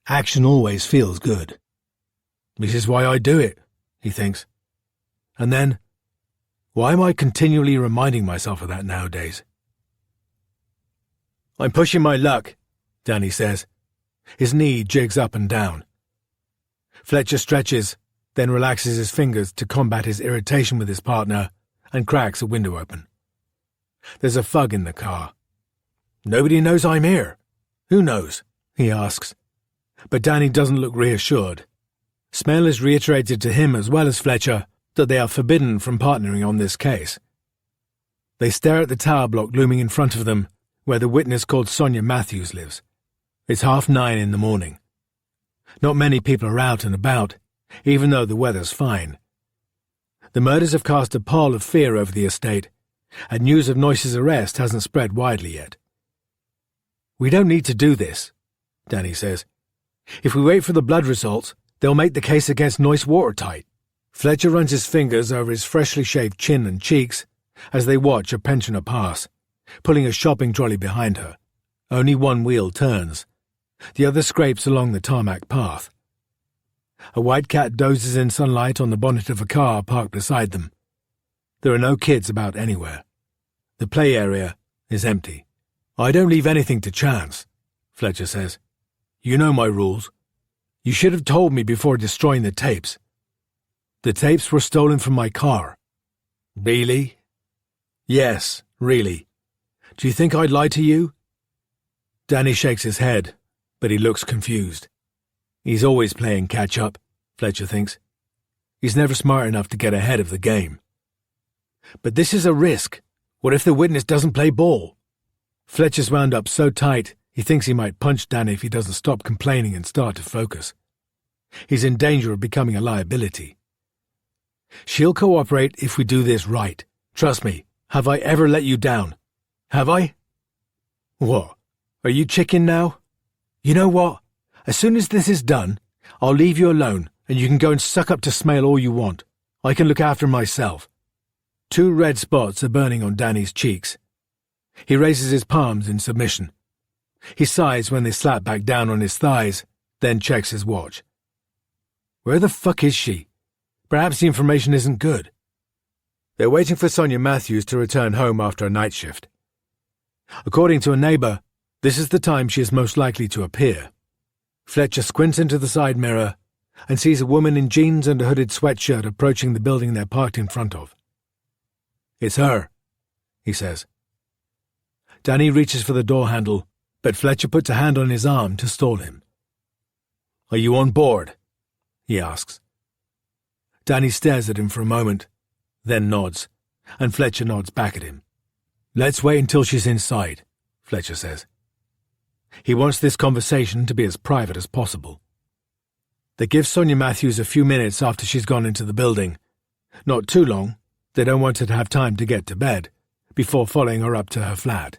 Action always feels good. This is why I do it, he thinks. And then, why am I continually reminding myself of that nowadays? "I'm pushing my luck," Danny says, His knee jigs up and down. Fletcher stretches, then relaxes his fingers to combat his irritation with his partner and cracks a window open. There's a fug in the car. "Nobody knows I'm here." "Who knows?" he asks. But Danny doesn't look reassured. Smale has reiterated to him as well as Fletcher that they are forbidden from partnering on this case. They stare at the tower block looming in front of them, where the witness called Sonia Matthews lives. It's 9:30 in the morning. Not many people are out and about, even though the weather's fine. The murders have cast a pall of fear over the estate, and news of Noyce's arrest hasn't spread widely yet. "We don't need to do this," Danny says. "If we wait for the blood results, they'll make the case against Noyce watertight." Fletcher runs his fingers over his freshly shaved chin and cheeks as they watch a pensioner pass, pulling a shopping trolley behind her. Only one wheel turns. The other scrapes along the tarmac path. A white cat dozes in sunlight on the bonnet of a car parked beside them. There are no kids about anywhere. The play area is empty. "I don't leave anything to chance," Fletcher says. "You know my rules. You should have told me before destroying the tapes." "The tapes were stolen from my car." "Really?" "Yes, really. Do you think I'd lie to you?" Danny shakes his head, but he looks confused. He's always playing catch-up, Fletcher thinks. He's never smart enough to get ahead of the game. But this is a risk. What if the witness doesn't play ball? Fletcher's wound up so tight he thinks he might punch Danny if he doesn't stop complaining and start to focus. He's in danger of becoming a liability. "She'll cooperate if we do this right. Trust me, have I ever let you down? Have I?" "What? Are you chicken now?" "You know what? As soon as this is done, I'll leave you alone and you can go and suck up to Smale all you want. I can look after myself." 2 red spots are burning on Danny's cheeks. He raises his palms in submission. He sighs when they slap back down on his thighs, then checks his watch. Where the fuck is she? Perhaps the information isn't good. They're waiting for Sonia Matthews to return home after a night shift. According to a neighbour, this is the time she is most likely to appear. Fletcher squints into the side mirror and sees a woman in jeans and a hooded sweatshirt approaching the building they're parked in front of. "It's her," he says. Danny reaches for the door handle, but Fletcher puts a hand on his arm to stall him. "Are you on board?" he asks. Danny stares at him for a moment, then nods, and Fletcher nods back at him. "Let's wait until she's inside," Fletcher says. He wants this conversation to be as private as possible. They give Sonia Matthews a few minutes after she's gone into the building. Not too long, they don't want her to have time to get to bed, before following her up to her flat.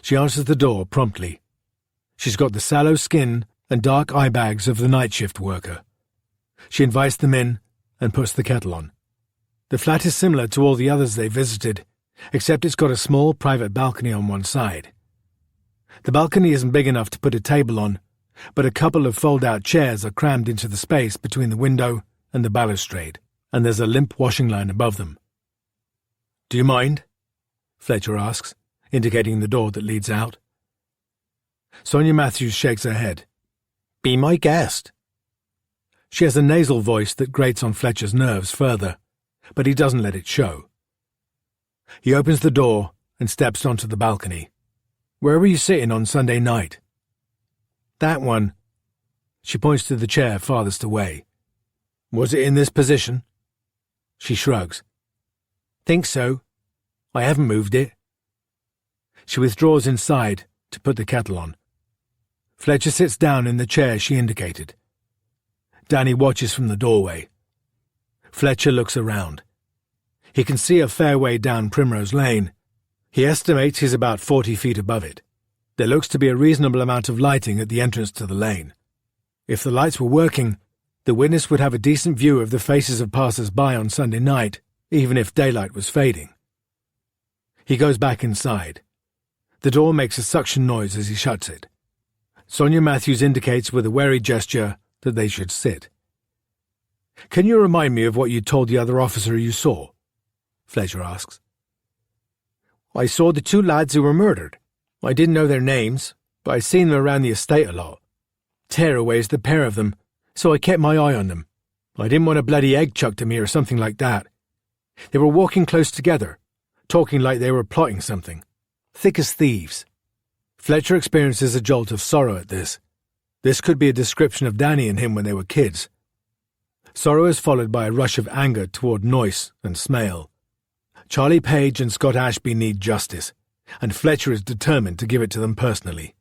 She answers the door promptly. She's got the sallow skin and dark eye bags of the night shift worker. She invites them in and puts the kettle on. The flat is similar to all the others they visited, except it's got a small private balcony on one side. The balcony isn't big enough to put a table on, but a couple of fold-out chairs are crammed into the space between the window and the balustrade, and there's a limp washing line above them. "Do you mind?" Fletcher asks, indicating the door that leads out. Sonia Matthews shakes her head. "Be my guest." She has a nasal voice that grates on Fletcher's nerves further, but he doesn't let it show. He opens the door and steps onto the balcony. "Where were you sitting on Sunday night?" "That one." She points to the chair farthest away. "Was it in this position?" She shrugs. "Think so. I haven't moved it." She withdraws inside to put the kettle on. Fletcher sits down in the chair she indicated. Danny watches from the doorway. Fletcher looks around. He can see a fair way down Primrose Lane. He estimates he's about 40 feet above it. There looks to be a reasonable amount of lighting at the entrance to the lane. If the lights were working, the witness would have a decent view of the faces of passers-by on Sunday night, even if daylight was fading. He goes back inside. The door makes a suction noise as he shuts it. Sonia Matthews indicates with a wary gesture that they should sit. "Can you remind me of what you told the other officer you saw?" Fletcher asks. "I saw the 2 lads who were murdered. I didn't know their names, but I'd seen them around the estate a lot. Tearaways, the pair of them, so I kept my eye on them. I didn't want a bloody egg chucked at me or something like that. They were walking close together, talking like they were plotting something. Thick as thieves. Fletcher experiences a jolt of sorrow at this. This could be a description of Danny and him when they were kids. Sorrow is followed by a rush of anger toward Noyce and Smale. Charlie Page and Scott Ashby need justice, and Fletcher is determined to give it to them personally.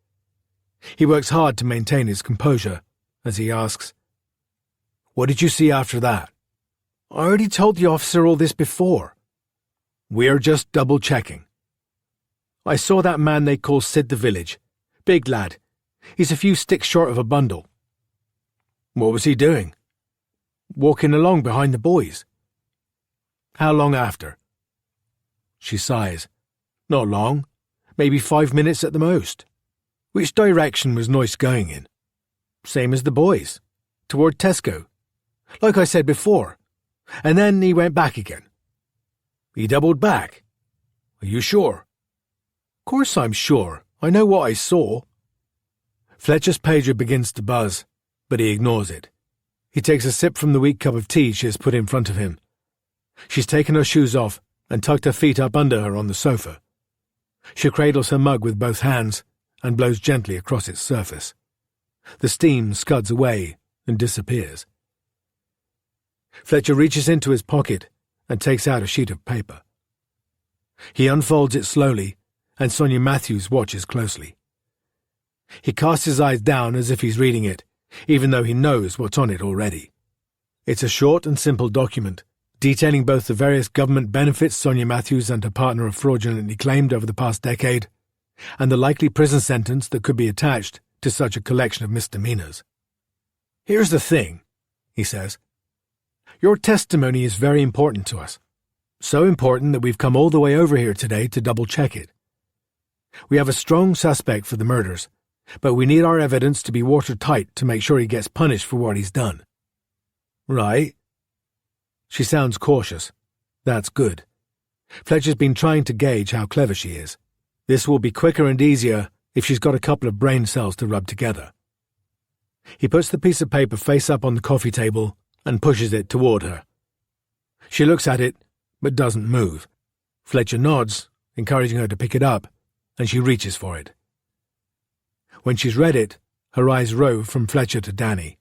He works hard to maintain his composure as he asks, "What did you see after that?" "I already told the officer all this before." "We're just double-checking." "I saw that man they call Sid the Village. Big lad. He's a few sticks short of a bundle." "What was he doing?" "Walking along behind the boys." "How long after?" She sighs. "Not long. Maybe 5 minutes at the most." "Which direction was Noyce going in?" "Same as the boys. Toward Tesco. Like I said before. And then he went back again." "He doubled back? Are you sure?" "Course I'm sure. I know what I saw." Fletcher's pager begins to buzz, but he ignores it. He takes a sip from the weak cup of tea she has put in front of him. She's taken her shoes off and tucked her feet up under her on the sofa. She cradles her mug with both hands and blows gently across its surface. The steam scuds away and disappears. Fletcher reaches into his pocket and takes out a sheet of paper. He unfolds it slowly, and Sonia Matthews watches closely. He casts his eyes down as if he's reading it, even though he knows what's on it already. It's a short and simple document, detailing both the various government benefits Sonia Matthews and her partner have fraudulently claimed over the past decade, and the likely prison sentence that could be attached to such a collection of misdemeanors. "Here's the thing," he says. "Your testimony is very important to us. So important that we've come all the way over here today to double-check it. We have a strong suspect for the murders, but we need our evidence to be watertight to make sure he gets punished for what he's done." "Right." She sounds cautious. That's good. Fletcher's been trying to gauge how clever she is. This will be quicker and easier if she's got a couple of brain cells to rub together. He puts the piece of paper face up on the coffee table and pushes it toward her. She looks at it, but doesn't move. Fletcher nods, encouraging her to pick it up, and she reaches for it. When she's read it, her eyes rove from Fletcher to Danny.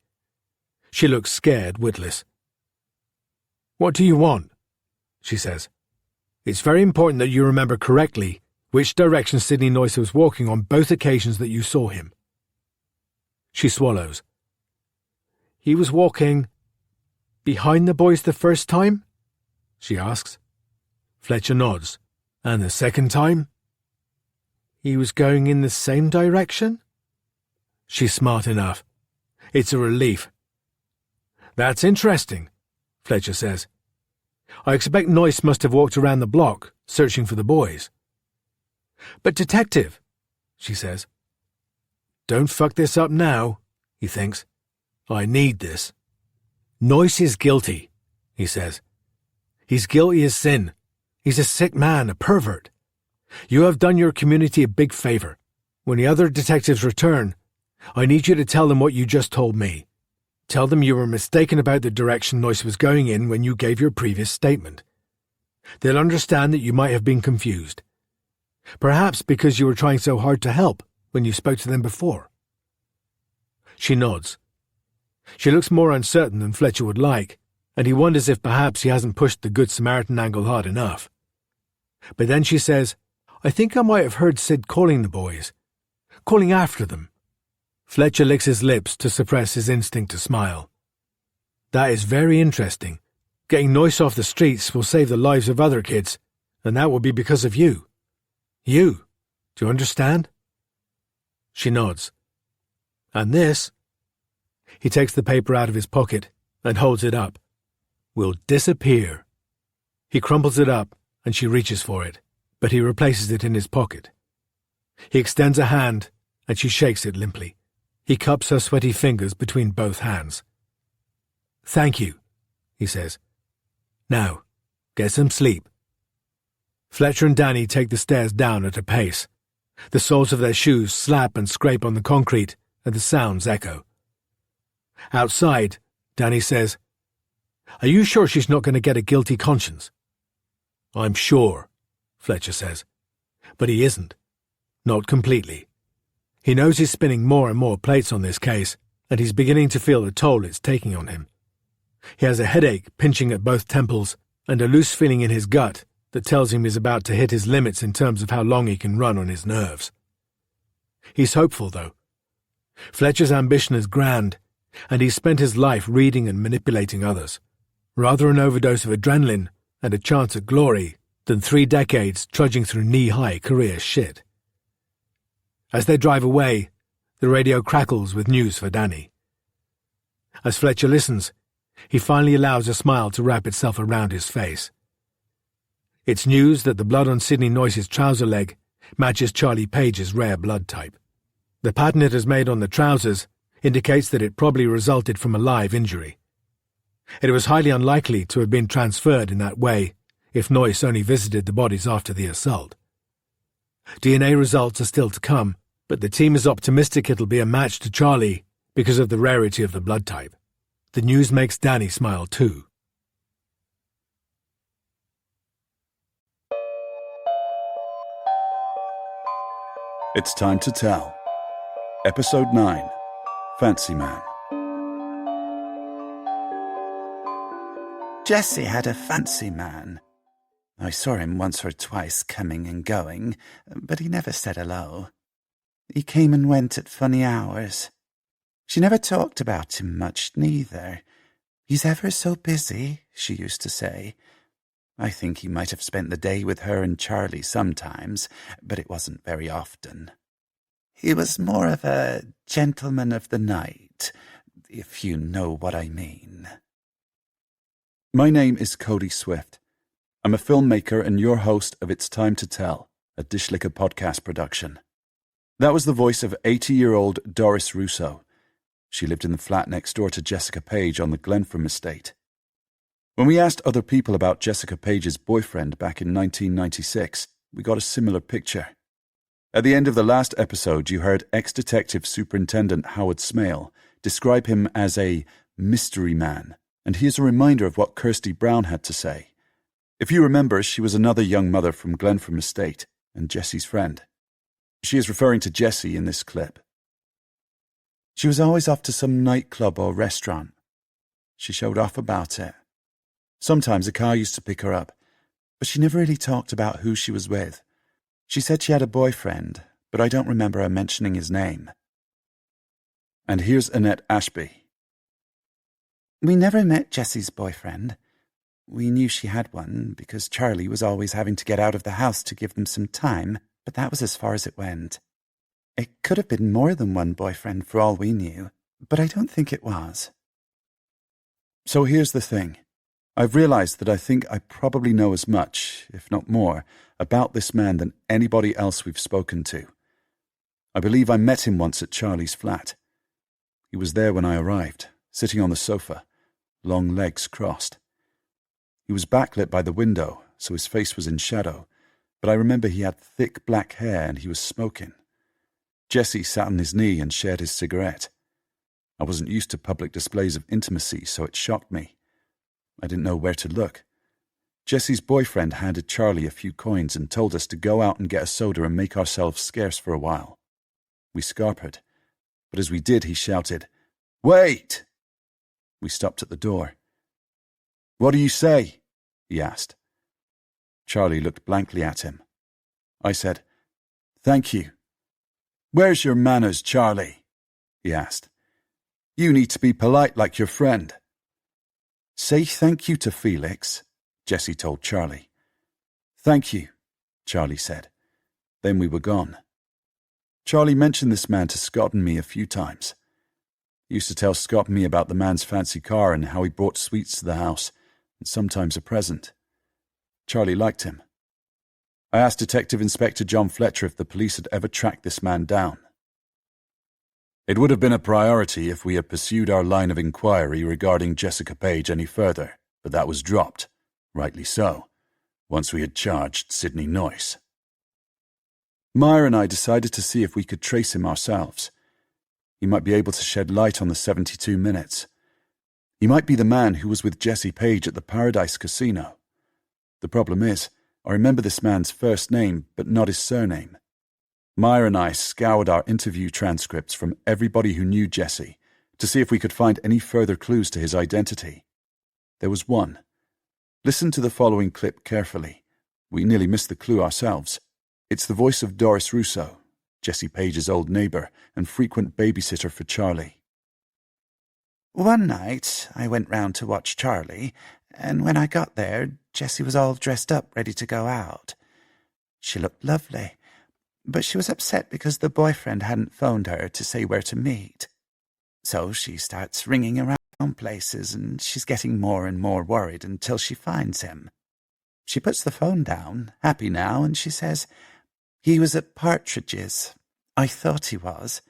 She looks scared, witless. "What do you want?" she says. "It's very important that you remember correctly which direction Sidney Noyce was walking on both occasions that you saw him." She swallows. "He was walking behind the boys the first time?" she asks. Fletcher nods. "And the second time?" "He was going in the same direction?" She's smart enough. It's a relief. "That's interesting," Fletcher says. "I expect Noyce must have walked around the block, searching for the boys." "But detective," she says. "Don't fuck this up now," he thinks. "I need this." "Noyce is guilty," he says. "He's guilty as sin. He's a sick man, a pervert. You have done your community a big favor. When the other detectives return, I need you to tell them what you just told me. Tell them you were mistaken about the direction Noyce was going in when you gave your previous statement. They'll understand that you might have been confused. Perhaps because you were trying so hard to help when you spoke to them before." She nods. She looks more uncertain than Fletcher would like, and he wonders if perhaps he hasn't pushed the Good Samaritan angle hard enough. But then she says, "I think I might have heard Sid calling the boys. Calling after them." Fletcher licks his lips to suppress his instinct to smile. "That is very interesting. Getting Noyce off the streets will save the lives of other kids, and that will be because of you. You. Do you understand?" She nods. "And this," he takes the paper out of his pocket and holds it up, "will disappear." He crumples it up and she reaches for it, but he replaces it in his pocket. He extends a hand and she shakes it limply. He cups her sweaty fingers between both hands. "Thank you," he says. "Now, get some sleep." Fletcher and Danny take the stairs down at a pace. The soles of their shoes slap and scrape on the concrete, and the sounds echo. Outside, Danny says, "Are you sure she's not going to get a guilty conscience?" "I'm sure," Fletcher says. But he isn't. Not completely. He knows he's spinning more and more plates on this case, and he's beginning to feel the toll it's taking on him. He has a headache pinching at both temples and a loose feeling in his gut that tells him he's about to hit his limits in terms of how long he can run on his nerves. He's hopeful, though. Fletcher's ambition is grand, and he's spent his life reading and manipulating others. Rather an overdose of adrenaline and a chance at glory than 3 decades trudging through knee-high career shit. As they drive away, the radio crackles with news for Danny. As Fletcher listens, he finally allows a smile to wrap itself around his face. It's news that the blood on Sidney Noyce's trouser leg matches Charlie Page's rare blood type. The pattern it has made on the trousers indicates that it probably resulted from a live injury. It was highly unlikely to have been transferred in that way if Noyce only visited the bodies after the assault. DNA results are still to come, but the team is optimistic it'll be a match to Charlie because of the rarity of the blood type. The news makes Danny smile too. It's time to tell. Episode 9, Fancy Man. Jessie had a fancy man. I saw him once or twice coming and going, but he never said hello. He came and went at funny hours. She never talked about him much, neither. He's ever so busy, she used to say. I think he might have spent the day with her and Charlie sometimes, but it wasn't very often. He was more of a gentleman of the night, if you know what I mean. My name is Cody Swift. I'm a filmmaker and your host of It's Time to Tell, a Dishlicker podcast production. That was the voice of 80-year-old Doris Russo. She lived in the flat next door to Jessica Page on the Glenfram estate. When we asked other people about Jessica Page's boyfriend back in 1996, we got a similar picture. At the end of the last episode, you heard ex-detective Superintendent Howard Smale describe him as a mystery man, and here's a reminder of what Kirsty Brown had to say. If you remember, she was another young mother from Glenfram Estate and Jessie's friend. She is referring to Jessie in this clip. She was always off to some nightclub or restaurant. She showed off about it. Sometimes a car used to pick her up, but she never really talked about who she was with. She said she had a boyfriend, but I don't remember her mentioning his name. And here's Annette Ashby. We never met Jessie's boyfriend. We knew she had one because Charlie was always having to get out of the house to give them some time, but that was as far as it went. It could have been more than one boyfriend for all we knew, but I don't think it was. So here's the thing. I've realized that I think I probably know as much, if not more, about this man than anybody else we've spoken to. I believe I met him once at Charlie's flat. He was there when I arrived, sitting on the sofa, long legs crossed. He was backlit by the window, so his face was in shadow, but I remember he had thick black hair and he was smoking. Jessie sat on his knee and shared his cigarette. I wasn't used to public displays of intimacy, so it shocked me. I didn't know where to look. Jessie's boyfriend handed Charlie a few coins and told us to go out and get a soda and make ourselves scarce for a while. We scarpered, but as we did, he shouted, "Wait!" We stopped at the door. "What do you say?" he asked. Charlie looked blankly at him. I said, "Thank you." "Where's your manners, Charlie?" he asked. "You need to be polite like your friend." "Say thank you to Felix," Jessie told Charlie. "Thank you," Charlie said. Then we were gone. Charlie mentioned this man to Scott and me a few times. He used to tell Scott and me about the man's fancy car and how he brought sweets to the house, and sometimes a present. Charlie liked him. I asked Detective Inspector John Fletcher if the police had ever tracked this man down. "It would have been a priority if we had pursued our line of inquiry regarding Jessica Page any further, but that was dropped, rightly so, once we had charged Sidney Noyce." Maya and I decided to see if we could trace him ourselves. He might be able to shed light on the 72 minutes. He might be the man who was with Jesse Page at the Paradise Casino. The problem is, I remember this man's first name, but not his surname. Maya and I scoured our interview transcripts from everybody who knew Jesse to see if we could find any further clues to his identity. There was one. Listen to the following clip carefully. We nearly missed the clue ourselves. It's the voice of Doris Russo, Jesse Page's old neighbour and frequent babysitter for Charlie. One night, I went round to watch Charlie, and when I got there, Jessie was all dressed up, ready to go out. She looked lovely, but she was upset because the boyfriend hadn't phoned her to say where to meet. So she starts ringing around places, and she's getting more and more worried until she finds him. She puts the phone down, happy now, and she says, "He was at Partridge's. I thought he was."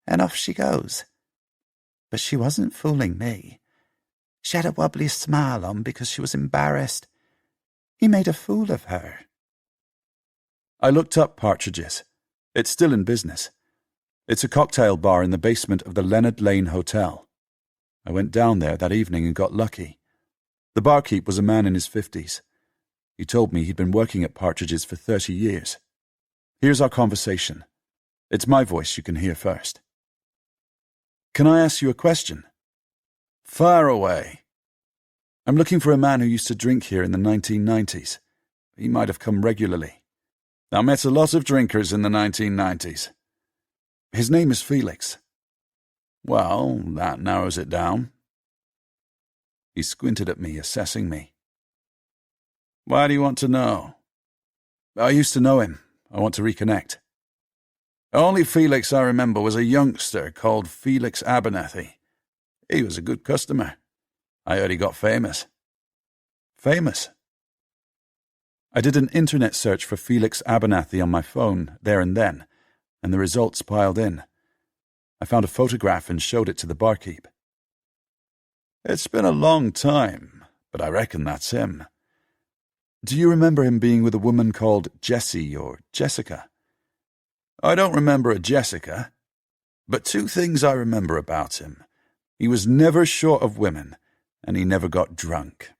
And off she goes. But she wasn't fooling me. She had a wobbly smile on because she was embarrassed. He made a fool of her. I looked up Partridge's. It's still in business. It's a cocktail bar in the basement of the Leonard Lane Hotel. I went down there that evening and got lucky. The barkeep was a man in his 50s. He told me he'd been working at Partridge's for 30 years. Here's our conversation. It's my voice you can hear first. "Can I ask you a question?" "Fire away." "I'm looking for a man who used to drink here in the 1990s. He might have come regularly." "I met a lot of drinkers in the 1990s. "His name is Felix." "Well, that narrows it down." He squinted at me, assessing me. "Why do you want to know?" "I used to know him. I want to reconnect." "The only Felix I remember was a youngster called Felix Abernathy. He was a good customer. I heard he got famous." "Famous?" I did an internet search for Felix Abernathy on my phone there and then, and the results piled in. I found a photograph and showed it to the barkeep. "It's been a long time, but I reckon that's him." "Do you remember him being with a woman called Jessie or Jessica?" "I don't remember a Jessica, but two things I remember about him. He was never short of women, and he never got drunk."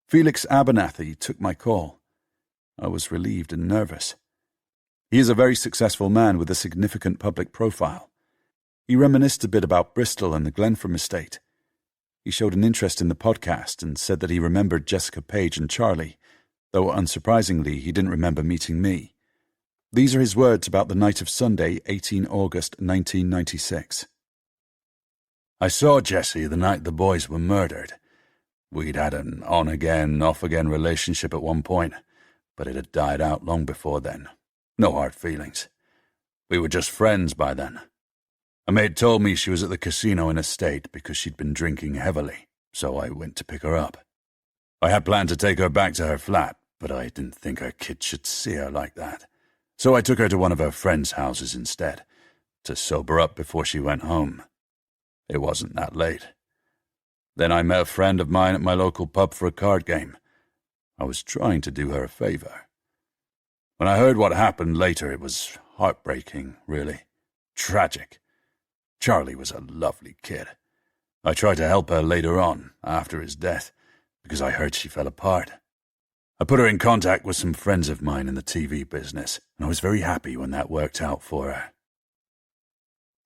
Felix Abernathy took my call. I was relieved and nervous. He is a very successful man with a significant public profile. He reminisced a bit about Bristol and the Glenfram estate. He showed an interest in the podcast and said that he remembered Jessica Page and Charlie, though unsurprisingly he didn't remember meeting me. These are his words about the night of Sunday, 18 August 1996. "I saw Jessie the night the boys were murdered. We'd had an on-again, off-again relationship at one point, but it had died out long before then. No hard feelings. We were just friends by then. A maid told me she was at the casino in a state because she'd been drinking heavily, so I went to pick her up. I had planned to take her back to her flat, but I didn't think her kid should see her like that. So I took her to one of her friends' houses instead, to sober up before she went home. It wasn't that late. Then I met a friend of mine at my local pub for a card game. I was trying to do her a favour. When I heard what happened later, it was heartbreaking, really. Tragic. Charlie was a lovely kid. I tried to help her later on, after his death, because I heard she fell apart. I put her in contact with some friends of mine in the TV business, and I was very happy when that worked out for her."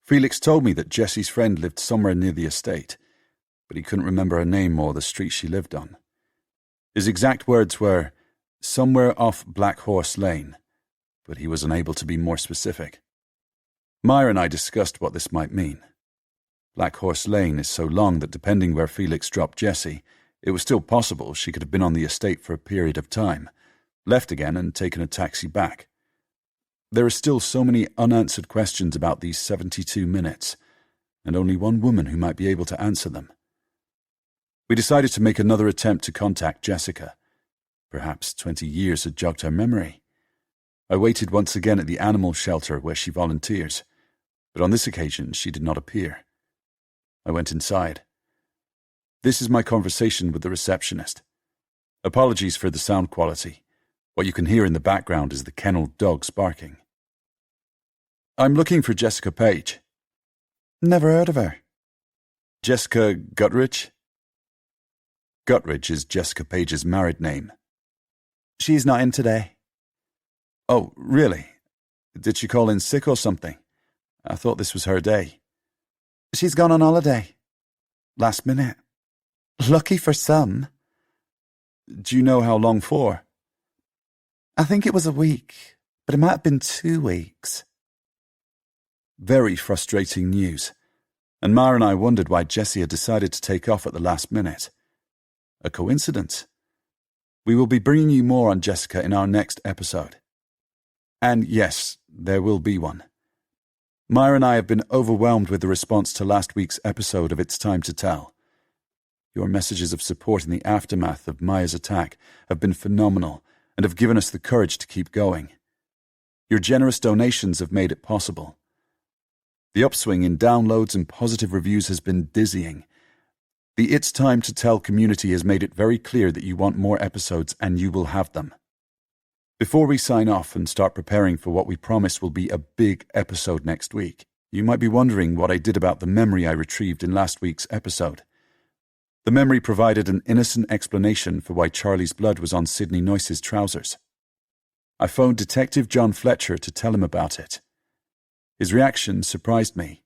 Felix told me that Jessie's friend lived somewhere near the estate, but he couldn't remember her name or the street she lived on. His exact words were, "somewhere off Black Horse Lane," but he was unable to be more specific. Maya and I discussed what this might mean. Black Horse Lane is so long that depending where Felix dropped Jessie, it was still possible she could have been on the estate for a period of time, left again and taken a taxi back. There are still so many unanswered questions about these 72 minutes, and only one woman who might be able to answer them. We decided to make another attempt to contact Jessica. Perhaps 20 years had jogged her memory. I waited once again at the animal shelter where she volunteers, but on this occasion she did not appear. I went inside. This is my conversation with the receptionist. Apologies for the sound quality. What you can hear in the background is the kennelled dogs barking. I'm looking for Jessica Page. Never heard of her. Jessica Guttridge? Guttridge is Jessica Page's married name. She's not in today. Oh, really? Did she call in sick or something? I thought this was her day. She's gone on holiday. Last minute. Lucky for some. Do you know how long for? I think it was a week, but it might have been 2 weeks. Very frustrating news, and Mara and I wondered why Jessie had decided to take off at the last minute. A coincidence? We will be bringing you more on Jessica in our next episode. And yes, there will be one. Mara and I have been overwhelmed with the response to last week's episode of It's Time to Tell. Your messages of support in the aftermath of Maya's attack have been phenomenal and have given us the courage to keep going. Your generous donations have made it possible. The upswing in downloads and positive reviews has been dizzying. The It's Time to Tell community has made it very clear that you want more episodes, and you will have them. Before we sign off and start preparing for what we promise will be a big episode next week, you might be wondering what I did about the memory I retrieved in last week's episode. The memory provided an innocent explanation for why Charlie's blood was on Sidney Noyce's trousers. I phoned Detective John Fletcher to tell him about it. His reaction surprised me.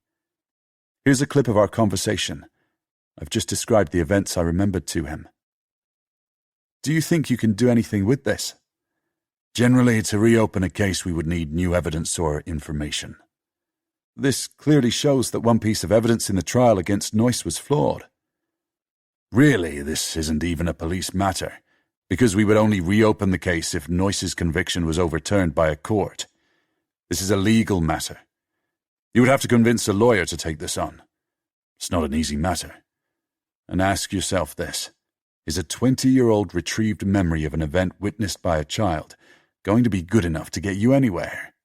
Here's a clip of our conversation. I've just described the events I remembered to him. Do you think you can do anything with this? Generally, to reopen a case we would need new evidence or information. This clearly shows that one piece of evidence in the trial against Noyce was flawed. Really, this isn't even a police matter, because we would only reopen the case if Noyce's conviction was overturned by a court. This is a legal matter. You would have to convince a lawyer to take this on. It's not an easy matter. And ask yourself this. Is a 20-year-old retrieved memory of an event witnessed by a child going to be good enough to get you anywhere?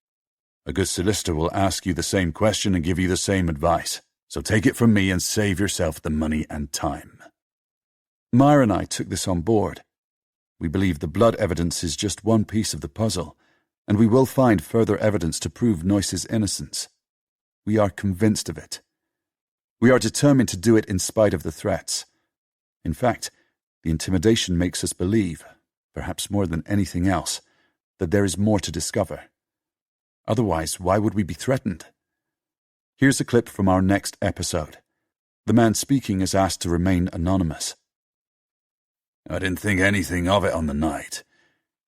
A good solicitor will ask you the same question and give you the same advice, so take it from me and save yourself the money and time. Myra and I took this on board. We believe the blood evidence is just one piece of the puzzle, and we will find further evidence to prove Noyce's innocence. We are convinced of it. We are determined to do it in spite of the threats. In fact, the intimidation makes us believe, perhaps more than anything else, that there is more to discover. Otherwise, why would we be threatened? Here's a clip from our next episode. The man speaking is asked to remain anonymous. I didn't think anything of it on the night.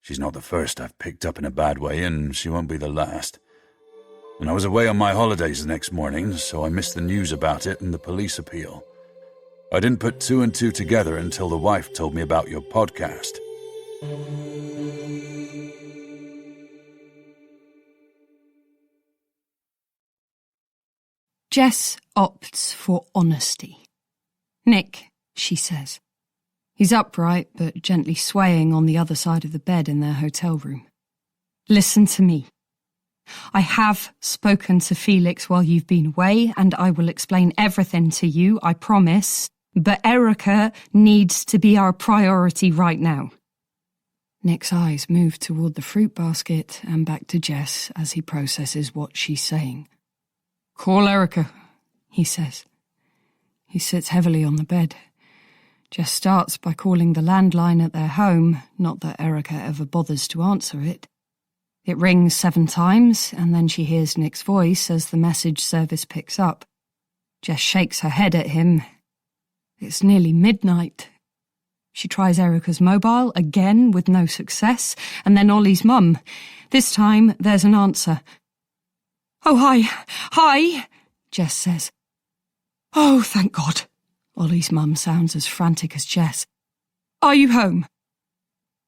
She's not the first I've picked up in a bad way, and she won't be the last. And I was away on my holidays the next morning, so I missed the news about it and the police appeal. I didn't put 2 and 2 together until the wife told me about your podcast. Jess opts for honesty. Nick, she says. He's upright but gently swaying on the other side of the bed in their hotel room. Listen to me. I have spoken to Felix while you've been away, and I will explain everything to you, I promise. But Erica needs to be our priority right now. Nick's eyes move toward the fruit basket and back to Jess as he processes what she's saying. Call Erica, he says. He sits heavily on the bed. Jess starts by calling the landline at their home, not that Erica ever bothers to answer it. It rings 7 times, and then she hears Nick's voice as the message service picks up. Jess shakes her head at him. It's nearly midnight. She tries Erica's mobile again with no success, and then Ollie's mum. This time there's an answer. Oh, hi, Jess says. Oh, thank God. Ollie's mum sounds as frantic as Jess. Are you home?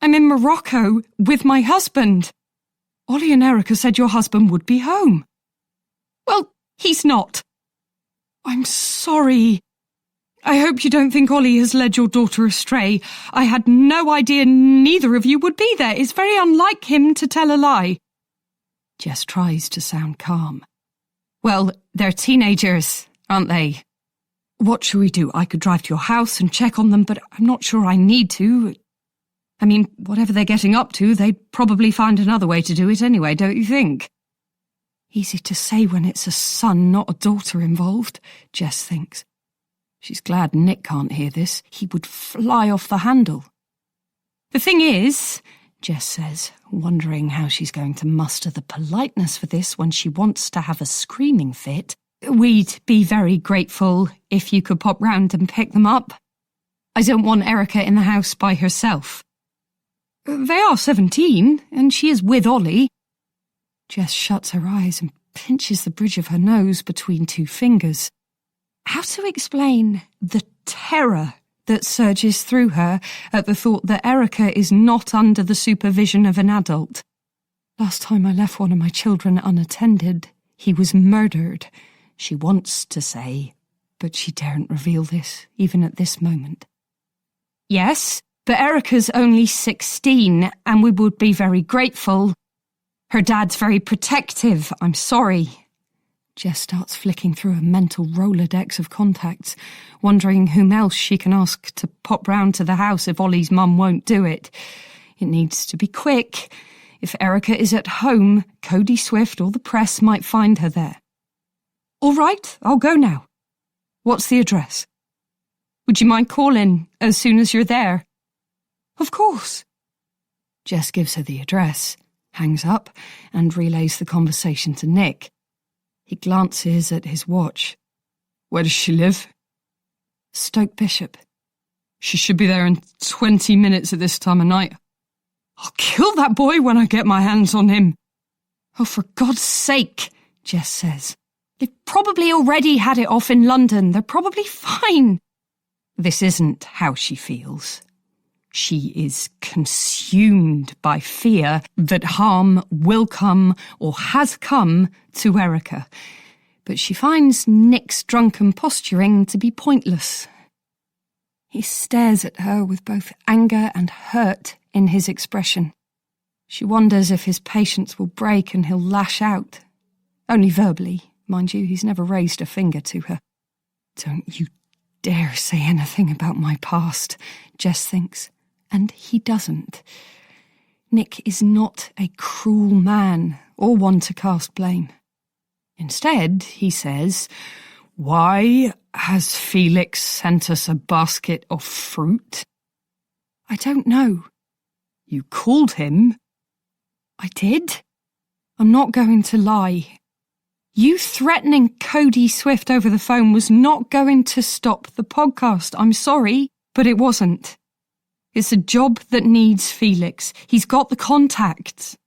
I'm in Morocco with my husband. Ollie and Erica said your husband would be home. Well, he's not. I'm sorry. I hope you don't think Ollie has led your daughter astray. I had no idea neither of you would be there. It's very unlike him to tell a lie. Jess tries to sound calm. Well, they're teenagers, aren't they? What shall we do? I could drive to your house and check on them, but I'm not sure I need to. I mean, whatever they're getting up to, they'd probably find another way to do it anyway, don't you think? Easy to say when it's a son, not a daughter involved, Jess thinks. She's glad Nick can't hear this. He would fly off the handle. The thing is, Jess says, wondering how she's going to muster the politeness for this when she wants to have a screaming fit, we'd be very grateful if you could pop round and pick them up. I don't want Erica in the house by herself. They are 17, and she is with Ollie. Jess shuts her eyes and pinches the bridge of her nose between two fingers. How to explain the terror that surges through her at the thought that Erica is not under the supervision of an adult? Last time I left one of my children unattended, he was murdered, she wants to say, but she daren't reveal this, even at this moment. Yes, but Erica's only 16, and we would be very grateful. Her dad's very protective, I'm sorry. Jess starts flicking through a mental Rolodex of contacts, wondering whom else she can ask to pop round to the house if Ollie's mum won't do it. It needs to be quick. If Erica is at home, Cody Swift or the press might find her there. All right, I'll go now. What's the address? Would you mind calling as soon as you're there? Of course. Jess gives her the address, hangs up, and relays the conversation to Nick. He glances at his watch. Where does she live? Stoke Bishop. She should be there in 20 minutes at this time of night. I'll kill that boy when I get my hands on him. Oh, for God's sake, Jess says. They've probably already had it off in London. They're probably fine. This isn't how she feels. She is consumed by fear that harm will come or has come to Erica. But she finds Nick's drunken posturing to be pointless. He stares at her with both anger and hurt in his expression. She wonders if his patience will break and he'll lash out. Only verbally, mind you, he's never raised a finger to her. Don't you dare say anything about my past, Jess thinks. And he doesn't. Nick is not a cruel man or one to cast blame. Instead, he says, "Why has Felix sent us a basket of fruit?" I don't know. You called him? I did. I'm not going to lie. You threatening Cody Swift over the phone was not going to stop the podcast. I'm sorry, but it wasn't. It's a job that needs Felix. He's got the contacts.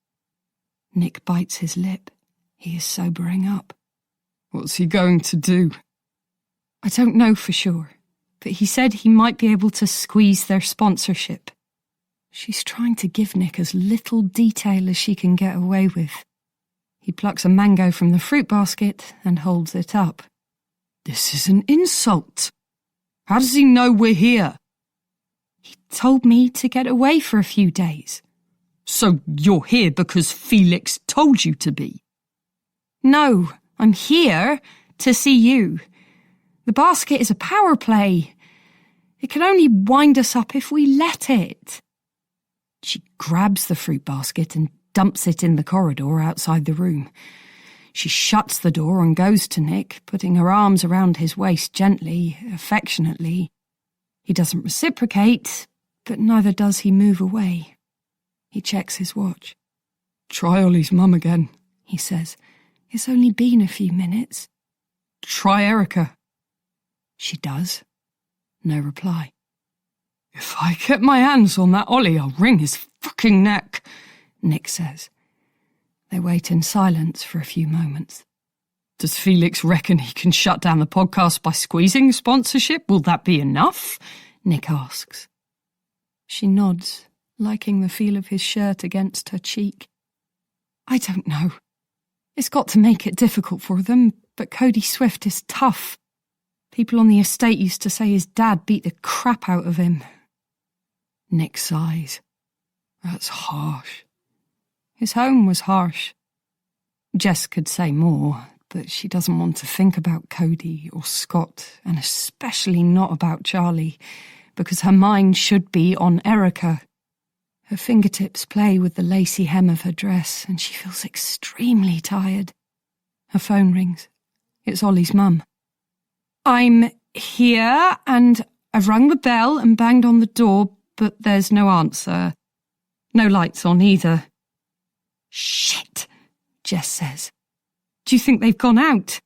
Nick bites his lip. He is sobering up. What's he going to do? I don't know for sure, but he said he might be able to squeeze their sponsorship. She's trying to give Nick as little detail as she can get away with. He plucks a mango from the fruit basket and holds it up. This is an insult. How does he know we're here? He told me to get away for a few days. So you're here because Felix told you to be? No, I'm here to see you. The basket is a power play. It can only wind us up if we let it. She grabs the fruit basket and dumps it in the corridor outside the room. She shuts the door and goes to Nick, putting her arms around his waist gently, affectionately. He doesn't reciprocate, but neither does he move away. He checks his watch. Try Ollie's mum again, he says. It's only been a few minutes. Try Erica. She does. No reply. If I get my hands on that Ollie, I'll wring his fucking neck, Nick says. They wait in silence for a few moments. Does Felix reckon he can shut down the podcast by squeezing sponsorship? Will that be enough? Nick asks. She nods, liking the feel of his shirt against her cheek. I don't know. It's got to make it difficult for them, but Cody Swift is tough. People on the estate used to say his dad beat the crap out of him. Nick sighs. That's harsh. His home was harsh. Jess could say more, but she doesn't want to think about Cody or Scott, and especially not about Charlie, because her mind should be on Erica. Her fingertips play with the lacy hem of her dress, and she feels extremely tired. Her phone rings. It's Ollie's mum. "I'm here, and I've rung the bell and banged on the door, but there's no answer. No lights on either." "Shit," Jess says. "Do you think they've gone out?"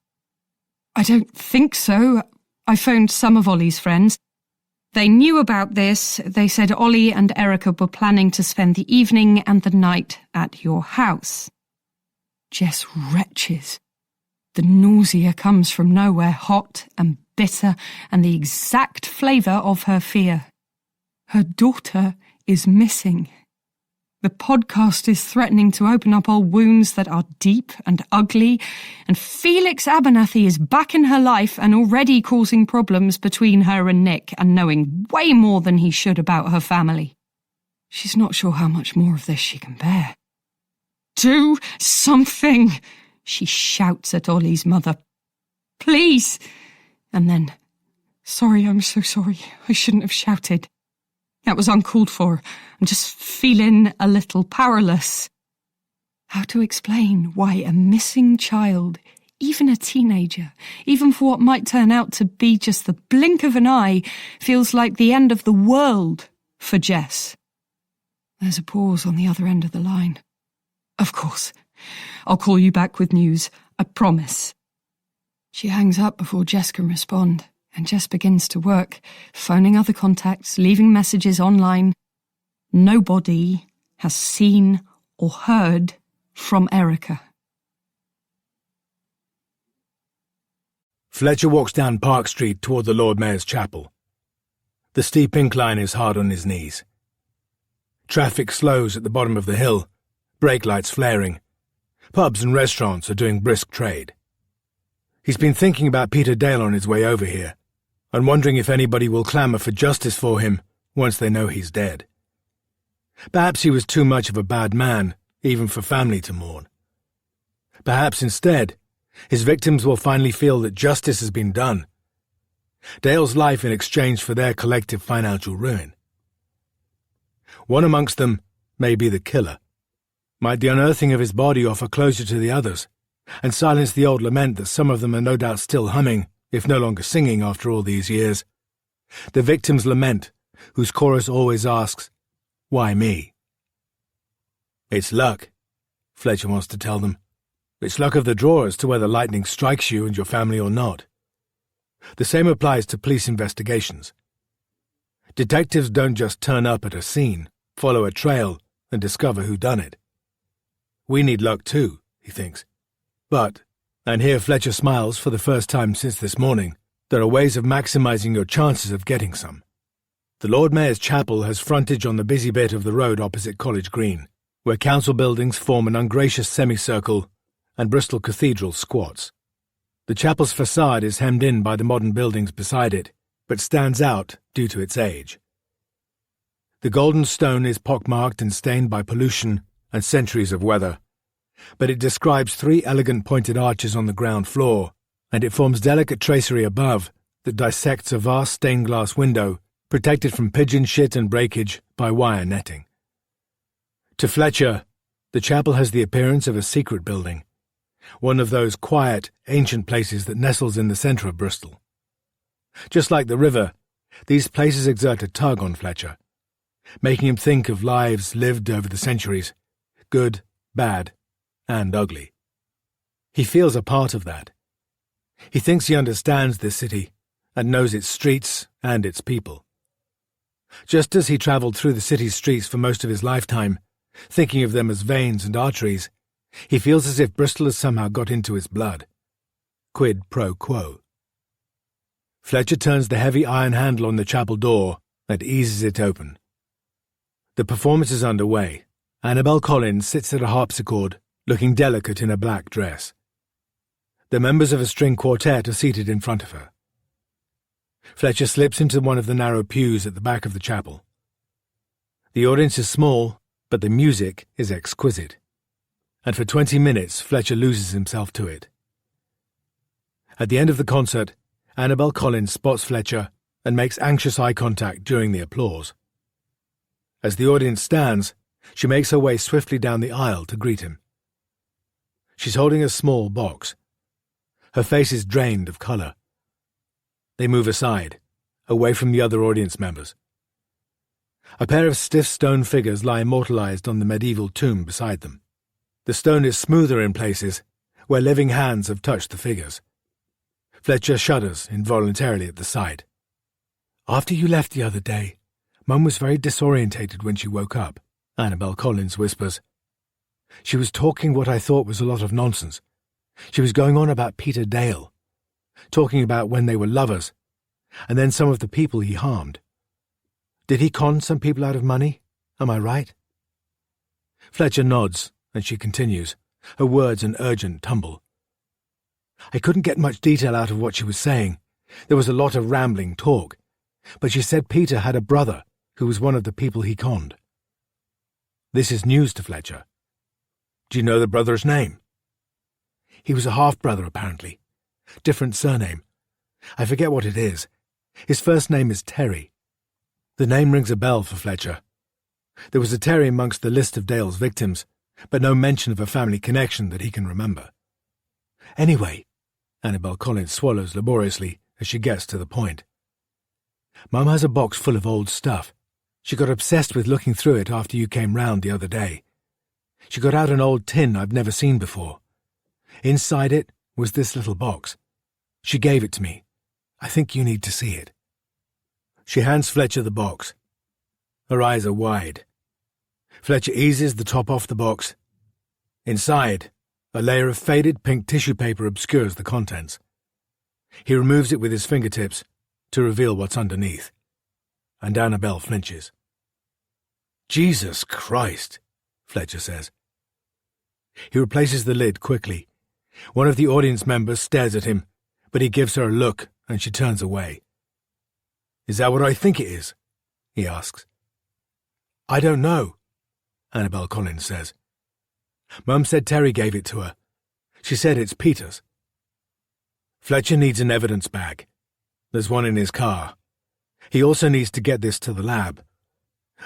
"I don't think so. I phoned some of Ollie's friends. They knew about this. They said Ollie and Erica were planning to spend the evening and the night at your house." Jess retches. The nausea comes from nowhere, hot and bitter, and the exact flavour of her fear. Her daughter is missing. The podcast is threatening to open up old wounds that are deep and ugly, and Felix Abernathy is back in her life and already causing problems between her and Nick and knowing way more than he should about her family. She's not sure how much more of this she can bear. "Do something!" she shouts at Ollie's mother. "Please!" And then, "Sorry, I'm so sorry. I shouldn't have shouted. That was uncalled for. I'm just feeling a little powerless." How to explain why a missing child, even a teenager, even for what might turn out to be just the blink of an eye, feels like the end of the world for Jess? There's a pause on the other end of the line. "Of course. I'll call you back with news. I promise." She hangs up before Jess can respond, and Jess begins to work, phoning other contacts, leaving messages online. Nobody has seen or heard from Erica. Fletcher walks down Park Street toward the Lord Mayor's Chapel. The steep incline is hard on his knees. Traffic slows at the bottom of the hill, brake lights flaring. Pubs and restaurants are doing brisk trade. He's been thinking about Peter Dale on his way over here, and wondering if anybody will clamour for justice for him once they know he's dead. Perhaps he was too much of a bad man, even for family to mourn. Perhaps instead, his victims will finally feel that justice has been done. Dale's life in exchange for their collective financial ruin. One amongst them may be the killer. Might the unearthing of his body offer closure to the others, and silence the old lament that some of them are no doubt still humming, if no longer singing after all these years. The victim's lament, whose chorus always asks, "Why me?" "It's luck," Fletcher wants to tell them. "It's luck of the draw as to whether lightning strikes you and your family or not." The same applies to police investigations. Detectives don't just turn up at a scene, follow a trail, and discover who done it. We need luck too, he thinks. But, and here Fletcher smiles for the first time since this morning, there are ways of maximising your chances of getting some. The Lord Mayor's Chapel has frontage on the busy bit of the road opposite College Green, where council buildings form an ungracious semicircle and Bristol Cathedral squats. The chapel's facade is hemmed in by the modern buildings beside it, but stands out due to its age. The golden stone is pockmarked and stained by pollution and centuries of weather, but it describes 3 elegant pointed arches on the ground floor, and it forms delicate tracery above that dissects a vast stained glass window protected from pigeon shit and breakage by wire netting. To Fletcher, the chapel has the appearance of a secret building, one of those quiet, ancient places that nestles in the centre of Bristol. Just like the river, these places exert a tug on Fletcher, making him think of lives lived over the centuries, good, bad, and ugly. He feels a part of that. He thinks he understands this city and knows its streets and its people. Just as he travelled through the city's streets for most of his lifetime, thinking of them as veins and arteries, he feels as if Bristol has somehow got into his blood. Quid pro quo. Fletcher turns the heavy iron handle on the chapel door and eases it open. The performance is underway. Annabel Collins sits at a harpsichord, looking delicate in a black dress. The members of a string quartet are seated in front of her. Fletcher slips into one of the narrow pews at the back of the chapel. The audience is small, but the music is exquisite. And for 20 minutes Fletcher loses himself to it. At the end of the concert, Annabel Collins spots Fletcher and makes anxious eye contact during the applause. As the audience stands, she makes her way swiftly down the aisle to greet him. She's holding a small box. Her face is drained of colour. They move aside, away from the other audience members. A pair of stiff stone figures lie immortalised on the medieval tomb beside them. The stone is smoother in places, where living hands have touched the figures. Fletcher shudders involuntarily at the sight. "After you left the other day, Mum was very disorientated when she woke up," Annabel Collins whispers. "She was talking what I thought was a lot of nonsense. She was going on about Peter Dale, talking about when they were lovers, and then some of the people he harmed. Did he con some people out of money? Am I right?" Fletcher nods, and she continues, her words an urgent tumble. "I couldn't get much detail out of what she was saying. There was a lot of rambling talk, but she said Peter had a brother who was one of the people he conned." This is news to Fletcher. "Do you know the brother's name?" "He was a half-brother, apparently. Different surname. I forget what it is. His first name is Terry." The name rings a bell for Fletcher. There was a Terry amongst the list of Dale's victims, but no mention of a family connection that he can remember. "Anyway," Annabel Collins swallows laboriously as she gets to the point. "Mum has a box full of old stuff. She got obsessed with looking through it after you came round the other day. She got out an old tin I've never seen before. Inside it was this little box. She gave it to me. I think you need to see it." She hands Fletcher the box. Her eyes are wide. Fletcher eases the top off the box. Inside, a layer of faded pink tissue paper obscures the contents. He removes it with his fingertips to reveal what's underneath, and Annabel flinches. "Jesus Christ," Fletcher says. He replaces the lid quickly. One of the audience members stares at him, but he gives her a look and she turns away. "Is that what I think it is?" he asks. "I don't know," Annabel Collins says. "Mum said Terry gave it to her. She said it's Peter's." Fletcher needs an evidence bag. There's one in his car. He also needs to get this to the lab.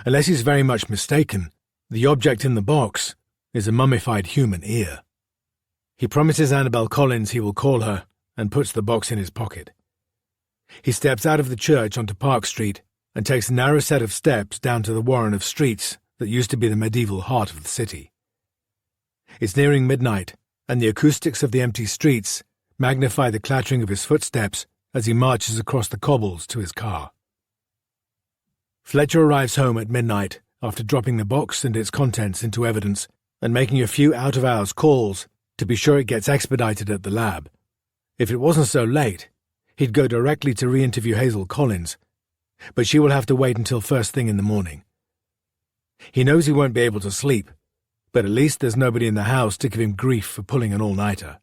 Unless he's very much mistaken, the object in the box is a mummified human ear. He promises Annabel Collins he will call her and puts the box in his pocket. He steps out of the church onto Park Street and takes a narrow set of steps down to the warren of streets that used to be the medieval heart of the city. It's nearing midnight, and the acoustics of the empty streets magnify the clattering of his footsteps as he marches across the cobbles to his car. Fletcher arrives home at midnight after dropping the box and its contents into evidence and making a few out-of-hours calls to be sure it gets expedited at the lab. If it wasn't so late, he'd go directly to re-interview Hazel Collins, but she will have to wait until first thing in the morning. He knows he won't be able to sleep, but at least there's nobody in the house to give him grief for pulling an all-nighter.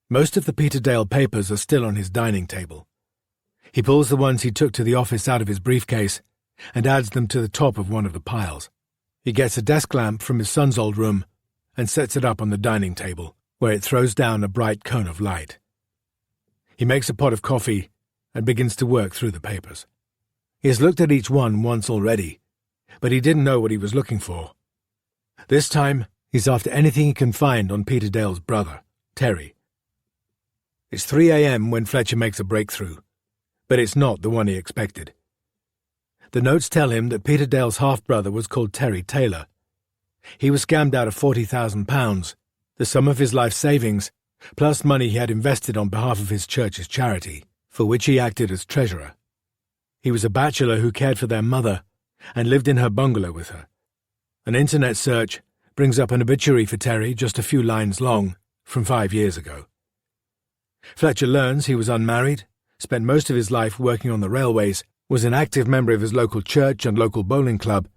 Most of the Peter Dale papers are still on his dining table. He pulls the ones he took to the office out of his briefcase and adds them to the top of one of the piles. He gets a desk lamp from his son's old room and sets it up on the dining table, where it throws down a bright cone of light. He makes a pot of coffee and begins to work through the papers. He has looked at each one once already, but he didn't know what he was looking for. This time, he's after anything he can find on Peter Dale's brother, Terry. It's 3 a.m. when Fletcher makes a breakthrough, but it's not the one he expected. The notes tell him that Peter Dale's half-brother was called Terry Taylor. He was scammed out of £40,000, the sum of his life savings, plus money he had invested on behalf of his church's charity, for which he acted as treasurer. He was a bachelor who cared for their mother and lived in her bungalow with her. An internet search brings up an obituary for Terry just a few lines long, from 5 years ago. Fletcher learns he was unmarried, spent most of his life working on the railways, was an active member of his local church and local bowling club,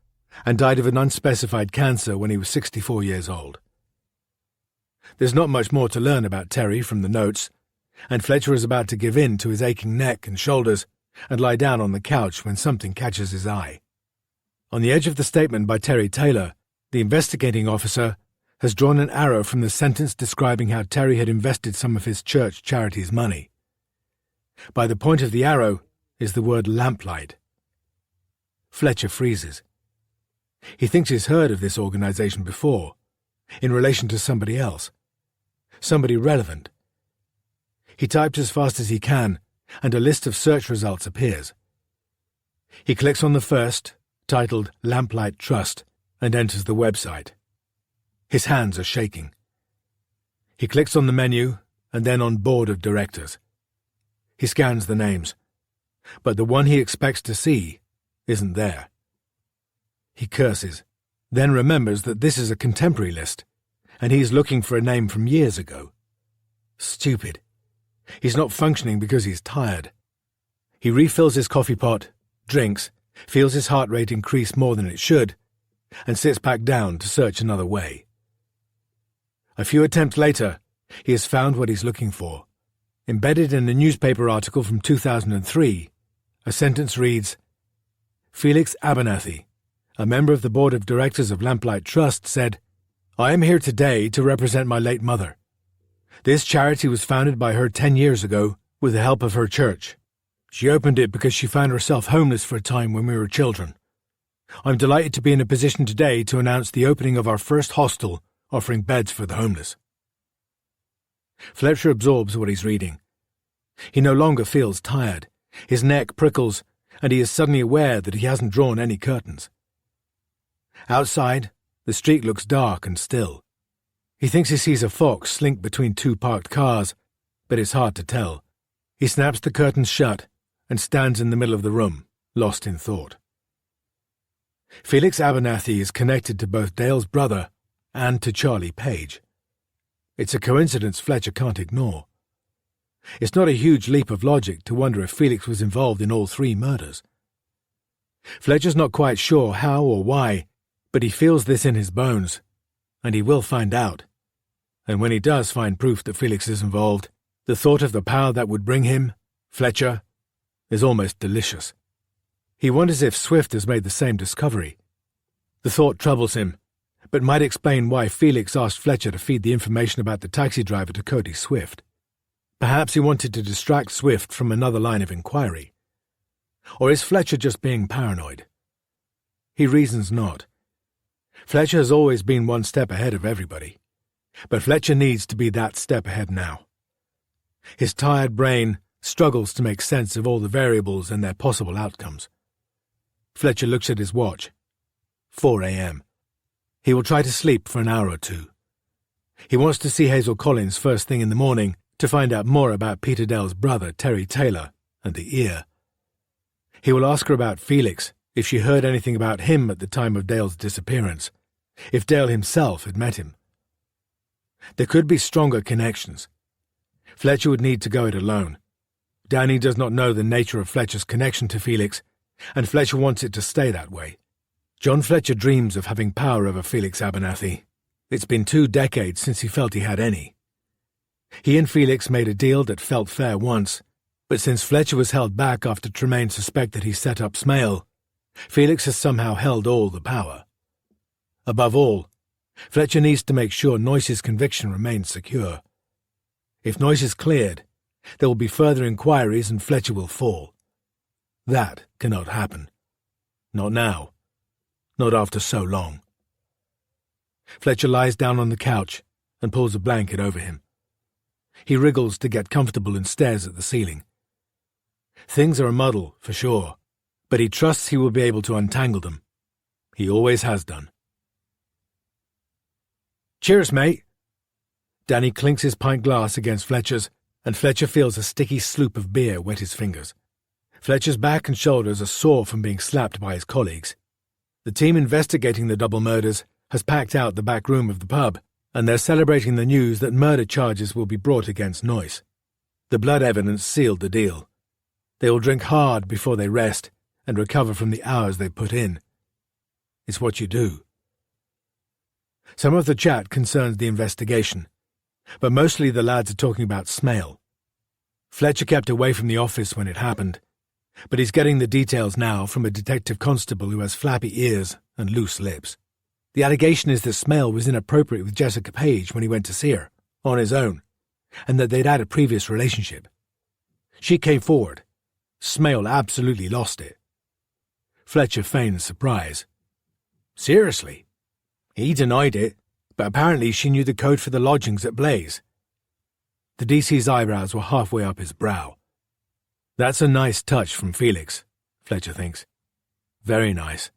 and died of an unspecified cancer when he was 64 years old. There's not much more to learn about Terry from the notes, and Fletcher is about to give in to his aching neck and shoulders and lie down on the couch when something catches his eye. On the edge of the statement by Terry Taylor, the investigating officer has drawn an arrow from the sentence describing how Terry had invested some of his church charity's money. By the point of the arrow is the word lamplight. Fletcher freezes. He thinks he's heard of this organization before, in relation to somebody else, somebody relevant. He types as fast as he can, and a list of search results appears. He clicks on the first, titled Lamplight Trust, and enters the website. His hands are shaking. He clicks on the menu, and then on Board of Directors. He scans the names, but the one he expects to see isn't there. He curses, then remembers that this is a contemporary list, and he's looking for a name from years ago. Stupid. He's not functioning because he's tired. He refills his coffee pot, drinks, feels his heart rate increase more than it should, and sits back down to search another way. A few attempts later, he has found what he's looking for. Embedded in a newspaper article from 2003, a sentence reads, Felix Abernathy, a member of the Board of Directors of Lamplight Trust, said, I am here today to represent my late mother. This charity was founded by her 10 years ago with the help of her church. She opened it because she found herself homeless for a time when we were children. I'm delighted to be in a position today to announce the opening of our first hostel offering beds for the homeless. Fletcher absorbs what he's reading. He no longer feels tired. His neck prickles, and he is suddenly aware that he hasn't drawn any curtains. Outside, the street looks dark and still. He thinks he sees a fox slink between two parked cars, but it's hard to tell. He snaps the curtains shut and stands in the middle of the room, lost in thought. Felix Abernathy is connected to both Dale's brother and to Charlie Page. It's a coincidence Fletcher can't ignore. It's not a huge leap of logic to wonder if Felix was involved in all three murders. Fletcher's not quite sure how or why, but he feels this in his bones, and he will find out. And when he does find proof that Felix is involved, the thought of the power that would bring him, Fletcher, is almost delicious. He wonders if Swift has made the same discovery. The thought troubles him, but might explain why Felix asked Fletcher to feed the information about the taxi driver to Cody Swift. Perhaps he wanted to distract Swift from another line of inquiry. Or is Fletcher just being paranoid? He reasons not. Fletcher has always been one step ahead of everybody, but Fletcher needs to be that step ahead now. His tired brain struggles to make sense of all the variables and their possible outcomes. Fletcher looks at his watch. 4 a.m. He will try to sleep for an hour or two. He wants to see Hazel Collins first thing in the morning to find out more about Peter Dale's brother, Terry Taylor, and the ear. He will ask her about Felix, if she heard anything about him at the time of Dale's disappearance, if Dale himself had met him. There could be stronger connections. Fletcher would need to go it alone. Danny does not know the nature of Fletcher's connection to Felix, and Fletcher wants it to stay that way. John Fletcher dreams of having power over Felix Abernathy. It's been 2 decades since he felt he had any. He and Felix made a deal that felt fair once, but since Fletcher was held back after Tremaine suspected he set up Smale, Felix has somehow held all the power. Above all, Fletcher needs to make sure Noyce's conviction remains secure. If Noyce is cleared, there will be further inquiries and Fletcher will fall. That cannot happen. Not now. Not after so long. Fletcher lies down on the couch and pulls a blanket over him. He wriggles to get comfortable and stares at the ceiling. Things are a muddle, for sure, but he trusts he will be able to untangle them. He always has done. Cheers, mate. Danny clinks his pint glass against Fletcher's, and Fletcher feels a sticky sloop of beer wet his fingers. Fletcher's back and shoulders are sore from being slapped by his colleagues. The team investigating the double murders has packed out the back room of the pub, and they're celebrating the news that murder charges will be brought against Noyce. The blood evidence sealed the deal. They will drink hard before they rest and recover from the hours they put in. It's what you do. Some of the chat concerns the investigation, but mostly the lads are talking about Smale. Fletcher kept away from the office when it happened, but he's getting the details now from a detective constable who has flappy ears and loose lips. The allegation is that Smale was inappropriate with Jessica Page when he went to see her, on his own, and that they'd had a previous relationship. She came forward. Smale absolutely lost it. Fletcher feigns surprise. Seriously. He denied it, but apparently she knew the code for the lodgings at Blaze. The DC's eyebrows were halfway up his brow. That's a nice touch from Felix, Fletcher thinks. Very nice.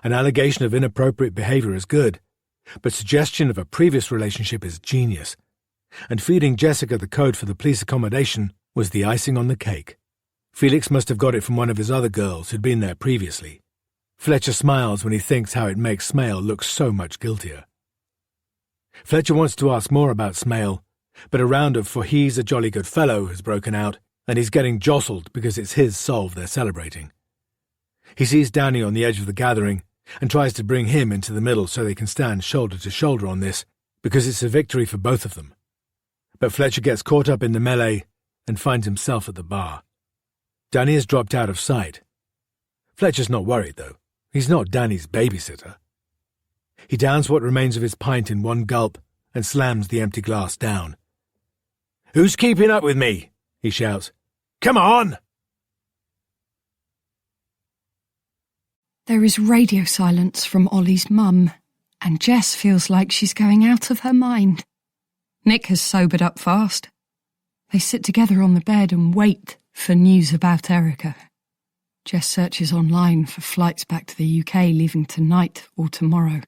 An allegation of inappropriate behaviour is good, but suggestion of a previous relationship is genius. And feeding Jessica the code for the police accommodation was the icing on the cake. Felix must have got it from one of his other girls who'd been there previously. Fletcher smiles when he thinks how it makes Smale look so much guiltier. Fletcher wants to ask more about Smale, but a round of "for he's a jolly good fellow" has broken out, and he's getting jostled because it's his solve they're celebrating. He sees Danny on the edge of the gathering and tries to bring him into the middle so they can stand shoulder to shoulder on this, because it's a victory for both of them. But Fletcher gets caught up in the melee and finds himself at the bar. Danny has dropped out of sight. Fletcher's not worried, though. He's not Danny's babysitter. He downs what remains of his pint in one gulp and slams the empty glass down. "Who's keeping up with me?" he shouts. "Come on!" There is radio silence from Ollie's mum, and Jess feels like she's going out of her mind. Nick has sobered up fast. They sit together on the bed and wait for news about Erica. Jess searches online for flights back to the UK leaving tonight or tomorrow.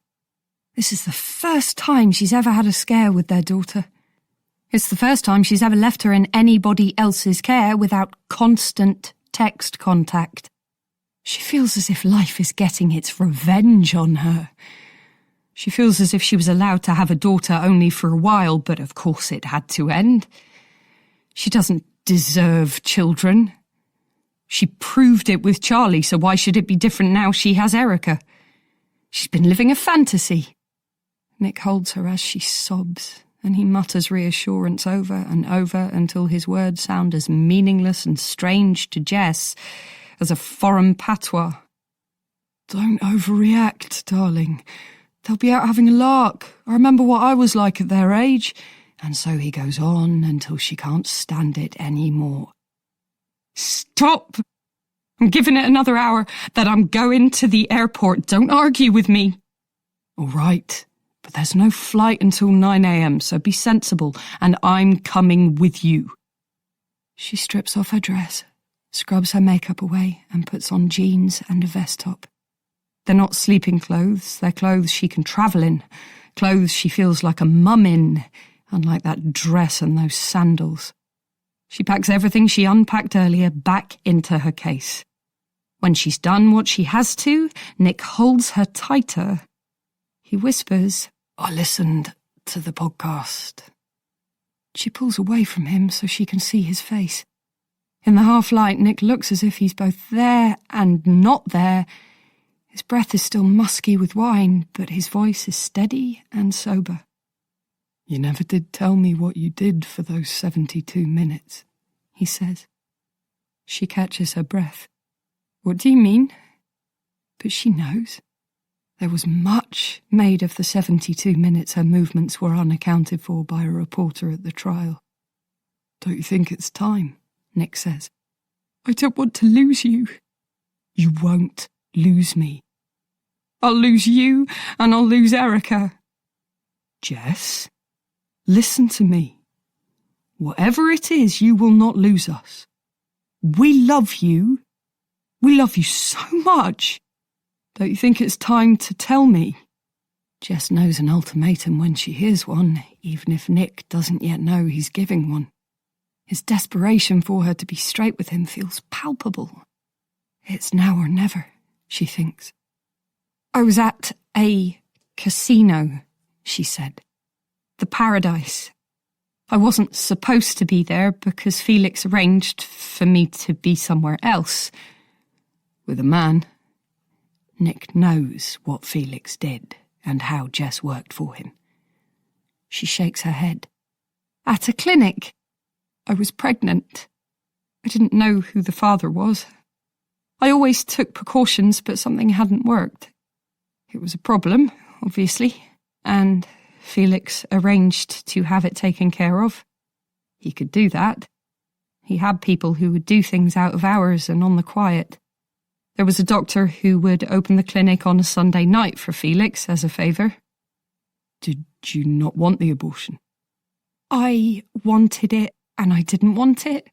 This is the first time she's ever had a scare with their daughter. It's the first time she's ever left her in anybody else's care without constant text contact. She feels as if life is getting its revenge on her. She feels as if she was allowed to have a daughter only for a while, but of course it had to end. She doesn't deserve children. She proved it with Charlie, so why should it be different now she has Erica? She's been living a fantasy. Nick holds her as she sobs, and he mutters reassurance over and over until his words sound as meaningless and strange to Jess as a foreign patois. "Don't overreact, darling. They'll be out having a lark. I remember what I was like at their age." And so he goes on until she can't stand it anymore. "Stop! I'm giving it another hour, then I'm going to the airport. Don't argue with me." "All right, but there's no flight until 9 a.m, so be sensible, and I'm coming with you." She strips off her dress, scrubs her makeup away, and puts on jeans and a vest top. They're not sleeping clothes, they're clothes she can travel in, clothes she feels like a mum in, unlike that dress and those sandals. She packs everything she unpacked earlier back into her case. When she's done what she has to, Nick holds her tighter. He whispers, "I listened to the podcast." She pulls away from him so she can see his face. In the half-light, Nick looks as if he's both there and not there. His breath is still musky with wine, but his voice is steady and sober. "You never did tell me what you did for those 72 minutes, he says. She catches her breath. "What do you mean?" But she knows. There was much made of the 72 minutes her movements were unaccounted for by a reporter at the trial. "Don't you think it's time?" Nick says. "I don't want to lose you." "You won't lose me." "I'll lose you, and I'll lose Erica." "Jess, listen to me. Whatever it is, you will not lose us. We love you. We love you so much. Don't you think it's time to tell me?" Jess knows an ultimatum when she hears one, even if Nick doesn't yet know he's giving one. His desperation for her to be straight with him feels palpable. It's now or never, she thinks. "I was at a casino," she said. "The Paradise. I wasn't supposed to be there because Felix arranged for me to be somewhere else. With a man." Nick knows what Felix did and how Jess worked for him. She shakes her head. "At a clinic. I was pregnant. I didn't know who the father was. I always took precautions, but something hadn't worked. It was a problem, obviously, and Felix arranged to have it taken care of. He could do that. He had people who would do things out of hours and on the quiet. There was a doctor who would open the clinic on a Sunday night for Felix as a favour. Did you not want the abortion? I wanted it and I didn't want it.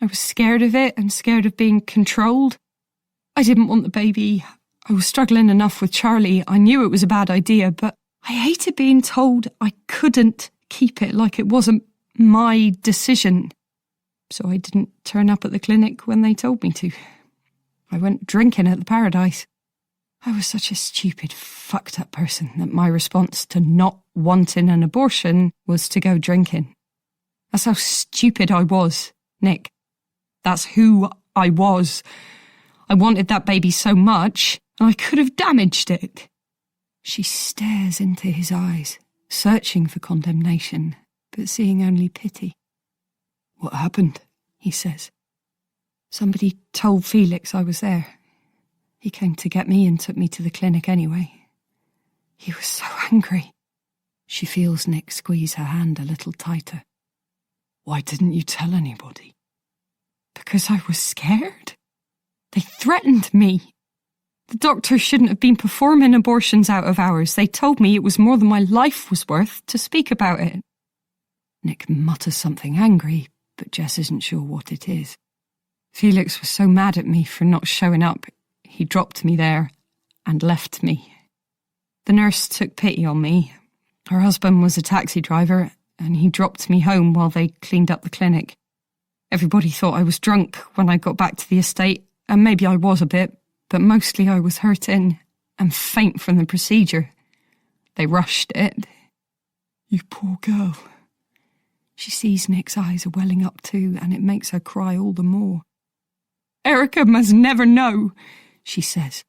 I was scared of it and scared of being controlled. I didn't want the baby. I was struggling enough with Charlie. I knew it was a bad idea, but I hated being told I couldn't keep it, like it wasn't my decision. So I didn't turn up at the clinic when they told me to. I went drinking at the Paradise. I was such a stupid, fucked up person that my response to not wanting an abortion was to go drinking. That's how stupid I was, Nick. That's who I was. I wanted that baby so much, and I could have damaged it. She stares into his eyes, searching for condemnation, but seeing only pity. What happened? He says. Somebody told Felix I was there. He came to get me and took me to the clinic anyway. He was so angry. She feels Nick squeeze her hand a little tighter. Why didn't you tell anybody? Because I was scared. They threatened me. The doctor shouldn't have been performing abortions out of hours. They told me it was more than my life was worth to speak about it. Nick mutters something angry, but Jess isn't sure what it is. Felix was so mad at me for not showing up, he dropped me there and left me. The nurse took pity on me. Her husband was a taxi driver, and he dropped me home while they cleaned up the clinic. Everybody thought I was drunk when I got back to the estate, and maybe I was a bit, but mostly I was hurting and faint from the procedure. They rushed it. You poor girl. She sees Nick's eyes are welling up too, and it makes her cry all the more. Erica must never know, she says.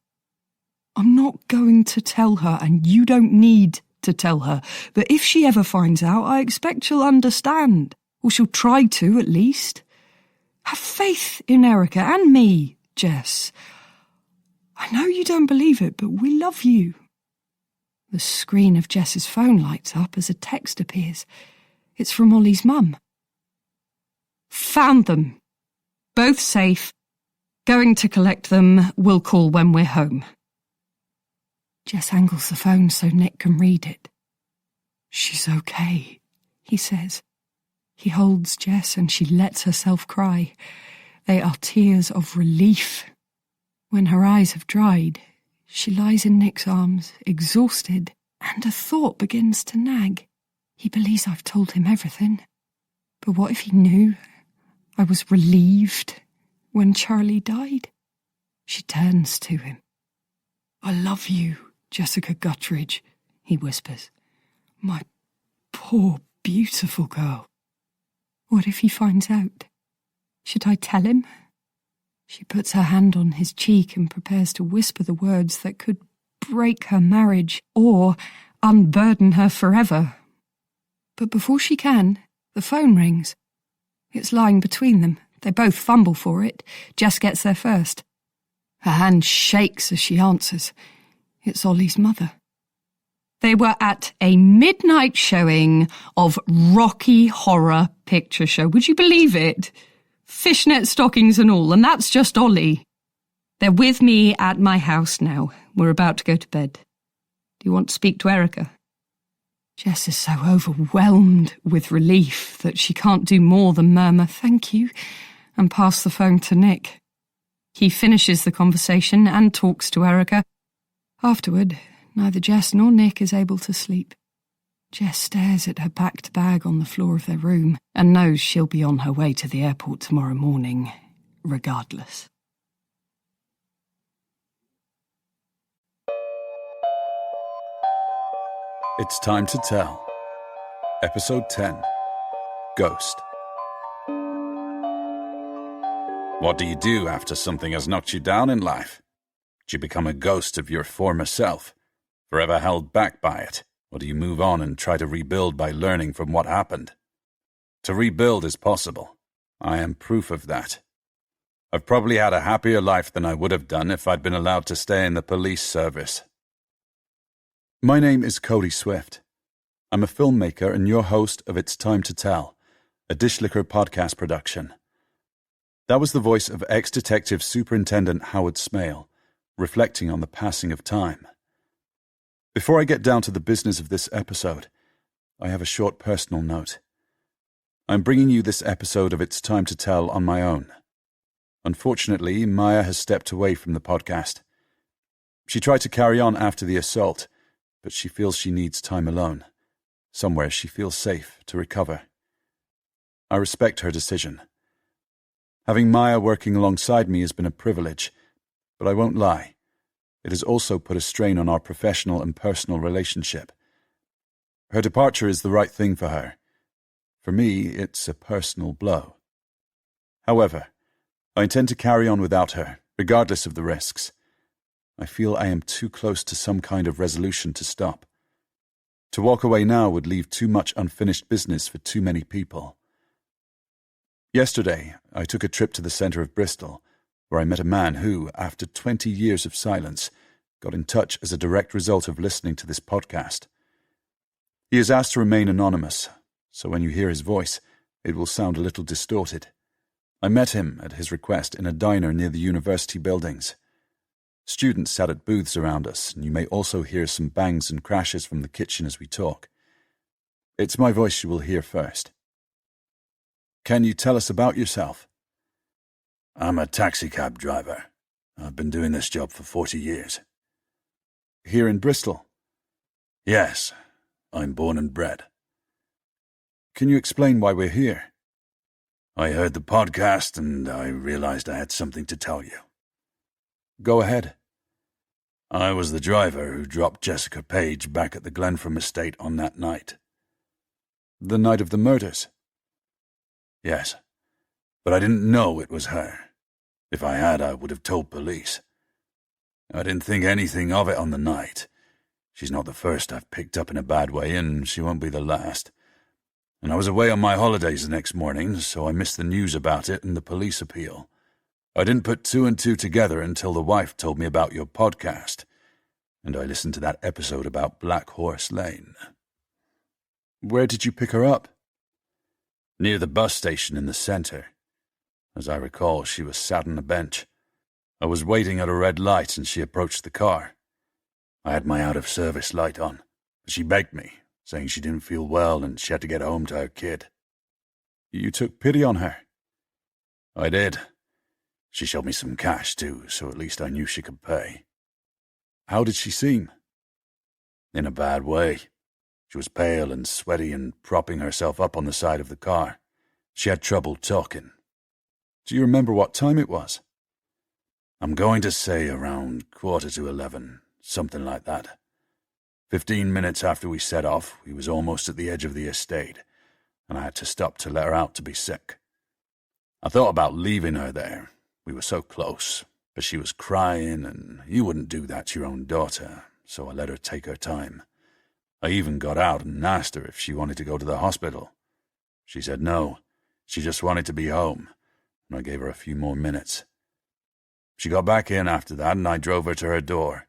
I'm not going to tell her, and you don't need to tell her, but if she ever finds out, I expect she'll understand, or she'll try to at least. Have faith in Erica and me, Jess. I know you don't believe it, but we love you. The screen of Jess's phone lights up as a text appears. It's from Ollie's mum. Found them. Both safe. Going to collect them. We'll call when we're home. Jess angles the phone so Nick can read it. She's okay, he says. He holds Jess and she lets herself cry. They are tears of relief. When her eyes have dried, she lies in Nick's arms, exhausted, and a thought begins to nag. He believes I've told him everything. But what if he knew I was relieved when Charlie died? She turns to him. I love you, Jessica Guttridge, he whispers. My poor, beautiful girl. What if he finds out? Should I tell him? She puts her hand on his cheek and prepares to whisper the words that could break her marriage or unburden her forever. But before she can, the phone rings. It's lying between them. They both fumble for it. Jess gets there first. Her hand shakes as she answers. It's Ollie's mother. They were at a midnight showing of Rocky Horror Picture Show. Would you believe it? Fishnet stockings and all, and that's just Ollie. They're with me at my house now. We're about to go to bed. Do you want to speak to Erica? Jess is so overwhelmed with relief that she can't do more than murmur thank you and pass the phone to Nick. He finishes the conversation and talks to Erica. Afterward, neither Jess nor Nick is able to sleep. Jess stares at her packed bag on the floor of their room and knows she'll be on her way to the airport tomorrow morning, regardless. It's Time to Tell. Episode 10. Ghost. What do you do after something has knocked you down in life? Do you become a ghost of your former self, forever held back by it? Or do you move on and try to rebuild by learning from what happened? To rebuild is possible. I am proof of that. I've probably had a happier life than I would have done if I'd been allowed to stay in the police service. My name is Cody Swift. I'm a filmmaker and your host of It's Time to Tell, a Dish Liquor podcast production. That was the voice of ex-Detective Superintendent Howard Smale, reflecting on the passing of time. Before I get down to the business of this episode, I have a short personal note. I'm bringing you this episode of It's Time to Tell on my own. Unfortunately, Maya has stepped away from the podcast. She tried to carry on after the assault, but she feels she needs time alone, somewhere she feels safe to recover. I respect her decision. Having Maya working alongside me has been a privilege, but I won't lie. It has also put a strain on our professional and personal relationship. Her departure is the right thing for her. For me, it's a personal blow. However, I intend to carry on without her, regardless of the risks. I feel I am too close to some kind of resolution to stop. To walk away now would leave too much unfinished business for too many people. Yesterday, I took a trip to the centre of Bristol, where I met a man who, after 20 years of silence, got in touch as a direct result of listening to this podcast. He is asked to remain anonymous, so when you hear his voice, it will sound a little distorted. I met him, at his request, in a diner near the university buildings. Students sat at booths around us, and you may also hear some bangs and crashes from the kitchen as we talk. It's my voice you will hear first. Can you tell us about yourself? I'm a taxicab driver. I've been doing this job for 40 years. Here in Bristol? Yes, I'm born and bred. Can you explain why we're here? I heard the podcast and I realized I had something to tell you. Go ahead. I was the driver who dropped Jessica Page back at the Glenfram estate on that night. The night of the murders? Yes, but I didn't know it was her. If I had, I would have told police. I didn't think anything of it on the night. She's not the first I've picked up in a bad way, and she won't be the last. And I was away on my holidays the next morning, so I missed the news about it and the police appeal. I didn't put two and two together until the wife told me about your podcast, and I listened to that episode about Black Horse Lane. Where did you pick her up? Near the bus station in the centre. As I recall, she was sat on a bench. I was waiting at a red light and she approached the car. I had my out-of-service light on, but she begged me, saying she didn't feel well and she had to get home to her kid. You took pity on her? I did. She showed me some cash too, so at least I knew she could pay. How did she seem? In a bad way. She was pale and sweaty and propping herself up on the side of the car. She had trouble talking. Do you remember what time it was? I'm going to say around 11:15, something like that. 15 minutes after we set off, we was almost at the edge of the estate, and I had to stop to let her out to be sick. I thought about leaving her there. We were so close, but she was crying, and you wouldn't do that to your own daughter, so I let her take her time. I even got out and asked her if she wanted to go to the hospital. She said no, she just wanted to be home, and I gave her a few more minutes. She got back in after that, and I drove her to her door.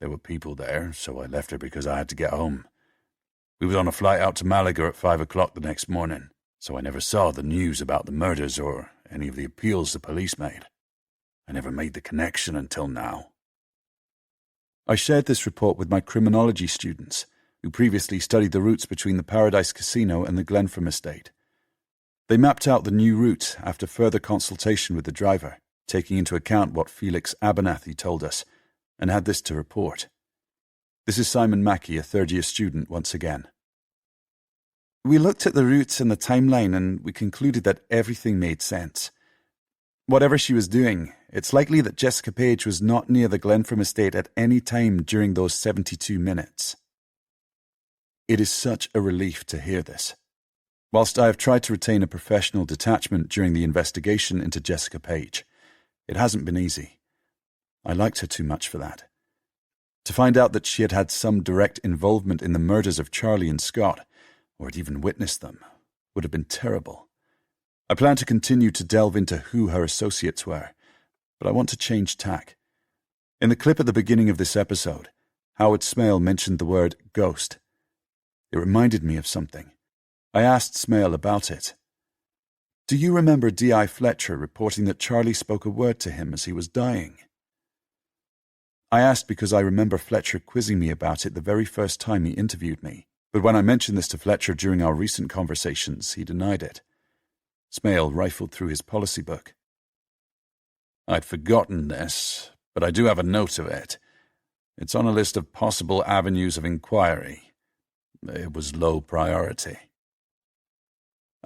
There were people there, so I left her because I had to get home. We was on a flight out to Malaga at 5 o'clock the next morning, so I never saw the news about the murders or any of the appeals the police made. I never made the connection until now. I shared this report with my criminology students, who previously studied the routes between the Paradise Casino and the Glenfram estate. They mapped out the new route after further consultation with the driver, taking into account what Felix Abernathy told us, and had this to report. This is Simon Mackey, a third-year student, once again. We looked at the routes and the timeline, and we concluded that everything made sense. Whatever she was doing, it's likely that Jessica Page was not near the Glenfram estate at any time during those 72 minutes. It is such a relief to hear this. Whilst I have tried to retain a professional detachment during the investigation into Jessica Page, it hasn't been easy. I liked her too much for that. To find out that she had had some direct involvement in the murders of Charlie and Scott, or had even witnessed them, would have been terrible. I plan to continue to delve into who her associates were, but I want to change tack. In the clip at the beginning of this episode, Howard Smale mentioned the word ghost. It reminded me of something. I asked Smale about it. Do you remember D.I. Fletcher reporting that Charlie spoke a word to him as he was dying? I asked because I remember Fletcher quizzing me about it the very first time he interviewed me, but when I mentioned this to Fletcher during our recent conversations, he denied it. Smale rifled through his policy book. I'd forgotten this, but I do have a note of it. It's on a list of possible avenues of inquiry. It was low priority.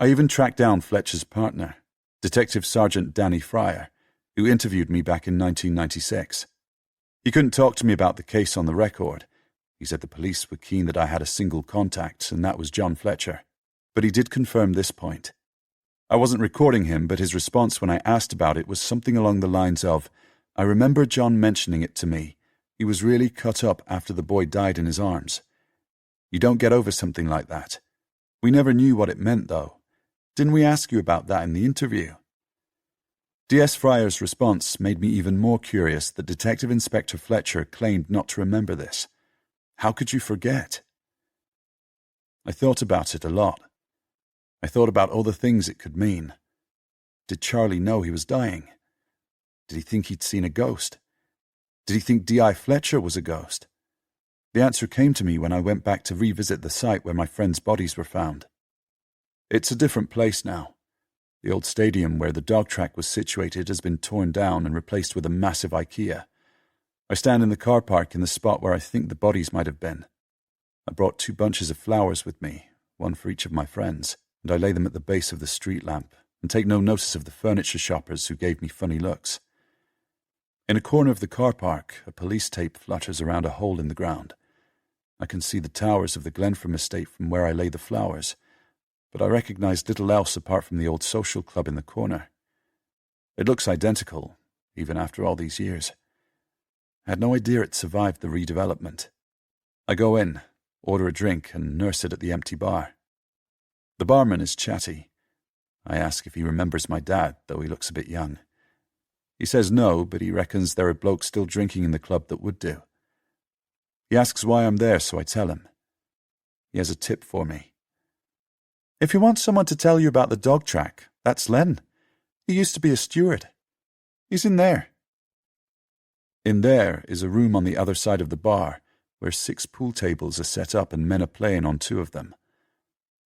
I even tracked down Fletcher's partner, Detective Sergeant Danny Fryer, who interviewed me back in 1996. He couldn't talk to me about the case on the record. He said the police were keen that I had a single contact, and that was John Fletcher. But he did confirm this point. I wasn't recording him, but his response when I asked about it was something along the lines of, "I remember John mentioning it to me. He was really cut up after the boy died in his arms. You don't get over something like that. We never knew what it meant, though. Didn't we ask you about that in the interview?" D.S. Fryer's response made me even more curious that Detective Inspector Fletcher claimed not to remember this. How could you forget? I thought about it a lot. I thought about all the things it could mean. Did Charlie know he was dying? Did he think he'd seen a ghost? Did he think D.I. Fletcher was a ghost? The answer came to me when I went back to revisit the site where my friends' bodies were found. It's a different place now. The old stadium where the dog track was situated has been torn down and replaced with a massive IKEA. I stand in the car park in the spot where I think the bodies might have been. I brought 2 bunches of flowers with me, one for each of my friends, and I lay them at the base of the street lamp and take no notice of the furniture shoppers who gave me funny looks. In a corner of the car park, a police tape flutters around a hole in the ground. I can see the towers of the Glenfram estate from where I lay the flowers, but I recognized little else apart from the old social club in the corner. It looks identical, even after all these years. I had no idea it survived the redevelopment. I go in, order a drink, and nurse it at the empty bar. The barman is chatty. I ask if he remembers my dad, though he looks a bit young. He says no, but he reckons there are blokes still drinking in the club that would do. He asks why I'm there, so I tell him. He has a tip for me. "If you want someone to tell you about the dog track, that's Len. He used to be a steward. He's in there." In there is a room on the other side of the bar, where 6 pool tables are set up and men are playing on 2 of them.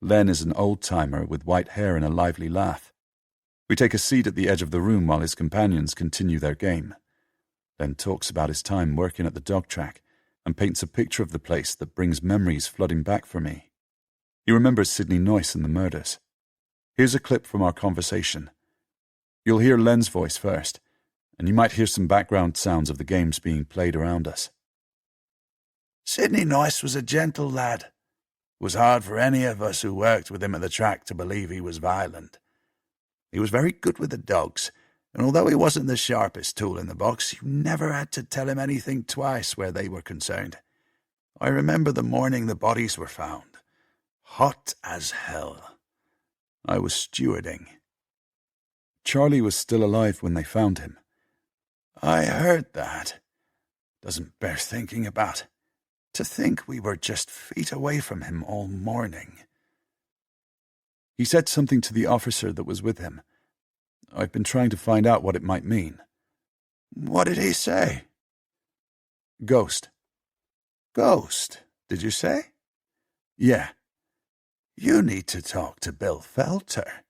Len is an old-timer with white hair and a lively laugh. We take a seat at the edge of the room while his companions continue their game. Len talks about his time working at the dog track and paints a picture of the place that brings memories flooding back for me. He remembers Sidney Noyce and the murders. Here's a clip from our conversation. You'll hear Len's voice first, and you might hear some background sounds of the games being played around us. "Sidney Noyce was a gentle lad. It was hard for any of us who worked with him at the track to believe he was violent. He was very good with the dogs, and although he wasn't the sharpest tool in the box, you never had to tell him anything twice where they were concerned. I remember the morning the bodies were found. Hot as hell. I was stewarding. Charlie was still alive when they found him. I heard that. Doesn't bear thinking about. To think we were just feet away from him all morning." He said something to the officer that was with him. I've been trying to find out what it might mean. "What did he say?" "Ghost." "Ghost, did you say?" "Yeah." "You need to talk to Bill Felter."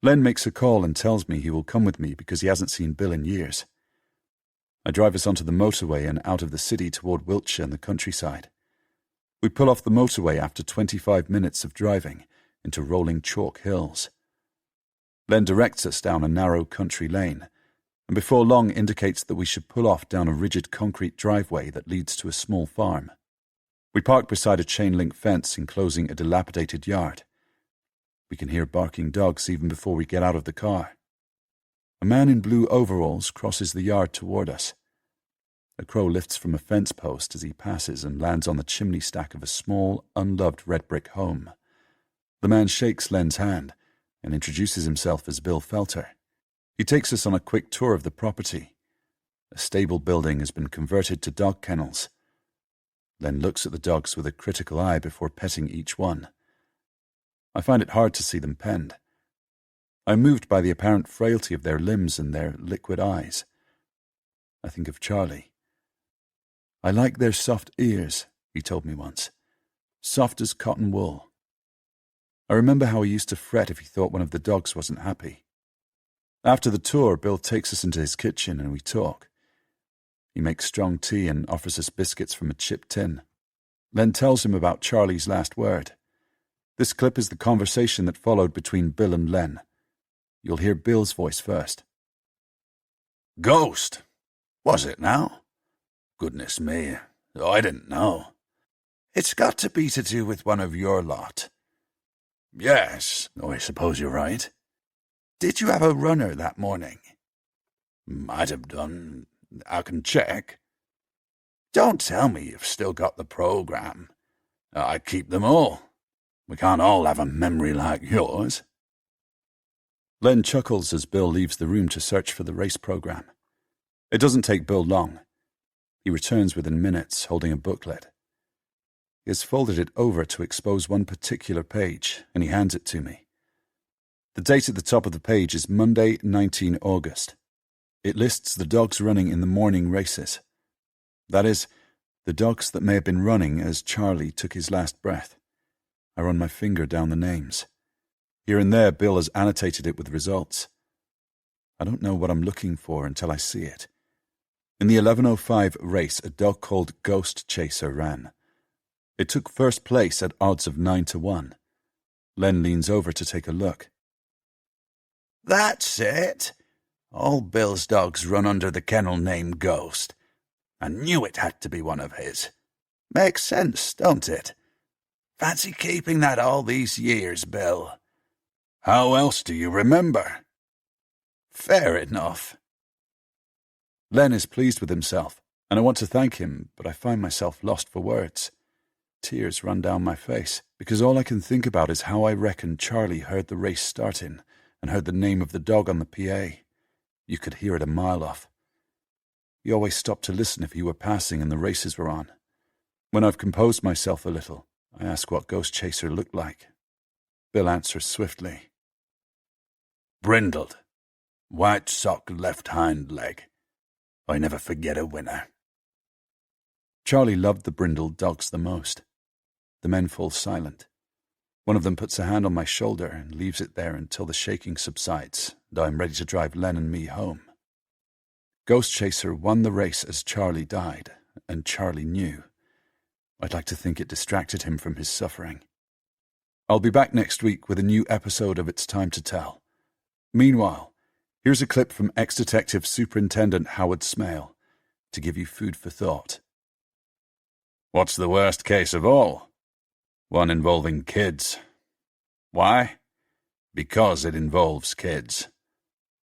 Len makes a call and tells me he will come with me because he hasn't seen Bill in years. I drive us onto the motorway and out of the city toward Wiltshire and the countryside. We pull off the motorway after 25 minutes of driving into rolling chalk hills. Len directs us down a narrow country lane, and before long indicates that we should pull off down a rigid concrete driveway that leads to a small farm. We park beside a chain-link fence enclosing a dilapidated yard. We can hear barking dogs even before we get out of the car. A man in blue overalls crosses the yard toward us. A crow lifts from a fence post as he passes and lands on the chimney stack of a small, unloved red brick home. The man shakes Len's hand and introduces himself as Bill Felter. He takes us on a quick tour of the property. A stable building has been converted to dog kennels. Len looks at the dogs with a critical eye before petting each one. I find it hard to see them penned. I'm moved by the apparent frailty of their limbs and their liquid eyes. I think of Charlie. I like their soft ears, he told me once. Soft as cotton wool. I remember how he used to fret if he thought one of the dogs wasn't happy. After the tour, Bill takes us into his kitchen and we talk. He makes strong tea and offers us biscuits from a chipped tin. Len tells him about Charlie's last word. This clip is the conversation that followed between Bill and Len. You'll hear Bill's voice first. Ghost? Was it now? Goodness me, I didn't know. It's got to be to do with one of your lot. Yes, I suppose you're right. Did you have a runner that morning? Might have done. I can check. Don't tell me you've still got the program. I keep them all. We can't all have a memory like yours. Len chuckles as Bill leaves the room to search for the race program. It doesn't take Bill long. He returns within minutes, holding a booklet. He has folded it over to expose one particular page, and he hands it to me. The date at the top of the page is Monday, 19 August. It lists the dogs running in the morning races. That is, the dogs that may have been running as Charlie took his last breath. I run my finger down the names. Here and there, Bill has annotated it with results. I don't know what I'm looking for until I see it. In the 11:05 race, a dog called Ghost Chaser ran. It took first place at odds of 9-1. Len leans over to take a look. That's it. All Bill's dogs run under the kennel name Ghost. I knew it had to be one of his. Makes sense, don't it? Fancy keeping that all these years, Bill. How else do you remember? Fair enough. Len is pleased with himself, and I want to thank him, but I find myself lost for words. Tears run down my face, because all I can think about is how I reckon Charlie heard the race starting and heard the name of the dog on the PA. You could hear it a mile off. He always stopped to listen if you were passing and the races were on. When I've composed myself a little, I ask what Ghost Chaser looked like. Bill answers swiftly. Brindled. White sock left hind leg. I never forget a winner. Charlie loved the brindled dogs the most. The men fall silent. One of them puts a hand on my shoulder and leaves it there until the shaking subsides, and I am ready to drive Len and me home. Ghost Chaser won the race as Charlie died, and Charlie knew. I'd like to think it distracted him from his suffering. I'll be back next week with a new episode of It's Time to Tell. Meanwhile, here's a clip from ex-detective Superintendent Howard Smale to give you food for thought. What's the worst case of all? One involving kids. Why? Because it involves kids.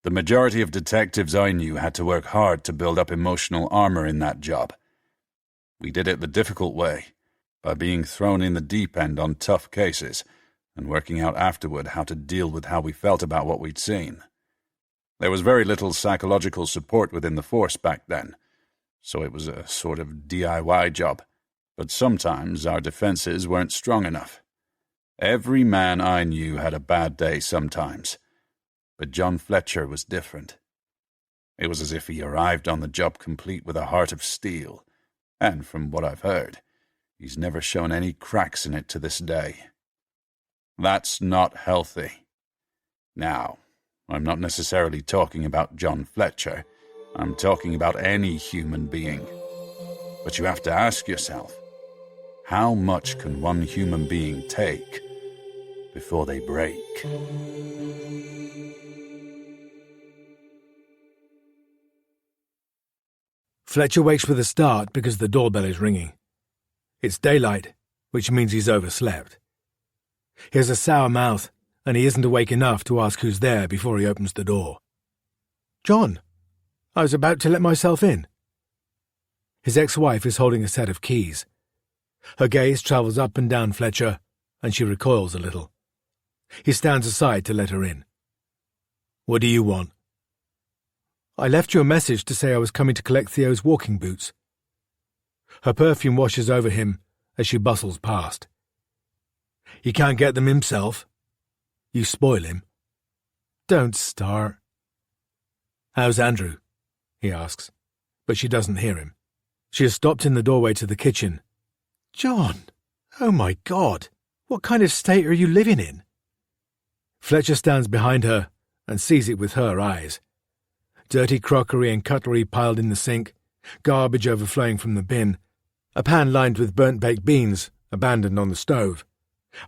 The majority of detectives I knew had to work hard to build up emotional armor in that job. We did it the difficult way, by being thrown in the deep end on tough cases, and working out afterward how to deal with how we felt about what we'd seen. There was very little psychological support within the force back then, so it was a sort of DIY job. But sometimes our defenses weren't strong enough. Every man I knew had a bad day sometimes, but John Fletcher was different. It was as if he arrived on the job complete with a heart of steel, and from what I've heard, he's never shown any cracks in it to this day. That's not healthy. Now, I'm not necessarily talking about John Fletcher. I'm talking about any human being. But you have to ask yourself, how much can one human being take before they break? Fletcher wakes with a start because the doorbell is ringing. It's daylight, which means he's overslept. He has a sour mouth, and he isn't awake enough to ask who's there before he opens the door. "John, I was about to let myself in." His ex-wife is holding a set of keys. Her gaze travels up and down Fletcher, and she recoils a little. He stands aside to let her in. "What do you want?" "I left you a message to say I was coming to collect Theo's walking boots." Her perfume washes over him as she bustles past. "He can't get them himself. You spoil him." Don't start. How's Andrew? He asks, but she doesn't hear him. She has stopped in the doorway to the kitchen. John, oh my God, what kind of state are you living in? Fletcher stands behind her and sees it with her eyes. Dirty crockery and cutlery piled in the sink, garbage overflowing from the bin, a pan lined with burnt baked beans abandoned on the stove,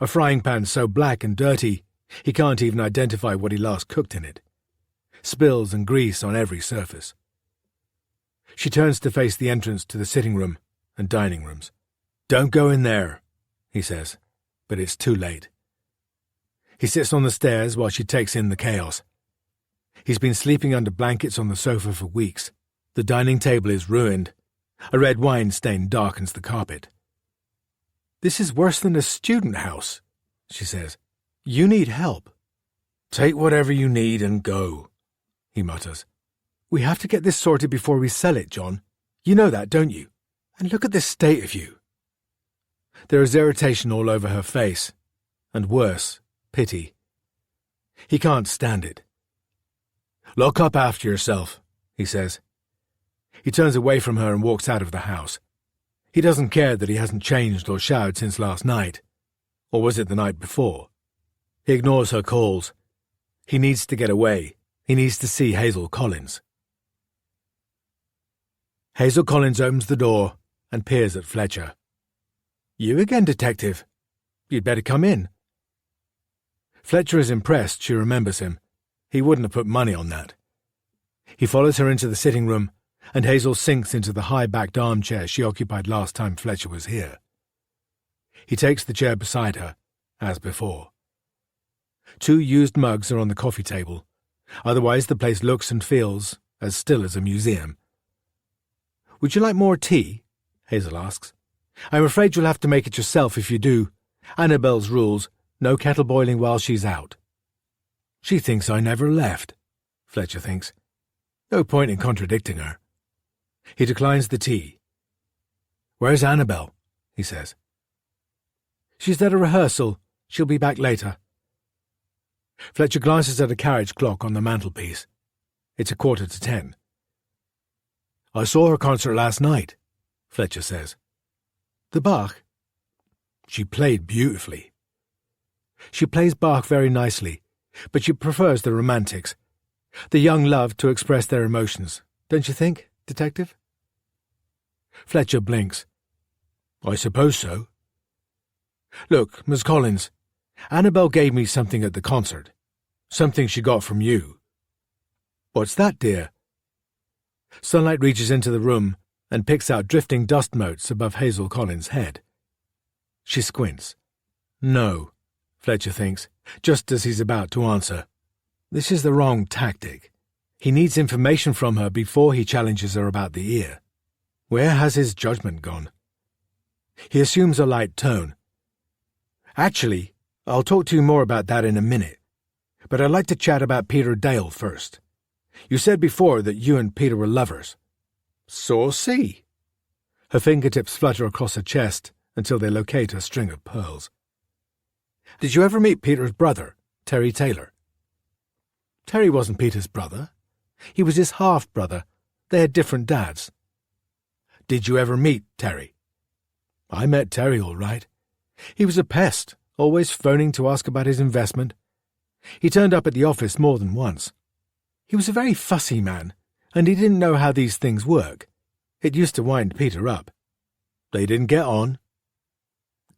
a frying pan so black and dirty he can't even identify what he last cooked in it, spills and grease on every surface. She turns to face the entrance to the sitting room and dining rooms. Don't go in there, he says, but it's too late. He sits on the stairs while she takes in the chaos. He's been sleeping under blankets on the sofa for weeks. The dining table is ruined. A red wine stain darkens the carpet. This is worse than a student house, she says. You need help. Take whatever you need and go, he mutters. We have to get this sorted before we sell it, John. You know that, don't you? And look at the state of you. There is irritation all over her face, and worse, pity. He can't stand it. Look up after yourself, he says. He turns away from her and walks out of the house. He doesn't care that he hasn't changed or showered since last night. Or was it the night before? He ignores her calls. He needs to get away. He needs to see Hazel Collins. Hazel Collins opens the door and peers at Fletcher. You again, detective? You'd better come in. Fletcher is impressed she remembers him. He wouldn't have put money on that. He follows her into the sitting room, and Hazel sinks into the high-backed armchair she occupied last time Fletcher was here. He takes the chair beside her, as before. 2 used mugs are on the coffee table. Otherwise the place looks and feels as still as a museum. Would you like more tea? Hazel asks. I'm afraid you'll have to make it yourself if you do. Annabelle's rules, no kettle boiling while she's out. She thinks I never left, Fletcher thinks. No point in contradicting her. He declines the tea. Where's Annabelle? He says. She's at a rehearsal. She'll be back later. Fletcher glances at a carriage clock on the mantelpiece. It's 10:15. I saw her concert last night, Fletcher says. The Bach? She played beautifully. She plays Bach very nicely, but she prefers the romantics. The young love to express their emotions, don't you think, detective? Fletcher blinks. I suppose so. Look, Miss Collins, Annabelle gave me something at the concert. Something she got from you. What's that, dear? Sunlight reaches into the room and picks out drifting dust motes above Hazel Collins' head. She squints. No, Fletcher thinks, just as he's about to answer. This is the wrong tactic. He needs information from her before he challenges her about the ear. Where has his judgment gone? He assumes a light tone. Actually, I'll talk to you more about that in a minute. But I'd like to chat about Peter Dale first. You said before that you and Peter were lovers. So see. Her fingertips flutter across her chest until they locate a string of pearls. Did you ever meet Peter's brother, Terry Taylor? Terry wasn't Peter's brother. He was his half-brother. They had different dads. Did you ever meet Terry? I met Terry all right. He was a pest, always phoning to ask about his investment. He turned up at the office more than once. He was a very fussy man, and he didn't know how these things work. It used to wind Peter up. They didn't get on.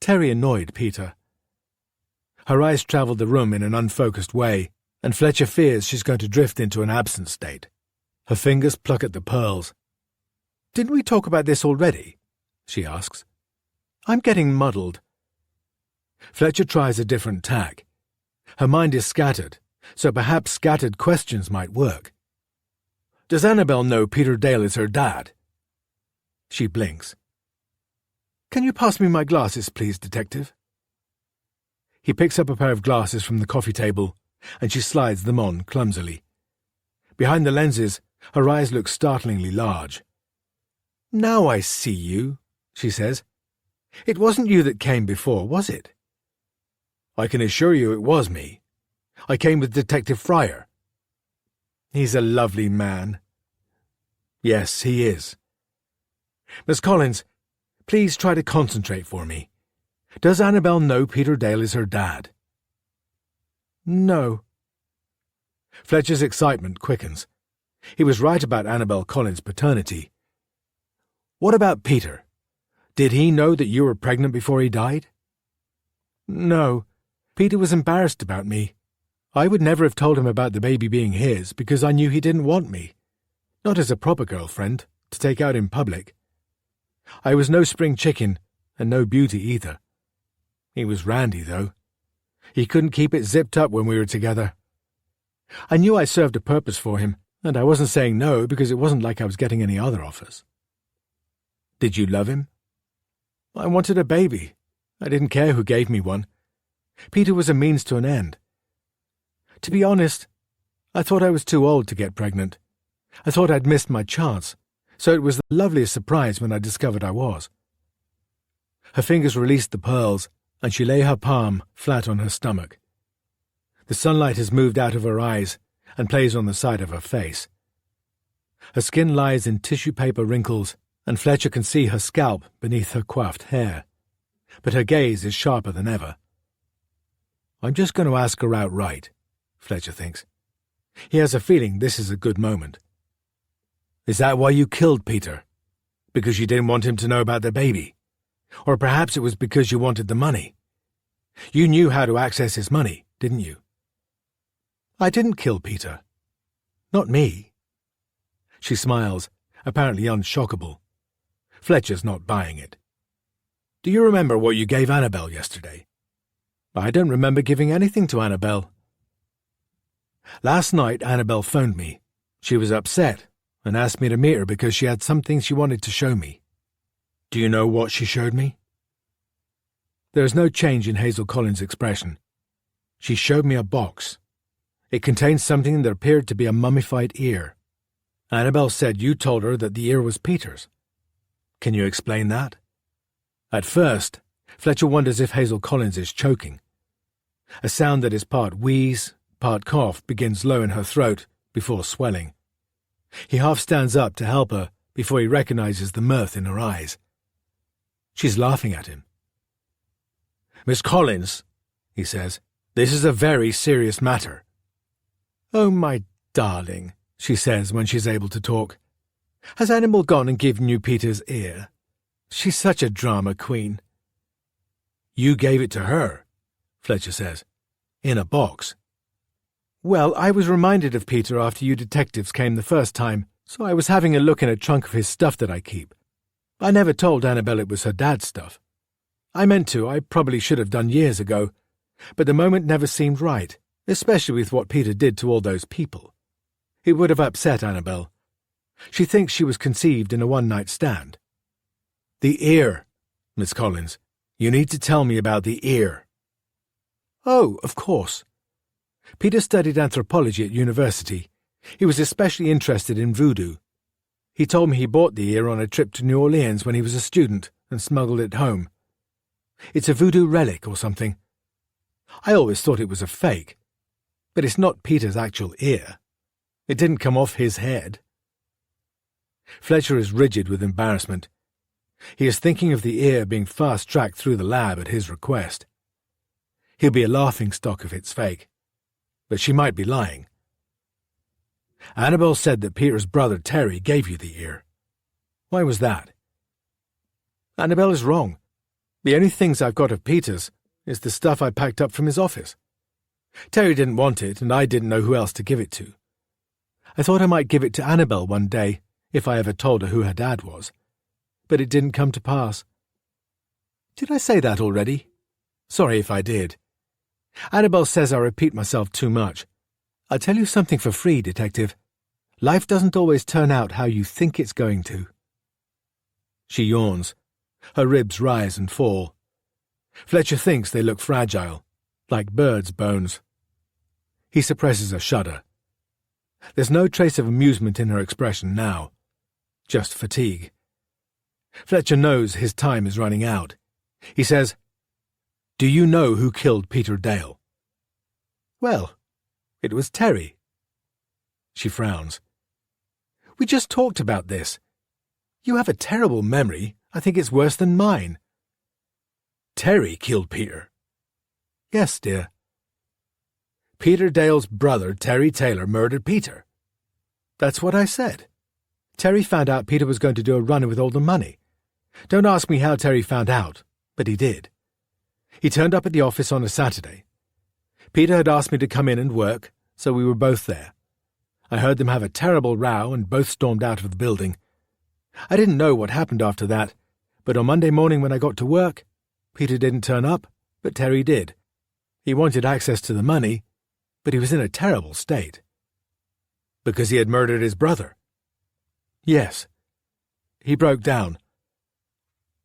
Terry annoyed Peter. Her eyes travelled the room in an unfocused way, and Fletcher fears she's going to drift into an absent state. Her fingers pluck at the pearls. Didn't we talk about this already? She asks. I'm getting muddled. Fletcher tries a different tack. Her mind is scattered, so perhaps scattered questions might work. Does Annabelle know Peter Dale is her dad? She blinks. Can you pass me my glasses, please, detective? He picks up a pair of glasses from the coffee table, and she slides them on clumsily. Behind the lenses, her eyes look startlingly large. Now I see you, she says. It wasn't you that came before, was it? I can assure you it was me. I came with Detective Fryer. He's a lovely man. Yes, he is. Miss Collins, please try to concentrate for me. Does Annabel know Peter Dale is her dad? No. Fletcher's excitement quickens. He was right about Annabel Collins' paternity. What about Peter? Did he know that you were pregnant before he died? No. Peter was embarrassed about me. I would never have told him about the baby being his because I knew he didn't want me. Not as a proper girlfriend, to take out in public. I was no spring chicken, and no beauty either. He was randy, though. He couldn't keep it zipped up when we were together. I knew I served a purpose for him, and I wasn't saying no because it wasn't like I was getting any other offers. Did you love him? I wanted a baby. I didn't care who gave me one. Peter was a means to an end. To be honest, I thought I was too old to get pregnant. I thought I'd missed my chance, so it was the loveliest surprise when I discovered I was. Her fingers released the pearls, and she lay her palm flat on her stomach. The sunlight has moved out of her eyes and plays on the side of her face. Her skin lies in tissue paper wrinkles, and Fletcher can see her scalp beneath her coiffed hair. But her gaze is sharper than ever. I'm just going to ask her outright, Fletcher thinks. He has a feeling this is a good moment. Is that why you killed Peter? Because you didn't want him to know about the baby? Or perhaps it was because you wanted the money? You knew how to access his money, didn't you? I didn't kill Peter. Not me. She smiles, apparently unshockable. Fletcher's not buying it. Do you remember what you gave Annabel yesterday? I don't remember giving anything to Annabel. Last night Annabel phoned me. She was upset and asked me to meet her because she had something she wanted to show me. Do you know what she showed me? There is no change in Hazel Collins' expression. She showed me a box. It contained something that appeared to be a mummified ear. Annabel said you told her that the ear was Peter's. Can you explain that? At first, Fletcher wonders if Hazel Collins is choking. A sound that is part wheeze, part cough begins low in her throat before swelling. He half stands up to help her before he recognizes the mirth in her eyes. She's laughing at him. Miss Collins, he says, this is a very serious matter. Oh, my darling, she says when she's able to talk. Has Annabel gone and given you Peter's ear? She's such a drama queen. You gave it to her, Fletcher says, in a box. Well, I was reminded of Peter after you detectives came the first time, so I was having a look in a trunk of his stuff that I keep. I never told Annabel it was her dad's stuff. I meant to, I probably should have done years ago, but the moment never seemed right, especially with what Peter did to all those people. It would have upset Annabel. She thinks she was conceived in a one-night stand. The ear, Miss Collins. You need to tell me about the ear. Oh, of course. Peter studied anthropology at university. He was especially interested in voodoo. He told me he bought the ear on a trip to New Orleans when he was a student and smuggled it home. It's a voodoo relic or something. I always thought it was a fake. But it's not Peter's actual ear. It didn't come off his head. Fletcher is rigid with embarrassment. He is thinking of the ear being fast-tracked through the lab at his request. He'll be a laughingstock if it's fake. But she might be lying. Annabel said that Peter's brother Terry gave you the ear. Why was that? Annabel is wrong. The only things I've got of Peter's is the stuff I packed up from his office. Terry didn't want it, and I didn't know who else to give it to. I thought I might give it to Annabel one day, if I ever told her who her dad was. But it didn't come to pass. Did I say that already? Sorry if I did. Annabel says I repeat myself too much. I'll tell you something for free, Detective. Life doesn't always turn out how you think it's going to. She yawns. Her ribs rise and fall. Fletcher thinks they look fragile, like birds' bones. He suppresses a shudder. There's no trace of amusement in her expression now, just fatigue. Fletcher knows his time is running out. He says, Do you know who killed Peter Dale? Well, it was Terry. She frowns. We just talked about this. You have a terrible memory. I think it's worse than mine. Terry killed Peter. Yes, dear. Peter Dale's brother, Terry Taylor, murdered Peter. That's what I said. Terry found out Peter was going to do a run with all the money. Don't ask me how Terry found out, but he did. He turned up at the office on a Saturday. Peter had asked me to come in and work, so we were both there. I heard them have a terrible row and both stormed out of the building. I didn't know what happened after that, but on Monday morning when I got to work, Peter didn't turn up, but Terry did. He wanted access to the money, but he was in a terrible state. Because he had murdered his brother. Yes. He broke down.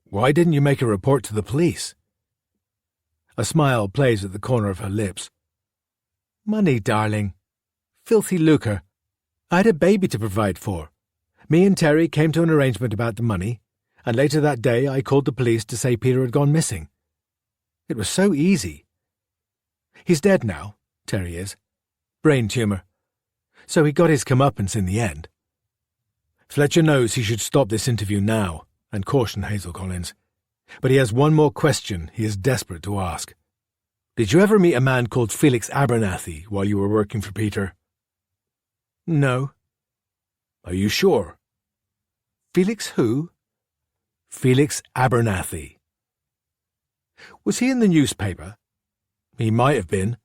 Why didn't you make a report to the police? A smile plays at the corner of her lips. Money, darling. Filthy lucre. I had a baby to provide for. Me and Terry came to an arrangement about the money, and later that day I called the police to say Peter had gone missing. It was so easy. He's dead now, Terry is. Brain tumour. So he got his comeuppance in the end. Fletcher knows he should stop this interview now and caution Hazel Collins. But he has one more question he is desperate to ask. Did you ever meet a man called Felix Abernathy while you were working for Peter? No. Are you sure? Felix who? Felix Abernathy. Was he in the newspaper? He might have been.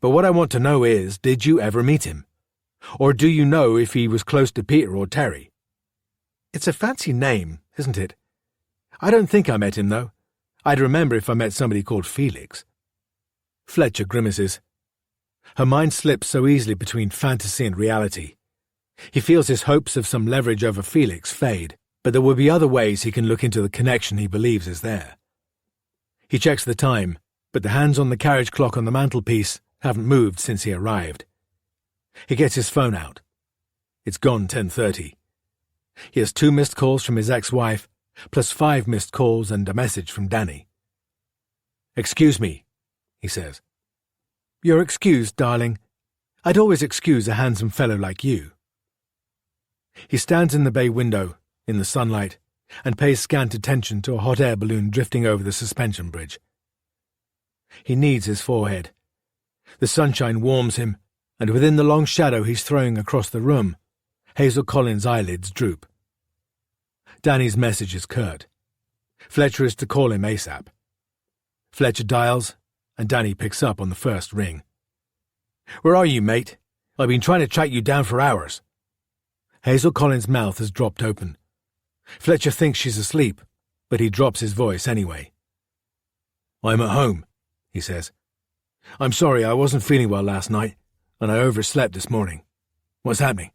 But what I want to know is, did you ever meet him? Or do you know if he was close to Peter or Terry? It's a fancy name, isn't it? I don't think I met him, though. I'd remember if I met somebody called Felix. Fletcher grimaces. Her mind slips so easily between fantasy and reality. He feels his hopes of some leverage over Felix fade, but there will be other ways he can look into the connection he believes is there. He checks the time, but the hands on the carriage clock on the mantelpiece haven't moved since he arrived. He gets his phone out. It's gone 10:30. He has 2 missed calls from his ex-wife, plus 5 missed calls and a message from Danny. Excuse me, he says. You're excused, darling. I'd always excuse a handsome fellow like you. He stands in the bay window, in the sunlight, and pays scant attention to a hot air balloon drifting over the suspension bridge. He kneads his forehead. The sunshine warms him, and within the long shadow he's throwing across the room, Hazel Collins' eyelids droop. Danny's message is curt. Fletcher is to call him ASAP. Fletcher dials, and Danny picks up on the first ring. Where are you, mate? I've been trying to track you down for hours. Hazel Collins' mouth has dropped open. Fletcher thinks she's asleep, but he drops his voice anyway. I'm at home, he says. I'm sorry, I wasn't feeling well last night, and I overslept this morning. What's happening?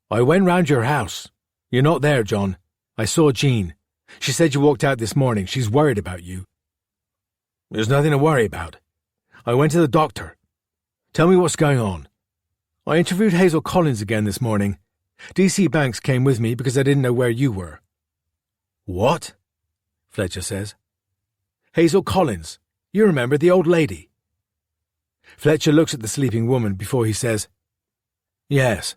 I went round your house. You're not there, John. I saw Jean. She said you walked out this morning. She's worried about you. There's nothing to worry about. I went to the doctor. Tell me what's going on. I interviewed Hazel Collins again this morning. DC Banks came with me because I didn't know where you were. What? Fletcher says. Hazel Collins. You remember, the old lady. Fletcher looks at the sleeping woman before he says, Yes.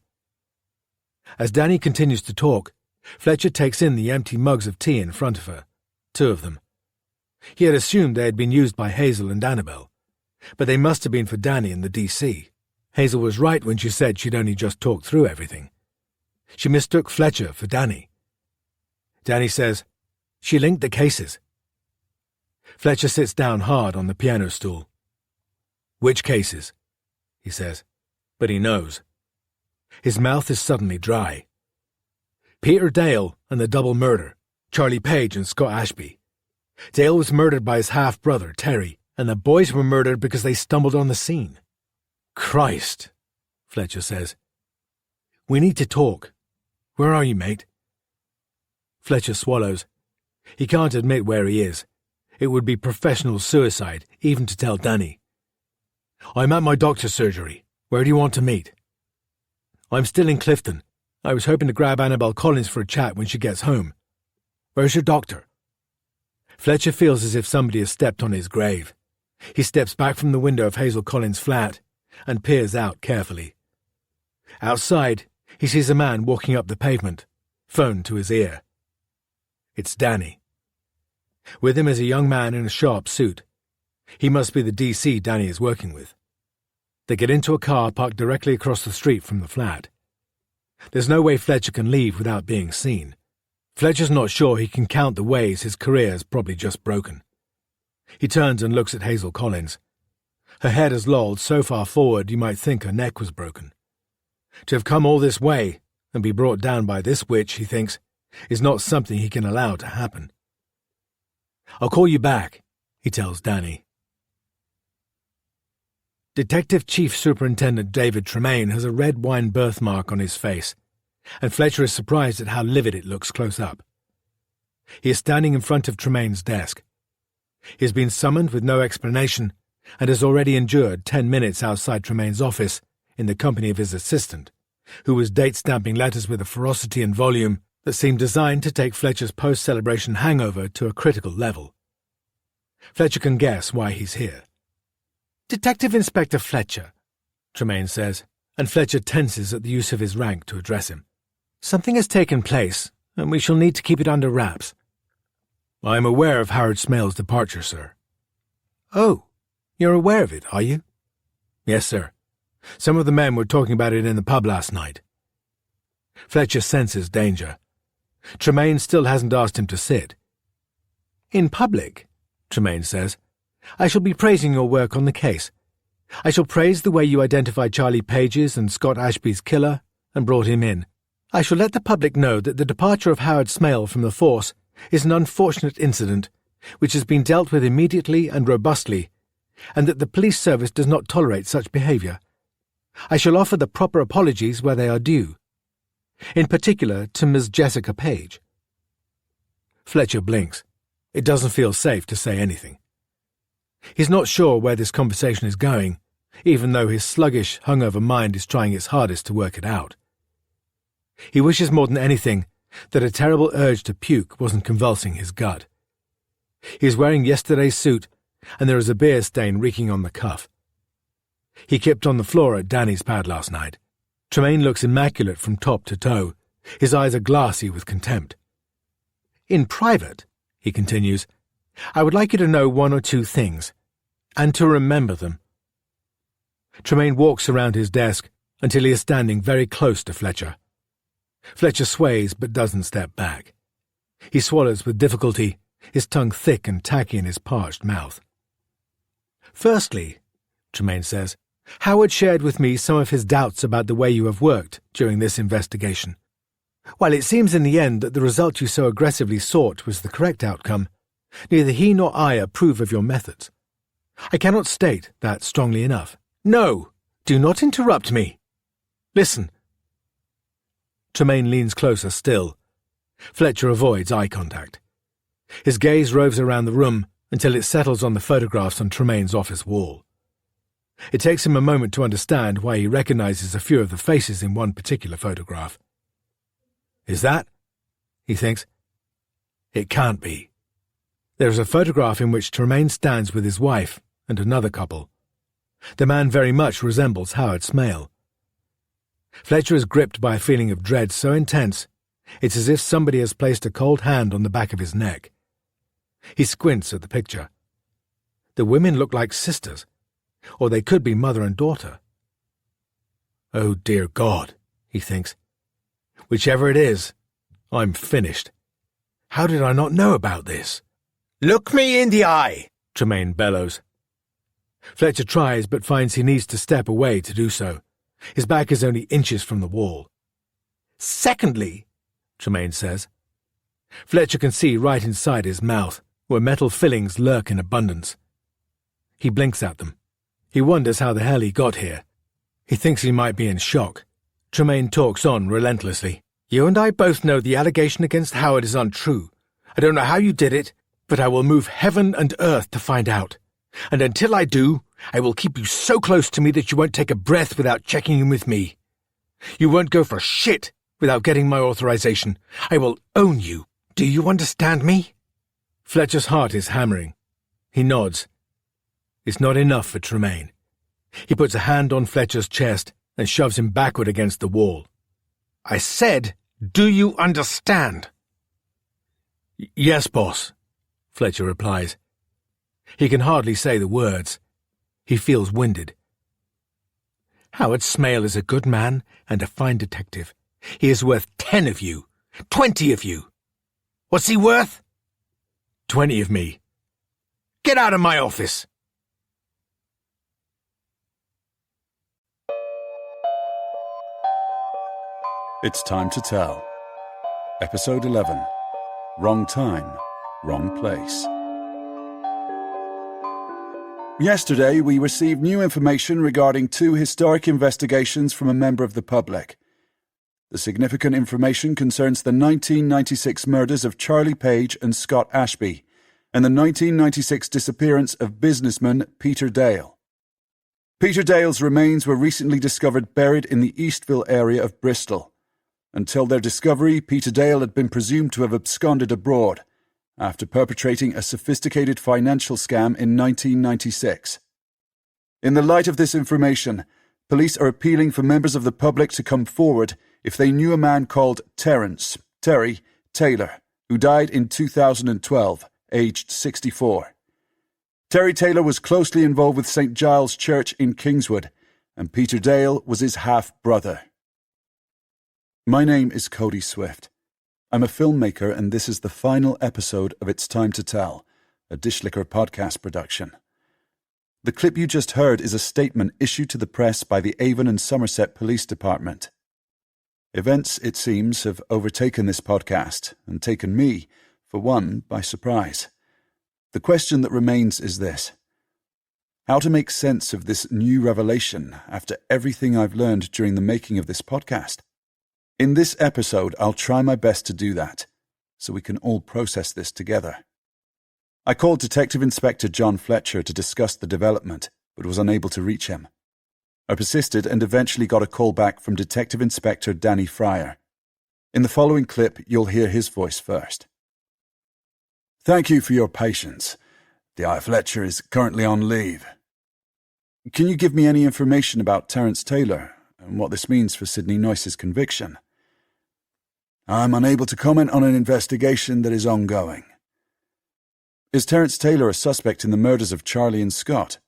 As Danny continues to talk, Fletcher takes in the empty mugs of tea in front of her, 2 of them. He had assumed they had been used by Hazel and Annabel, but they must have been for Danny and the DC. Hazel was right when she said she'd only just talked through everything. She mistook Fletcher for Danny. Danny says, She linked the cases. Fletcher sits down hard on the piano stool. Which cases? He says, but he knows. His mouth is suddenly dry. Peter Dale and the double murder, Charlie Page and Scott Ashby. Dale was murdered by his half-brother, Terry, and the boys were murdered because they stumbled on the scene. Christ, Fletcher says. We need to talk. Where are you, mate? Fletcher swallows. He can't admit where he is. It would be professional suicide, even to tell Danny. I'm at my doctor's surgery. Where do you want to meet? I'm still in Clifton. I was hoping to grab Annabel Collins for a chat when she gets home. Where's your doctor? Fletcher feels as if somebody has stepped on his grave. He steps back from the window of Hazel Collins' flat and peers out carefully. Outside, he sees a man walking up the pavement, phone to his ear. It's Danny. With him is a young man in a sharp suit. He must be the DC Danny is working with. They get into a car parked directly across the street from the flat. There's no way Fletcher can leave without being seen. Fletcher's not sure he can count the ways his career's probably just broken. He turns and looks at Hazel Collins. Her head has lolled so far forward you might think her neck was broken. To have come all this way and be brought down by this witch, he thinks, is not something he can allow to happen. "I'll call you back," he tells Danny. Detective Chief Superintendent David Tremaine has a red wine birthmark on his face, and Fletcher is surprised at how livid it looks close up. He is standing in front of Tremaine's desk. He has been summoned with no explanation and has already endured 10 minutes outside Tremaine's office in the company of his assistant, who was date-stamping letters with a ferocity and volume that seemed designed to take Fletcher's post-celebration hangover to a critical level. Fletcher can guess why he's here. "Detective Inspector Fletcher," Tremaine says, and Fletcher tenses at the use of his rank to address him. "Something has taken place, and we shall need to keep it under wraps." "I am aware of Howard Smale's departure, sir." "Oh, you're aware of it, are you?" "Yes, sir. Some of the men were talking about it in the pub last night." Fletcher senses danger. Tremaine still hasn't asked him to sit. "In public," Tremaine says, "I shall be praising your work on the case. I shall praise the way you identified Charlie Page's and Scott Ashby's killer and brought him in. I shall let the public know that the departure of Howard Smale from the force is an unfortunate incident which has been dealt with immediately and robustly, and that the police service does not tolerate such behaviour. I shall offer the proper apologies where they are due, in particular to Ms. Jessica Page." Fletcher blinks. It doesn't feel safe to say anything. He's not sure where this conversation is going, even though his sluggish, hungover mind is trying its hardest to work it out. He wishes more than anything that a terrible urge to puke wasn't convulsing his gut. He is wearing yesterday's suit, and there is a beer stain reeking on the cuff. He kipped on the floor at Danny's pad last night. Tremaine looks immaculate from top to toe. His eyes are glassy with contempt. "In private," he continues, "I would like you to know one or two things, and to remember them." Tremaine walks around his desk until he is standing very close to Fletcher. Fletcher sways but doesn't step back. He swallows with difficulty, his tongue thick and tacky in his parched mouth. "Firstly," Tremaine says, "Howard shared with me some of his doubts about the way you have worked during this investigation. While it seems in the end that the result you so aggressively sought was the correct outcome, neither he nor I approve of your methods. I cannot state that strongly enough." "No! Do not interrupt me! Listen!" Tremaine leans closer still. Fletcher avoids eye contact. His gaze roves around the room until it settles on the photographs on Tremaine's office wall. It takes him a moment to understand why he recognizes a few of the faces in one particular photograph. "Is that?" he thinks. It can't be. There is a photograph in which Tremaine stands with his wife and another couple. The man very much resembles Howard Smale. Fletcher is gripped by a feeling of dread so intense, it's as if somebody has placed a cold hand on the back of his neck. He squints at the picture. The women look like sisters, or they could be mother and daughter. "Oh, dear God," he thinks. "Whichever it is, I'm finished. How did I not know about this?" "Look me in the eye," Tremaine bellows. Fletcher tries but finds he needs to step away to do so. His back is only inches from the wall. "Secondly," Tremaine says. Fletcher can see right inside his mouth, where metal fillings lurk in abundance. He blinks at them. He wonders how the hell he got here. He thinks he might be in shock. Tremaine talks on relentlessly. "You and I both know the allegation against Howard is untrue. I don't know how you did it, but I will move heaven and earth to find out. And until I do, I will keep you so close to me that you won't take a breath without checking in with me. You won't go for shit without getting my authorization. I will own you. Do you understand me?" Fletcher's heart is hammering. He nods. It's not enough for Tremaine. He puts a hand on Fletcher's chest and shoves him backward against the wall. "I said, do you understand?" "Yes, boss," Fletcher replies. He can hardly say the words. He feels winded. "Howard Smale is a good man and a fine detective. He is worth 10 of you, 20 of you. What's he worth?" 20 of me. Get out of my office." It's Time to Tell. Episode 11. Wrong Time, Wrong Place. Yesterday, we received new information regarding 2 historic investigations from a member of the public. The significant information concerns the 1996 murders of Charlie Page and Scott Ashby, and the 1996 disappearance of businessman Peter Dale. Peter Dale's remains were recently discovered buried in the Eastville area of Bristol. Until their discovery, Peter Dale had been presumed to have absconded abroad, after perpetrating a sophisticated financial scam in 1996. In the light of this information, police are appealing for members of the public to come forward if they knew a man called Terry Taylor, who died in 2012, aged 64. Terry Taylor was closely involved with St. Giles Church in Kingswood, and Peter Dale was his half-brother. My name is Cody Swift. I'm a filmmaker, and this is the final episode of It's Time to Tell, a Dishlicker podcast production. The clip you just heard is a statement issued to the press by the Avon and Somerset Police Department. Events, it seems, have overtaken this podcast, and taken me, for one, by surprise. The question that remains is this: how to make sense of this new revelation after everything I've learned during the making of this podcast? In this episode, I'll try my best to do that, so we can all process this together. I called Detective Inspector John Fletcher to discuss the development, but was unable to reach him. I persisted and eventually got a call back from Detective Inspector Danny Fryer. In the following clip, you'll hear his voice first. Thank you for your patience. D.I. Fletcher is currently on leave. Can you give me any information about Terence Taylor and what this means for Sidney Noyce's conviction? I'm unable to comment on an investigation that is ongoing. Is Terence Taylor a suspect in the murders of Charlie and Scott?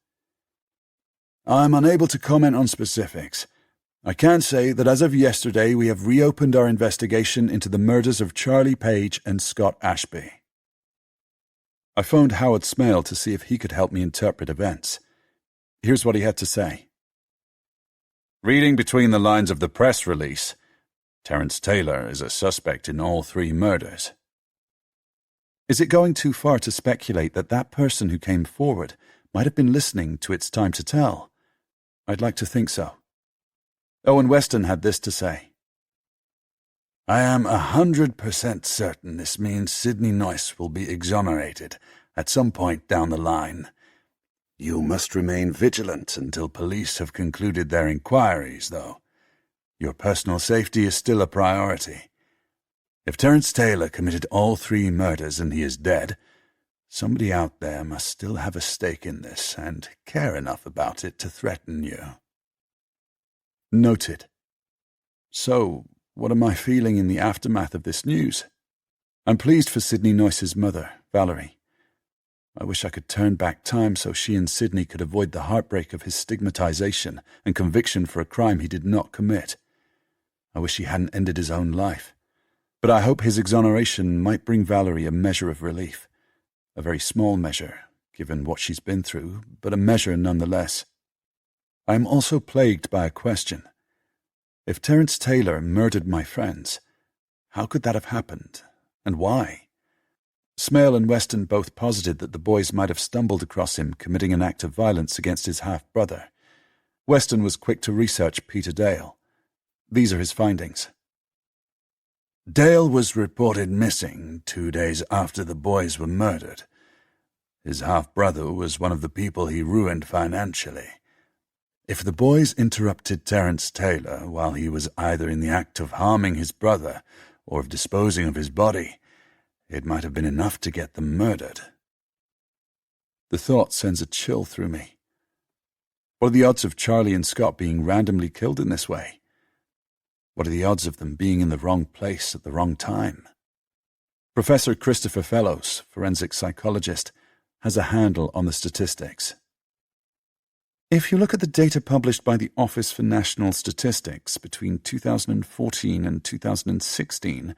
I'm unable to comment on specifics. I can say that as of yesterday we have reopened our investigation into the murders of Charlie Page and Scott Ashby. I phoned Howard Smale to see if he could help me interpret events. Here's what he had to say. Reading between the lines of the press release, Terence Taylor is a suspect in all 3 murders. Is it going too far to speculate that that person who came forward might have been listening to It's Time to Tell? I'd like to think so. Owen Weston had this to say. I am 100% certain this means Sidney Noyce will be exonerated at some point down the line. You must remain vigilant until police have concluded their inquiries, though. Your personal safety is still a priority. If Terence Taylor committed all 3 murders and he is dead, somebody out there must still have a stake in this and care enough about it to threaten you. Noted. So, what am I feeling in the aftermath of this news? I'm pleased for Sidney Noyce's mother, Valerie. I wish I could turn back time so she and Sidney could avoid the heartbreak of his stigmatization and conviction for a crime he did not commit. I wish he hadn't ended his own life. But I hope his exoneration might bring Valerie a measure of relief. A very small measure, given what she's been through, but a measure nonetheless. I am also plagued by a question. If Terence Taylor murdered my friends, how could that have happened, and why? Smale and Weston both posited that the boys might have stumbled across him committing an act of violence against his half-brother. Weston was quick to research Peter Dale. These are his findings. Dale was reported missing 2 days after the boys were murdered. His half-brother was one of the people he ruined financially. If the boys interrupted Terence Taylor while he was either in the act of harming his brother or of disposing of his body, it might have been enough to get them murdered. The thought sends a chill through me. What are the odds of Charlie and Scott being randomly killed in this way? What are the odds of them being in the wrong place at the wrong time? Professor Christopher Fellows, forensic psychologist, has a handle on the statistics. If you look at the data published by the Office for National Statistics between 2014 and 2016,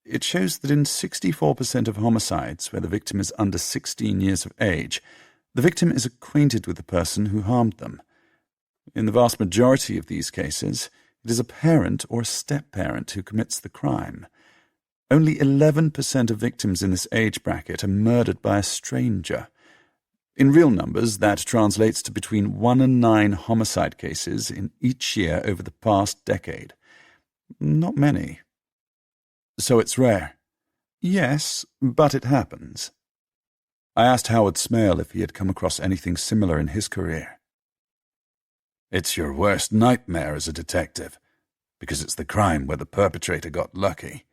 it shows that in 64% of homicides where the victim is under 16 years of age, the victim is acquainted with the person who harmed them. In the vast majority of these cases, it is a parent or step-parent who commits the crime. Only 11% of victims in this age bracket are murdered by a stranger. In real numbers, that translates to between 1 and 9 homicide cases in each year over the past decade. Not many. So it's rare. Yes, but it happens. I asked Howard Smale if he had come across anything similar in his career. It's your worst nightmare as a detective, because it's the crime where the perpetrator got lucky.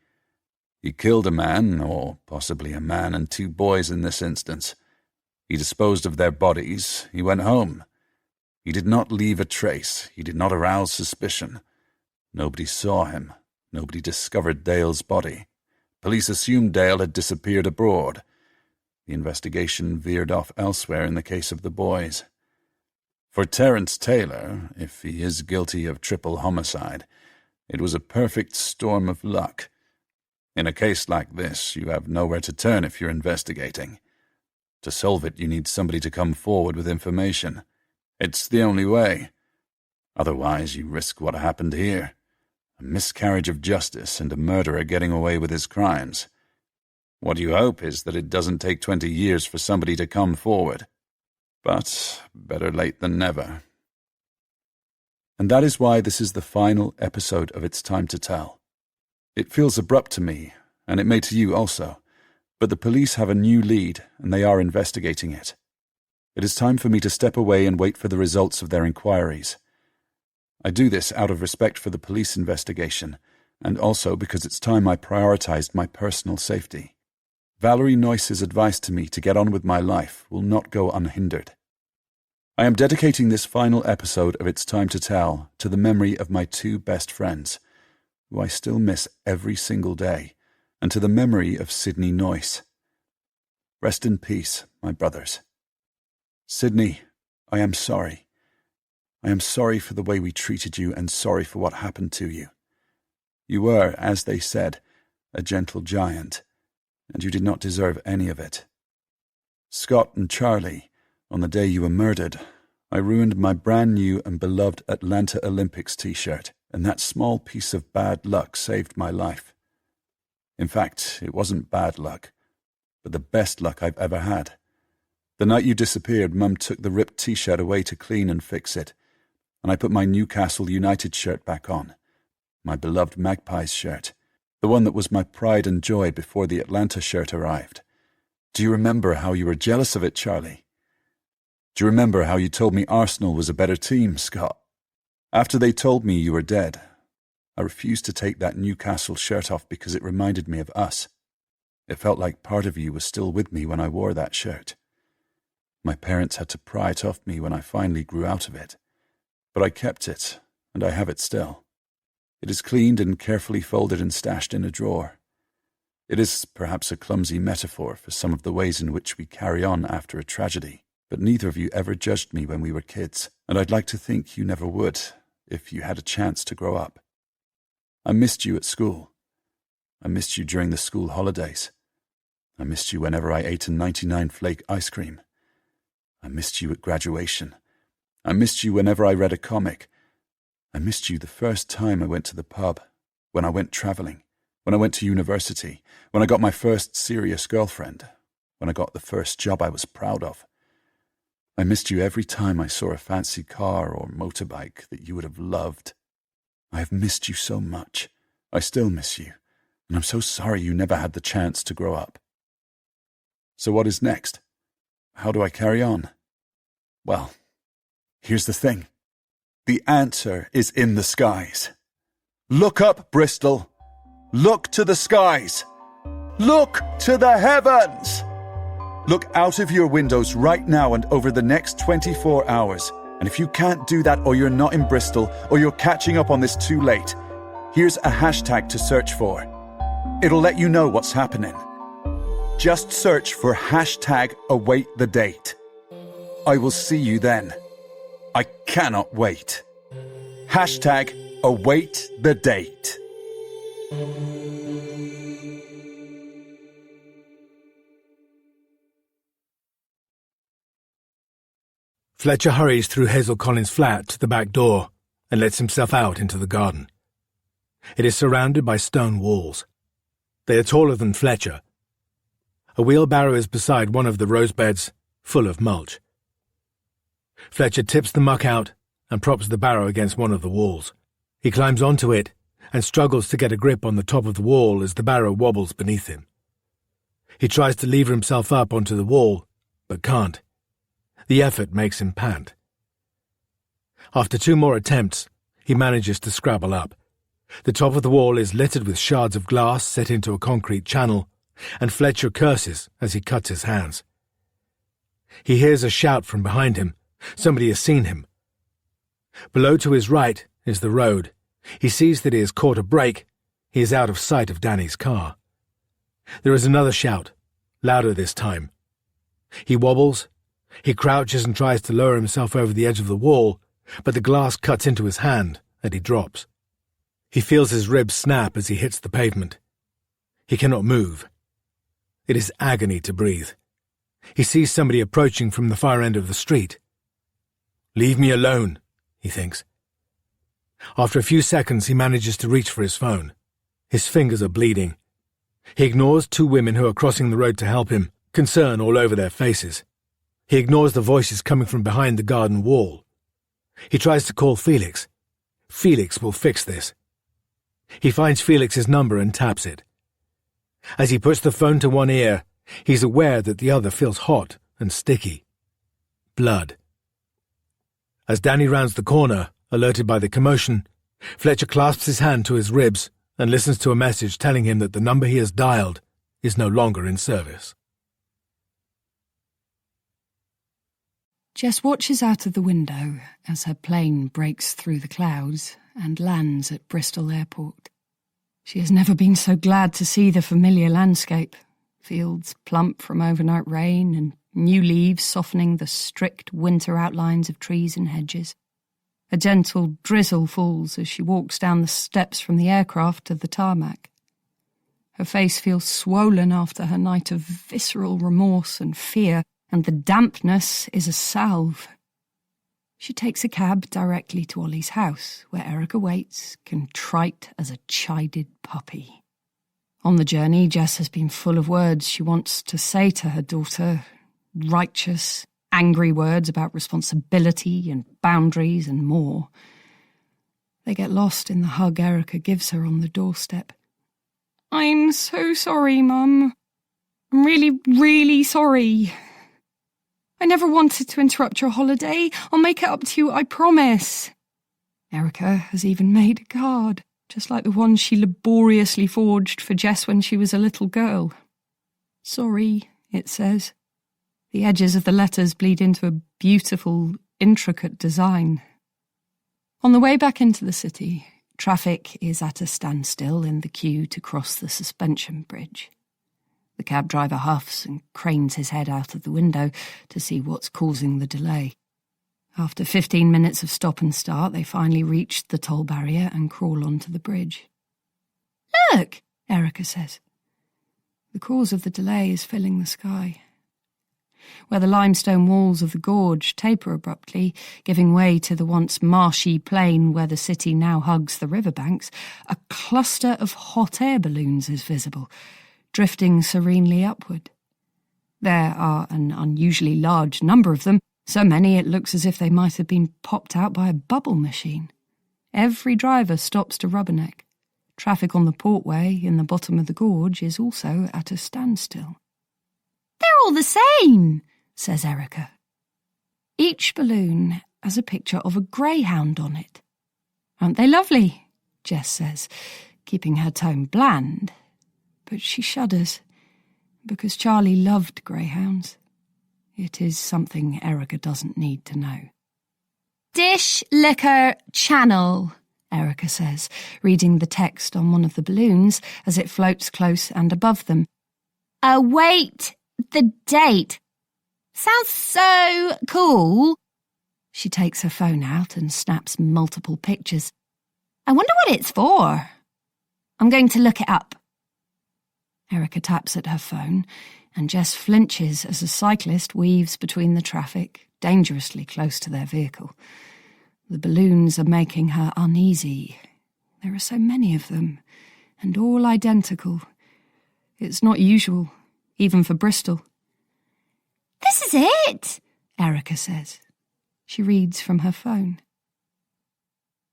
He killed a man, or possibly a man and 2 boys in this instance. He disposed of their bodies. He went home. He did not leave a trace. He did not arouse suspicion. Nobody saw him. Nobody discovered Dale's body. Police assumed Dale had disappeared abroad. The investigation veered off elsewhere in the case of the boys. For Terence Taylor, if he is guilty of triple homicide, it was a perfect storm of luck. In a case like this, you have nowhere to turn if you're investigating. To solve it, you need somebody to come forward with information. It's the only way. Otherwise, you risk what happened here. A miscarriage of justice and a murderer getting away with his crimes. What you hope is that it doesn't take 20 years for somebody to come forward. But better late than never. And that is why this is the final episode of It's Time to Tell. It feels abrupt to me, and it may to you also, but the police have a new lead, and they are investigating it. It is time for me to step away and wait for the results of their inquiries. I do this out of respect for the police investigation, and also because it's time I prioritized my personal safety. Valerie Noyce's advice to me to get on with my life will not go unhindered. I am dedicating this final episode of It's Time to Tell to the memory of my 2 best friends, who I still miss every single day, and to the memory of Sidney Noyce. Rest in peace, my brothers. Sidney, I am sorry. I am sorry for the way we treated you and sorry for what happened to you. You were, as they said, a gentle giant, and you did not deserve any of it. Scott and Charlie, on the day you were murdered, I ruined my brand new and beloved Atlanta Olympics t-shirt, and that small piece of bad luck saved my life. In fact, it wasn't bad luck, but the best luck I've ever had. The night you disappeared, Mum took the ripped t-shirt away to clean and fix it, and I put my Newcastle United shirt back on, my beloved Magpies shirt, the one that was my pride and joy before the Atlanta shirt arrived. Do you remember how you were jealous of it, Charlie? Do you remember how you told me Arsenal was a better team, Scott? After they told me you were dead, I refused to take that Newcastle shirt off because it reminded me of us. It felt like part of you was still with me when I wore that shirt. My parents had to pry it off me when I finally grew out of it. But I kept it, and I have it still. It is cleaned and carefully folded and stashed in a drawer. It is perhaps a clumsy metaphor for some of the ways in which we carry on after a tragedy, but neither of you ever judged me when we were kids, and I'd like to think you never would if you had a chance to grow up. I missed you at school. I missed you during the school holidays. I missed you whenever I ate a 99 flake ice cream. I missed you at graduation. I missed you whenever I read a comic. I missed you the first time I went to the pub, when I went travelling, when I went to university, when I got my first serious girlfriend, when I got the first job I was proud of. I missed you every time I saw a fancy car or motorbike that you would have loved. I have missed you so much. I still miss you, and I'm so sorry you never had the chance to grow up. So what is next? How do I carry on? Well, here's the thing. The answer is in the skies. Look up, Bristol. Look to the skies. Look to the heavens. Look out of your windows right now and over the next 24 hours. And if you can't do that, or you're not in Bristol, or you're catching up on this too late, here's a hashtag to search for. It'll let you know what's happening. Just search for hashtag await the date. I will see you then. I cannot wait. Hashtag await the date. Fletcher hurries through Hazel Collins' flat to the back door and lets himself out into the garden. It is surrounded by stone walls. They are taller than Fletcher. A wheelbarrow is beside one of the rose beds, full of mulch. Fletcher tips the muck out and props the barrow against one of the walls. He climbs onto it and struggles to get a grip on the top of the wall as the barrow wobbles beneath him. He tries to lever himself up onto the wall, but can't. The effort makes him pant. After 2 more attempts, he manages to scrabble up. The top of the wall is littered with shards of glass set into a concrete channel, and Fletcher curses as he cuts his hands. He hears a shout from behind him. Somebody has seen him. Below to his right is the road. He sees that he has caught a brake. He is out of sight of Danny's car. There is another shout, louder this time. He wobbles. He crouches and tries to lower himself over the edge of the wall, but the glass cuts into his hand and he drops. He feels his ribs snap as he hits the pavement. He cannot move. It is agony to breathe. He sees somebody approaching from the far end of the street. "Leave me alone," he thinks. After a few seconds, he manages to reach for his phone. His fingers are bleeding. He ignores 2 women who are crossing the road to help him, concern all over their faces. He ignores the voices coming from behind the garden wall. He tries to call Felix. Felix will fix this. He finds Felix's number and taps it. As he puts the phone to one ear, he's aware that the other feels hot and sticky. Blood. As Danny rounds the corner, alerted by the commotion, Fletcher clasps his hand to his ribs and listens to a message telling him that the number he has dialed is no longer in service. Jess watches out of the window as her plane breaks through the clouds and lands at Bristol Airport. She has never been so glad to see the familiar landscape, fields plump from overnight rain and new leaves softening the strict winter outlines of trees and hedges. A gentle drizzle falls as she walks down the steps from the aircraft to the tarmac. Her face feels swollen after her night of visceral remorse and fear, and the dampness is a salve. She takes a cab directly to Ollie's house, where Erica waits, contrite as a chided puppy. On the journey, Jess has been full of words she wants to say to her daughter, righteous, angry words about responsibility and boundaries and more. They get lost in the hug Erica gives her on the doorstep. "I'm so sorry, Mum. I'm really, really sorry. I never wanted to interrupt your holiday. I'll make it up to you, I promise." Erica has even made a card, just like the one she laboriously forged for Jess when she was a little girl. "Sorry," it says. The edges of the letters bleed into a beautiful, intricate design. On the way back into the city, traffic is at a standstill in the queue to cross the suspension bridge. The cab driver huffs and cranes his head out of the window to see what's causing the delay. After 15 minutes of stop and start, they finally reach the toll barrier and crawl onto the bridge. "Look," Erica says. The cause of the delay is filling the sky. Where the limestone walls of the gorge taper abruptly, giving way to the once marshy plain where the city now hugs the riverbanks, a cluster of hot air balloons is visible, drifting serenely upward. There are an unusually large number of them, so many it looks as if they might have been popped out by a bubble machine. Every driver stops to rubberneck. Traffic on the portway in the bottom of the gorge is also at a standstill. "They're all the same," says Erica. Each balloon has a picture of a greyhound on it. "Aren't they lovely?" Jess says, keeping her tone bland. But she shudders, because Charlie loved greyhounds. It is something Erica doesn't need to know. Dish Liquor Channel, Erica says, reading the text on one of the balloons as it floats close and above them. Await the date. Sounds so cool. She takes her phone out and snaps multiple pictures. I wonder what it's for. I'm going to look it up. Erica taps at her phone, and Jess flinches as a cyclist weaves between the traffic, dangerously close to their vehicle. The balloons are making her uneasy. There are so many of them, and all identical. It's not usual, even for Bristol. This is it, Erica says. She reads from her phone.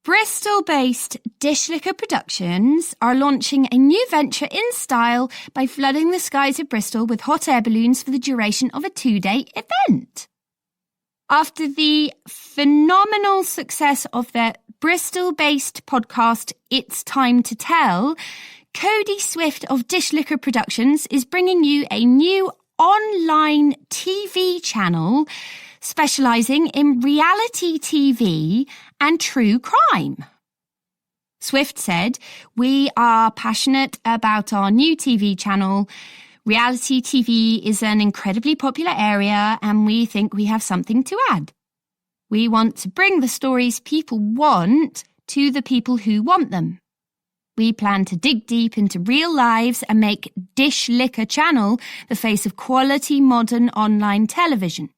Bristol-based Dish Liquor Productions are launching a new venture in style by flooding the skies of Bristol with hot air balloons for the duration of a 2-day event. After the phenomenal success of their Bristol-based podcast It's Time to Tell, Cody Swift of Dish Liquor Productions is bringing you a new online TV channel specialising in reality TV and true crime. Swift said, "We are passionate about our new TV channel. Reality TV is an incredibly popular area and we think we have something to add. We want to bring the stories people want to the people who want them. We plan to dig deep into real lives and make Dish Liquor Channel the face of quality modern online television.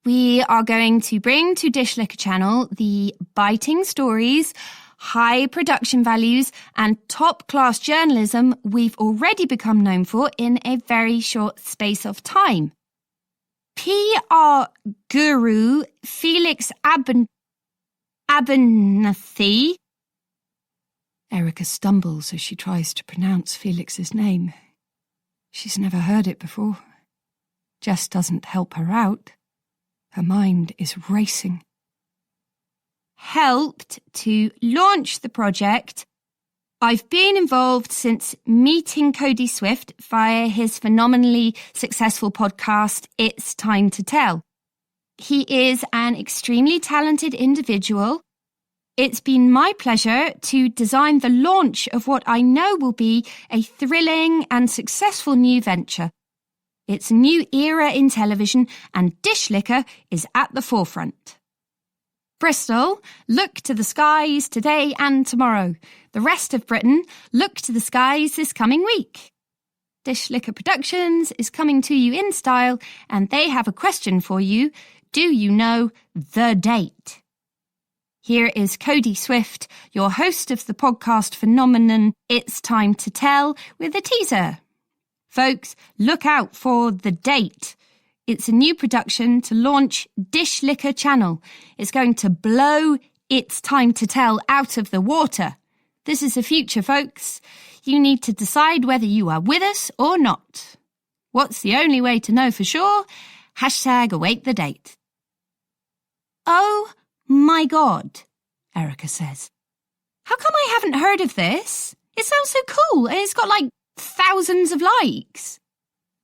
We are going to bring to Dish Liquor Channel the biting stories, high production values and top-class journalism we've already become known for in a very short space of time. PR guru Felix Abernathy." Erica stumbles as she tries to pronounce Felix's name. She's never heard it before. Jess doesn't help her out. Her mind is racing. "Helped to launch the project. I've been involved since meeting Cody Swift via his phenomenally successful podcast, It's Time to Tell. He is an extremely talented individual. It's been my pleasure to design the launch of what I know will be a thrilling and successful new venture. It's a new era in television and Dish Liquor is at the forefront. Bristol, look to the skies today and tomorrow. The rest of Britain, look to the skies this coming week. Dish Liquor Productions is coming to you in style and they have a question for you. Do you know the date?" Here is Cody Swift, your host of the podcast phenomenon It's Time to Tell, with a teaser. Folks, look out for the date. It's a new production to launch Dish Liquor Channel. It's going to blow It's Time to Tell out of the water. This is the future, folks. You need to decide whether you are with us or not. What's the only way to know for sure? #await the date. "Oh my God," Erica says. "How come I haven't heard of this? It sounds so cool and it's got like thousands of likes."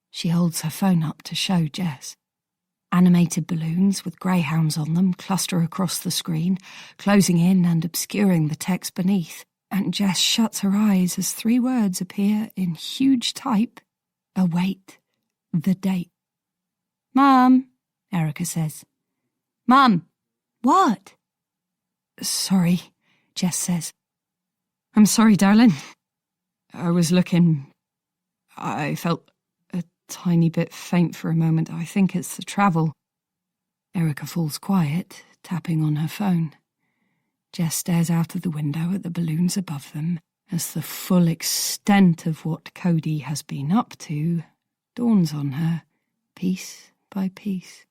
She holds her phone up to show Jess. Animated balloons with greyhounds on them cluster across the screen, closing in and obscuring the text beneath, and Jess shuts her eyes as 3 words appear in huge type. "Await the date." "Mum," Erica says. "Mum." "What?" "Sorry," Jess says. "I'm sorry, darling. I was looking. I felt a tiny bit faint for a moment. I think it's the travel." Erica falls quiet, tapping on her phone. Jess stares out of the window at the balloons above them as the full extent of what Cody has been up to dawns on her, piece by piece.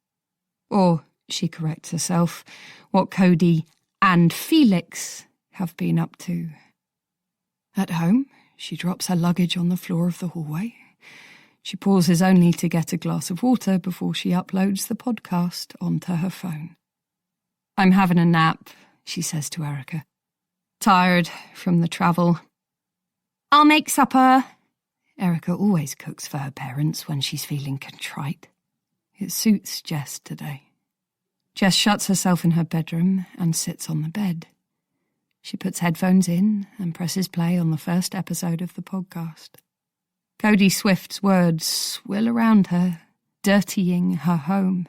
Or, she corrects herself, what Cody and Felix have been up to. At home, she drops her luggage on the floor of the hallway. She pauses only to get a glass of water before she uploads the podcast onto her phone. "I'm having a nap," she says to Erica. "Tired from the travel." "I'll make supper." Erica always cooks for her parents when she's feeling contrite. It suits Jess today. Jess shuts herself in her bedroom and sits on the bed. She puts headphones in and presses play on the first episode of the podcast. Cody Swift's words swirl around her, dirtying her home.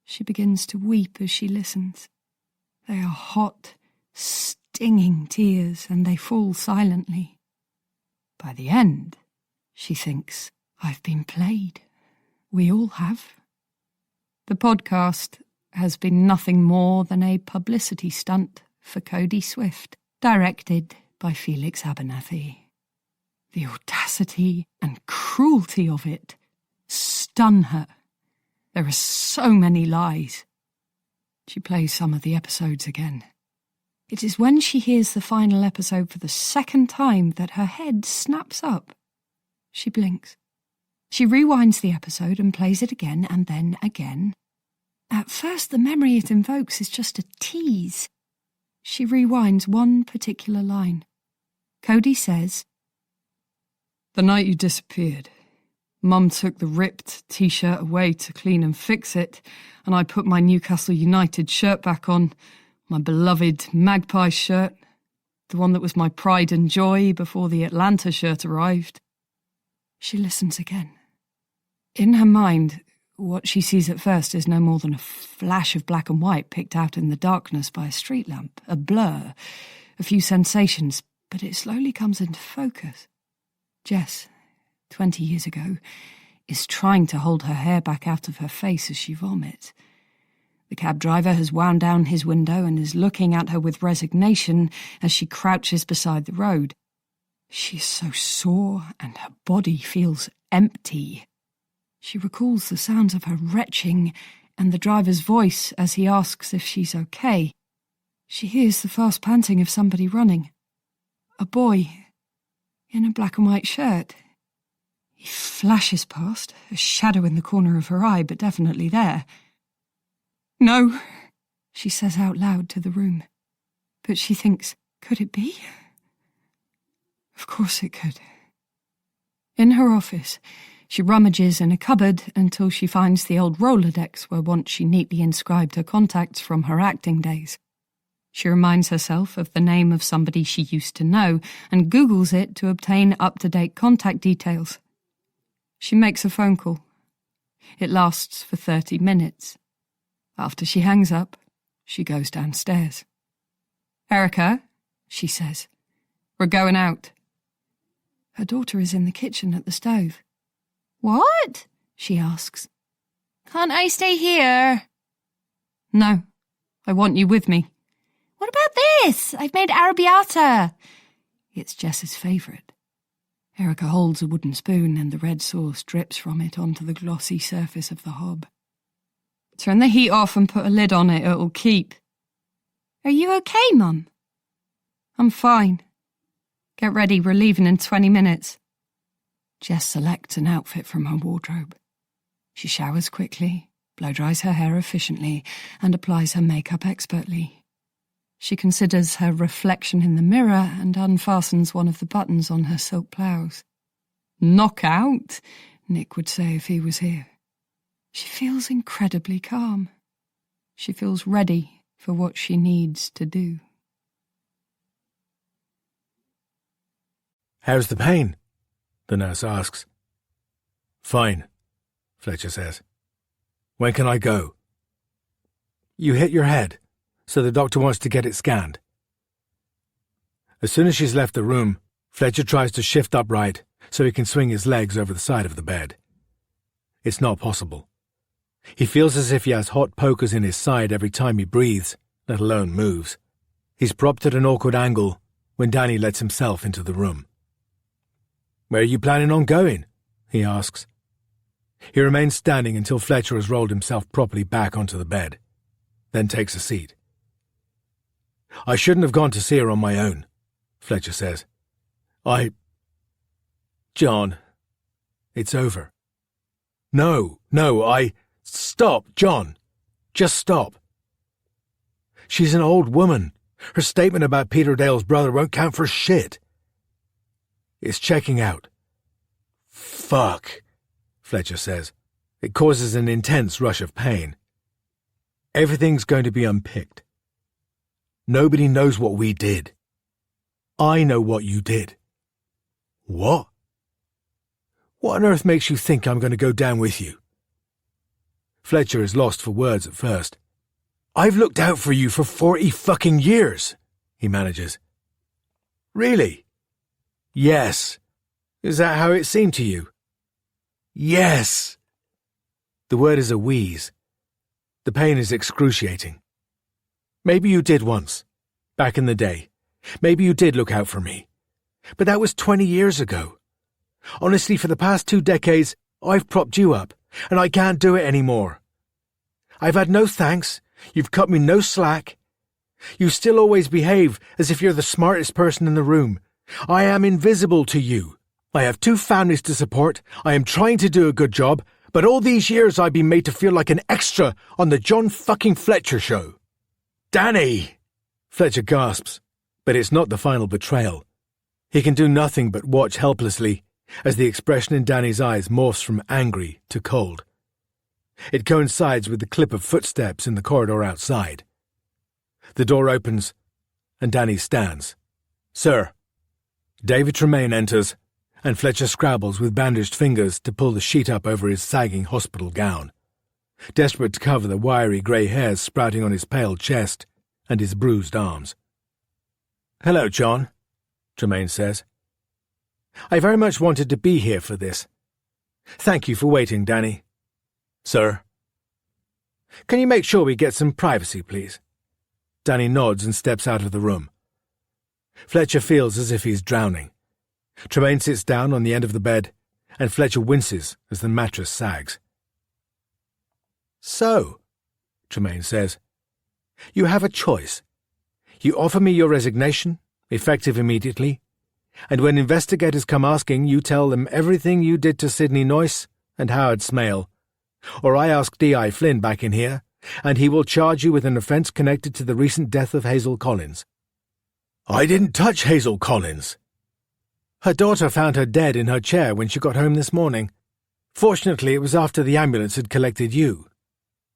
She begins to weep as she listens. They are hot, stinging tears, and they fall silently. By the end, she thinks, I've been played. We all have. The podcast has been nothing more than a publicity stunt for Cody Swift, directed by Felix Abernathy. The audacity and cruelty of it stun her. There are so many lies. She plays some of the episodes again. It is when she hears the final episode for the second time that her head snaps up. She blinks. She rewinds the episode and plays it again and then again. At first, the memory it invokes is just a tease. She rewinds one particular line. Cody says, "The night you disappeared, Mum took the ripped T-shirt away to clean and fix it, and I put my Newcastle United shirt back on, my beloved Magpie shirt, the one that was my pride and joy before the Atlanta shirt arrived." She listens again. In her mind, what she sees at first is no more than a flash of black and white picked out in the darkness by a street lamp, a blur, a few sensations, but it slowly comes into focus. Jess, 20 years ago, is trying to hold her hair back out of her face as she vomits. The cab driver has wound down his window and is looking at her with resignation as she crouches beside the road. She is so sore and her body feels empty. She recalls the sounds of her retching and the driver's voice as he asks if she's okay. She hears the fast panting of somebody running. A boy in a black and white shirt. He flashes past, a shadow in the corner of her eye, but definitely there. "No," she says out loud to the room. But she thinks, could it be? Of course it could. In her office, she rummages in a cupboard until she finds the old Rolodex where once she neatly inscribed her contacts from her acting days. She reminds herself of the name of somebody she used to know and Googles it to obtain up-to-date contact details. She makes a phone call. It lasts for 30 minutes. After she hangs up, she goes downstairs. "Erica," she says, "we're going out." Her daughter is in the kitchen at the stove. What? She asks. Can't I stay here? "No, I want you with me." What about this? I've made arrabbiata. It's Jess's favourite. Erica holds a wooden spoon and the red sauce drips from it onto the glossy surface of the hob. "Turn the heat off and put a lid on it, it'll keep." Are you okay, Mum? "I'm fine. Get ready, we're leaving in 20 minutes. Jess selects an outfit from her wardrobe. She showers quickly, blow-dries her hair efficiently, and applies her makeup expertly. She considers her reflection in the mirror and unfastens one of the buttons on her silk blouse. "Knockout," Nick would say if he was here. She feels incredibly calm. She feels ready for what she needs to do. "How's the pain?" the nurse asks. "Fine," Fletcher says. "When can I go?" "You hit your head, so the doctor wants to get it scanned." As soon as she's left the room, Fletcher tries to shift upright so he can swing his legs over the side of the bed. It's not possible. He feels as if he has hot pokers in his side every time he breathes, let alone moves. He's propped at an awkward angle when Danny lets himself into the room. "Where are you planning on going?" he asks. He remains standing until Fletcher has rolled himself properly back onto the bed, then takes a seat. "I shouldn't have gone to see her on my own," Fletcher says. John, it's over." No, Stop, John. Just stop." "She's an old woman. Her statement about Peter Dale's brother won't count for shit." "It's checking out." "Fuck," Fletcher says. It causes an intense rush of pain. Everything's going to be unpicked. Nobody knows what we did. I know what you did. What? What on earth makes you think I'm going to go down with you? Fletcher is lost for words at first. I've looked out for you for 40 fucking years, he manages. Really? Yes. Is that how it seemed to you? Yes. The word is a wheeze. The pain is excruciating. Maybe you did once, back in the day. Maybe you did look out for me. But that was 20 years ago. Honestly, for the past 2 decades, I've propped you up, and I can't do it anymore. I've had no thanks. You've cut me no slack. You still always behave as if you're the smartest person in the room. I am invisible to you. I have 2 families to support. I am trying to do a good job, but all these years I've been made to feel like an extra on the John fucking Fletcher show. Danny! Fletcher gasps, but it's not the final betrayal. He can do nothing but watch helplessly as the expression in Danny's eyes morphs from angry to cold. It coincides with the clip of footsteps in the corridor outside. The door opens, and Danny stands. Sir. David Tremaine enters, and Fletcher scrabbles with bandaged fingers to pull the sheet up over his sagging hospital gown, desperate to cover the wiry grey hairs sprouting on his pale chest and his bruised arms. Hello, John, Tremaine says. I very much wanted to be here for this. Thank you for waiting, Danny. Sir. Can you make sure we get some privacy, please? Danny nods and steps out of the room. Fletcher feels as if he's drowning. Tremaine sits down on the end of the bed, and Fletcher winces as the mattress sags. So, Tremaine says, you have a choice. You offer me your resignation, effective immediately, and when investigators come asking, you tell them everything you did to Sidney Noyce and Howard Smale. Or I ask D.I. Flynn back in here, and he will charge you with an offence connected to the recent death of Hazel Collins. I didn't touch Hazel Collins. Her daughter found her dead in her chair when she got home this morning. Fortunately, it was after the ambulance had collected you.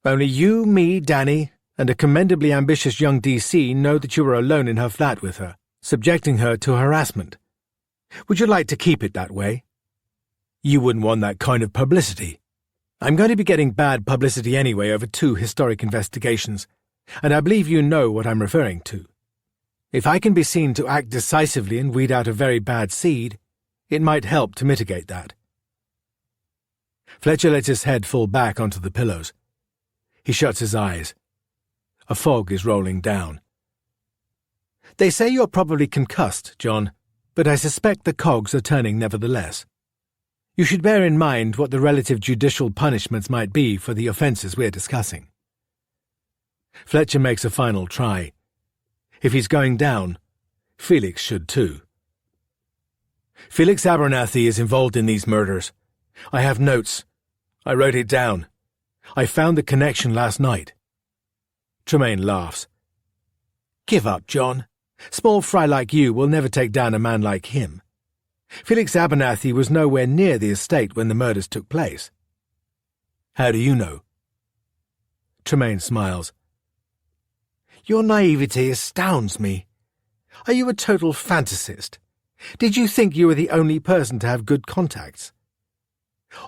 Only you, me, Danny, and a commendably ambitious young DC know that you were alone in her flat with her, subjecting her to harassment. Would you like to keep it that way? You wouldn't want that kind of publicity. I'm going to be getting bad publicity anyway over 2 historic investigations, and I believe you know what I'm referring to. If I can be seen to act decisively and weed out a very bad seed, it might help to mitigate that. Fletcher lets his head fall back onto the pillows. He shuts his eyes. A fog is rolling down. They say you're probably concussed, John, but I suspect the cogs are turning nevertheless. You should bear in mind what the relative judicial punishments might be for the offences we're discussing. Fletcher makes a final try. If he's going down, Felix should too. Felix Abernathy is involved in these murders. I have notes. I wrote it down. I found the connection last night. Tremaine laughs. Give up, John. Small fry like you will never take down a man like him. Felix Abernathy was nowhere near the estate when the murders took place. How do you know? Tremaine smiles. Your naivety astounds me. Are you a total fantasist? Did you think you were the only person to have good contacts?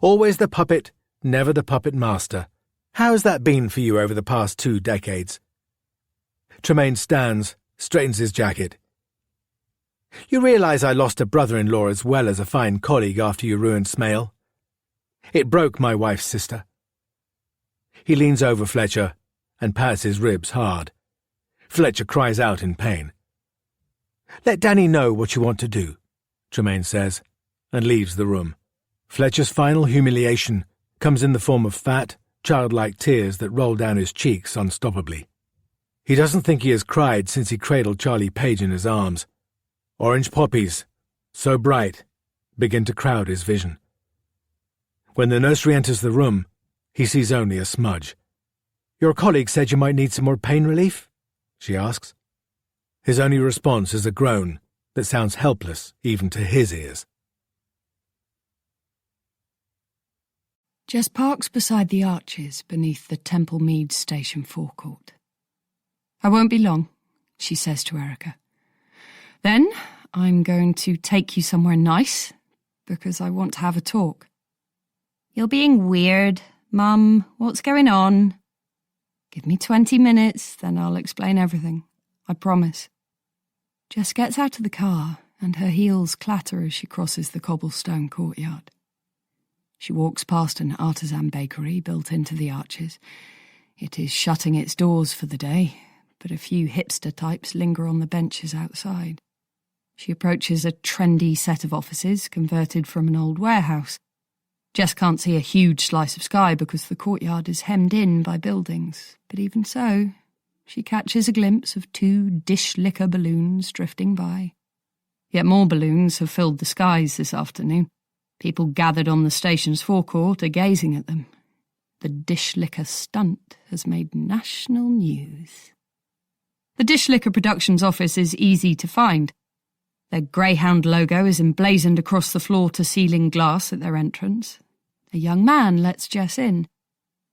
Always the puppet, never the puppet master. How's that been for you over the past 2 decades? Tremaine stands, straightens his jacket. You realise I lost a brother-in-law as well as a fine colleague after you ruined Smale? It broke my wife's sister. He leans over Fletcher and pats his ribs hard. Fletcher cries out in pain. Let Danny know what you want to do, Tremaine says, and leaves the room. Fletcher's final humiliation comes in the form of fat, childlike tears that roll down his cheeks unstoppably. He doesn't think he has cried since he cradled Charlie Page in his arms. Orange poppies, so bright, begin to crowd his vision. When the nursery enters the room, he sees only a smudge. Your colleague said you might need some more pain relief? She asks. His only response is a groan that sounds helpless even to his ears. Jess parks beside the arches beneath the Temple Mead station forecourt. "I won't be long," she says to Erica. "Then I'm going to take you somewhere nice, because I want to have a talk." "You're being weird, Mum. What's going on?" "Give me 20 minutes, then I'll explain everything. I promise." Jess gets out of the car, and her heels clatter as she crosses the cobblestone courtyard. She walks past an artisan bakery built into the arches. It is shutting its doors for the day, but a few hipster types linger on the benches outside. She approaches a trendy set of offices converted from an old warehouse. Jess can't see a huge slice of sky because the courtyard is hemmed in by buildings, but even so, she catches a glimpse of 2 dish liquor balloons drifting by. Yet more balloons have filled the skies this afternoon. People gathered on the station's forecourt are gazing at them. The dish liquor stunt has made national news. The Dish Liquor Productions office is easy to find. Their Greyhound logo is emblazoned across the floor-to-ceiling glass at their entrance. A young man lets Jess in.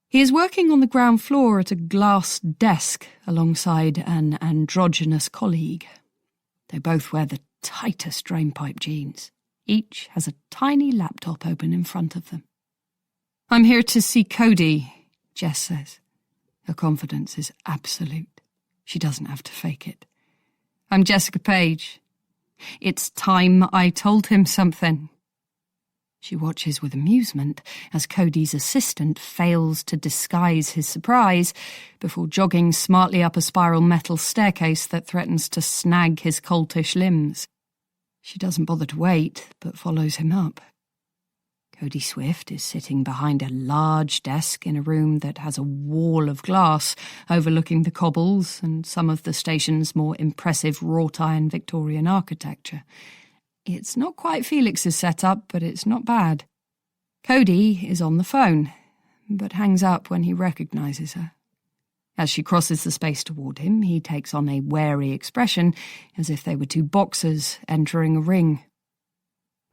He is working on the ground floor at a glass desk alongside an androgynous colleague. They both wear the tightest drainpipe jeans. Each has a tiny laptop open in front of them. "I'm here to see Cody," Jess says. Her confidence is absolute. She doesn't have to fake it. "I'm Jessica Page. It's time I told him something." She watches with amusement as Cody's assistant fails to disguise his surprise before jogging smartly up a spiral metal staircase that threatens to snag his coltish limbs. She doesn't bother to wait, but follows him up. Cody Swift is sitting behind a large desk in a room that has a wall of glass overlooking the cobbles and some of the station's more impressive wrought-iron Victorian architecture. It's not quite Felix's setup, but it's not bad. Cody is on the phone, but hangs up when he recognises her. As she crosses the space toward him, he takes on a wary expression, as if they were 2 boxers entering a ring.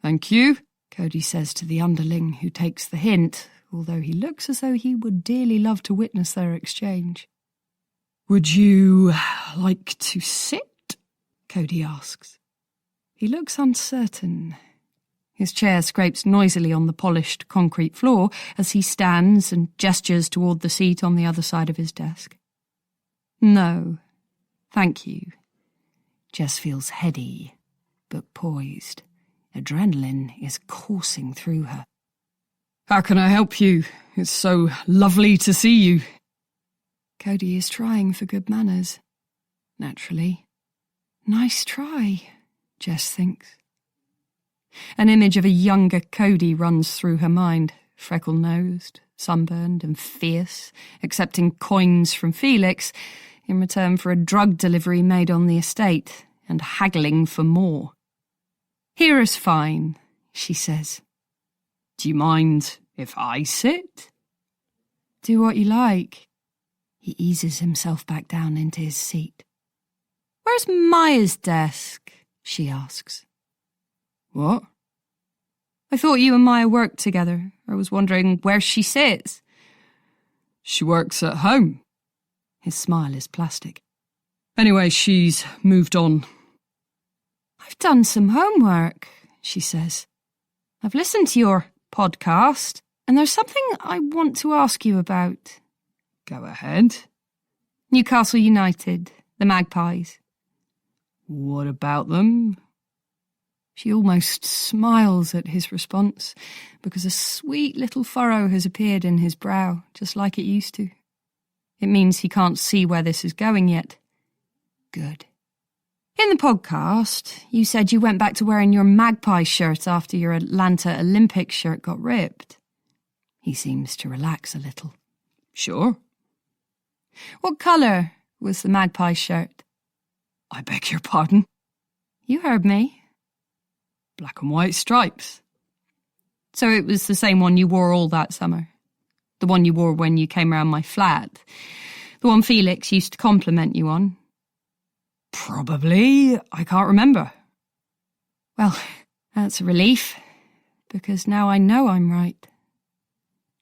"Thank you," Cody says to the underling, who takes the hint, although he looks as though he would dearly love to witness their exchange. "Would you like to sit?" Cody asks. He looks uncertain. His chair scrapes noisily on the polished concrete floor as he stands and gestures toward the seat on the other side of his desk. "No, thank you." Jess feels heady, but poised. Adrenaline is coursing through her. "How can I help you? It's so lovely to see you." Cody is trying for good manners. Naturally. Nice try, Jess thinks. An image of a younger Cody runs through her mind, freckle-nosed, sunburned and fierce, accepting coins from Felix in return for a drug delivery made on the estate and haggling for more. "Here is fine," she says. "Do you mind if I sit?" "Do what you like." He eases himself back down into his seat. "Where's Maya's desk?" she asks. "What?" "I thought you and Maya worked together. I was wondering where she sits." "She works at home." His smile is plastic. "Anyway, she's moved on." "I've done some homework," she says. "I've listened to your podcast, and there's something I want to ask you about." "Go ahead." "Newcastle United, the Magpies." "What about them?" She almost smiles at his response, because a sweet little furrow has appeared in his brow, just like it used to. It means he can't see where this is going yet. Good. "In the podcast, you said you went back to wearing your Magpie shirt after your Atlanta Olympics shirt got ripped." He seems to relax a little. "Sure." "What colour was the Magpie shirt?" "I beg your pardon?" "You heard me." "Black and white stripes." "So it was the same one you wore all that summer? The one you wore when you came round my flat? The one Felix used to compliment you on?" "Probably. I can't remember." "Well, that's a relief, because now I know I'm right."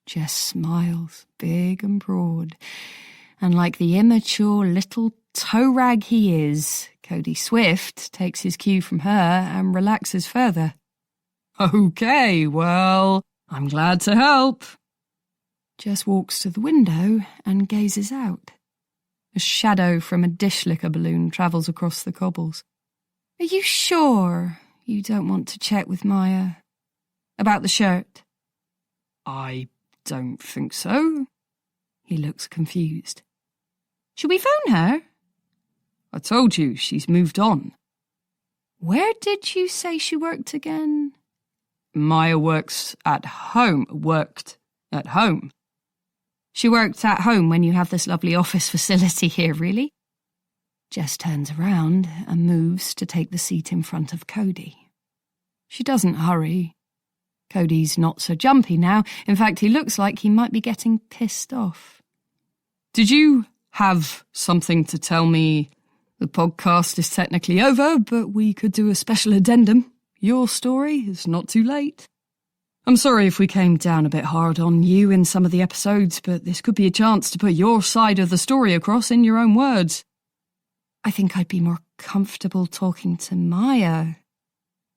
Jess smiles, big and broad, and like the immature little toe rag he is, Cody Swift takes his cue from her and relaxes further. Okay, well, I'm glad to help. Jess walks to the window and gazes out. A shadow from a dish liquor balloon travels across the cobbles. Are you sure you don't want to check with Maya about the shirt? I don't think so. He looks confused. Should we phone her? I told you, she's moved on. Where did you say she worked again? Maya worked at home. She worked at home when you have this lovely office facility here, really? Jess turns around and moves to take the seat in front of Cody. She doesn't hurry. Cody's not so jumpy now. In fact, he looks like he might be getting pissed off. Did you have something to tell me? The podcast is technically over, but we could do a special addendum. Your story is not too late. I'm sorry if we came down a bit hard on you in some of the episodes, but this could be a chance to put your side of the story across in your own words. I think I'd be more comfortable talking to Maya.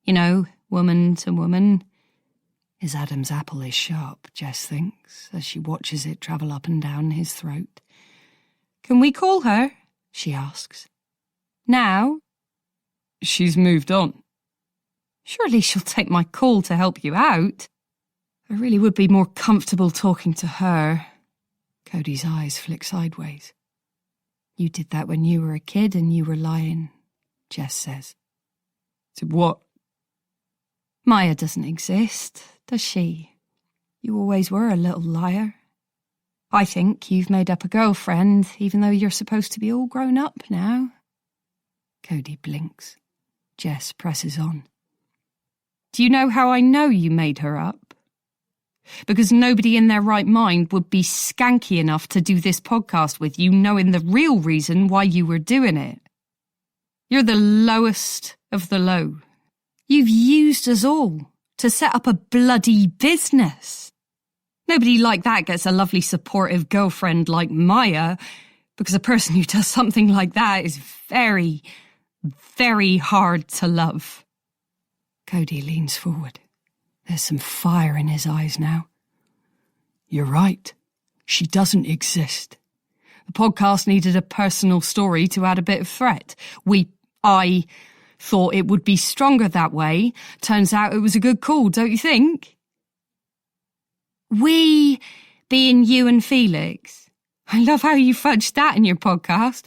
You know, woman to woman. His Adam's apple is sharp, Jess thinks, as she watches it travel up and down his throat. Can we call her? She asks. Now? She's moved on. Surely she'll take my call to help you out. I really would be more comfortable talking to her. Cody's eyes flick sideways. You did that when you were a kid and you were lying, Jess says. To what? Maya doesn't exist, does she? You always were a little liar. I think you've made up a girlfriend, even though you're supposed to be all grown up now. Cody blinks. Jess presses on. Do you know how I know you made her up? Because nobody in their right mind would be skanky enough to do this podcast with you, knowing the real reason why you were doing it. You're the lowest of the low. You've used us all to set up a bloody business. Nobody like that gets a lovely supportive girlfriend like Maya, because a person who does something like that is very, very hard to love. Cody leans forward. There's some fire in his eyes now. You're right. She doesn't exist. The podcast needed a personal story to add a bit of threat. I thought it would be stronger that way. Turns out it was a good call, don't you think? We being you and Felix. I love how you fudged that in your podcast.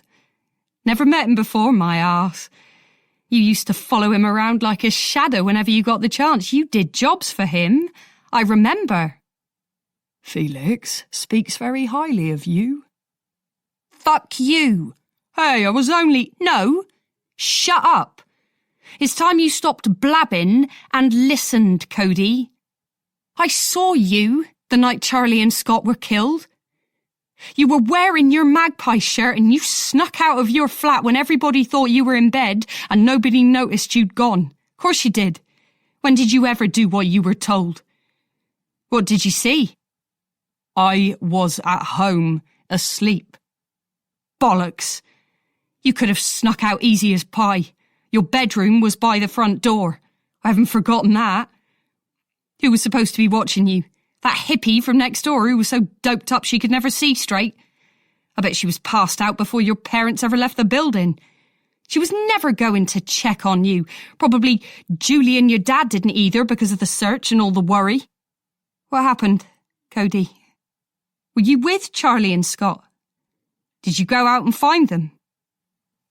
Never met him before, my arse. You used to follow him around like a shadow whenever you got the chance. You did jobs for him. I remember. Felix speaks very highly of you. Fuck you. Hey, I was only... No. Shut up. It's time you stopped blabbing and listened, Cody. I saw you the night Charlie and Scott were killed. You were wearing your magpie shirt and you snuck out of your flat when everybody thought you were in bed and nobody noticed you'd gone. Of course you did. When did you ever do what you were told? What did you see? I was at home, asleep. Bollocks. You could have snuck out easy as pie. Your bedroom was by the front door. I haven't forgotten that. Who was supposed to be watching you? That hippie from next door who was so doped up she could never see straight. I bet she was passed out before your parents ever left the building. She was never going to check on you. Probably Julie and your dad didn't either because of the search and all the worry. What happened, Cody? Were you with Charlie and Scott? Did you go out and find them?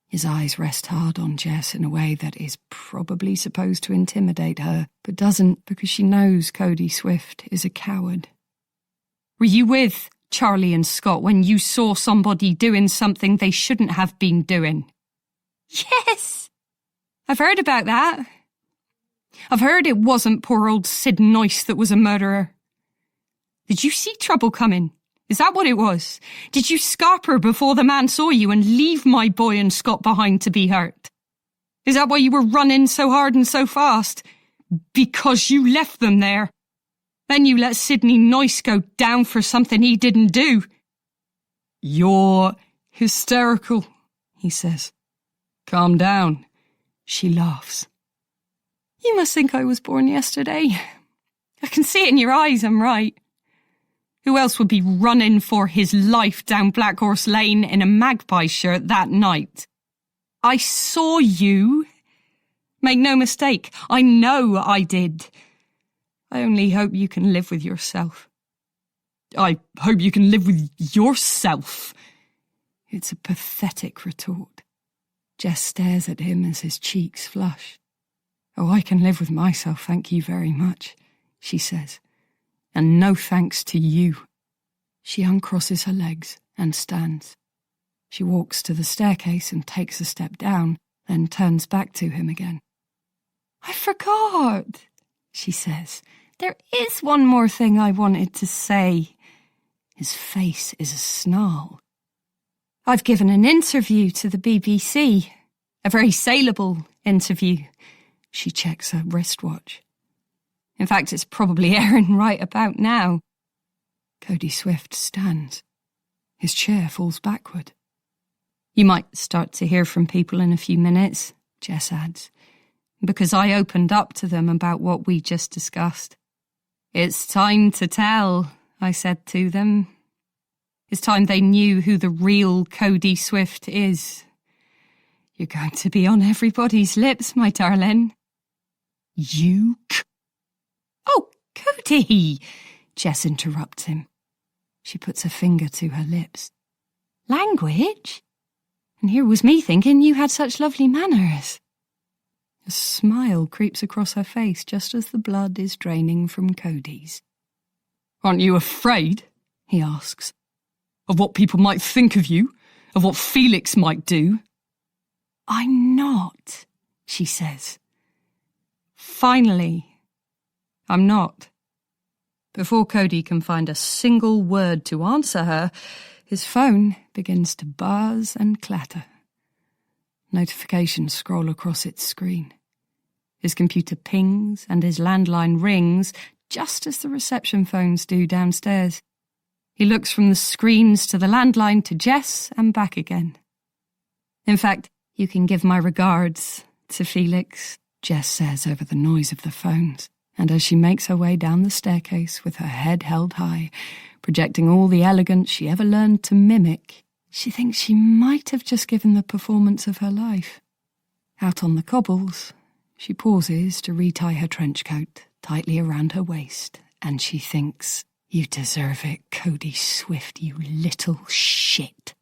His eyes rest hard on Jess in a way that is probably supposed to intimidate her, but doesn't because she knows Cody Swift is a coward. Were you with Charlie and Scott when you saw somebody doing something they shouldn't have been doing? Yes! I've heard about that. I've heard it wasn't poor old Sid Noyce that was a murderer. Did you see trouble coming? Is that what it was? Did you scarper before the man saw you and leave my boy and Scott behind to be hurt? Is that why you were running so hard and so fast? Because you left them there. Then you let Sidney Noyce go down for something he didn't do. You're hysterical, he says. Calm down. She laughs. You must think I was born yesterday. I can see it in your eyes, I'm right. Who else would be running for his life down Black Horse Lane in a magpie shirt that night? I saw you. Make no mistake, I know I did. I only hope you can live with yourself. I hope you can live with yourself. It's a pathetic retort. Jess stares at him as his cheeks flush. Oh, I can live with myself, thank you very much, she says. And no thanks to you. She uncrosses her legs and stands. She walks to the staircase and takes a step down, then turns back to him again. I forgot, she says. There is one more thing I wanted to say. His face is a snarl. I've given an interview to the BBC. A very saleable interview. She checks her wristwatch. In fact, it's probably airing right about now. Cody Swift stands. His chair falls backward. You might start to hear from people in a few minutes, Jess adds, because I opened up to them about what we just discussed. It's time to tell, I said to them. It's time they knew who the real Cody Swift is. You're going to be on everybody's lips, my darling. You Oh, Cody! Jess interrupts him. She puts a finger to her lips. Language? And here was me thinking you had such lovely manners. A smile creeps across her face just as the blood is draining from Cody's. Aren't you afraid, he asks, of what people might think of you, of what Felix might do? I'm not, she says. Finally, I'm not. Before Cody can find a single word to answer her, his phone begins to buzz and clatter. Notifications scroll across its screen. His computer pings and his landline rings just as the reception phones do downstairs. He looks from the screens to the landline to Jess and back again. In fact, you can give my regards to Felix, Jess says over the noise of the phones, and as she makes her way down the staircase with her head held high, projecting all the elegance she ever learned to mimic, she thinks she might have just given the performance of her life. Out on the cobbles, she pauses to retie her trench coat tightly around her waist, and she thinks, you deserve it, Cody Swift, you little shit.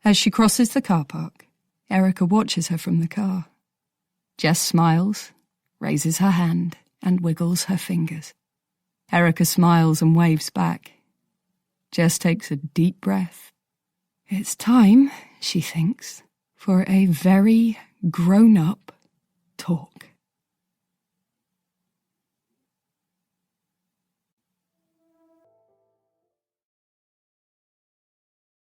As she crosses the car park, Erica watches her from the car. Jess smiles, raises her hand, and wiggles her fingers. Erica smiles and waves back. Jess takes a deep breath. It's time, she thinks, for a very grown-up talk.